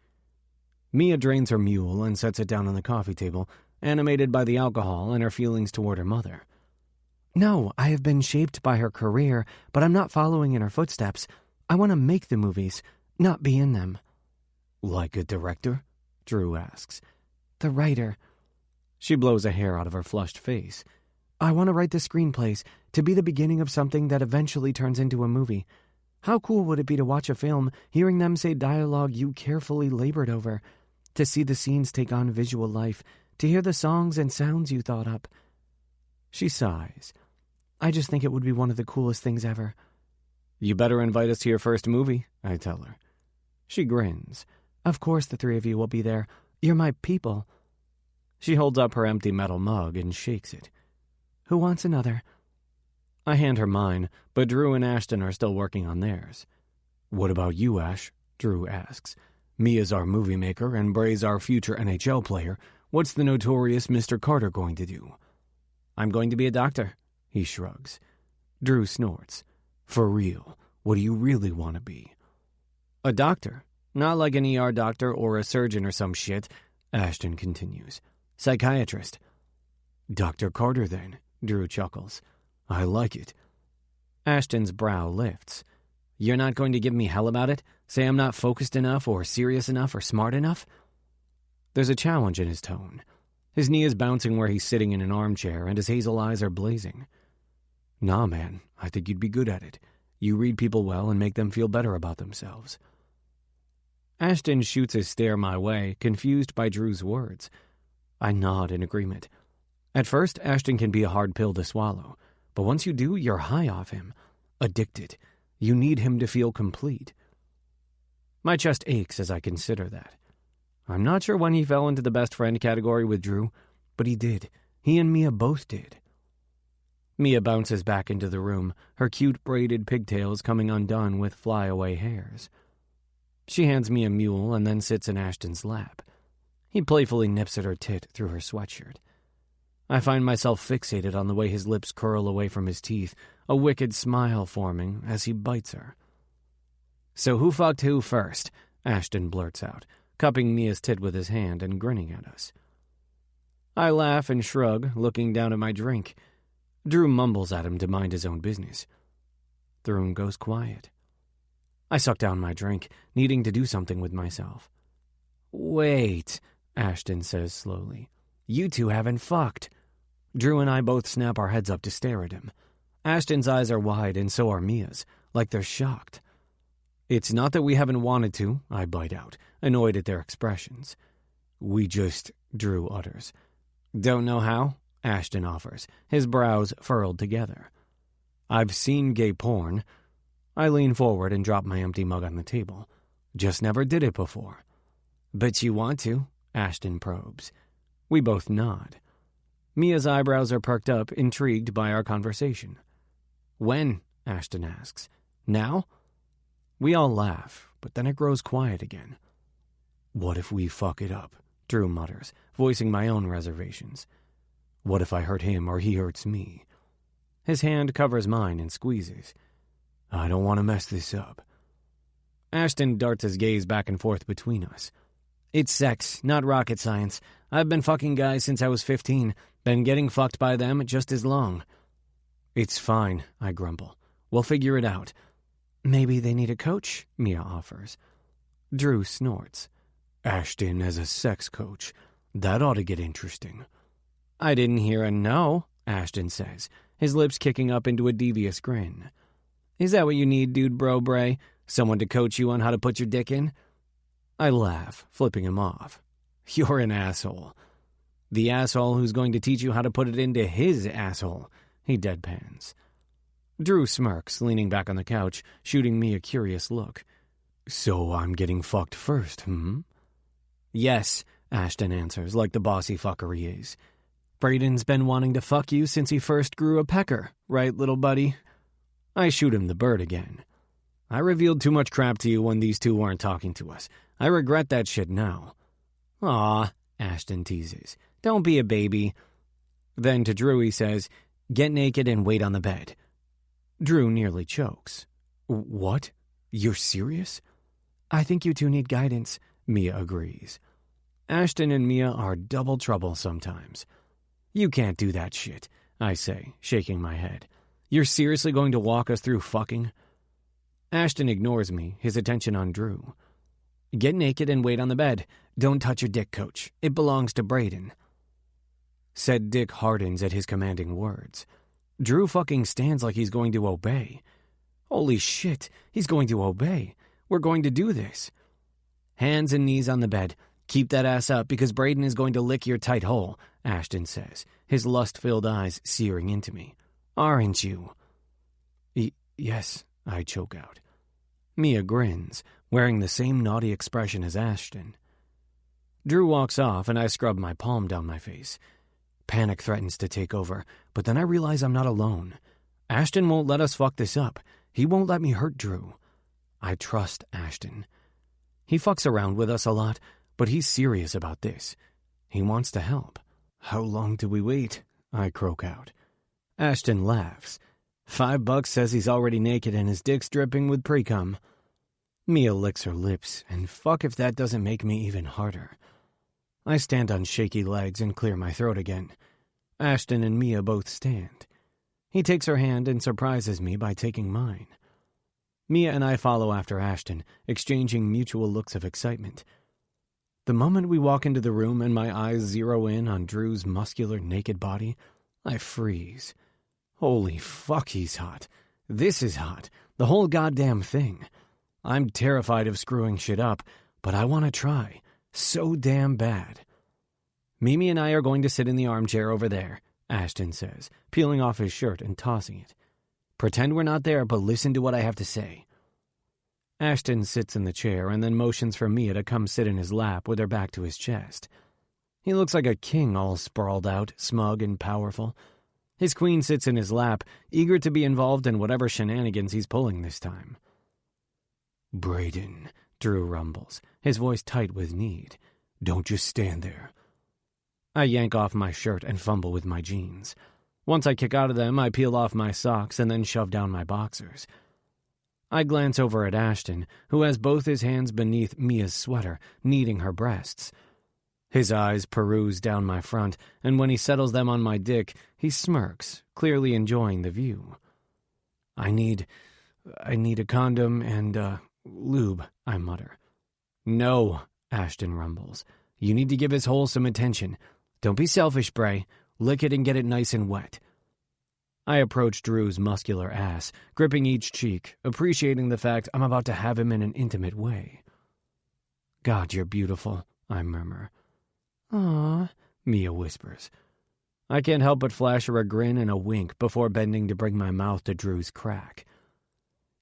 Mia drains her mule and sets it down on the coffee table, animated by the alcohol and her feelings toward her mother. No, I have been shaped by her career, but I'm not following in her footsteps. I want to make the movies, not be in them. Like a director? Drew asks. The writer. She blows a hair out of her flushed face. I want to write the screenplays, to be the beginning of something that eventually turns into a movie. How cool would it be to watch a film, hearing them say dialogue you carefully labored over, to see the scenes take on visual life, to hear the songs and sounds you thought up? She sighs. I just think it would be one of the coolest things ever. You better invite us to your first movie, I tell her. She grins. Of course the three of you will be there. You're my people. She holds up her empty metal mug and shakes it. Who wants another? I hand her mine, but Drew and Ashton are still working on theirs. What about you, Ash? Drew asks. Mia's our movie maker and Bray's our future NHL player. What's the notorious Mr. Carter going to do? I'm going to be a doctor, he shrugs. Drew snorts. For real, what do you really want to be? A doctor. Not like an ER doctor or a surgeon or some shit, Ashton continues. Psychiatrist. Dr. Carter, then, Drew chuckles. I like it. Ashton's brow lifts. You're not going to give me hell about it? Say I'm not focused enough or serious enough or smart enough? There's a challenge in his tone. His knee is bouncing where he's sitting in an armchair, and his hazel eyes are blazing. Nah, man, I think you'd be good at it. You read people well and make them feel better about themselves. Ashton shoots a stare my way, confused by Drew's words. I nod in agreement. At first, Ashton can be a hard pill to swallow, but once you do, you're high off him. Addicted. You need him to feel complete. My chest aches as I consider that. I'm not sure when he fell into the best friend category with Drew, but he did. He and Mia both did. Mia bounces back into the room, her cute braided pigtails coming undone with flyaway hairs. She hands me a mule and then sits in Ashton's lap. He playfully nips at her tit through her sweatshirt. I find myself fixated on the way his lips curl away from his teeth, a wicked smile forming as he bites her. So who fucked who first? Ashton blurts out, cupping Mia's tit with his hand and grinning at us. I laugh and shrug, looking down at my drink. Drew mumbles at him to mind his own business. The room goes quiet. I suck down my drink, needing to do something with myself. Wait, Ashton says slowly. You two haven't fucked. Drew and I both snap our heads up to stare at him. Ashton's eyes are wide and so are Mia's, like they're shocked. It's not that we haven't wanted to, I bite out, annoyed at their expressions. We just, Drew utters. Don't know how? Ashton offers, his brows furrowed together. I've seen gay porn. I lean forward and drop my empty mug on the table. Just never did it before. But you want to, Ashton probes. We both nod. Mia's eyebrows are perked up, intrigued by our conversation. When? Ashton asks. Now? We all laugh, but then it grows quiet again. What if we fuck it up? Drew mutters, voicing my own reservations. What if I hurt him or he hurts me? His hand covers mine and squeezes. I don't want to mess this up. Ashton darts his gaze back and forth between us. It's sex, not rocket science. I've been fucking guys since I was 15. Been getting fucked by them just as long. It's fine, I grumble. We'll figure it out. Maybe they need a coach, Mia offers. Drew snorts. Ashton as a sex coach. That ought to get interesting. I didn't hear a no, Ashton says, his lips kicking up into a devious grin. Is that what you need, dude bro Bray? Someone to coach you on how to put your dick in? I laugh, flipping him off. You're an asshole. The asshole who's going to teach you how to put it into his asshole, he deadpans. Drew smirks, leaning back on the couch, shooting me a curious look. So I'm getting fucked first, Yes, Ashton answers, like the bossy fucker he is. Braden's been wanting to fuck you since he first grew a pecker, right, little buddy? I shoot him the bird again. I revealed too much crap to you when these two weren't talking to us. I regret that shit now. Aw, Ashton teases. Don't be a baby. Then to Drew he says, get naked and wait on the bed. Drew nearly chokes. What? You're serious? I think you two need guidance, Mia agrees. Ashton and Mia are double trouble sometimes. You can't do that shit. I say, shaking my head. You're seriously going to walk us through fucking? Ashton ignores me, his attention on Drew. Get naked and wait on the bed. Don't touch your dick, Coach. It belongs to Brayden. Said Dick hardens at his commanding words. Drew fucking stands like he's going to obey. Holy shit, he's going to obey. We're going to do this. Hands and knees on the bed. Keep that ass up because Brayden is going to lick your tight hole, Ashton says, his lust-filled eyes searing into me. Aren't you? Yes, I choke out. Mia grins, wearing the same naughty expression as Ashton. Drew walks off and I scrub my palm down my face. Panic threatens to take over, but then I realize I'm not alone. Ashton won't let us fuck this up. He won't let me hurt Drew. I trust Ashton. He fucks around with us a lot, but he's serious about this. He wants to help. How long do we wait? I croak out. Ashton laughs. $5 says he's already naked and his dick's dripping with pre-cum. Mia licks her lips, and fuck if that doesn't make me even harder. I stand on shaky legs and clear my throat again. Ashton and Mia both stand. He takes her hand and surprises me by taking mine. Mia and I follow after Ashton, exchanging mutual looks of excitement. The moment we walk into the room and my eyes zero in on Drew's muscular, naked body, I freeze. Holy fuck, he's hot. This is hot. The whole goddamn thing. I'm terrified of screwing shit up, but I want to try. So damn bad. Mimi and I are going to sit in the armchair over there, Ashton says, peeling off his shirt and tossing it. Pretend we're not there, but listen to what I have to say. Ashton sits in the chair and then motions for Mia to come sit in his lap with her back to his chest. He looks like a king all sprawled out, smug and powerful. His queen sits in his lap, eager to be involved in whatever shenanigans he's pulling this time. Brayden, Drew rumbles, his voice tight with need. Don't just stand there. I yank off my shirt and fumble with my jeans. Once I kick out of them, I peel off my socks and then shove down my boxers. I glance over at Ashton, who has both his hands beneath Mia's sweater, kneading her breasts. His eyes peruse down my front, and when he settles them on my dick, he smirks, clearly enjoying the view. I need a condom and, lube, I mutter. No, Ashton rumbles. You need to give his hole some attention. Don't be selfish, Bray. Lick it and get it nice and wet. I approach Drew's muscular ass, gripping each cheek, appreciating the fact I'm about to have him in an intimate way. God, you're beautiful, I murmur. Aw, Mia whispers. I can't help but flash her a grin and a wink before bending to bring my mouth to Drew's crack.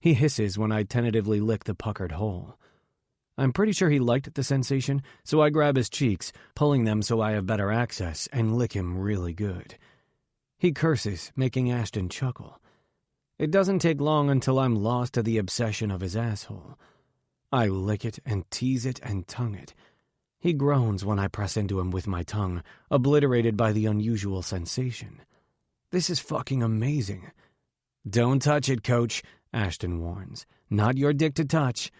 He hisses when I tentatively lick the puckered hole. I'm pretty sure he liked the sensation, so I grab his cheeks, pulling them so I have better access, and lick him really good. He curses, making Ashton chuckle. It doesn't take long until I'm lost to the obsession of his asshole. I lick it and tease it and tongue it. He groans when I press into him with my tongue, obliterated by the unusual sensation. This is fucking amazing. Don't touch it, Coach, Ashton warns. Not your dick to touch.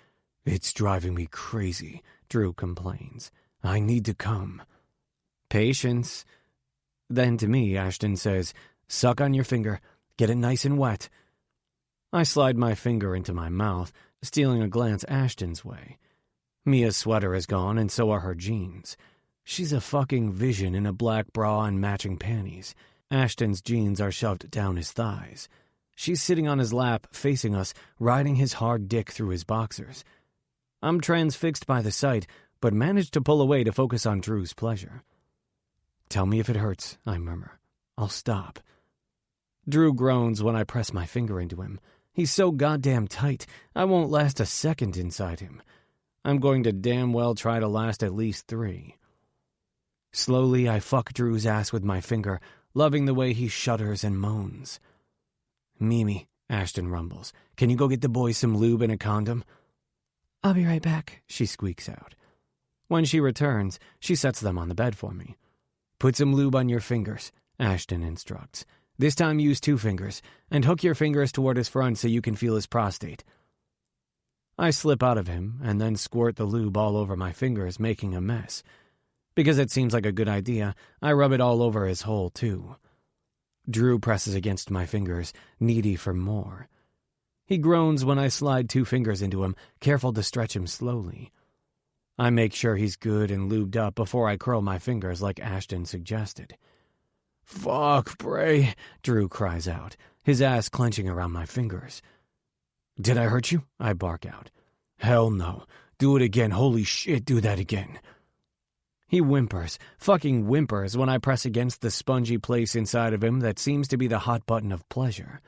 It's driving me crazy, Drew complains. I need to come. Patience. Then to me, Ashton says, suck on your finger. Get it nice and wet. I slide my finger into my mouth, stealing a glance Ashton's way. Mia's sweater is gone, and so are her jeans. She's a fucking vision in a black bra and matching panties. Ashton's jeans are shoved down his thighs. She's sitting on his lap, facing us, riding his hard dick through his boxers. I'm transfixed by the sight, but manage to pull away to focus on Drew's pleasure. Tell me if it hurts, I murmur. I'll stop. Drew groans when I press my finger into him. He's so goddamn tight, I won't last a second inside him. I'm going to damn well try to last at least 3. Slowly, I fuck Drew's ass with my finger, loving the way he shudders and moans. Mimi, Ashton rumbles, can you go get the boys some lube and a condom? I'll be right back, she squeaks out. When she returns, she sets them on the bed for me. Put some lube on your fingers, Ashton instructs. This time use 2 fingers, and hook your fingers toward his front so you can feel his prostate. I slip out of him, and then squirt the lube all over my fingers, making a mess. Because it seems like a good idea, I rub it all over his hole, too. Drew presses against my fingers, needy for more. He groans when I slide 2 fingers into him, careful to stretch him slowly. I make sure he's good and lubed up before I curl my fingers like Ashton suggested. "Fuck, Bray," Drew cries out, his ass clenching around my fingers. "Did I hurt you?" I bark out. "Hell no. Do it again. Holy shit, do that again." He whimpers, fucking whimpers, when I press against the spongy place inside of him that seems to be the hot button of pleasure.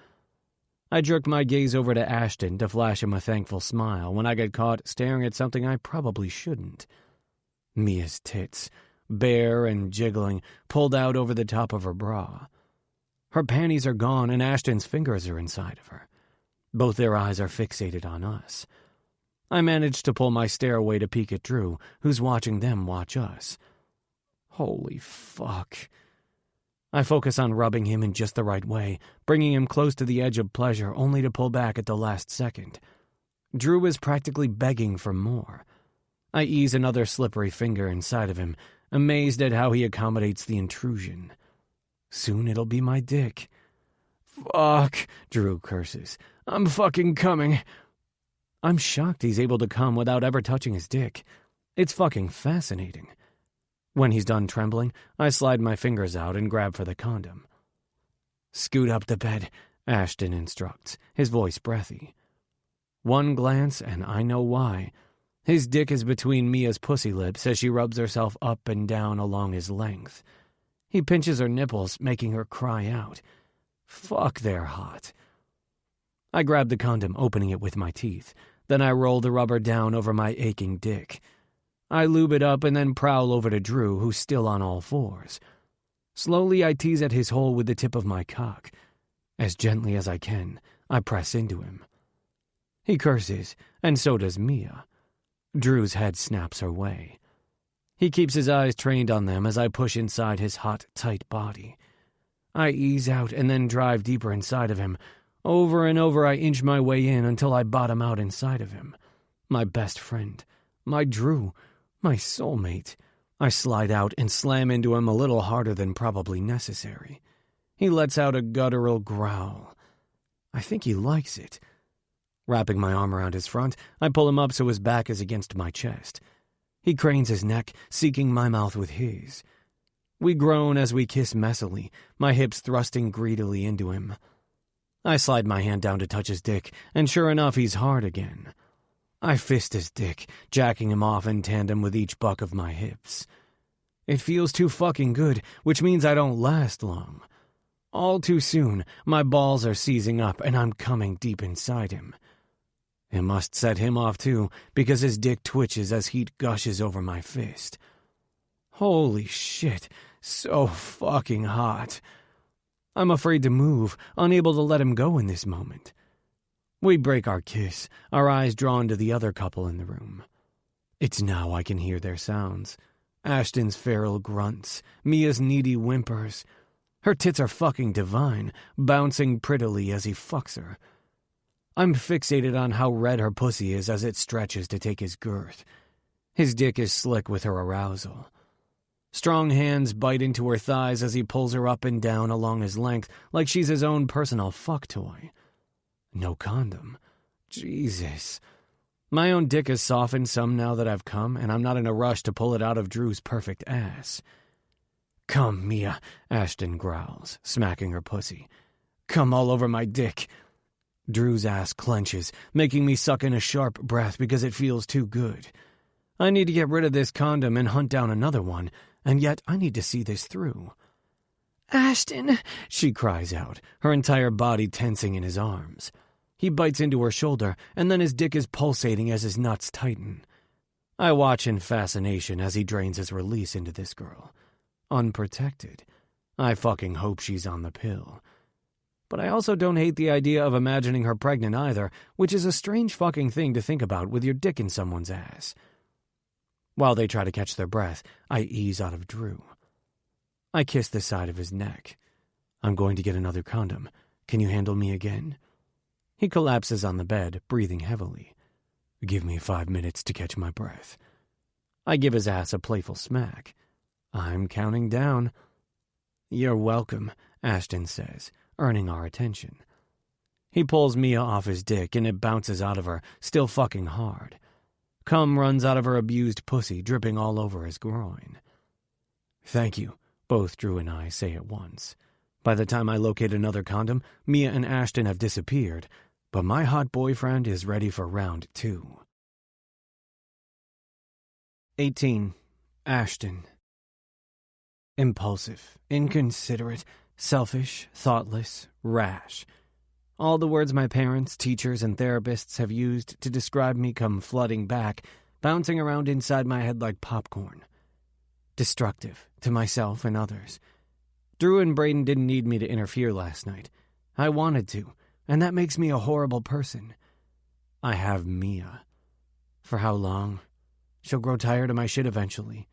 I jerk my gaze over to Ashton to flash him a thankful smile when I get caught staring at something I probably shouldn't. Mia's tits, bare and jiggling, pulled out over the top of her bra. Her panties are gone and Ashton's fingers are inside of her. Both their eyes are fixated on us. I manage to pull my stare away to peek at Drew, who's watching them watch us. Holy fuck. I focus on rubbing him in just the right way, bringing him close to the edge of pleasure only to pull back at the last second. Drew is practically begging for more. I ease another slippery finger inside of him, amazed at how he accommodates the intrusion. Soon it'll be my dick. "Fuck," Drew curses. "I'm fucking coming." I'm shocked he's able to come without ever touching his dick. It's fucking fascinating. When he's done trembling, I slide my fingers out and grab for the condom. "Scoot up the bed," Ashton instructs, his voice breathy. One glance, and I know why. His dick is between Mia's pussy lips as she rubs herself up and down along his length. He pinches her nipples, making her cry out. Fuck, they're hot. I grab the condom, opening it with my teeth. Then I roll the rubber down over my aching dick. I lube it up and then prowl over to Drew, who's still on all fours. Slowly, I tease at his hole with the tip of my cock. As gently as I can, I press into him. He curses, and so does Mia. Drew's head snaps her way. He keeps his eyes trained on them as I push inside his hot, tight body. I ease out and then drive deeper inside of him. Over and over, I inch my way in until I bottom out inside of him. My best friend. My Drew. My soulmate. I slide out and slam into him a little harder than probably necessary. He lets out a guttural growl. I think he likes it. Wrapping my arm around his front, I pull him up so his back is against my chest. He cranes his neck, seeking my mouth with his. We groan as we kiss messily, my hips thrusting greedily into him. I slide my hand down to touch his dick, and sure enough, he's hard again. I fist his dick, jacking him off in tandem with each buck of my hips. It feels too fucking good, which means I don't last long. All too soon, my balls are seizing up, and I'm coming deep inside him. It must set him off, too, because his dick twitches as heat gushes over my fist. Holy shit, so fucking hot. I'm afraid to move, unable to let him go in this moment. We break our kiss, our eyes drawn to the other couple in the room. It's now I can hear their sounds. Ashton's feral grunts, Mia's needy whimpers. Her tits are fucking divine, bouncing prettily as he fucks her. I'm fixated on how red her pussy is as it stretches to take his girth. His dick is slick with her arousal. Strong hands bite into her thighs as he pulls her up and down along his length like she's his own personal fuck toy. No condom. Jesus. My own dick has softened some now that I've come, and I'm not in a rush to pull it out of Drew's perfect ass. Come, Mia, Ashton growls, smacking her pussy. Come all over my dick. Drew's ass clenches, making me suck in a sharp breath because it feels too good. I need to get rid of this condom and hunt down another one, and yet I need to see this through. Ashton, she cries out, her entire body tensing in his arms. He bites into her shoulder, and then his dick is pulsating as his nuts tighten. I watch in fascination as he drains his release into this girl. Unprotected. I fucking hope she's on the pill. But I also don't hate the idea of imagining her pregnant either, which is a strange fucking thing to think about with your dick in someone's ass. While they try to catch their breath, I ease out of Drew. I kiss the side of his neck. I'm going to get another condom. Can you handle me again? He collapses on the bed, breathing heavily. Give me 5 minutes to catch my breath. I give his ass a playful smack. I'm counting down. You're welcome, Ashton says, earning our attention. He pulls Mia off his dick and it bounces out of her, still fucking hard. Cum runs out of her abused pussy, dripping all over his groin. Thank you, both Drew and I say at once. By the time I locate another condom, Mia and Ashton have disappeared, but my hot boyfriend is ready for round 2. 18. Ashton. Impulsive, inconsiderate, selfish, thoughtless, rash. All the words my parents, teachers, and therapists have used to describe me come flooding back, bouncing around inside my head like popcorn. Destructive to myself and others. Drew and Braden didn't need me to interfere last night. I wanted to, and that makes me a horrible person. I have Mia. For how long? She'll grow tired of my shit eventually.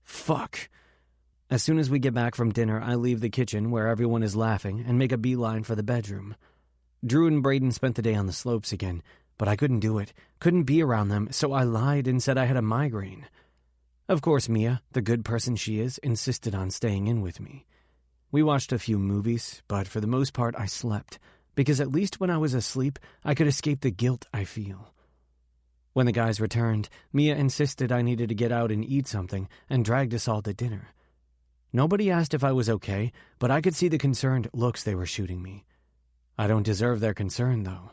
Fuck. As soon as we get back from dinner, I leave the kitchen where everyone is laughing and make a beeline for the bedroom. Drew and Braden spent the day on the slopes again, but I couldn't do it, couldn't be around them, so I lied and said I had a migraine. Of course, Mia, the good person she is, insisted on staying in with me. We watched a few movies, but for the most part I slept, because at least when I was asleep, I could escape the guilt I feel. When the guys returned, Mia insisted I needed to get out and eat something and dragged us all to dinner. Nobody asked if I was okay, but I could see the concerned looks they were shooting me. I don't deserve their concern, though.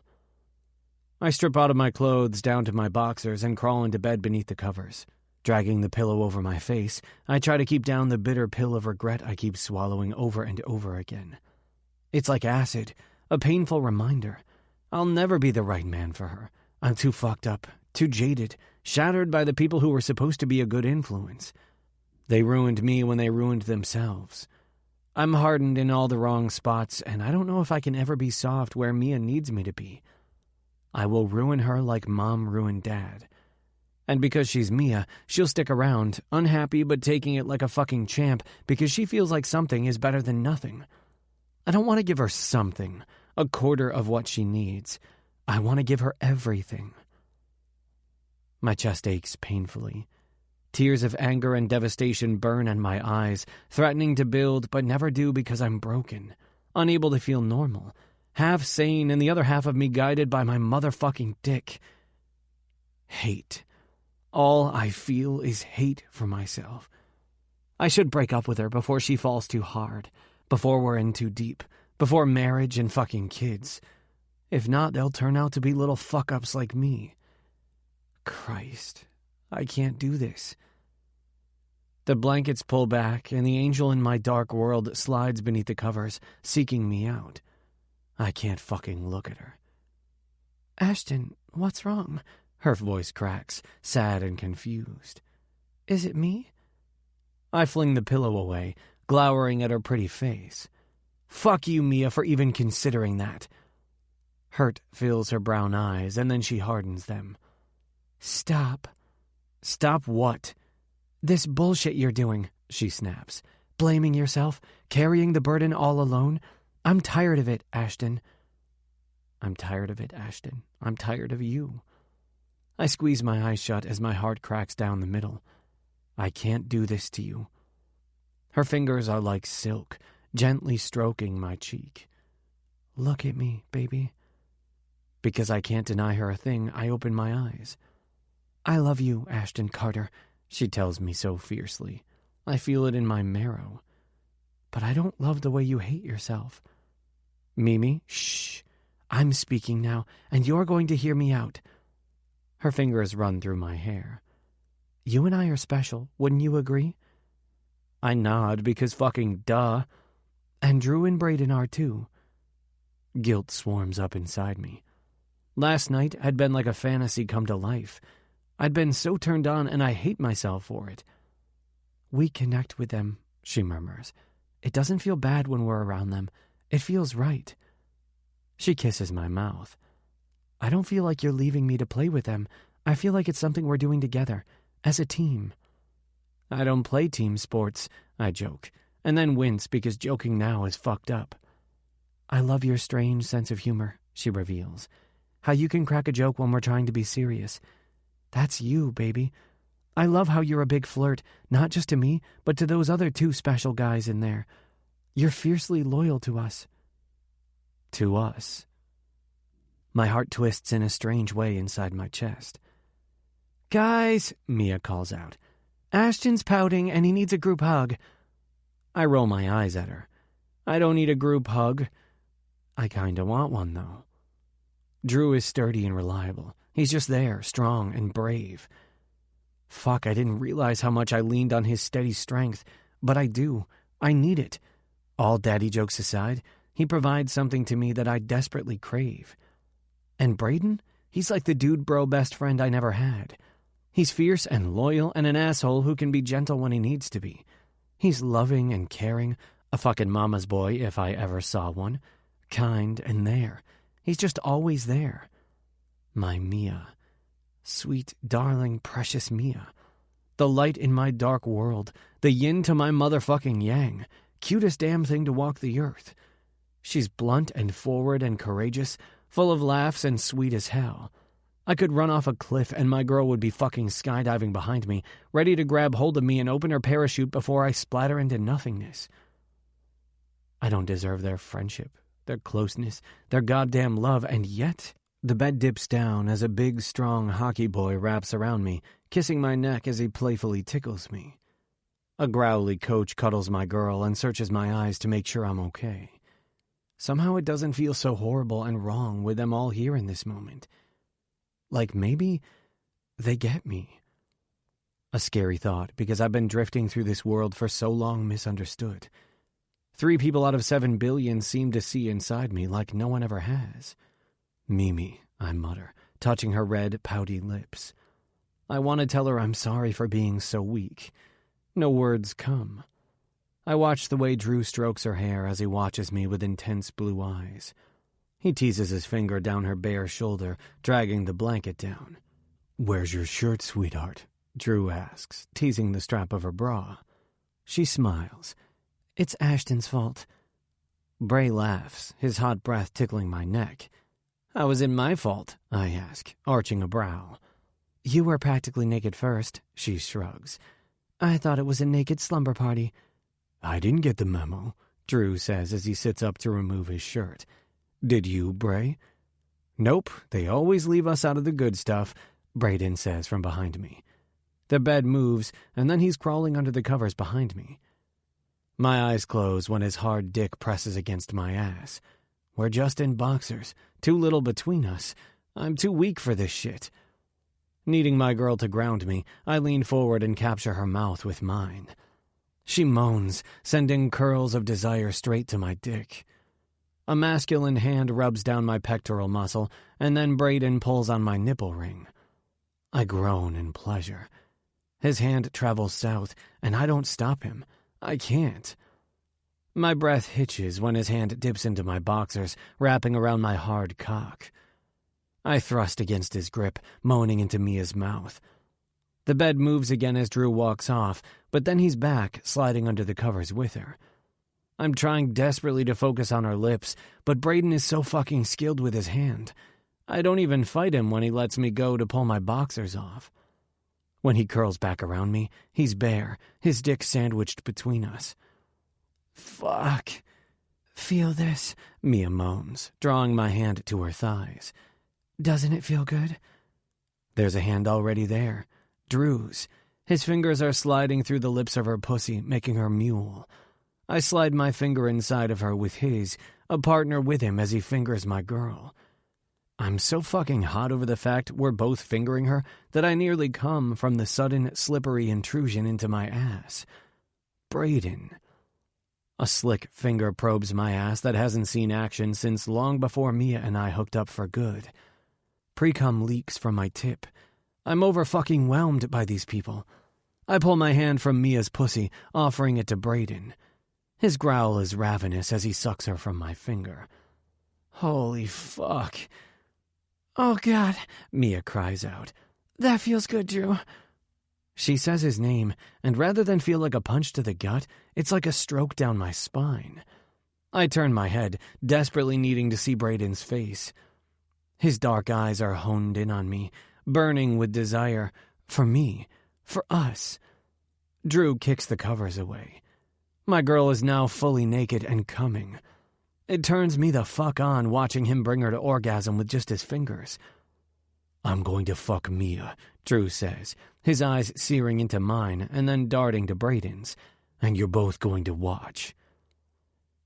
I strip out of my clothes down to my boxers and crawl into bed beneath the covers. Dragging the pillow over my face, I try to keep down the bitter pill of regret I keep swallowing over and over again. It's like acid, a painful reminder. I'll never be the right man for her. I'm too fucked up, too jaded, shattered by the people who were supposed to be a good influence. They ruined me when they ruined themselves. I'm hardened in all the wrong spots, and I don't know if I can ever be soft where Mia needs me to be. I will ruin her like Mom ruined Dad. And because she's Mia, she'll stick around, unhappy but taking it like a fucking champ because she feels like something is better than nothing. I don't want to give her something, a quarter of what she needs. I want to give her everything. My chest aches painfully. Tears of anger and devastation burn in my eyes, threatening to build but never do because I'm broken, unable to feel normal, half sane and the other half of me guided by my motherfucking dick. Hate. All I feel is hate for myself. I should break up with her before she falls too hard, before we're in too deep, before marriage and fucking kids. If not, they'll turn out to be little fuck-ups like me. Christ, I can't do this. The blankets pull back, and the angel in my dark world slides beneath the covers, seeking me out. I can't fucking look at her. Ashton, what's wrong? Her voice cracks, sad and confused. Is it me? I fling the pillow away, glowering at her pretty face. Fuck you, Mia, for even considering that. Hurt fills her brown eyes, and then she hardens them. Stop. Stop what? This bullshit you're doing, she snaps. Blaming yourself, carrying the burden all alone. I'm tired of it, Ashton. I'm tired of it, Ashton. I'm tired of you. I squeeze my eyes shut as my heart cracks down the middle. I can't do this to you. Her fingers are like silk, gently stroking my cheek. Look at me, baby. Because I can't deny her a thing, I open my eyes. I love you, Ashton Carter, she tells me so fiercely. I feel it in my marrow. But I don't love the way you hate yourself. Mimi, shh. I'm speaking now, and you're going to hear me out. Her fingers run through my hair. You and I are special, wouldn't you agree? I nod because fucking duh. And Drew and Braden are too. Guilt swarms up inside me. Last night had been like a fantasy come to life. I'd been so turned on and I hate myself for it. We connect with them, she murmurs. It doesn't feel bad when we're around them. It feels right. She kisses my mouth. I don't feel like you're leaving me to play with them. I feel like it's something we're doing together, as a team. I don't play team sports, I joke, and then wince because joking now is fucked up. I love your strange sense of humor, she reveals. How you can crack a joke when we're trying to be serious. That's you, baby. I love how you're a big flirt, not just to me, but to those other two special guys in there. You're fiercely loyal to us. To us. My heart twists in a strange way inside my chest. Guys, Mia calls out. Ashton's pouting and he needs a group hug. I roll my eyes at her. I don't need a group hug. I kinda want one, though. Drew is sturdy and reliable. He's just there, strong and brave. Fuck, I didn't realize how much I leaned on his steady strength, but I do. I need it. All daddy jokes aside, he provides something to me that I desperately crave. And Braden? He's like the dude bro best friend I never had. He's fierce and loyal and an asshole who can be gentle when he needs to be. He's loving and caring, a fucking mama's boy if I ever saw one, kind and there. He's just always there. My Mia. Sweet, darling, precious Mia. The light in my dark world, the yin to my motherfucking yang, cutest damn thing to walk the earth. She's blunt and forward and courageous, full of laughs and sweet as hell. I could run off a cliff and my girl would be fucking skydiving behind me, ready to grab hold of me and open her parachute before I splatter into nothingness. I don't deserve their friendship, their closeness, their goddamn love, and yet the bed dips down as a big, strong hockey boy wraps around me, kissing my neck as he playfully tickles me. A growly coach cuddles my girl and searches my eyes to make sure I'm okay. Somehow it doesn't feel so horrible and wrong with them all here in this moment. Like maybe they get me. A scary thought, because I've been drifting through this world for so long misunderstood. 3 people out of 7 billion seem to see inside me like no one ever has. Mimi, I mutter, touching her red, pouty lips. I want to tell her I'm sorry for being so weak. No words come. I watch the way Drew strokes her hair as he watches me with intense blue eyes. He teases his finger down her bare shoulder, dragging the blanket down. "Where's your shirt, sweetheart?" Drew asks, teasing the strap of her bra. She smiles. "It's Ashton's fault." Bray laughs, his hot breath tickling my neck. "How is it my fault?" I ask, arching a brow. "You were practically naked first," she shrugs. "I thought it was a naked slumber party." "I didn't get the memo," Drew says as he sits up to remove his shirt. "Did you, Bray?" "Nope, they always leave us out of the good stuff," Braden says from behind me. The bed moves, and then he's crawling under the covers behind me. My eyes close when his hard dick presses against my ass. We're just in boxers, too little between us. I'm too weak for this shit. Needing my girl to ground me, I lean forward and capture her mouth with mine. She moans, sending curls of desire straight to my dick. A masculine hand rubs down my pectoral muscle, and then Braden pulls on my nipple ring. I groan in pleasure. His hand travels south, and I don't stop him. I can't. My breath hitches when his hand dips into my boxers, wrapping around my hard cock. I thrust against his grip, moaning into Mia's mouth. The bed moves again as Drew walks off, but then he's back, sliding under the covers with her. I'm trying desperately to focus on her lips, but Braden is so fucking skilled with his hand. I don't even fight him when he lets me go to pull my boxers off. When he curls back around me, he's bare, his dick sandwiched between us. "Fuck." "Feel this," Mia moans, drawing my hand to her thighs. "Doesn't it feel good?" There's a hand already there. Drew's. His fingers are sliding through the lips of her pussy, making her mule. I slide my finger inside of her with his, a partner with him as he fingers my girl. I'm so fucking hot over the fact we're both fingering her that I nearly come from the sudden, slippery intrusion into my ass. Braden. A slick finger probes my ass that hasn't seen action since long before Mia and I hooked up for good. Pre-cum leaks from my tip. I'm over-fucking whelmed by these people. I pull my hand from Mia's pussy, offering it to Braden. His growl is ravenous as he sucks her from my finger. Holy fuck. "Oh, God," Mia cries out. "That feels good, Drew." She says his name, and rather than feel like a punch to the gut, it's like a stroke down my spine. I turn my head, desperately needing to see Braden's face. His dark eyes are honed in on me, burning with desire. For me. For us. Drew kicks the covers away. My girl is now fully naked and coming. It turns me the fuck on watching him bring her to orgasm with just his fingers. "I'm going to fuck Mia," Drew says, his eyes searing into mine and then darting to Braden's, "and you're both going to watch."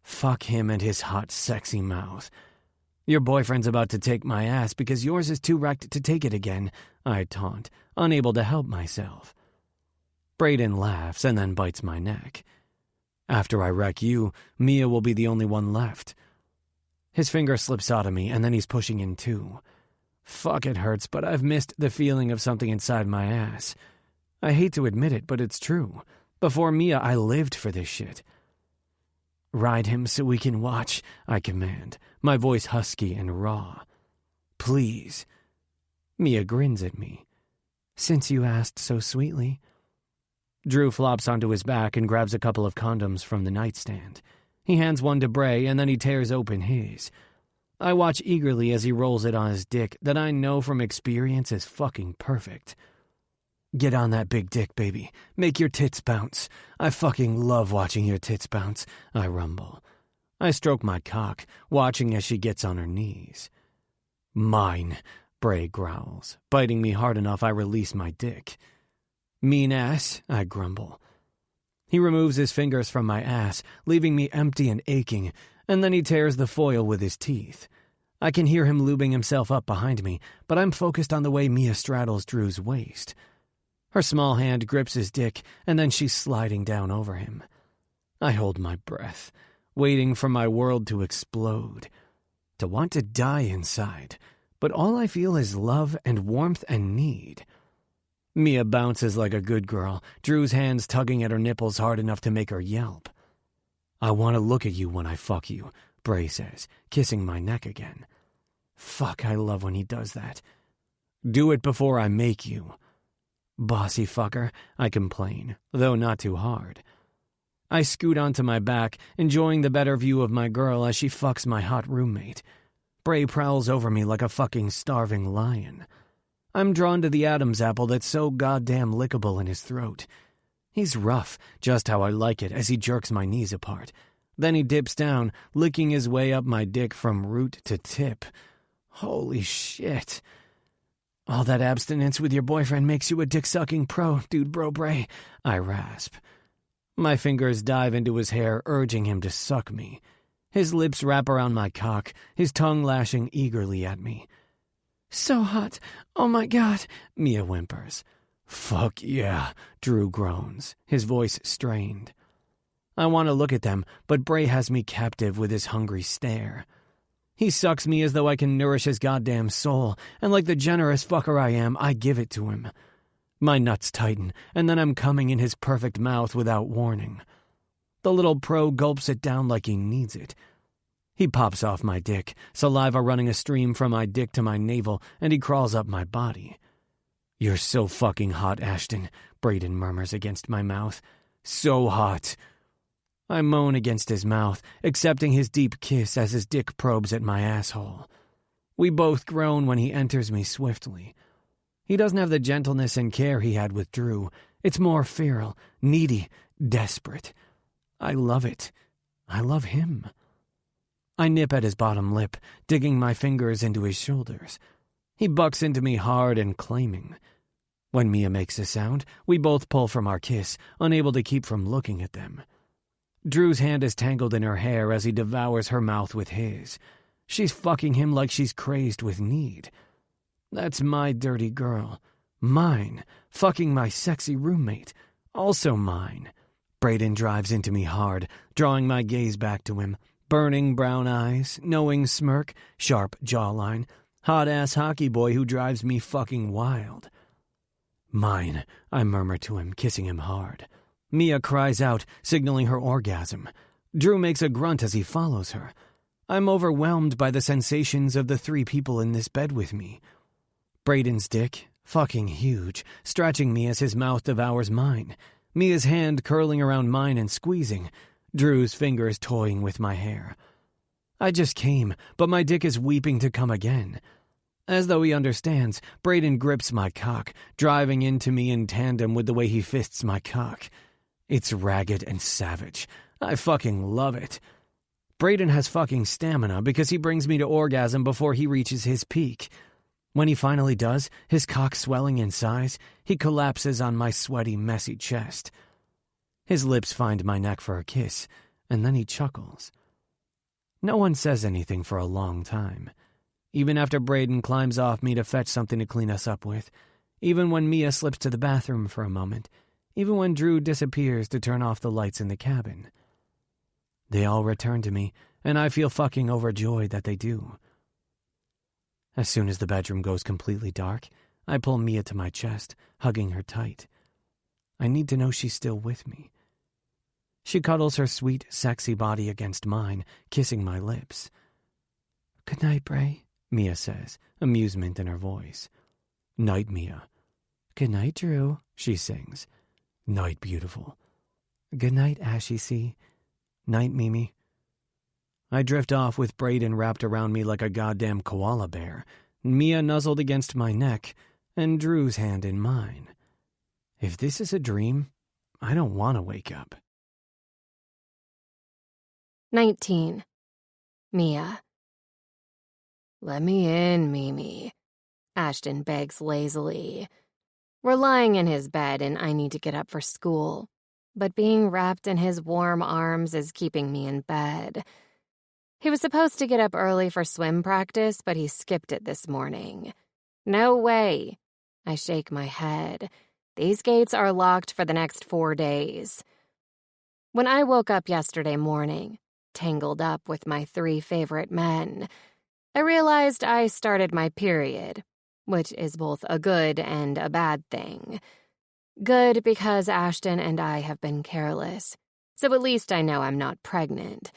Fuck him and his hot, sexy mouth. "Your boyfriend's about to take my ass because yours is too wrecked to take it again," I taunt, unable to help myself. Braden laughs and then bites my neck. "After I wreck you, Mia will be the only one left." His finger slips out of me and then he's pushing in too. Fuck, it hurts, but I've missed the feeling of something inside my ass. I hate to admit it, but it's true. Before Mia, I lived for this shit. "Ride him so we can watch," I command, my voice husky and raw. "Please." Mia grins at me. "Since you asked so sweetly." Drew flops onto his back and grabs a couple of condoms from the nightstand. He hands one to Bray and then he tears open his. I watch eagerly as he rolls it on his dick that I know from experience is fucking perfect. "Get on that big dick, baby. Make your tits bounce. I fucking love watching your tits bounce," I rumble. I stroke my cock, watching as she gets on her knees. "Mine," Bray growls, biting me hard enough I release my dick. "Mean ass," I grumble. He removes his fingers from my ass, leaving me empty and aching, and then he tears the foil with his teeth. I can hear him lubing himself up behind me, but I'm focused on the way Mia straddles Drew's waist. Her small hand grips his dick, and then she's sliding down over him. I hold my breath, waiting for my world to explode, to want to die inside, but all I feel is love and warmth and need. Mia bounces like a good girl, Drew's hands tugging at her nipples hard enough to make her yelp. "I want to look at you when I fuck you," Bray says, kissing my neck again. Fuck, I love when he does that. "Do it before I make you." "Bossy fucker," I complain, though not too hard. I scoot onto my back, enjoying the better view of my girl as she fucks my hot roommate. Bray prowls over me like a fucking starving lion. I'm drawn to the Adam's apple that's so goddamn lickable in his throat. He's rough, just how I like it, as he jerks my knees apart. Then he dips down, licking his way up my dick from root to tip. Holy shit. "All that abstinence with your boyfriend makes you a dick-sucking pro, dude bro Bray," I rasp. My fingers dive into his hair, urging him to suck me. His lips wrap around my cock, his tongue lashing eagerly at me. "So hot. Oh my God," Mia whimpers. "Fuck yeah," Drew groans, his voice strained. I want to look at them, but Bray has me captive with his hungry stare. He sucks me as though I can nourish his goddamn soul, and like the generous fucker I am, I give it to him. My nuts tighten, and then I'm coming in his perfect mouth without warning. The little pro gulps it down like he needs it. He pops off my dick, saliva running a stream from my dick to my navel, and he crawls up my body. "You're so fucking hot, Ashton," Braden murmurs against my mouth. "So hot." I moan against his mouth, accepting his deep kiss as his dick probes at my asshole. We both groan when he enters me swiftly. He doesn't have the gentleness and care he had with Drew. It's more feral, needy, desperate. I love it. I love him. I nip at his bottom lip, digging my fingers into his shoulders. He bucks into me hard and claiming. When Mia makes a sound, we both pull from our kiss, unable to keep from looking at them. Drew's hand is tangled in her hair as he devours her mouth with his. She's fucking him like she's crazed with need. That's my dirty girl. Mine. Fucking my sexy roommate. Also mine. Braden drives into me hard, drawing my gaze back to him. Burning brown eyes, knowing smirk, sharp jawline. Hot-ass hockey boy who drives me fucking wild. "Mine," I murmur to him, kissing him hard. Mia cries out, signaling her orgasm. Drew makes a grunt as he follows her. I'm overwhelmed by the sensations of the three people in this bed with me. Braden's dick, fucking huge, stretching me as his mouth devours mine. Mia's hand curling around mine and squeezing. Drew's fingers toying with my hair. I just came, but my dick is weeping to come again. As though he understands, Braden grips my cock, driving into me in tandem with the way he fists my cock. It's ragged and savage. I fucking love it. Brayden has fucking stamina because he brings me to orgasm before he reaches his peak. When he finally does, his cock swelling in size, he collapses on my sweaty, messy chest. His lips find my neck for a kiss, and then he chuckles. No one says anything for a long time. Even after Brayden climbs off me to fetch something to clean us up with. Even when Mia slips to the bathroom for a moment. Even when Drew disappears to turn off the lights in the cabin. They all return to me, and I feel fucking overjoyed that they do. As soon as the bedroom goes completely dark, I pull Mia to my chest, hugging her tight. I need to know she's still with me. She cuddles her sweet, sexy body against mine, kissing my lips. "Good night, Bray," Mia says, amusement in her voice. "Night, Mia." "Good night, Drew," she sings. "Night, beautiful." "Good night, Ashy C." "Night, Mimi." I drift off with Brayden wrapped around me like a goddamn koala bear, Mia nuzzled against my neck, and Drew's hand in mine. If this is a dream, I don't want to wake up. 19. Mia. "Let me in, Mimi," Ashton begs lazily. We're lying in his bed and I need to get up for school, but being wrapped in his warm arms is keeping me in bed. He was supposed to get up early for swim practice, but he skipped it this morning. No way. I shake my head. These gates are locked for the next 4 days. When I woke up yesterday morning, tangled up with my 3 favorite men, I realized I started my period, which is both a good and a bad thing. Good because Ashton and I have been careless, so at least I know I'm not pregnant.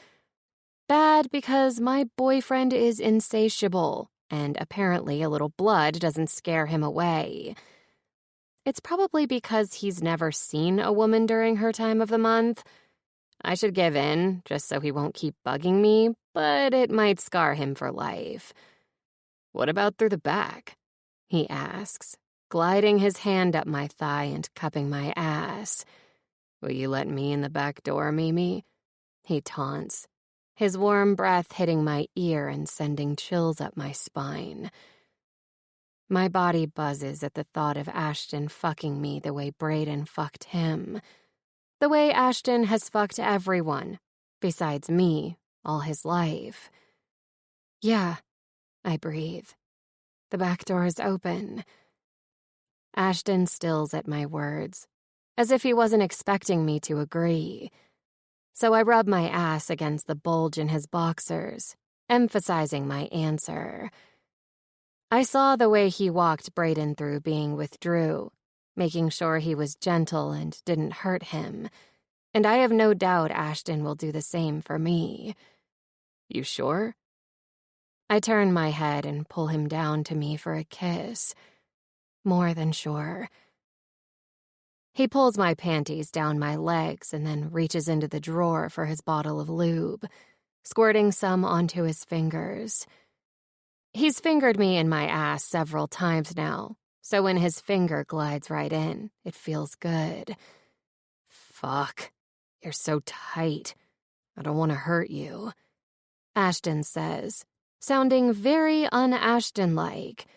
Bad because my boyfriend is insatiable, and apparently a little blood doesn't scare him away. It's probably because he's never seen a woman during her time of the month. I should give in, just so he won't keep bugging me, but it might scar him for life. "What about through the back?" he asks, gliding his hand up my thigh and cupping my ass. "Will you let me in the back door, Mimi?" he taunts, his warm breath hitting my ear and sending chills up my spine. My body buzzes at the thought of Ashton fucking me the way Brayden fucked him. The way Ashton has fucked everyone, besides me, all his life. "Yeah," I breathe. The back door is open. Ashton stills at my words, as if he wasn't expecting me to agree. So I rub my ass against the bulge in his boxers, emphasizing my answer. I saw the way he walked Brayden through being with Drew, making sure he was gentle and didn't hurt him, and I have no doubt Ashton will do the same for me. "You sure?" I turn my head and pull him down to me for a kiss. More than sure. He pulls my panties down my legs and then reaches into the drawer for his bottle of lube, squirting some onto his fingers. He's fingered me in my ass several times now, so when his finger glides right in, it feels good. "Fuck, you're so tight. I don't want to hurt you," Ashton says, sounding very un-Ashton-like.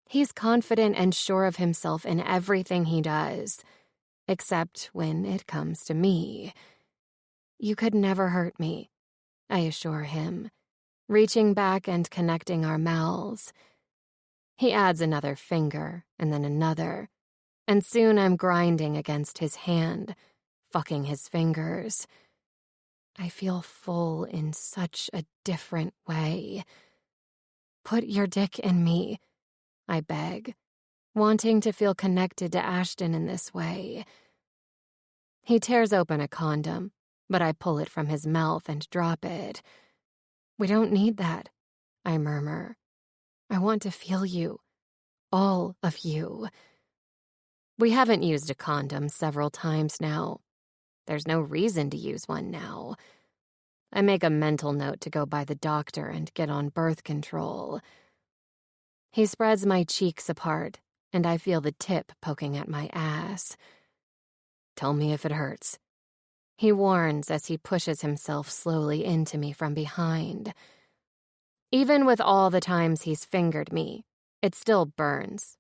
He's confident and sure of himself in everything he does, except when it comes to me. "You could never hurt me," I assure him, reaching back and connecting our mouths. He adds another finger and then another, and soon I'm grinding against his hand, fucking his fingers. I feel full in such a different way. "Put your dick in me," I beg, wanting to feel connected to Ashton in this way. He tears open a condom, but I pull it from his mouth and drop it. "We don't need that," I murmur. "I want to feel you. All of you." We haven't used a condom several times now. There's no reason to use one now. I make a mental note to go by the doctor and get on birth control. He spreads my cheeks apart, and I feel the tip poking at my ass. "Tell me if it hurts." he warns as he pushes himself slowly into me from behind. Even with all the times he's fingered me, it still burns.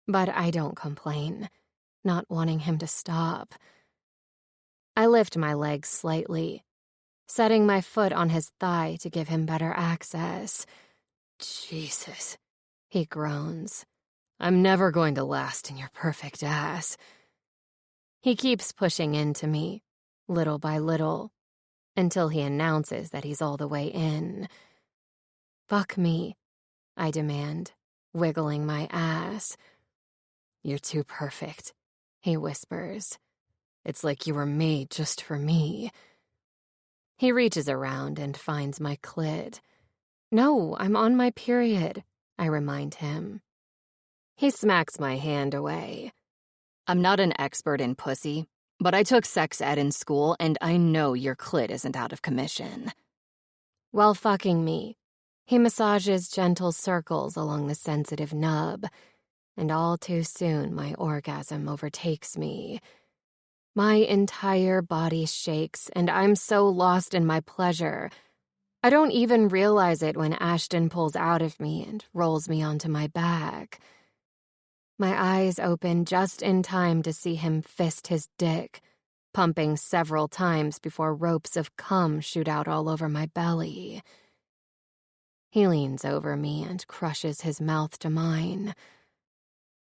But I don't complain, not wanting him to stop. I lift my legs slightly, setting my foot on his thigh to give him better access. Jesus, he groans. I'm never going to last in your perfect ass. He keeps pushing into me, little by little, until he announces that he's all the way in. Fuck me, I demand, wiggling my ass. You're too perfect, he whispers. It's like you were made just for me. He reaches around and finds my clit. No, I'm on my period, I remind him. He smacks my hand away. I'm not an expert in pussy, but I took sex ed in school and I know your clit isn't out of commission. While fucking me, he massages gentle circles along the sensitive nub, and all too soon my orgasm overtakes me. My entire body shakes, and I'm so lost in my pleasure. I don't even realize it when Ashton pulls out of me and rolls me onto my back. My eyes open just in time to see him fist his dick, pumping several times before ropes of cum shoot out all over my belly. He leans over me and crushes his mouth to mine.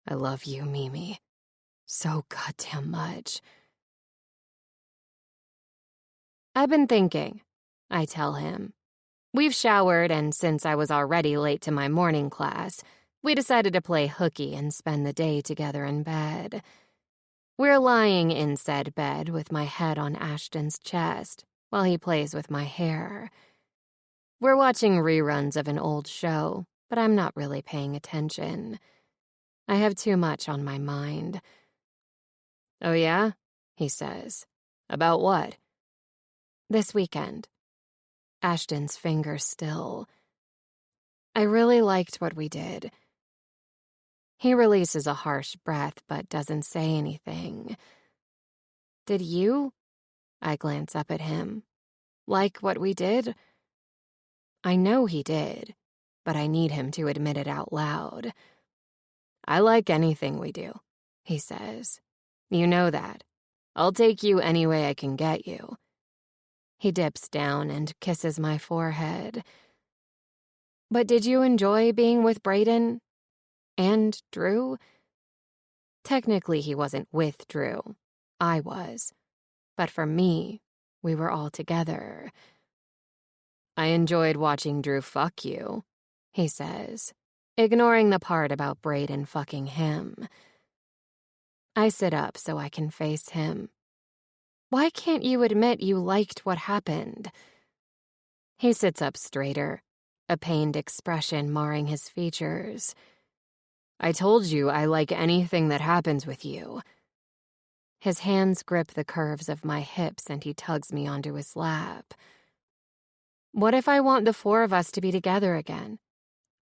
I love you, Mimi. So goddamn much. I've been thinking, I tell him. We've showered, and since I was already late to my morning class, we decided to play hooky and spend the day together in bed. We're lying in said bed with my head on Ashton's chest while he plays with my hair. We're watching reruns of an old show, but I'm not really paying attention. I have too much on my mind. Oh yeah? He says. About what? This weekend. Ashton's fingers still. I really liked what we did. He releases a harsh breath but doesn't say anything. Did you? I glance up at him. Like what we did? I know he did, but I need him to admit it out loud. I like anything we do, he says. You know that. I'll take you any way I can get you. He dips down and kisses my forehead. But did you enjoy being with Brayden? And Drew? Technically, he wasn't with Drew. I was. But for me, we were all together. I enjoyed watching Drew fuck you, he says, ignoring the part about Brayden fucking him. I sit up so I can face him. Why can't you admit you liked what happened? He sits up straighter, a pained expression marring his features. I told you I like anything that happens with you. His hands grip the curves of my hips and he tugs me onto his lap. What if I want the four of us to be together again?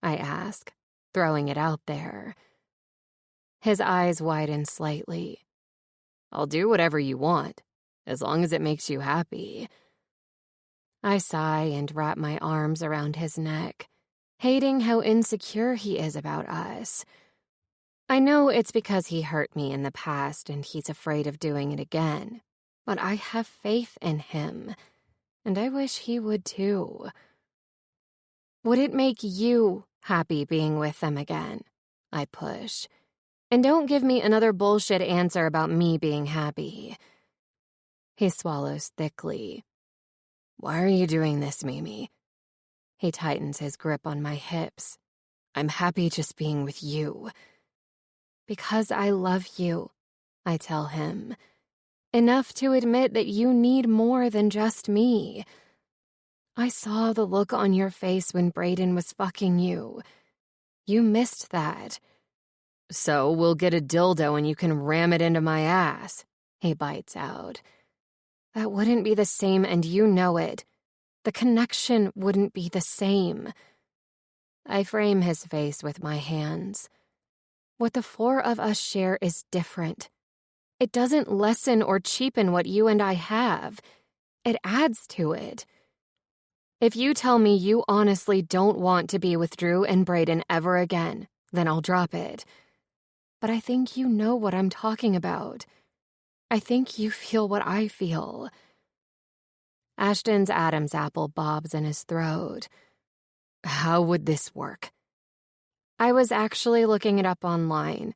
I ask, throwing it out there. His eyes widen slightly. I'll do whatever you want, as long as it makes you happy. I sigh and wrap my arms around his neck, hating how insecure he is about us. I know it's because he hurt me in the past and he's afraid of doing it again, but I have faith in him, and I wish he would too. Would it make you happy being with them again? I push. And don't give me another bullshit answer about me being happy. He swallows thickly. Why are you doing this, Mimi? He tightens his grip on my hips. I'm happy just being with you. Because I love you, I tell him. Enough to admit that you need more than just me. I saw the look on your face when Brayden was fucking you. You missed that. So we'll get a dildo and you can ram it into my ass, he bites out. That wouldn't be the same and you know it. The connection wouldn't be the same. I frame his face with my hands. What the four of us share is different. It doesn't lessen or cheapen what you and I have. It adds to it. If you tell me you honestly don't want to be with Drew and Brayden ever again, then I'll drop it. But I think you know what I'm talking about. I think you feel what I feel. Ashton's Adam's apple bobs in his throat. How would this work? I was actually looking it up online,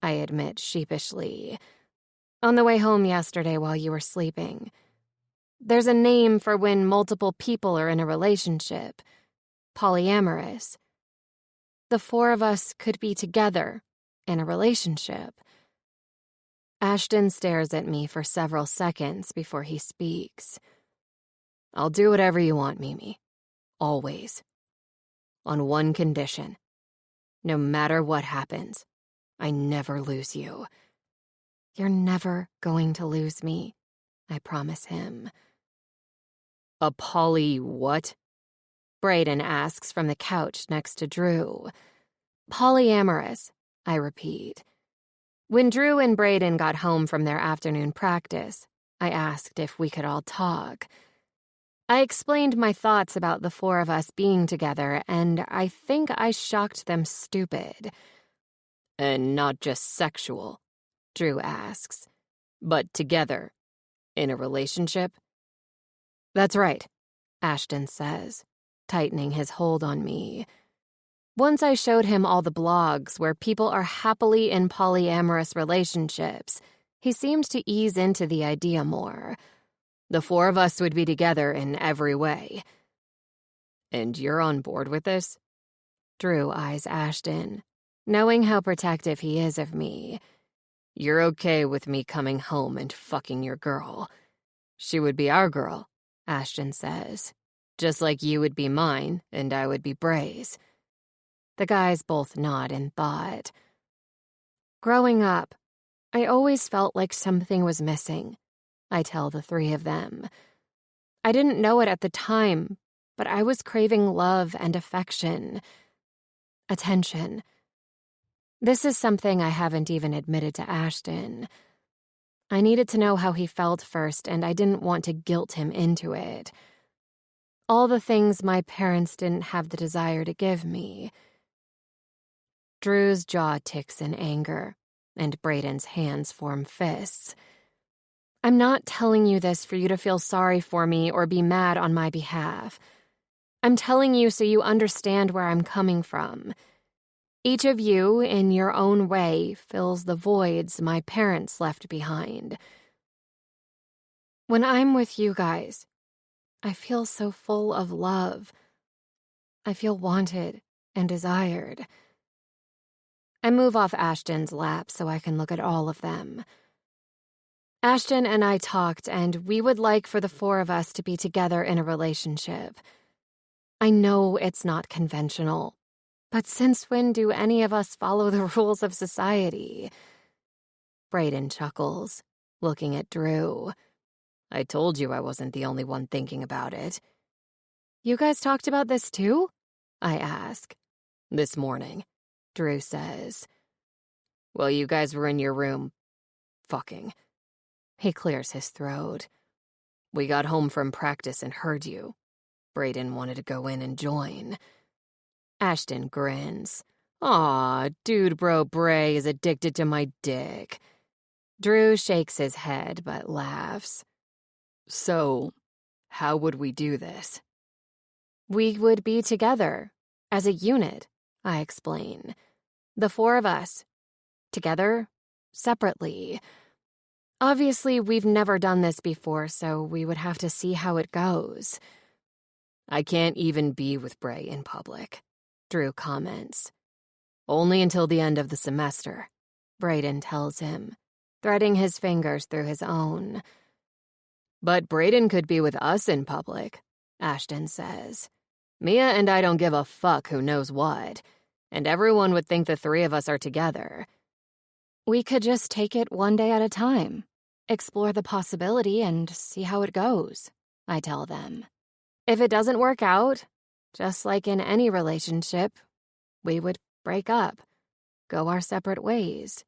I admit sheepishly. On the way home yesterday while you were sleeping. There's a name for when multiple people are in a relationship. Polyamorous. The four of us could be together in a relationship. Ashton stares at me for several seconds before he speaks. I'll do whatever you want, Mimi. Always. On one condition. No matter what happens, I never lose you. You're never going to lose me, I promise him. A poly what? Brayden asks from the couch next to Drew. Polyamorous, I repeat. When Drew and Brayden got home from their afternoon practice, I asked if we could all talk. I explained my thoughts about the four of us being together, and I think I shocked them stupid. And not just sexual, Drew asks, but together, in a relationship? That's right, Ashton says, tightening his hold on me. Once I showed him all the blogs where people are happily in polyamorous relationships, he seemed to ease into the idea more. The four of us would be together in every way. And you're on board with this? Drew eyes Ashton, knowing how protective he is of me. You're okay with me coming home and fucking your girl. She would be our girl, Ashton says. Just like you would be mine and I would be Bray's. The guys both nod in thought. Growing up, I always felt like something was missing, I tell the three of them. I didn't know it at the time, but I was craving love and affection. Attention. This is something I haven't even admitted to Ashton. I needed to know how he felt first, and I didn't want to guilt him into it. All the things my parents didn't have the desire to give me. Drew's jaw ticks in anger, and Brayden's hands form fists. I'm not telling you this for you to feel sorry for me or be mad on my behalf. I'm telling you so you understand where I'm coming from. Each of you, in your own way, fills the voids my parents left behind. When I'm with you guys, I feel so full of love. I feel wanted and desired. I move off Ashton's lap so I can look at all of them. Ashton and I talked, and we would like for the four of us to be together in a relationship. I know it's not conventional, but since when do any of us follow the rules of society? Brayden chuckles, looking at Drew. I told you I wasn't the only one thinking about it. You guys talked about this too? I ask. This morning, Drew says. Well, you guys were in your room, fucking. He clears his throat. We got home from practice and heard you. Brayden wanted to go in and join. Ashton grins. Aw, dude bro Bray is addicted to my dick. Drew shakes his head but laughs. So, how would we do this? We would be together, as a unit, I explain. The four of us. Together, separately. Obviously, we've never done this before, so we would have to see how it goes. I can't even be with Bray in public, Drew comments. Only until the end of the semester, Brayden tells him, threading his fingers through his own. But Brayden could be with us in public, Ashton says. Mia and I don't give a fuck who knows what, and everyone would think the three of us are together. We could just take it one day at a time, explore the possibility and see how it goes, I tell them. If it doesn't work out, just like in any relationship, we would break up, go our separate ways.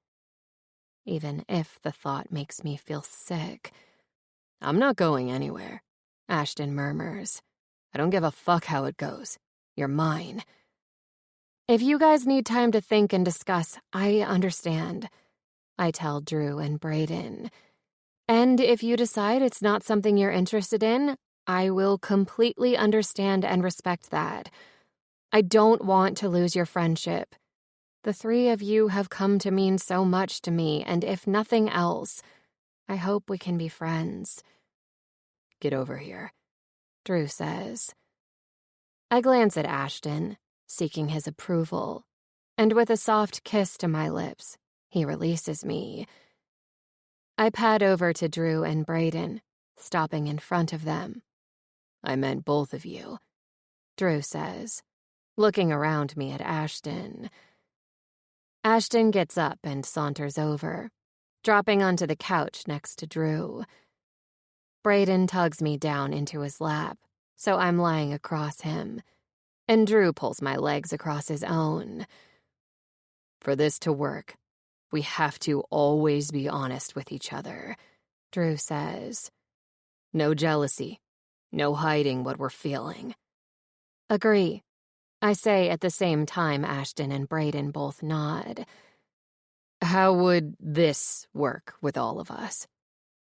even if the thought makes me feel sick. "I'm not going anywhere," Ashton murmurs. "I don't give a fuck how it goes. You're mine." "If you guys need time to think and discuss, I understand," I tell Drew and Brayden. "And if you decide it's not something you're interested in, I will completely understand and respect that. I don't want to lose your friendship. The three of you have come to mean so much to me, and if nothing else, I hope we can be friends." "Get over here," Drew says. I glance at Ashton, seeking his approval, and with a soft kiss to my lips, he releases me. I pad over to Drew and Brayden, stopping in front of them. "I meant both of you," Drew says, looking around me at Ashton. Ashton gets up and saunters over, dropping onto the couch next to Drew. Brayden tugs me down into his lap, so I'm lying across him, and Drew pulls my legs across his own. "For this to work, we have to always be honest with each other," Drew says. "No jealousy, no hiding what we're feeling." "Agree," I say at the same time Ashton and Brayden both nod. "How would this work with all of us?"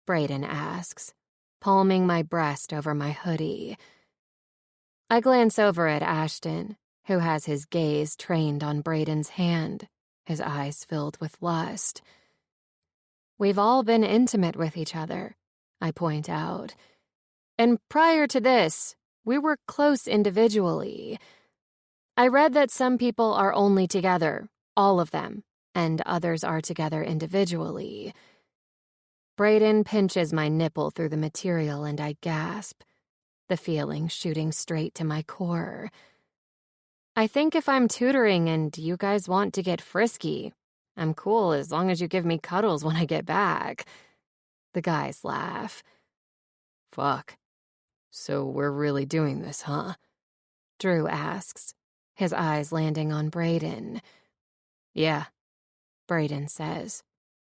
Brayden asks, palming my breast over my hoodie. I glance over at Ashton, who has his gaze trained on Brayden's hand, his eyes filled with lust. "We've all been intimate with each other," I point out. "And prior to this, we were close individually. I read that some people are only together, all of them, and others are together individually." Brayden pinches my nipple through the material and I gasp, the feeling shooting straight to my core. "I think if I'm tutoring and you guys want to get frisky, I'm cool as long as you give me cuddles when I get back." The guys laugh. "Fuck. So we're really doing this, huh?" Drew asks, his eyes landing on Brayden. "Yeah," Brayden says,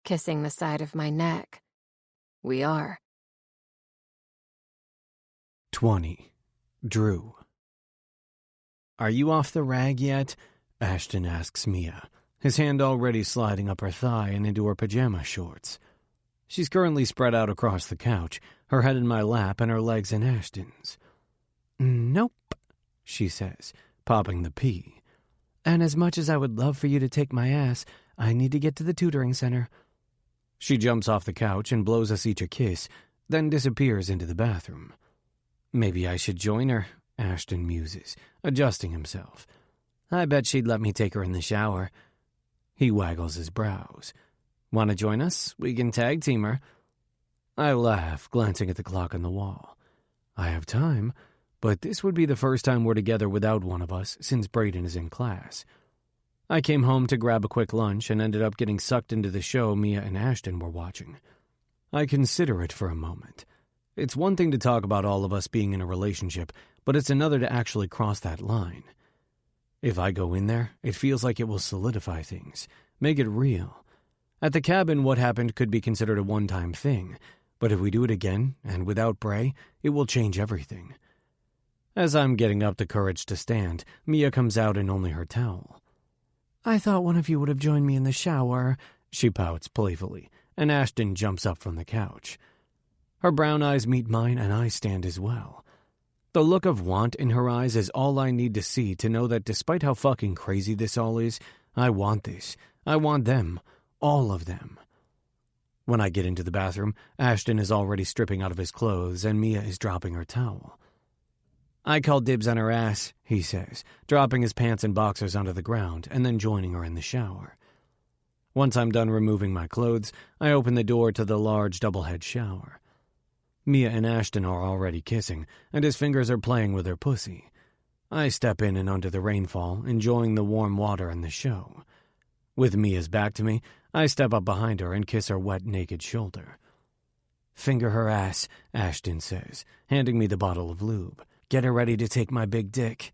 kissing the side of my neck. "We are." 20. Drew. "Are you off the rag yet?" Ashton asks Mia, his hand already sliding up her thigh and into her pajama shorts. She's currently spread out across the couch, her head in my lap and her legs in Ashton's. "Nope," she says, popping the pea. "And as much as I would love for you to take my ass, I need to get to the tutoring center." She jumps off the couch and blows us each a kiss, then disappears into the bathroom. "Maybe I should join her," Ashton muses, adjusting himself. "I bet she'd let me take her in the shower." He waggles his brows. "Want to join us? We can tag team her." I laugh, glancing at the clock on the wall. I have time, but this would be the first time we're together without one of us since Brayden is in class. I came home to grab a quick lunch and ended up getting sucked into the show Mia and Ashton were watching. I consider it for a moment. It's one thing to talk about all of us being in a relationship, but it's another to actually cross that line. If I go in there, it feels like it will solidify things, make it real. At the cabin, what happened could be considered a one-time thing, but if we do it again, and without Bray, it will change everything. As I'm getting up the courage to stand, Mia comes out in only her towel. "I thought one of you would have joined me in the shower," she pouts playfully, and Ashton jumps up from the couch. Her brown eyes meet mine and I stand as well. The look of want in her eyes is all I need to see to know that despite how fucking crazy this all is, I want this. I want them. All of them. When I get into the bathroom, Ashton is already stripping out of his clothes and Mia is dropping her towel. "I call dibs on her ass," he says, dropping his pants and boxers onto the ground and then joining her in the shower. Once I'm done removing my clothes, I open the door to the large double-head shower. Mia and Ashton are already kissing, and his fingers are playing with her pussy. I step in and under the rainfall, enjoying the warm water and the show. With Mia's back to me, I step up behind her and kiss her wet, naked shoulder. "Finger her ass," Ashton says, handing me the bottle of lube. "Get her ready to take my big dick."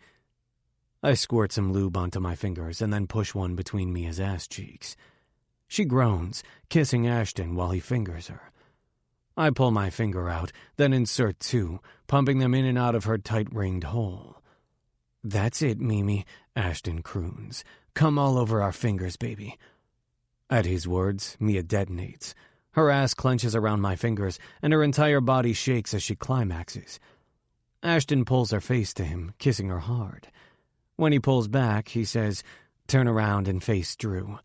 I squirt some lube onto my fingers and then push one between Mia's ass cheeks. She groans, kissing Ashton while he fingers her. I pull my finger out, then insert two, pumping them in and out of her tight-ringed hole. "That's it, Mimi," Ashton croons. "Come all over our fingers, baby." At his words, Mia detonates. Her ass clenches around my fingers, and her entire body shakes as she climaxes. Ashton pulls her face to him, kissing her hard. When he pulls back, he says, "Turn around and face Drew."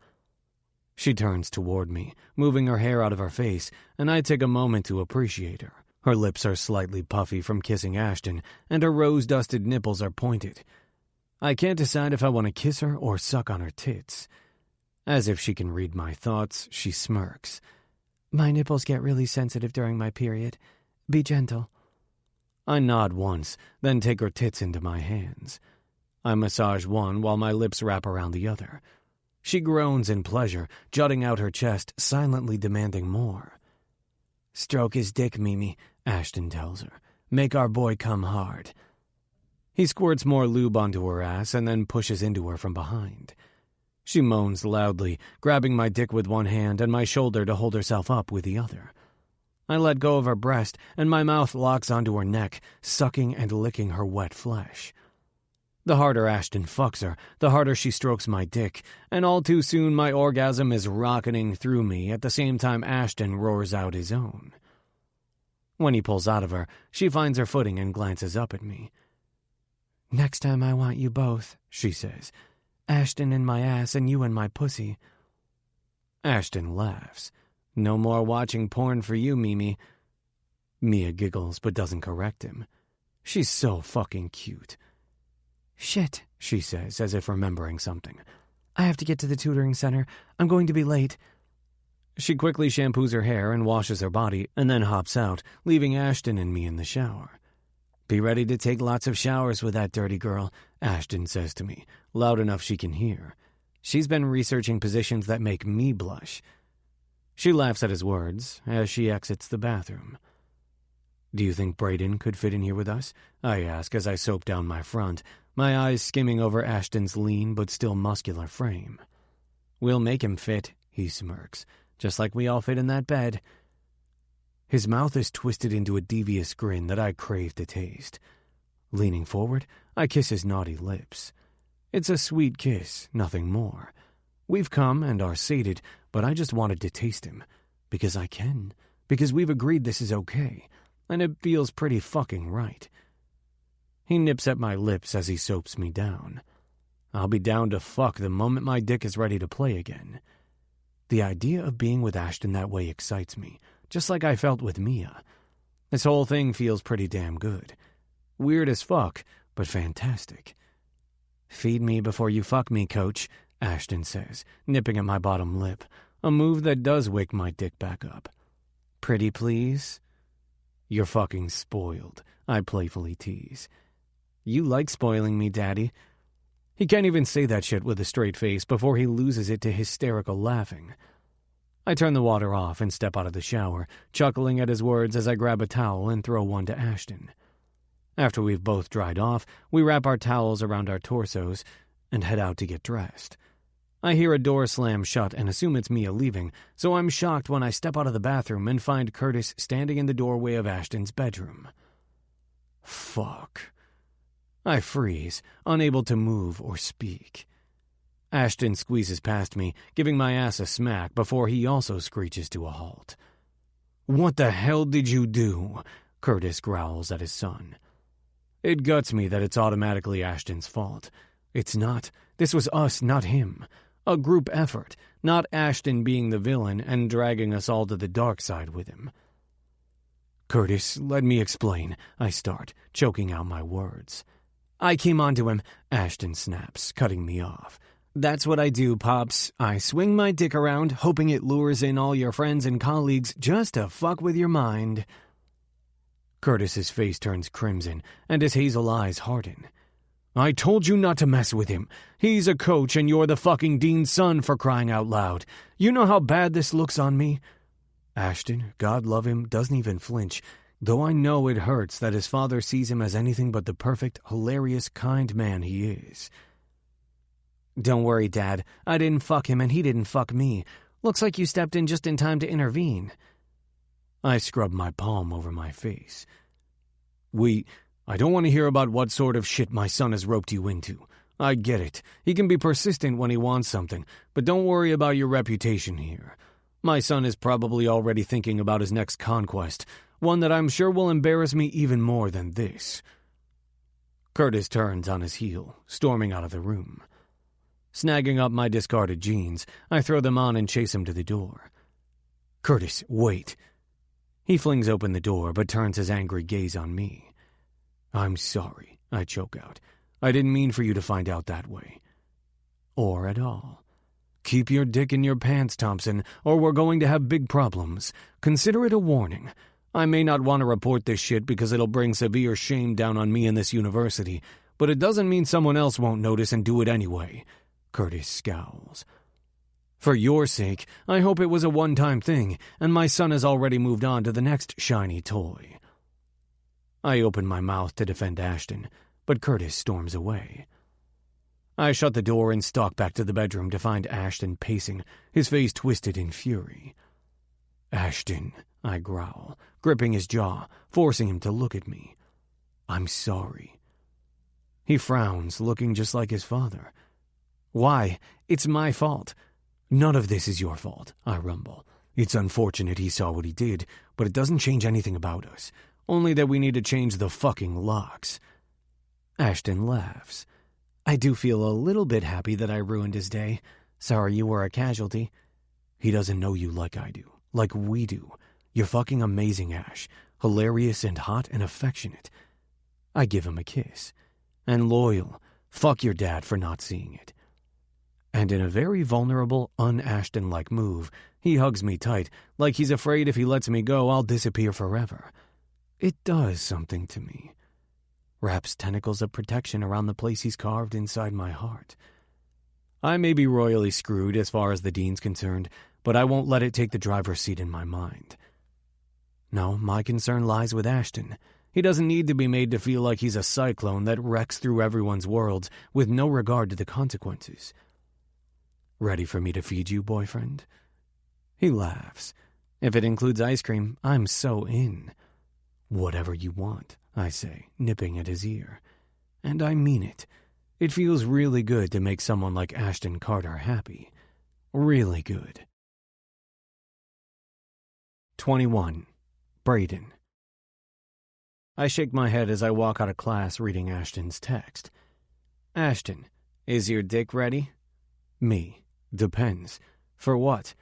She turns toward me, moving her hair out of her face, and I take a moment to appreciate her. Her lips are slightly puffy from kissing Ashton, and her rose-dusted nipples are pointed. I can't decide if I want to kiss her or suck on her tits. As if she can read my thoughts, she smirks. "My nipples get really sensitive during my period. Be gentle." I nod once, then take her tits into my hands. I massage one while my lips wrap around the other. She groans in pleasure, jutting out her chest, silently demanding more. "Stroke his dick, Mimi," Ashton tells her. "Make our boy come hard." He squirts more lube onto her ass and then pushes into her from behind. She moans loudly, grabbing my dick with one hand and my shoulder to hold herself up with the other. I let go of her breast, and my mouth locks onto her neck, sucking and licking her wet flesh. The harder Ashton fucks her, the harder she strokes my dick, and all too soon my orgasm is rocketing through me at the same time Ashton roars out his own. When he pulls out of her, she finds her footing and glances up at me. "Next time I want you both," she says. "Ashton in my ass and you in my pussy." Ashton laughs. "No more watching porn for you, Mimi." Mia giggles but doesn't correct him. She's so fucking cute. "Shit," she says, as if remembering something. "I have to get to the tutoring center. I'm going to be late." She quickly shampoos her hair and washes her body, and then hops out, leaving Ashton and me in the shower. "Be ready to take lots of showers with that dirty girl," Ashton says to me, loud enough she can hear. "She's been researching positions that make me blush." She laughs at his words as she exits the bathroom. "Do you think Brayden could fit in here with us?" I ask as I soap down my front, my eyes skimming over Ashton's lean but still muscular frame. "We'll make him fit," he smirks, "just like we all fit in that bed." His mouth is twisted into a devious grin that I crave to taste. Leaning forward, I kiss his naughty lips. It's a sweet kiss, nothing more. We've come and are sated, but I just wanted to taste him. Because I can. Because we've agreed this is okay. And it feels pretty fucking right. He nips at my lips as he soaps me down. I'll be down to fuck the moment my dick is ready to play again. The idea of being with Ashton that way excites me, just like I felt with Mia. This whole thing feels pretty damn good. Weird as fuck, but fantastic. "Feed me before you fuck me, coach," Ashton says, nipping at my bottom lip, a move that does wake my dick back up. "Pretty please?" "You're fucking spoiled," I playfully tease. "You like spoiling me, Daddy." He can't even say that shit with a straight face before he loses it to hysterical laughing. I turn the water off and step out of the shower, chuckling at his words as I grab a towel and throw one to Ashton. After we've both dried off, we wrap our towels around our torsos and head out to get dressed. I hear a door slam shut and assume it's Mia leaving, so I'm shocked when I step out of the bathroom and find Curtis standing in the doorway of Ashton's bedroom. Fuck. I freeze, unable to move or speak. Ashton squeezes past me, giving my ass a smack before he also screeches to a halt. "What the hell did you do?" Curtis growls at his son. It guts me that it's automatically Ashton's fault. It's not. This was us, not him. A group effort, not Ashton being the villain and dragging us all to the dark side with him. "Curtis, let me explain," I start, choking out my words. "I came onto him," Ashton snaps, cutting me off. "That's what I do, Pops. I swing my dick around, hoping it lures in all your friends and colleagues just to fuck with your mind." Curtis's face turns crimson, and his hazel eyes harden. "I told you not to mess with him. He's a coach, and you're the fucking dean's son, for crying out loud. You know how bad this looks on me?" Ashton, God love him, doesn't even flinch, though I know it hurts that his father sees him as anything but the perfect, hilarious, kind man he is. "Don't worry, Dad. I didn't fuck him and he didn't fuck me. Looks like you stepped in just in time to intervene. I scrubbed my palm over my face. I don't want to hear about what sort of shit my son has roped you into. I get it. He can be persistent when he wants something, but don't worry about your reputation here. My son is probably already thinking about his next conquest, one that I'm sure will embarrass me even more than this. Curtis turns on his heel, storming out of the room. Snagging up my discarded jeans, I throw them on and chase him to the door. Curtis, wait. He flings open the door, but turns his angry gaze on me. I'm sorry, I choke out. I didn't mean for you to find out that way. Or at all. Keep your dick in your pants, Thompson, or we're going to have big problems. Consider it a warning. I may not want to report this shit because it'll bring severe shame down on me in this university, but it doesn't mean someone else won't notice and do it anyway. Curtis scowls. For your sake, I hope it was a one-time thing, and my son has already moved on to the next shiny toy. I open my mouth to defend Ashton, but Curtis storms away. I shut the door and stalk back to the bedroom to find Ashton pacing, his face twisted in fury. Ashton, I growl, gripping his jaw, forcing him to look at me. I'm sorry. He frowns, looking just like his father. Why? It's my fault. None of this is your fault, I rumble. It's unfortunate he saw what he did, but it doesn't change anything about us. Only that we need to change the fucking locks. Ashton laughs. I do feel a little bit happy that I ruined his day. Sorry you were a casualty. He doesn't know you like I do, like we do. You're fucking amazing, Ash. Hilarious and hot and affectionate. I give him a kiss. And loyal. Fuck your dad for not seeing it. And in a very vulnerable, un-Ashton-like move, he hugs me tight, like he's afraid if he lets me go, I'll disappear forever. It does something to me. Wraps tentacles of protection around the place he's carved inside my heart. I may be royally screwed as far as the dean's concerned, but I won't let it take the driver's seat in my mind. No, my concern lies with Ashton. He doesn't need to be made to feel like he's a cyclone that wrecks through everyone's worlds with no regard to the consequences. Ready for me to feed you, boyfriend? He laughs. If it includes ice cream, I'm so in. Whatever you want, I say, nipping at his ear. And I mean it. It feels really good to make someone like Ashton Carter happy. Really good. 21. Braden. I shake my head as I walk out of class reading Ashton's text. Ashton, is your dick ready? Me. Depends. For what?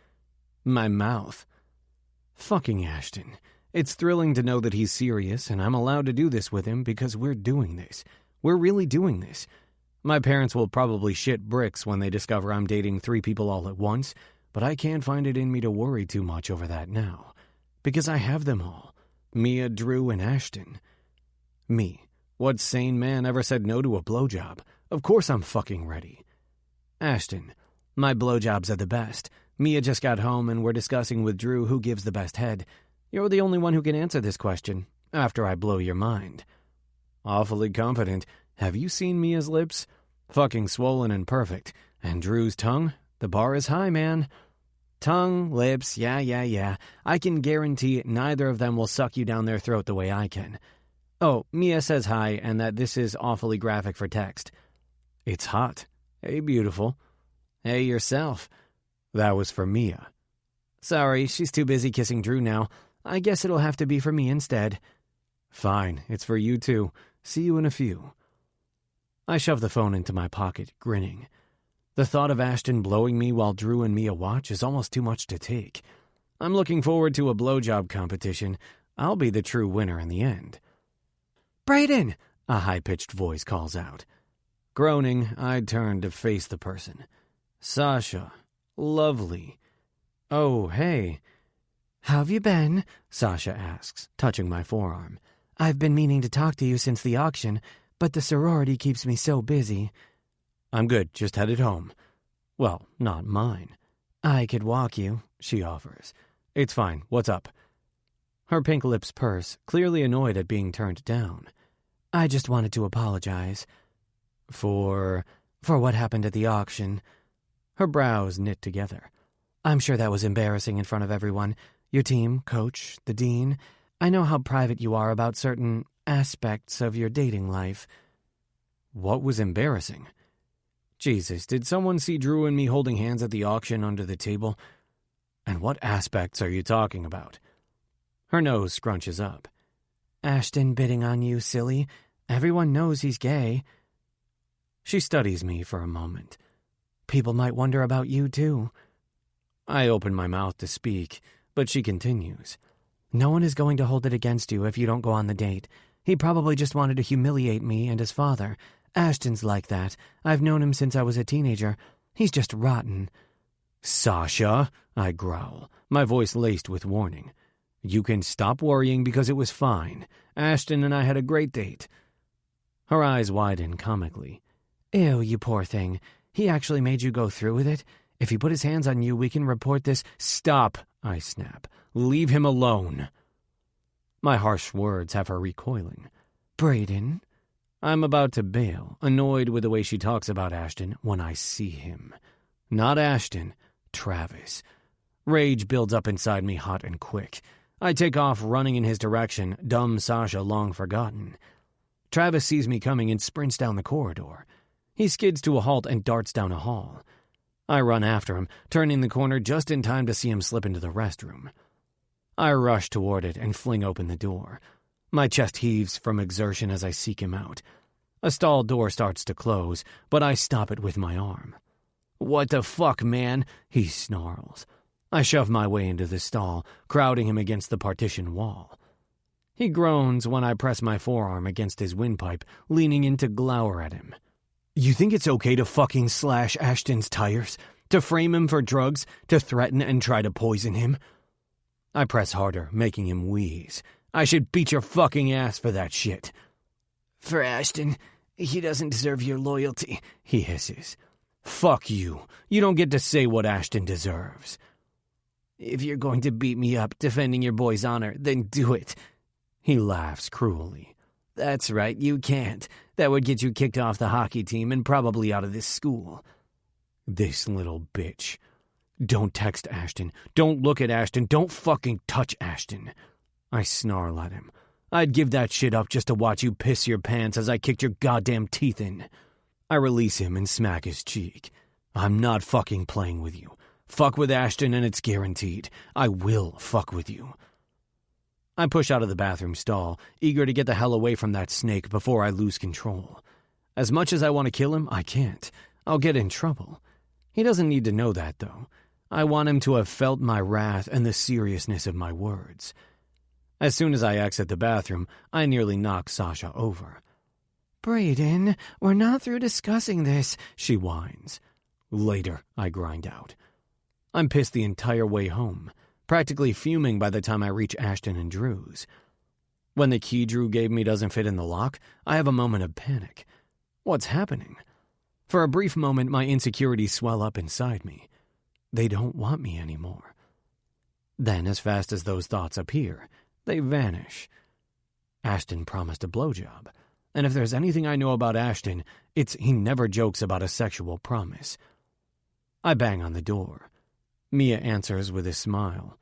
My mouth. Fucking Ashton. It's thrilling to know that he's serious, and I'm allowed to do this with him because we're doing this. We're really doing this. My parents will probably shit bricks when they discover I'm dating 3 people all at once, but I can't find it in me to worry too much over that now. Because I have them all. Mia, Drew, and Ashton. Me. What sane man ever said no to a blowjob? Of course I'm fucking ready. Ashton. My blowjobs are the best. Mia just got home and we're discussing with Drew who gives the best head. You're the only one who can answer this question, after I blow your mind. Awfully confident. Have you seen Mia's lips? Fucking swollen and perfect. And Drew's tongue? The bar is high, man. Tongue, lips, yeah. I can guarantee neither of them will suck you down their throat the way I can. Oh, Mia says hi and that this is awfully graphic for text. It's hot. Hey, beautiful. Hey, yourself. That was for Mia. Sorry, she's too busy kissing Drew now. I guess it'll have to be for me instead. Fine, it's for you too. See you in a few. I shove the phone into my pocket, grinning. The thought of Ashton blowing me while Drew and Mia watch is almost too much to take. I'm looking forward to a blowjob competition. I'll be the true winner in the end. Braden! A high-pitched voice calls out. Groaning, I turn to face the person. Sasha. Lovely. Oh, hey. How've you been? Sasha asks, touching my forearm. I've been meaning to talk to you since the auction, but the sorority keeps me so busy. I'm good, just headed home. Well, not mine. I could walk you, she offers. It's fine, what's up? Her pink lips purse, clearly annoyed at being turned down. I just wanted to apologize. For what happened at the auction. Her brows knit together. I'm sure that was embarrassing in front of everyone. Your team, coach, the dean. I know how private you are about certain aspects of your dating life. What was embarrassing? Jesus, did someone see Drew and me holding hands at the auction under the table? And what aspects are you talking about? Her nose scrunches up. Ashton bidding on you, silly. Everyone knows he's gay. She studies me for a moment. People might wonder about you, too. I open my mouth to speak, but she continues. No one is going to hold it against you if you don't go on the date. He probably just wanted to humiliate me and his father. Ashton's like that. I've known him since I was a teenager. He's just rotten. Sasha, I growl, my voice laced with warning. You can stop worrying because it was fine. Ashton and I had a great date. Her eyes widen comically. Ew, you poor thing. He actually made you go through with it? If he put his hands on you, we can report this. Stop, I snap. Leave him alone. My harsh words have her recoiling. Brayden? I'm about to bail, annoyed with the way she talks about Ashton, when I see him. Not Ashton, Travis. Rage builds up inside me hot and quick. I take off running in his direction, dumb Sasha long forgotten. Travis sees me coming and sprints down the corridor. He skids to a halt and darts down a hall. I run after him, turning the corner just in time to see him slip into the restroom. I rush toward it and fling open the door. My chest heaves from exertion as I seek him out. A stall door starts to close, but I stop it with my arm. What the fuck, man? He snarls. I shove my way into the stall, crowding him against the partition wall. He groans when I press my forearm against his windpipe, leaning in to glower at him. You think it's okay to fucking slash Ashton's tires? To frame him for drugs? To threaten and try to poison him? I press harder, making him wheeze. I should beat your fucking ass for that shit. For Ashton, he doesn't deserve your loyalty, he hisses. Fuck you. You don't get to say what Ashton deserves. If you're going to beat me up defending your boy's honor, then do it. He laughs cruelly. That's right, you can't. That would get you kicked off the hockey team and probably out of this school. This little bitch. Don't text Ashton. Don't look at Ashton. Don't fucking touch Ashton. I snarl at him. I'd give that shit up just to watch you piss your pants as I kicked your goddamn teeth in. I release him and smack his cheek. I'm not fucking playing with you. Fuck with Ashton and it's guaranteed. I will fuck with you. I push out of the bathroom stall, eager to get the hell away from that snake before I lose control. As much as I want to kill him, I can't. I'll get in trouble. He doesn't need to know that, though. I want him to have felt my wrath and the seriousness of my words. As soon as I exit the bathroom, I nearly knock Sasha over. Brayden, we're not through discussing this, she whines. Later, I grind out. I'm pissed the entire way home, practically fuming by the time I reach Ashton and Drew's. When the key Drew gave me doesn't fit in the lock, I have a moment of panic. What's happening? For a brief moment, my insecurities swell up inside me. They don't want me anymore. Then, as fast as those thoughts appear, they vanish. Ashton promised a blowjob, and if there's anything I know about Ashton, it's he never jokes about a sexual promise. I bang on the door. Mia answers with a smile.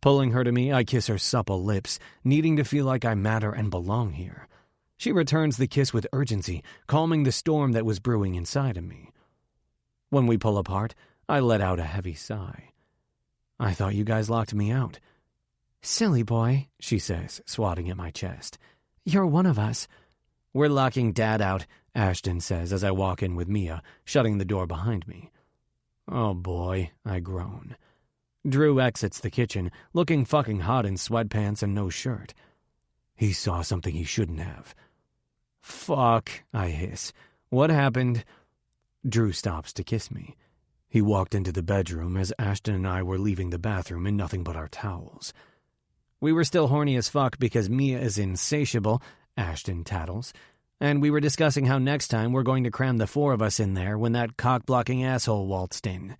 Pulling her to me, I kiss her supple lips, needing to feel like I matter and belong here. She returns the kiss with urgency, calming the storm that was brewing inside of me. When we pull apart, I let out a heavy sigh. I thought you guys locked me out. Silly boy, she says, swatting at my chest. You're one of us. We're locking Dad out, Ashton says as I walk in with Mia, shutting the door behind me. Oh boy, I groan. Drew exits the kitchen, looking fucking hot in sweatpants and no shirt. He saw something he shouldn't have. Fuck, I hiss. What happened? Drew stops to kiss me. He walked into the bedroom as Ashton and I were leaving the bathroom in nothing but our towels. We were still horny as fuck because Mia is insatiable, Ashton tattles, and we were discussing how next time we're going to cram the four of us in there when that cock-blocking asshole waltzed in.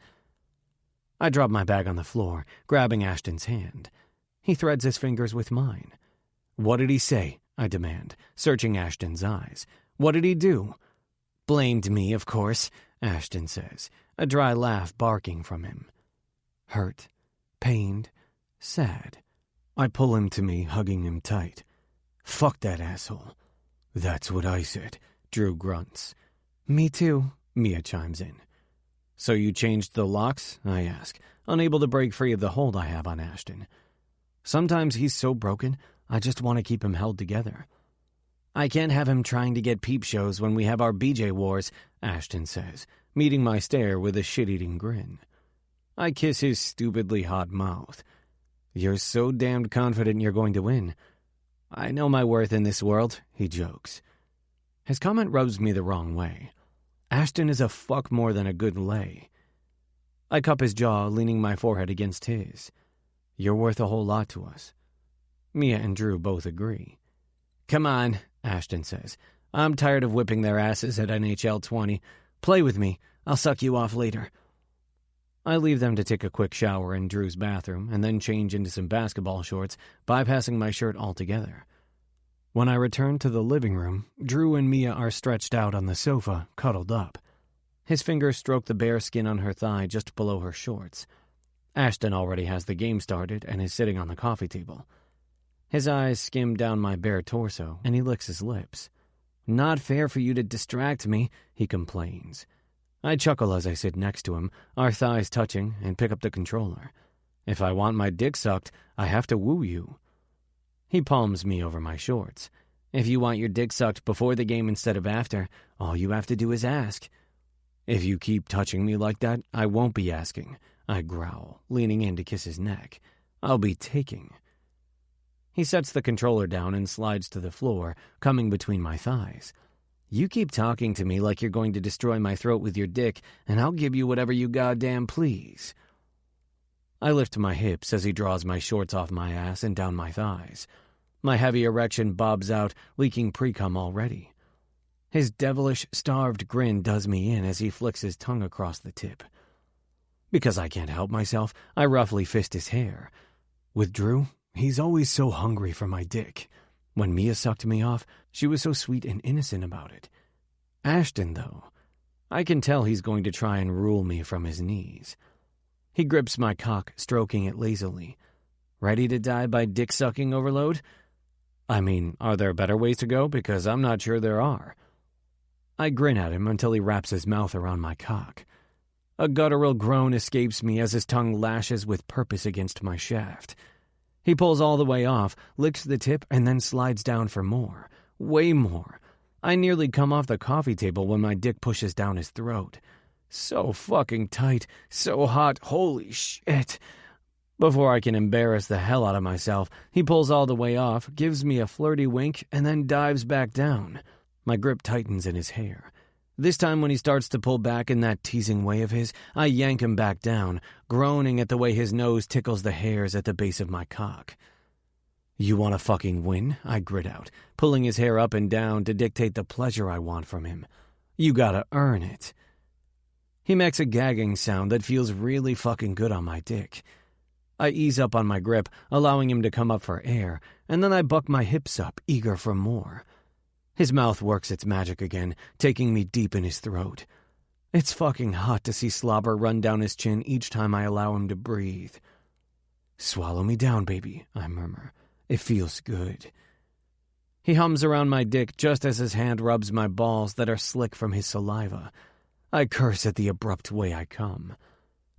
I drop my bag on the floor, grabbing Ashton's hand. He threads his fingers with mine. What did he say? I demand, searching Ashton's eyes. What did he do? Blamed me, of course, Ashton says, a dry laugh barking from him. hurt, pained, sad. I pull him to me, hugging him tight. Fuck that asshole. That's what I said, Drew grunts. Me too, Mia chimes in. So you changed the locks? I ask, unable to break free of the hold I have on Ashton. Sometimes he's so broken, I just want to keep him held together. I can't have him trying to get peep shows when we have our BJ wars, Ashton says, meeting my stare with a shit-eating grin. I kiss his stupidly hot mouth. You're so damned confident you're going to win. I know my worth in this world, he jokes. His comment rubs me the wrong way. Ashton is a fuck more than a good lay. I cup his jaw, leaning my forehead against his. You're worth a whole lot to us. Mia and Drew both agree. Come on, Ashton says. I'm tired of whipping their asses at NHL 20. Play with me. I'll suck you off later. I leave them to take a quick shower in Drew's bathroom and then change into some basketball shorts, bypassing my shirt altogether. When I return to the living room, Drew and Mia are stretched out on the sofa, cuddled up. His fingers stroke the bare skin on her thigh just below her shorts. Ashton already has the game started and is sitting on the coffee table. His eyes skim down my bare torso, and he licks his lips. Not fair for you to distract me, he complains. I chuckle as I sit next to him, our thighs touching, and pick up the controller. If I want my dick sucked, I have to woo you. He palms me over my shorts. If you want your dick sucked before the game instead of after, all you have to do is ask. If you keep touching me like that, I won't be asking, I growl, leaning in to kiss his neck. I'll be taking. He sets the controller down and slides to the floor, coming between my thighs. You keep talking to me like you're going to destroy my throat with your dick, and I'll give you whatever you goddamn please. I lift my hips as he draws my shorts off my ass and down my thighs. My heavy erection bobs out, leaking pre-cum already. His devilish, starved grin does me in as he flicks his tongue across the tip. Because I can't help myself, I roughly fist his hair. With Drew, he's always so hungry for my dick. When Mia sucked me off, she was so sweet and innocent about it. Ashton, though, I can tell he's going to try and rule me from his knees. He grips my cock, stroking it lazily. Ready to die by dick-sucking overload? I mean, are there better ways to go? Because I'm not sure there are. I grin at him until he wraps his mouth around my cock. A guttural groan escapes me as his tongue lashes with purpose against my shaft. He pulls all the way off, licks the tip, and then slides down for more. Way more. I nearly come off the coffee table when my dick pushes down his throat. So fucking tight, so hot, holy shit. Before I can embarrass the hell out of myself, he pulls all the way off, gives me a flirty wink, and then dives back down. My grip tightens in his hair. This time when he starts to pull back in that teasing way of his, I yank him back down, groaning at the way his nose tickles the hairs at the base of my cock. You want to fucking win? I grit out, pulling his hair up and down to dictate the pleasure I want from him. You gotta earn it. He makes a gagging sound that feels really fucking good on my dick. I ease up on my grip, allowing him to come up for air, and then I buck my hips up, eager for more. His mouth works its magic again, taking me deep in his throat. It's fucking hot to see slobber run down his chin each time I allow him to breathe. Swallow me down, baby, I murmur. It feels good. He hums around my dick just as his hand rubs my balls that are slick from his saliva. I curse at the abrupt way I come.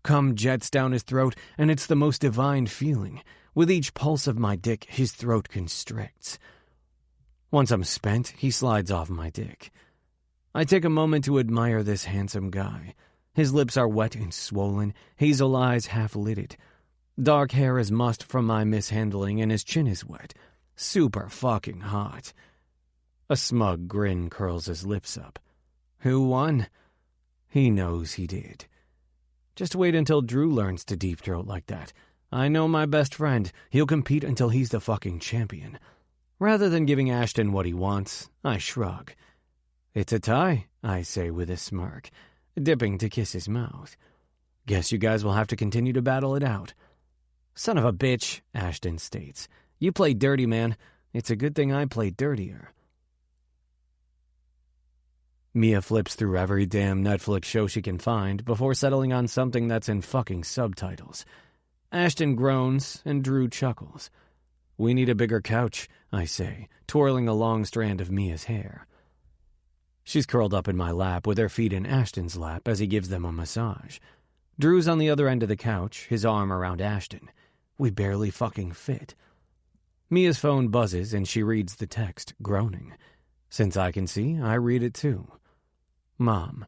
Cum jets down his throat, and it's the most divine feeling. With each pulse of my dick, his throat constricts. Once I'm spent, he slides off my dick. I take a moment to admire this handsome guy. His lips are wet and swollen, hazel eyes half-lidded. Dark hair is mussed from my mishandling, and his chin is wet. Super fucking hot. A smug grin curls his lips up. Who won? He knows he did. Just wait until Drew learns to deep throat like that. I know my best friend. He'll compete until he's the fucking champion. Rather than giving Ashton what he wants, I shrug. It's a tie, I say with a smirk, dipping to kiss his mouth. Guess you guys will have to continue to battle it out. Son of a bitch, Ashton states. You played dirty, man. It's a good thing I played dirtier. Mia flips through every damn Netflix show she can find before settling on something that's in fucking subtitles. Ashton groans, and Drew chuckles. We need a bigger couch, I say, twirling a long strand of Mia's hair. She's curled up in my lap with her feet in Ashton's lap as he gives them a massage. Drew's on the other end of the couch, his arm around Ashton. We barely fucking fit. Mia's phone buzzes and she reads the text, groaning. Since I can see, I read it too. Mom.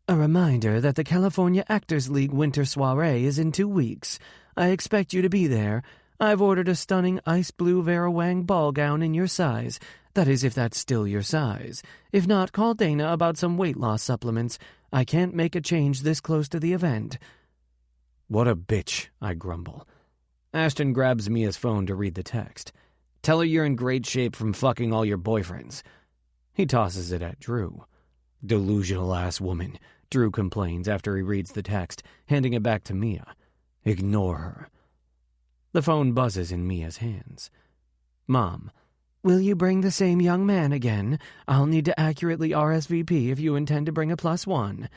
A reminder that the California Actors League Winter Soiree is in 2 weeks. I expect you to be there. I've ordered a stunning ice blue Vera Wang ball gown in your size. That is, if that's still your size. If not, call Dana about some weight loss supplements. I can't make a change this close to the event. What a bitch, I grumble. Ashton grabs Mia's phone to read the text. Tell her you're in great shape from fucking all your boyfriends. He tosses it at Drew. Delusional-ass woman, Drew complains after he reads the text, handing it back to Mia. Ignore her. The phone buzzes in Mia's hands. Mom. Will you bring the same young man again? I'll need to accurately RSVP if you intend to bring a +1.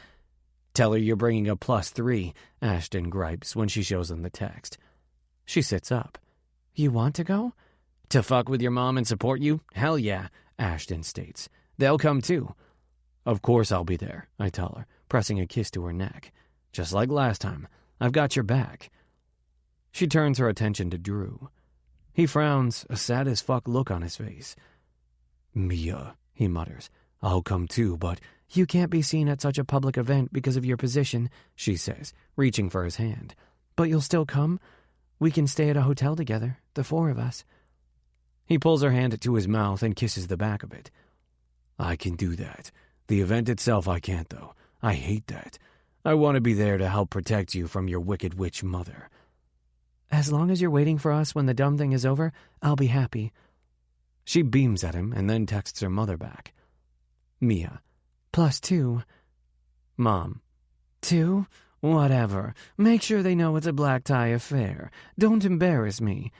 Tell her you're bringing a +3, Ashton gripes when she shows him the text. She sits up. You want to go? To fuck with your mom and support you? Hell yeah, Ashton states. They'll come too. Of course I'll be there, I tell her, pressing a kiss to her neck. Just like last time. I've got your back. She turns her attention to Drew. He frowns, a sad-as-fuck look on his face. Mia, he mutters. I'll come too, but you can't be seen at such a public event because of your position, she says, reaching for his hand. But you'll still come? We can stay at a hotel together, the 4 of us. He pulls her hand to his mouth and kisses the back of it. I can do that. The event itself I can't, though. I hate that. I want to be there to help protect you from your wicked witch mother. As long as you're waiting for us when the dumb thing is over, I'll be happy. She beams at him and then texts her mother back. Mia. +2. Mom. 2? Whatever. Make sure they know it's a black tie affair. Don't embarrass me.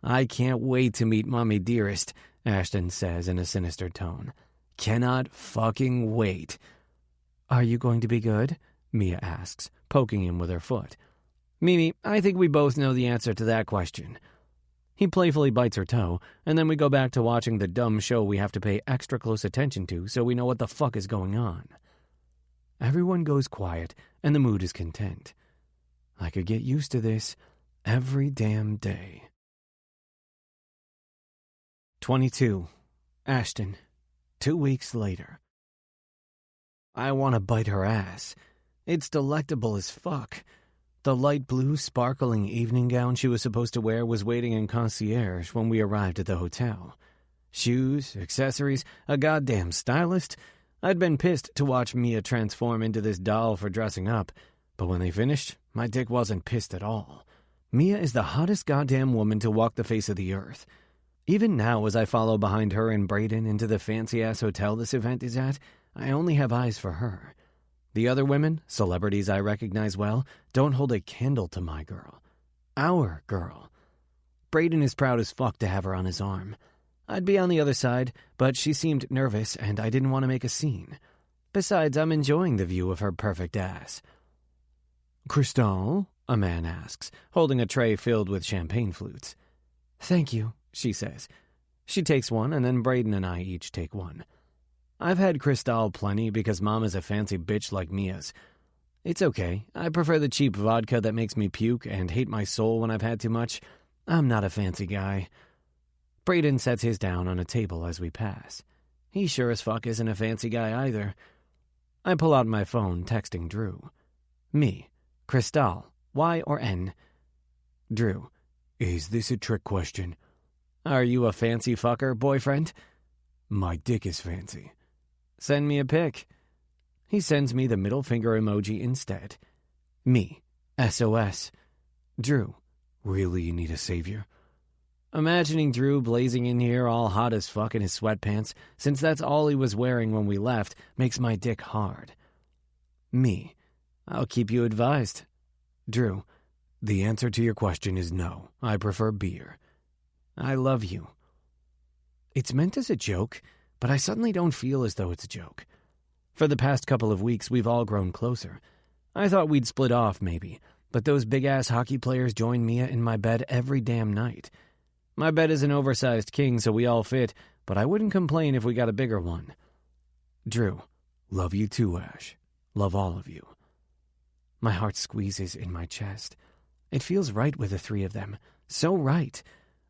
I can't wait to meet Mommy Dearest, Ashton says in a sinister tone. Cannot fucking wait. Are you going to be good? Mia asks, poking him with her foot. Mimi, I think we both know the answer to that question. He playfully bites her toe, and then we go back to watching the dumb show we have to pay extra close attention to so we know what the fuck is going on. Everyone goes quiet, and the mood is content. I could get used to this every damn day. 22. Ashton. 2 weeks later. I want to bite her ass. It's delectable as fuck. The light blue, sparkling evening gown she was supposed to wear was waiting in concierge when we arrived at the hotel. Shoes, accessories, a goddamn stylist. I'd been pissed to watch Mia transform into this doll for dressing up, but when they finished, my dick wasn't pissed at all. Mia is the hottest goddamn woman to walk the face of the earth. Even now, as I follow behind her and Brayden into the fancy-ass hotel this event is at, I only have eyes for her. The other women, celebrities I recognize well, don't hold a candle to my girl. Our girl. Brayden is proud as fuck to have her on his arm. I'd be on the other side, but she seemed nervous and I didn't want to make a scene. Besides, I'm enjoying the view of her perfect ass. Cristal? A man asks, holding a tray filled with champagne flutes. Thank you, she says. She takes one, and then Brayden and I each take one. I've had Cristal plenty because Mom is a fancy bitch like Mia's. It's okay. I prefer the cheap vodka that makes me puke and hate my soul when I've had too much. I'm not a fancy guy. Brayden sets his down on a table as we pass. He sure as fuck isn't a fancy guy either. I pull out my phone, texting Drew. Me. Cristal. Y or N? Drew. Is this a trick question? Are you a fancy fucker, boyfriend? My dick is fancy. Send me a pic. He sends me the middle finger emoji instead. Me. SOS. Drew. Really, you need a savior? Imagining Drew blazing in here all hot as fuck in his sweatpants, since that's all he was wearing when we left, makes my dick hard. Me. I'll keep you advised. Drew. The answer to your question is no. I prefer beer. I love you. It's meant as a joke, but I suddenly don't feel as though it's a joke. For the past couple of weeks, we've all grown closer. I thought we'd split off, maybe, but those big-ass hockey players join Mia in my bed every damn night. My bed is an oversized king, so we all fit, but I wouldn't complain if we got a bigger one. Drew, love you too, Ash. Love all of you. My heart squeezes in my chest. It feels right with the three of them. So right.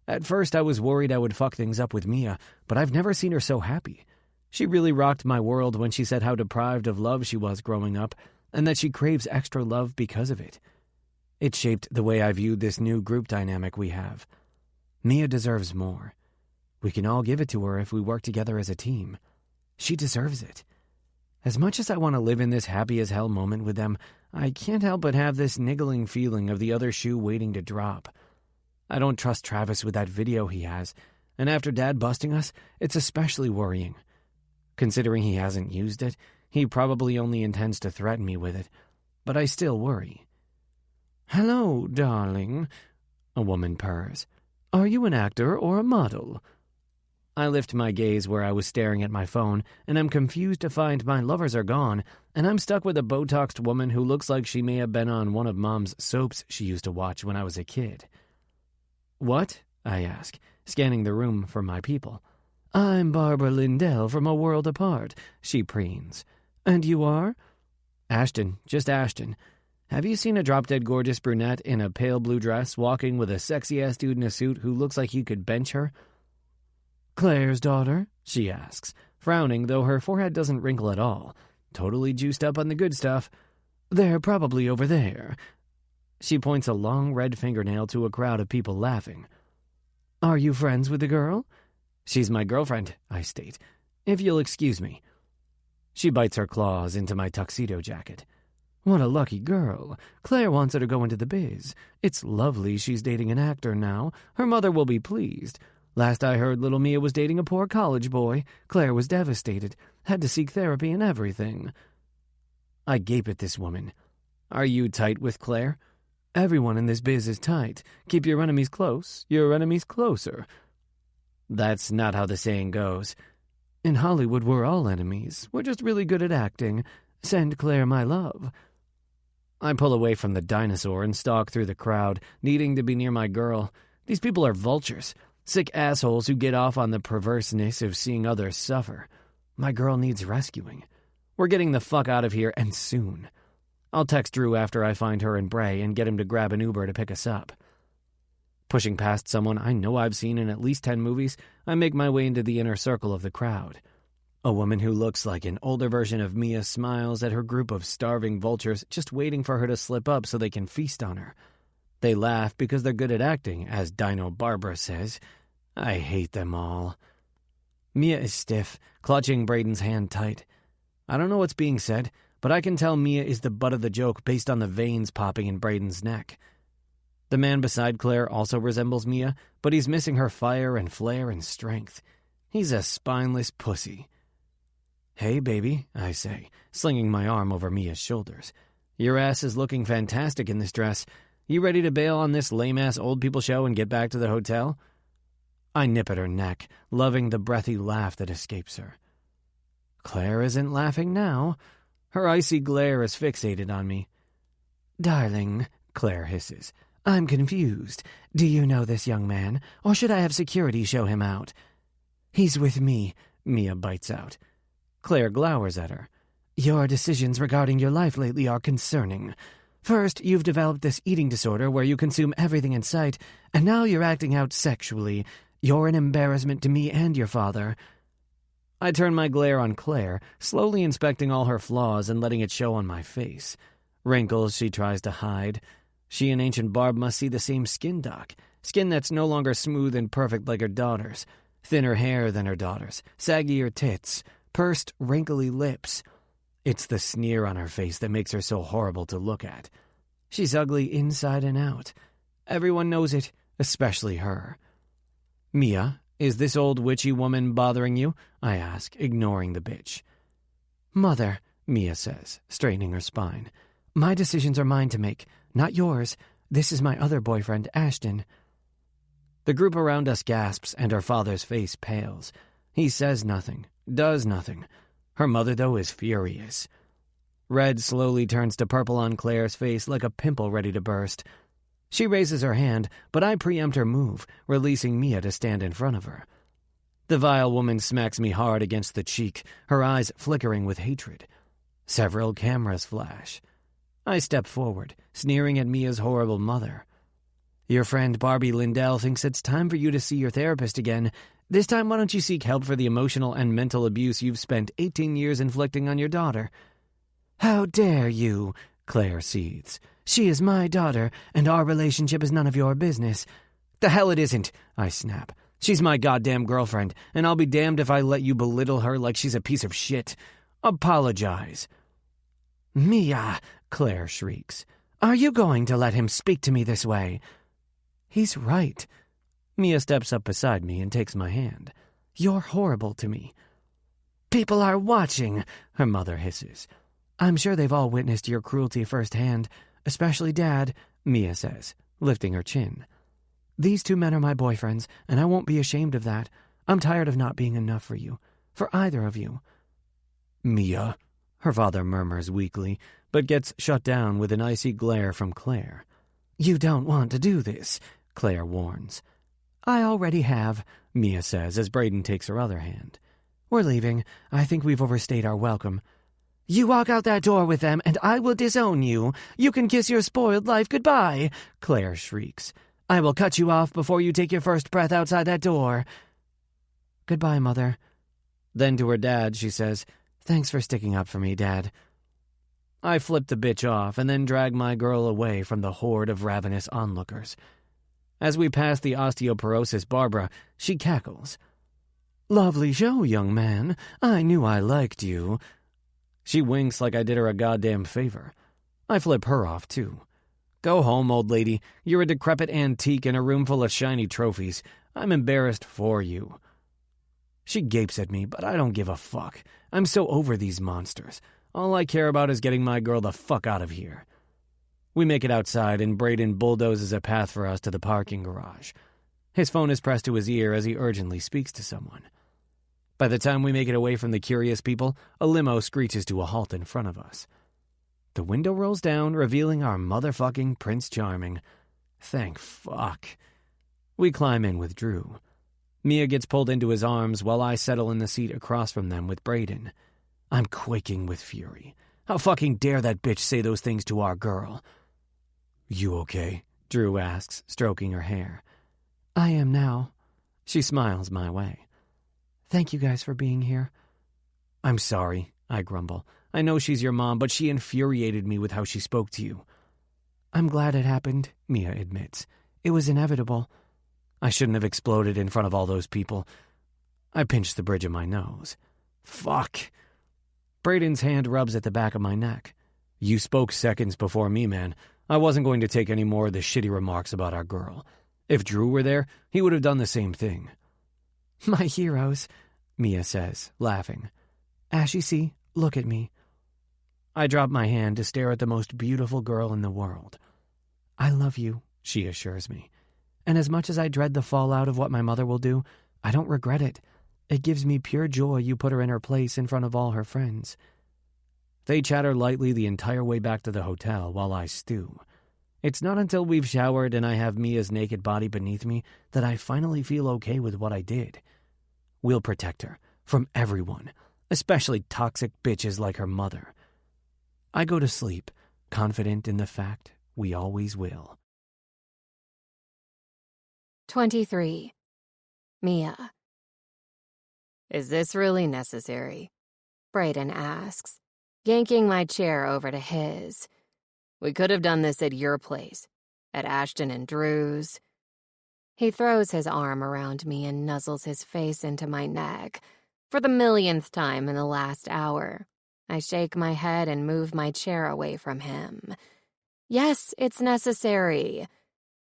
At first I was worried I would fuck things up with Mia, but I've never seen her so happy. She really rocked my world when she said how deprived of love she was growing up, and that she craves extra love because of it. It shaped the way I viewed this new group dynamic we have. Mia deserves more. We can all give it to her if we work together as a team. She deserves it. As much as I want to live in this happy-as-hell moment with them, I can't help but have this niggling feeling of the other shoe waiting to drop. I don't trust Travis with that video he has, and after Dad busting us, it's especially worrying. Considering he hasn't used it, he probably only intends to threaten me with it, but I still worry. "Hello, darling," a woman purrs. "Are you an actor or a model?" I lift my gaze where I was staring at my phone, and I'm confused to find my lovers are gone, and I'm stuck with a Botoxed woman who looks like she may have been on one of Mom's soaps she used to watch when I was a kid. "What?" I ask, scanning the room for my people. "I'm Barbara Lindell from A World Apart," she preens. "And you are?" "Ashton, just Ashton. Have you seen a drop-dead gorgeous brunette in a pale blue dress walking with a sexy-ass dude in a suit who looks like he could bench her?" "Claire's daughter?" she asks, frowning, though her forehead doesn't wrinkle at all. Totally juiced up on the good stuff. "They're probably over there." She points a long red fingernail to a crowd of people laughing. "Are you friends with the girl?" "She's my girlfriend," I state. "If you'll excuse me." She bites her claws into my tuxedo jacket. "What a lucky girl. Claire wants her to go into the biz. It's lovely she's dating an actor now. Her mother will be pleased. Last I heard, little Mia was dating a poor college boy. Claire was devastated. Had to seek therapy and everything." I gape at this woman. "Are you tight with Claire?" "Everyone in this biz is tight. Keep your enemies close, your enemies closer." "That's not how the saying goes." "In Hollywood, we're all enemies. We're just really good at acting. Send Claire my love." I pull away from the dinosaur and stalk through the crowd, needing to be near my girl. These people are vultures. Sick assholes who get off on the perverseness of seeing others suffer. My girl needs rescuing. We're getting the fuck out of here, and soon. I'll text Drew after I find her and Bray and get him to grab an Uber to pick us up. Pushing past someone I know I've seen in at least 10 movies, I make my way into the inner circle of the crowd. A woman who looks like an older version of Mia smiles at her group of starving vultures just waiting for her to slip up so they can feast on her. They laugh because they're good at acting, as Dino Barbara says. I hate them all. Mia is stiff, clutching Braden's hand tight. I don't know what's being said, but I can tell Mia is the butt of the joke based on the veins popping in Braden's neck. The man beside Claire also resembles Mia, but he's missing her fire and flair and strength. He's a spineless pussy. "Hey, baby," I say, slinging my arm over Mia's shoulders. "Your ass is looking fantastic in this dress. You ready to bail on this lame-ass old people show and get back to the hotel?" I nip at her neck, loving the breathy laugh that escapes her. Claire isn't laughing now. Her icy glare is fixated on me. "Darling," Claire hisses, "I'm confused. Do you know this young man, or should I have security show him out?" "He's with me," Mia bites out. Claire glowers at her. "Your decisions regarding your life lately are concerning. First, you've developed this eating disorder where you consume everything in sight, and now you're acting out sexually. You're an embarrassment to me and your father." I turn my glare on Claire, slowly inspecting all her flaws and letting it show on my face. Wrinkles she tries to hide. She and Ancient Barb must see the same skin doc. Skin that's no longer smooth and perfect like her daughter's. Thinner hair than her daughter's. Saggier tits. Pursed, wrinkly lips. It's the sneer on her face that makes her so horrible to look at. She's ugly inside and out. Everyone knows it, especially her. "Mia, is this old witchy woman bothering you?" I ask, ignoring the bitch. "Mother," Mia says, straightening her spine. "My decisions are mine to make, not yours. This is my other boyfriend, Ashton." The group around us gasps, and her father's face pales. He says nothing, does nothing. Her mother, though, is furious. Red slowly turns to purple on Claire's face like a pimple ready to burst. She raises her hand, but I preempt her move, releasing Mia to stand in front of her. The vile woman smacks me hard against the cheek, her eyes flickering with hatred. Several cameras flash. I step forward, sneering at Mia's horrible mother. Your friend Barbie Lindell thinks it's time for you to see your therapist again. This time, why don't you seek help for the emotional and mental abuse you've spent 18 years inflicting on your daughter? How dare you, Claire seethes. She is my daughter, and our relationship is none of your business. The hell it isn't, I snap. She's my goddamn girlfriend, and I'll be damned if I let you belittle her like she's a piece of shit. Apologize. Mia, Claire shrieks. Are you going to let him speak to me this way? He's right. Mia steps up beside me and takes my hand. You're horrible to me. People are watching, her mother hisses. I'm sure they've all witnessed your cruelty firsthand, especially Dad, Mia says, lifting her chin. These two men are my boyfriends, and I won't be ashamed of that. I'm tired of not being enough for you, for either of you. Mia, her father murmurs weakly, but gets shut down with an icy glare from Claire. You don't want to do this, Claire warns. I already have, Mia says as Brayden takes her other hand. We're leaving. I think we've overstayed our welcome. You walk out that door with them, and I will disown you. You can kiss your spoiled life goodbye, Claire shrieks. I will cut you off before you take your first breath outside that door. Goodbye, Mother. Then to her dad, she says, Thanks for sticking up for me, Dad. I flip the bitch off and then drag my girl away from the horde of ravenous onlookers. As we pass the osteoporosis Barbara, she cackles. Lovely show, young man. I knew I liked you. She winks like I did her a goddamn favor. I flip her off, too. Go home, old lady. You're a decrepit antique in a room full of shiny trophies. I'm embarrassed for you. She gapes at me, but I don't give a fuck. I'm so over these monsters. All I care about is getting my girl the fuck out of here. We make it outside, and Brayden bulldozes a path for us to the parking garage. His phone is pressed to his ear as he urgently speaks to someone. By the time we make it away from the curious people, a limo screeches to a halt in front of us. The window rolls down, revealing our motherfucking Prince Charming. Thank fuck. We climb in with Drew. Mia gets pulled into his arms while I settle in the seat across from them with Brayden. I'm quaking with fury. How fucking dare that bitch say those things to our girl? You okay? Drew asks, stroking her hair. I am now. She smiles my way. Thank you guys for being here. I'm sorry, I grumble. I know she's your mom, but she infuriated me with how she spoke to you. I'm glad it happened, Mia admits. It was inevitable. I shouldn't have exploded in front of all those people. I pinch the bridge of my nose. Fuck. Brayden's hand rubs at the back of my neck. You spoke seconds before me, man. I wasn't going to take any more of the shitty remarks about our girl. If Drew were there, he would have done the same thing. My heroes, Mia says, laughing. Ashy, see, look at me. I drop my hand to stare at the most beautiful girl in the world. I love you, she assures me. And as much as I dread the fallout of what my mother will do, I don't regret it. It gives me pure joy you put her in her place in front of all her friends. They chatter lightly the entire way back to the hotel while I stew. It's not until we've showered and I have Mia's naked body beneath me that I finally feel okay with what I did. We'll protect her from everyone, especially toxic bitches like her mother. I go to sleep, confident in the fact we always will. 23. Mia. Is this really necessary? Brayden asks, yanking my chair over to his. We could have done this at your place, at Ashton and Drew's. He throws his arm around me and nuzzles his face into my neck. For the millionth time in the last hour, I shake my head and move my chair away from him. Yes, it's necessary.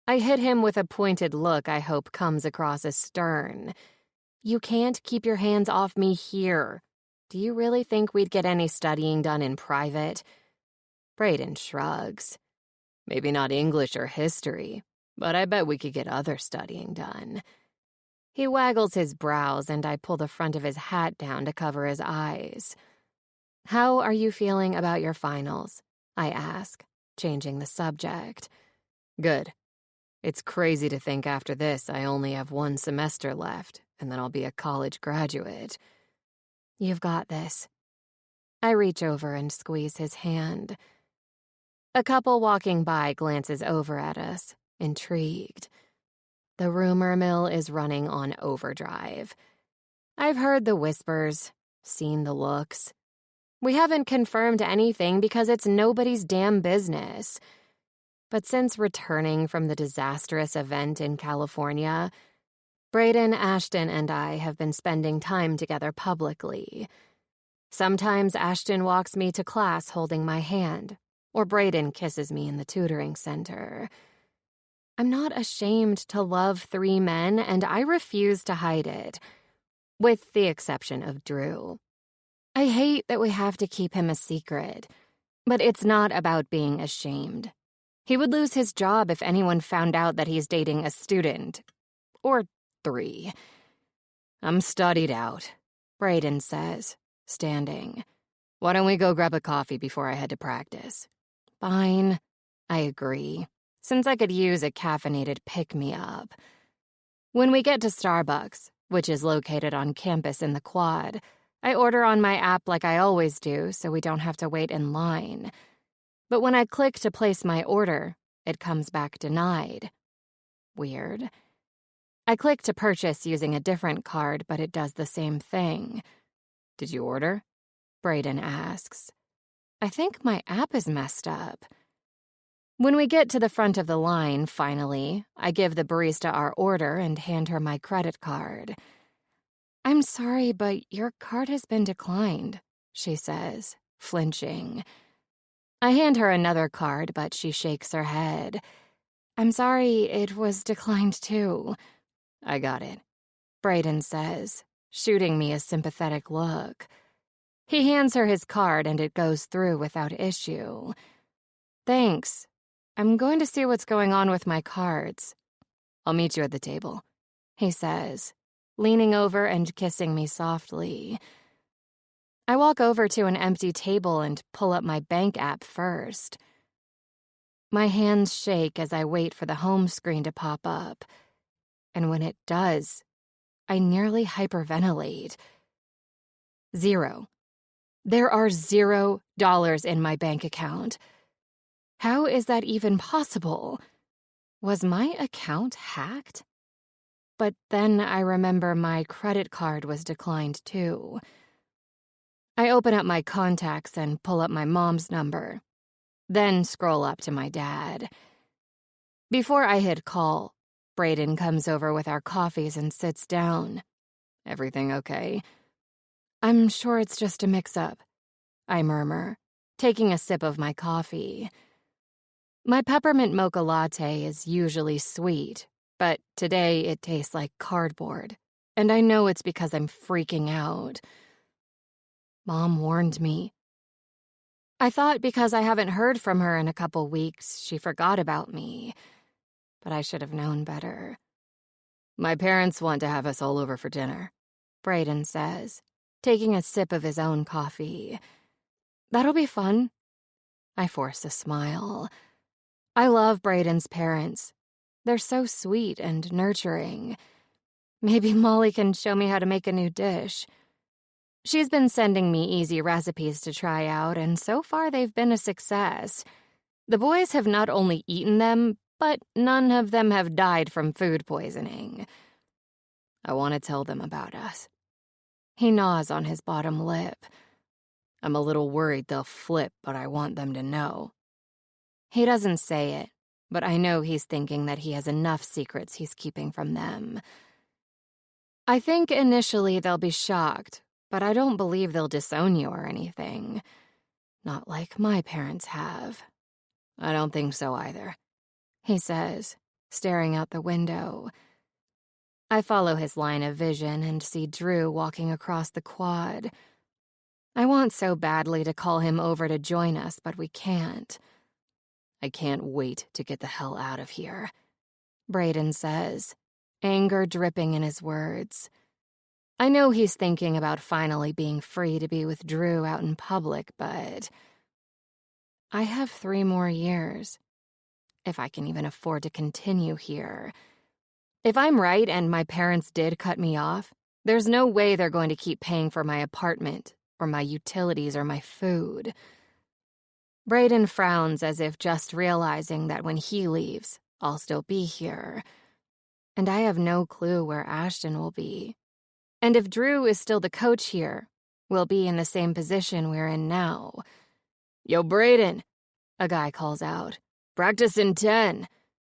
I hit him with a pointed look I hope comes across as stern. You can't keep your hands off me here. Do you really think we'd get any studying done in private? Brayden shrugs. Maybe not English or history, but I bet we could get other studying done. He waggles his brows and I pull the front of his hat down to cover his eyes. How are you feeling about your finals? I ask, changing the subject. Good. It's crazy to think after this I only have 1 semester left, and then I'll be a college graduate. You've got this. I reach over and squeeze his hand. A couple walking by glances over at us, intrigued. The rumor mill is running on overdrive. I've heard the whispers, seen the looks. We haven't confirmed anything because it's nobody's damn business. But since returning from the disastrous event in California, Brayden, Ashton, and I have been spending time together publicly. Sometimes Ashton walks me to class holding my hand, or Brayden kisses me in the tutoring center. I'm not ashamed to love 3 men, and I refuse to hide it, with the exception of Drew. I hate that we have to keep him a secret, but it's not about being ashamed. He would lose his job if anyone found out that he's dating a student. Or 3. I'm studied out, Brayden says, standing. Why don't we go grab a coffee before I head to practice? Fine, I agree, since I could use a caffeinated pick-me-up. When we get to Starbucks, which is located on campus in the quad, I order on my app like I always do so we don't have to wait in line. But when I click to place my order, it comes back denied. Weird. I click to purchase using a different card, but it does the same thing. Did you order? Brayden asks. I think my app is messed up. When we get to the front of the line, finally, I give the barista our order and hand her my credit card. I'm sorry, but your card has been declined, she says, flinching. I hand her another card, but she shakes her head. I'm sorry, it was declined too. I got it, Brayden says, shooting me a sympathetic look. He hands her his card and it goes through without issue. Thanks. I'm going to see what's going on with my cards. I'll meet you at the table, he says, leaning over and kissing me softly. I walk over to an empty table and pull up my bank app first. My hands shake as I wait for the home screen to pop up. And when it does, I nearly hyperventilate. 0. There are $0 in my bank account. How is that even possible? Was my account hacked? But then I remember my credit card was declined too. I open up my contacts and pull up my mom's number, then scroll up to my dad. Before I hit call, Brayden comes over with our coffees and sits down. Everything okay? I'm sure it's just a mix-up, I murmur, taking a sip of my coffee. My peppermint mocha latte is usually sweet, but today it tastes like cardboard, and I know it's because I'm freaking out. Mom warned me. I thought because I haven't heard from her in a couple weeks, she forgot about me. But I should have known better. My parents want to have us all over for dinner, Brayden says, taking a sip of his own coffee. That'll be fun. I force a smile. I love Brayden's parents. They're so sweet and nurturing. Maybe Molly can show me how to make a new dish. She's been sending me easy recipes to try out, and so far they've been a success. The boys have not only eaten them, but none of them have died from food poisoning. I want to tell them about us. He gnaws on his bottom lip. I'm a little worried they'll flip, but I want them to know. He doesn't say it, but I know he's thinking that he has enough secrets he's keeping from them. I think initially they'll be shocked, but I don't believe they'll disown you or anything. Not like my parents have. I don't think so either, he says, staring out the window. I follow his line of vision and see Drew walking across the quad. I want so badly to call him over to join us, but we can't. I can't wait to get the hell out of here, Brayden says, anger dripping in his words. I know he's thinking about finally being free to be with Drew out in public, but I have 3 more years, if I can even afford to continue here. If I'm right and my parents did cut me off, there's no way they're going to keep paying for my apartment or my utilities or my food. Brayden frowns as if just realizing that when he leaves, I'll still be here. And I have no clue where Ashton will be. And if Drew is still the coach here, we'll be in the same position we're in now. "Yo, Brayden," a guy calls out. "Practice in 10.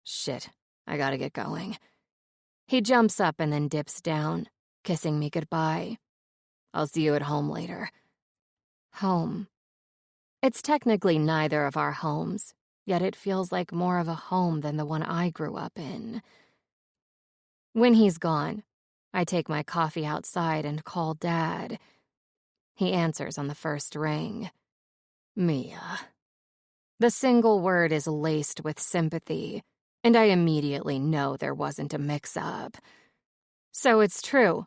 Shit, I gotta get going." He jumps up and then dips down, kissing me goodbye. "I'll see you at home later." Home. It's technically neither of our homes, yet it feels like more of a home than the one I grew up in. When he's gone, I take my coffee outside and call Dad. He answers on the first ring. "Mia." The single word is laced with sympathy, and I immediately know there wasn't a mix-up. "So it's true,"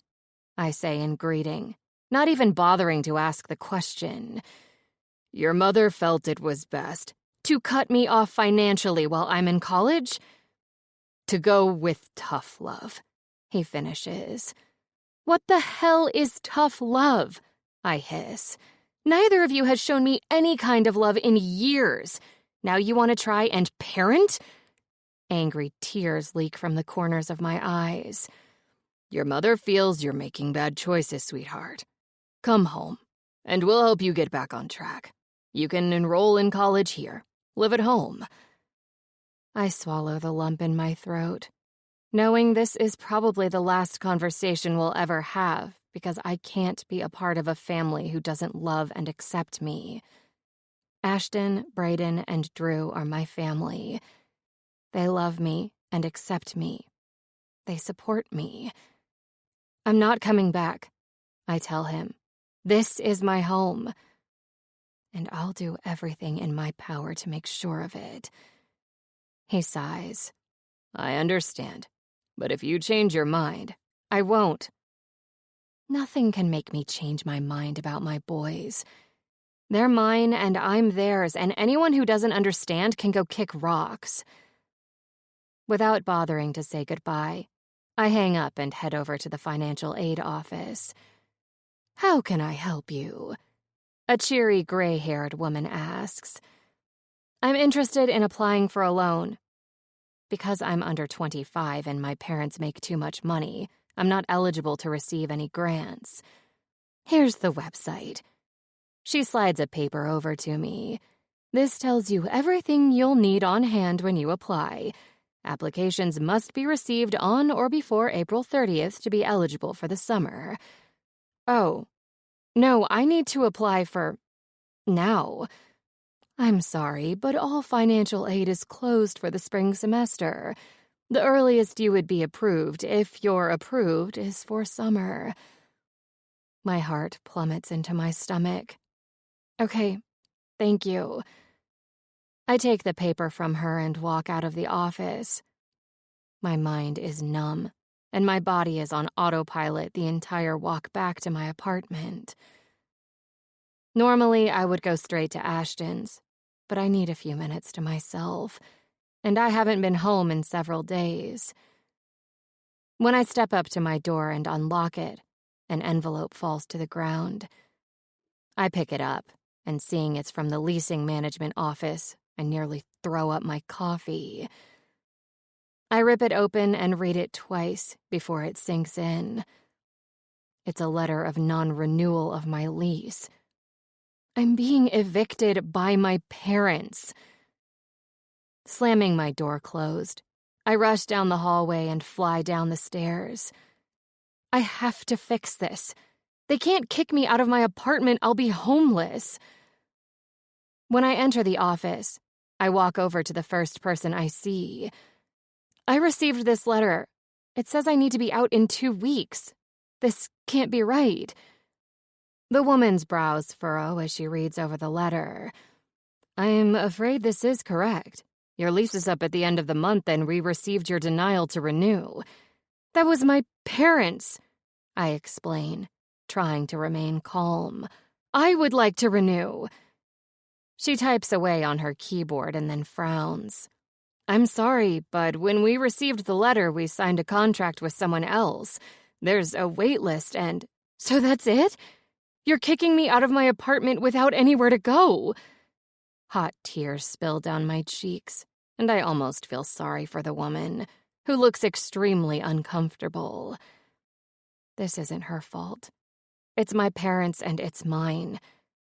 I say in greeting, not even bothering to ask the question. "Your mother felt it was best to cut me off financially while I'm in college? To go with tough love," he finishes. "What the hell is tough love?" I hiss. "Neither of you has shown me any kind of love in years. Now you want to try and parent?" Angry tears leak from the corners of my eyes. "Your mother feels you're making bad choices, sweetheart. Come home, and we'll help you get back on track. You can enroll in college here, live at home." I swallow the lump in my throat, knowing this is probably the last conversation we'll ever have because I can't be a part of a family who doesn't love and accept me. Ashton, Brayden, and Drew are my family. They love me and accept me. They support me. "I'm not coming back," I tell him. "This is my home. And I'll do everything in my power to make sure of it." He sighs. "I understand. But if you change your mind, I won't." Nothing can make me change my mind about my boys. They're mine and I'm theirs, and anyone who doesn't understand can go kick rocks. Without bothering to say goodbye, I hang up and head over to the financial aid office. "How can I help you?" a cheery gray-haired woman asks. "I'm interested in applying for a loan. Because I'm under 25 and my parents make too much money, I'm not eligible to receive any grants. Here's the website." She slides a paper over to me. "This tells you everything you'll need on hand when you apply. Applications must be received on or before April 30th to be eligible for the summer." "Oh, no, I need to apply for now. I'm sorry, but all financial aid is closed for the spring semester. The earliest you would be approved, if you're approved, is for summer." My heart plummets into my stomach. "Okay, thank you." I take the paper from her and walk out of the office. My mind is numb, and my body is on autopilot the entire walk back to my apartment. Normally, I would go straight to Ashton's, but I need a few minutes to myself, and I haven't been home in several days. When I step up to my door and unlock it, an envelope falls to the ground. I pick it up, and seeing it's from the leasing management office, I nearly throw up my coffee. I rip it open and read it twice before it sinks in. It's a letter of non-renewal of my lease. I'm being evicted by my parents. Slamming my door closed, I rush down the hallway and fly down the stairs. I have to fix this. They can't kick me out of my apartment. I'll be homeless. When I enter the office, I walk over to the first person I see. "I received this letter. It says I need to be out in 2 weeks. This can't be right." The woman's brows furrow as she reads over the letter. "I'm afraid this is correct. Your lease is up at the end of the month and we received your denial to renew." That was my parents. I explain, trying to remain calm. I would like to renew. She types away on her keyboard and then frowns. I'm sorry, but when we received the letter, we signed a contract with someone else. There's a wait list and... So that's it? You're kicking me out of my apartment without anywhere to go. Hot tears spill down my cheeks, and I almost feel sorry for the woman, who looks extremely uncomfortable. This isn't her fault. It's my parents' and it's mine.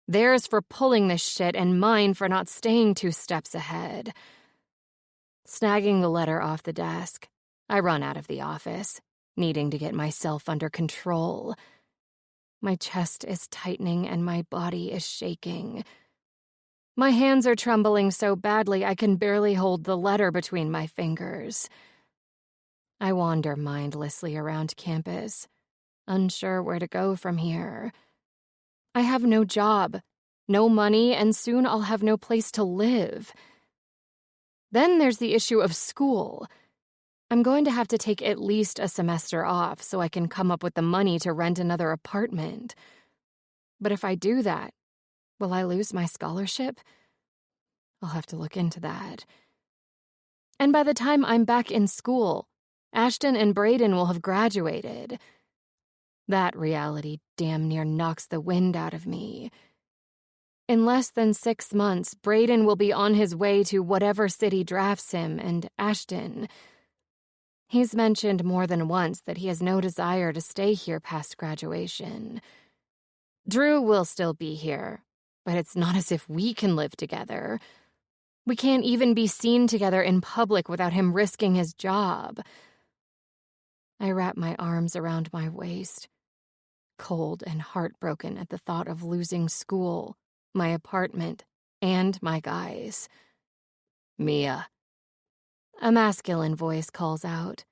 Theirs for pulling this shit and mine for not staying 2 steps ahead. Snagging the letter off the desk, I run out of the office, needing to get myself under control. My chest is tightening and my body is shaking. My hands are trembling so badly I can barely hold the letter between my fingers. I wander mindlessly around campus, unsure where to go from here. I have no job, no money, and soon I'll have no place to live. Then there's the issue of school. I'm going to have to take at least a semester off so I can come up with the money to rent another apartment. But if I do that, will I lose my scholarship? I'll have to look into that. And by the time I'm back in school, Ashton and Brayden will have graduated. That reality damn near knocks the wind out of me. In less than 6 months, Brayden will be on his way to whatever city drafts him, and Ashton. He's mentioned more than once that he has no desire to stay here past graduation. Drew will still be here, but it's not as if we can live together. We can't even be seen together in public without him risking his job. I wrap my arms around my waist, cold and heartbroken at the thought of losing school, my apartment, and my guys. Mia. A masculine voice calls out,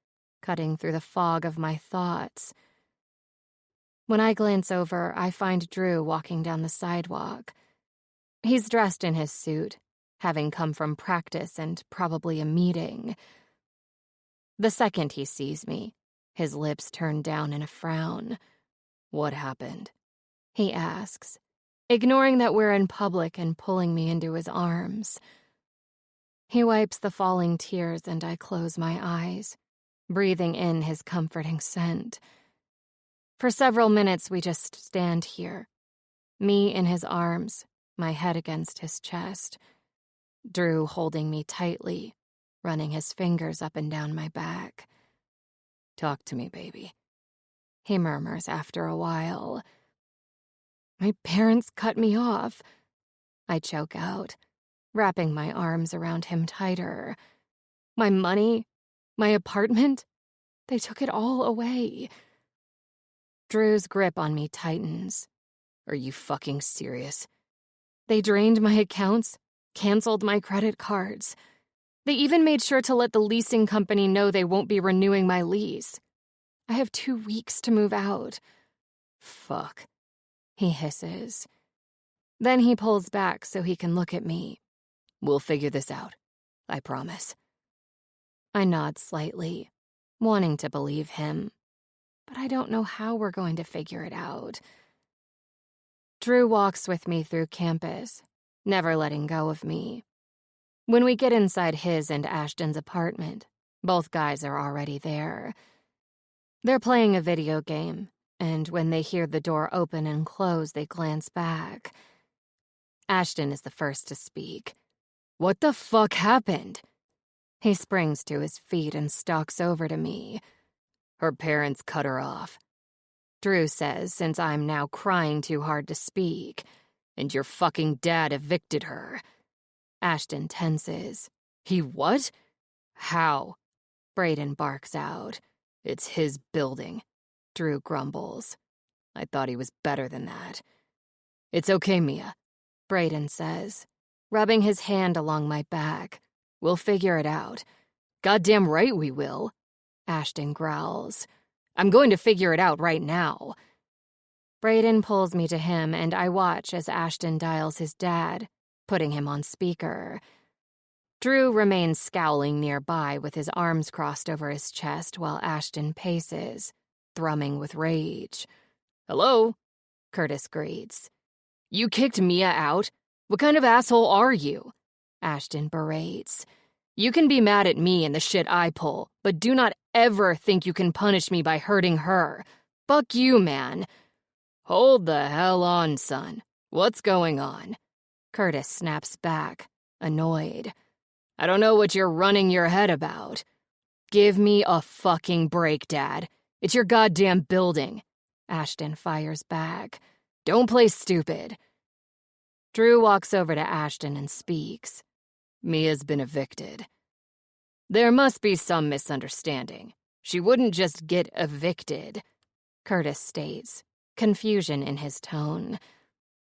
cutting through the fog of my thoughts. When I glance over, I find Drew walking down the sidewalk. He's dressed in his suit, having come from practice and probably a meeting. The second he sees me, his lips turn down in a frown. What happened? He asks, ignoring that we're in public and pulling me into his arms. He wipes the falling tears and I close my eyes, breathing in his comforting scent. For several minutes we just stand here, me in his arms, my head against his chest. Drew holding me tightly, running his fingers up and down my back. Talk to me, baby, he murmurs after a while. My parents cut me off, I choke out, wrapping my arms around him tighter. My money, my apartment, they took it all away. Drew's grip on me tightens. Are you fucking serious? They drained my accounts, canceled my credit cards. They even made sure to let the leasing company know they won't be renewing my lease. I have 2 weeks to move out. Fuck, he hisses. Then he pulls back so he can look at me. We'll figure this out, I promise. I nod slightly, wanting to believe him, but I don't know how we're going to figure it out. Drew walks with me through campus, never letting go of me. When we get inside his and Ashton's apartment, both guys are already there. They're playing a video game, and when they hear the door open and close, they glance back. Ashton is the first to speak. What the fuck happened? He springs to his feet and stalks over to me. Her parents cut her off, Drew says, since I'm now crying too hard to speak. And your fucking dad evicted her. Ashton tenses. He what? How? Brayden barks out. It's his building, Drew grumbles. I thought he was better than that. It's okay, Mia, Brayden says, rubbing his hand along my back. We'll figure it out. Goddamn right we will, Ashton growls. I'm going to figure it out right now. Brayden pulls me to him and I watch as Ashton dials his dad, putting him on speaker. Drew remains scowling nearby with his arms crossed over his chest while Ashton paces, thrumming with rage. "Hello?" Curtis greets. "You kicked Mia out? What kind of asshole are you?" Ashton berates. "You can be mad at me and the shit I pull, but do not ever think you can punish me by hurting her. Fuck you, man." "Hold the hell on, son. What's going on?" Curtis snaps back, annoyed. "I don't know what you're running your head about." "Give me a fucking break, Dad. It's your goddamn building." Ashton fires back. "Don't play stupid." Drew walks over to Ashton and speaks. "Mia's been evicted." "There must be some misunderstanding. She wouldn't just get evicted," Curtis states, confusion in his tone.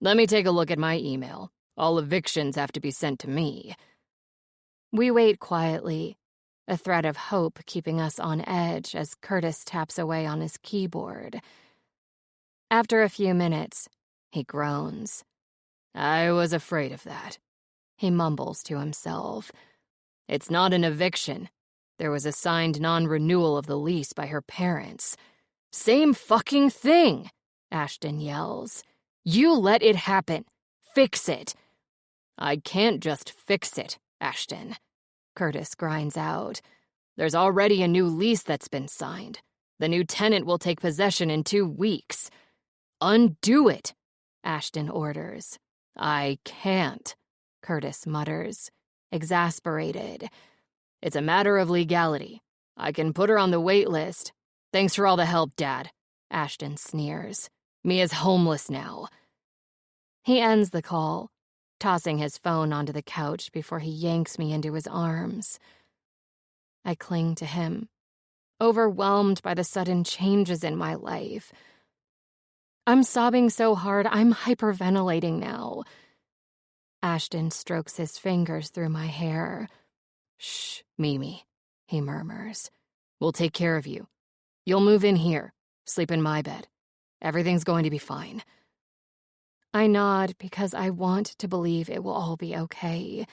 "Let me take a look at my email. All evictions have to be sent to me." We wait quietly, a thread of hope keeping us on edge as Curtis taps away on his keyboard. After a few minutes, he groans. "I was afraid of that," he mumbles to himself. "It's not an eviction. There was a signed non-renewal of the lease by her parents." "Same fucking thing," Ashton yells. "You let it happen. Fix it." "I can't just fix it, Ashton," Curtis grinds out. "There's already a new lease that's been signed. The new tenant will take possession in 2 weeks. "Undo it," Ashton orders. "I can't," Curtis mutters, exasperated. "It's a matter of legality. I can put her on the wait list. Thanks for all the help, Dad," Ashton sneers. "Mia's homeless now." He ends the call, tossing his phone onto the couch before he yanks me into his arms. I cling to him, overwhelmed by the sudden changes in my life. I'm sobbing so hard I'm hyperventilating now. Ashton strokes his fingers through my hair. "Shh, Mimi," he murmurs. "We'll take care of you. You'll move in here, sleep in my bed. Everything's going to be fine." I nod because I want to believe it will all be okay.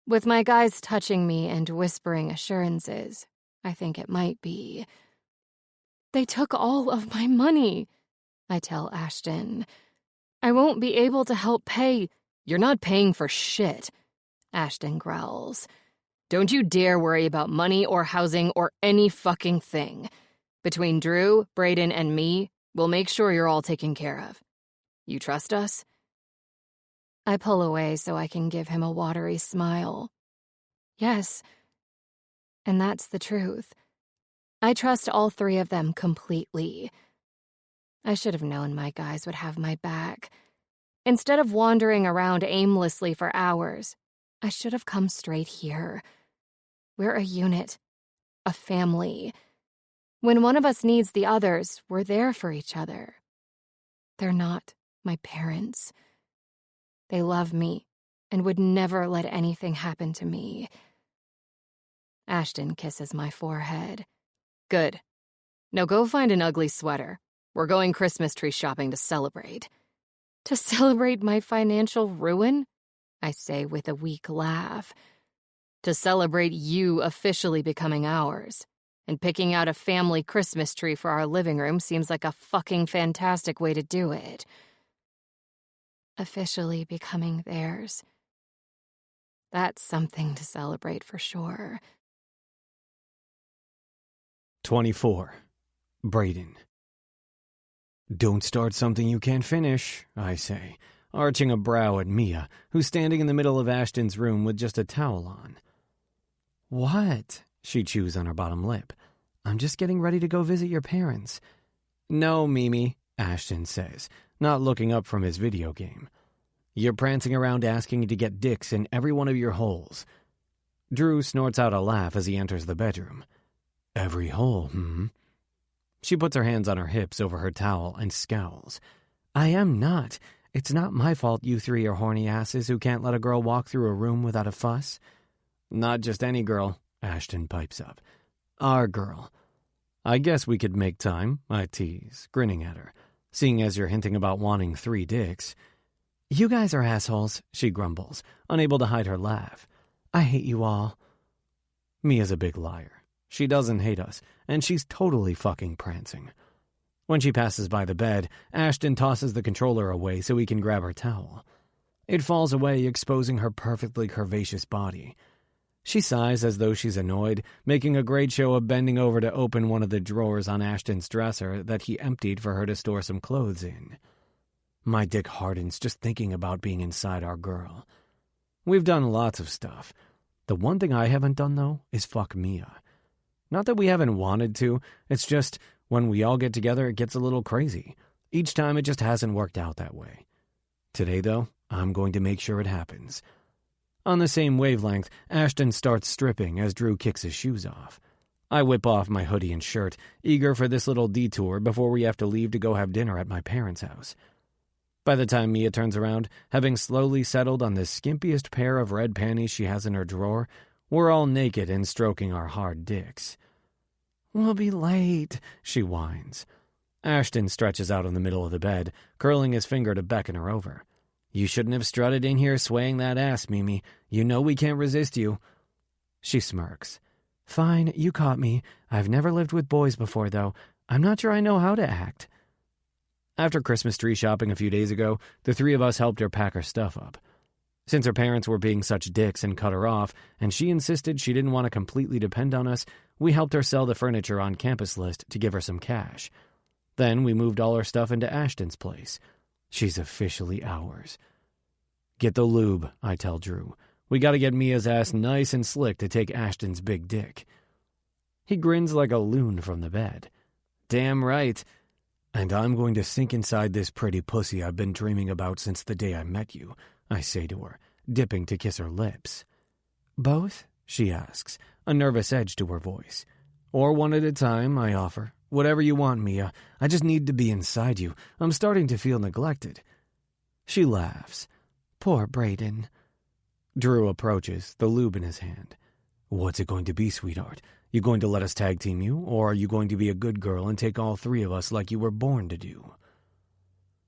With my guys touching me and whispering assurances, I think it might be. "They took all of my money," I tell Ashton. "I won't be able to help pay." "You're not paying for shit," Ashton growls. "Don't you dare worry about money or housing or any fucking thing. Between Drew, Brayden, and me, we'll make sure you're all taken care of. You trust us?" I pull away so I can give him a watery smile. Yes, and that's the truth. I trust all 3 of them completely. I should have known my guys would have my back. Instead of wandering around aimlessly for hours, I should have come straight here. We're a unit, a family. When one of us needs the others, we're there for each other. They're not my parents. They love me and would never let anything happen to me. Ashton kisses my forehead. "Good. Now go find an ugly sweater. We're going Christmas tree shopping to celebrate." "To celebrate my financial ruin?" I say with a weak laugh. "To celebrate you officially becoming ours. And picking out a family Christmas tree for our living room seems like a fucking fantastic way to do it." Officially becoming theirs. That's something to celebrate for sure. 24. Brayden. "Don't start something you can't finish," I say, arching a brow at Mia, who's standing in the middle of Ashton's room with just a towel on. "What?" she chews on her bottom lip. "I'm just getting ready to go visit your parents." "No, Mimi," Ashton says, not looking up from his video game. "You're prancing around asking to get dicks in every one of your holes." Drew snorts out a laugh as he enters the bedroom. "Every hole, hmm?" She puts her hands on her hips over her towel and scowls. "I am not. It's not my fault you 3 are horny asses who can't let a girl walk through a room without a fuss." "Not just any girl," Ashton pipes up. "Our girl." "I guess we could make time," I tease, grinning at her, "seeing as you're hinting about wanting 3 dicks." "You guys are assholes," she grumbles, unable to hide her laugh. "I hate you all." Mia's a big liar. She doesn't hate us, and she's totally fucking prancing. When she passes by the bed, Ashton tosses the controller away so he can grab her towel. It falls away, exposing her perfectly curvaceous body. She sighs as though she's annoyed, making a great show of bending over to open one of the drawers on Ashton's dresser that he emptied for her to store some clothes in. My dick hardens just thinking about being inside our girl. We've done lots of stuff. The one thing I haven't done, though, is fuck Mia. Not that we haven't wanted to, it's just when we all get together it gets a little crazy. Each time it just hasn't worked out that way. Today, though, I'm going to make sure it happens. On the same wavelength, Ashton starts stripping as Drew kicks his shoes off. I whip off my hoodie and shirt, eager for this little detour before we have to leave to go have dinner at my parents' house. By the time Mia turns around, having slowly settled on the skimpiest pair of red panties she has in her drawer, we're all naked and stroking our hard dicks. "We'll be late," she whines. Ashton stretches out in the middle of the bed, curling his finger to beckon her over. "You shouldn't have strutted in here swaying that ass, Mimi. You know we can't resist you." She smirks. "Fine, you caught me. I've never lived with boys before, though. I'm not sure I know how to act." After Christmas tree shopping a few days ago, the three of us helped her pack her stuff up. Since her parents were being such dicks and cut her off, and she insisted she didn't want to completely depend on us, we helped her sell the furniture on Campus List to give her some cash. Then we moved all her stuff into Ashton's place. She's officially ours. "Get the lube," I tell Drew. "We gotta get Mia's ass nice and slick to take Ashton's big dick." He grins like a loon from the bed. "Damn right. And I'm going to sink inside this pretty pussy I've been dreaming about since the day I met you," I say to her, dipping to kiss her lips. "Both?" she asks, a nervous edge to her voice. "Or one at a time," I offer. "Whatever you want, Mia. I just need to be inside you. I'm starting to feel neglected." She laughs. "Poor Brayden." Drew approaches, the lube in his hand. "What's it going to be, sweetheart? You going to let us tag team you, or are you going to be a good girl and take all three of us like you were born to do?"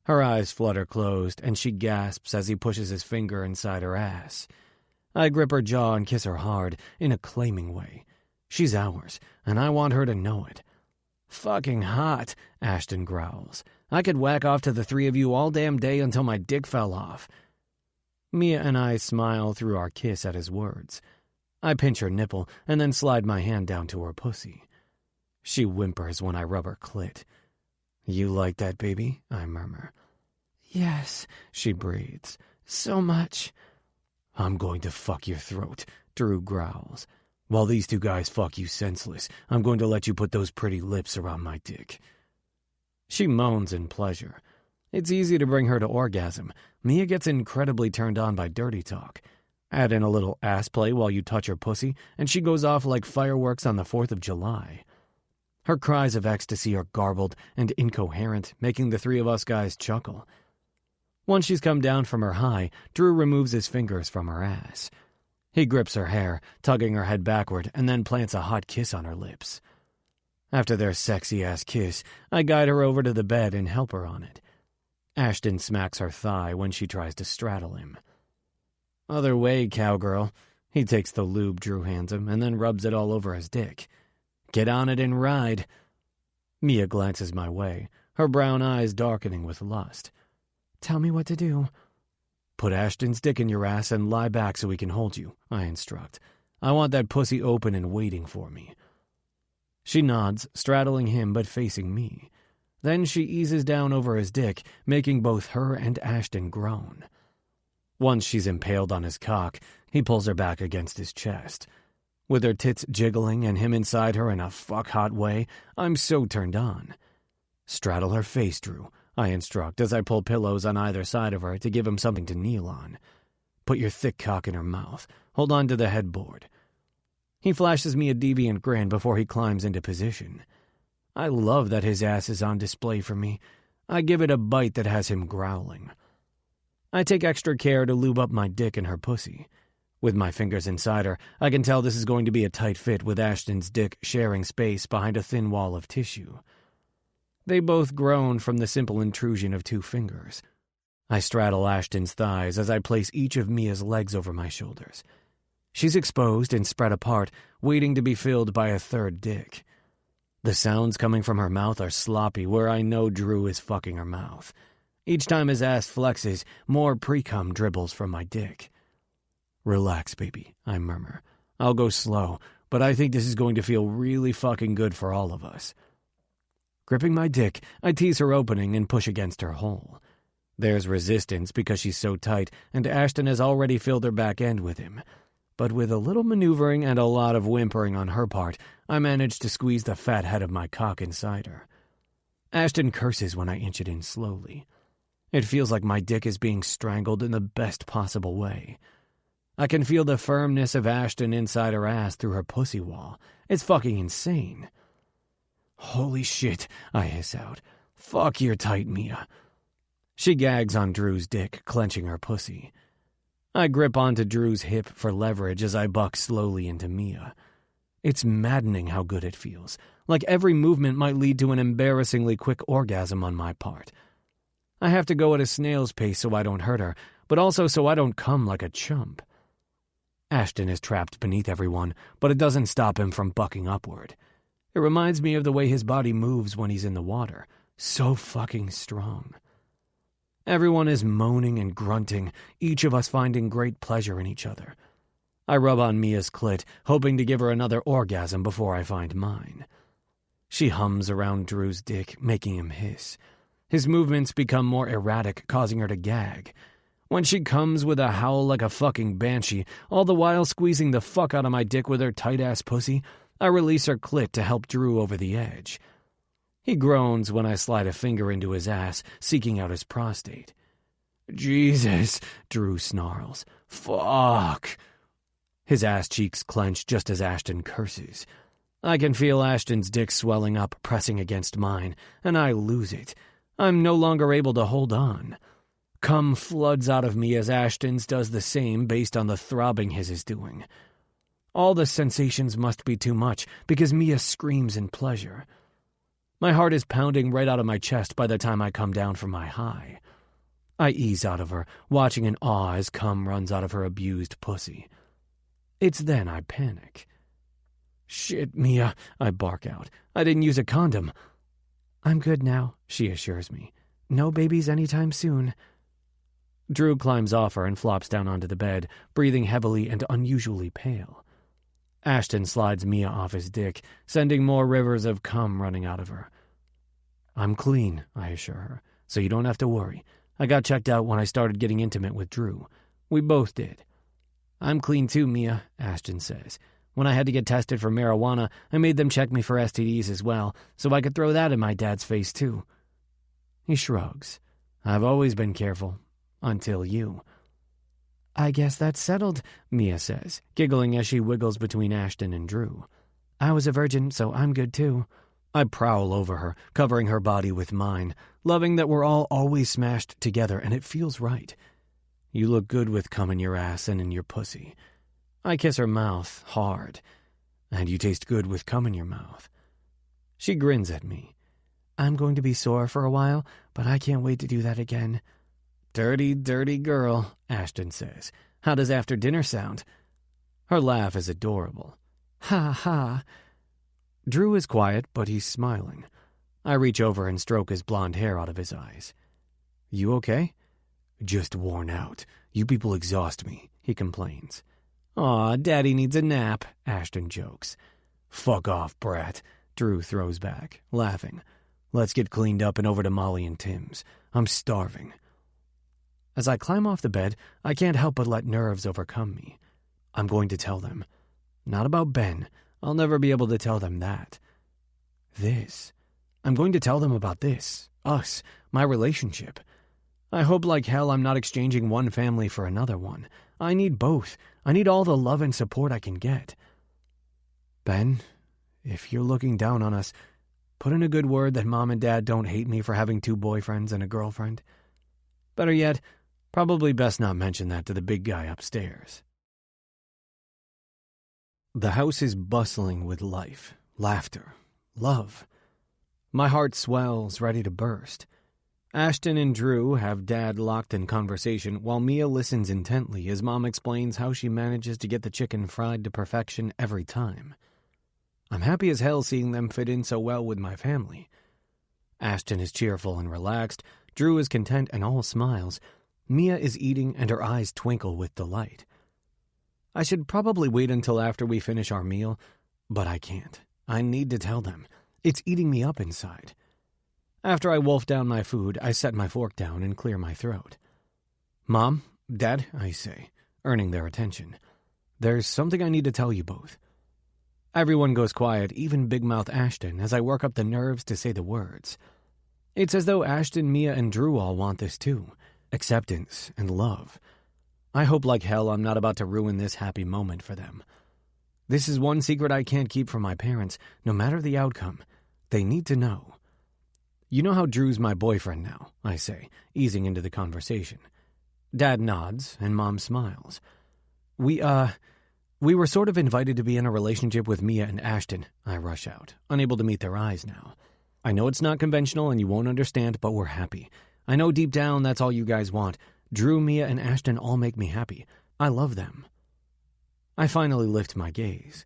Her eyes flutter closed, and she gasps as he pushes his finger inside her ass. I grip her jaw and kiss her hard, in a claiming way. She's ours, and I want her to know it. "Fucking hot," Ashton growls. "I could whack off to the three of you all damn day until my dick fell off." Mia and I smile through our kiss at his words. I pinch her nipple and then slide my hand down to her pussy. She whimpers when I rub her clit. "You like that, baby?" I murmur. "Yes," she breathes. "So much." "I'm going to fuck your throat," Drew growls. "While these two guys fuck you senseless, I'm going to let you put those pretty lips around my dick." She moans in pleasure. It's easy to bring her to orgasm. Mia gets incredibly turned on by dirty talk. Add in a little ass play while you touch her pussy, and she goes off like fireworks on the 4th of July. Her cries of ecstasy are garbled and incoherent, making the three of us guys chuckle. Once she's come down from her high, Drew removes his fingers from her ass. He grips her hair, tugging her head backward, and then plants a hot kiss on her lips. After their sexy-ass kiss, I guide her over to the bed and help her on it. Ashton smacks her thigh when she tries to straddle him. "Other way, cowgirl." He takes the lube Drew hands him and then rubs it all over his dick. "Get on it and ride." Mia glances my way, her brown eyes darkening with lust. "Tell me what to do." "Put Ashton's dick in your ass and lie back so he can hold you," I instruct. "I want that pussy open and waiting for me." She nods, straddling him but facing me. Then she eases down over his dick, making both her and Ashton groan. Once she's impaled on his cock, he pulls her back against his chest. With her tits jiggling and him inside her in a fuck-hot way, I'm so turned on. "Straddle her face, Drew," I instruct as I pull pillows on either side of her to give him something to kneel on. "Put your thick cock in her mouth. Hold on to the headboard." He flashes me a deviant grin before he climbs into position. I love that his ass is on display for me. I give it a bite that has him growling. I take extra care to lube up my dick in her pussy. With my fingers inside her, I can tell this is going to be a tight fit with Ashton's dick sharing space behind a thin wall of tissue. They both groan from the simple intrusion of 2 fingers. I straddle Ashton's thighs as I place each of Mia's legs over my shoulders. She's exposed and spread apart, waiting to be filled by a third dick. The sounds coming from her mouth are sloppy, where I know Drew is fucking her mouth. Each time his ass flexes, more pre-cum dribbles from my dick. "Relax, baby," I murmur. "I'll go slow, but I think this is going to feel really fucking good for all of us." Gripping my dick, I tease her opening and push against her hole. There's resistance because she's so tight, and Ashton has already filled her back end with him. But with a little maneuvering and a lot of whimpering on her part, I manage to squeeze the fat head of my cock inside her. Ashton curses when I inch it in slowly. It feels like my dick is being strangled in the best possible way. I can feel the firmness of Ashton inside her ass through her pussy wall. It's fucking insane. "Holy shit," I hiss out. "Fuck, you're tight, Mia." She gags on Drew's dick, clenching her pussy. I grip onto Drew's hip for leverage as I buck slowly into Mia. It's maddening how good it feels, like every movement might lead to an embarrassingly quick orgasm on my part. I have to go at a snail's pace so I don't hurt her, but also so I don't come like a chump. Ashton is trapped beneath everyone, but it doesn't stop him from bucking upward. It reminds me of the way his body moves when he's in the water. So fucking strong. Everyone is moaning and grunting, each of us finding great pleasure in each other. I rub on Mia's clit, hoping to give her another orgasm before I find mine. She hums around Drew's dick, making him hiss. His movements become more erratic, causing her to gag. When she comes with a howl like a fucking banshee, all the while squeezing the fuck out of my dick with her tight-ass pussy, I release her clit to help Drew over the edge. He groans when I slide a finger into his ass, seeking out his prostate. "Jesus," Drew snarls. "Fuck." His ass cheeks clench just as Ashton curses. I can feel Ashton's dick swelling up, pressing against mine, and I lose it. I'm no longer able to hold on. Cum floods out of me as Ashton's does the same based on the throbbing his is doing. All the sensations must be too much because Mia screams in pleasure. My heart is pounding right out of my chest by the time I come down from my high. I ease out of her, watching in awe as cum runs out of her abused pussy. It's then I panic. "Shit, Mia," I bark out. "I didn't use a condom." "I'm good now," she assures me. "No babies anytime soon." Drew climbs off her and flops down onto the bed, breathing heavily and unusually pale. Ashton slides Mia off his dick, sending more rivers of cum running out of her. "I'm clean," I assure her, "so you don't have to worry. I got checked out when I started getting intimate with Drew. We both did." "I'm clean too, Mia," Ashton says. "When I had to get tested for marijuana, I made them check me for STDs as well, so I could throw that in my dad's face too." He shrugs. "I've always been careful. Until you." "I guess that's settled," Mia says, giggling as she wiggles between Ashton and Drew. "I was a virgin, so I'm good too." I prowl over her, covering her body with mine, loving that we're all always smashed together and it feels right. "You look good with cum in your ass and in your pussy." I kiss her mouth, hard. "And you taste good with cum in your mouth." She grins at me. "I'm going to be sore for a while, but I can't wait to do that again." "Dirty, dirty girl," Ashton says. "How does after dinner sound?" Her laugh is adorable. "Ha ha." Drew is quiet, but he's smiling. I reach over and stroke his blonde hair out of his eyes. "You okay?" "Just worn out. You people exhaust me," he complains. "Aw, Daddy needs a nap," Ashton jokes. "Fuck off, brat," Drew throws back, laughing. "Let's get cleaned up and over to Molly and Tim's. I'm starving." As I climb off the bed, I can't help but let nerves overcome me. I'm going to tell them. Not about Ben. I'll never be able to tell them that. This. I'm going to tell them about this. Us. My relationship. I hope like hell I'm not exchanging one family for another one. I need both. I need all the love and support I can get. Ben, if you're looking down on us, put in a good word that Mom and Dad don't hate me for having 2 boyfriends and a girlfriend. Better yet, probably best not mention that to the big guy upstairs. The house is bustling with life, laughter, love. My heart swells, ready to burst. Ashton and Drew have Dad locked in conversation while Mia listens intently as Mom explains how she manages to get the chicken fried to perfection every time. I'm happy as hell seeing them fit in so well with my family. Ashton is cheerful and relaxed, Drew is content and all smiles. Mia is eating and her eyes twinkle with delight. I should probably wait until after we finish our meal, but I can't. I need to tell them. It's eating me up inside. After I wolf down my food, I set my fork down and clear my throat. Mom, Dad, I say, earning their attention. There's something I need to tell you both. Everyone goes quiet, even Big Mouth Ashton, as I work up the nerves to say the words. It's as though Ashton, Mia, and Drew all want this too. Acceptance and love. I hope like hell I'm not about to ruin this happy moment for them. This is one secret I can't keep from my parents, no matter the outcome. They need to know. You know how Drew's my boyfriend now, I say, easing into the conversation. Dad nods, and Mom smiles. We were sort of invited to be in a relationship with Mia and Ashton, I rush out, unable to meet their eyes now. I know it's not conventional and you won't understand, but we're happy. I know deep down that's all you guys want. Drew, Mia, and Ashton all make me happy. I love them. I finally lift my gaze.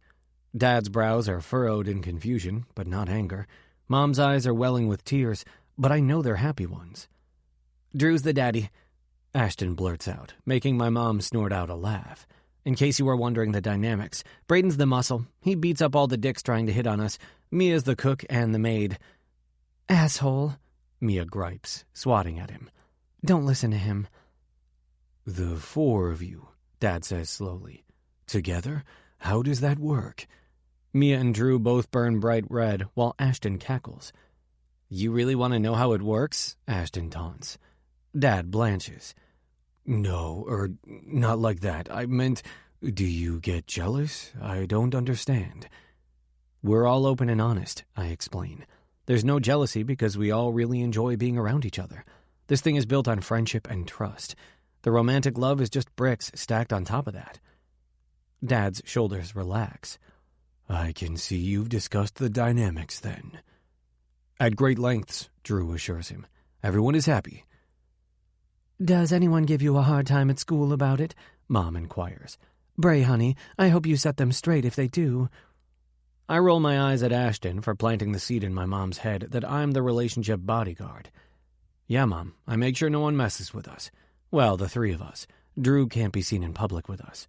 Dad's brows are furrowed in confusion, but not anger. Mom's eyes are welling with tears, but I know they're happy ones. Drew's the daddy, Ashton blurts out, making my mom snort out a laugh. In case you were wondering the dynamics, Braden's the muscle. He beats up all the dicks trying to hit on us. Mia's the cook and the maid. Asshole, Mia gripes, swatting at him. Don't listen to him. The four of you, Dad says slowly. Together? How does that work? Mia and Drew both burn bright red, while Ashton cackles. You really want to know how it works? Ashton taunts. Dad blanches. No, not like that. I meant, do you get jealous? I don't understand. We're all open and honest, I explain. There's no jealousy because we all really enjoy being around each other. This thing is built on friendship and trust. The romantic love is just bricks stacked on top of that. Dad's shoulders relax. I can see you've discussed the dynamics then. At great lengths, Drew assures him. Everyone is happy. Does anyone give you a hard time at school about it? Mom inquires. Bray, honey, I hope you set them straight if they do. I roll my eyes at Ashton for planting the seed in my mom's head that I'm the relationship bodyguard. Yeah, Mom, I make sure no one messes with us. Well, the three of us. Drew can't be seen in public with us.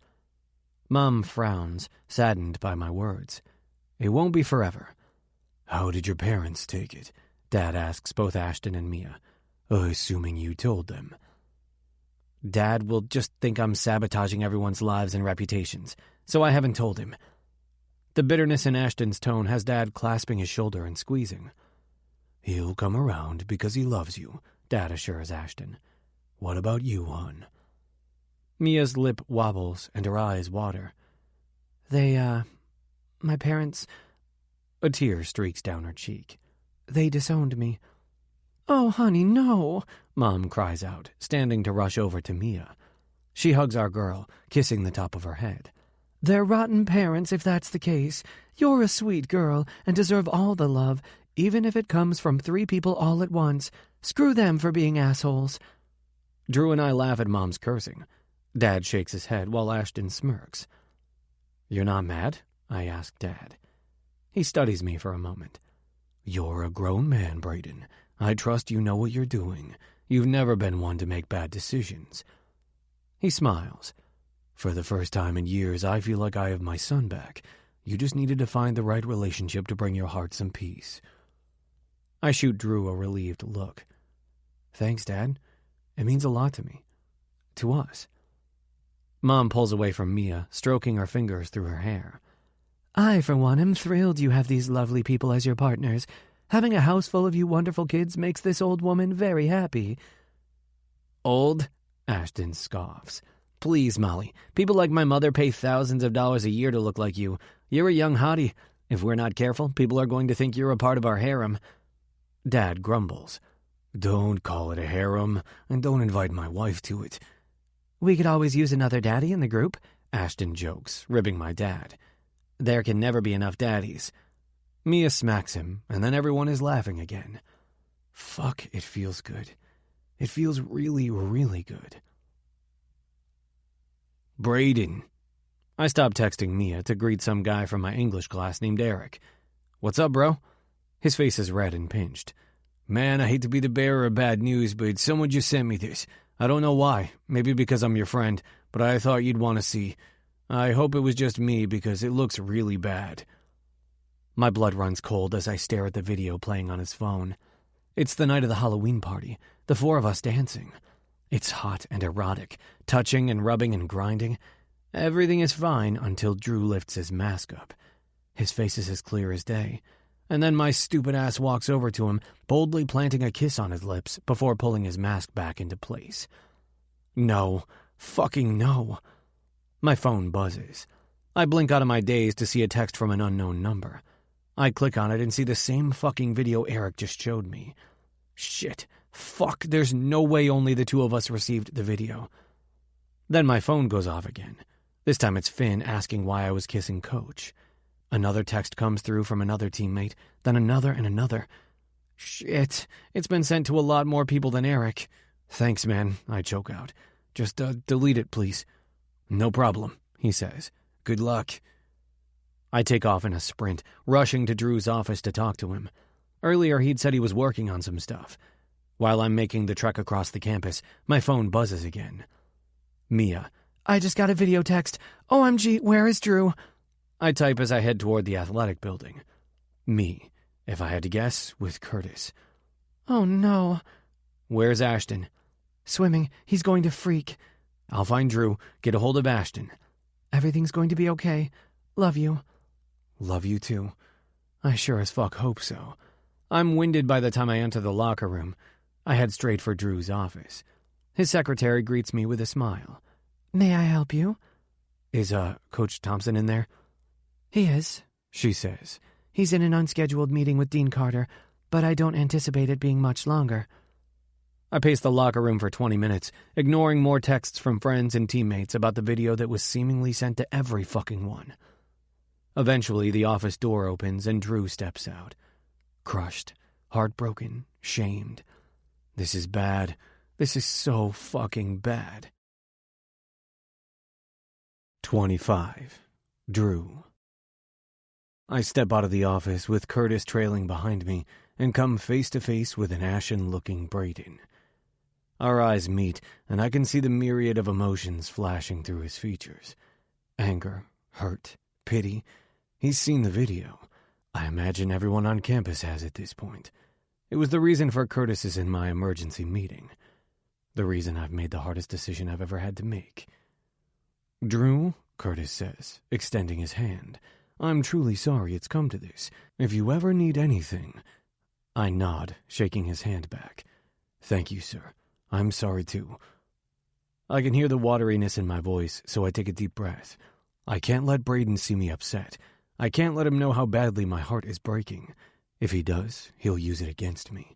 Mom frowns, saddened by my words. It won't be forever. How did your parents take it? Dad asks both Ashton and Mia. Assuming you told them. Dad will just think I'm sabotaging everyone's lives and reputations, so I haven't told him. The bitterness in Ashton's tone has Dad clasping his shoulder and squeezing. He'll come around because he loves you, Dad assures Ashton. What about you, hon? Mia's lip wobbles and her eyes water. My parents... A tear streaks down her cheek. They disowned me. Oh, honey, no, Mom cries out, standing to rush over to Mia. She hugs our girl, kissing the top of her head. They're rotten parents if that's the case. You're a sweet girl and deserve all the love, even if it comes from 3 people all at once. Screw them for being assholes. Drew and I laugh at Mom's cursing. Dad shakes his head while Ashton smirks. You're not mad? I ask Dad. He studies me for a moment. You're a grown man, Braden. I trust you know what you're doing. You've never been one to make bad decisions. He smiles. For the first time in years, I feel like I have my son back. You just needed to find the right relationship to bring your heart some peace. I shoot Drew a relieved look. Thanks, Dad. It means a lot to me. To us. Mom pulls away from Mia, stroking her fingers through her hair. I, for one, am thrilled you have these lovely people as your partners. Having a house full of you wonderful kids makes this old woman very happy. Old? Ashton scoffs. Please, Molly. People like my mother pay thousands of dollars a year to look like you. You're a young hottie. If we're not careful, people are going to think you're a part of our harem. Dad grumbles. Don't call it a harem, and don't invite my wife to it. We could always use another daddy in the group, Ashton jokes, ribbing my dad. There can never be enough daddies. Mia smacks him, and then everyone is laughing again. Fuck, it feels good. It feels really, really good. Braden. I stopped texting Mia to greet some guy from my English class named Eric. What's up, bro? His face is red and pinched. Man, I hate to be the bearer of bad news, but someone just sent me this. I don't know why. Maybe because I'm your friend, but I thought you'd want to see. I hope it was just me because it looks really bad. My blood runs cold as I stare at the video playing on his phone. It's the night of the Halloween party, the four of us dancing. It's hot and erotic, touching and rubbing and grinding. Everything is fine until Drew lifts his mask up. His face is as clear as day. And then my stupid ass walks over to him, boldly planting a kiss on his lips before pulling his mask back into place. No. Fucking no. My phone buzzes. I blink out of my daze to see a text from an unknown number. I click on it and see the same fucking video Eric just showed me. Shit. Fuck, there's no way only the two of us received the video. Then my phone goes off again. This time it's Finn asking why I was kissing Coach. Another text comes through from another teammate, then another and another. Shit, it's been sent to a lot more people than Eric. Thanks, man, I choke out. Just delete it, please. No problem, he says. Good luck. I take off in a sprint, rushing to Drew's office to talk to him. Earlier, he'd said he was working on some stuff. While I'm making the trek across the campus, my phone buzzes again. Mia. I just got a video text. OMG, where is Drew? I type as I head toward the athletic building. Me, if I had to guess, with Curtis. Oh, no. Where's Ashton? Swimming. He's going to freak. I'll find Drew, get a hold of Ashton. Everything's going to be okay. Love you. Love you too. I sure as fuck hope so. I'm winded by the time I enter the locker room. I head straight for Drew's office. His secretary greets me with a smile. May I help you? Is, Coach Thompson in there? He is, she says. He's in an unscheduled meeting with Dean Carter, but I don't anticipate it being much longer. I pace the locker room for 20 minutes, ignoring more texts from friends and teammates about the video that was seemingly sent to every fucking one. Eventually, the office door opens and Drew steps out. Crushed, heartbroken, shamed. This is bad. This is so fucking bad. 25. Drew. I step out of the office with Curtis trailing behind me and come face to face with an ashen-looking Braden. Our eyes meet, and I can see the myriad of emotions flashing through his features. Anger, hurt, pity. He's seen the video. I imagine everyone on campus has at this point. It was the reason for Curtis's in my emergency meeting. The reason I've made the hardest decision I've ever had to make. Drew, Curtis says, extending his hand. I'm truly sorry it's come to this. If you ever need anything... I nod, shaking his hand back. Thank you, sir. I'm sorry, too. I can hear the wateriness in my voice, so I take a deep breath. I can't let Braden see me upset. I can't let him know how badly my heart is breaking. If he does, he'll use it against me.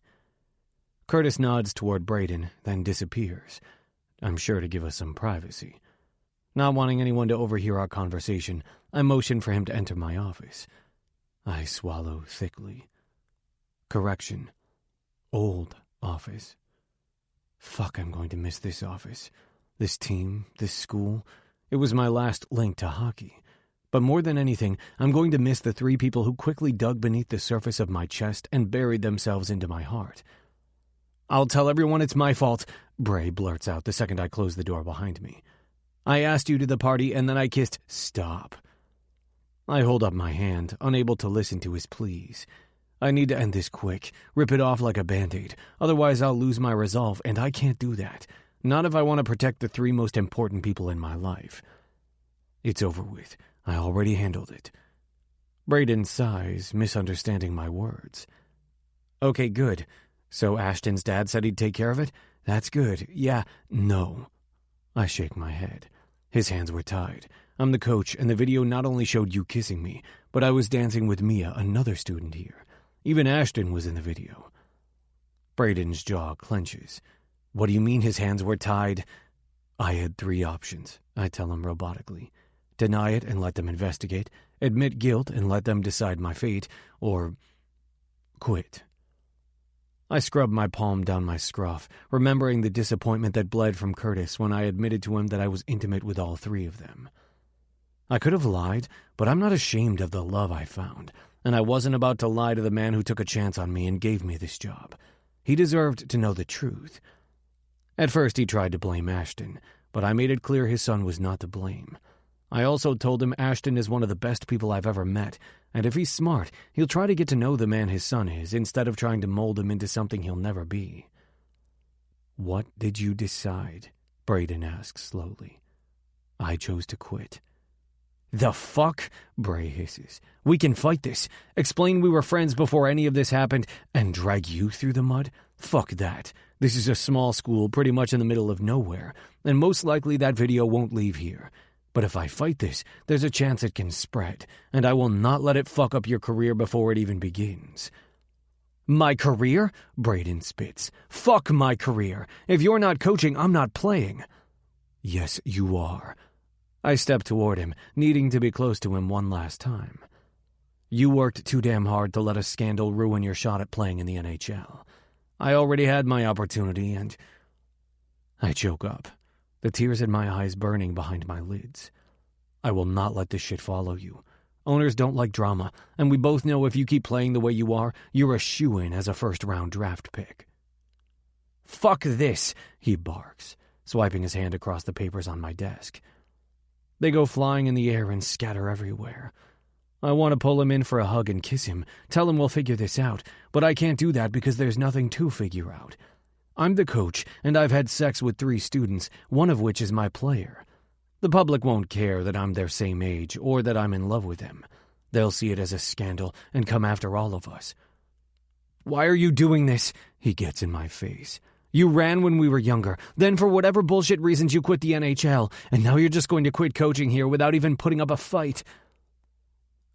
Curtis nods toward Braden, then disappears. I'm sure to give us some privacy. Not wanting anyone to overhear our conversation, I motion for him to enter my office. I swallow thickly. Correction. Old office. Fuck, I'm going to miss this office. This team, this school. It was my last link to hockey. But more than anything, I'm going to miss the 3 people who quickly dug beneath the surface of my chest and buried themselves into my heart. I'll tell everyone it's my fault, Bray blurts out the second I close the door behind me. I asked you to the party and then I kissed... Stop. I hold up my hand, unable to listen to his pleas. I need to end this quick, rip it off like a Band-Aid, otherwise I'll lose my resolve, and I can't do that. Not if I want to protect the 3 most important people in my life. It's over with. I already handled it. Braden sighs, misunderstanding my words. Okay, good. So Ashton's dad said he'd take care of it? That's good. Yeah, no. I shake my head. His hands were tied. I'm the coach, and the video not only showed you kissing me, but I was dancing with Mia, another student here. Even Ashton was in the video. Braden's jaw clenches. What do you mean his hands were tied? I had 3 options, I tell him robotically. Deny it and let them investigate, admit guilt and let them decide my fate, or quit. I scrubbed my palm down my scruff, remembering the disappointment that bled from Curtis when I admitted to him that I was intimate with all three of them. I could have lied, but I'm not ashamed of the love I found, and I wasn't about to lie to the man who took a chance on me and gave me this job. He deserved to know the truth. At first he tried to blame Ashton, but I made it clear his son was not to blame. I also told him Ashton is one of the best people I've ever met, and if he's smart, he'll try to get to know the man his son is instead of trying to mold him into something he'll never be. "What did you decide?" Braden asked slowly. "I chose to quit." "The fuck?" Bray hisses. "We can fight this. Explain we were friends before any of this happened, and drag you through the mud? Fuck that. This is a small school pretty much in the middle of nowhere, and most likely that video won't leave here. But if I fight this, there's a chance it can spread, and I will not let it fuck up your career before it even begins." "My career?" Braden spits. "Fuck my career. If you're not coaching, I'm not playing." "Yes, you are." I stepped toward him, needing to be close to him one last time. "You worked too damn hard to let a scandal ruin your shot at playing in the NHL. I already had my opportunity, and—" I choke up, the tears in my eyes burning behind my lids. "I will not let this shit follow you. Owners don't like drama, and we both know if you keep playing the way you are, you're a shoo-in as a first-round draft pick." "Fuck this," he barks, swiping his hand across the papers on my desk. They go flying in the air and scatter everywhere. I want to pull him in for a hug and kiss him, tell him we'll figure this out, but I can't do that because there's nothing to figure out. I'm the coach, and I've had sex with 3 students, one of which is my player. The public won't care that I'm their same age or that I'm in love with them. They'll see it as a scandal and come after all of us. "Why are you doing this?" he gets in my face. "You ran when we were younger, then for whatever bullshit reasons you quit the NHL, and now you're just going to quit coaching here without even putting up a fight."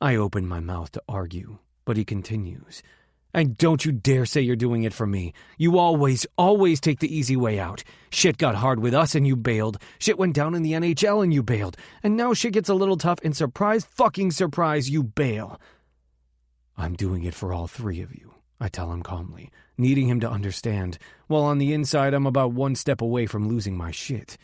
I open my mouth to argue, but he continues. "And don't you dare say you're doing it for me. You always take the easy way out. Shit got hard with us and you bailed. Shit went down in the NHL and you bailed. And now shit gets a little tough and surprise, you bail." "I'm doing it for all 3 of you," I tell him calmly, needing him to understand, while on the inside I'm about 1 step away from losing my shit.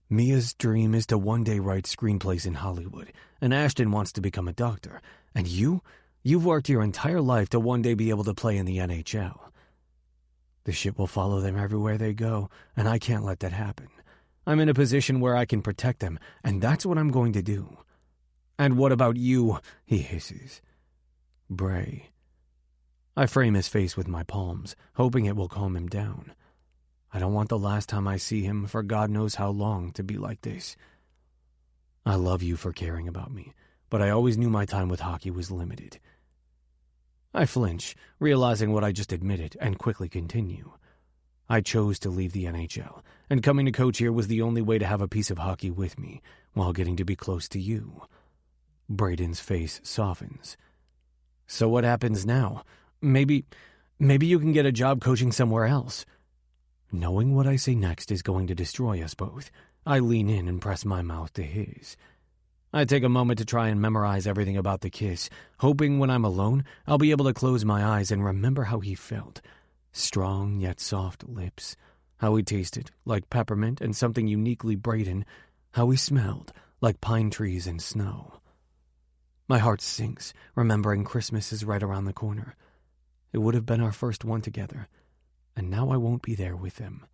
Mia's dream is to one day write screenplays in Hollywood, and Ashton wants to become a doctor. And you've worked your entire life to one day be able to play in the NHL. The shit will follow them everywhere they go, and I can't let that happen. I'm in a position where I can protect them, and that's what I'm going to do. "And what about you?" he hisses. "Bray." I frame his face with my palms, hoping it will calm him down. I don't want the last time I see him for God knows how long to be like this. "I love you for caring about me, but I always knew my time with hockey was limited." I flinch, realizing what I just admitted, and quickly continue. "I chose to leave the NHL, and coming to coach here was the only way to have a piece of hockey with me, while getting to be close to you." Braden's face softens. "So what happens now? Maybe you can get a job coaching somewhere else." Knowing what I say next is going to destroy us both, I lean in and press my mouth to his. I take a moment to try and memorize everything about the kiss, hoping when I'm alone, I'll be able to close my eyes and remember how he felt. Strong yet soft lips. How he tasted, like peppermint and something uniquely Braden. How he smelled, like pine trees and snow. My heart sinks, remembering Christmas is right around the corner. It would have been our first one together, and now I won't be there with him.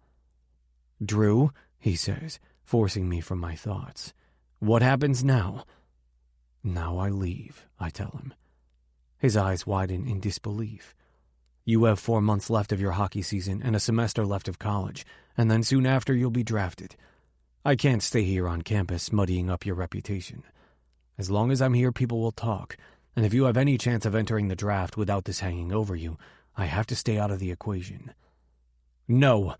"Drew," he says, forcing me from my thoughts. "What happens now?" "Now I leave," I tell him. His eyes widen in disbelief. "You have 4 months left of your hockey season and a semester left of college, and then soon after you'll be drafted. I can't stay here on campus muddying up your reputation. As long as I'm here, people will talk, and if you have any chance of entering the draft without this hanging over you, I have to stay out of the equation." "No."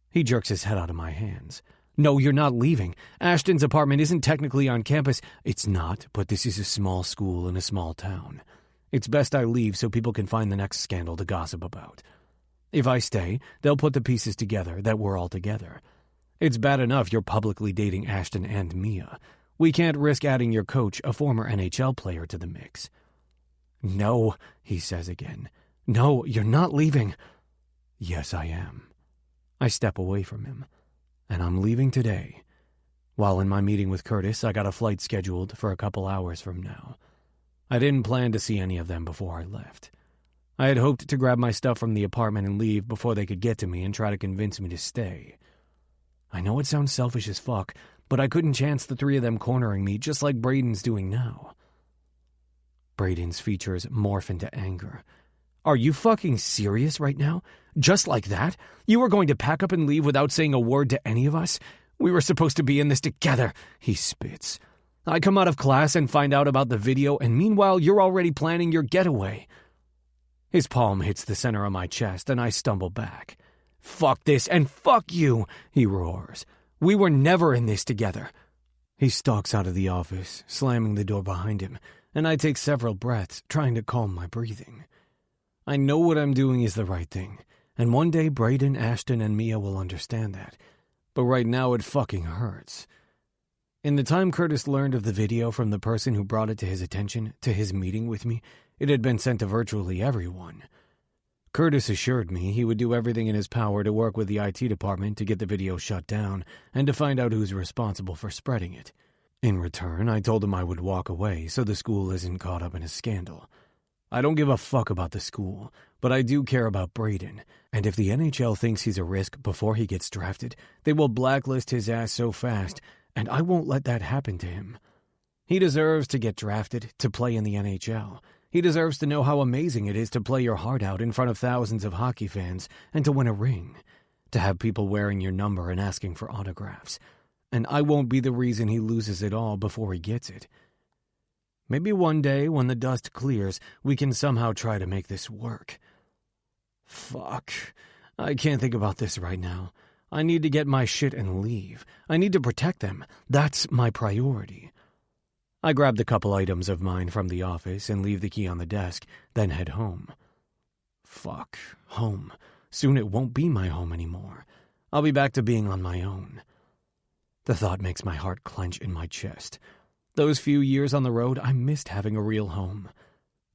He jerks his head out of my hands. "No, you're not leaving. Ashton's apartment isn't technically on campus." "It's not, but this is a small school in a small town. It's best I leave so people can find the next scandal to gossip about. If I stay, they'll put the pieces together that we're all together. It's bad enough you're publicly dating Ashton and Mia. We can't risk adding your coach, a former NHL player, to the mix." "No," he says again. "No, you're not leaving." Yes, I am. I step away from him, and I'm leaving today. While in my meeting with Curtis, I got a flight scheduled for a couple hours from now. I didn't plan to see any of them before I left. I had hoped to grab my stuff from the apartment and leave before they could get to me and try to convince me to stay. I know it sounds selfish as fuck, but I couldn't chance the three of them cornering me just like Braden's doing now. Braden's features morph into anger. Are you fucking serious right now? Just like that? You were going to pack up and leave without saying a word to any of us? We were supposed to be in this together, he spits. I come out of class and find out about the video, and meanwhile you're already planning your getaway. His palm hits the center of my chest, and I stumble back. Fuck this, and fuck you, he roars. We were never in this together. He stalks out of the office, slamming the door behind him, and I take several breaths, trying to calm my breathing. I know what I'm doing is the right thing, and one day Braden, Ashton, and Mia will understand that. But right now it fucking hurts. In the time Curtis learned of the video from the person who brought it to his attention, to his meeting with me, it had been sent to virtually everyone. Curtis assured me he would do everything in his power to work with the IT department to get the video shut down and to find out who's responsible for spreading it. In return, I told him I would walk away so the school isn't caught up in a scandal. I don't give a fuck about the school, but I do care about Braden, and if the NHL thinks he's a risk before he gets drafted, they will blacklist his ass so fast, and I won't let that happen to him. He deserves to get drafted, to play in the NHL. He deserves to know how amazing it is to play your heart out in front of thousands of hockey fans and to win a ring, to have people wearing your number and asking for autographs. And I won't be the reason he loses it all before he gets it. Maybe one day, when the dust clears, we can somehow try to make this work. Fuck. I can't think about this right now. I need to get my shit and leave. I need to protect them. That's my priority. I grab the couple items of mine from the office and leave the key on the desk, then head home. Fuck. Home. Soon it won't be my home anymore. I'll be back to being on my own. The thought makes my heart clench in my chest. Those few years on the road, I missed having a real home.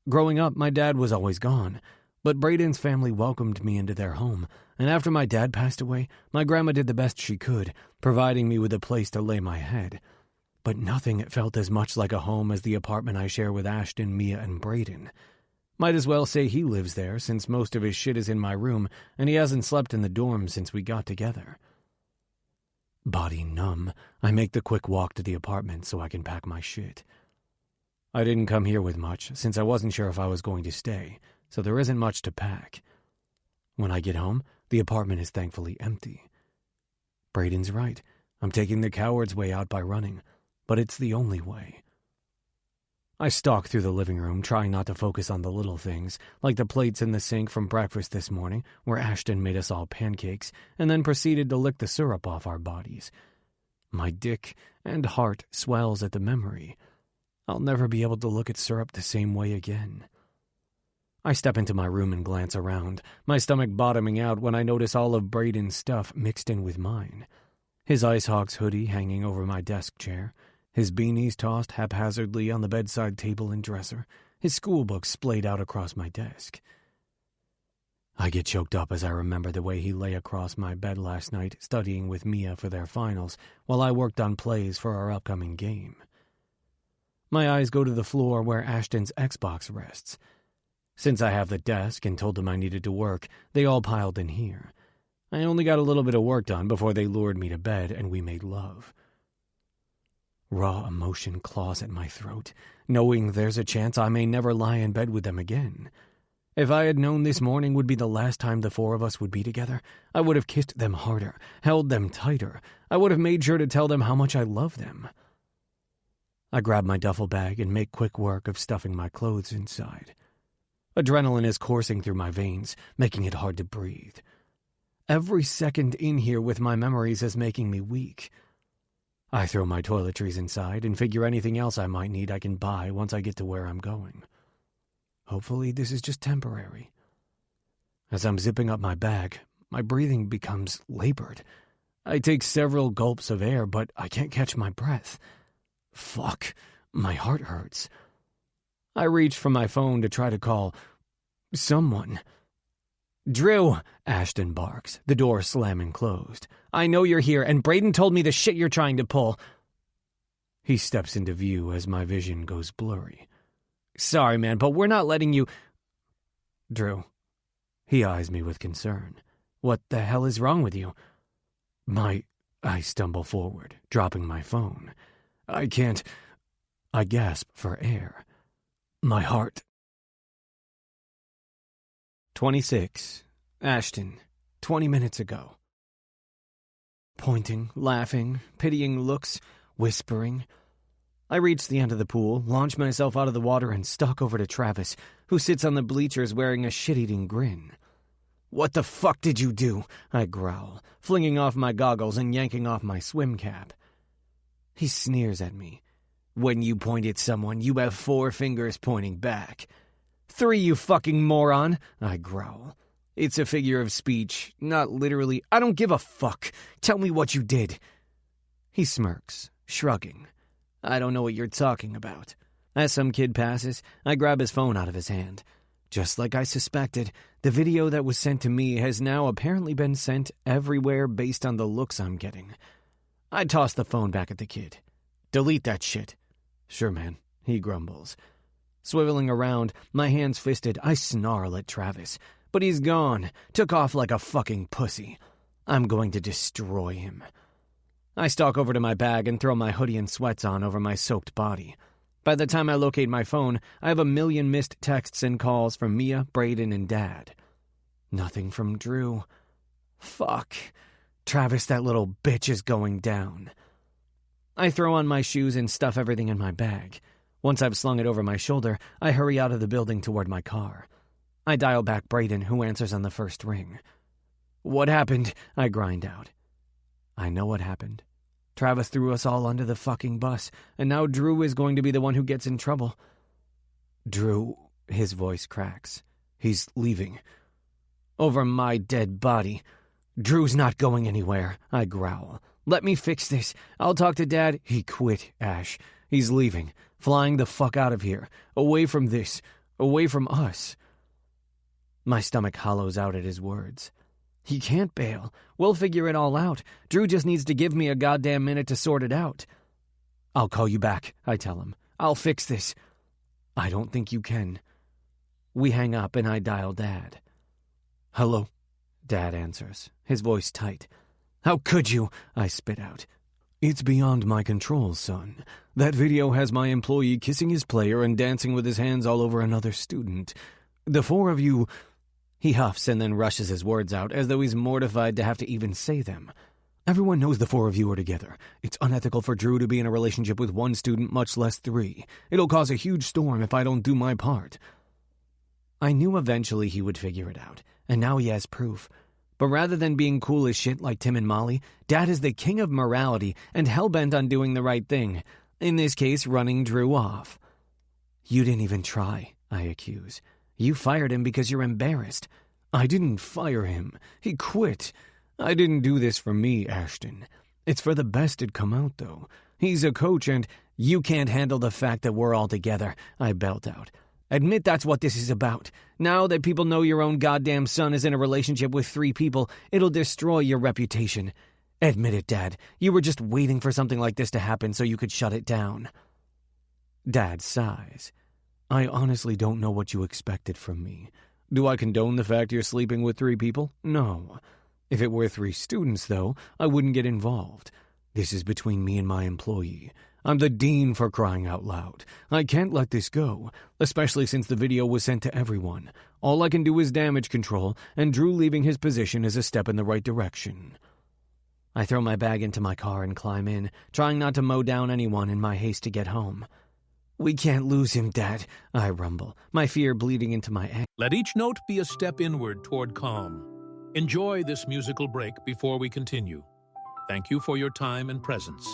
Growing up, my dad was always gone, but Braden's family welcomed me into their home, and after my dad passed away, my grandma did the best she could, providing me with a place to lay my head. But nothing felt as much like a home as the apartment I share with Ashton, Mia, and Braden. Might as well say he lives there, since most of his shit is in my room, and he hasn't slept in the dorm since we got together. Body numb, I make the quick walk to the apartment so I can pack my shit. I didn't come here with much, since I wasn't sure if I was going to stay, so there isn't much to pack. When I get home, the apartment is thankfully empty. Braden's right. I'm taking the coward's way out by running, but it's the only way. I stalk through the living room, trying not to focus on the little things, like the plates in the sink from breakfast this morning, where Ashton made us all pancakes, and then proceeded to lick the syrup off our bodies. My dick and heart swells at the memory. I'll never be able to look at syrup the same way again. I step into my room and glance around, my stomach bottoming out when I notice all of Braden's stuff mixed in with mine. His IceHawks hoodie hanging over my desk chair, his beanies tossed haphazardly on the bedside table and dresser, his schoolbooks splayed out across my desk. I get choked up as I remember the way he lay across my bed last night studying with Mia for their finals while I worked on plays for our upcoming game. My eyes go to the floor where Ashton's Xbox rests. Since I have the desk and told them I needed to work, they all piled in here. I only got a little bit of work done before they lured me to bed and we made love. Raw emotion claws at my throat, knowing there's a chance I may never lie in bed with them again. If I had known this morning would be the last time the four of us would be together, I would have kissed them harder, held them tighter. I would have made sure to tell them how much I love them. I grab my duffel bag and make quick work of stuffing my clothes inside. Adrenaline is coursing through my veins, making it hard to breathe. Every second in here with my memories is making me weak. I throw my toiletries inside and figure anything else I might need I can buy once I get to where I'm going. Hopefully this is just temporary. As I'm zipping up my bag, my breathing becomes labored. I take several gulps of air, but I can't catch my breath. Fuck, my heart hurts. I reach for my phone to try to call someone. Drew, Ashton barks, the door slamming closed. I know you're here, and Braden told me the shit you're trying to pull. He steps into view as my vision goes blurry. Sorry, man, but we're not letting you... Drew. He eyes me with concern. What the hell is wrong with you? I stumble forward, dropping my phone. I can't... I gasp for air. My heart... 26. Ashton. 20 minutes ago. Pointing, laughing, pitying looks, whispering. I reach the end of the pool, launch myself out of the water, and stalk over to Travis, who sits on the bleachers wearing a shit-eating grin. What the fuck did you do? I growl, flinging off my goggles and yanking off my swim cap. He sneers at me. When you point at someone, you have 4 fingers pointing back. 3, you fucking moron, I growl. It's a figure of speech, not literally. I don't give a fuck. Tell me what you did. He smirks, shrugging. I don't know what you're talking about. As some kid passes, I grab his phone out of his hand. Just like I suspected, the video that was sent to me has now apparently been sent everywhere based on the looks I'm getting. I toss the phone back at the kid. Delete that shit. Sure, man, he grumbles. Swiveling around, my hands fisted, I snarl at Travis. But he's gone, took off like a fucking pussy. I'm going to destroy him. I stalk over to my bag and throw my hoodie and sweats on over my soaked body. By the time I locate my phone, I have a million missed texts and calls from Mia, Braden, and Dad. Nothing from Drew. Fuck. Travis, that little bitch, is going down. I throw on my shoes and stuff everything in my bag. Once I've slung it over my shoulder, I hurry out of the building toward my car. I dial back Braden, who answers on the first ring. What happened? I grind out. I know what happened. Travis threw us all under the fucking bus, and now Drew is going to be the one who gets in trouble. Drew, his voice cracks. He's leaving. Over my dead body. Drew's not going anywhere, I growl. Let me fix this. I'll talk to Dad. He quit, Ash. He's leaving. Flying the fuck out of here. Away from this. Away from us. My stomach hollows out at his words. He can't bail. We'll figure it all out. Drew just needs to give me a goddamn minute to sort it out. I'll call you back, I tell him. I'll fix this. I don't think you can. We hang up and I dial Dad. Hello? Dad answers, his voice tight. How could you? I spit out. It's beyond my control, son. That video has my employee kissing his player and dancing with his hands all over another student. The 4 of you... He huffs and then rushes his words out as though he's mortified to have to even say them. Everyone knows the 4 of you are together. It's unethical for Drew to be in a relationship with 1 student, much less 3. It'll cause a huge storm if I don't do my part. I knew eventually he would figure it out, and now he has proof. But rather than being cool as shit like Tim and Molly, Dad is the king of morality and hell-bent on doing the right thing. In this case, running Drew off. You didn't even try, I accuse. You fired him because you're embarrassed. I didn't fire him. He quit. I didn't do this for me, Ashton. It's for the best it'd come out, though. He's a coach, and you can't handle the fact that we're all together, I belt out. Admit that's what this is about. Now that people know your own goddamn son is in a relationship with 3 people, it'll destroy your reputation. Admit it, Dad. You were just waiting for something like this to happen so you could shut it down. Dad sighs. I honestly don't know what you expected from me. Do I condone the fact you're sleeping with 3 people? No. If it were 3 students, though, I wouldn't get involved. This is between me and my employee. I'm the dean, for crying out loud. I can't let this go, especially since the video was sent to everyone. All I can do is damage control, and Drew leaving his position is a step in the right direction. I throw my bag into my car and climb in, trying not to mow down anyone in my haste to get home. We can't lose him, Dad, I rumble, my fear bleeding into my anger. Let each note be a step inward toward calm. Enjoy this musical break before we continue. Thank you for your time and presence.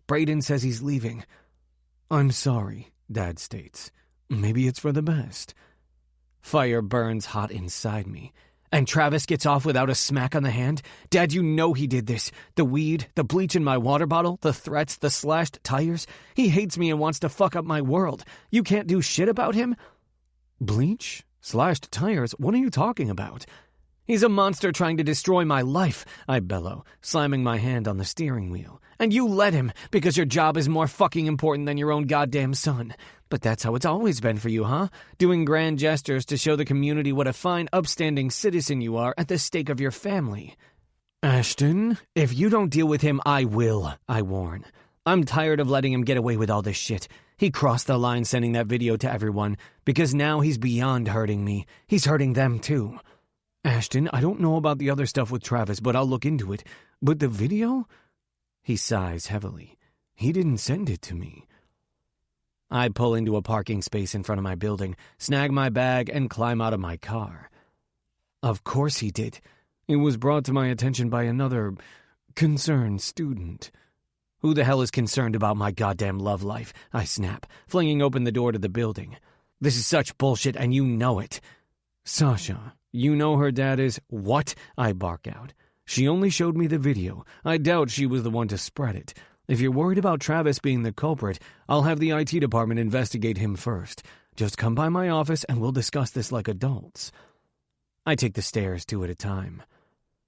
Braden says he's leaving. I'm sorry, Dad states. Maybe it's for the best. Fire burns hot inside me. And Travis gets off without a smack on the hand? Dad, you know he did this. The weed, the bleach in my water bottle, the threats, the slashed tires. He hates me and wants to fuck up my world. You can't do shit about him? Bleach? Slashed tires? What are you talking about? He's a monster trying to destroy my life, I bellow, slamming my hand on the steering wheel. And you let him, because your job is more fucking important than your own goddamn son. But that's how it's always been for you, huh? Doing grand gestures to show the community what a fine, upstanding citizen you are at the stake of your family. Ashton, if you don't deal with him, I will, I warn. I'm tired of letting him get away with all this shit. He crossed the line sending that video to everyone, because now he's beyond hurting me. He's hurting them, too. Ashton, I don't know about the other stuff with Travis, but I'll look into it. But the video? He sighs heavily. He didn't send it to me. I pull into a parking space in front of my building, snag my bag, and climb out of my car. Of course he did. It was brought to my attention by another concerned student. Who the hell is concerned about my goddamn love life? I snap, flinging open the door to the building. This is such bullshit, and you know it. Sasha, you know her dad is... What? I bark out. She only showed me the video. I doubt she was the one to spread it. If you're worried about Travis being the culprit, I'll have the IT department investigate him first. Just come by my office and we'll discuss this like adults. I take the stairs 2 at a time.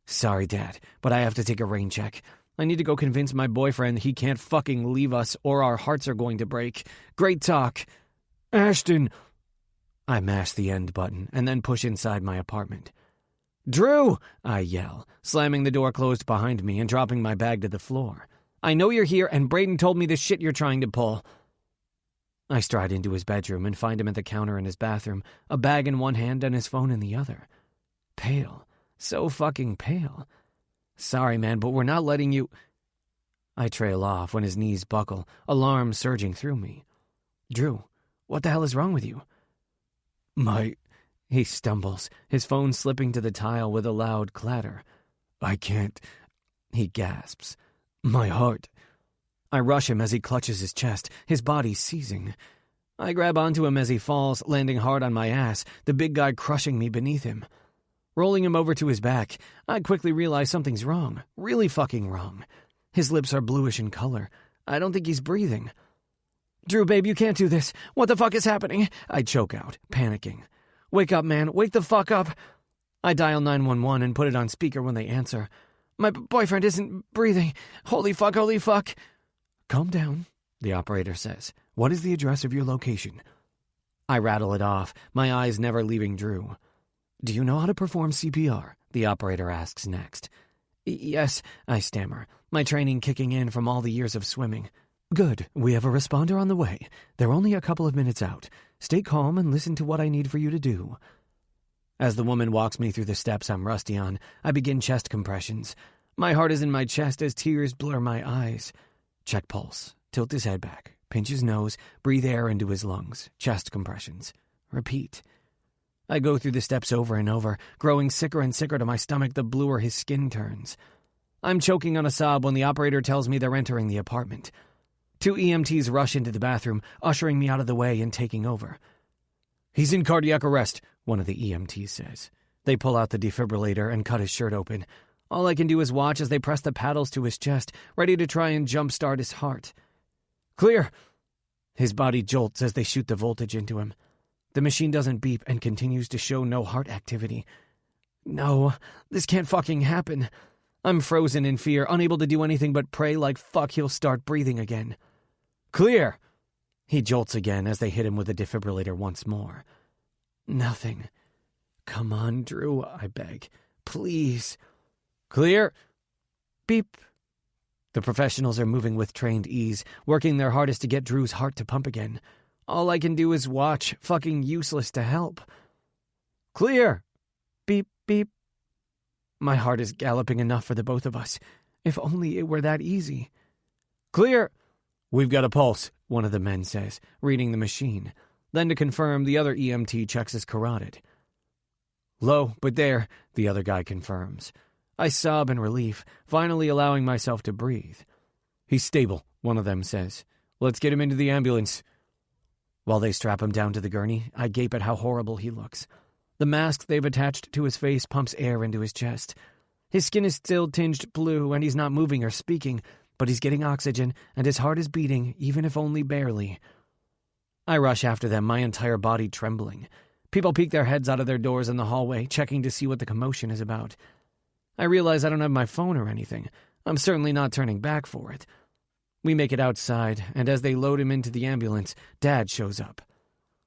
Sorry, Dad, but I have to take a rain check. I need to go convince my boyfriend he can't fucking leave us or our hearts are going to break. Great talk. Ashton. I mash the end button and then push inside my apartment. Drew! I yell, slamming the door closed behind me and dropping my bag to the floor. I know you're here, and Braden told me the shit you're trying to pull. I stride into his bedroom and find him at the counter in his bathroom, a bag in one hand and his phone in the other. Pale. So fucking pale. Sorry, man, but we're not letting you... I trail off when his knees buckle, alarm surging through me. Drew, what the hell is wrong with you? He stumbles, his phone slipping to the tile with a loud clatter. I can't... He gasps. My heart. I rush him as he clutches his chest, his body seizing. I grab onto him as he falls, landing hard on my ass, the big guy crushing me beneath him. Rolling him over to his back, I quickly realize something's wrong, really fucking wrong. His lips are bluish in color. I don't think he's breathing. Drew, babe, you can't do this. What the fuck is happening? I choke out, panicking. Wake up, man. Wake the fuck up. I dial 911 and put it on speaker when they answer. My boyfriend isn't breathing. Holy fuck, holy fuck. Calm down, the operator says. What is the address of your location? I rattle it off, my eyes never leaving Drew. Do you know how to perform CPR? The operator asks next. Yes, I stammer, my training kicking in from all the years of swimming. Good. We have a responder on the way. They're only a couple of minutes out. Stay calm and listen to what I need for you to do. As the woman walks me through the steps I'm rusty on, I begin chest compressions. My heart is in my chest as tears blur my eyes. Check pulse. Tilt his head back. Pinch his nose. Breathe air into his lungs. Chest compressions. Repeat. I go through the steps over and over, growing sicker and sicker to my stomach the bluer his skin turns. I'm choking on a sob when the operator tells me they're entering the apartment. 2 EMTs rush into the bathroom, ushering me out of the way and taking over. "He's in cardiac arrest," one of the EMTs says. They pull out the defibrillator and cut his shirt open. All I can do is watch as they press the paddles to his chest, ready to try and jumpstart his heart. "Clear!" His body jolts as they shoot the voltage into him. The machine doesn't beep and continues to show no heart activity. No, this can't fucking happen. I'm frozen in fear, unable to do anything but pray like fuck he'll start breathing again. "Clear!" He jolts again as they hit him with the defibrillator once more. Nothing. "Come on, Drew," I beg. "Please." "Clear!" Beep. The professionals are moving with trained ease, working their hardest to get Drew's heart to pump again. All I can do is watch, fucking useless to help. "Clear!" Beep, beep. My heart is galloping enough for the both of us. If only it were that easy. "Clear!" "We've got a pulse," one of the men says, reading the machine. Then to confirm, the other EMT checks his carotid. "Low, but there," the other guy confirms. I sob in relief, finally allowing myself to breathe. "He's stable," one of them says. "Let's get him into the ambulance." While they strap him down to the gurney, I gape at how horrible he looks. The mask they've attached to his face pumps air into his chest. His skin is still tinged blue, and he's not moving or speaking, but he's getting oxygen, and his heart is beating, even if only barely. I rush after them, my entire body trembling. People peek their heads out of their doors in the hallway, checking to see what the commotion is about. I realize I don't have my phone or anything. I'm certainly not turning back for it. We make it outside, and as they load him into the ambulance, Dad shows up.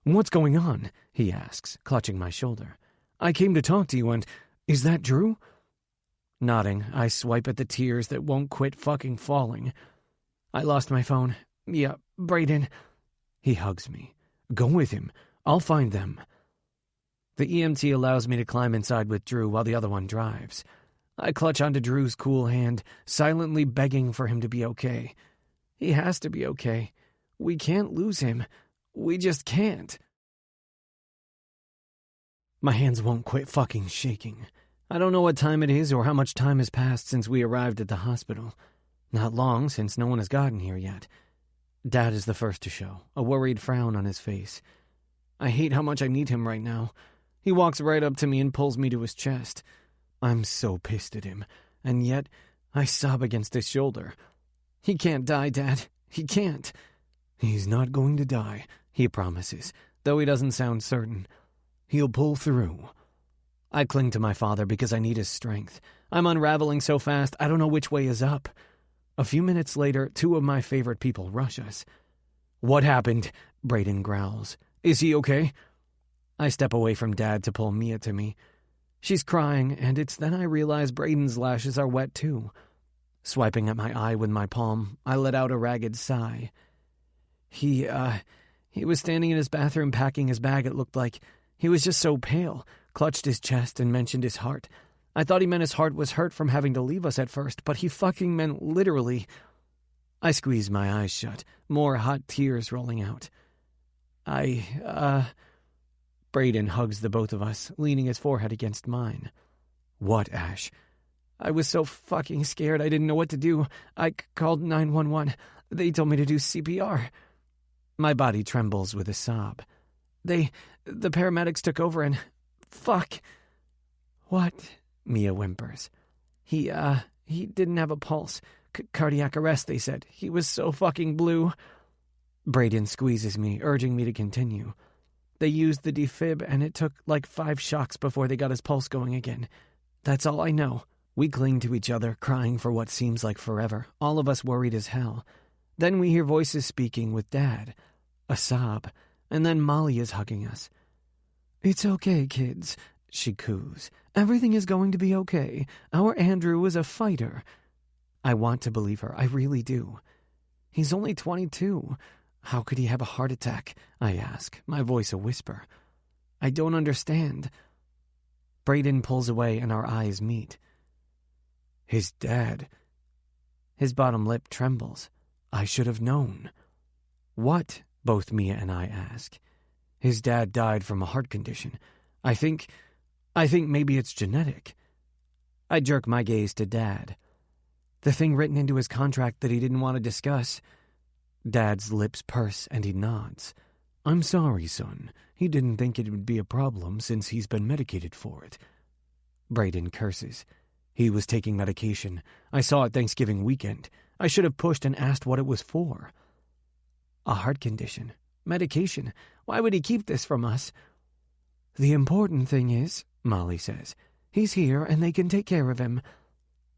"What's going on?" he asks, clutching my shoulder. "I came to talk to you and... Is that Drew?" Nodding, I swipe at the tears that won't quit fucking falling. "I lost my phone. Yeah, Brayden." He hugs me. "Go with him. I'll find them." The EMT allows me to climb inside with Drew while the other one drives. I clutch onto Drew's cool hand, silently begging for him to be okay. He has to be okay. We can't lose him. We just can't. My hands won't quit fucking shaking. I don't know what time it is or how much time has passed since we arrived at the hospital. Not long, since no one has gotten here yet. Dad is the first to show, a worried frown on his face. I hate how much I need him right now. He walks right up to me and pulls me to his chest. I'm so pissed at him, and yet I sob against his shoulder. "He can't die, Dad. He can't." "He's not going to die," he promises, though he doesn't sound certain. "He'll pull through." I cling to my father because I need his strength. I'm unraveling so fast I don't know which way is up. A few minutes later, 2 of my favorite people rush us. "What happened?" Brayden growls. "Is he okay?" I step away from Dad to pull Mia to me. She's crying, and it's then I realize Brayden's lashes are wet too. Swiping at my eye with my palm, I let out a ragged sigh. He was standing in his bathroom packing his bag, it looked like. He was just so pale, clutched his chest and mentioned his heart. I thought he meant his heart was hurt from having to leave us at first, but he fucking meant literally. I squeezed my eyes shut, more hot tears rolling out. Brayden hugs the both of us, leaning his forehead against mine. "What, Ash?" "I was so fucking scared I didn't know what to do. I called 911. They told me to do CPR. My body trembles with a sob. The paramedics took over and... Fuck. What? Mia whimpers. He didn't have a pulse. Cardiac arrest, they said. He was so fucking blue. Brayden squeezes me, urging me to continue. They used the defib, and it took like 5 shocks before they got his pulse going again. That's all I know. We cling to each other, crying for what seems like forever, all of us worried as hell. Then we hear voices speaking with Dad. A sob, and then Molly is hugging us. "It's okay, kids," she coos. "Everything is going to be okay. Our Andrew is a fighter." I want to believe her, I really do. He's only 22. How could he have a heart attack? I ask, my voice a whisper. I don't understand. Braden pulls away and our eyes meet. His dad. His bottom lip trembles. I should have known. What? Both Mia and I ask. His dad died from a heart condition. I think maybe it's genetic. I jerk my gaze to Dad. The thing written into his contract that he didn't want to discuss. Dad's lips purse and he nods. I'm sorry, son. He didn't think it would be a problem since he's been medicated for it. Braden curses. He was taking medication. I saw it Thanksgiving weekend. I should have pushed and asked what it was for. A heart condition. Medication. Why would he keep this from us? The important thing is, Molly says, he's here and they can take care of him.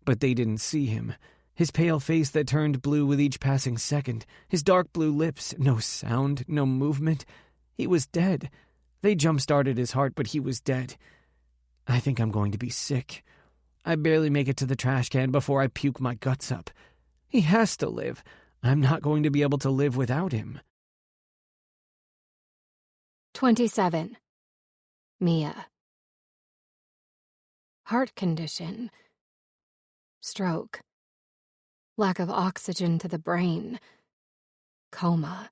But they didn't see him. His pale face that turned blue with each passing second. His dark blue lips. No sound, no movement. He was dead. They jump-started his heart, but he was dead. I think I'm going to be sick. I barely make it to the trash can before I puke my guts up. He has to live. I'm not going to be able to live without him. 27. Mia. Heart condition. Stroke. Lack of oxygen to the brain. Coma.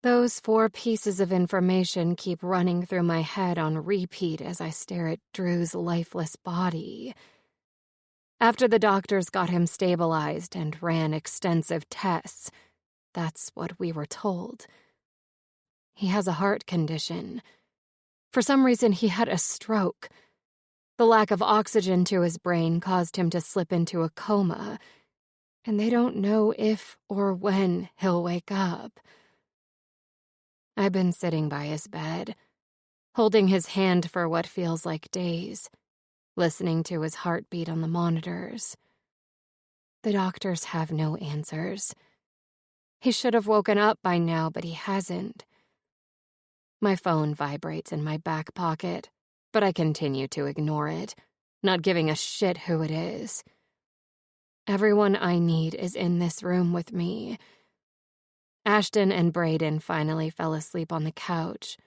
Those 4 pieces of information keep running through my head on repeat as I stare at Drew's lifeless body. After the doctors got him stabilized and ran extensive tests, that's what we were told. He has a heart condition. For some reason, he had a stroke. The lack of oxygen to his brain caused him to slip into a coma, and they don't know if or when he'll wake up. I've been sitting by his bed, holding his hand for what feels like days, listening to his heartbeat on the monitors. The doctors have no answers. He should have woken up by now, but he hasn't. My phone vibrates in my back pocket, but I continue to ignore it, not giving a shit who it is. Everyone I need is in this room with me. Ashton and Braden finally fell asleep on the couch.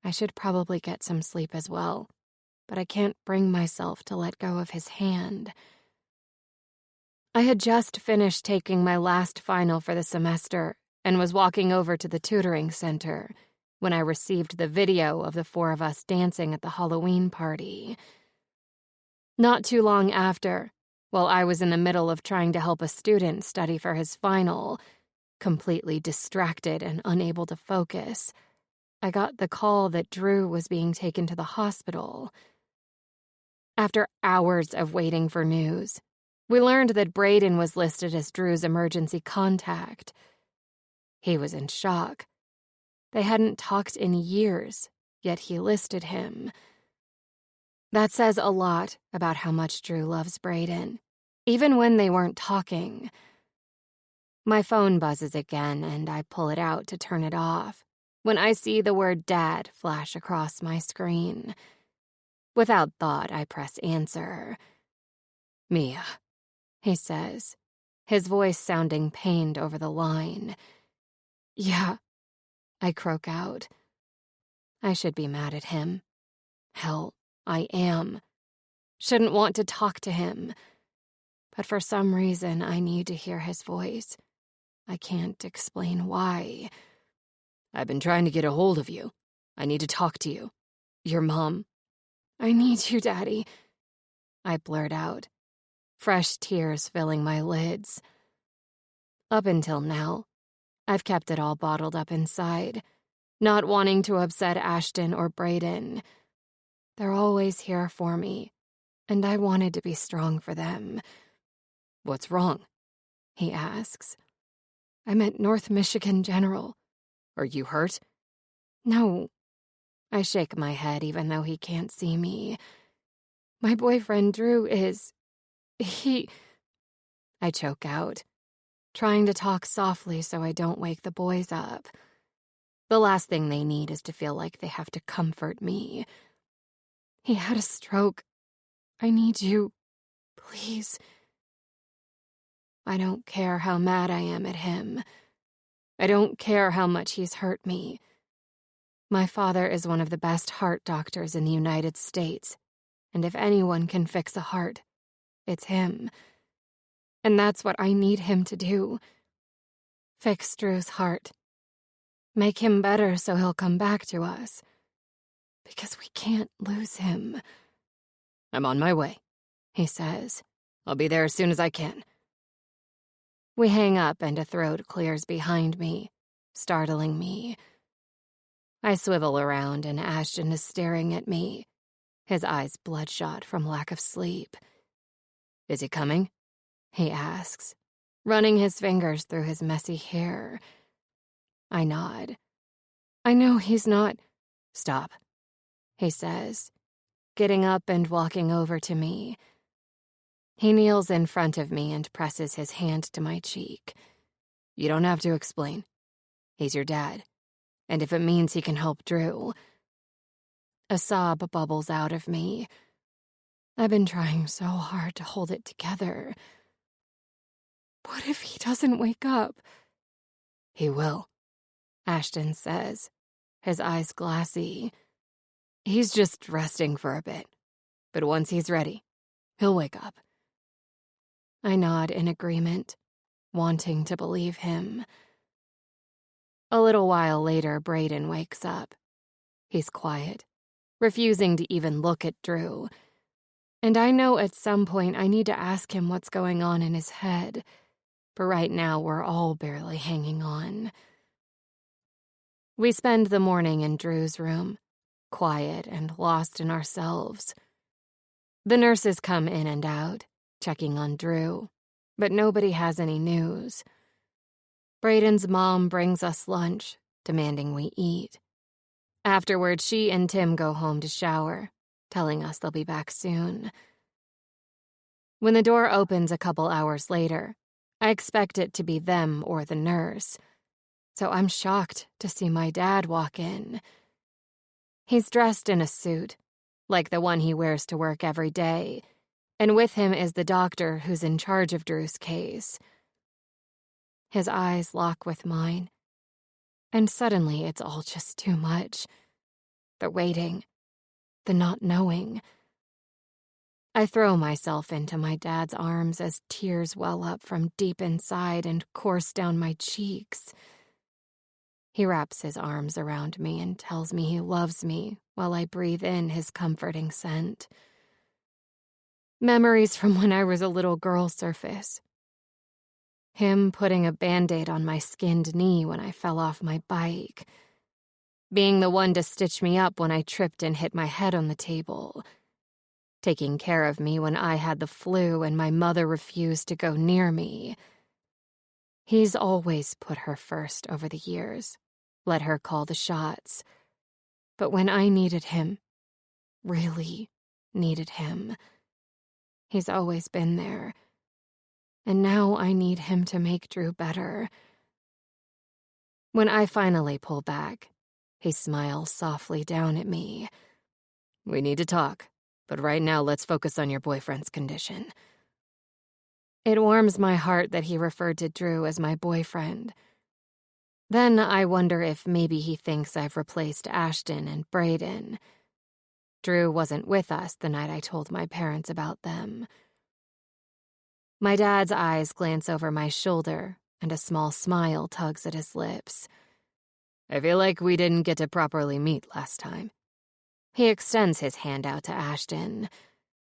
I should probably get some sleep as well, but I can't bring myself to let go of his hand. I had just finished taking my last final for the semester and was walking over to the tutoring center when I received the video of the 4 of us dancing at the Halloween party. Not too long after, while I was in the middle of trying to help a student study for his final, completely distracted and unable to focus, I got the call that Drew was being taken to the hospital. After hours of waiting for news, we learned that Braden was listed as Drew's emergency contact. He was in shock. They hadn't talked in years, yet he listed him. That says a lot about how much Drew loves Braden, even when they weren't talking. My phone buzzes again, and I pull it out to turn it off when I see the word Dad flash across my screen. Without thought, I press answer. Mia, he says, his voice sounding pained over the line. Yeah, I croak out. I should be mad at him. Hell, I am. Shouldn't want to talk to him. But for some reason, I need to hear his voice. I can't explain why. I've been trying to get a hold of you. I need to talk to you. Your mom. I need you, Daddy. I blurt out, fresh tears filling my lids. Up until now, I've kept it all bottled up inside, not wanting to upset Ashton or Braden. They're always here for me, and I wanted to be strong for them. What's wrong? He asks. I'm at North Michigan General. Are you hurt? No. I shake my head even though he can't see me. My boyfriend Drew is... I choke out, trying to talk softly so I don't wake the boys up. The last thing they need is to feel like they have to comfort me. He had a stroke. I need you. Please. I don't care how mad I am at him. I don't care how much he's hurt me. My father is one of the best heart doctors in the United States, and if anyone can fix a heart, it's him. And that's what I need him to do. Fix Drew's heart. Make him better so he'll come back to us. Because we can't lose him. I'm on my way, he says. I'll be there as soon as I can. We hang up and a throat clears behind me, startling me. I swivel around and Ashton is staring at me, his eyes bloodshot from lack of sleep. Is he coming? He asks, running his fingers through his messy hair. I nod. I know he's not. Stop, he says, getting up and walking over to me. He kneels in front of me and presses his hand to my cheek. You don't have to explain. He's your dad. And if it means he can help Drew. A sob bubbles out of me. I've been trying so hard to hold it together. What if he doesn't wake up? He will, Ashton says, his eyes glassy. He's just resting for a bit. But once he's ready, he'll wake up. I nod in agreement, wanting to believe him. A little while later, Brayden wakes up. He's quiet, refusing to even look at Drew. And I know at some point I need to ask him what's going on in his head. But right now, we're all barely hanging on. We spend the morning in Drew's room, quiet and lost in ourselves. The nurses come in and out, checking on Drew, but nobody has any news. Brayden's mom brings us lunch, demanding we eat. Afterward, she and Tim go home to shower, telling us they'll be back soon. When the door opens a couple hours later, I expect it to be them or the nurse, so I'm shocked to see my dad walk in. He's dressed in a suit, like the one he wears to work every day, and with him is the doctor who's in charge of Drew's case. His eyes lock with mine, and suddenly it's all just too much. The waiting, the not knowing. I throw myself into my dad's arms as tears well up from deep inside and course down my cheeks. He wraps his arms around me and tells me he loves me while I breathe in his comforting scent. Memories from when I was a little girl surface. Him putting a Band-Aid on my skinned knee when I fell off my bike. Being the one to stitch me up when I tripped and hit my head on the table. Taking care of me when I had the flu and my mother refused to go near me. He's always put her first over the years, let her call the shots. But when I needed him, really needed him, he's always been there. And now I need him to make Drew better. When I finally pull back, he smiles softly down at me. We need to talk, but right now let's focus on your boyfriend's condition. It warms my heart that he referred to Drew as my boyfriend. Then I wonder if maybe he thinks I've replaced Ashton and Brayden. Drew wasn't with us the night I told my parents about them. My dad's eyes glance over my shoulder, and a small smile tugs at his lips. I feel like we didn't get to properly meet last time. He extends his hand out to Ashton.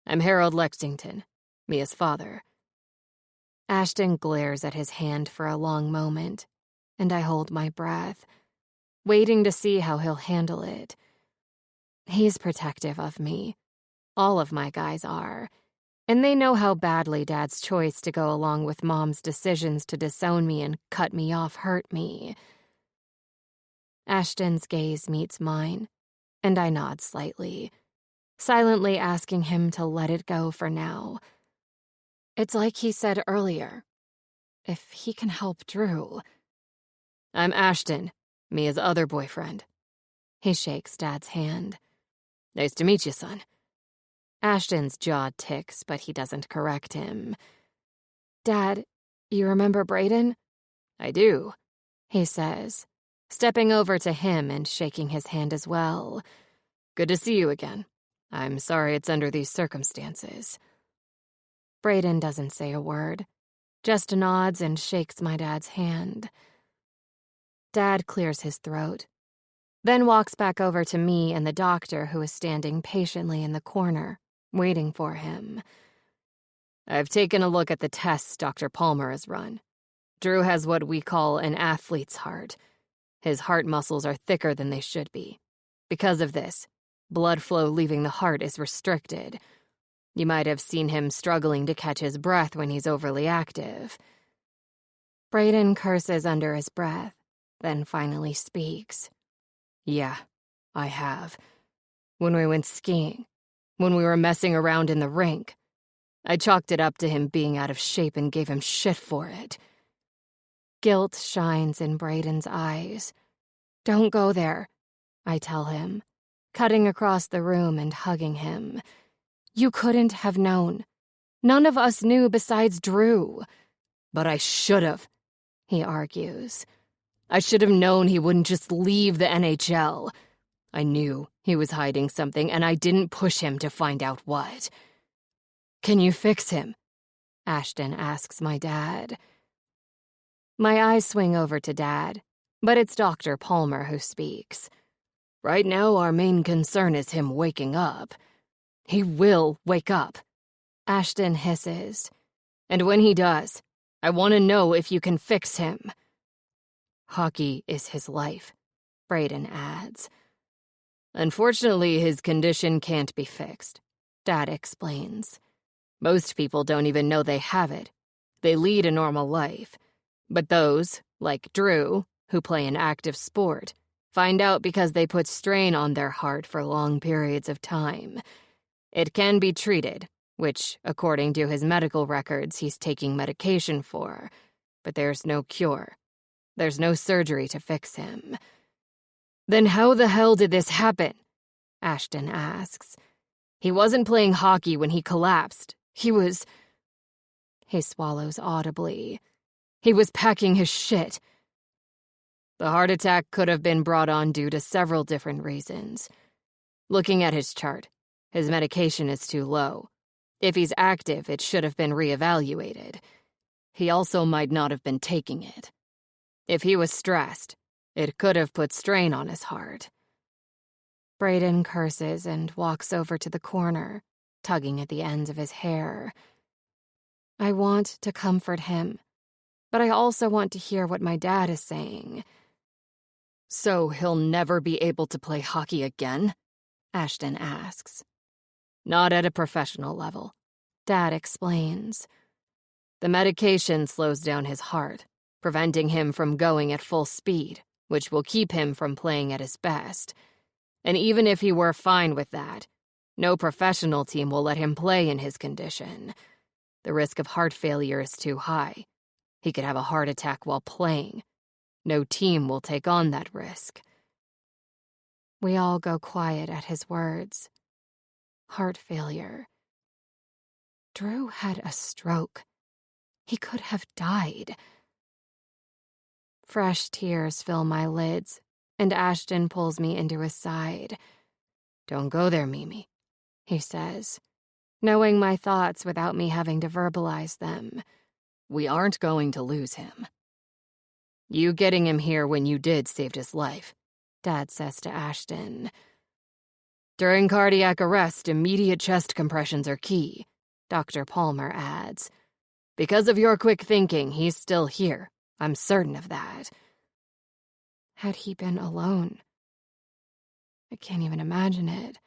I'm Harold Lexington, Mia's father. Ashton glares at his hand for a long moment, and I hold my breath, waiting to see how he'll handle it. He's protective of me. All of my guys are. And they know how badly Dad's choice to go along with Mom's decisions to disown me and cut me off hurt me. Ashton's gaze meets mine, and I nod slightly, silently asking him to let it go for now. It's like he said earlier, if he can help Drew. I'm Ashton, Mia's other boyfriend. He shakes Dad's hand. Nice to meet you, son. Ashton's jaw ticks, but he doesn't correct him. Dad, You remember Brayden?" "I do," he says, stepping over to him and shaking his hand as well. "Good to see you again. I'm sorry it's under these circumstances." Brayden doesn't say a word, just nods and shakes my dad's hand. Dad clears his throat, then walks back over to me and the doctor who is standing patiently in the corner, waiting for him. "I've taken a look at the tests Dr. Palmer has run. Drew has what we call an athlete's heart. His heart muscles are thicker than they should be. Because of this, blood flow leaving the heart is restricted. You might have seen him struggling to catch his breath when he's overly active." Brayden curses under his breath, then finally speaks. "Yeah, I have. When we went skiing, when we were messing around in the rink, I chalked it up to him being out of shape and gave him shit for it." Guilt shines in Brayden's eyes. "Don't go there," I tell him, cutting across the room and hugging him. "You couldn't have known. None of us knew besides Drew." "But I should have," he argues. "I should have known he wouldn't just leave the NHL. I knew he was hiding something, and I didn't push him to find out what." "Can you fix him?" Ashton asks my dad. My eyes swing over to Dad, but it's Dr. Palmer who speaks. "Right now, our main concern is him waking up. He will wake up," Ashton hisses. "And when he does, I want to know if you can fix him." "Hockey is his life," Brayden adds. "Unfortunately, his condition can't be fixed," Dad explains. "Most people don't even know they have it. They lead a normal life. But those, like Drew, who play an active sport, find out because they put strain on their heart for long periods of time. It can be treated, which, according to his medical records, he's taking medication for, but there's no cure. There's no surgery to fix him." "Then how the hell did this happen?" Ashton asks. "He wasn't playing hockey when he collapsed. He swallows audibly. He was packing his shit." "The heart attack could have been brought on due to several different reasons. Looking at his chart, his medication is too low. If he's active, it should have been reevaluated. He also might not have been taking it. If he was stressed, it could have put strain on his heart." Brayden curses and walks over to the corner, tugging at the ends of his hair. I want to comfort him, but I also want to hear what my dad is saying. "So he'll never be able to play hockey again?" Ashton asks. "Not at a professional level," Dad explains. "The medication slows down his heart, preventing him from going at full speed, which will keep him from playing at his best. And even if he were fine with that, no professional team will let him play in his condition. The risk of heart failure is too high. He could have a heart attack while playing. No team will take on that risk." We all go quiet at his words. Heart failure. Drew had a stroke. He could have died. Fresh tears fill my lids, and Ashton pulls me into his side. "Don't go there, Mimi," he says, knowing my thoughts without me having to verbalize them. "We aren't going to lose him. You getting him here when you did saved his life," Dad says to Ashton. "During cardiac arrest, immediate chest compressions are key," Dr. Palmer adds. "Because of your quick thinking, he's still here. I'm certain of that." Had he been alone? I can't even imagine it.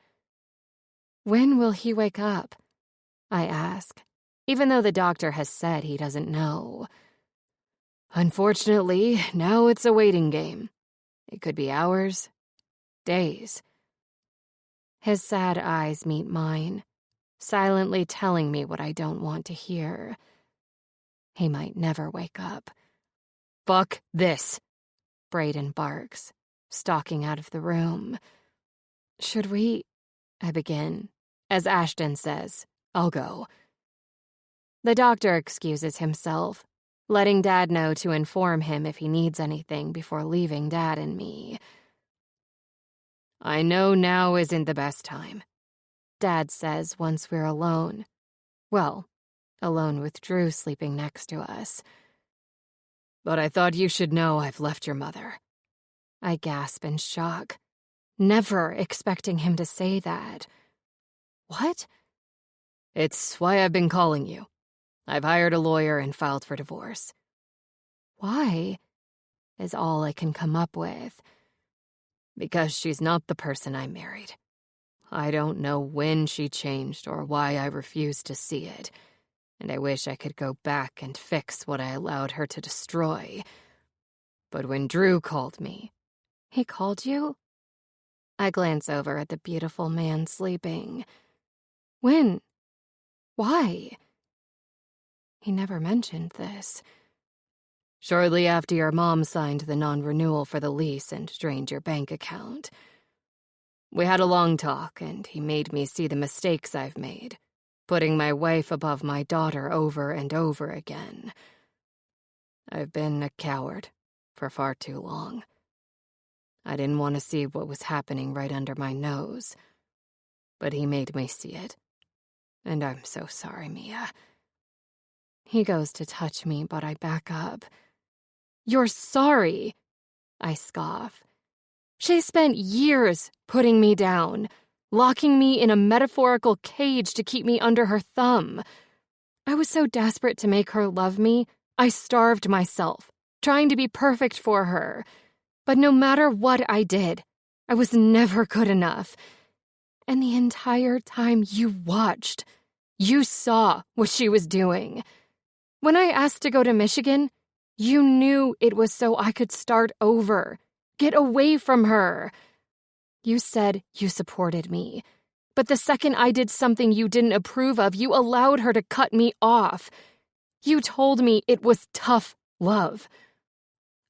When will he wake up? I ask, even though the doctor has said he doesn't know. "Unfortunately, now it's a waiting game. It could be hours, days." His sad eyes meet mine, silently telling me what I don't want to hear. He might never wake up. "Fuck this," Brayden barks, stalking out of the room. "Should we?" I begin. As Ashton says, "I'll go." The doctor excuses himself, letting Dad know to inform him if he needs anything before leaving Dad and me. I know now isn't the best time, Dad says once we're alone. Well, alone with Drew sleeping next to us. but I thought you should know I've left your mother. I gasp in shock, never expecting him to say that. What? It's why I've been calling you. I've hired a lawyer and filed for divorce. Why? Is all I can come up with. Because she's not the person I married. I don't know when she changed or why I refused to see it, and I wish I could go back and fix what I allowed her to destroy. But when Drew called me... He called you? I glance over at the beautiful man sleeping. When? Why? He never mentioned this. Shortly after your mom signed the non-renewal for the lease and drained your bank account. We had a long talk, and he made me see the mistakes I've made, putting my wife above my daughter over and over again. I've been a coward for far too long. I didn't want to see what was happening right under my nose, but he made me see it. And I'm so sorry, Mia. He goes to touch me, but I back up. You're sorry, I scoff. She spent years putting me down, locking me in a metaphorical cage to keep me under her thumb. I was so desperate to make her love me, I starved myself, trying to be perfect for her. But no matter what I did, I was never good enough. And the entire time you watched, you saw what she was doing. When I asked to go to Michigan, you knew it was so I could start over, get away from her. You said you supported me, but the second I did something you didn't approve of, you allowed her to cut me off. You told me it was tough love.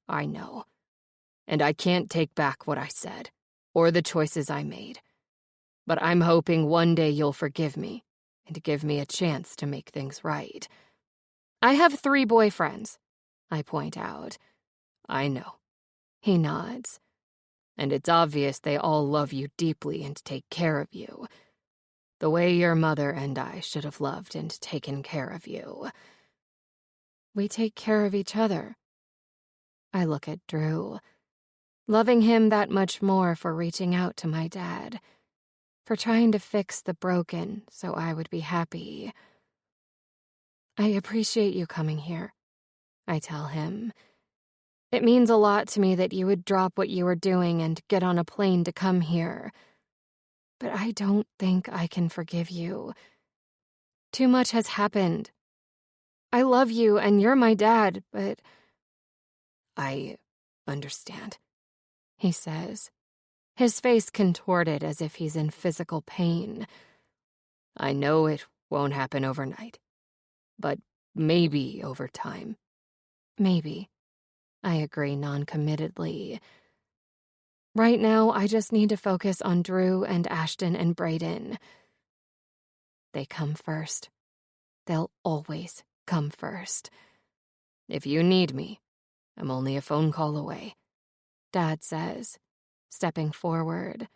I know. And I can't take back what I said, or the choices I made. But I'm hoping one day you'll forgive me, and give me a chance to make things right. I have 3 boyfriends, I point out. I know. He nods. And it's obvious they all love you deeply and take care of you. The way your mother and I should have loved and taken care of you. We take care of each other. I look at Drew, loving him that much more for reaching out to my dad, for trying to fix the broken so I would be happy. I appreciate you coming here, I tell him. It means a lot to me that you would drop what you were doing and get on a plane to come here. But I don't think I can forgive you. Too much has happened. I love you and you're my dad, but... I understand, he says, his face contorted as if he's in physical pain. I know it won't happen overnight, but maybe over time. Maybe. I agree non-committedly. Right now, I just need to focus on Drew and Ashton and Brayden. They come first. They'll always come first. If you need me, I'm only a phone call away, Dad says, stepping forward.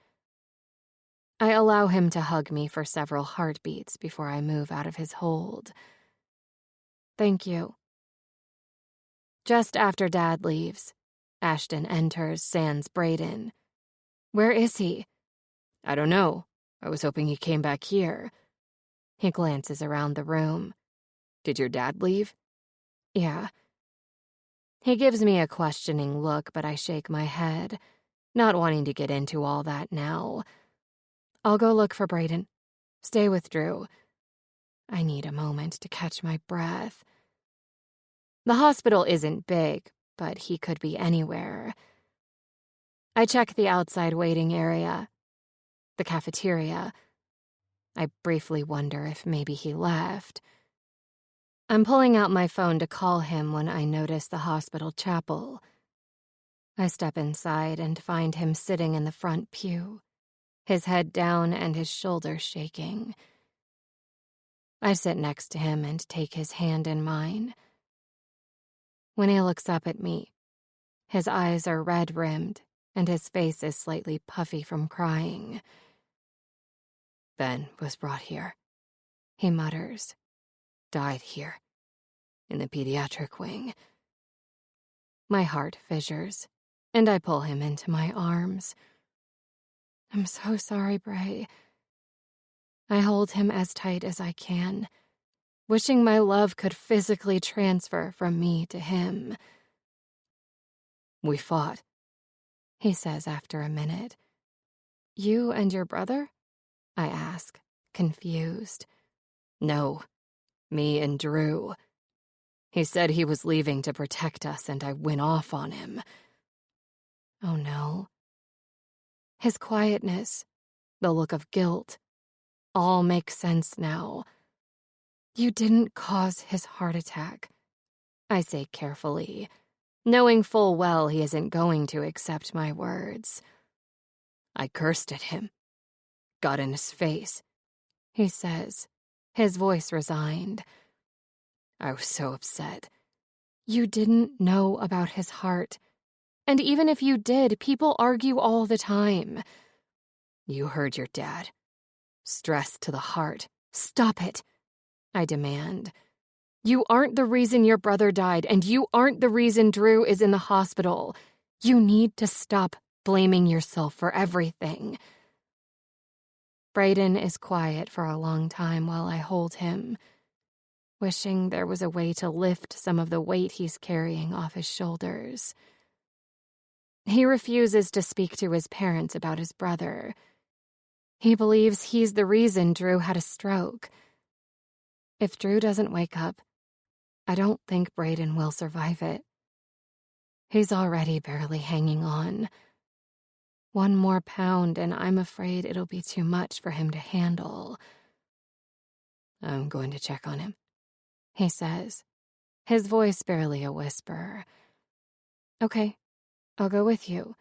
I allow him to hug me for several heartbeats before I move out of his hold. Thank you. Just after Dad leaves, Ashton enters sans Brayden. Where is he? I don't know. I was hoping he came back here. He glances around the room. Did your dad leave? Yeah. He gives me a questioning look, but I shake my head, not wanting to get into all that now. I'll go look for Brayden. Stay with Drew. I need a moment to catch my breath. The hospital isn't big, but he could be anywhere. I check the outside waiting area, the cafeteria. I briefly wonder if maybe he left. I'm pulling out my phone to call him when I notice the hospital chapel. I step inside and find him sitting in the front pew, his head down and his shoulders shaking. I sit next to him and take his hand in mine. When he looks up at me, his eyes are red-rimmed and his face is slightly puffy from crying. Ben was brought here, he mutters. Died here, in the pediatric wing. My heart fissures, and I pull him into my arms. I'm so sorry, Bray. I hold him as tight as I can, wishing my love could physically transfer from me to him. We fought, he says after a minute. You and your brother? I ask, confused. No, me and Drew. He said he was leaving to protect us, and I went off on him. Oh no. His quietness, the look of guilt, all make sense now. You didn't cause his heart attack, I say carefully, knowing full well he isn't going to accept my words. I cursed at him, got in his face, he says, his voice resigned. I was so upset. You didn't know about his heart. And even if you did, people argue all the time. You heard your dad. Stress to the heart. Stop it, I demand. You aren't the reason your brother died, and you aren't the reason Drew is in the hospital. You need to stop blaming yourself for everything. Brayden is quiet for a long time while I hold him, wishing there was a way to lift some of the weight he's carrying off his shoulders. He refuses to speak to his parents about his brother. He believes he's the reason Drew had a stroke. If Drew doesn't wake up, I don't think Brayden will survive it. He's already barely hanging on. 1 more pound, and I'm afraid it'll be too much for him to handle. I'm going to check on him, he says, his voice barely a whisper. Okay, I'll go with you.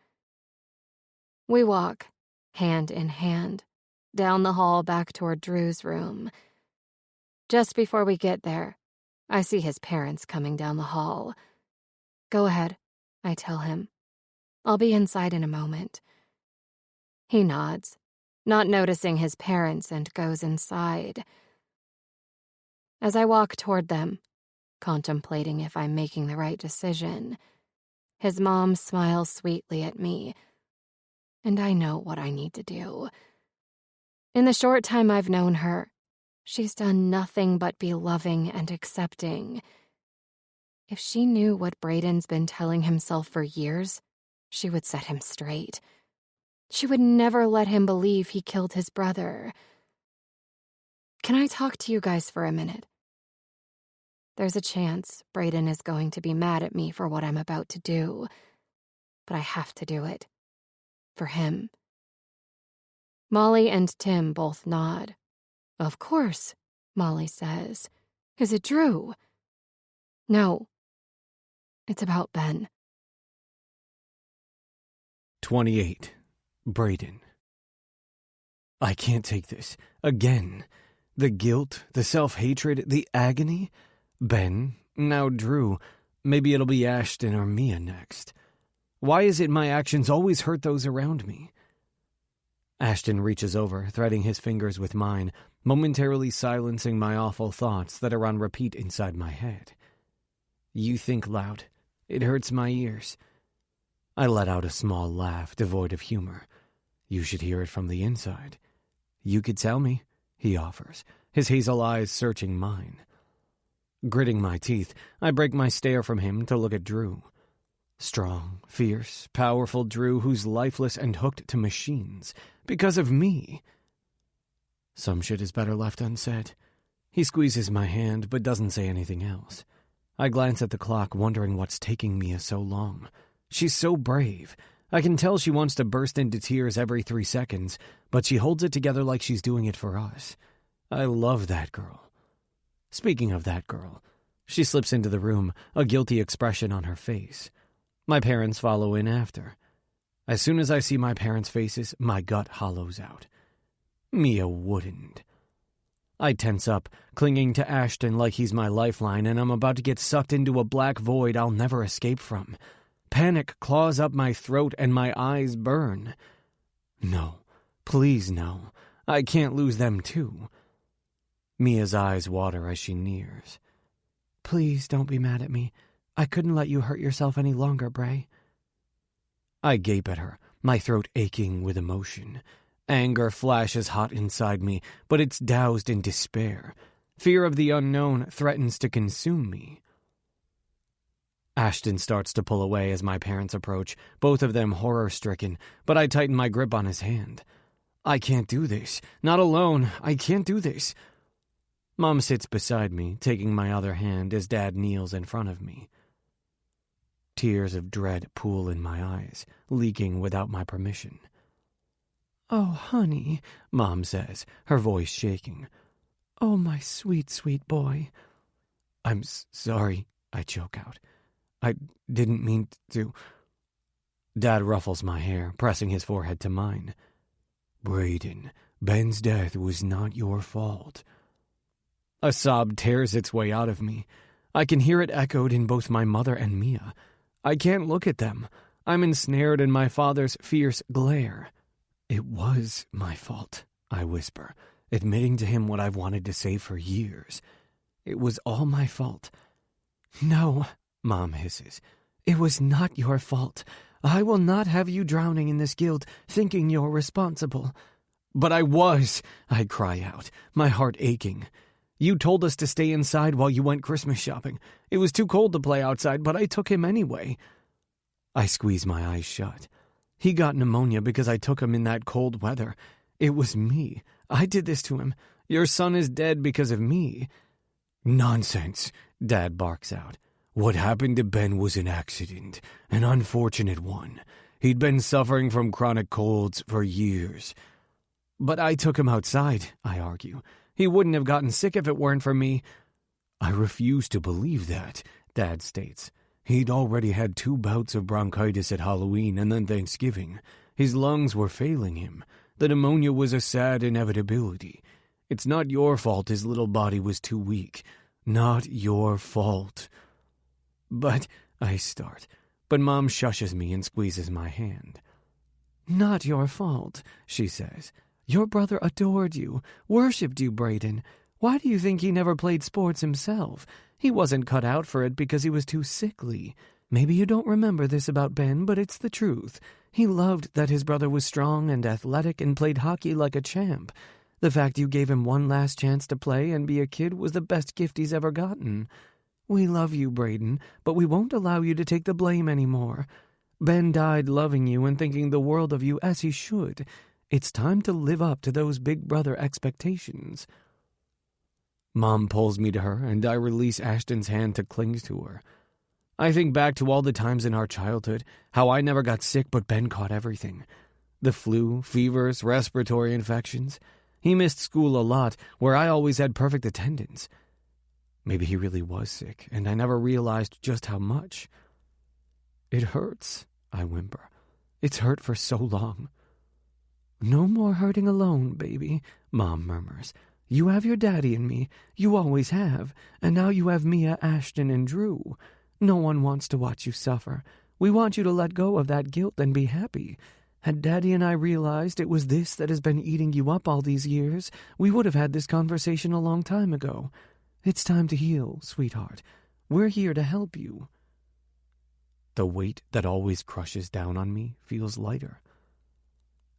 We walk, hand in hand, down the hall back toward Drew's room. Just before we get there, I see his parents coming down the hall. Go ahead, I tell him. I'll be inside in a moment. He nods, not noticing his parents, and goes inside. As I walk toward them, contemplating if I'm making the right decision, his mom smiles sweetly at me, and I know what I need to do. In the short time I've known her, she's done nothing but be loving and accepting. If she knew what Brayden's been telling himself for years, she would set him straight. She would never let him believe he killed his brother. Can I talk to you guys for a minute? There's a chance Brayden is going to be mad at me for what I'm about to do, but I have to do it. For him. Molly and Tim both nod. Of course, Molly says. Is it Drew? No. It's about Ben. 28. Brayden. I can't take this. Again. The guilt, the self-hatred, the agony. Ben, now Drew. Maybe it'll be Ashton or Mia next. Why is it my actions always hurt those around me? Ashton reaches over, threading his fingers with mine, momentarily silencing my awful thoughts that are on repeat inside my head. You think loud. It hurts my ears. I let out a small laugh, devoid of humor. You should hear it from the inside. You could tell me, he offers, his hazel eyes searching mine. Gritting my teeth, I break my stare from him to look at Drew. Strong, fierce, powerful Drew who's lifeless and hooked to machines. Because of me. Some shit is better left unsaid. He squeezes my hand, but doesn't say anything else. I glance at the clock, wondering what's taking Mia so long. She's so brave. I can tell she wants to burst into tears every 3 seconds, but she holds it together like she's doing it for us. I love that girl. Speaking of that girl, she slips into the room, a guilty expression on her face. My parents follow in after. As soon as I see my parents' faces, my gut hollows out. Mia wouldn't. I tense up, clinging to Ashton like he's my lifeline, and I'm about to get sucked into a black void I'll never escape from. Panic claws up my throat and my eyes burn. No, please no. I can't lose them too. Mia's eyes water as she nears. Please don't be mad at me. I couldn't let you hurt yourself any longer, Bray. I gape at her, my throat aching with emotion. Anger flashes hot inside me, but it's doused in despair. Fear of the unknown threatens to consume me. Ashton starts to pull away as my parents approach, both of them horror-stricken, but I tighten my grip on his hand. I can't do this. Not alone. I can't do this. Mom sits beside me, taking my other hand as Dad kneels in front of me. Tears of dread pool in my eyes, leaking without my permission. Oh, honey, Mom says, her voice shaking. Oh, my sweet, sweet boy. I'm sorry, I choke out. I didn't mean to. Dad ruffles my hair, pressing his forehead to mine. Brayden, Ben's death was not your fault. A sob tears its way out of me. I can hear it echoed in both my mother and Mia. I can't look at them. I'm ensnared in my father's fierce glare. It was my fault, I whisper, admitting to him what I've wanted to say for years. It was all my fault. No, Mom hisses. It was not your fault. I will not have you drowning in this guilt, thinking you're responsible. But I was, I cry out, my heart aching. You told us to stay inside while you went Christmas shopping. It was too cold to play outside, but I took him anyway. I squeeze my eyes shut. He got pneumonia because I took him in that cold weather. It was me. I did this to him. Your son is dead because of me. Nonsense, Dad barks out. What happened to Ben was an accident, an unfortunate one. He'd been suffering from chronic colds for years. But I took him outside, I argue. He wouldn't have gotten sick if it weren't for me. I refuse to believe that, Dad states. He'd already had 2 bouts of bronchitis at Halloween and then Thanksgiving. His lungs were failing him. The pneumonia was a sad inevitability. It's not your fault his little body was too weak. Not your fault. But, I start. But Mom shushes me and squeezes my hand. Not your fault, she says. Your brother adored you, worshipped you, Brayden. Why do you think he never played sports himself? He wasn't cut out for it because he was too sickly. Maybe you don't remember this about Ben, but it's the truth. He loved that his brother was strong and athletic and played hockey like a champ. The fact you gave him one last chance to play and be a kid was the best gift he's ever gotten. We love you, Brayden, but we won't allow you to take the blame anymore. Ben died loving you and thinking the world of you as he should. It's time to live up to those big brother expectations. Mom pulls me to her, and I release Ashton's hand to cling to her. I think back to all the times in our childhood, how I never got sick but Ben caught everything. The flu, fevers, respiratory infections. He missed school a lot, where I always had perfect attendance. Maybe he really was sick, and I never realized just how much. It hurts, I whimper. It's hurt for so long. No more hurting alone, baby, Mom murmurs. You have your daddy and me. You always have. And now you have Mia, Ashton, and Drew. No one wants to watch you suffer. We want you to let go of that guilt and be happy. Had Daddy and I realized it was this that has been eating you up all these years, we would have had this conversation a long time ago. It's time to heal, sweetheart. We're here to help you. The weight that always crushes down on me feels lighter.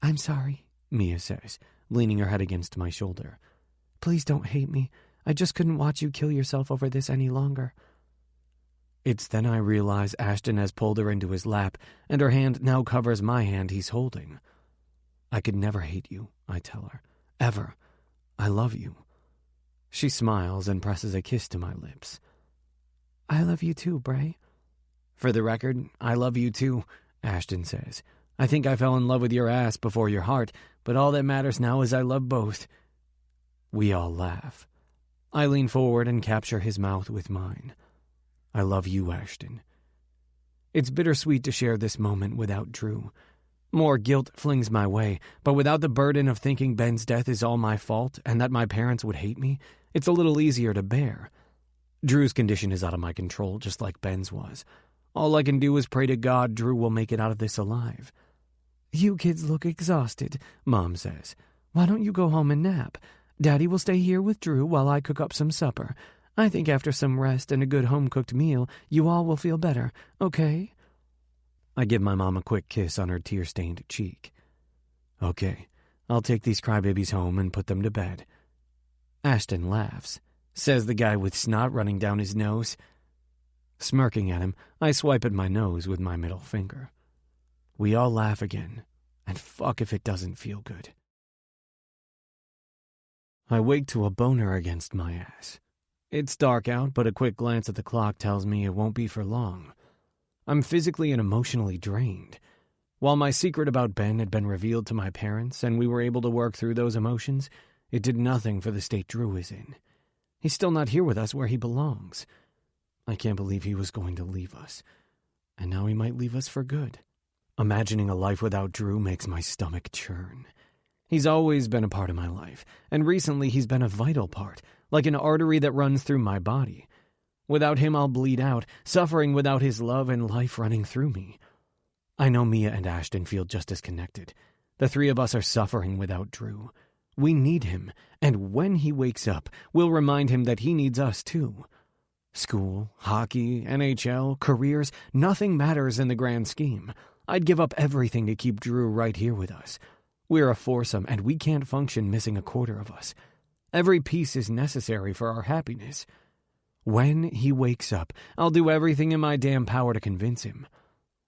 I'm sorry, Mia says, leaning her head against my shoulder. Please don't hate me. I just couldn't watch you kill yourself over this any longer. It's then I realize Ashton has pulled her into his lap, and her hand now covers my hand he's holding. I could never hate you, I tell her. Ever. I love you. She smiles and presses a kiss to my lips. I love you too, Bray. For the record, I love you too, Ashton says. I think I fell in love with your ass before your heart, but all that matters now is I love both. We all laugh. I lean forward and capture his mouth with mine. I love you, Ashton. It's bittersweet to share this moment without Drew. More guilt flings my way, but without the burden of thinking Ben's death is all my fault and that my parents would hate me, it's a little easier to bear. Drew's condition is out of my control, just like Ben's was. All I can do is pray to God Drew will make it out of this alive. "You kids look exhausted," Mom says. "Why don't you go home and nap? Daddy will stay here with Drew while I cook up some supper. I think after some rest and a good home-cooked meal, you all will feel better, okay?" I give my mom a quick kiss on her tear-stained cheek. "Okay, I'll take these crybabies home and put them to bed." Ashton laughs, says the guy with snot running down his nose. Smirking at him, I swipe at my nose with my middle finger. We all laugh again, and fuck if it doesn't feel good. I wake to a boner against my ass. It's dark out, but a quick glance at the clock tells me it won't be for long. I'm physically and emotionally drained. While my secret about Ben had been revealed to my parents and we were able to work through those emotions, it did nothing for the state Drew is in. He's still not here with us where he belongs. I can't believe he was going to leave us. And now he might leave us for good. Imagining a life without Drew makes my stomach churn. He's always been a part of my life, and recently he's been a vital part, like an artery that runs through my body. Without him, I'll bleed out, suffering without his love and life running through me. I know Mia and Ashton feel just as connected. The three of us are suffering without Drew. We need him, and when he wakes up, we'll remind him that he needs us too. School, hockey, NHL, careers, nothing matters in the grand scheme. I'd give up everything to keep Drew right here with us. We're a foursome, and we can't function missing a quarter of us. Every piece is necessary for our happiness. When he wakes up, I'll do everything in my damn power to convince him.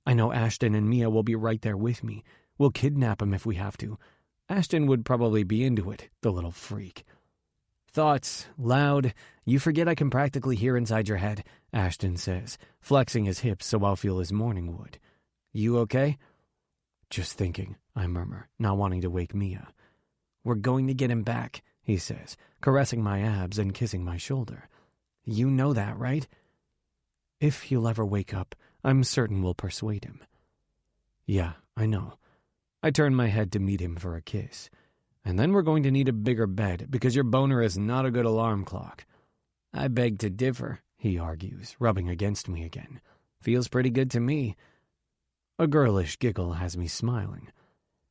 I know Ashton and Mia will be right there with me. We'll kidnap him if we have to. Ashton would probably be into it, the little freak. "Thoughts, loud. You forget I can practically hear inside your head," Ashton says, flexing his hips so I'll feel his morning wood. "You okay?" "Just thinking," I murmur, not wanting to wake Mia. "We're going to get him back," he says, caressing my abs and kissing my shoulder. "You know that, right?" If he'll ever wake up, I'm certain we'll persuade him. Yeah, I know. I turn my head to meet him for a kiss. And then we're going to need a bigger bed because your boner is not a good alarm clock. "I beg to differ," he argues, rubbing against me again. "Feels pretty good to me." A girlish giggle has me smiling.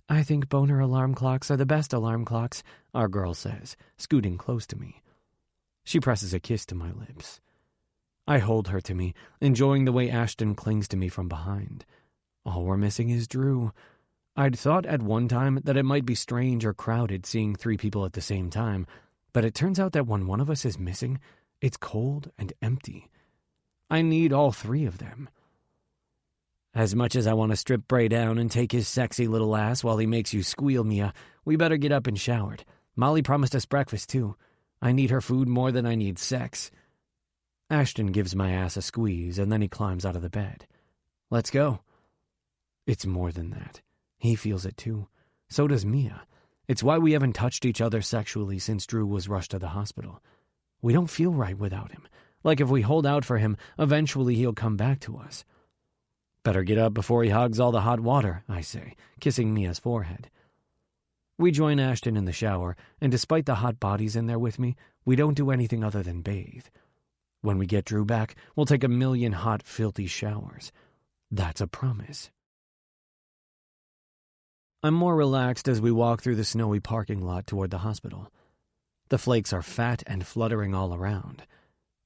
"I think boner alarm clocks are the best alarm clocks," our girl says, scooting close to me. She presses a kiss to my lips. I hold her to me, enjoying the way Ashton clings to me from behind. All we're missing is Drew. I'd thought at one time that it might be strange or crowded seeing three people at the same time, but it turns out that when one of us is missing, it's cold and empty. I need all three of them. As much as I want to strip Bray down and take his sexy little ass while he makes you squeal, Mia, we better get up and showered. Molly promised us breakfast, too. I need her food more than I need sex. Ashton gives my ass a squeeze, and then he climbs out of the bed. "Let's go." It's more than that. He feels it, too. So does Mia. It's why we haven't touched each other sexually since Drew was rushed to the hospital. We don't feel right without him. Like if we hold out for him, eventually he'll come back to us. "Better get up before he hogs all the hot water," I say, kissing Mia's forehead. We join Ashton in the shower, and despite the hot bodies in there with me, we don't do anything other than bathe. When we get Drew back, we'll take a million hot, filthy showers. That's a promise. I'm more relaxed as we walk through the snowy parking lot toward the hospital. The flakes are fat and fluttering all around.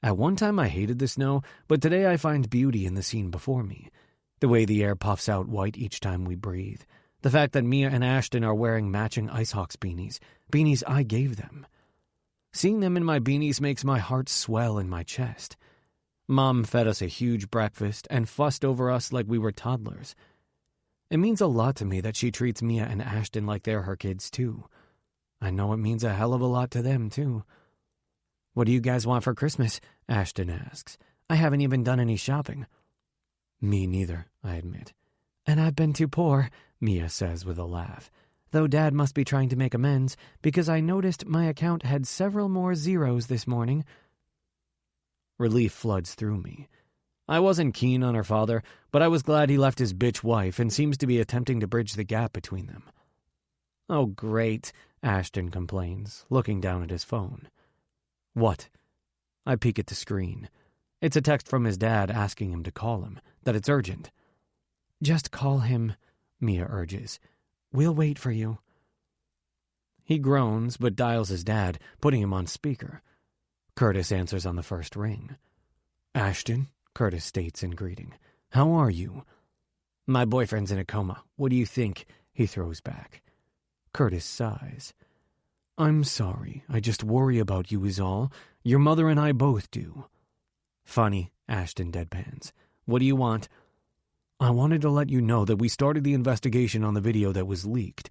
At one time I hated the snow, but today I find beauty in the scene before me. The way the air puffs out white each time we breathe. The fact that Mia and Ashton are wearing matching IceHawks beanies I gave them. Seeing them in my beanies makes my heart swell in my chest. Mom fed us a huge breakfast and fussed over us like we were toddlers. It means a lot to me that she treats Mia and Ashton like they're her kids, too. I know it means a hell of a lot to them, too. "What do you guys want for Christmas?" Ashton asks. "I haven't even done any shopping." "Me neither," I admit. "And I've been too poor," Mia says with a laugh. "Though Dad must be trying to make amends, because I noticed my account had several more zeros this morning." Relief floods through me. I wasn't keen on her father, but I was glad he left his bitch wife and seems to be attempting to bridge the gap between them. Oh, great, Ashton complains, looking down at his phone. What? I peek at the screen. It's a text from his dad asking him to call him, that it's urgent. Just call him, Mia urges. We'll wait for you. He groans, but dials his dad, putting him on speaker. Curtis answers on the first ring. Ashton, Curtis states in greeting. How are you? My boyfriend's in a coma. What do you think? He throws back. Curtis sighs. I'm sorry. I just worry about you is all. Your mother and I both do. Funny, Ashton deadpans. What do you want? I wanted to let you know that we started the investigation on the video that was leaked.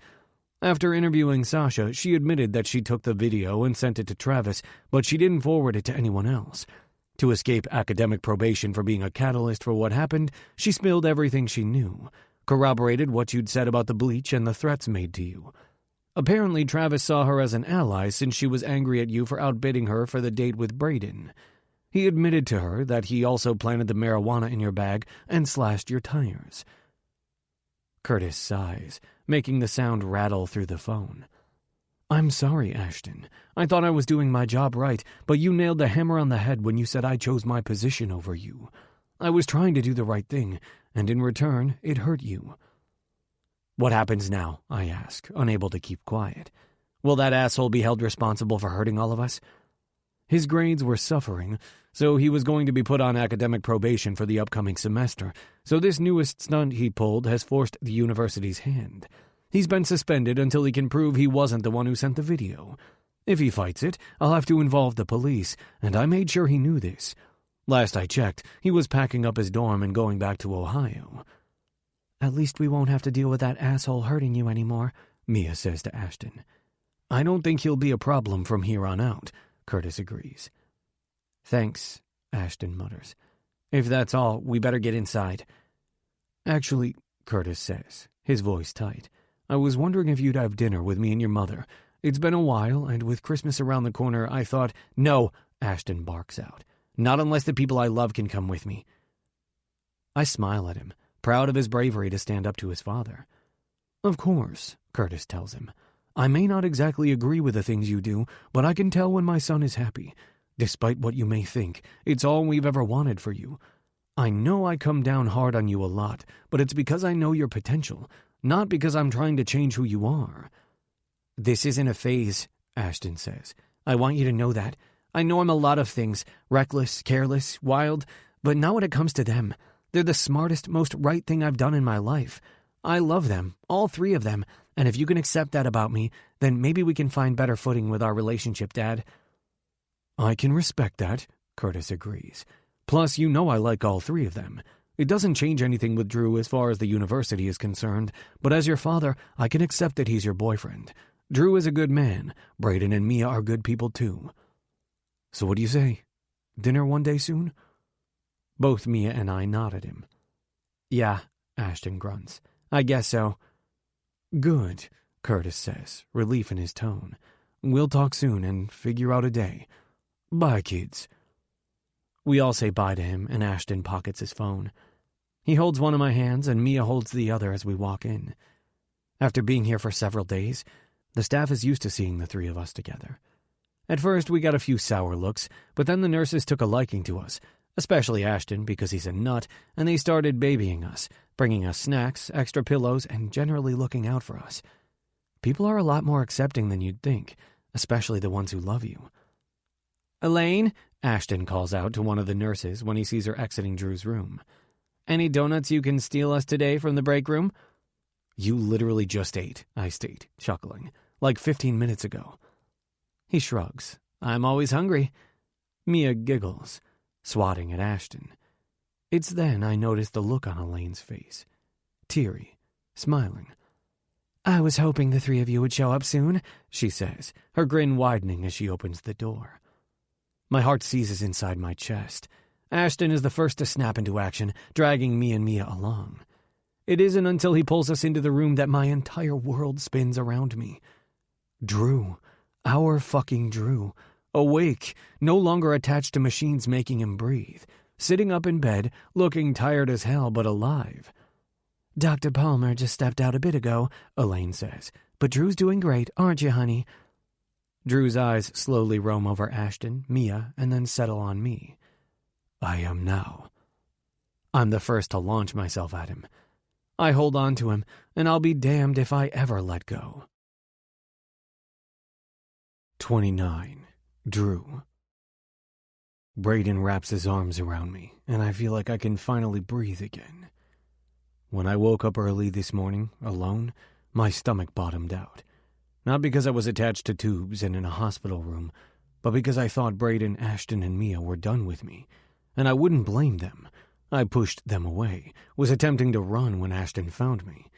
After interviewing Sasha, she admitted that she took the video and sent it to Travis, but she didn't forward it to anyone else. To escape academic probation for being a catalyst for what happened, she spilled everything she knew, corroborated what you'd said about the bleach and the threats made to you. Apparently, Travis saw her as an ally since she was angry at you for outbidding her for the date with Braden. He admitted to her that he also planted the marijuana in your bag and slashed your tires. Curtis sighs, making the sound rattle through the phone. I'm sorry, Ashton. I thought I was doing my job right, but you nailed the hammer on the head when you said I chose my position over you. I was trying to do the right thing, and in return, it hurt you. What happens now? I ask, unable to keep quiet. Will that asshole be held responsible for hurting all of us? His grades were suffering, so he was going to be put on academic probation for the upcoming semester, so this newest stunt he pulled has forced the university's hand. He's been suspended until he can prove he wasn't the one who sent the video. If he fights it, I'll have to involve the police, and I made sure he knew this. Last I checked, he was packing up his dorm and going back to Ohio. At least we won't have to deal with that asshole hurting you anymore, Mia says to Ashton. I don't think he'll be a problem from here on out, Curtis agrees. Thanks, Ashton mutters. If that's all, we better get inside. Actually, Curtis says, his voice tight, I was wondering if you'd have dinner with me and your mother. It's been a while, and with Christmas around the corner, I thought, no, Ashton barks out. Not unless the people I love can come with me. I smile at him, proud of his bravery to stand up to his father. Of course, Curtis tells him. I may not exactly agree with the things you do, but I can tell when my son is happy. Despite what you may think, it's all we've ever wanted for you. I know I come down hard on you a lot, but it's because I know your potential, not because I'm trying to change who you are. This isn't a phase, Ashton says. I want you to know that. I know I'm a lot of things, reckless, careless, wild, but not when it comes to them. They're the smartest, most right thing I've done in my life. I love them, all three of them, and if you can accept that about me, then maybe we can find better footing with our relationship, Dad. I can respect that, Curtis agrees. Plus, you know I like all three of them. It doesn't change anything with Drew as far as the university is concerned, but as your father, I can accept that he's your boyfriend. Drew is a good man. Braden and Mia are good people, too. So what do you say? Dinner one day soon? Both Mia and I nod at him. Yeah, Ashton grunts. I guess so. Good, Curtis says, relief in his tone. We'll talk soon and figure out a day. Bye, kids. We all say bye to him, and Ashton pockets his phone. He holds one of my hands, and Mia holds the other as we walk in. After being here for several days, the staff is used to seeing the three of us together. At first, we got a few sour looks, but then the nurses took a liking to us, especially Ashton because he's a nut, and they started babying us, bringing us snacks, extra pillows, and generally looking out for us. People are a lot more accepting than you'd think, especially the ones who love you. Elaine, Ashton calls out to one of the nurses when he sees her exiting Drew's room. Any donuts you can steal us today from the break room? You literally just ate, I state, chuckling, like 15 minutes ago. He shrugs. I'm always hungry. Mia giggles, swatting at Ashton. It's then I notice the look on Elaine's face. Teary, smiling. I was hoping the three of you would show up soon, she says, her grin widening as she opens the door. My heart seizes inside my chest. Ashton is the first to snap into action, dragging me and Mia along. It isn't until he pulls us into the room that my entire world spins around me. Drew. Our fucking Drew. Awake, no longer attached to machines making him breathe. sitting up in bed, looking tired as hell but alive. Dr. Palmer just stepped out a bit ago, Elaine says. But Drew's doing great, aren't you, honey? Drew's eyes slowly roam over Ashton, Mia, and then settle on me. I am now. I'm the first to launch myself at him. I hold on to him, and I'll be damned if I ever let go. 29. Drew. Braden wraps his arms around me, and I feel like I can finally breathe again. When I woke up early this morning, alone, my stomach bottomed out. Not because I was attached to tubes and in a hospital room, but because I thought Braden, Ashton, and Mia were done with me, and I wouldn't blame them. I pushed them away, was attempting to run when Ashton found me.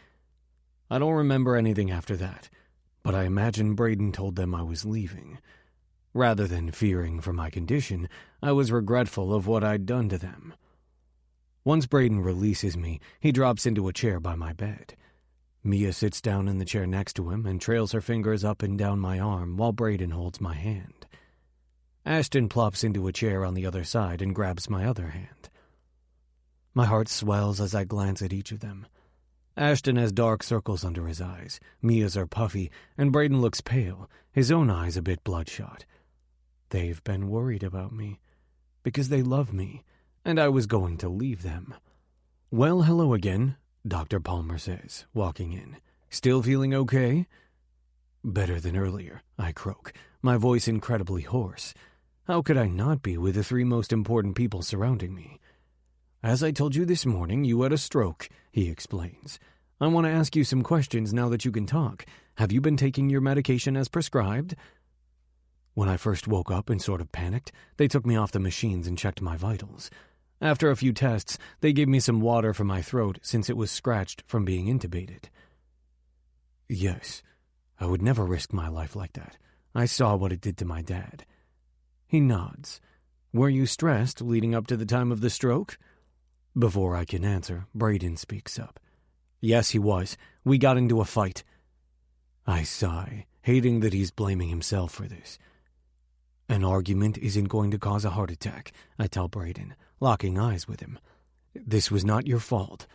I don't remember anything after that, but I imagine Braden told them I was leaving. Rather than fearing for my condition, I was regretful of what I'd done to them. Once Braden releases me, he drops into a chair by my bed. Mia sits down in the chair next to him and trails her fingers up and down my arm while Braden holds my hand. Ashton plops into a chair on the other side and grabs my other hand. My heart swells as I glance at each of them. Ashton has dark circles under his eyes, Mia's are puffy, and Braden looks pale, his own eyes a bit bloodshot. They've been worried about me, because they love me, and I was going to leave them. Well, hello again, Dr. Palmer says, walking in. Still feeling okay? Better than earlier, I croak, my voice incredibly hoarse. How could I not be with the three most important people surrounding me? As I told you this morning, you had a stroke, he explains. I want to ask you some questions now that you can talk. Have you been taking your medication as prescribed? When I first woke up and sort of panicked, they took me off the machines and checked my vitals. After a few tests, they gave me some water for my throat since it was scratched from being intubated. Yes, I would never risk my life like that. I saw what it did to my dad. He nods. Were you stressed leading up to the time of the stroke? Before I can answer, Braden speaks up. Yes, he was. We got into a fight. I sigh, hating that he's blaming himself for this. An argument isn't going to cause a heart attack, I tell Braden, locking eyes with him. This was not your fault.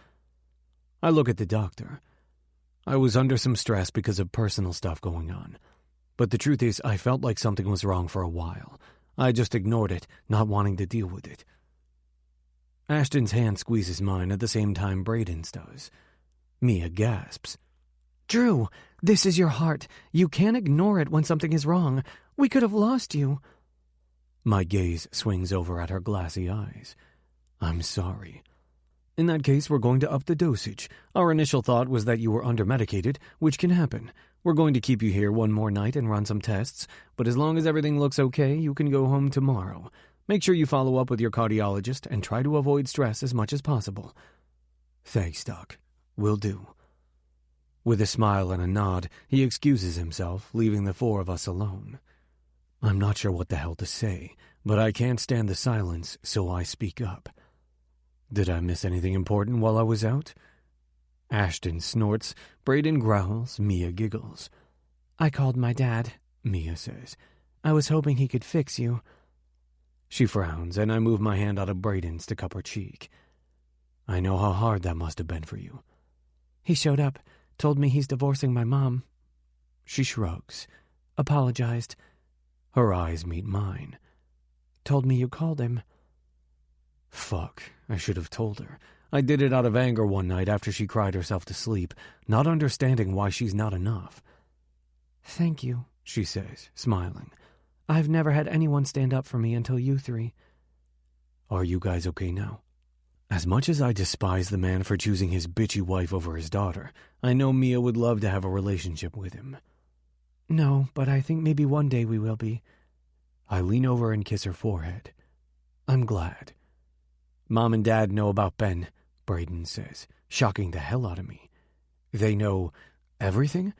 I look at the doctor. I was under some stress because of personal stuff going on. But the truth is, I felt like something was wrong for a while. I just ignored it, not wanting to deal with it. Ashton's hand squeezes mine at the same time Braden's does. Mia gasps. Drew, this is your heart. You can't ignore it when something is wrong. We could have lost you. My gaze swings over at her glassy eyes. I'm sorry. In that case, we're going to up the dosage. Our initial thought was that you were under-medicated, which can happen. We're going to keep you here one more night and run some tests, but as long as everything looks okay, you can go home tomorrow. Make sure you follow up with your cardiologist and try to avoid stress as much as possible. Thanks, Doc. Will do. With a smile and a nod, he excuses himself, leaving the four of us alone. I'm not sure what the hell to say, but I can't stand the silence, so I speak up. Did I miss anything important while I was out? Ashton snorts, Braden growls, Mia giggles. I called my dad, Mia says. I was hoping he could fix you. She frowns, and I move my hand out of Braden's to cup her cheek. I know how hard that must have been for you. He showed up, told me he's divorcing my mom. She shrugs. Apologized. Her eyes meet mine. Told me you called him. Fuck, I should have told her. I did it out of anger one night after she cried herself to sleep, not understanding why she's not enough. Thank you, she says, smiling. I've never had anyone stand up for me until you three. Are you guys okay now? As much as I despise the man for choosing his bitchy wife over his daughter, I know Mia would love to have a relationship with him. No, but I think maybe one day we will be. I lean over and kiss her forehead. I'm glad. Mom and Dad know about Ben, Braden says, shocking the hell out of me. They know everything?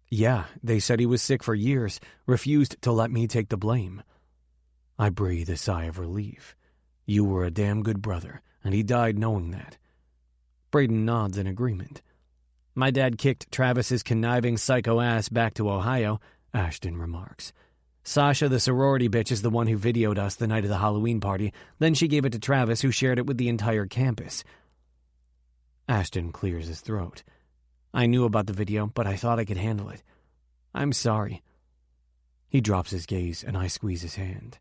Yeah, they said he was sick for years, refused to let me take the blame. I breathe a sigh of relief. You were a damn good brother, and he died knowing that. Braden nods in agreement. My dad kicked Travis's conniving psycho ass back to Ohio, Ashton remarks. Sasha, the sorority bitch, is the one who videoed us the night of the Halloween party. Then she gave it to Travis, who shared it with the entire campus. Ashton clears his throat. I knew about the video, but I thought I could handle it. I'm sorry. He drops his gaze, and I squeeze his hand.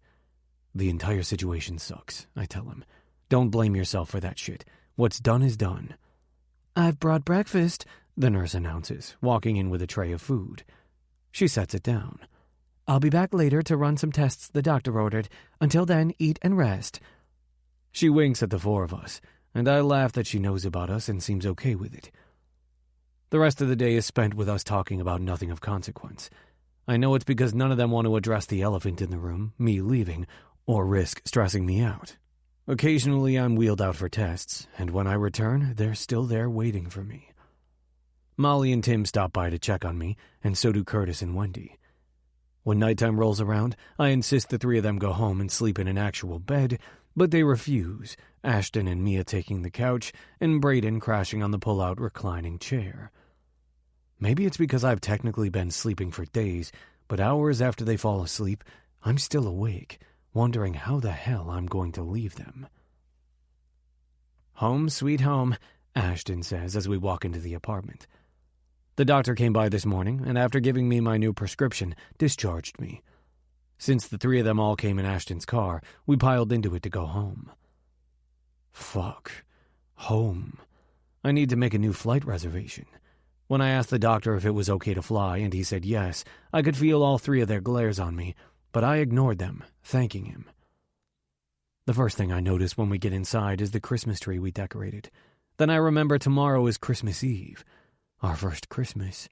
The entire situation sucks, I tell him. Don't blame yourself for that shit. What's done is done. I've brought breakfast, the nurse announces, walking in with a tray of food. She sets it down. I'll be back later to run some tests the doctor ordered. Until then, eat and rest. She winks at the four of us, and I laugh that she knows about us and seems okay with it. The rest of the day is spent with us talking about nothing of consequence. I know it's because none of them want to address the elephant in the room, me leaving, or risk stressing me out. Occasionally I'm wheeled out for tests, and when I return, they're still there waiting for me. Molly and Tim stop by to check on me, and so do Curtis and Wendy. When nighttime rolls around, I insist the three of them go home and sleep in an actual bed, but they refuse, Ashton and Mia taking the couch, and Brayden crashing on the pull-out reclining chair. Maybe it's because I've technically been sleeping for days, but hours after they fall asleep, I'm still awake, wondering how the hell I'm going to leave them. Home sweet home, Ashton says as we walk into the apartment. The doctor came by this morning, and after giving me my new prescription, discharged me. Since the three of them all came in Ashton's car, we piled into it to go home. Fuck. Home. I need to make a new flight reservation. When I asked the doctor if it was okay to fly, and he said yes, I could feel all three of their glares on me, but I ignored them, thanking him. The first thing I notice when we get inside is the Christmas tree we decorated. Then I remember tomorrow is Christmas Eve. Our first Christmas.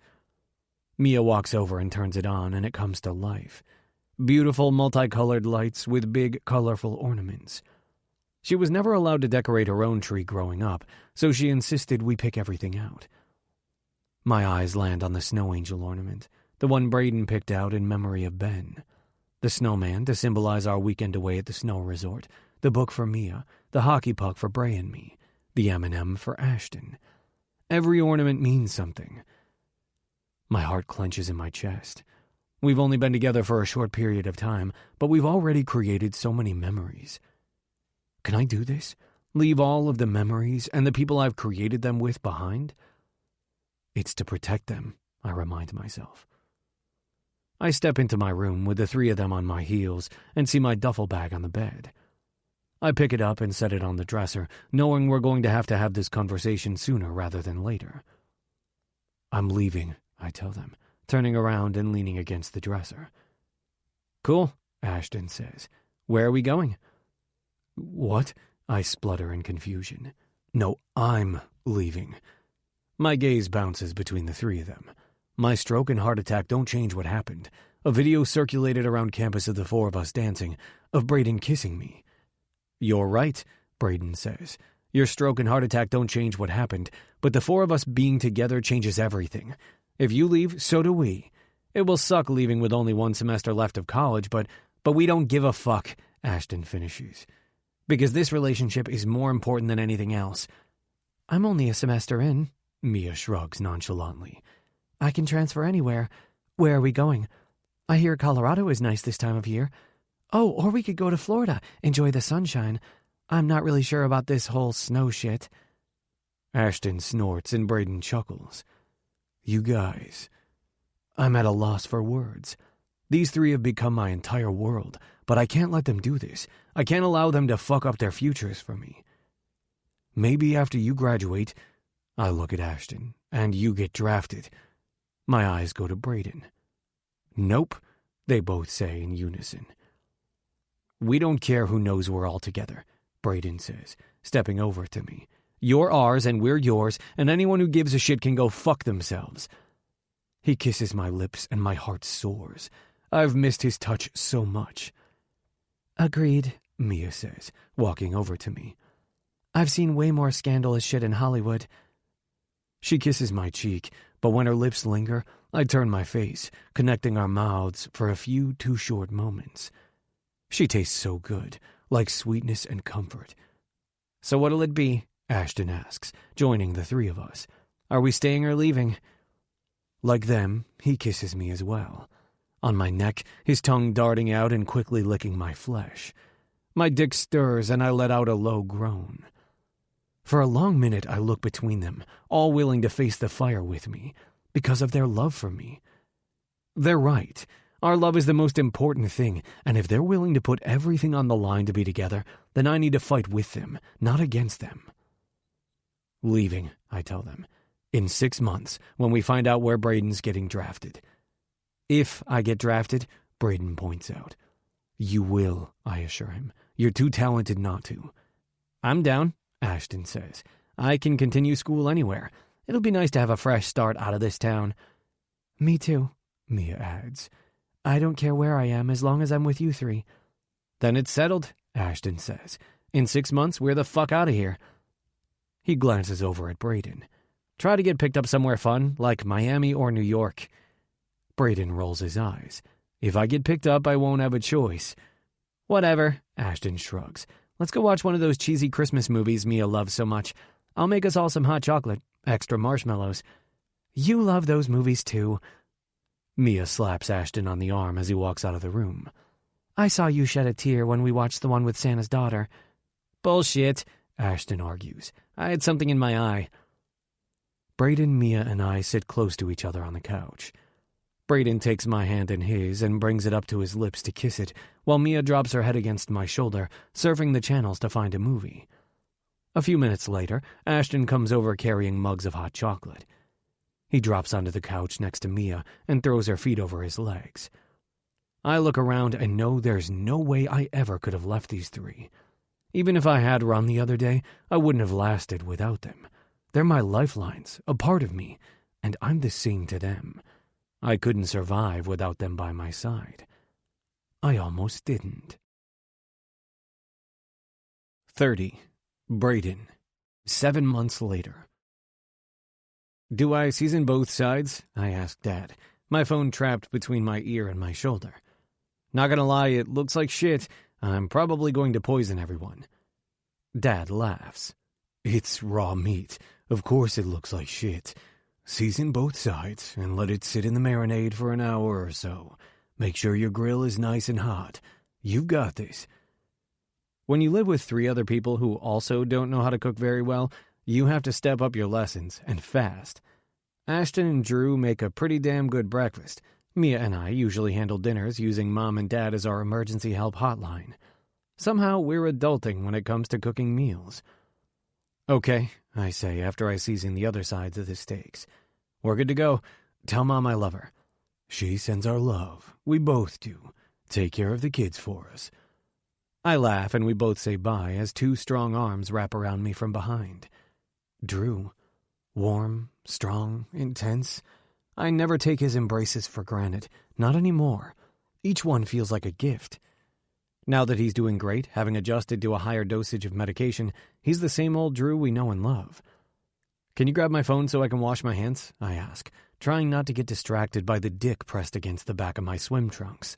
Mia walks over and turns it on, and it comes to life. Beautiful multicolored lights with big, colorful ornaments. She was never allowed to decorate her own tree growing up, so she insisted we pick everything out. My eyes land on the snow angel ornament, the one Brayden picked out in memory of Ben. The snowman to symbolize our weekend away at the snow resort, the book for Mia, the hockey puck for Bray and me, the M&M for Ashton. Every ornament means something. My heart clenches in my chest. We've only been together for a short period of time, but we've already created so many memories. Can I do this? Leave all of the memories and the people I've created them with behind? It's to protect them, I remind myself. I step into my room with the three of them on my heels and see my duffel bag on the bed. I pick it up and set it on the dresser, knowing we're going to have this conversation sooner rather than later. I'm leaving, I tell them, turning around and leaning against the dresser. Cool, Ashton says. Where are we going? What? I splutter in confusion. No, I'm leaving. My gaze bounces between the three of them. My stroke and heart attack don't change what happened. A video circulated around campus of the four of us dancing, of Brayden kissing me. You're right, Brayden says. Your stroke and heart attack don't change what happened, but the four of us being together changes everything. If you leave, so do we. It will suck leaving with only one semester left of college, but we don't give a fuck, Ashton finishes. Because this relationship is more important than anything else. I'm only a semester in, Mia shrugs nonchalantly. I can transfer anywhere. Where are we going? I hear Colorado is nice this time of year. Oh, or we could go to Florida, enjoy the sunshine. I'm not really sure about this whole snow shit. Ashton snorts and Brayden chuckles. You guys. I'm at a loss for words. These three have become my entire world, but I can't let them do this. I can't allow them to fuck up their futures for me. Maybe after you graduate, I look at Ashton, and you get drafted. My eyes go to Brayden. Nope, they both say in unison. We don't care who knows we're all together, Brayden says, stepping over to me. You're ours and we're yours, and anyone who gives a shit can go fuck themselves. He kisses my lips and my heart soars. I've missed his touch so much. Agreed, Mia says, walking over to me. I've seen way more scandalous shit in Hollywood. She kisses my cheek, but when her lips linger, I turn my face, connecting our mouths for a few too short moments. She tastes so good, like sweetness and comfort. So what'll it be? Ashton asks, joining the three of us. Are we staying or leaving? Like them, he kisses me as well. On my neck, his tongue darting out and quickly licking my flesh. My dick stirs and I let out a low groan. For a long minute I look between them, all willing to face the fire with me, because of their love for me. They're right. Our love is the most important thing, and if they're willing to put everything on the line to be together, then I need to fight with them, not against them. Leaving, I tell them, in 6 months, when we find out where Braden's getting drafted. If I get drafted, Braden points out. You will, I assure him. You're too talented not to. I'm down, Ashton says. I can continue school anywhere. It'll be nice to have a fresh start out of this town. Me too, Mia adds. I don't care where I am as long as I'm with you three. Then it's settled, Ashton says. In 6 months, we're the fuck out of here. He glances over at Braden. Try to get picked up somewhere fun, like Miami or New York. Braden rolls his eyes. If I get picked up, I won't have a choice. Whatever, Ashton shrugs. Let's go watch one of those cheesy Christmas movies Mia loves so much. I'll make us all some hot chocolate, extra marshmallows. You love those movies too. Mia slaps Ashton on the arm as he walks out of the room. I saw you shed a tear when we watched the one with Santa's daughter. Bullshit, Ashton argues. I had something in my eye. Braden, Mia, and I sit close to each other on the couch. Braden takes my hand in his and brings it up to his lips to kiss it, while Mia drops her head against my shoulder, surfing the channels to find a movie. A few minutes later, Ashton comes over carrying mugs of hot chocolate. He drops onto the couch next to Mia and throws her feet over his legs. I look around and know there's no way I ever could have left these three. Even if I had run the other day, I wouldn't have lasted without them. They're my lifelines, a part of me, and I'm the same to them. I couldn't survive without them by my side. I almost didn't. 30. Braden. 7 months later. Do I season both sides? I ask Dad, my phone trapped between my ear and my shoulder. Not gonna lie, it looks like shit. I'm probably going to poison everyone. Dad laughs. It's raw meat. Of course it looks like shit. Season both sides and let it sit in the marinade for an hour or so. Make sure your grill is nice and hot. You've got this. When you live with 3 other people who also don't know how to cook very well, you have to step up your lessons, and fast. Ashton and Drew make a pretty damn good breakfast. Mia and I usually handle dinners using Mom and Dad as our emergency help hotline. Somehow we're adulting when it comes to cooking meals. Okay, I say after I season the other sides of the steaks. We're good to go. Tell Mom I love her. She sends our love. We both do. Take care of the kids for us. I laugh and we both say bye as 2 strong arms wrap around me from behind. Drew. Warm, strong, intense. I never take his embraces for granted. Not anymore. Each one feels like a gift. Now that he's doing great, having adjusted to a higher dosage of medication, he's the same old Drew we know and love. Can you grab my phone so I can wash my hands? I ask, trying not to get distracted by the dick pressed against the back of my swim trunks.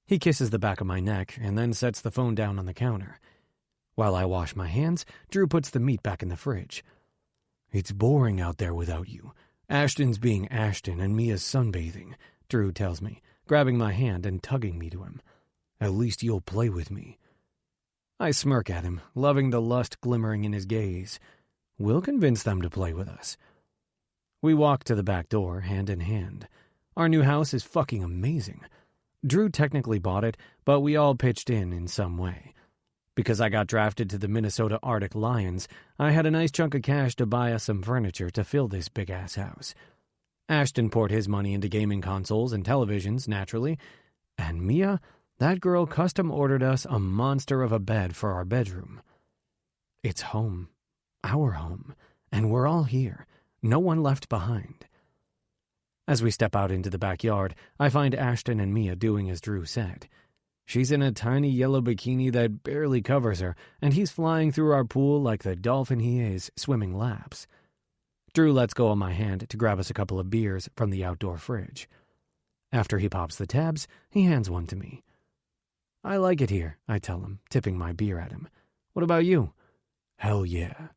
He kisses the back of my neck and then sets the phone down on the counter. While I wash my hands, Drew puts the meat back in the fridge. It's boring out there without you. Ashton's being Ashton and Mia's sunbathing, Drew tells me, grabbing my hand and tugging me to him. At least you'll play with me. I smirk at him, loving the lust glimmering in his gaze. We'll convince them to play with us. We walk to the back door, hand in hand. Our new house is fucking amazing. Drew technically bought it, but we all pitched in some way. Because I got drafted to the Minnesota Arctic Lions, I had a nice chunk of cash to buy us some furniture to fill this big-ass house. Ashton poured his money into gaming consoles and televisions, naturally. And Mia, that girl custom-ordered us a monster of a bed for our bedroom. It's home. Our home. And we're all here. No one left behind. As we step out into the backyard, I find Ashton and Mia doing as Drew said. She's in a tiny yellow bikini that barely covers her, and he's flying through our pool like the dolphin he is, swimming laps. Drew lets go of my hand to grab us a couple of beers from the outdoor fridge. After he pops the tabs, he hands one to me. I like it here, I tell him, tipping my beer at him. What about you? Hell yeah.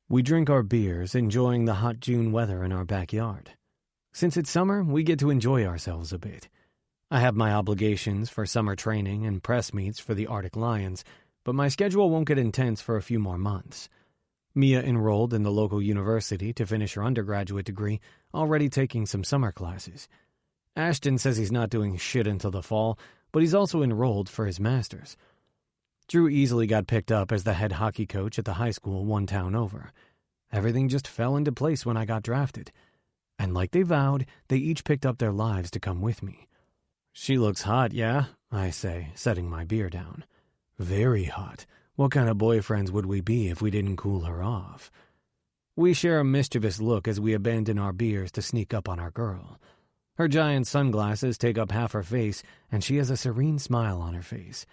We drink our beers, enjoying the hot June weather in our backyard. Since it's summer, we get to enjoy ourselves a bit. I have my obligations for summer training and press meets for the Arctic Lions, but my schedule won't get intense for a few more months. Mia enrolled in the local university to finish her undergraduate degree, already taking some summer classes. Ashton says he's not doing shit until the fall, but he's also enrolled for his master's. Drew easily got picked up as the head hockey coach at the high school one town over. Everything just fell into place when I got drafted. And like they vowed, they each picked up their lives to come with me. "She looks hot, yeah?" I say, setting my beer down. "Very hot. What kind of boyfriends would we be if we didn't cool her off?" We share a mischievous look as we abandon our beers to sneak up on our girl. Her giant sunglasses take up half her face, and she has a serene smile on her face.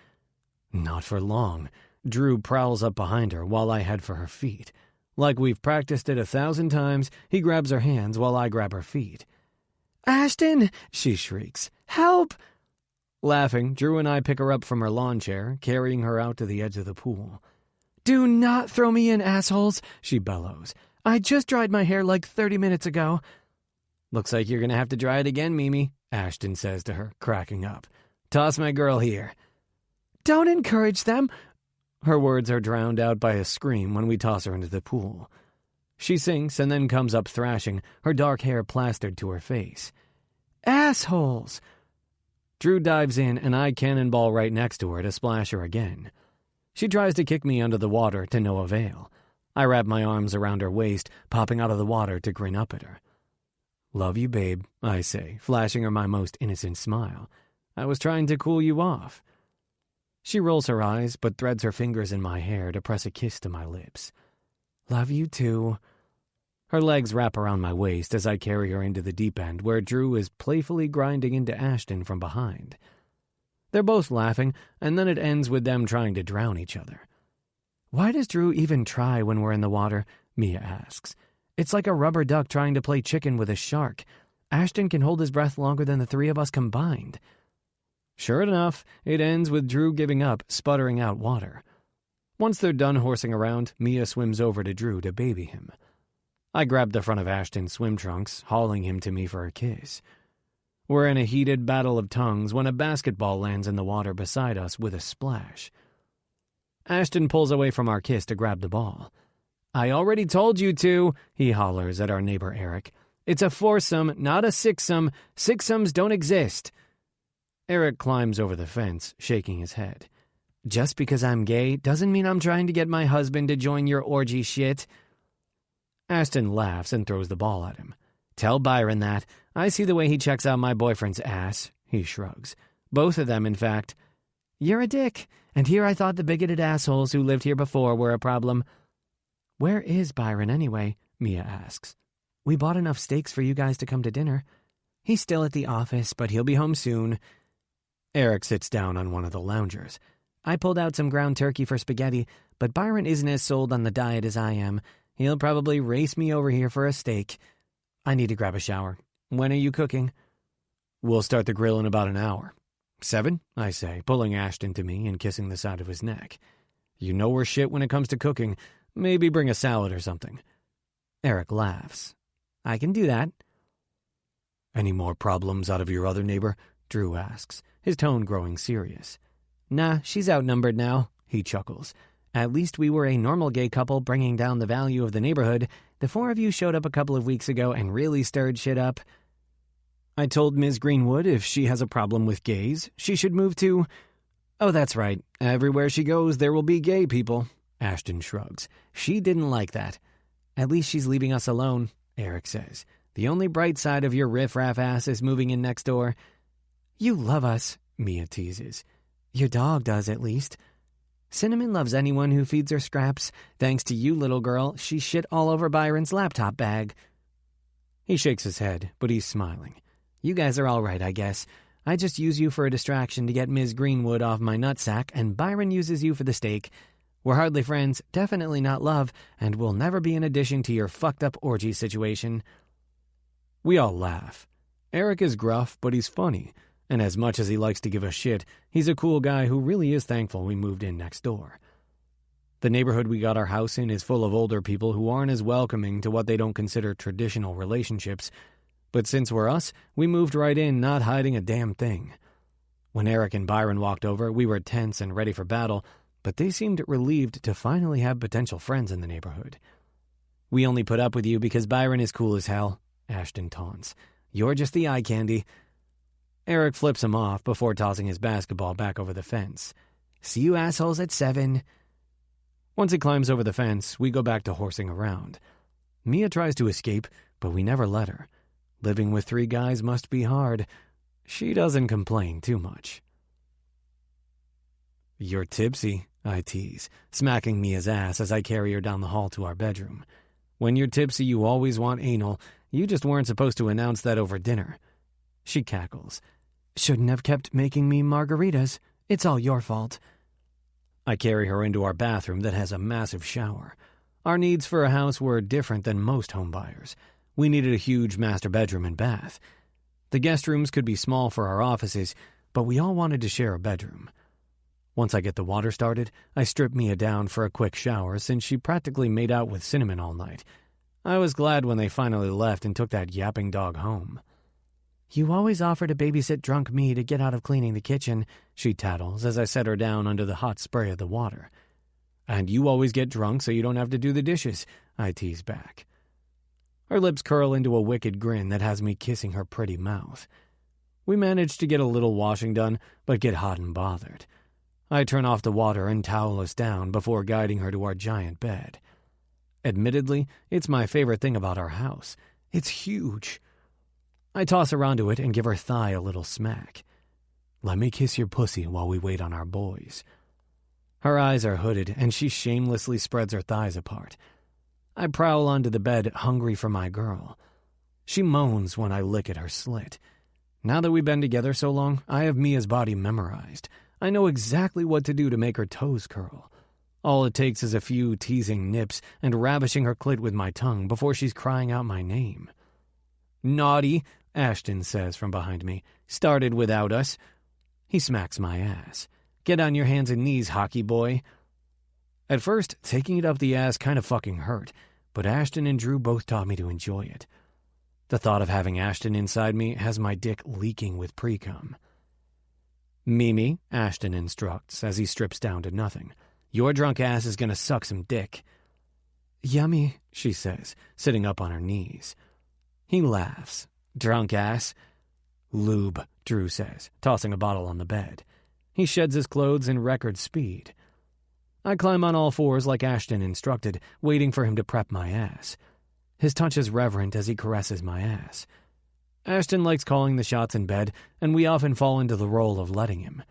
Not for long. Drew prowls up behind her while I head for her feet. Like we've practiced it 1,000 times, he grabs her hands while I grab her feet. "Ashton!" she shrieks. "Help!" Laughing, Drew and I pick her up from her lawn chair, carrying her out to the edge of the pool. "Do not throw me in, assholes!" she bellows. "I just dried my hair like 30 minutes ago." "Looks like you're gonna have to dry it again, Mimi," Ashton says to her, cracking up. "Toss my girl here." "Don't encourage them." Her words are drowned out by a scream when we toss her into the pool. She sinks and then comes up thrashing, her dark hair plastered to her face. "Assholes!" Drew dives in and I cannonball right next to her to splash her again. She tries to kick me under the water to no avail. I wrap my arms around her waist, popping out of the water to grin up at her. "Love you, babe," I say, flashing her my most innocent smile. "I was trying to cool you off." She rolls her eyes, but threads her fingers in my hair to press a kiss to my lips. "Love you too." Her legs wrap around my waist as I carry her into the deep end, where Drew is playfully grinding into Ashton from behind. They're both laughing, and then it ends with them trying to drown each other. "Why does Drew even try when we're in the water?" Mia asks. "It's like a rubber duck trying to play chicken with a shark. Ashton can hold his breath longer than the three of us combined." Sure enough, it ends with Drew giving up, sputtering out water. Once they're done horsing around, Mia swims over to Drew to baby him. I grab the front of Ashton's swim trunks, hauling him to me for a kiss. We're in a heated battle of tongues when a basketball lands in the water beside us with a splash. Ashton pulls away from our kiss to grab the ball. "I already told you to," he hollers at our neighbor Eric. "It's a foursome, not a sixsome. Sixsomes don't exist." Eric climbs over the fence, shaking his head. "Just because I'm gay doesn't mean I'm trying to get my husband to join your orgy shit." Ashton laughs and throws the ball at him. "Tell Byron that. I see the way he checks out my boyfriend's ass," he shrugs. "Both of them, in fact." "You're a dick, and here I thought the bigoted assholes who lived here before were a problem." "Where is Byron anyway?" Mia asks. "We bought enough steaks for you guys to come to dinner." "He's still at the office, but he'll be home soon." Eric sits down on one of the loungers. "I pulled out some ground turkey for spaghetti, but Byron isn't as sold on the diet as I am. He'll probably race me over here for a steak. I need to grab a shower. When are you cooking?" "We'll start the grill in about an hour." 7, I say, pulling Ashton to me and kissing the side of his neck. "You know we're shit when it comes to cooking. Maybe bring a salad or something." Eric laughs. "I can do that." "Any more problems out of your other neighbor?" Drew asks, his tone growing serious. "Nah, she's outnumbered now," he chuckles. "At least we were a normal gay couple bringing down the value of the neighborhood. The four of you showed up a couple of weeks ago and really stirred shit up." "I told Ms. Greenwood if she has a problem with gays, she should move to—" "Oh, that's right. Everywhere she goes, there will be gay people." Ashton shrugs. "She didn't like that." "At least she's leaving us alone," Eric says. "The only bright side of your riff-raff ass is moving in next door." "You love us," Mia teases. "Your dog does, at least." "Cinnamon loves anyone who feeds her scraps. Thanks to you, little girl, she shit all over Byron's laptop bag." He shakes his head, but he's smiling. "You guys are all right, I guess. I just use you for a distraction to get Ms. Greenwood off my nutsack, and Byron uses you for the steak. We're hardly friends, definitely not love, and we'll never be an addition to your fucked-up orgy situation." We all laugh. Eric is gruff, but he's funny. And as much as he likes to give a shit, he's a cool guy who really is thankful we moved in next door. The neighborhood we got our house in is full of older people who aren't as welcoming to what they don't consider traditional relationships. But since we're us, we moved right in not hiding a damn thing. When Eric and Byron walked over, we were tense and ready for battle, but they seemed relieved to finally have potential friends in the neighborhood. "We only put up with you because Byron is cool as hell," Ashton taunts. "You're just the eye candy." Eric flips him off before tossing his basketball back over the fence. "See you assholes at 7. Once he climbs over the fence, we go back to horsing around. Mia tries to escape, but we never let her. Living with 3 guys must be hard. She doesn't complain too much. "You're tipsy," I tease, smacking Mia's ass as I carry her down the hall to our bedroom. "When you're tipsy, you always want anal. You just weren't supposed to announce that over dinner." She cackles. Shouldn't have kept making me margaritas. It's all your fault. I carry her into our bathroom that has a massive shower. Our needs for a house were different than most homebuyers. We needed a huge master bedroom and bath. The guest rooms could be small for our offices, but we all wanted to share a bedroom. Once I get the water started, I strip Mia down for a quick shower since she practically made out with Cinnamon all night. I was glad when they finally left and took that yapping dog home. You always offer to babysit drunk me to get out of cleaning the kitchen, she tattles as I set her down under the hot spray of the water. And you always get drunk so you don't have to do the dishes, I tease back. Her lips curl into a wicked grin that has me kissing her pretty mouth. We manage to get a little washing done, but get hot and bothered. I turn off the water and towel us down before guiding her to our giant bed. Admittedly, it's my favorite thing about our house. It's huge. I toss her onto it and give her thigh a little smack. Let me kiss your pussy while we wait on our boys. Her eyes are hooded, and she shamelessly spreads her thighs apart. I prowl onto the bed, hungry for my girl. She moans when I lick at her slit. Now that we've been together so long, I have Mia's body memorized. I know exactly what to do to make her toes curl. All it takes is a few teasing nips and ravishing her clit with my tongue before she's crying out my name. Naughty, Ashton says from behind me. Started without us. He smacks my ass. Get on your hands and knees, hockey boy. At first, taking it up the ass kind of fucking hurt, but Ashton and Drew both taught me to enjoy it. The thought of having Ashton inside me has my dick leaking with pre-cum. Mimi, Ashton instructs as he strips down to nothing. Your drunk ass is gonna suck some dick. Yummy, she says, sitting up on her knees. He laughs. Drunk ass. Lube, Drew says, tossing a bottle on the bed. He sheds his clothes in record speed. I climb on all fours like Ashton instructed, waiting for him to prep my ass. His touch is reverent as he caresses my ass. Ashton likes calling the shots in bed, and we often fall into the role of letting him.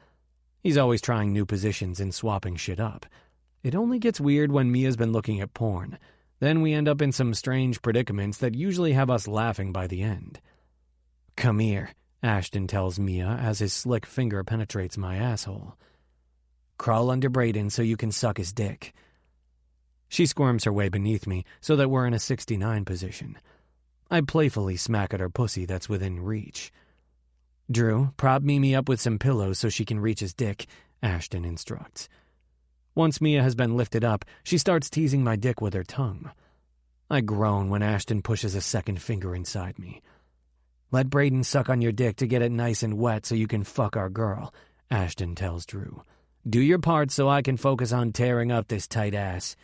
He's always trying new positions and swapping shit up. It only gets weird when Mia's been looking at porn. Then we end up in some strange predicaments that usually have us laughing by the end. Come here, Ashton tells Mia as his slick finger penetrates my asshole. Crawl under Brayden so you can suck his dick. She squirms her way beneath me so that we're in a 69 position. I playfully smack at her pussy that's within reach. Drew, prop Mimi up with some pillows so she can reach his dick, Ashton instructs. Once Mia has been lifted up, she starts teasing my dick with her tongue. I groan when Ashton pushes a second finger inside me. Let Brayden suck on your dick to get it nice and wet so you can fuck our girl, Ashton tells Drew. Do your part so I can focus on tearing up this tight ass.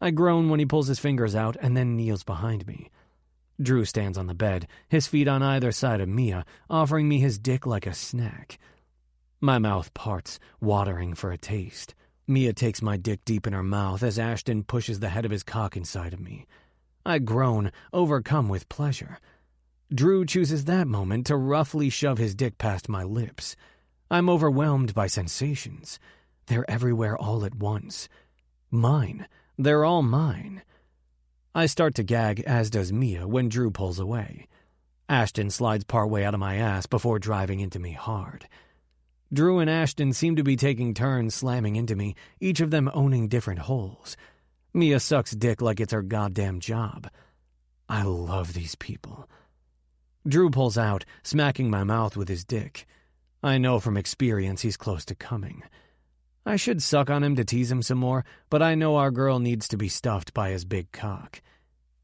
I groan when he pulls his fingers out and then kneels behind me. Drew stands on the bed, his feet on either side of Mia, offering me his dick like a snack. My mouth parts, watering for a taste. Mia takes my dick deep in her mouth as Ashton pushes the head of his cock inside of me. I groan, overcome with pleasure. Drew chooses that moment to roughly shove his dick past my lips. I'm overwhelmed by sensations. They're everywhere all at once. Mine. They're all mine. I start to gag, as does Mia, when Drew pulls away. Ashton slides partway out of my ass before driving into me hard. Drew and Ashton seem to be taking turns slamming into me, each of them owning different holes. Mia sucks dick like it's her goddamn job. I love these people. Drew pulls out, smacking my mouth with his dick. I know from experience he's close to coming. I should suck on him to tease him some more, but I know our girl needs to be stuffed by his big cock.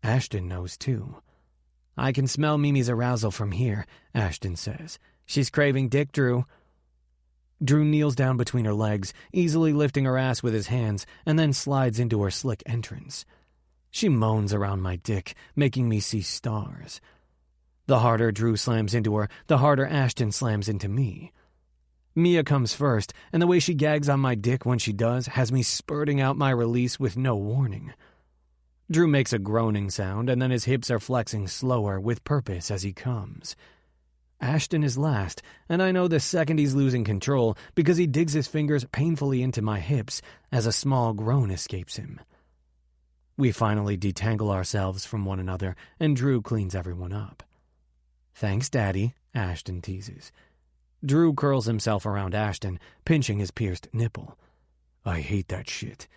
Ashton knows too. I can smell Mimi's arousal from here, Ashton says. She's craving dick, Drew. Drew kneels down between her legs, easily lifting her ass with his hands, and then slides into her slick entrance. She moans around my dick, making me see stars. The harder Drew slams into her, the harder Ashton slams into me. Mia comes first, and the way she gags on my dick when she does has me spurting out my release with no warning. Drew makes a groaning sound, and then his hips are flexing slower with purpose as he comes. Ashton is last, and I know the second he's losing control because he digs his fingers painfully into my hips as a small groan escapes him. We finally detangle ourselves from one another, and Drew cleans everyone up. "Thanks, Daddy," Ashton teases. Drew curls himself around Ashton, pinching his pierced nipple. "I hate that shit."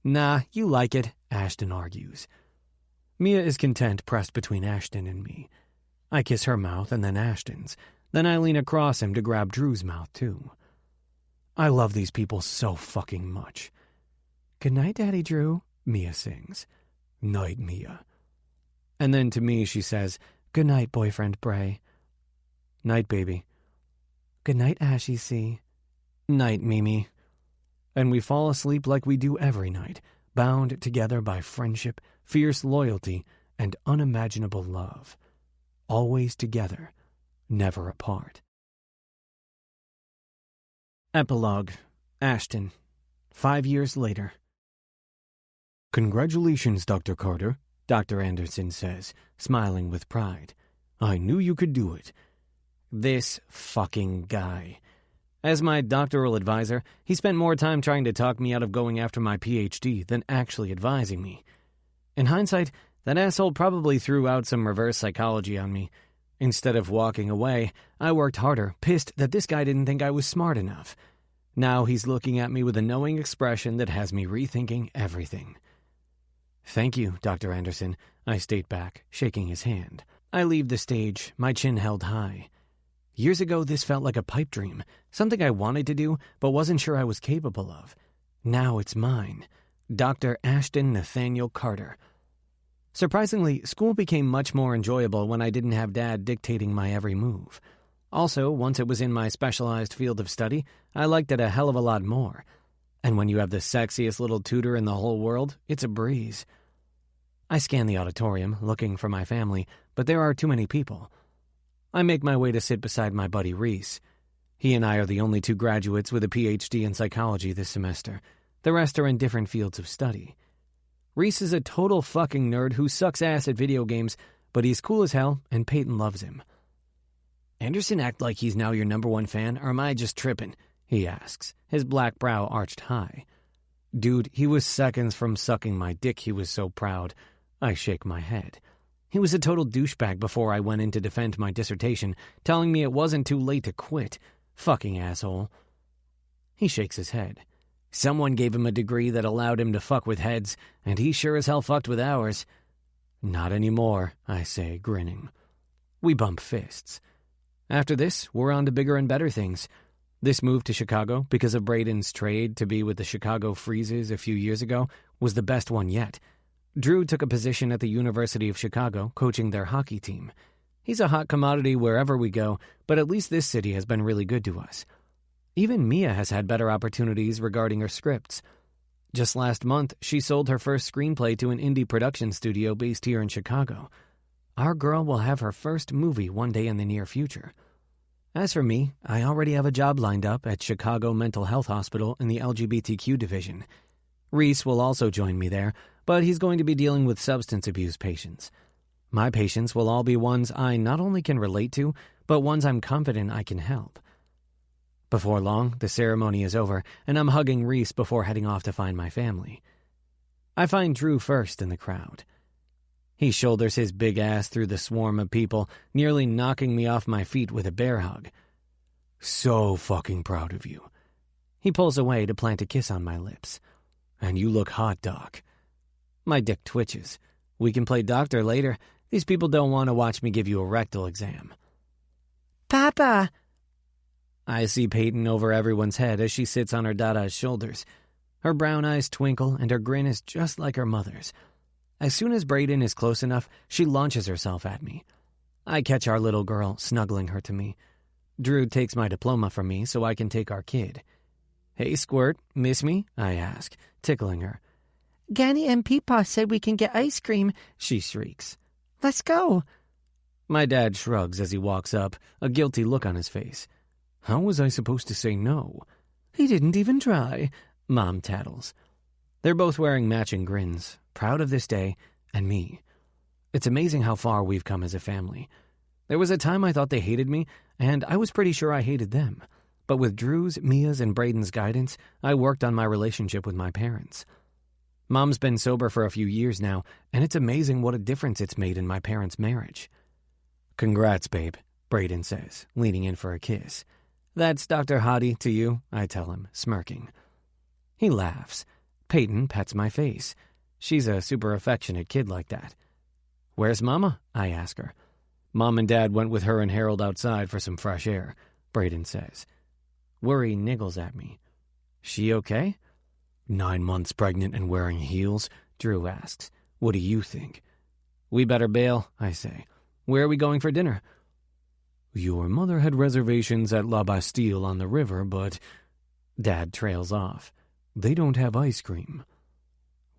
"Nah, you like it," Ashton argues. Mia is content pressed between Ashton and me. I kiss her mouth and then Ashton's. Then I lean across him to grab Drew's mouth, too. I love these people so fucking much. "Good night, Daddy Drew," Mia sings. "Night, Mia." And then to me she says, "Good night, boyfriend Bray." "Night, baby." "Good night, Ashy C." "Night, Mimi." And we fall asleep like we do every night, bound together by friendship, fierce loyalty, and unimaginable love. Always together, never apart. Epilogue. Ashton. 5 years later. "Congratulations, Dr. Carter," Dr. Anderson says, smiling with pride. "I knew you could do it." This fucking guy. As my doctoral advisor, he spent more time trying to talk me out of going after my PhD than actually advising me. In hindsight, that asshole probably threw out some reverse psychology on me. Instead of walking away, I worked harder, pissed that this guy didn't think I was smart enough. Now he's looking at me with a knowing expression that has me rethinking everything. "Thank you, Dr. Anderson," I state back, shaking his hand. I leave the stage, my chin held high. Years ago, this felt like a pipe dream, something I wanted to do but wasn't sure I was capable of. Now it's mine. Dr. Ashton Nathaniel Carter. Surprisingly, school became much more enjoyable when I didn't have Dad dictating my every move. Also, once it was in my specialized field of study, I liked it a hell of a lot more. And when you have the sexiest little tutor in the whole world, it's a breeze. I scan the auditorium, looking for my family, but there are too many people. I make my way to sit beside my buddy Reese. He and I are the only two graduates with a PhD in psychology this semester. The rest are in different fields of study. Reese is a total fucking nerd who sucks ass at video games, but he's cool as hell, and Peyton loves him. "Anderson act like he's now your #1 fan, or am I just tripping?" he asks, his black brow arched high. Dude, he was seconds from sucking my dick, he was so proud. I shake my head. He was a total douchebag before I went in to defend my dissertation, telling me it wasn't too late to quit. Fucking asshole. He shakes his head. "Someone gave him a degree that allowed him to fuck with heads, and he sure as hell fucked with ours." "Not anymore," I say, grinning. We bump fists. After this, we're on to bigger and better things. This move to Chicago, because of Braden's trade to be with the Chicago Freezes a few years ago, was the best one yet. Drew took a position at the University of Chicago, coaching their hockey team. He's a hot commodity wherever we go, but at least this city has been really good to us. Even Mia has had better opportunities regarding her scripts. Just last month, she sold her first screenplay to an indie production studio based here in Chicago. Our girl will have her first movie one day in the near future. As for me, I already have a job lined up at Chicago Mental Health Hospital in the LGBTQ division. Reese will also join me there, but he's going to be dealing with substance abuse patients. My patients will all be ones I not only can relate to, but ones I'm confident I can help. Before long, the ceremony is over, and I'm hugging Reese before heading off to find my family. I find Drew first in the crowd. He shoulders his big ass through the swarm of people, nearly knocking me off my feet with a bear hug. "So fucking proud of you." He pulls away to plant a kiss on my lips. "And you look hot, Doc." My dick twitches. "We can play doctor later. These people don't want to watch me give you a rectal exam." "Papa!" I see Peyton over everyone's head as she sits on her Dada's shoulders. Her brown eyes twinkle, and her grin is just like her mother's. As soon as Braden is close enough, she launches herself at me. I catch our little girl, snuggling her to me. Drew takes my diploma from me so I can take our kid. Hey, Squirt, miss me? I ask, tickling her. Ganny and Peepaw said we can get ice cream, she shrieks. Let's go. My dad shrugs as he walks up, a guilty look on his face. How was I supposed to say no? He didn't even try, Mom tattles. They're both wearing matching grins, proud of this day and me. It's amazing how far we've come as a family. There was a time I thought they hated me, and I was pretty sure I hated them. But with Drew's, Mia's, and Braden's guidance, I worked on my relationship with my parents. Mom's been sober for a few years now, and it's amazing what a difference it's made in my parents' marriage. Congrats, babe, Braden says, leaning in for a kiss. That's Dr. Hottie to you, I tell him, smirking. He laughs. Peyton pets my face. She's a super affectionate kid like that. Where's Mama? I ask her. Mom and Dad went with her and Harold outside for some fresh air, Braden says. Worry niggles at me. She okay? 9 months pregnant and wearing heels? Drew asks. What do you think? We better bail, I say. Where are we going for dinner? Your mother had reservations at La Bastille on the river, but... Dad trails off. They don't have ice cream.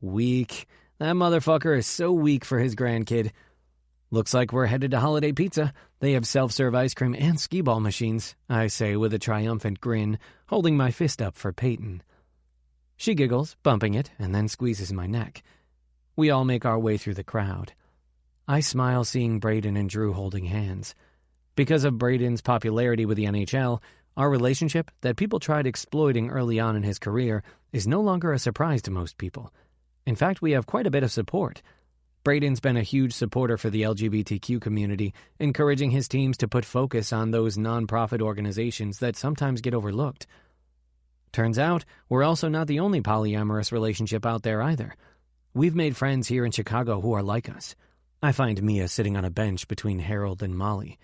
Weak. That motherfucker is so weak for his grandkid. Looks like we're headed to Holiday Pizza. They have self-serve ice cream and skee-ball machines, I say with a triumphant grin, holding my fist up for Peyton. She giggles, bumping it, and then squeezes my neck. We all make our way through the crowd. I smile seeing Braden and Drew holding hands. Because of Braden's popularity with the NHL, our relationship that people tried exploiting early on in his career is no longer a surprise to most people. In fact, we have quite a bit of support. Braden's been a huge supporter for the LGBTQ community, encouraging his teams to put focus on those nonprofit organizations that sometimes get overlooked. Turns out, we're also not the only polyamorous relationship out there either. We've made friends here in Chicago who are like us. I find Mia sitting on a bench between Harold and Molly.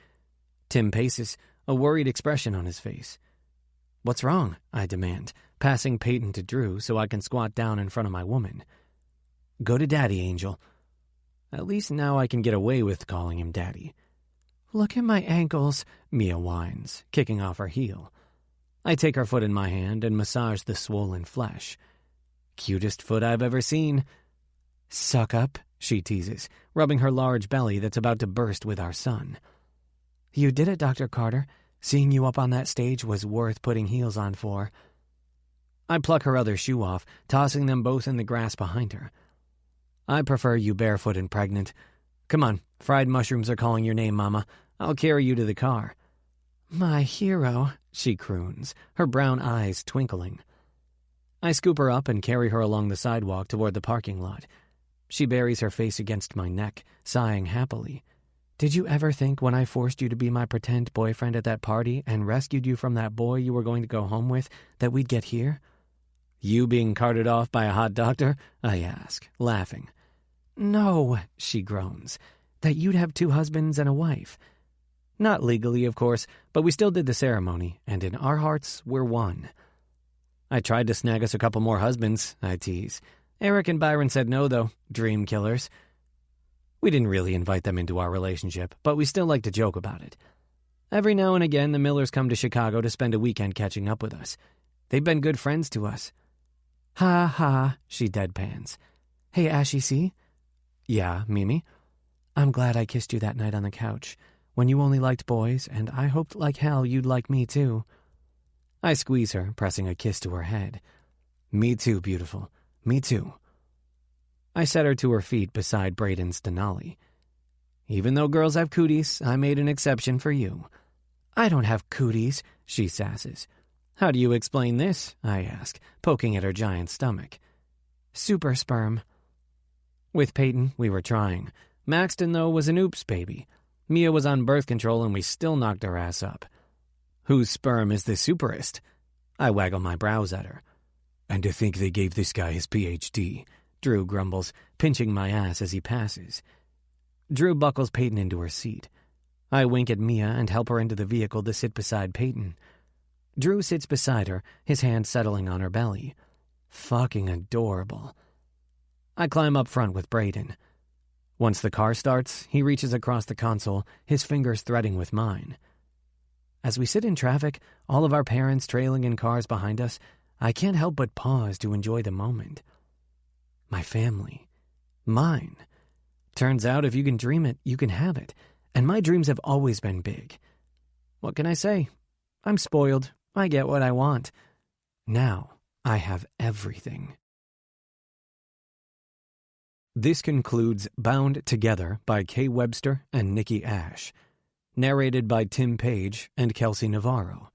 Tim paces, a worried expression on his face. What's wrong? I demand, passing Peyton to Drew so I can squat down in front of my woman. Go to Daddy, Angel. At least now I can get away with calling him Daddy. Look at my ankles, Mia whines, kicking off her heel. I take her foot in my hand and massage the swollen flesh. Cutest foot I've ever seen. Suck up, she teases, rubbing her large belly that's about to burst with our son. You did it, Dr. Carter. Seeing you up on that stage was worth putting heels on for. I pluck her other shoe off, tossing them both in the grass behind her. I prefer you barefoot and pregnant. Come on, fried mushrooms are calling your name, Mama. I'll carry you to the car. My hero, she croons, her brown eyes twinkling. I scoop her up and carry her along the sidewalk toward the parking lot. She buries her face against my neck, sighing happily. Did you ever think when I forced you to be my pretend boyfriend at that party and rescued you from that boy you were going to go home with that we'd get here? You being carted off by a hot doctor? I ask, laughing. No, she groans, that you'd have 2 husbands and a wife. Not legally, of course, but we still did the ceremony, and in our hearts, we're one. I tried to snag us a couple more husbands, I tease. Eric and Byron said no, though. Dream killers. We didn't really invite them into our relationship, but we still like to joke about it. Every now and again, the Millers come to Chicago to spend a weekend catching up with us. They've been good friends to us. Ha ha, she deadpans. Hey, Ashy C? Yeah, Mimi? I'm glad I kissed you that night on the couch, when you only liked boys, and I hoped like hell you'd like me too. I squeeze her, pressing a kiss to her head. Me too, beautiful. Me too. I set her to her feet beside Braden's Denali. Even though girls have cooties, I made an exception for you. I don't have cooties, she sasses. How do you explain this? I ask, poking at her giant stomach. Super sperm. With Peyton, we were trying. Maxton, though, was an oops baby. Mia was on birth control and we still knocked her ass up. Whose sperm is the superest? I waggle my brows at her. And to think they gave this guy his Ph.D., Drew grumbles, pinching my ass as he passes. Drew buckles Peyton into her seat. I wink at Mia and help her into the vehicle to sit beside Peyton. Drew sits beside her, his hand settling on her belly. Fucking adorable. I climb up front with Braden. Once the car starts, he reaches across the console, his fingers threading with mine. As we sit in traffic, all of our parents trailing in cars behind us, I can't help but pause to enjoy the moment. My family. Mine. Turns out if you can dream it, you can have it. And my dreams have always been big. What can I say? I'm spoiled. I get what I want. Now I have everything. This concludes Bound Together by Kay Webster and Nikki Ash. Narrated by Tim Page and Kelsey Navarro.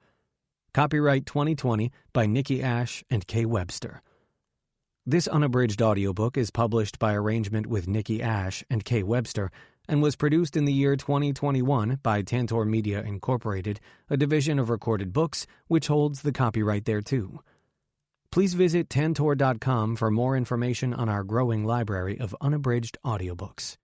Copyright 2020 by Nikki Ash and Kay Webster. This unabridged audiobook is published by arrangement with Nikki Ash and Kay Webster and was produced in the year 2021 by Tantor Media Incorporated, a division of Recorded Books, which holds the copyright thereto. Please visit tantor.com for more information on our growing library of unabridged audiobooks.